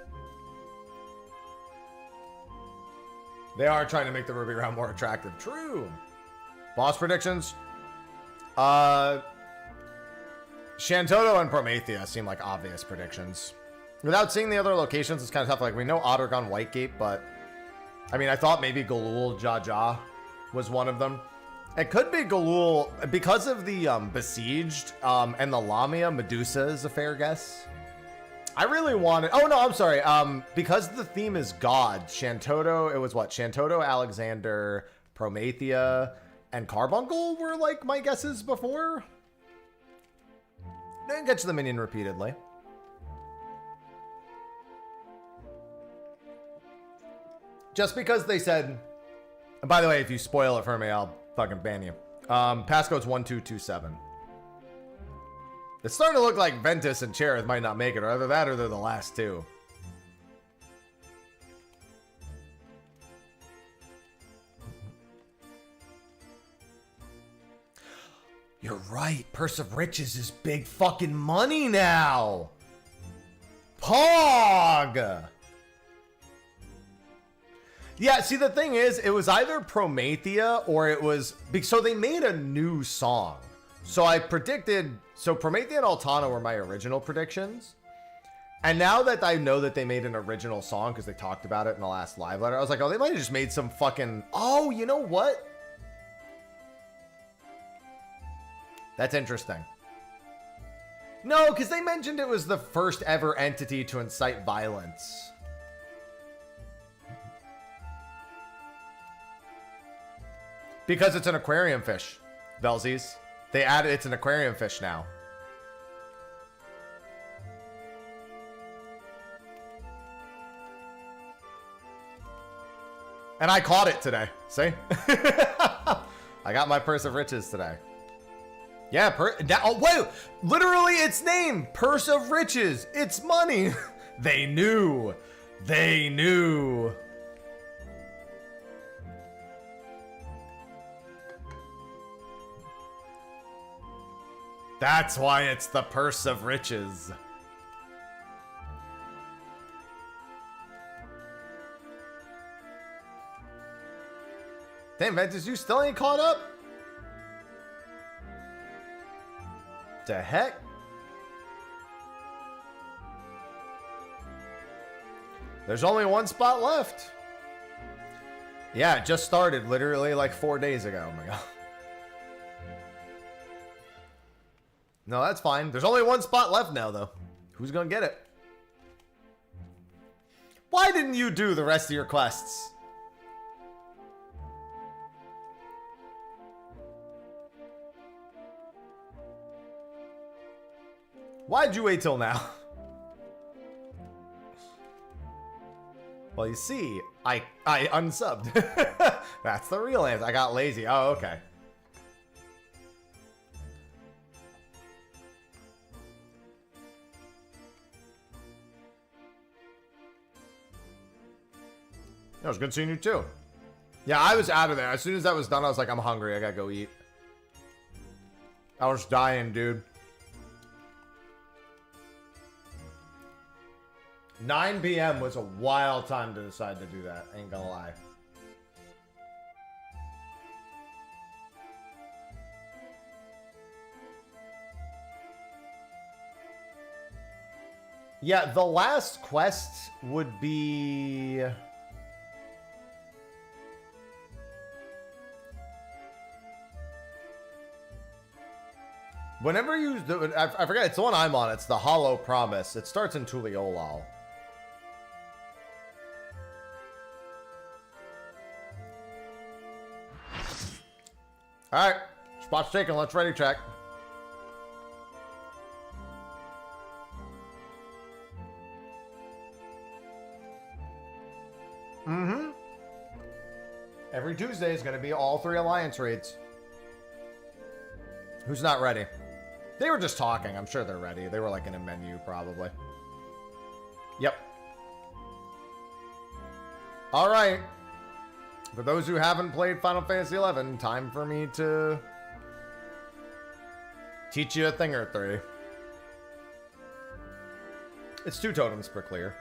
They are trying to make the Ruby round more attractive. True. Boss predictions? Shantoto and Promethea seem like obvious predictions. Without seeing the other locations, it's kind of tough. Like, we know Ottergon Whitegate, but... I mean, I thought maybe Galul Jaja was one of them. It could be Galul, because of the Besieged and the Lamia, Medusa is a fair guess. I really wanted... Oh, no, I'm sorry. Because the theme is God, Shantoto, it was what? Shantoto, Alexander, Promethea, and Carbuncle were, like, my guesses before. Didn't get to the minion repeatedly. Just because they said... And by the way, if you spoil it for me, I'll fucking ban you. Passcode's 1227. It's starting to look like Ventus and Cherith might not make it, or either that or they're the last 2. You're right. Purse of Riches is big fucking money now. Pog! Yeah, see, the thing is, it was either Promethea or it was... So they made a new song. So I predicted... So Promethea and Altana were my original predictions. And now that I know that they made an original song, because they talked about it in the last live letter, I was like, oh, they might have just made some fucking... Oh, you know what? That's interesting. No, because they mentioned it was the first ever entity to incite violence. Because it's an aquarium fish, Velzies. They added it's an aquarium fish now. And I caught it today. See? I got my purse of riches today. Yeah, oh, wait! Literally its name! Purse of riches! It's money! They knew! They knew! That's why it's the purse of riches. Damn, Ventus, you still ain't caught up? The heck? There's only one spot left. Yeah, it just started literally like 4 days ago. Oh my god. No, that's fine. There's only one spot left now, though. Who's gonna get it? Why didn't you do the rest of your quests? Why'd you wait till now? Well, you see, I unsubbed. That's the real answer. I got lazy. Oh, okay. It was good seeing you too. Yeah, I was out of there. As soon as that was done, I was like, I'm hungry. I gotta go eat. I was dying, dude. 9 p.m. was a wild time to decide to do that. Ain't gonna lie. Yeah, the last quest would be... Whenever you do it, I forget, it's the one I'm on. It's the Hollow Promise. It starts in Tuliolal. Alright, spot's taken. Let's ready check. Mm-hmm. Every Tuesday is going to be all 3 alliance raids. Who's not ready? They were just talking. I'm sure they're ready. They were like in a menu, probably. Yep. All right. For those who haven't played Final Fantasy XI, time for me to teach you a thing or 3. It's 2 totems per clear.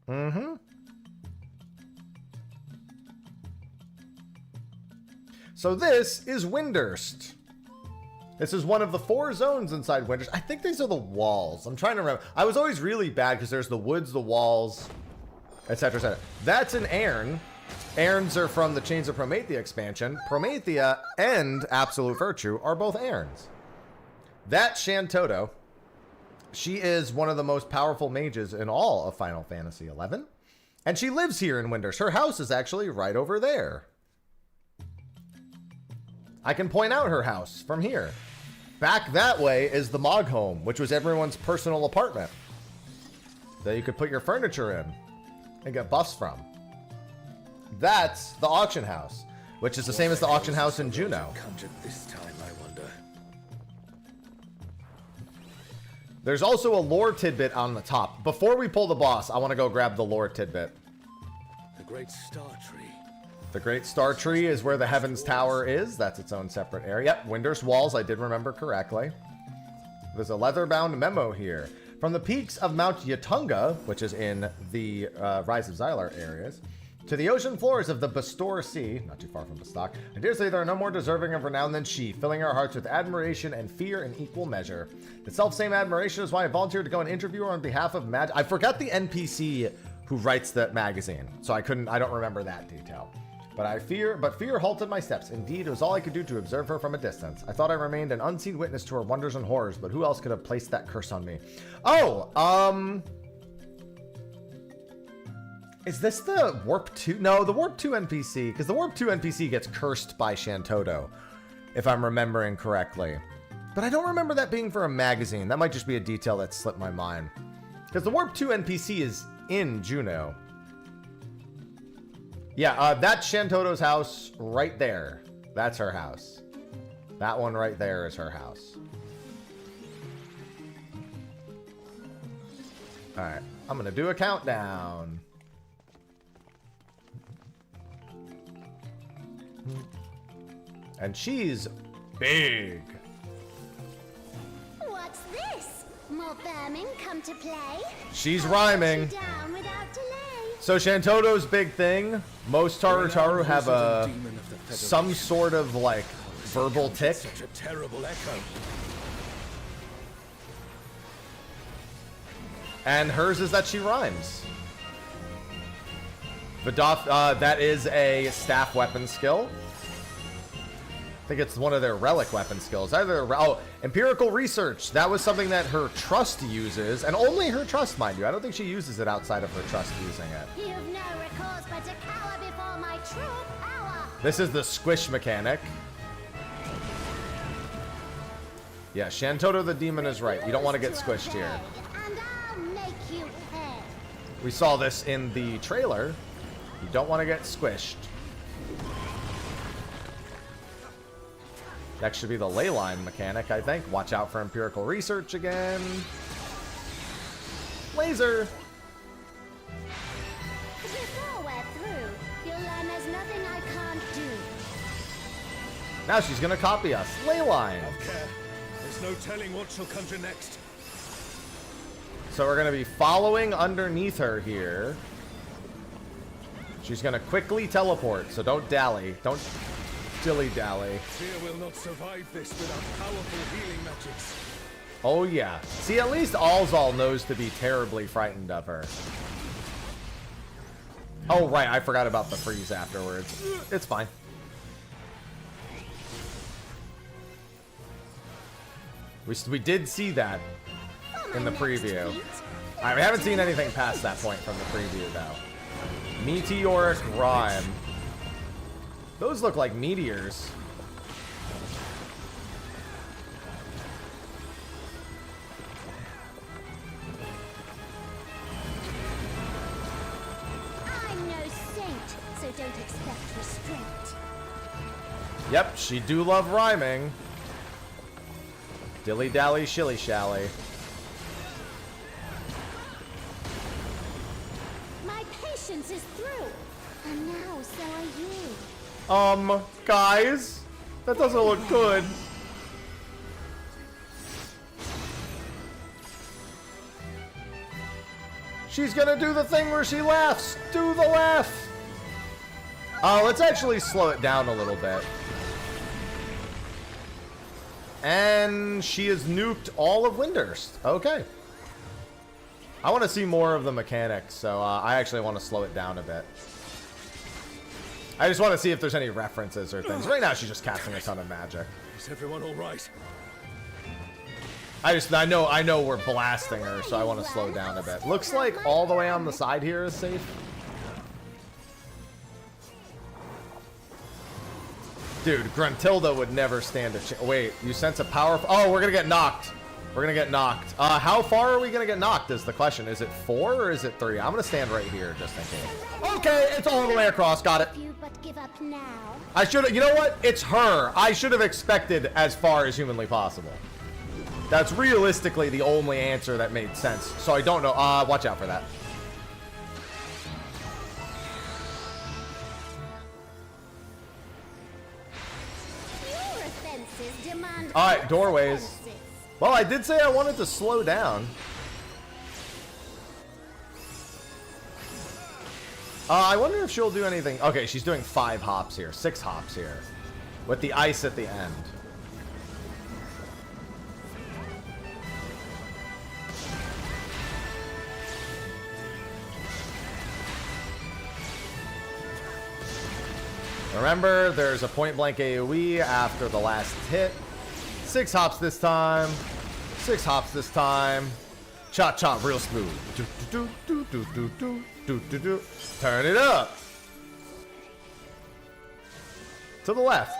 Mm-hmm. So this is Windurst. This is one of the 4 zones inside Windurst. I think these are the walls. I'm trying to remember. I was always really bad because there's the woods, the walls, etc., etc. That's an Aearn. Aearns are from the Chains of Promethea expansion. Promethea and Absolute Virtue are both Aearns. That's Shantoto. She is one of the most powerful mages in all of Final Fantasy XI. And she lives here in Windurst. Her house is actually right over there. I can point out her house from here. Back that way is the Mog Home, which was everyone's personal apartment that you could put your furniture in and get buffs from. That's the auction house, which is the same as the auction house in Juneau. This time, I wonder. There's also a lore tidbit on the top. Before we pull the boss, I want to go grab the lore tidbit. The great star tree. The Great Star Tree is where the Heavens Tower is. That's its own separate area. Yep, Winder's Walls, I did remember correctly. There's a leather-bound memo here. From the peaks of Mount Yatunga, which is in the Rise of Xylar areas, to the ocean floors of the Bastor Sea, not too far from Bastok, I dare say there are no more deserving of renown than she, filling our hearts with admiration and fear in equal measure. The self-same admiration is why I volunteered to go and interview her on behalf of I forgot the NPC who writes the magazine, so I don't remember that detail. But fear halted my steps. Indeed, it was all I could do to observe her from a distance. I thought I remained an unseen witness to her wonders and horrors, but who else could have placed that curse on me? Oh, is this the Warp 2? No, the Warp 2 NPC, because the Warp 2 NPC gets cursed by Shantoto, if I'm remembering correctly. But I don't remember that being for a magazine. That might just be a detail that slipped my mind. Because the Warp 2 NPC is in Juno. Yeah, that's Shantoto's house right there. That's her house. That one right there is her house. Alright, I'm gonna do a countdown. And she's big. What's this? More vermin come to play? She's rhyming. Down without delay. So Shantoto's big thing, most Tarutaru have some sort of like verbal tick. Such a terrible echo. And hers is that she rhymes. That is a staff weapon skill. I think it's one of their relic weapon skills. Empirical research. That was something that her trust uses, and only her trust, mind you. I don't think she uses it outside of her trust using it. You've no recourse but to cower before my true power. This is the squish mechanic. Yeah, Shantoto the demon is right. You don't want to get squished here. And I'll make you pay. We saw this in the trailer. You don't want to get squished. That should be the ley line mechanic, I think. Watch out for empirical research again. Laser! Before we're through, you'll learn there's nothing I can't do. Now she's gonna copy us. Ley line! Okay. There's no telling what she'll conjure next. So we're gonna be following underneath her here. She's gonna quickly teleport, so don't dally. Don't dilly-dally. Fear will not survive this without powerful healing magics. Oh yeah. See, at least Alzal knows to be terribly frightened of her. Oh right, I forgot about the freeze afterwards. It's fine. We did see that in the preview. I haven't seen anything past that point from the preview though. Meteoric Rhyme. Those look like meteors. I'm no saint, so don't expect restraint. Yep, she do love rhyming. Dilly-dally, shilly-shally. My patience is through, and now so are you. Guys, that doesn't look good. She's gonna do the thing where she laughs. Do the laugh. Let's actually slow it down a little bit. And she has nuked all of Windurst. Okay. I want to see more of the mechanics, so I actually want to slow it down a bit. I just want to see if there's any references or things. Right now, she's just casting a ton of magic. Is everyone all right? I know we're blasting her, so I want to slow down a bit. Looks like all the way on the side here is safe. Dude, Gruntilda would never stand a chance. Wait, you sense a powerful... Oh, we're gonna get knocked. We're gonna get knocked. How far are we gonna get knocked is the question. Is it 4 or is it 3? I'm gonna stand right here just in case. Okay, it's all the way across. Got it. But give up now. I should have... You know what? It's her. I should have expected as far as humanly possible. That's realistically the only answer that made sense. So I don't know. Watch out for that. Alright, doorways. Well, I did say I wanted to slow down. I wonder if she'll do anything. Okay, she's doing 5 hops here. 6 hops here. With the ice at the end. Remember, there's a point-blank AoE after the last hit. 6 hops this time. 6 hops this time. Cha-cha, real smooth. Turn it up. To the left.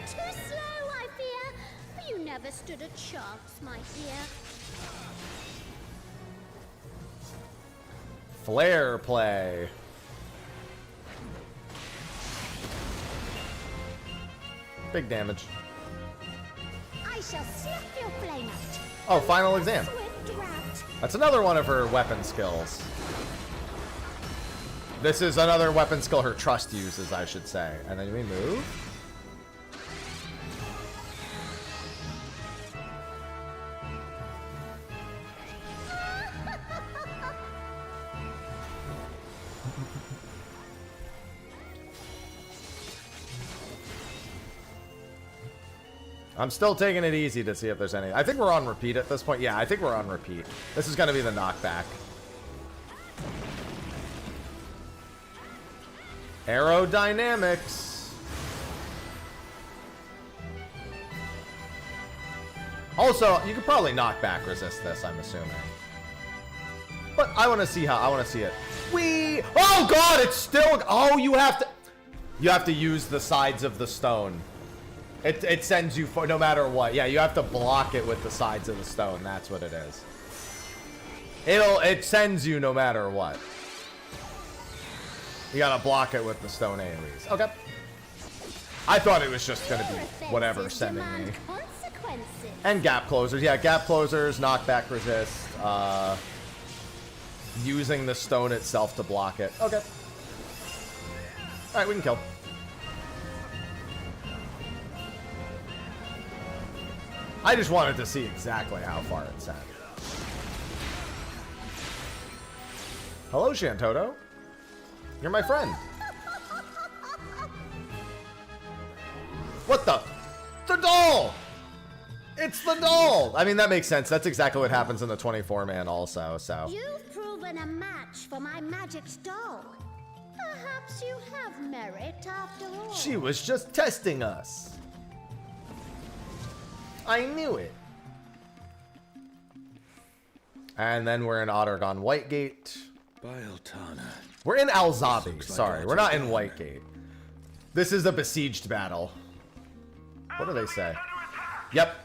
Too slow, I fear. You never stood a chance, my dear. Flare play. Big damage. I shall slap your flame out. Oh, final exam. Swift drought. That's another one of her weapon skills. This is another weapon skill her trust uses, I should say. And then we move. I'm still taking it easy to see if there's any. I think we're on repeat at this point. Yeah, I think we're on repeat. This is going to be the knockback. Aerodynamics. Also, you could probably knockback resist this, I'm assuming. But I want to see how. I want to see it. Whee! Oh God! It's still. Oh, you have to. You have to use the sides of the stone. It sends you for no matter what. Yeah, you have to block it with the sides of the stone. That's what it is. It sends you no matter what. You gotta block it with the stone AoEs. Okay. I thought it was just gonna be whatever sending me. And gap closers. Yeah, gap closers, knockback resist, using the stone itself to block it. Okay. Alright, we can kill. I just wanted to see exactly how far it sent. Hello, Shantoto. You're my friend. What the? The doll! It's the doll! I mean, that makes sense. That's exactly what happens in the 24-man also, so. You've proven a match for my magic doll. Perhaps you have merit after all. She was just testing us. I knew it. And then we're in Ottergon Whitegate. We're in Alzabi. Sorry, we're not in Whitegate. This is a besieged battle. What do they say? Yep.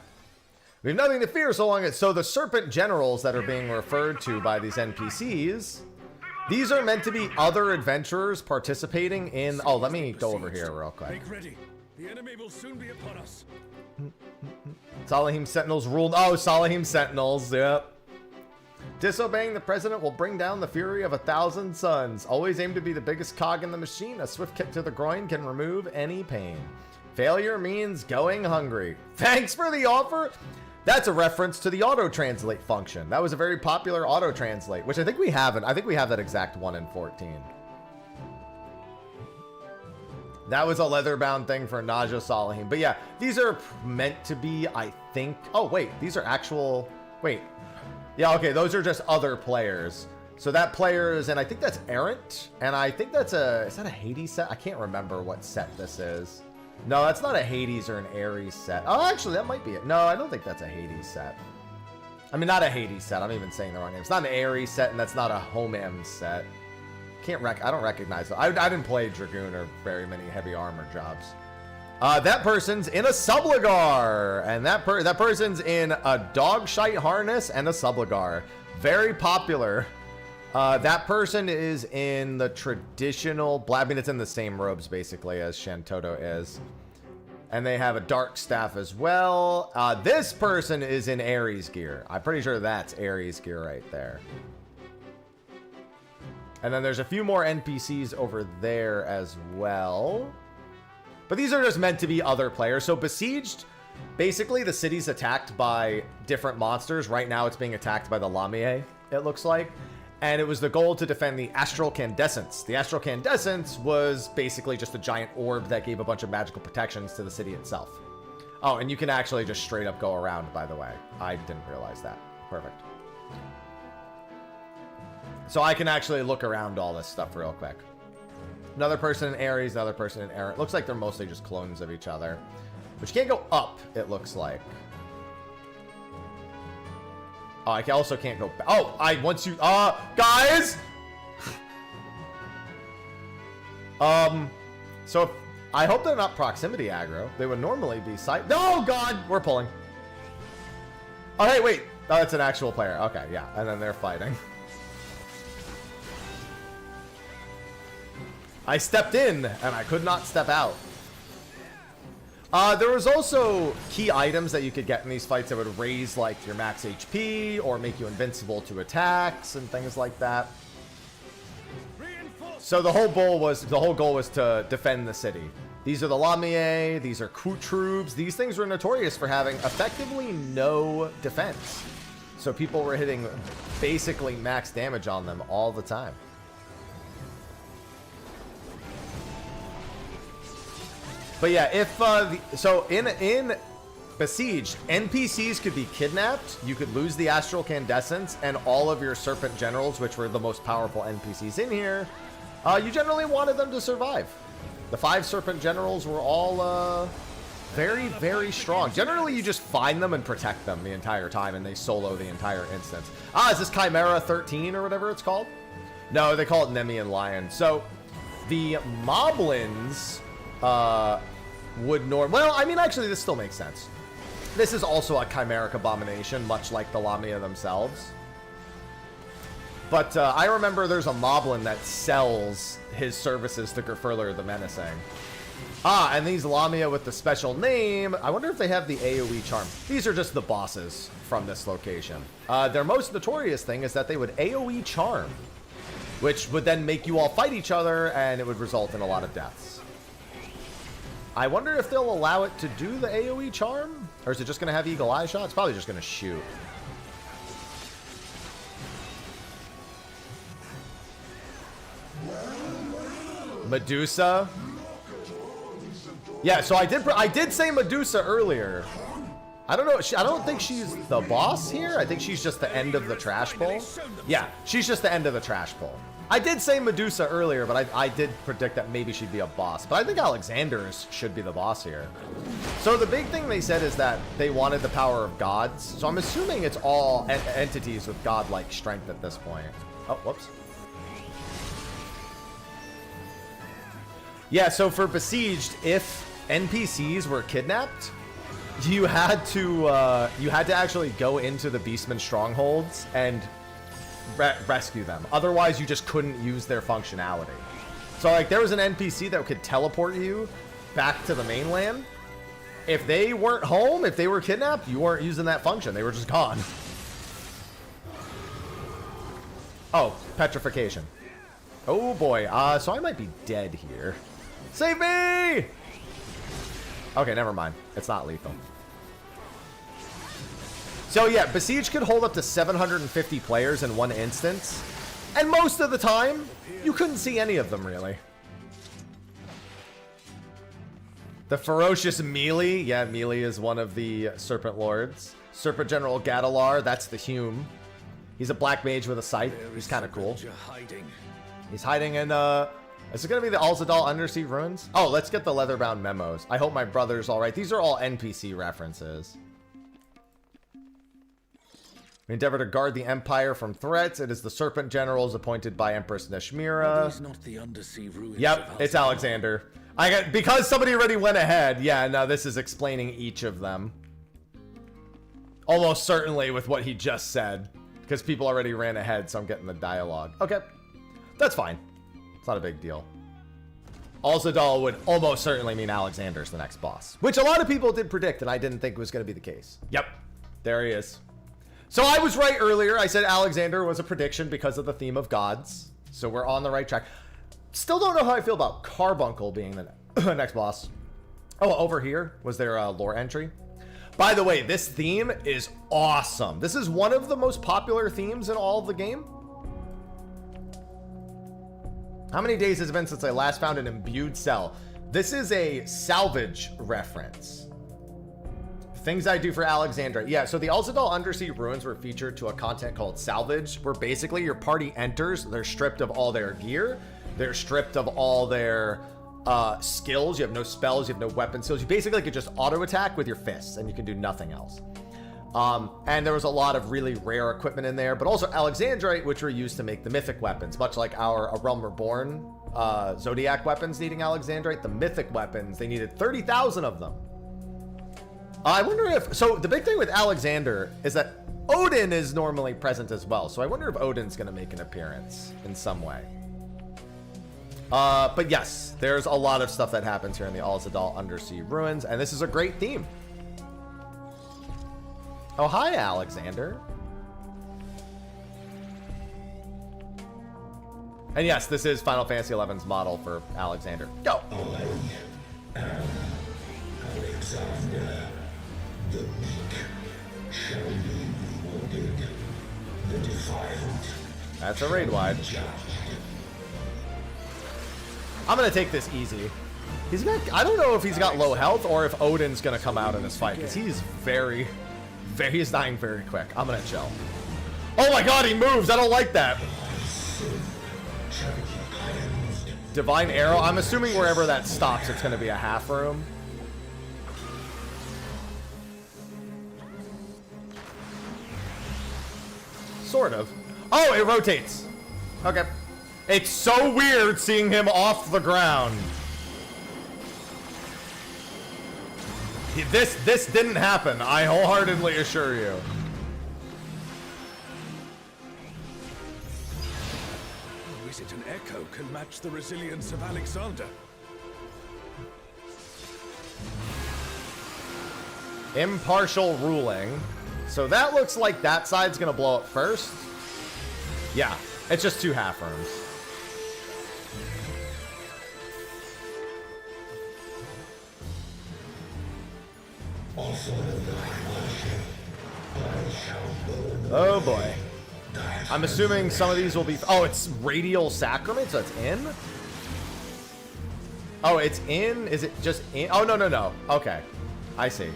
We have nothing to fear so long as... So the serpent generals that are being referred to by these NPCs, these are meant to be other adventurers participating in... Oh, let me go over here real quick. Make ready. The enemy will soon be upon us. Salahim Sentinels ruled. Oh, Salahim Sentinels. Yep. Disobeying the president will bring down the fury of 1,000 suns. Always aim to be the biggest cog in the machine. A swift kick to the groin can remove any pain. Failure means going hungry. Thanks for the offer. That's a reference to the auto-translate function. That was a very popular auto-translate, which I think we haven't. I think we have that exact one in 14. That was a leather-bound thing for Naja Salahim. But yeah, these are meant to be, I think... Oh, wait. These are actual... Wait. Yeah, okay. Those are just other players. So that player is... And I think that's Errant. And I think that's a... Is that a Hades set? I can't remember what set this is. No, that's not a Hades or an Ares set. Oh, actually, that might be it. No, I don't think that's a Hades set. I mean, not a Hades set. I'm even saying the wrong name. It's not an Ares set, and that's not a Homam set. I don't recognize it. I didn't play Dragoon or very many heavy armor jobs. That person's in a Subligar, and that person's in a dog shite harness and a Subligar. Very popular. That person is in the traditional... I mean, it's in the same robes, basically, as Shantoto is. And they have a dark staff as well. This person is in Ares gear. I'm pretty sure that's Ares gear right there. And then there's a few more NPCs over there as well. But these are just meant to be other players. So Besieged, Basically, the city's attacked by different monsters. Right now, it's being attacked by the Lamia, it looks like. And it was the goal to defend the Astral Candescence. The Astral Candescence was basically just a giant orb that gave a bunch of magical protections to the city itself. Oh, and you can actually just straight up go around, by the way. I didn't realize that. Perfect. So I can actually look around all this stuff real quick. Another person in Ares, another person in Air. It looks like they're mostly just clones of each other. But you can't go up, it looks like. Oh, I also can't go back. Oh, once you, guys! So I hope they're not proximity aggro. They would normally be side. No, God, we're pulling. Oh, hey, wait. Oh, it's an actual player. Okay, yeah. And then they're fighting. I stepped in and I could not step out. There was also key items that you could get in these fights that would raise like your max HP or make you invincible to attacks and things like that. So the whole goal was to defend the city. These are the Lamia, these are Kutrubs. These things were notorious for having effectively no defense. So people were hitting basically max damage on them all the time. But yeah, if so in Besieged, NPCs could be kidnapped. You could lose the Astral Candescence and all of your Serpent Generals, which were the most powerful NPCs in here. You generally wanted them to survive. The 5 Serpent Generals were all very, very strong. Generally, you just find them and protect them the entire time, and they solo the entire instance. Is this Chimera 13 or whatever it's called? No, they call it Nemean Lion. So the Moblins would well, I mean, actually, this still makes sense. This is also a chimeric abomination, much like the Lamia themselves. But I remember there's a Moblin that sells his services to Gerfurler the Menacing. And these Lamia with the special name, I wonder if they have the AoE charm. These are just the bosses from this location. Their most notorious thing is that they would AoE charm, which would then make you all fight each other, and it would result in a lot of deaths. I wonder if they'll allow it to do the AoE charm? Or is it just going to have eagle eye shot? It's probably just going to shoot. Medusa. Yeah, so I did say Medusa earlier. I don't know. I don't think she's the boss here. I think she's just the end of the trash pull. Yeah, she's just the end of the trash pull. I did say Medusa earlier, but I did predict that maybe she'd be a boss. But I think Alexander's should be the boss here. So the big thing they said is that they wanted the power of gods. So I'm assuming it's all entities with godlike strength at this point. Oh, whoops. Yeah, so for Besieged, if NPCs were kidnapped, you had to actually go into the Beastman strongholds and rescue them. Otherwise, you just couldn't use their functionality. So, like, there was an NPC that could teleport you back to the mainland. If they weren't home, if they were kidnapped, you weren't using that function. They were just gone. Oh, petrification. Oh, boy. So I might be dead here. Save me! Okay, never mind. It's not lethal. So yeah, Besiege could hold up to 750 players in one instance. And most of the time, you couldn't see any of them, really. The Ferocious Melee. Yeah, Melee is one of the Serpent Lords. Serpent General Gadalar, that's the Hume. He's a black mage with a scythe. He's kind of cool. He's hiding in, is it going to be the Alzadal Undersea Ruins? Oh, let's get the Leatherbound Memos. I hope my brother's all right. These are all NPC references. We endeavor to guard the Empire from threats. It is the Serpent Generals appointed by Empress Neshmira. Yep, it's Alexander. Because somebody already went ahead. Yeah, now this is explaining each of them. Almost certainly with what he just said. Because people already ran ahead, so I'm getting the dialogue. Okay, that's fine. It's not a big deal. Alzadal would almost certainly mean Alexander's the next boss. Which a lot of people did predict, and I didn't think was going to be the case. Yep, there he is. So I was right earlier. I said Alexander was a prediction because of the theme of gods. So we're on the right track. Still don't know how I feel about Carbuncle being the next boss. Oh, over here was there a lore entry. By the way, this theme is awesome. This is one of the most popular themes in all of the game. How many days has it been since I last found an imbued cell? This is a salvage reference. Things I do for Alexandra. Yeah, so the Alzadal Undersea Ruins were featured to a content called Salvage, where basically your party enters, they're stripped of all their gear, they're stripped of all their skills, you have no spells, you have no weapon skills, you basically could just auto attack with your fists and you can do nothing else. And there was a lot of really rare equipment in there, but also Alexandrite, which were used to make the mythic weapons, much like our A Realm Reborn Zodiac weapons needing Alexandrite. The mythic weapons, they needed 30,000 of them. I wonder if, so the big thing with Alexander is that Odin is normally present as well. So I wonder if Odin's going to make an appearance in some way. But yes, there's a lot of stuff that happens here in the Alzadal Undersea Ruins, and this is a great theme. Oh, hi, Alexander. And yes, this is Final Fantasy XI's model for Alexander. Go! I am Alexander. The meek shall be rewarded. The defiled. That's a raid wide. I'm gonna take this easy. He's got, I don't know if he's got low health or if Odin's gonna come out in this fight, because he's he's dying very quick. I'm gonna chill. Oh my god, he moves! I don't like that. Divine Arrow. I'm assuming wherever that stops, it's gonna be a half room. Sort of. Oh, it rotates. Okay. It's so weird seeing him off the ground. This didn't happen, I wholeheartedly assure you. Oh, is it an echo can match the resilience of Alexander? Impartial ruling. So that looks like that side's gonna blow up first. Yeah, it's just two half rooms. Oh boy. I'm assuming some of these will be... Oh, it's Radial Sacrament, so it's in? Oh, it's in? Is it just in? Oh, no, no, no. Okay. I see.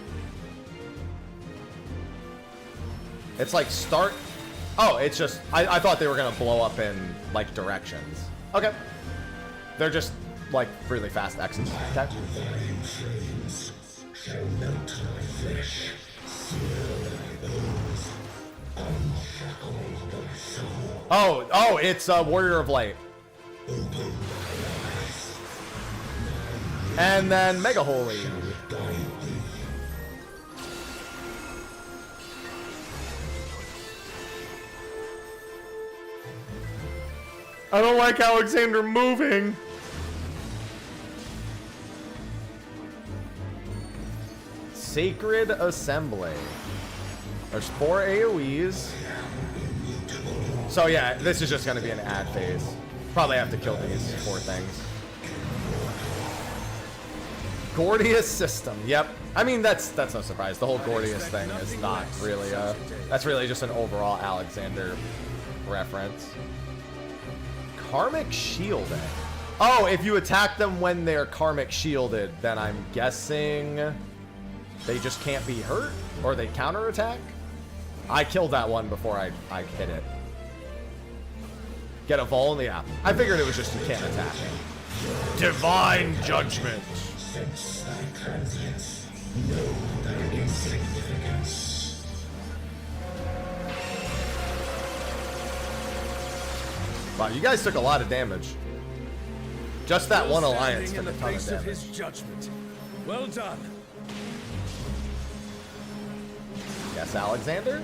It's like start... Oh, it's just... I thought they were going to blow up in, like, directions. Okay. They're just, like, really fast X's. Okay. Shall melt thy flesh, seal thy bones, unshackle thy soul. Oh, it's Warrior of Light. Open thy eyes. And then Mega Holy. I don't like Alexander moving. Sacred Assembly. There's 4 AoEs. So yeah, this is just gonna be an ad phase. Probably have to kill these 4 things. Gordius system. Yep. I mean, that's no surprise. The whole Gordius thing is not really that's really just an overall Alexander reference. Karmic shielding. Oh, if you attack them when they're karmic shielded, then I'm guessing they just can't be hurt, or they counterattack. I killed that one before I hit it. Get a Vol? Yeah. I figured it was just you can't attack it. Divine Judgment. Sense thy transience, know thy insignificance. Wow, you guys took a lot of damage. Just that one alliance took a ton of Face of damage. his judgment. Well done. Yes, Alexander.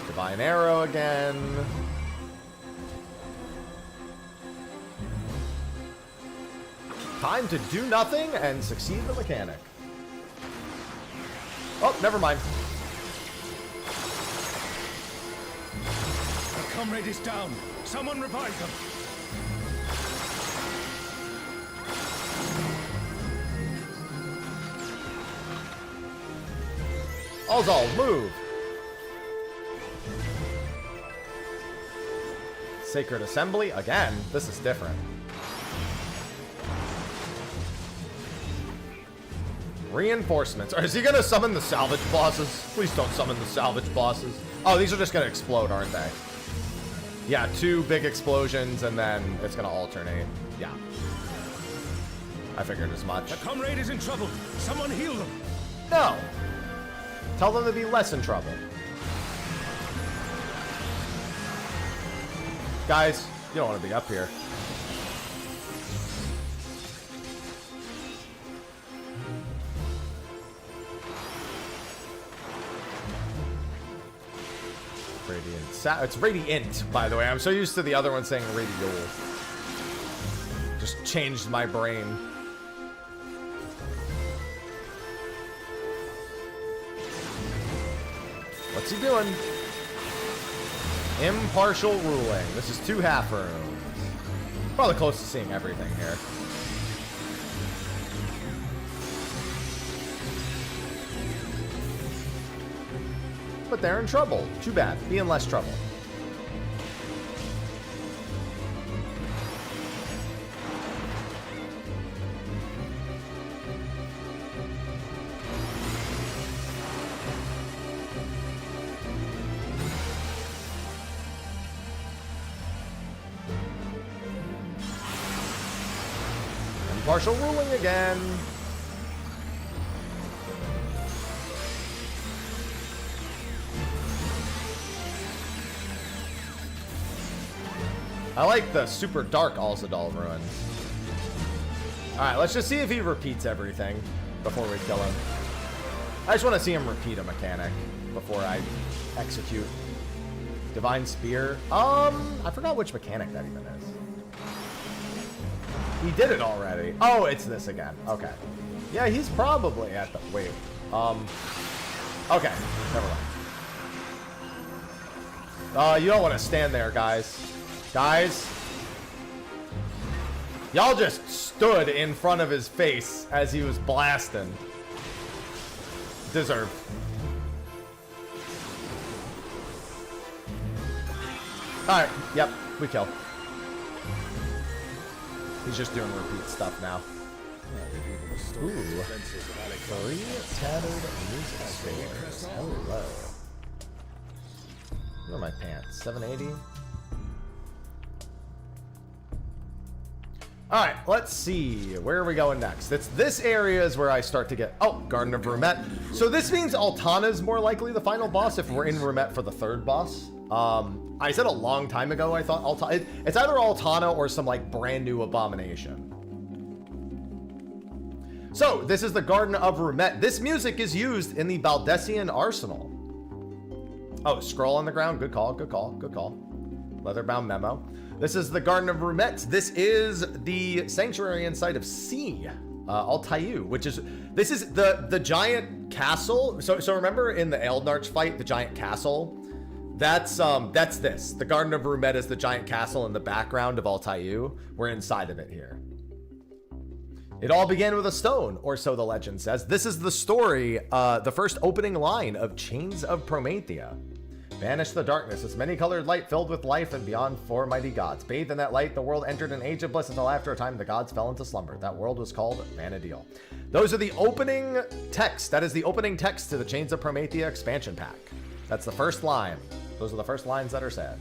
Divine Arrow again. Time to do nothing and succeed the mechanic. Oh, never mind. A comrade is down. Someone revive them. All move. Sacred Assembly again. This is different. Reinforcements. Is he gonna summon the salvage bosses? Please don't summon the salvage bosses. Oh, these are just gonna explode, aren't they? Yeah, 2 big explosions and then it's gonna alternate. Yeah. I figured as much. A comrade is in trouble. Someone heal them. No. Tell them to be less in trouble. Guys, you don't want to be up here. Radiant. It's Radiant, by the way. I'm so used to the other one saying Radiol. Just changed my brain. What's he doing? Impartial ruling. This is 2 half rooms. Probably close to seeing everything here. But they're in trouble. Too bad. Be in less trouble. Impartial ruling again. I like the super dark Alzadal ruins. Alright, let's just see if he repeats everything before we kill him. I just want to see him repeat a mechanic before I execute. Divine Spear. I forgot which mechanic that even is. He did it already. Oh, it's this again. Okay. Yeah, he's probably at the... Wait. Okay. Never mind. You don't want to stand there, guys. Guys. Y'all just stood in front of his face as he was blasting. Deserved. Alright. Yep. We kill. He's just doing repeat stuff now. Ooh. 3 tattered music stores. Hello. Where are my pants? 780? Alright, let's see. Where are we going next? It's this area is where I start to get... Oh, Garden of Rumet. So this means Altana is more likely the final boss if we're in Rumet for the 3rd boss. I said a long time ago I thought Altana... It's either Altana or some, like, brand new abomination. So, this is the Garden of Rumet. This music is used in the Baldessian Arsenal. Oh, scroll on the ground. Good call, good call, good call. Leatherbound memo. This is the Garden of Rumet. This is the sanctuary inside of C, Altayu, which is... This is the giant castle. So remember in the Eldnarch fight, the giant castle? That's this. The Garden of Rumet is the giant castle in the background of Altayu. We're inside of it here. It all began with a stone, or so the legend says. This is the story, the first opening line of Chains of Promethea. Banish the darkness, its many-colored light filled with life and beyond 4 mighty gods. Bathed in that light, the world entered an age of bliss until after a time the gods fell into slumber. That world was called Vanadil. Those are the opening text. That is the opening text to the Chains of Promethea expansion pack. That's the first line. Those are the first lines that are said.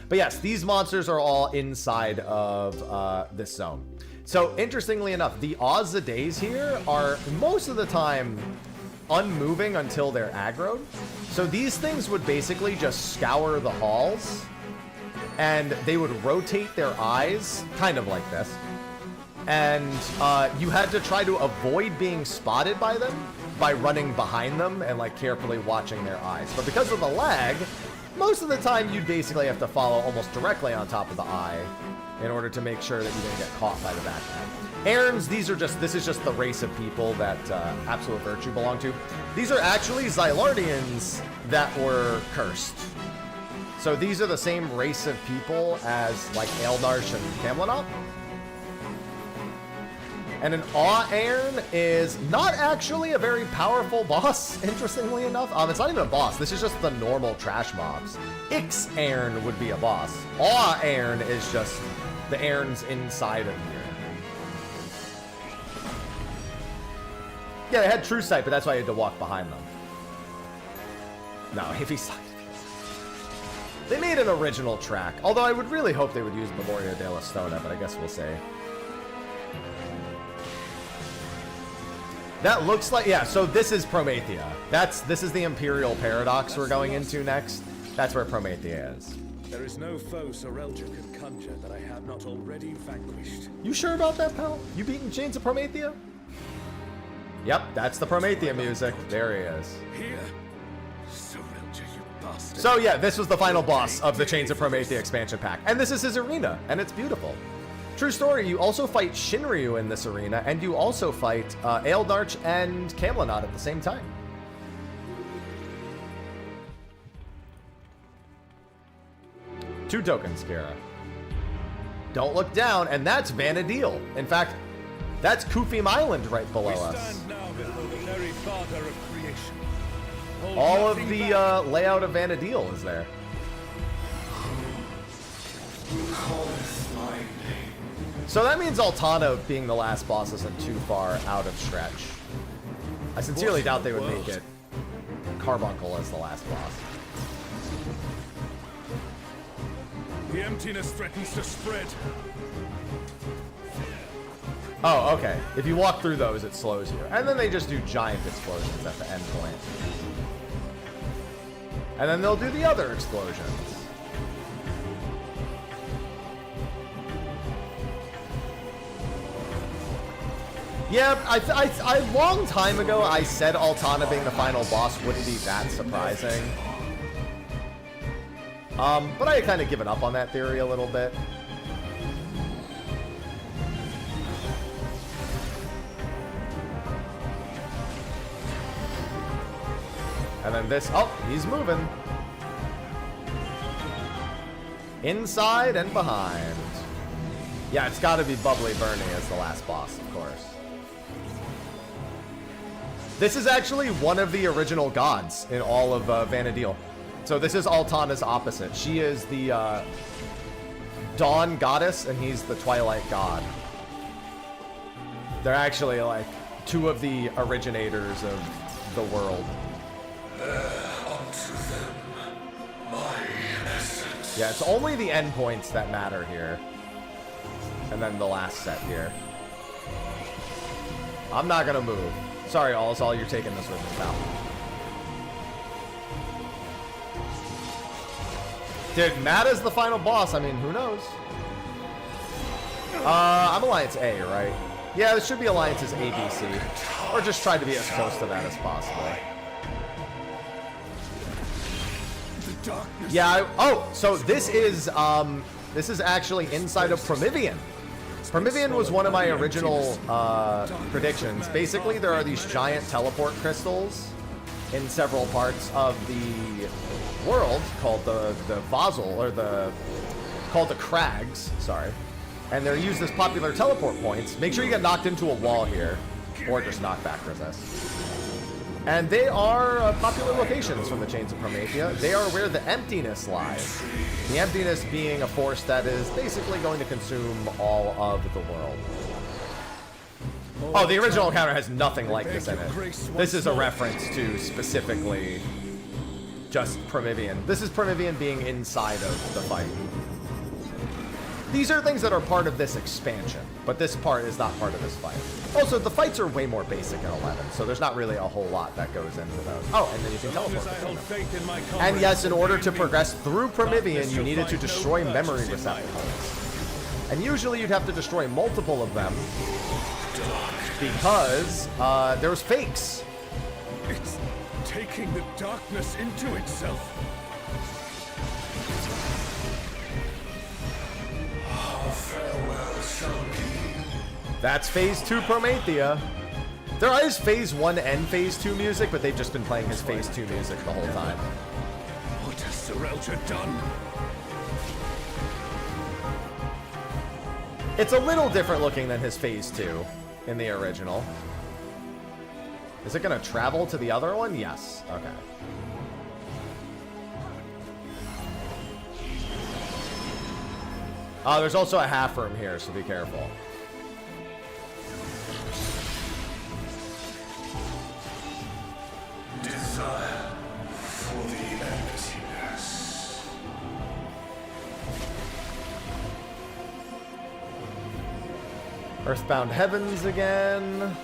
But yes, these monsters are all inside of this zone. So interestingly enough, the Oz-a-days here are most of the time unmoving until they're aggroed. So these things would basically just scour the halls and they would rotate their eyes, kind of like this. And you had to try to avoid being spotted by them by running behind them and like carefully watching their eyes. But because of the lag, most of the time you'd basically have to follow almost directly on top of the eye in order to make sure that you didn't get caught by the backpack. Aerns, this is just the race of people that Absolute Virtue belong to. These are actually Xylardians that were cursed. So these are the same race of people as like Eldnarch and Camlanop. And an Awe Airn is not actually a very powerful boss, interestingly enough. It's not even a boss. This is just the normal trash mobs. Ix Airn would be a boss. Awe Airn is just the Airns inside of here. Yeah, they had True Sight, but that's why you had to walk behind them. No, Heavy Sight. They made an original track, although I would really hope they would use Memoria de la Stona, but I guess we'll see. That looks like, yeah, so this is Promethea. This is the Imperial Paradox we're going into next. That's where Promethea is. There is no foe Sorelja can conjure that I have not already vanquished. You sure about that, pal? You beating Chains of Promethea? Yep, that's the Promethea music. There he is. Here, Sorelja, you bastard. So yeah, this was the final boss of the Chains of Promethea expansion pack. And this is his arena, and it's beautiful. True story, you also fight Shinryu in this arena, and you also fight Aeldarch and Camlanot at the same time. Two tokens, Kira. Don't look down, and that's Vanadil. In fact, that's Kufim Island right below us. Stand now before the very father of creation. Hold All of nothing the back. layout of Vanadil is there. So that means Altana being the last boss isn't too far out of stretch. I sincerely doubt they would make it Carbuncle as the last boss. The emptiness threatens to spread. Oh, okay. If you walk through those, it slows you. And then they just do giant explosions at the end point. And then they'll do the other explosions. Yeah, I long time ago, I said Altana being the final boss wouldn't be that surprising. But I had kind of given up on that theory a little bit. And then this, oh, he's moving. Inside and behind. Yeah, it's got to be Bubbly Bernie as the last boss, of course. This is actually one of the original gods in all of Vanadil. So this is Altana's opposite. She is the Dawn goddess, and he's the Twilight god. They're actually like two of the originators of the world. Unto them, my essence. Yeah, it's only the endpoints that matter here. And then the last set here. I'm not gonna move. Sorry, all you're taking this with me, pal. Dude, Matt is the final boss. I mean, who knows? I'm Alliance A, right? Yeah, this should be Alliance's ABC. Or just try to be as close to that as possible. Yeah, so this is actually inside of Promethean. Promethean was one of my original predictions. Basically, there are these giant teleport crystals in several parts of the world called the Vazel, or called the Crags, sorry. And they're used as popular teleport points. Make sure you get knocked into a wall here, or just knockback resist. And they are popular locations from the Chains of Promethea. They are where the emptiness lies. The emptiness being a force that is basically going to consume all of the world. Oh, the original encounter has nothing like this in it. This is a reference to specifically just Promethean. This is Promethean being inside of the fight. These are things that are part of this expansion, but this part is not part of this fight. Also, the fights are way more basic in 11, so there's not really a whole lot that goes into those. Oh, and then you can teleport between them. And yes, in order to progress through Promethean, you needed to destroy memory receptacles. And usually you'd have to destroy multiple of them because there was fakes. It's taking the darkness into itself. That's Phase 2 Promethea. There is Phase 1 and Phase 2 music, but they've just been playing his Phase 2 music the whole time. What has Sorelja done? It's a little different looking than his Phase 2. in the original. Is it gonna travel to the other one? Yes. Okay. There's also a half room here, so be careful. Desire for the emptiness. Earthbound Heavens again.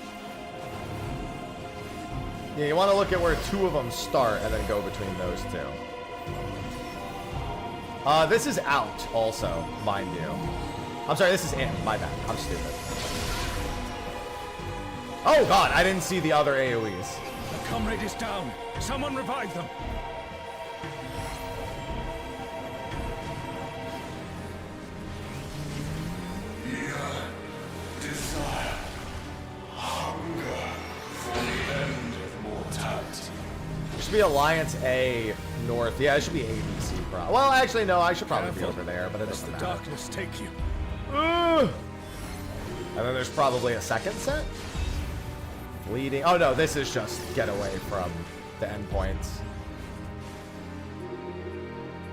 Yeah, you want to look at where two of them start and then go between those two. This is out also, mind you. I'm sorry, this is in. My bad. I'm stupid. Oh god, I didn't see the other AoEs. A comrade is down. Someone revive them. Desire. Hunger for the end of mortality. There should be Alliance A north. Yeah, it should be ABC. Well, actually, no, I should probably be over there, but it doesn't matter. Darkness take you. And then there's probably a second set? Fleeting. Oh no, this is just get away from the endpoints.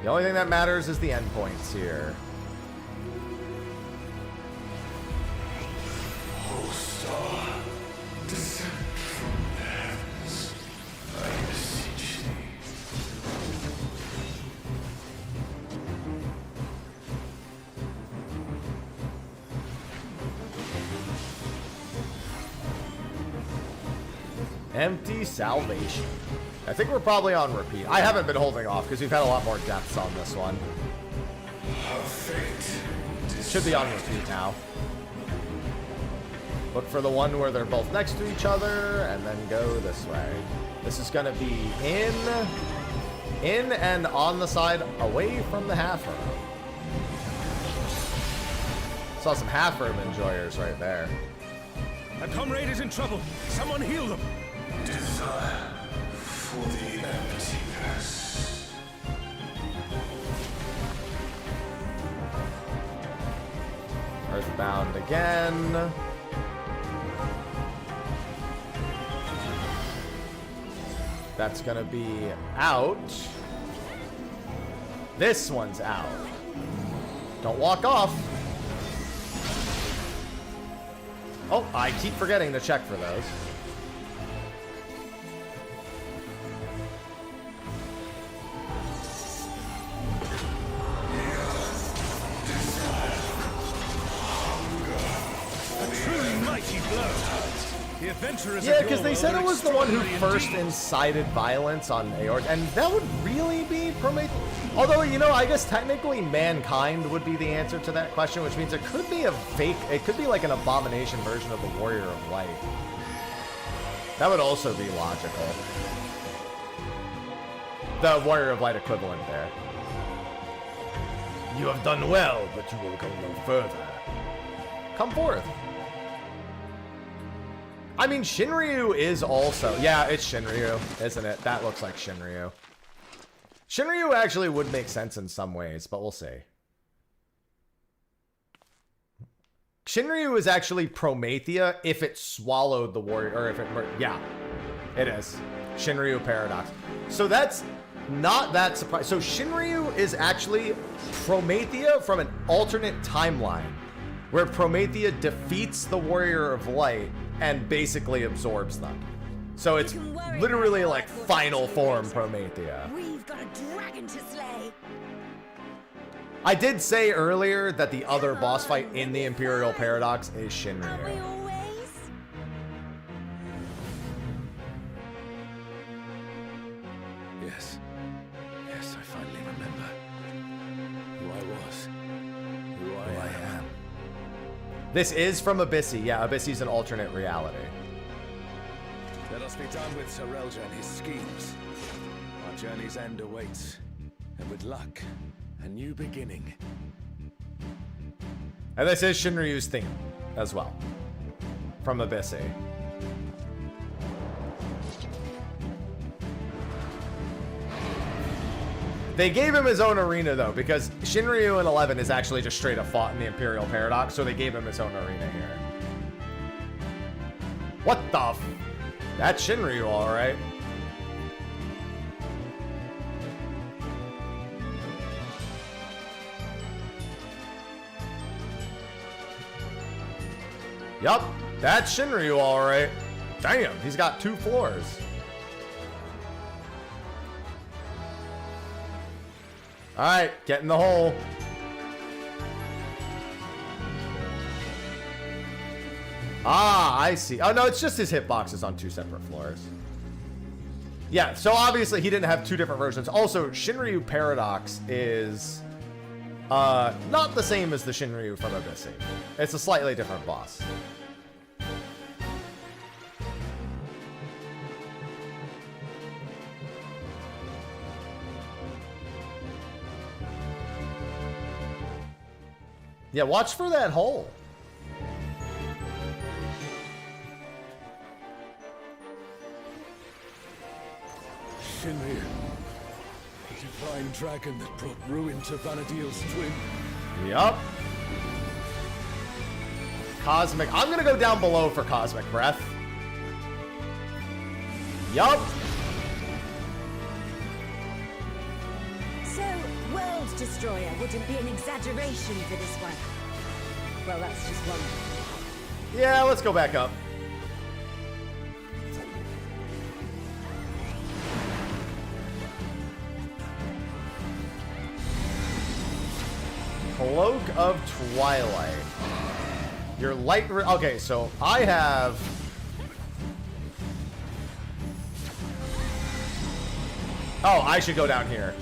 The only thing that matters is the endpoints here. O star, descend from the heavens. I beseech thee. Empty Salvation. I think we're probably on repeat. I haven't been holding off because we've had a lot more deaths on this one. Should be on repeat now. Look for the one where they're both next to each other and then go this way. This is going to be in and on the side away from the half room. Saw some half room enjoyers right there. A comrade is in trouble. Someone heal them. Desire for the emptiness. Earthbound again. That's gonna be out. This one's out. Don't walk off. Oh, I keep forgetting to check for those. Yeah, because they said it was the one who first incited violence on Aort, and that would really be Prometheus. Although, you know, I guess technically mankind would be the answer to that question, which means it could be a fake, it could be like an abomination version of the Warrior of Light. That would also be logical. The Warrior of Light equivalent there. You have done well, but you will go no further. Come forth. I mean, Shinryu is also... Yeah, it's Shinryu, isn't it? That looks like Shinryu. Shinryu actually would make sense in some ways, but we'll see. Shinryu is actually Promethea if it swallowed the warrior... Or if it... Yeah, it is. Shinryu Paradox. So that's not that surprising. So Shinryu is actually Promethea from an alternate timeline, where Promethea defeats the Warrior of Light and basically absorbs them. So it's literally like final form Promethea. We've got a dragon to slay. I did say earlier that the other boss fight in the Imperial Paradox is Shinryu. Yes. Yes, I finally remember who I was. Who I am. This is from Abyssy. Yeah, Abyssy's an alternate reality. Let us be done with Sir Elja and his schemes. Our journey's end awaits. And with luck, a new beginning. And this is Shinryu's theme as well. From Abyssy. They gave him his own arena, though, because Shinryu in 11 is actually just straight up fought in the Imperial Paradox, so they gave him his own arena here. What the f... That's Shinryu, alright. Yup, that's Shinryu, alright. Damn, he's got 2 floors. Alright, get in the hole. Ah, I see. Oh, no, it's just his hitboxes on 2 separate floors. Yeah, so obviously he didn't have 2 different versions. Also, Shinryu Paradox is not the same as the Shinryu from Abyssy. It's a slightly different boss. Yeah, watch for that hole. Shinryu, the divine dragon that brought ruin to Vanadil's twin. Yup. Cosmic. I'm gonna go down below for Cosmic Breath. Yup. So, World Destroyer wouldn't be an exaggeration for this one. Well, that's just one. Yeah, let's go back up. Cloak of Twilight. Your light... Okay, so I have... Oh, I should go down here.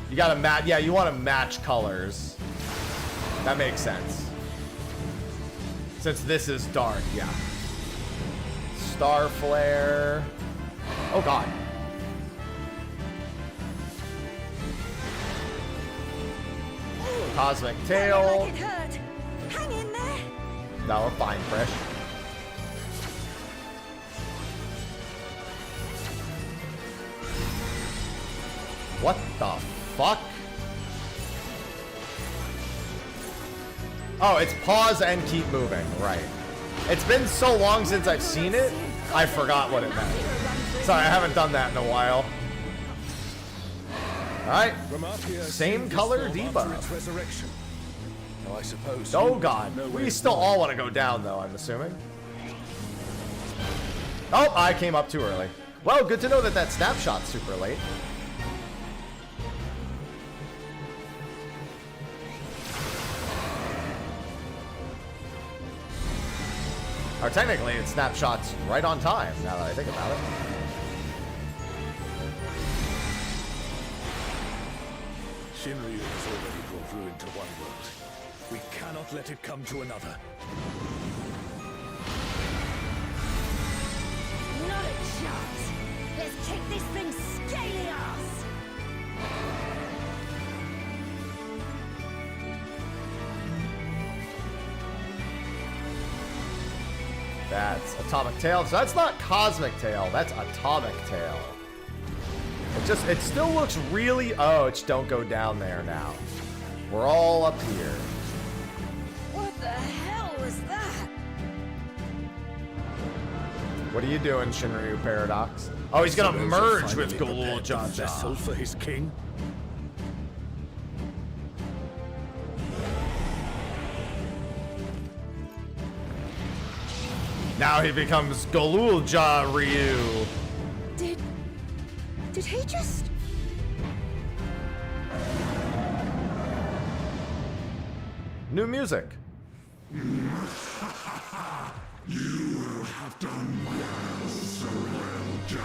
You gotta match... Yeah, you want to match colors. That makes sense. Since this is dark, yeah. Star Flare. Oh, God. Cosmic Tail. Hang in there. No, we're fine, Fresh. What the fuck? Oh, it's pause and keep moving, right. It's been so long since I've seen it, I forgot what it meant. Sorry, I haven't done that in a while. Alright, same color debuff. Resurrection. Now, I suppose Oh god, we still all want to go down though, I'm assuming. Oh, I came up too early. Well, good to know that that snapshot's super late. Or technically, it snapshots right on time, now that I think about it. Shinryu has already brought ruin to one world. We cannot let it come to another. Not a chance. Let's kick this thing's scaly ass. That's Atomic Tail. So that's not Cosmic Tail, that's Atomic Tail. It still looks really... Oh, it's don't go down there now. We're all up here. What the hell was that? What are you doing, Shinryu Paradox? Oh, he's gonna merge with Galul Vessel Jaja. for his king. Now he becomes Galul Ja Ryu. Did he just... New music. You have done well, Surrender.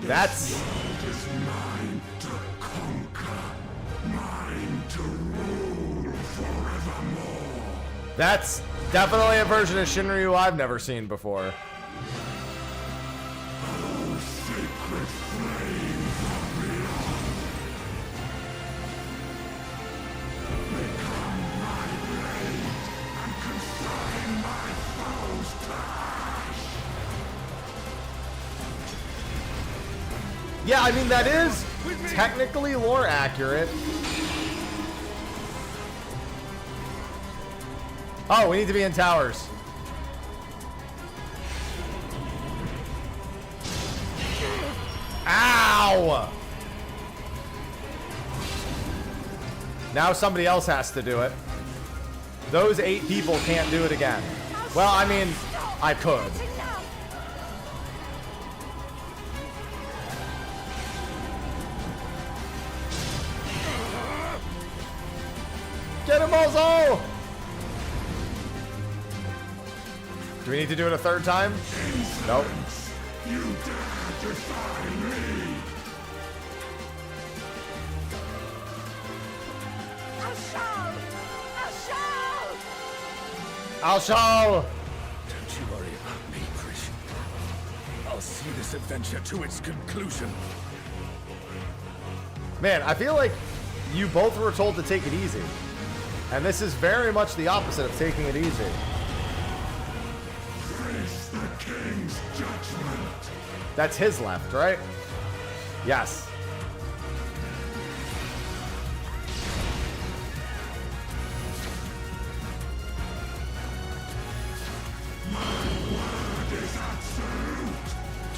That's... It is mine to conquer, mine to rule forevermore. That's definitely a version of Shinryu I've never seen before. Oh, sacred flame of beyond. Become my blade and consign my foes to ash. Yeah, I mean, that is technically lore accurate. Oh, we need to be in towers. No! Now somebody else has to do it. Those 8 people can't do it again. Well, I mean, I could. Get him, Bozo! Do we need to do it a 3rd time? Nope. You dare defy me! I'll show! Don't you worry about me, Krish. I'll see this adventure to its conclusion. Man, I feel like you both were told to take it easy. And this is very much the opposite of taking it easy. Face the king's judgment. That's his left, right? Yes.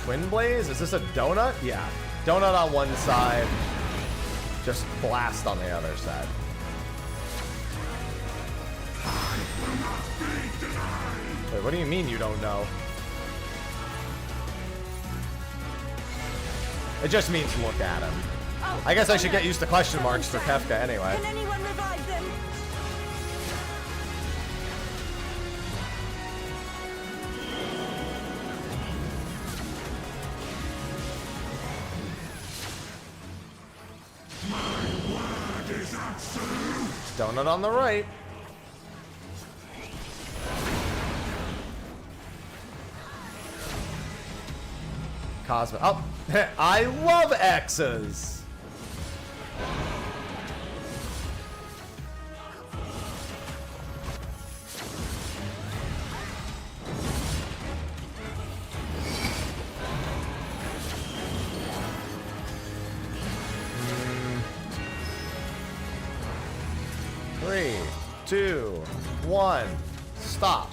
Twin Blaze? Is this a donut? Yeah. Donut on one side. Just blast on the other side. Wait, what do you mean you don't know? It just means look at him. I guess I should get used to question marks for Kefka anyway. Can anyone revive them? Donut on the right. Cosmic. Oh, I love X's. Three, two, one, stop.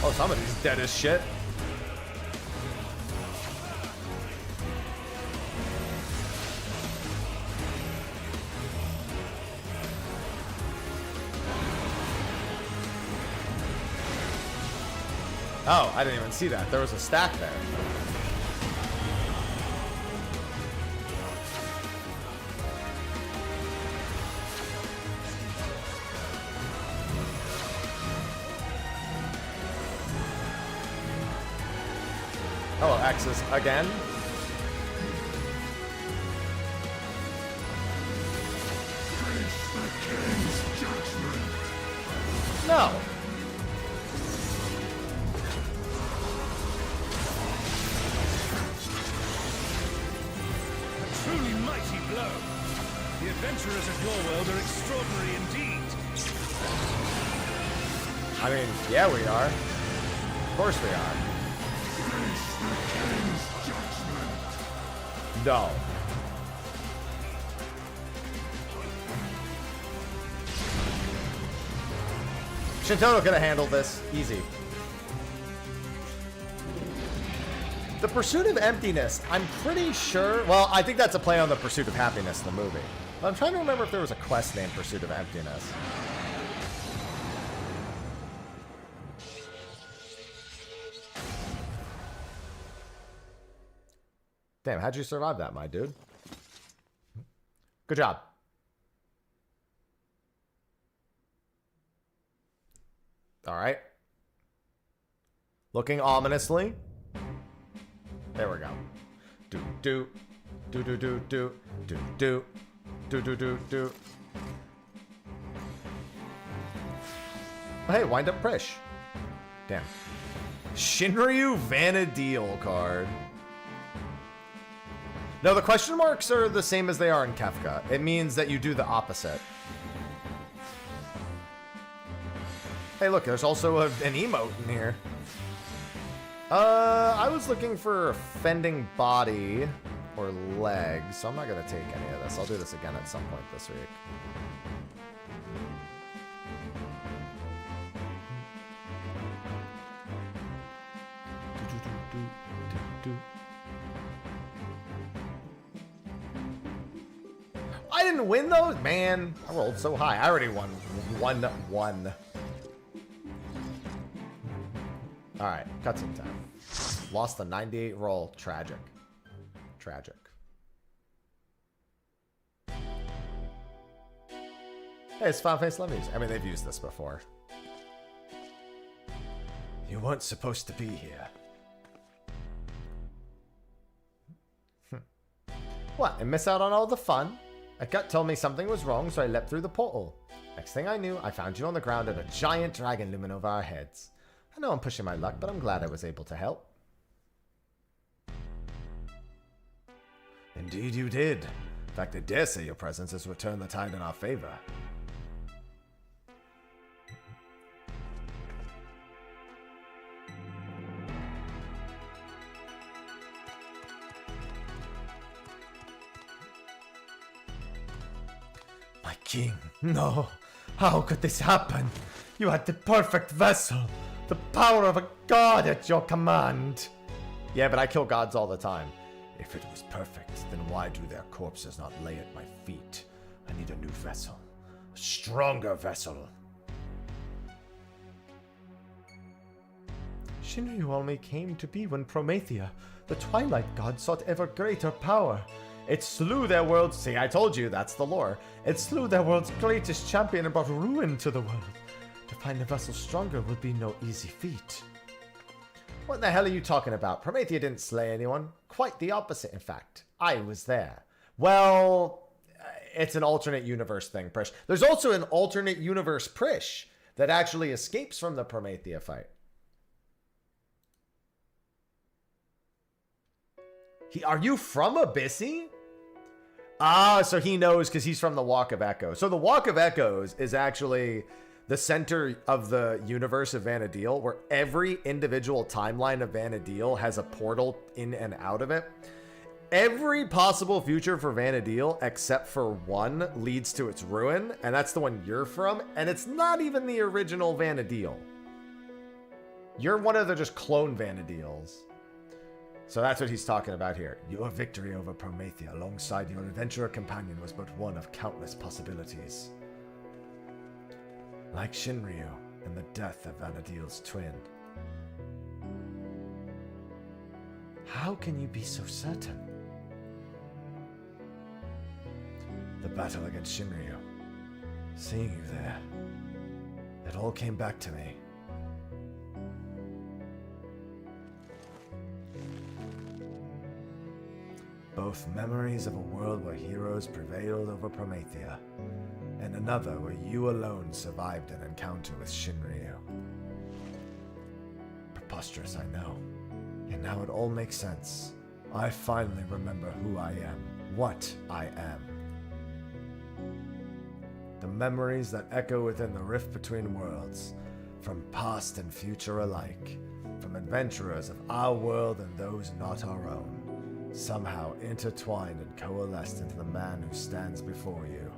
Oh, somebody's dead as shit. Oh, I didn't even see that. There was a stack there. Hello, X's again. No. A truly mighty blow. The adventurers of your world are extraordinary indeed. I mean, yeah, we are. Of course we are. No. Shintoto could have handled this. Easy. The Pursuit of Emptiness, I'm pretty sure... Well, I think that's a play on the Pursuit of Happiness in the movie. But I'm trying to remember if there was a quest named Pursuit of Emptiness. Damn, how'd you survive that, my dude? Good job. All right. Looking ominously. There we go. Do do do do do do do do do do do do. Hey, wind up Prish. Damn. Shinryu Vanadil card. No, the question marks are the same as they are in Kefka. It means that you do the opposite. Hey, look, there's also an emote in here. I was looking for fending body or legs, so I'm not going to take any of this. I'll do this again at some point this week. I didn't win those? Man, I rolled so high. I already won 1-1. Alright, cutscene time. Lost the 98 roll. Tragic. Tragic. Hey, it's Final Fantasy Levies. I mean, they've used this before. You weren't supposed to be here. What, and miss out on all the fun? A gut told me something was wrong, so I leapt through the portal. Next thing I knew, I found you on the ground and a giant dragon looming over our heads. I know I'm pushing my luck, but I'm glad I was able to help. Indeed you did. In fact, I dare say your presence has returned the tide in our favor. My king, no. How could this happen? You had the perfect vessel. The power of a god at your command. Yeah, but I kill gods all the time. If it was perfect, then why do their corpses not lay at my feet? I need a new vessel. A stronger vessel. Shinryu only came to be when Promethea, the Twilight God, sought ever greater power. It slew their world's... See, I told you, that's the lore. It slew their world's greatest champion and brought ruin to the world. To find a vessel stronger would be no easy feat. What the hell are you talking about? Promethea didn't slay anyone. Quite the opposite, in fact. I was there. Well, it's an alternate universe thing, Prish. There's also an alternate universe Prish that actually escapes from the Promethea fight. Are you from Abyssy? Ah, so he knows because he's from the Walk of Echoes. So the Walk of Echoes is actually the center of the universe of Vana'diel, where every individual timeline of Vana'diel has a portal in and out of it. Every possible future for Vana'diel, except for one, leads to its ruin, and that's the one you're from, and it's not even the original Vana'diel. You're one of the just clone Vana'diels. So that's what he's talking about here. Your victory over Promethea alongside your adventurer companion was but one of countless possibilities. Like Shinryu and the death of Vana'diel's twin. How can you be so certain? The battle against Shinryu. Seeing you there. It all came back to me. Both memories of a world where heroes prevailed over Promethea, and another where you alone survived an encounter with Shinryu. Preposterous, I know. And now it all makes sense. I finally remember who I am, what I am. The memories that echo within the rift between worlds, from past and future alike, from adventurers of our world and those not our own. Somehow intertwined and coalesced into the man who stands before you.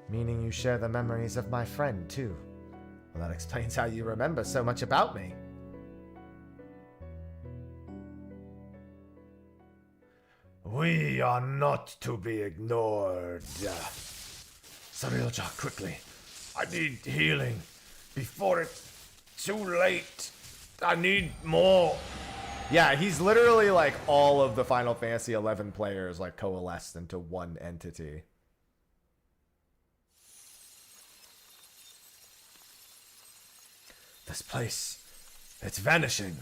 Meaning you share the memories of my friend, too. Well, that explains how you remember so much about me. We are not to be ignored. Sarilja, quickly. I need healing before it's too late. I need more. Yeah, he's literally like all of the Final Fantasy XI players like coalesced into one entity. This place, it's vanishing.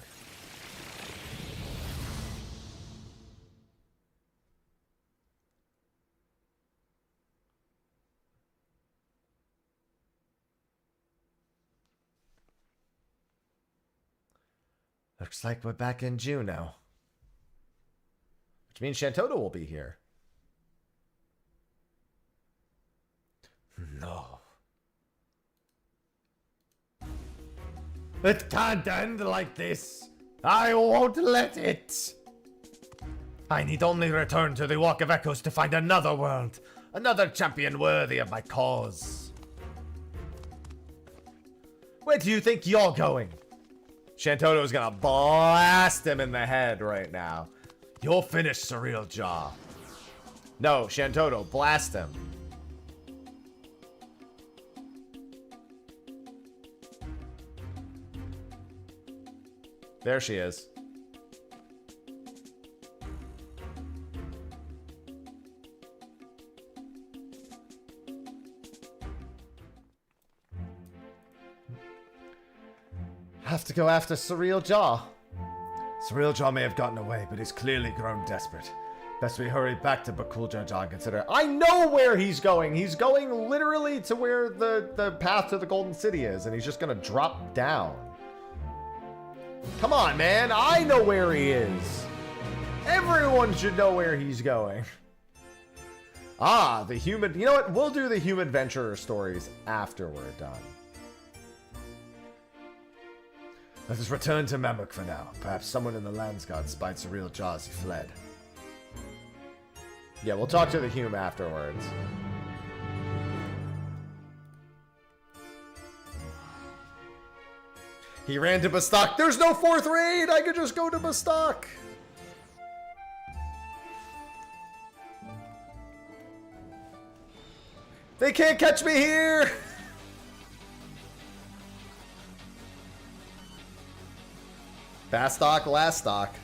Looks like we're back in June now. Which means Shantota will be here. No. It can't end like this. I won't let it. I need only return to the Walk of Echoes to find another world. Another champion worthy of my cause. Where do you think you're going? Shantoto's gonna blast him in the head right now. You'll finish Surreal Jaw. No, Shantoto, blast him. There she is. Have to go after Surreal Jaw. Surreal Jaw may have gotten away, but he's clearly grown desperate. Best we hurry back to Bakulja Jaw and consider. I know where he's going! He's going literally to where the path to the Golden City is, and he's just gonna drop down. Come on, man! I know where he is! Everyone should know where he's going. Ah, the human... You know what? We'll do the human adventurer stories after we're done. Let us return to Mammoth for now. Perhaps someone in the Landsguard spied Surreal Jaw as he fled. Yeah, we'll talk to the Hume afterwards. He ran to Bastok. There's no 4th raid! I could just go to Bastok! They can't catch me here! Bastok, last stock.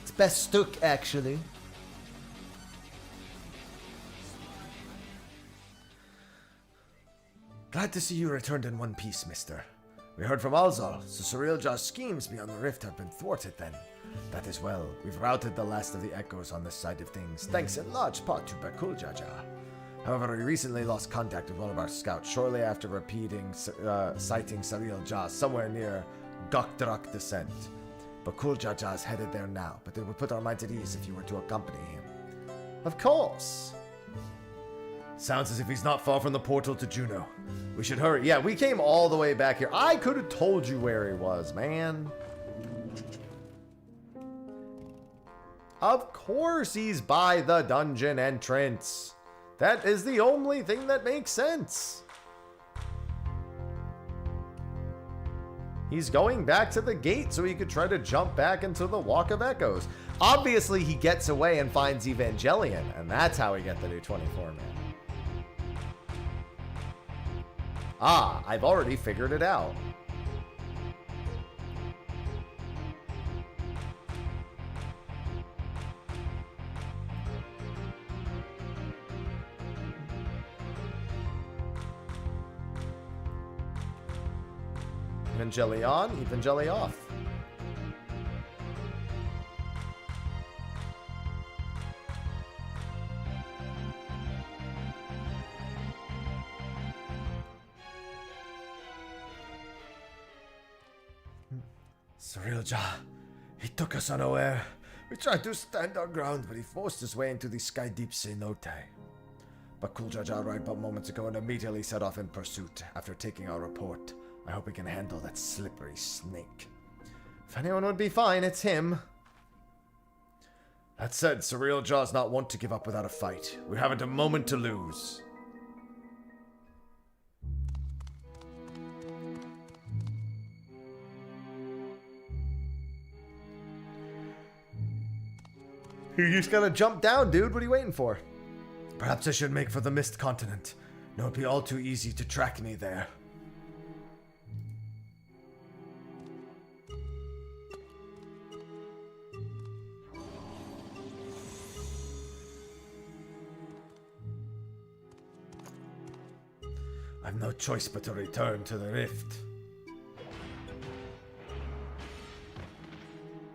It's best stook, actually. Glad to see you returned in one piece, mister. We heard from Alzal, so Surreal Jaw's schemes beyond the rift have been thwarted then. That is well. We've routed the last of the echoes on this side of things, thanks in large part to Bakulja Jaw. However, we recently lost contact with one of our scouts shortly after sighting Surreal Jaw somewhere near Gokdrak Descent. Bakulja Jaw's headed there now, but it would put our minds at ease if you were to accompany him. Of course! Sounds as if he's not far from the portal to Juno. We should hurry. Yeah, we came all the way back here. I could have told you where he was, man. Of course he's by the dungeon entrance. That is the only thing that makes sense. He's going back to the gate so he could try to jump back into the Walk of Echoes. Obviously, he gets away and finds Evangelion, and that's how we get the new 24-man. Ah, I've already figured it out. Evangelion, Evangelioff. Surreal Jaw, he took us unaware. We tried to stand our ground, but he forced his way into the sky deep cenote. Bakulja Jaw arrived but moments ago and immediately set off in pursuit after taking our report. I hope he can handle that slippery snake. If anyone would be fine, it's him. That said, Surreal Jaw's not one to give up without a fight. We haven't a moment to lose. You just gotta jump down, dude. What are you waiting for? Perhaps I should make for the Mist Continent. No, it'd be all too easy to track me there. I've no choice but to return to the rift.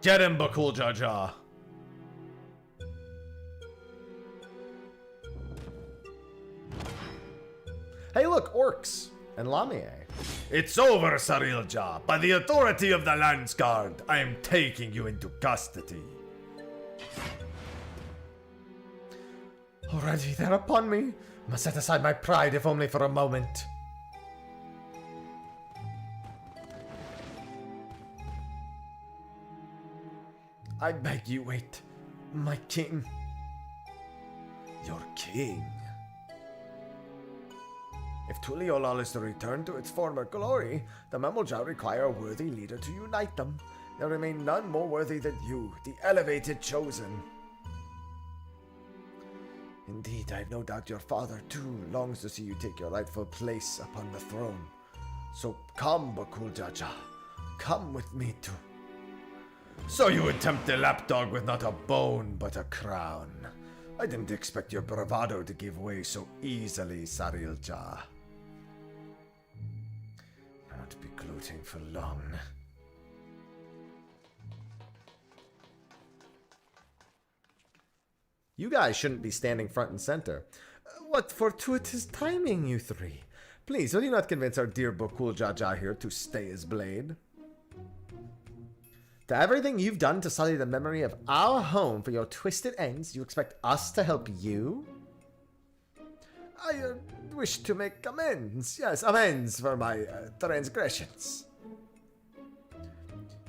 Get him, Bakulja Jaw. Hey, look, orcs and Lamie. It's over, Surreal Jaw. By the authority of the Landsguard, I am taking you into custody. Already they're upon me. Must set aside my pride, if only for a moment. I beg you, wait. My king. Your king? If Tuliolal is to return to its former glory, the Memoljao require a worthy leader to unite them. There remain none more worthy than you, the elevated chosen. Indeed, I have no doubt your father, too, longs to see you take your rightful place upon the throne. So come, Bakul Jaja. Come with me, too. So you would tempt the lapdog with not a bone, but a crown. I didn't expect your bravado to give way so easily, Sarilja. Not be gloating for long. You guys shouldn't be standing front and center. What fortuitous timing, you three. Please, will you not convince our dear Bakul Jaja here to stay his blade? To everything you've done to sully the memory of our home for your twisted ends, you expect us to help you? I wish to make amends. Yes, amends for my transgressions.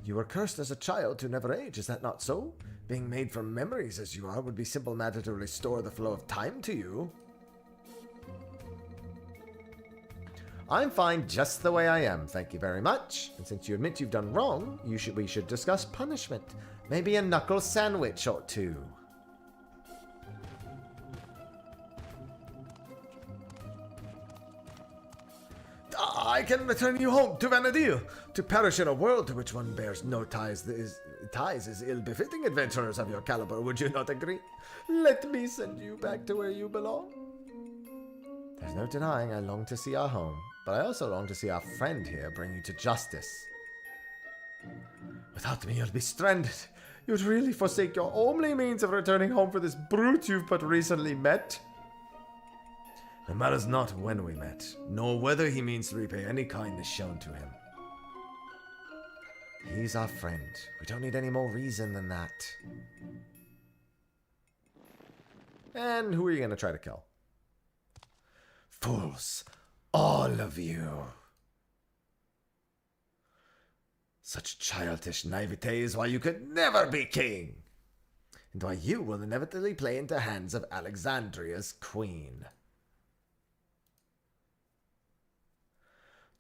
You were cursed as a child to never age, is that not so? Being made from memories as you are would be simple matter to restore the flow of time to you. I'm fine just the way I am, thank you very much. And since you admit you've done wrong, we should discuss punishment. Maybe a knuckle sandwich or two. I can return you home to Vanadil. To perish in a world to which one bears no ties is ill-befitting adventurers of your caliber, would you not agree? Let me send you back to where you belong. There's no denying I long to see our home, but I also long to see our friend here bring you to justice. Without me, you'll be stranded. You'd really forsake your only means of returning home for this brute you've but recently met? It matters not when we met, nor whether he means to repay any kindness shown to him. He's our friend. We don't need any more reason than that. And who are you going to try to kill? Fools. All of you. Such childish naivete is why you could never be king. And why you will inevitably play into hands of Alexandria's queen.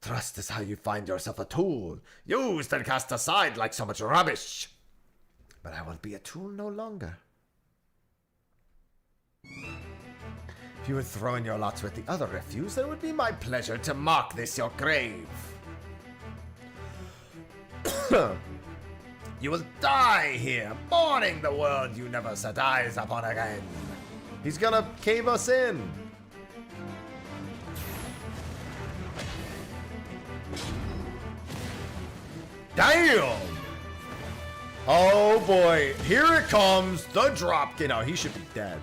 Trust is how you find yourself a tool, used and cast aside like so much rubbish. But I will be a tool no longer. If you would throw in your lots with the other refuse, it would be my pleasure to mark this your grave. You will die here, mourning the world you never set eyes upon again. He's gonna cave us in. Damn! Oh boy, here it comes, the drop kick. No, he should be dead.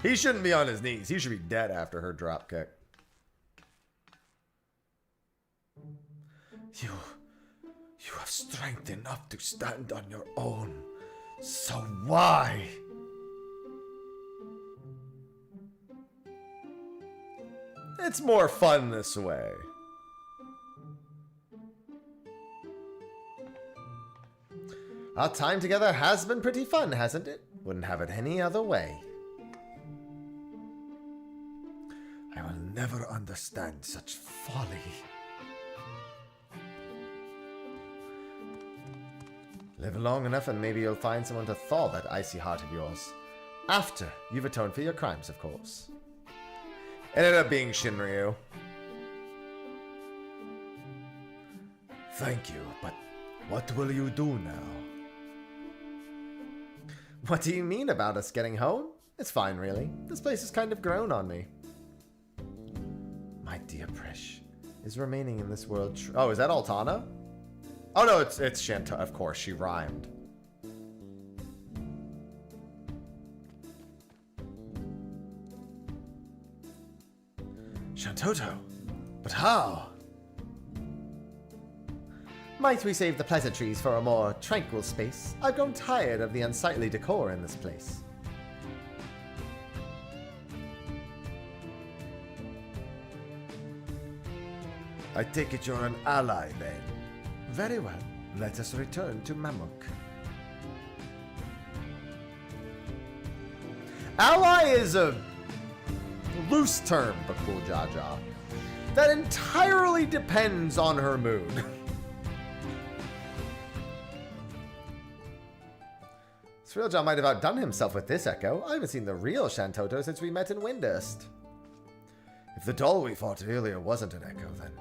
He shouldn't be on his knees. He should be dead after her drop kick. You have strength enough to stand on your own. So why? It's more fun this way. Our time together has been pretty fun, hasn't it? Wouldn't have it any other way. I will never understand such folly. Live long enough and maybe you'll find someone to thaw that icy heart of yours. After you've atoned for your crimes, of course. It ended up being Shinryu. Thank you, but what will you do now? What do you mean about us getting home? It's fine, really. This place has kind of grown on me. My dear Prish, is remaining in this world oh, is that Altana? Oh no, it's Shanta. Of course, she rhymed. Shantoto, but how? Might we save the pleasantries for a more tranquil space? I've grown tired of the unsightly decor in this place. I take it you're an ally, then. Very well. Let us return to Mamuk. Ally is a loose term, Bakul Jaja. That entirely depends on her mood. Srilja might have outdone himself with this echo. I haven't seen the real Shantoto since we met in Windurst. If the doll we fought earlier wasn't an echo, then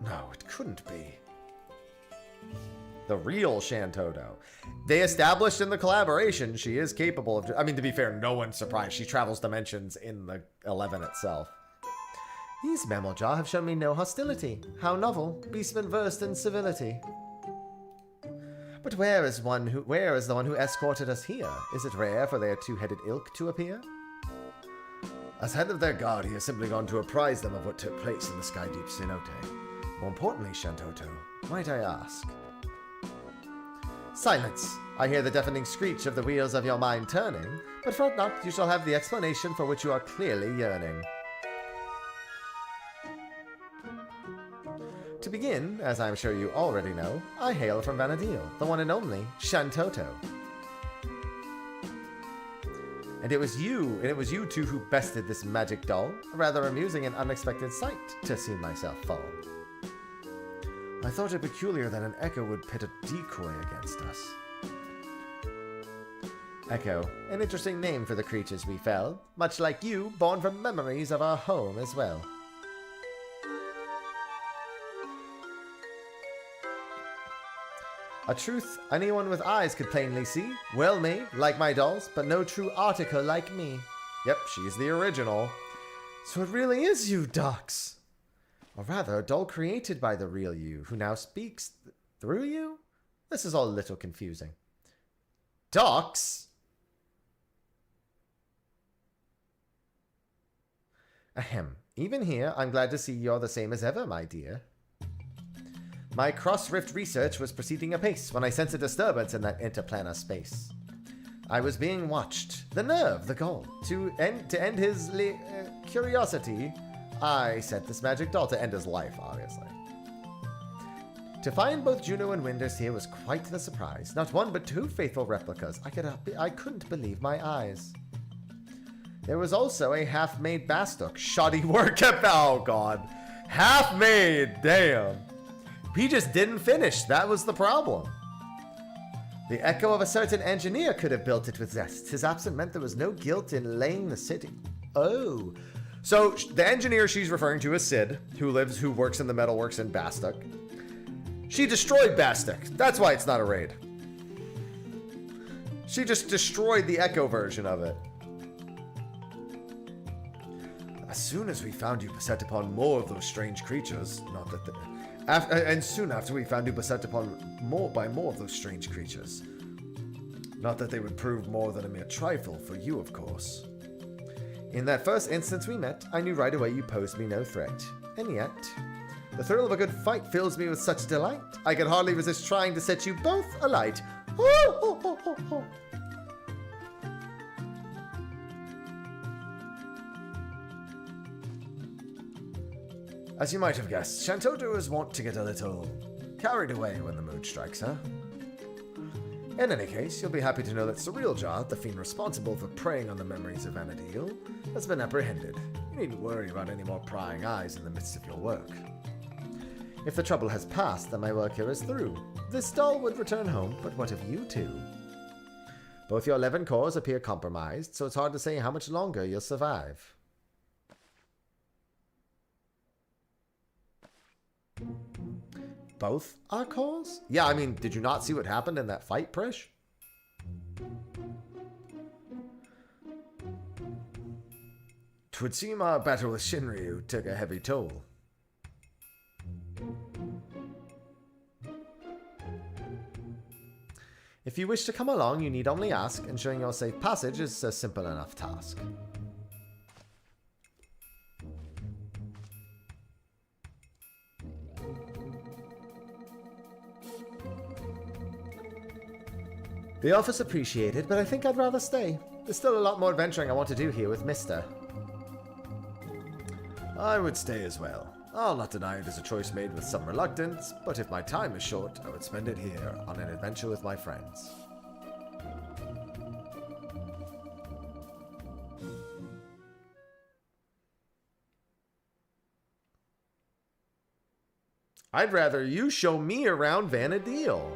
no, it couldn't be. The real Shantoto. They established in the collaboration she is capable of... I mean, to be fair, no one's surprised. She travels dimensions in the 11 itself. These Mammaljaw have shown me no hostility. How novel, beastmen versed in civility. But where is the one who escorted us here? Is it rare for their two-headed ilk to appear? As head of their guard, he has simply gone to apprise them of what took place in the Sky Deep Cenote. More importantly, Shantoto, might I ask? Silence! I hear the deafening screech of the wheels of your mind turning, but fret not, you shall have the explanation for which you are clearly yearning. To begin, as I'm sure you already know, I hail from Vanadil, the one and only Shantoto. And it was you two who bested this magic doll, a rather amusing and unexpected sight to see myself fall. I thought it peculiar that an echo would pit a decoy against us. Echo, an interesting name for the creatures we felled, much like you, born from memories of our home as well. A truth anyone with eyes could plainly see, well made, like my dolls, but no true article like me. Yep, she's the original. So it really is you, Docs. Or rather, a doll created by the real you, who now speaks through you? This is all a little confusing. Docs? Ahem. Even here, I'm glad to see you're the same as ever, my dear. My cross-rift research was proceeding apace when I sensed a disturbance in that interplanar space. I was being watched. The nerve, the goal. To end his curiosity, I sent this magic doll to end his life, obviously. To find both Juno and Windurst here was quite the surprise. Not one, but two faithful replicas. I couldn't believe my eyes. There was also a half-made Bastok. Shoddy work. Oh, God. Half-made. Damn. He just didn't finish. That was the problem. The echo of a certain engineer could have built it with zest. His absence meant there was no guilt in laying the city. Oh. So the engineer she's referring to is Sid, who works in the metalworks in Bastok. She destroyed Bastok. That's why it's not a raid. She just destroyed the echo version of it. As soon as we found you beset upon more of those strange creatures, not that the... and soon after we found you beset upon more of those strange creatures. Not that they would prove more than a mere trifle for you, of course. In that first instance we met, I knew right away you posed me no threat. And yet, the thrill of a good fight fills me with such delight, I could hardly resist trying to set you both alight. As you might have guessed, Shantoto is wont to get a little carried away when the mood strikes her. In any case, you'll be happy to know that Surrealjaw, the fiend responsible for preying on the memories of Vanadil, has been apprehended. You needn't worry about any more prying eyes in the midst of your work. If the trouble has passed, then my work here is through. This doll would return home, but what of you two? Both your 11 cores appear compromised, so it's hard to say how much longer you'll survive. Both our cores? Yeah, I mean, did you not see what happened in that fight, Prish? Twould seem our battle with Shinryu took a heavy toll. If you wish to come along, you need only ask. Ensuring your safe passage is a simple enough task. The offer's appreciated, but I think I'd rather stay. There's still a lot more adventuring I want to do here with Mister. I would stay as well. I'll not deny it is a choice made with some reluctance, but if my time is short, I would spend it here on an adventure with my friends. I'd rather you show me around Vanadil.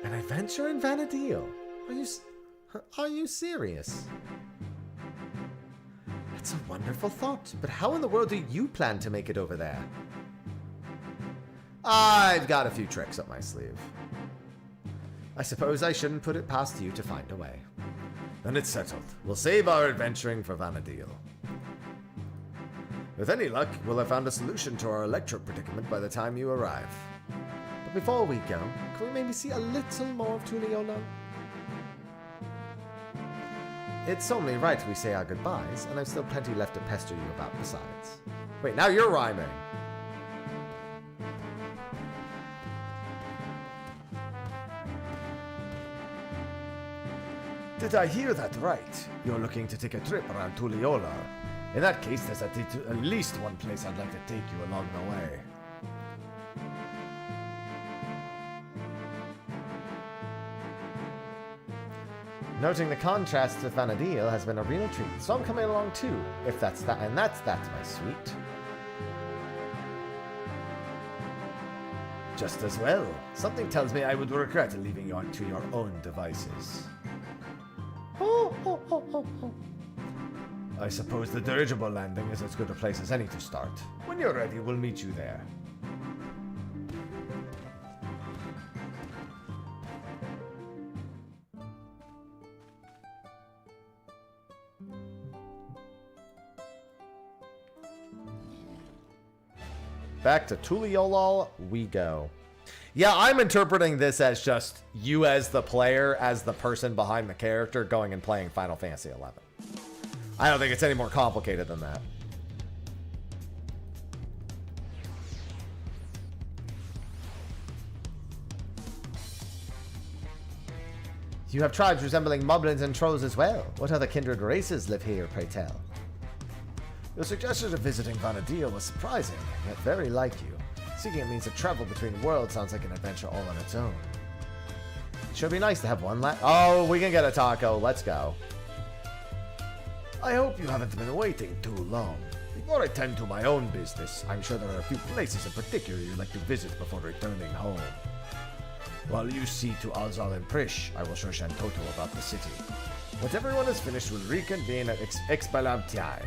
An adventure in Vanadil? Are you serious? That's a wonderful thought, but how in the world do you plan to make it over there? I've got a few tricks up my sleeve. I suppose I shouldn't put it past you to find a way. Then it's settled. We'll save our adventuring for Vanadil. With any luck, we'll have found a solution to our electro predicament by the time you arrive. But before we go, can we maybe see a little more of Tuliolo? It's only right we say our goodbyes, and I've still plenty left to pester you about besides. Wait, now you're rhyming. Did I hear that right? You're looking to take a trip around Tuliola. In that case, there's at least one place I'd like to take you along the way. Noting the contrast with Vanadil has been a real treat, so I'm coming along too, if that's that, and that's my sweet. Just as well. Something tells me I would regret leaving you to your own devices. I suppose the dirigible landing is as good a place as any to start. When you're ready, we'll meet you there. Back to Tuliolol we go. Yeah, I'm interpreting this as just you as the player, as the person behind the character, going and playing Final Fantasy XI. I don't think it's any more complicated than that. You have tribes resembling moblins and trolls as well. What other kindred races live here, pray tell? Your suggestion of visiting Vanadil was surprising, yet very like you. Seeking it means to travel between worlds sounds like an adventure all on its own. It should be nice to have one Oh, we can get a taco. Let's go. I hope you haven't been waiting too long. Before I tend to my own business, I'm sure there are a few places in particular you'd like to visit before returning home. While you see to Alzal and Prish, I will show Shantoto about the city. Once everyone is finished, we'll reconvene at Expalabtiai.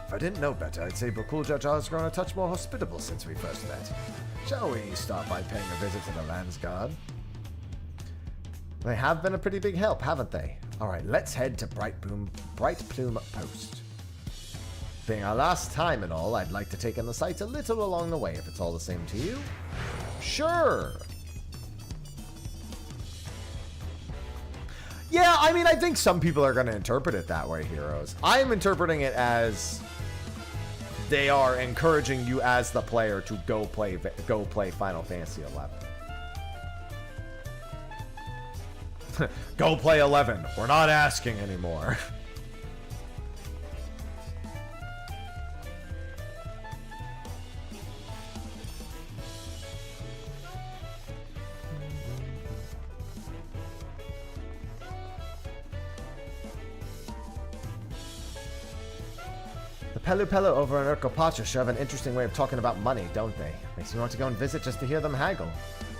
If I didn't know better, I'd say Bukuljajar has grown a touch more hospitable since we first met. Shall we start by paying a visit to the Land's Guard? They have been a pretty big help, haven't they? Alright, let's head to Bright Plume Post. Being our last time and all, I'd like to take in the sights a little along the way, if it's all the same to you. Sure! Yeah, I mean, I think some people are going to interpret it that way, Heroes. I'm interpreting it as they are encouraging you as the player to go play Final Fantasy XI. Go play 11. We're not asking anymore. Pelu Pelu over in Urkopacha sure have an interesting way of talking about money, don't they? Makes me want to go and visit just to hear them haggle.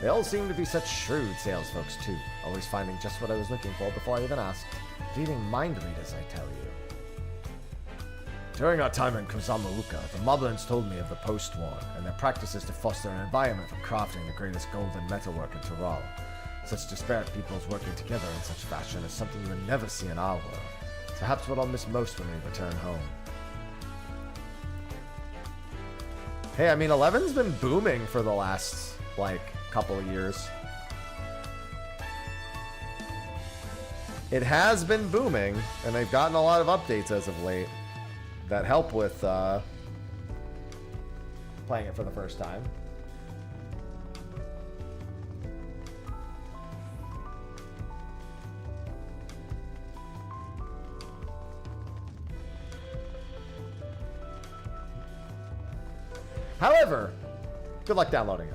They all seem to be such shrewd sales folks too, always finding just what I was looking for before I even asked. Reading mind readers, I tell you. During our time in Kuzamuuka, the Moblins told me of the post-war and their practices to foster an environment for crafting the greatest gold and metalwork in Tyrol. Such disparate peoples working together in such fashion is something you would never see in our world. It's perhaps what I'll miss most when we return home. Hey, I mean, 11's been booming for the last, couple of years. It has been booming, and they've gotten a lot of updates as of late that help with playing it for the first time. However, good luck downloading it.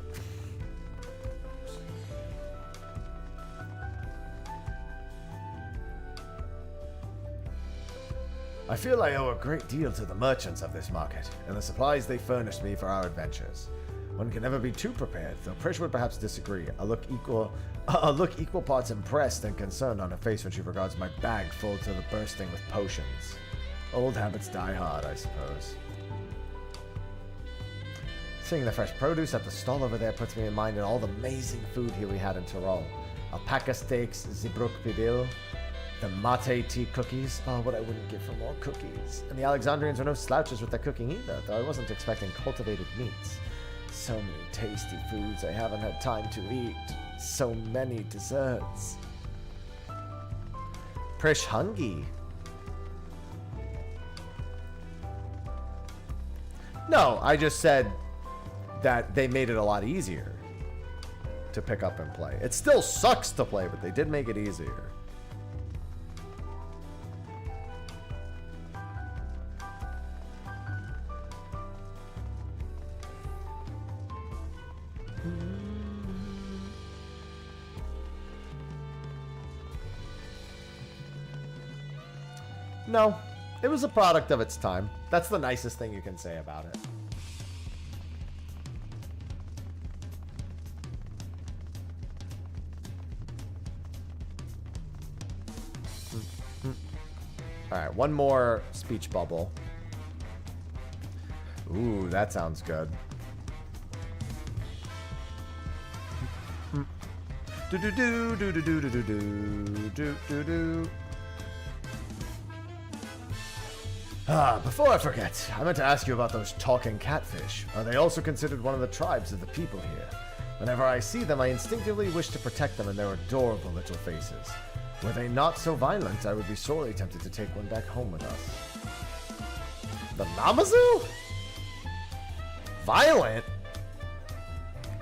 I feel I owe a great deal to the merchants of this market, and the supplies they furnished me for our adventures. One can never be too prepared, though Prish would perhaps disagree. A look equal parts impressed and concerned on her face when she regards my bag full to the bursting with potions. Old habits die hard, I suppose. Seeing the fresh produce at the stall over there puts me in mind of all the amazing food here we had in Tyrol. Alpaca steaks, Zeebrugge pidil, the mate tea cookies. Oh, what I wouldn't give for more cookies. And the Alexandrians are no slouches with their cooking either, though I wasn't expecting cultivated meats. So many tasty foods I haven't had time to eat. So many desserts. Prish hungry. No, I just said that they made it a lot easier to pick up and play. It still sucks to play, but they did make it easier. No, it was a product of its time. That's the nicest thing you can say about it. Alright, one more speech bubble. Ooh, that sounds good. Do do do do do do do do do do do. Before I forget, I meant to ask you about those talking catfish. Are they also considered one of the tribes of the people here? Whenever I see them, I instinctively wish to protect them and their adorable little faces. Were they not so violent, I would be sorely tempted to take one back home with us. The Namazu? Violent?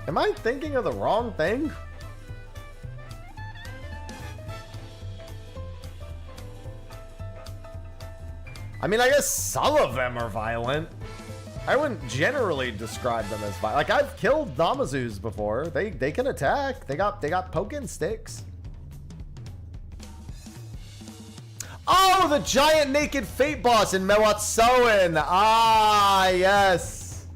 Am I thinking of the wrong thing? I mean, I guess some of them are violent. I wouldn't generally describe them as violent. Like, I've killed Namazus before. They can attack. They got poking sticks. Oh, the giant naked fate boss in Mewatsoen. Ah, yes.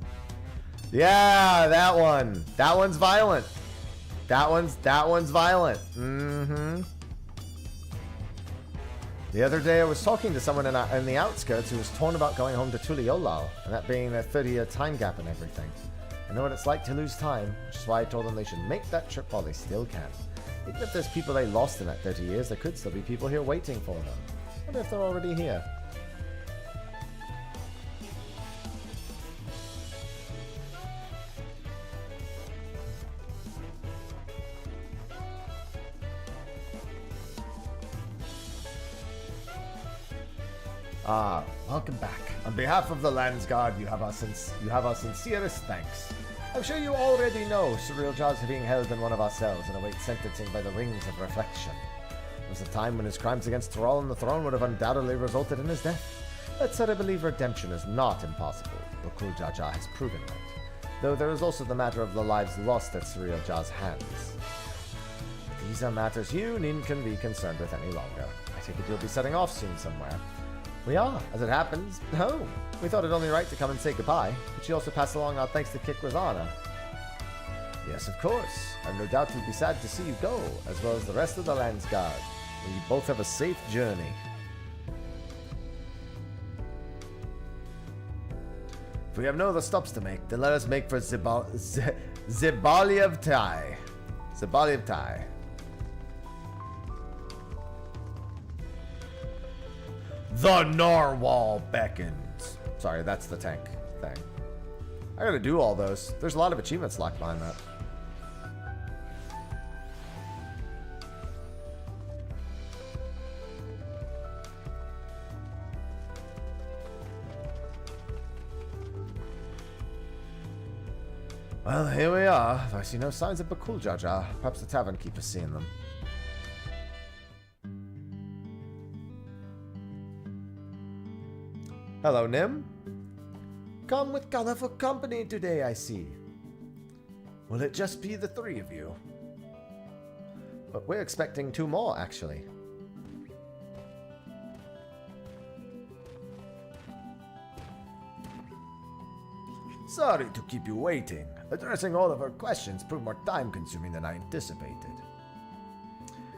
Yeah, that one. That one's violent. That one's violent. Mm-hmm. The other day I was talking to someone in the outskirts who was torn about going home to Tuliolal, and that being their 30-year time gap and everything. I know what it's like to lose time, which is why I told them they should make that trip while they still can. Even if there's people they lost in that 30 years, there could still be people here waiting for them. I wonder if they're already here. Ah, welcome back. On behalf of the Landsguard, you have our sincerest thanks. I'm sure you already know Surreal Jaws is being held in one of our cells and awaits sentencing by the Rings of Reflection. There was a time when his crimes against Tyrol and the throne would have undoubtedly resulted in his death. That said, I believe redemption is not impossible. Bokul Jaja has proven that. Though there is also the matter of the lives lost at Surreal Jaw's hands. These are matters you needn't be concerned with any longer. I take it you'll be setting off soon somewhere. We are, as it happens, home. We thought it only right to come and say goodbye, but she also passed along our thanks to Kik Razana. Yes, of course. I've no doubt you'll be sad to see you go, as well as the rest of the Landsguard. May you both have a safe journey. If we have no other stops to make, then let us make for Zibaliev Tai. Zibaliev Tai. The narwhal beckons. Sorry, that's the tank thing. I gotta do all those. There's a lot of achievements locked behind that. Well, here we are. Though I see no signs of Bakul Jaja. Perhaps the tavern keeper's seeing them. Hello, Nim. come with colorful company today, I see. Will it just be the three of you? But we're expecting two more, actually. Sorry to keep you waiting. Addressing all of our questions proved more time-consuming than I anticipated.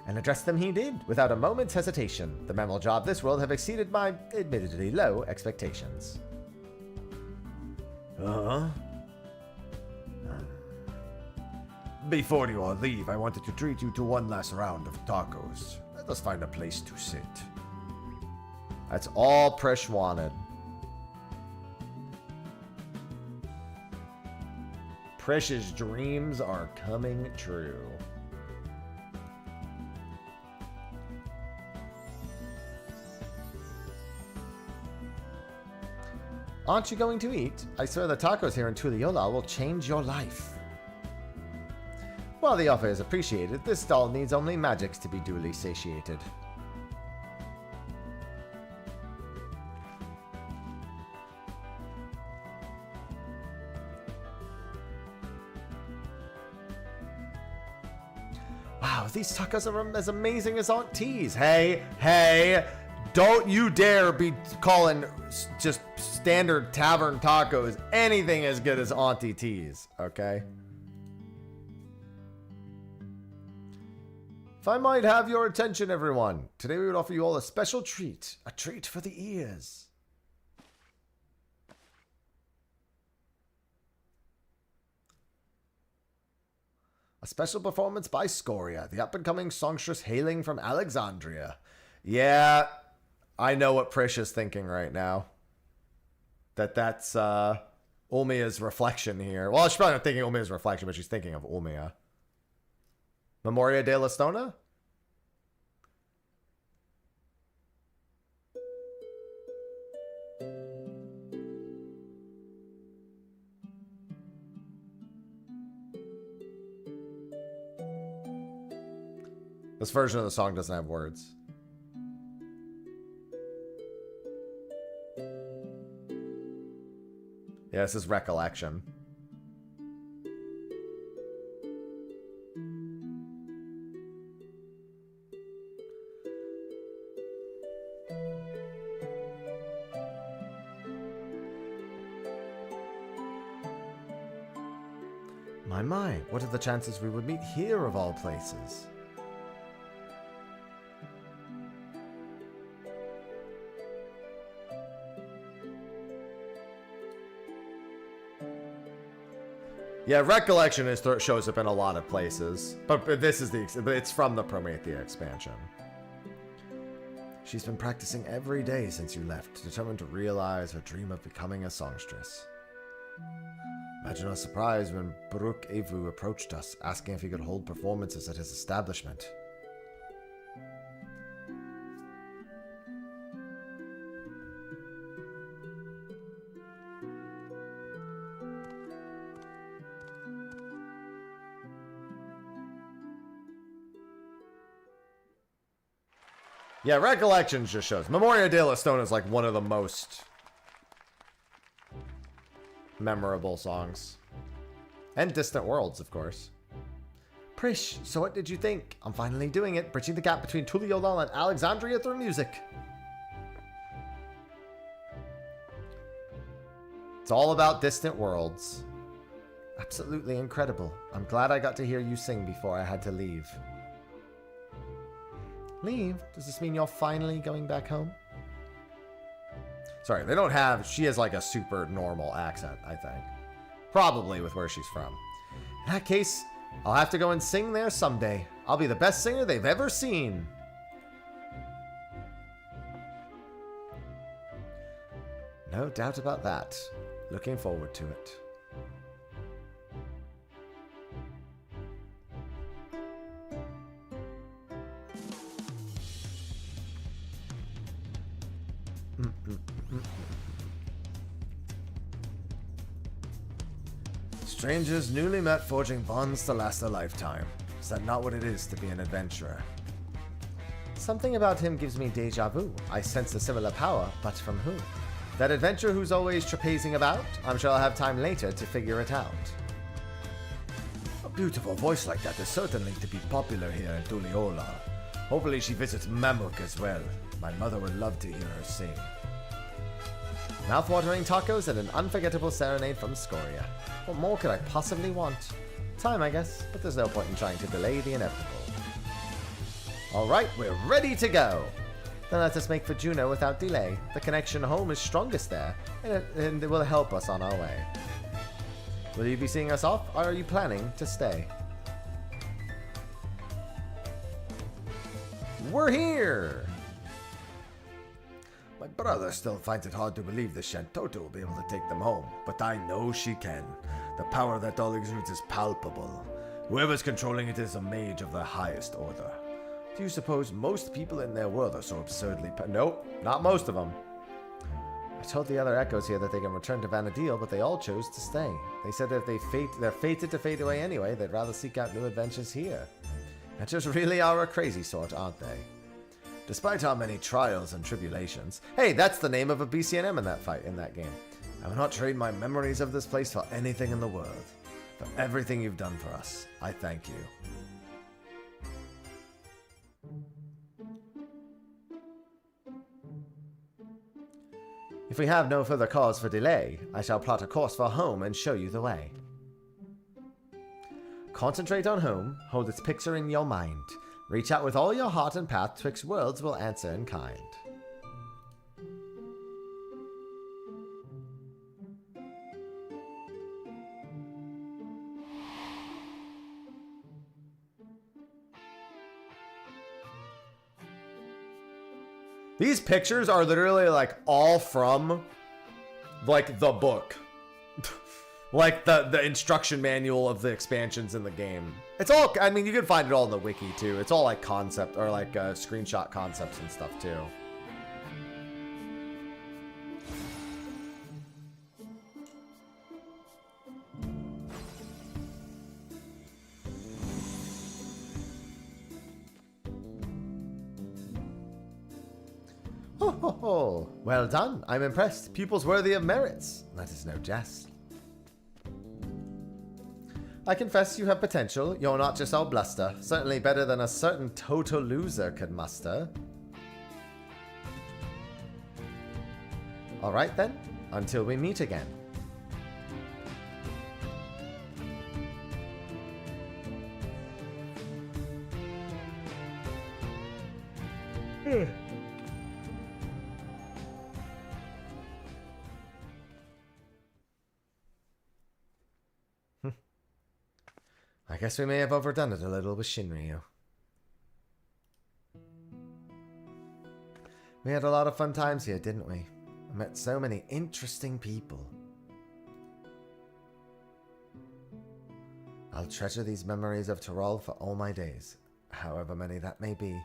And address them he did, without a moment's hesitation. The memorable job this world have exceeded my, admittedly, low expectations. Before you all leave, I wanted to treat you to one last round of tacos. Let us find a place to sit. That's all Prish wanted. Prish's dreams are coming true. Aren't you going to eat? I swear the tacos here in Tuliola will change your life. While the offer is appreciated, this stall needs only magics to be duly satiated. Wow, these tacos are as amazing as Aunt T's. Hey, don't you dare be calling just standard tavern tacos anything as good as Auntie T's, okay? If I might have your attention, everyone, today we would offer you all a special treat. A treat for the ears. A special performance by Scoria, the up-and-coming songstress hailing from Alexandria. Yeah, I know what Prish is thinking right now. That's Ulmia's reflection here. Well, she's probably not thinking Ulmia's reflection, but she's thinking of Ulmia. Memoria de la Stona? This version of the song doesn't have words. Yeah, this is Recollection. My, what are the chances we would meet here of all places? Yeah, Recollection shows up in a lot of places, but this is it's from the Promethea expansion. She's been practicing every day since you left, determined to realize her dream of becoming a songstress. Imagine our surprise when Baruch Evu approached us, asking if he could hold performances at his establishment. Yeah, Recollections just shows. Memoria de la Stone is like one of the most memorable songs. And Distant Worlds, of course. Prish, so what did you think? I'm finally doing it, bridging the gap between Tuliola and Alexandria through music. It's all about Distant Worlds. Absolutely incredible. I'm glad I got to hear you sing before I had to leave. Leave? Does this mean you're finally going back home? Sorry, they don't have... She has like a super normal accent, I think. Probably with where she's from. In that case, I'll have to go and sing there someday. I'll be the best singer they've ever seen. No doubt about that. Looking forward to it. Strangers newly met forging bonds to last a lifetime. Is that not what it is to be an adventurer? Something about him gives me deja vu. I sense a similar power, but from who? That adventurer who's always trapezing about? I'm sure I'll have time later to figure it out. A beautiful voice like that is certainly to be popular here in Tuliola. Hopefully she visits Mammoth as well. My mother would love to hear her sing. Mouth-watering tacos and an unforgettable serenade from Scoria. What more could I possibly want? Time, I guess, but there's no point in trying to delay the inevitable. Alright, we're ready to go! Then let us make for Juneau without delay. The connection home is strongest there, and it will help us on our way. Will you be seeing us off, or are you planning to stay? We're here! My brother still finds it hard to believe the Shantoto will be able to take them home, but I know she can. The power that doll exudes is palpable. Whoever's controlling it is a mage of the highest order. Do you suppose most people in their world are so absurdly Nope, not most of them. I told the other echoes here that they can return to Vanadil, but they all chose to stay. They said that if they're fated to fade away anyway, they'd rather seek out new adventures here. Adventures really are a crazy sort, aren't they? Despite our many trials and tribulations. Hey, that's the name of a BCNM in that game. I will not trade my memories of this place for anything in the world. For everything you've done for us, I thank you. If we have no further cause for delay, I shall plot a course for home and show you the way. Concentrate on home, hold its picture in your mind. Reach out with all your heart and path twixt worlds will answer in kind. These pictures are literally like all from like the book. Like the instruction manual of the expansions in the game. It's all, I mean, you can find it all in the wiki too. It's all like concept or like screenshot concepts and stuff too. Ho ho ho! Well done. I'm impressed. Pupils worthy of merits. That is no jest. I confess you have potential. You're not just all bluster. Certainly better than a certain total loser could muster. Alright then, until we meet again. I guess we may have overdone it a little with Shinryu. We had a lot of fun times here, didn't we? I met so many interesting people. I'll treasure these memories of Tyrol for all my days, however many that may be.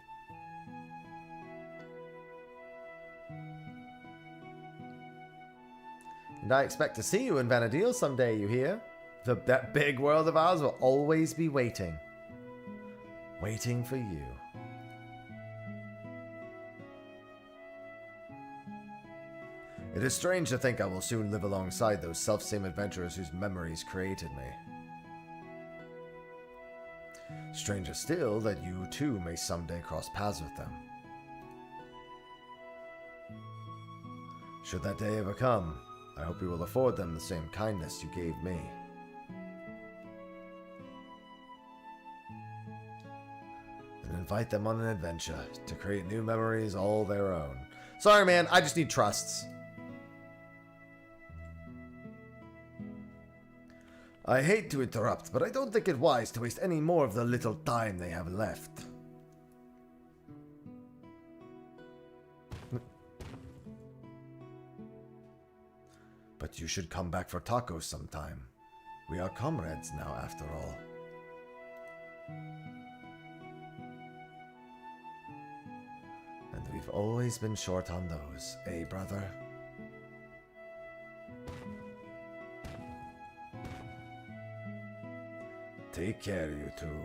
And I expect to see you in Vanadil someday, you hear? That big world of ours will always be waiting. Waiting for you. It is strange to think I will soon live alongside those self-same adventurers whose memories created me. Stranger still that you too may someday cross paths with them. Should that day ever come, I hope you will afford them the same kindness you gave me. And invite them on an adventure to create new memories all their own. Sorry, man, I just need trusts. I hate to interrupt, but I don't think it wise to waste any more of the little time they have left. But you should come back for tacos sometime. We are comrades now, after all. And we've always been short on those, eh, brother? Take care, you two,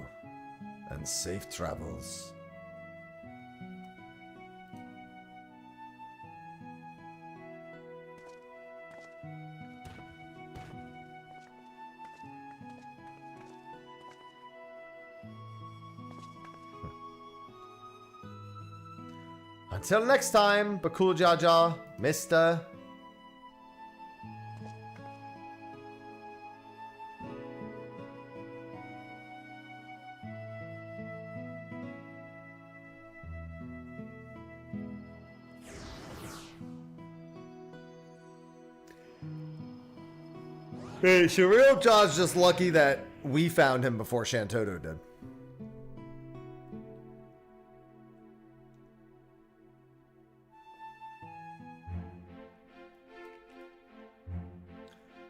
and safe travels. Until next time, Bakul Jaja, Mr. Hey, Shuriel Jaw's just lucky that we found him before Shantoto did.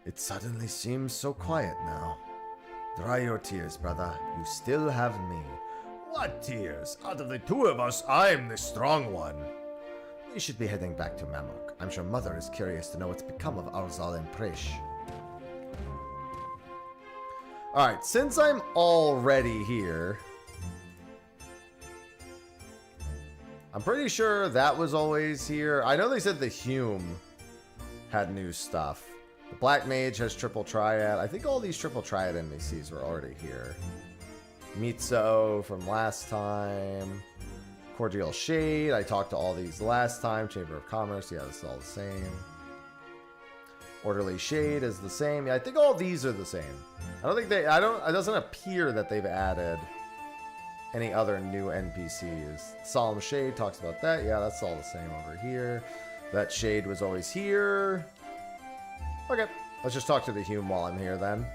It suddenly seems so quiet now. Dry your tears, brother. You still have me. What tears? Out of the two of us, I'm the strong one. We should be heading back to Mamok. I'm sure Mother is curious to know what's become of Arzal and Presh. Alright, since I'm already here, I'm pretty sure that was always here. I know they said the Hume had new stuff. The Black Mage has Triple Triad. I think all these Triple Triad NPCs were already here. Mitsuo from last time. Cordial Shade. I talked to all these last time. Chamber of Commerce. Yeah, this is all the same. Orderly Shade is the same. Yeah, I think all these are the same. I don't think they... it doesn't appear that they've added any other new NPCs. Solemn Shade talks about that. Yeah, that's all the same over here. That Shade was always here. Okay, let's just talk to the Hume while I'm here then.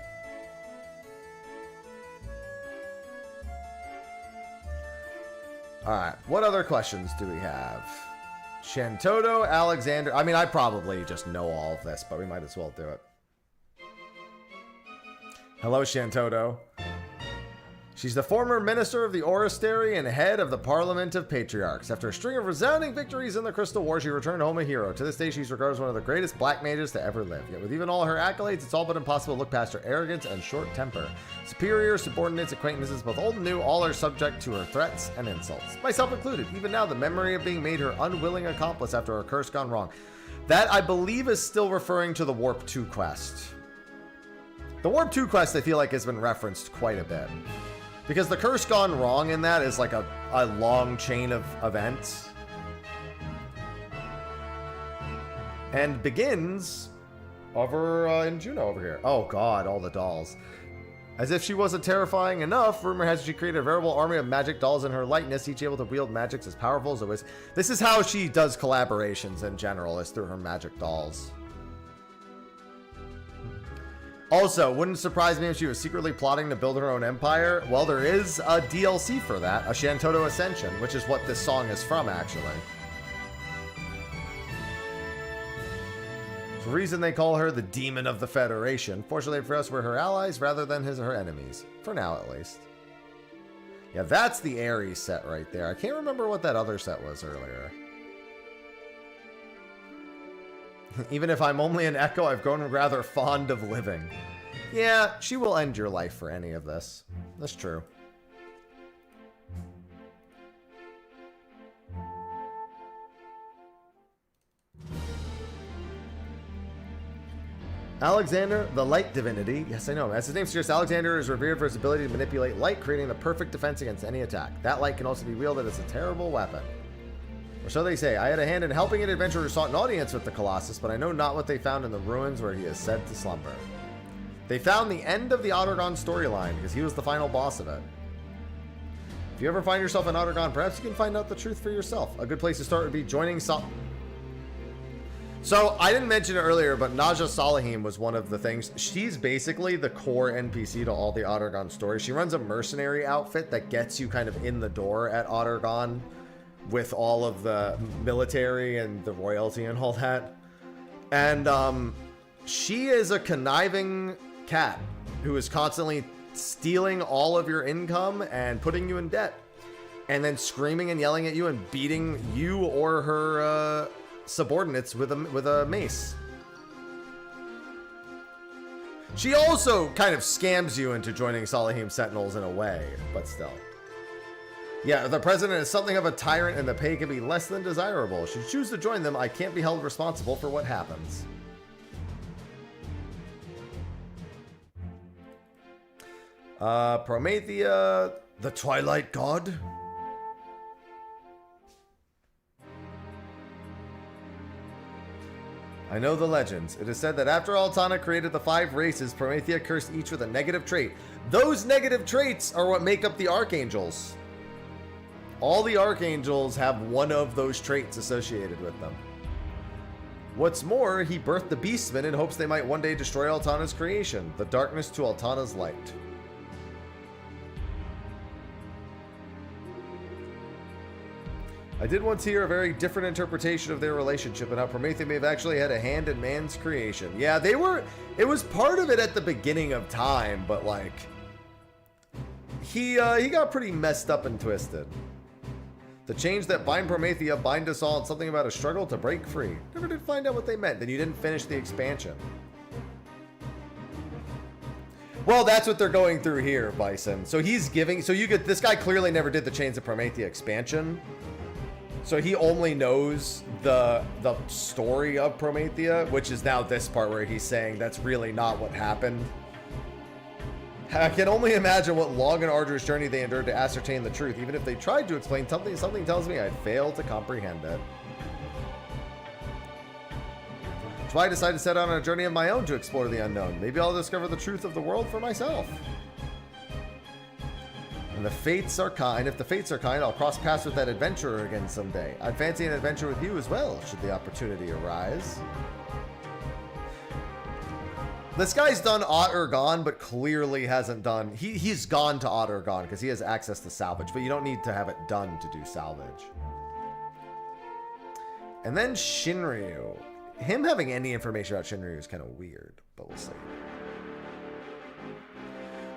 Alright, what other questions do we have? Shantoto, Alexander... I mean, I probably just know all of this, but we might as well do it. Hello, Shantoto. She's the former minister of the Oristary and head of the Parliament of Patriarchs. After a string of resounding victories in the Crystal War, she returned home a hero. To this day, she's regarded as one of the greatest black mages to ever live. Yet with even all her accolades, it's all but impossible to look past her arrogance and short temper. Superiors, subordinates, acquaintances, both old and new, all are subject to her threats and insults. Myself included. Even now, the memory of being made her unwilling accomplice after her curse gone wrong. That, I believe, is still referring to the Warp 2 quest. The Warp 2 quest, I feel like, has been referenced quite a bit. Because the curse gone wrong in that is like a long chain of events. And begins over in Juno over here. Oh god, all the dolls. As if she wasn't terrifying enough, rumor has she created a veritable army of magic dolls in her likeness, each able to wield magics as powerful as a wizard. This is how she does collaborations in general, is through her magic dolls. Also, wouldn't surprise me if she was secretly plotting to build her own empire. Well, there is a DLC for that, a Shantoto Ascension, which is what this song is from, actually. It's the reason they call her the Demon of the Federation. Fortunately for us, we're her allies rather than her enemies. For now, at least. Yeah, that's the Ares set right there. I can't remember what that other set was earlier. Even if I'm only an echo, I've grown rather fond of living. Yeah, she will end your life for any of this. That's true. Alexander, the light divinity. Yes, I know. As his name suggests, Alexander is revered for his ability to manipulate light, creating the perfect defense against any attack. That light can also be wielded as a terrible weapon. Or so they say. I had a hand in helping an adventurer who sought an audience with the Colossus, but I know not what they found in the ruins where he is said to slumber. They found the end of the Ottergon storyline, because he was the final boss of it. If you ever find yourself in Ottergon, perhaps you can find out the truth for yourself. A good place to start would be joining So, I didn't mention it earlier, but Naja Salahim was one of the things. She's basically the core NPC to all the Ottergon stories. She runs a mercenary outfit that gets you kind of in the door at Ottergon, with all of the military and the royalty and all that. And she is a conniving cat who is constantly stealing all of your income and putting you in debt. And then screaming and yelling at you and beating you or her subordinates with a mace. She also kind of scams you into joining Salahim Sentinels in a way, but still. Yeah, the president is something of a tyrant and the pay can be less than desirable. Should you choose to join them, I can't be held responsible for what happens. Promethea, the Twilight God? I know the legends. It is said that after Altana created the 5 races, Promethea cursed each with a negative trait. Those negative traits are what make up the Archangels. All the Archangels have one of those traits associated with them. What's more, he birthed the Beastmen in hopes they might one day destroy Altana's creation, the darkness to Altana's light. I did once hear a very different interpretation of their relationship and how Promethea may have actually had a hand in man's creation. Yeah, it was part of it at the beginning of time, but like, he got pretty messed up and twisted. The chains that bind Promethea bind us all, and something about a struggle to break free. Never did find out what they meant. Then you didn't finish the expansion. Well, that's what they're going through here, Bison. So he's giving, so you get, this guy clearly never did the Chains of Promethea expansion. So he only knows the story of Promethea, which is now this part where he's saying that's really not what happened. I can only imagine what long and arduous journey they endured to ascertain the truth. Even if they tried to explain something tells me I'd fail to comprehend it. That's why I decided to set out on a journey of my own to explore the unknown. Maybe I'll discover the truth of the world for myself. And the fates are kind. If the fates are kind, I'll cross paths with that adventurer again someday. I'd fancy an adventure with you as well, should the opportunity arise. This guy's done Ot Urgon, but clearly hasn't done... He's gone to Ot Urgon because he has access to salvage, but you don't need to have it done to do salvage. And then Shinryu. Him having any information about Shinryu is kind of weird, but we'll see.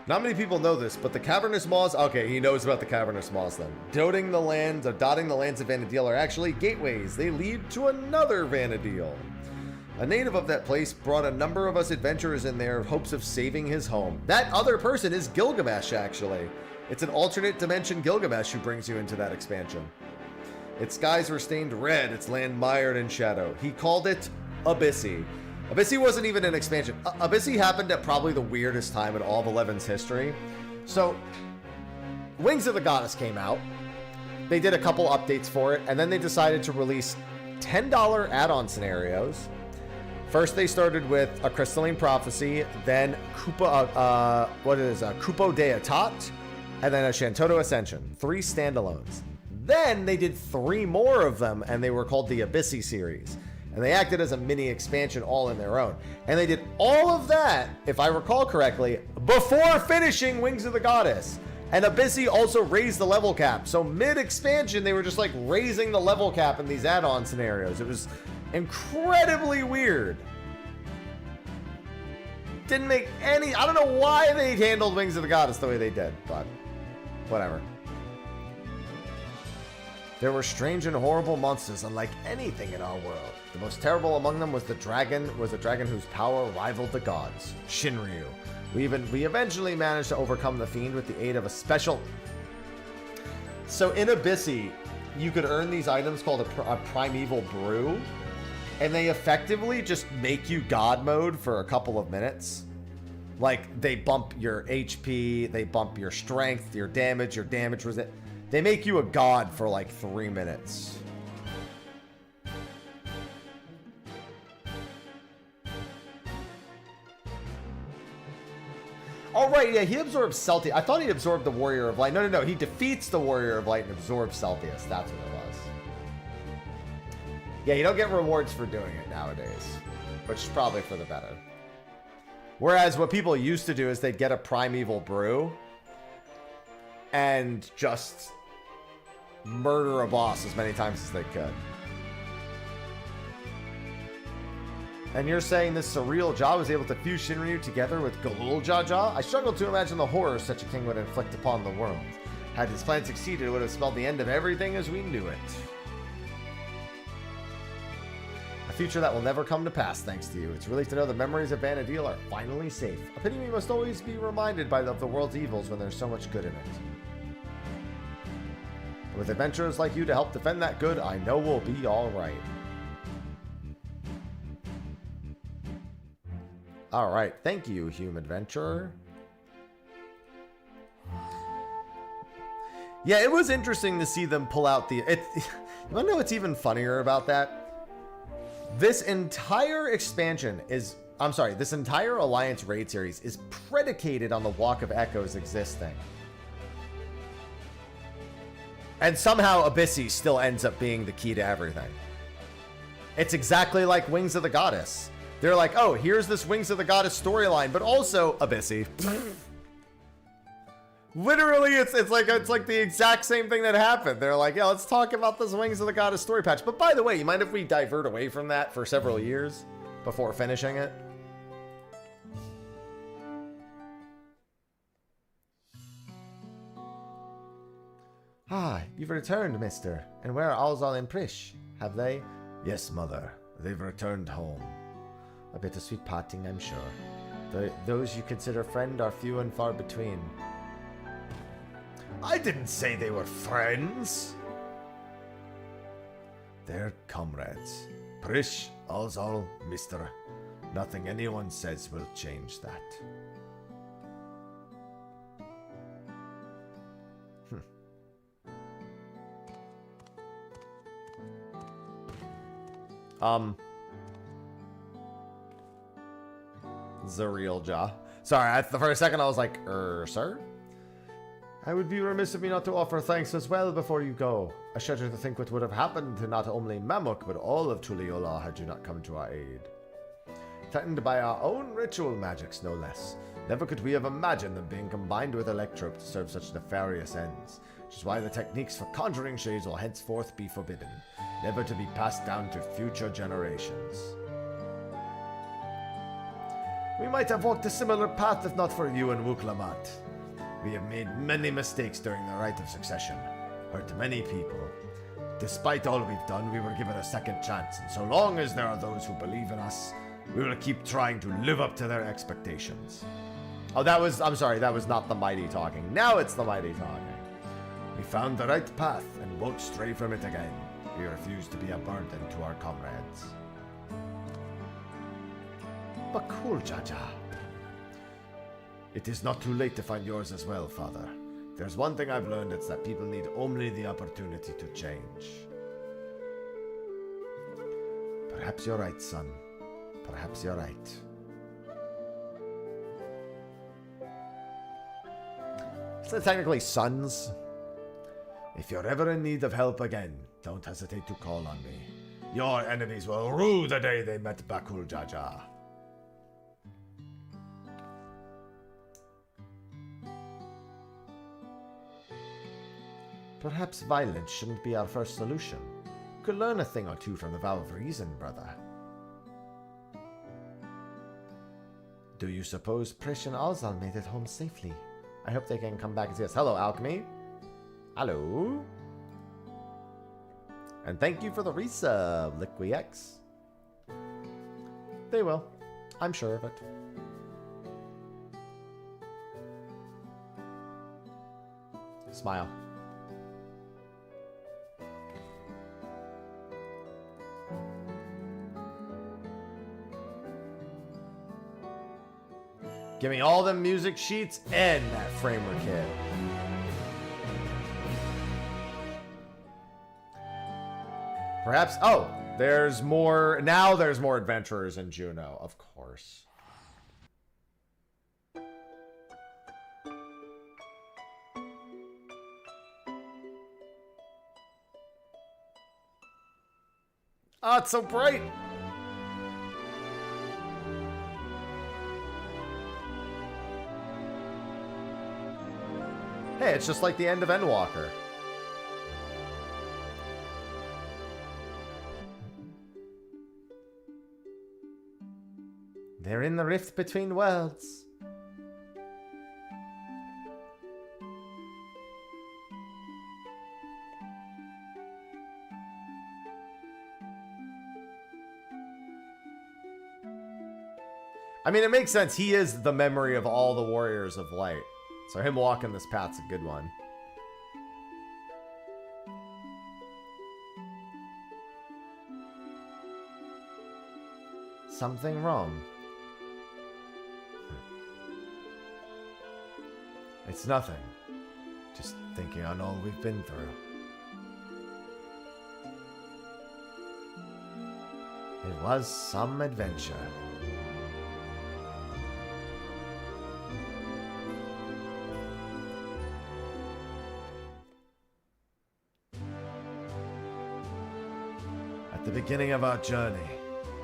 Not many people know this, but the Cavernous Maws... Okay, he knows about the Cavernous Maws then. Dotting the lands of Vana'diel are actually gateways. They lead to another Vana'diel. A native of that place brought a number of us adventurers in there in hopes of saving his home. That other person is Gilgamesh, actually. It's an alternate dimension Gilgamesh who brings you into that expansion. Its skies were stained red, its land mired in shadow. He called it Abyssy. Abyssy wasn't even an expansion. Abyssy happened at probably the weirdest time in all of 11's history. So, Wings of the Goddess came out. They did a couple updates for it, and then they decided to release $10 add-on scenarios. First, they started with a Crystalline Prophecy, then Kupo de Atat, and then a Shantoto Ascension. 3 standalones. Then they did 3 more of them, and they were called the Abyssy series. And they acted as a mini expansion all in their own. And they did all of that, if I recall correctly, before finishing Wings of the Goddess. And Abyssy also raised the level cap. So mid-expansion, they were just like raising the level cap in these add-on scenarios. It was incredibly weird. Didn't make any... I don't know why they handled Wings of the Goddess the way they did, but whatever. There were strange and horrible monsters unlike anything in our world. The most terrible among them was a dragon whose power rivaled the gods, Shinryu. We eventually managed to overcome the fiend with the aid of a special... So in Abyssy, you could earn these items called a primeval brew, and they effectively just make you god mode for a couple of minutes. Like, they bump your HP, they bump your strength, your damage resist. They make you a god for like 3 minutes. Oh, right, yeah, he absorbs Celtius. I thought he absorbed the Warrior of Light. No, he defeats the Warrior of Light and absorbs Celtius. That's what it was. Yeah, you don't get rewards for doing it nowadays, which is probably for the better. Whereas what people used to do is they'd get a primeval brew and just murder a boss as many times as they could. And you're saying this surreal Jah was able to fuse Shinryu together with Galul Jah? I struggle to imagine the horrors such a king would inflict upon the world. Had his plan succeeded, it would have spelled the end of everything as we knew it. A future that will never come to pass thanks to you. It's relief to know the memories of Vana'diel are finally safe. A pity we must always be reminded of the world's evils when there's so much good in it. With adventurers like you to help defend that good, I know we'll be alright. Alright, thank you, Hume Adventurer. Yeah, it was interesting to see them pull out the... You wanna know what's even funnier about that? This entire expansion is, I'm sorry, this entire Alliance raid series is predicated on the Walk of Echoes existing. And somehow Abyssy still ends up being the key to everything. It's exactly like Wings of the Goddess. They're like, oh, here's this Wings of the Goddess storyline, but also Abyssy. Literally, it's like the exact same thing that happened. They're like, yeah, let's talk about this Wings of the Goddess story patch. But by the way, you mind if we divert away from that for several years before finishing it? Ah, you've returned, mister. And where are Alzal and Prish? Have they? Yes, mother. They've returned home. A bittersweet parting, I'm sure. Those you consider friend are few and far between. I didn't say they were friends. They're comrades. Prish, Alzal, mister. Nothing anyone says will change that. Zuriel Jaw. Sorry, for a second I was like, sir? I would be remiss of me not to offer thanks as well before you go. I shudder to think what would have happened to not only Mamuk, but all of Tuliyola had you not come to our aid. Threatened by our own ritual magics, no less. Never could we have imagined them being combined with Electrope to serve such nefarious ends, which is why the techniques for conjuring shades will henceforth be forbidden, never to be passed down to future generations. We might have walked a similar path if not for you and Wuklamat. We have made many mistakes during the Rite of Succession, hurt many people. Despite all we've done, we were given a second chance, and so long as there are those who believe in us, we will keep trying to live up to their expectations. Oh, I'm sorry, that was not the Mighty talking. Now it's the Mighty talking. We found the right path and won't stray from it again. We refuse to be a burden to our comrades. But cool, Jaja. It is not too late to find yours as well, Father. There's one thing I've learned, it's that people need only the opportunity to change. Perhaps you're right, son. Perhaps you're right. So technically sons. If you're ever in need of help again, don't hesitate to call on me. Your enemies will rue the day they met Bakul Jaja. Perhaps violence shouldn't be our first solution. We could learn a thing or two from the Vow of Reason, brother. Do you suppose Prish and Alzal made it home safely? I hope they can come back and see us. Hello, Alchemy. Hello. And thank you for the resub, LiquiX. They will. I'm sure of it. Smile. Give me all the music sheets and that framework kit. Perhaps, oh, there's more, now there's more adventurers in Juno, of course. Oh, it's so bright. Hey, it's just like the end of Endwalker. They're in the rift between worlds. I mean, it makes sense. He is the memory of all the warriors of light. So him walking this path's a good one. Something wrong. It's nothing. Just thinking on all we've been through. It was some adventure. At the beginning of our journey,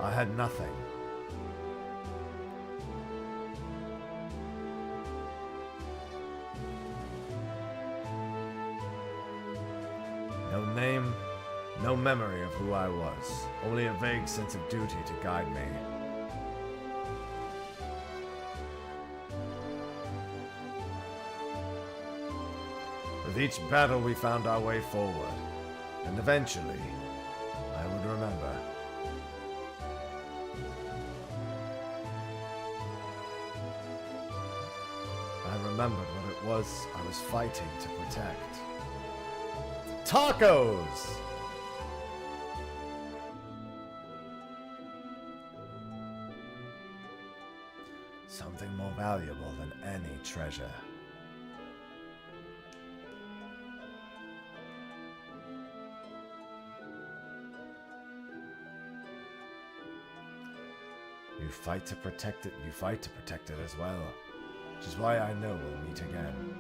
I had nothing. No name, no memory of who I was, only a vague sense of duty to guide me. With each battle we found our way forward, and eventually, I would remember. I remembered what it was I was fighting to protect. Tacos! Something more valuable than any treasure. You fight to protect it, you fight to protect it as well. Which is why I know we'll meet again.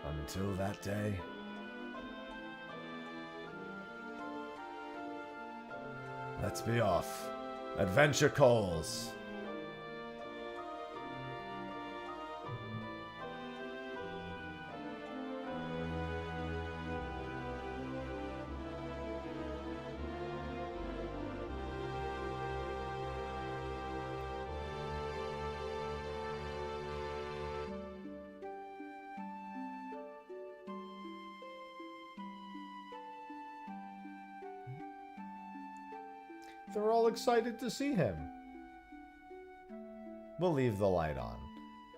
Until that day, let's be off. Adventure calls. They're all excited to see him. We'll leave the light on.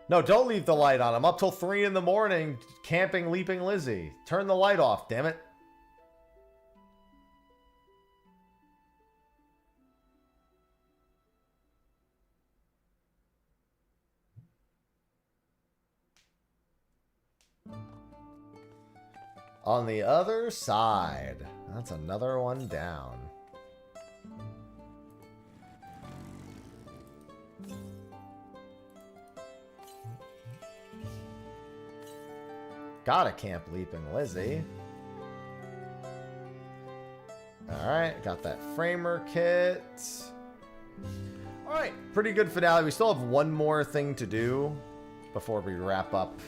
No, don't leave the light on. I'm up till 3 in the morning camping Leaping Lizzie. Turn the light off, damn it. On the other side. That's another one down. Gotta camp Leaping Lizzie. Alright, got that framer kit. Alright, pretty good finale. We still have one more thing to do before we wrap up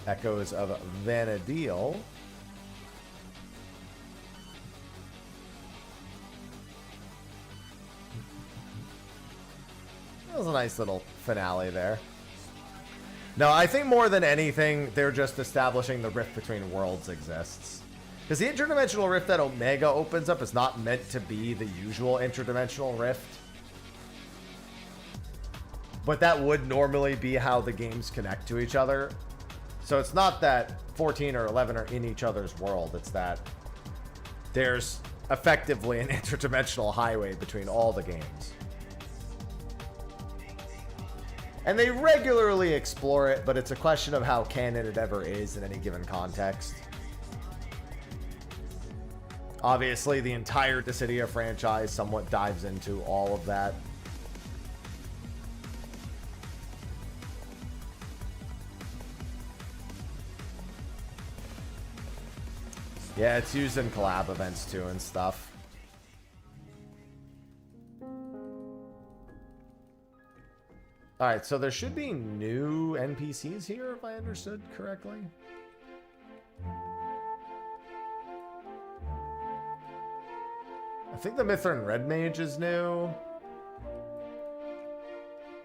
Echoes of Vana'diel. That was a nice little finale there. No, I think more than anything, they're just establishing the rift between worlds exists. Because the interdimensional rift that Omega opens up is not meant to be the usual interdimensional rift. But that would normally be how the games connect to each other. So it's not that 14 or 11 are in each other's world. It's that there's effectively an interdimensional highway between all the games. And they regularly explore it, but it's a question of how canon it ever is in any given context. Obviously, the entire Dissidia franchise somewhat dives into all of that. Yeah, it's used in collab events too and stuff. Alright, so there should be new NPCs here, if I understood correctly. I think the Mithrin Red Mage is new.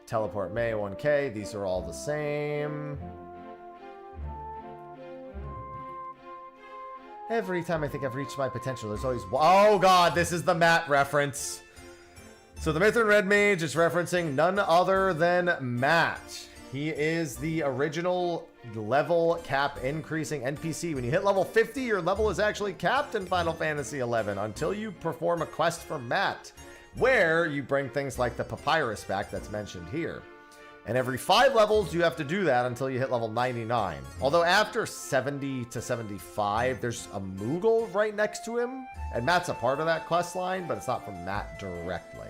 Teleport May 1K, these are all the same. Every time I think I've reached my potential, there's always... Oh god, this is the Matt reference. So the Mithrin Red Mage is referencing none other than Matt. He is the original level cap increasing NPC. When you hit level 50, your level is actually capped in Final Fantasy XI until you perform a quest for Matt, where you bring things like the Papyrus back that's mentioned here. And every 5 levels, you have to do that until you hit level 99. Although after 70 to 75, there's a Moogle right next to him. And Matt's a part of that quest line, but it's not from Matt directly.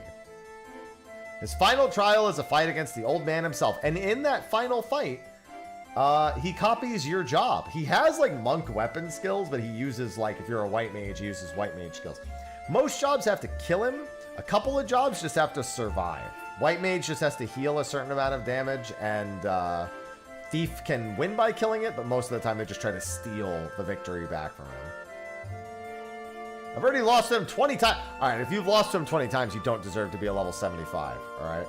His final trial is a fight against the old man himself. And in that final fight, he copies your job. He has like monk weapon skills, but he uses like, if you're a white mage, he uses white mage skills. Most jobs have to kill him. A couple of jobs just have to survive. White mage just has to heal a certain amount of damage, and thief can win by killing it, but most of the time they just try to steal the victory back from him. I've already lost him 20 times. All right, if you've lost him 20 times, you don't deserve to be a level 75, all right?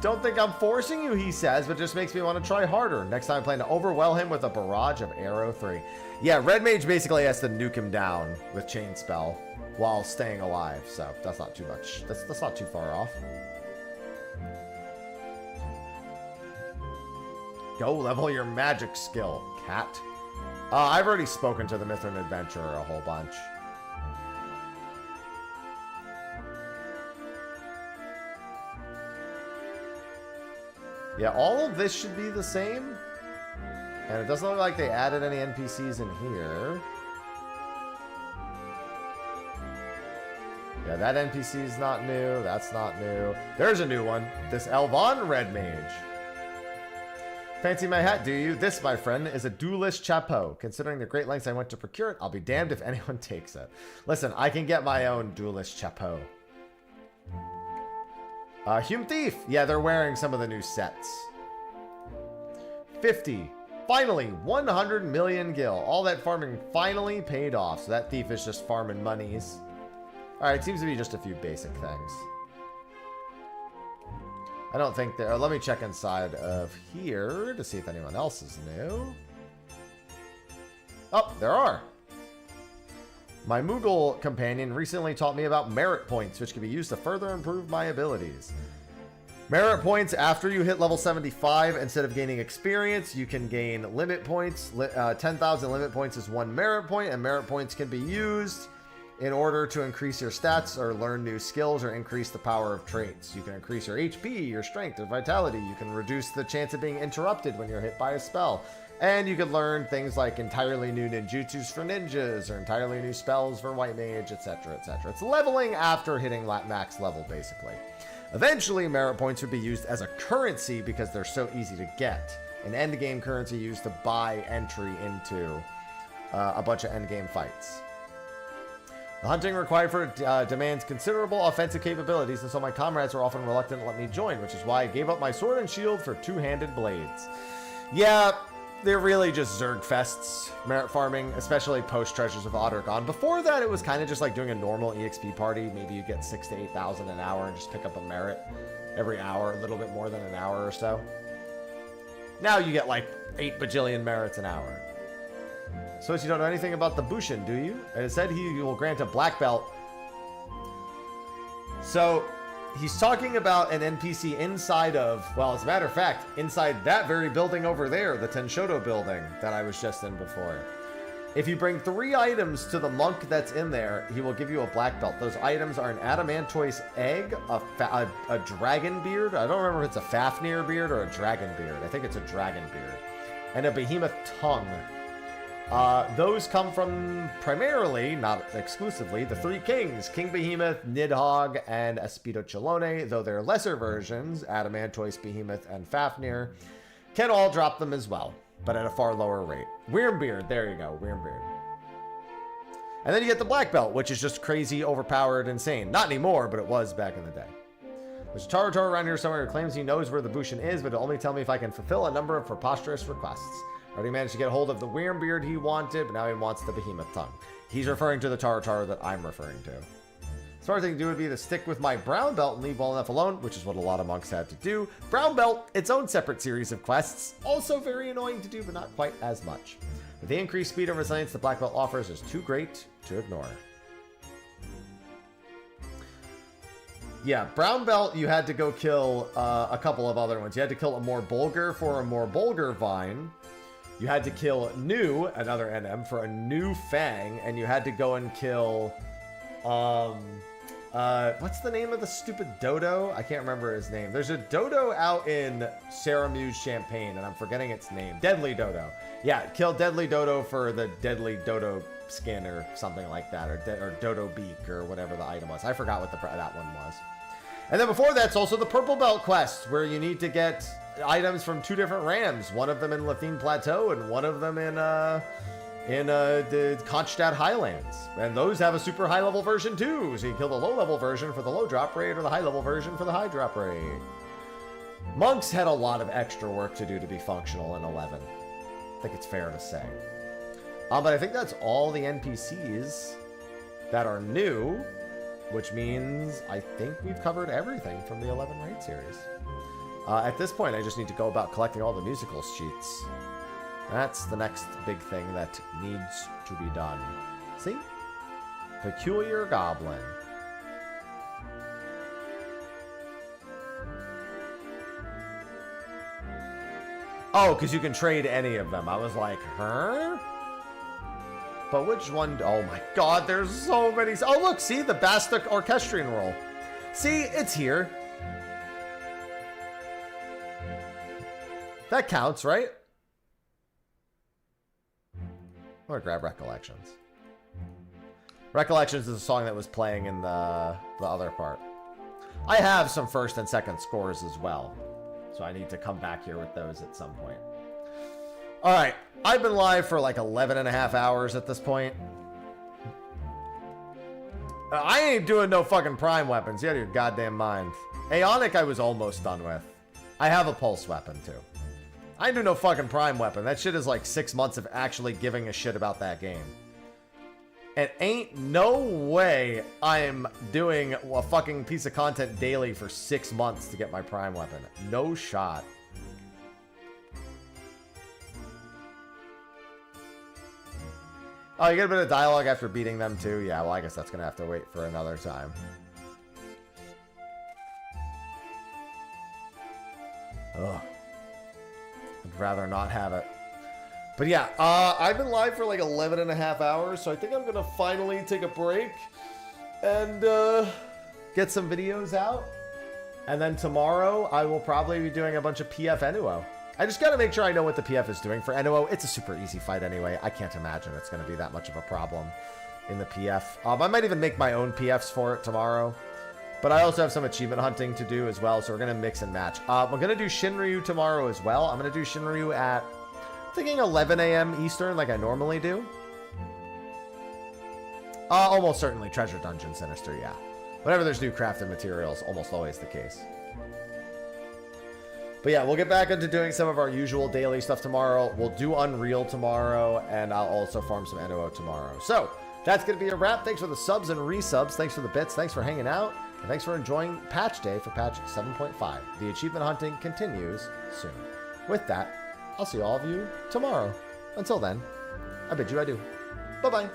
Don't think I'm forcing you, he says, but just makes me want to try harder. Next time I plan to overwhelm him with a barrage of Arrow 3. Yeah, Red Mage basically has to nuke him down with Chain Spell while staying alive, so that's not too much. That's not too far off. Go level your magic skill, cat. I've already spoken to the Mithrin Adventurer a whole bunch. Yeah, all of this should be the same. And it doesn't look like they added any NPCs in here. Yeah, that NPC is not new. That's not new. There's a new one. This Elvon Red Mage. Fancy my hat, do you? This, my friend, is a duelist chapeau. Considering the great lengths I went to procure it, I'll be damned if anyone takes it. Listen, I can get my own duelist chapeau. Hume Thief. Yeah, they're wearing some of the new sets. 50. Finally, 100 million gil. All that farming finally paid off. So that thief is just farming monies. Alright, seems to be just a few basic things. I don't think there... let me check inside of here to see if anyone else is new. Oh, there are. My Moogle companion recently taught me about merit points, which can be used to further improve my abilities. Merit points, after you hit level 75, instead of gaining experience, you can gain limit points. 10,000 limit points is 1 merit point, and merit points can be used in order to increase your stats or learn new skills or increase the power of traits. You can increase your HP, your strength, or vitality. You can reduce the chance of being interrupted when you're hit by a spell. And you can learn things like entirely new ninjutsus for ninjas or entirely new spells for white mage, etc., etc. It's leveling after hitting max level, basically. Eventually, merit points would be used as a currency because they're so easy to get. An endgame currency used to buy entry into a bunch of endgame fights. The hunting required for it demands considerable offensive capabilities, and so my comrades are often reluctant to let me join, which is why I gave up my sword and shield for two-handed blades. Yeah, they're really just Zerg fests, merit farming, especially post Treasures of Ottergon. Before that, it was kind of just like doing a normal EXP party. Maybe you get 6,000 to 8,000 an hour and just pick up a merit every hour, a little bit more than an hour or so. Now you get like 8 bajillion merits an hour. So you don't know anything about the Bushin, do you? And it said he will grant a black belt. So he's talking about an NPC inside of, well, as a matter of fact, inside that very building over there, the Tenshoto building that I was just in before. If you bring 3 items to the monk that's in there, he will give you a black belt. Those items are an adamantoise egg, a dragon beard. I don't remember if it's a Fafnir beard or a dragon beard. I think it's a dragon beard. And a behemoth tongue. Those come from primarily, not exclusively, the 3 kings, King Behemoth, Nidhogg, and Espito though their lesser versions, Adamantoise, Behemoth, and Fafnir, can all drop them as well, but at a far lower rate. Wyrmbeard, there you go, Wyrmbeard. And then you get the Black Belt, which is just crazy, overpowered, insane. Not anymore, but it was back in the day. There's a Taro around here somewhere who claims he knows where the Bushin is, but he'll only tell me if I can fulfill a number of preposterous requests. Already managed to get a hold of the Wyrmbeard he wanted, but now he wants the Behemoth Tongue. He's referring to the Taro that I'm referring to. As far as I can do would be to stick with my Brown Belt and leave well enough alone, which is what a lot of monks had to do. Brown Belt, its own separate series of quests, also very annoying to do, but not quite as much. But the increased speed and resilience the Black Belt offers is too great to ignore. Yeah, Brown Belt, you had to go kill a couple of other ones. You had to kill a more Bulgur for a more Bulgur Vine. You had to kill New, another NM, for a new Fang, and you had to go and kill, What's the name of the stupid dodo? I can't remember his name. There's a dodo out in Saramuse Champagne, and I'm forgetting its name. Deadly Dodo. Yeah, kill Deadly Dodo for the Deadly Dodo skin or something like that, or Dodo beak or whatever the item was. I forgot what that one was. And then before that's also the Purple Belt quest, where you need to get items from 2 different rams. One of them in Lathine Plateau and one of them in the Konstadt Highlands. And those have a super high level version too. So you kill the low level version for the low drop rate or the high level version for the high drop rate. Monks had a lot of extra work to do to be functional in 11. I think it's fair to say. But I think that's all the NPCs that are new, which means I think we've covered everything from the 11 raid series. At this point, I just need to go about collecting all the musical sheets. That's the next big thing that needs to be done. See? Peculiar Goblin. Oh, because you can trade any of them. I was like, huh? But which one? Oh my god, there's so many. Oh, look, see? The Bastic Orchestrion roll. See? It's here. That counts, right? I'm gonna grab Recollections. Recollections is a song that was playing in the other part. I have some first and second scores as well, so I need to come back here with those at some point. Alright, I've been live for like 11 and a half hours at this point. I ain't doing no fucking prime weapons. You out of your goddamn mind. Aeonic I was almost done with. I have a pulse weapon too. I ain't do no fucking prime weapon. That shit is like 6 months of actually giving a shit about that game. And ain't no way I'm doing a fucking piece of content daily for 6 months to get my prime weapon. No shot. Oh, you get a bit of dialogue after beating them too? Yeah, well, I guess that's gonna have to wait for another time. Ugh. I'd rather not have it. But yeah, I've been live for like 11 and a half hours, so I think I'm gonna finally take a break and get some videos out. And then tomorrow, I will probably be doing a bunch of PF Enuo. I just gotta make sure I know what the PF is doing for Enuo. It's a super easy fight anyway. I can't imagine it's gonna be that much of a problem in the PF. I might even make my own PFs for it tomorrow. But I also have some achievement hunting to do as well, so we're gonna mix and match. I'm gonna do Shinryu tomorrow as well. I'm gonna do Shinryu at, I'm thinking 11 a.m. Eastern like I normally do. Almost certainly Treasure Dungeon Sinister, yeah. Whenever there's new crafted materials, almost always the case. But yeah, we'll get back into doing some of our usual daily stuff tomorrow. We'll do Unreal tomorrow, and I'll also farm some Enuo tomorrow. So, that's going to be a wrap. Thanks for the subs and resubs. Thanks for the bits. Thanks for hanging out. And thanks for enjoying Patch Day for patch 7.5. The achievement hunting continues soon. With that, I'll see all of you tomorrow. Until then, I bid you adieu. Bye-bye.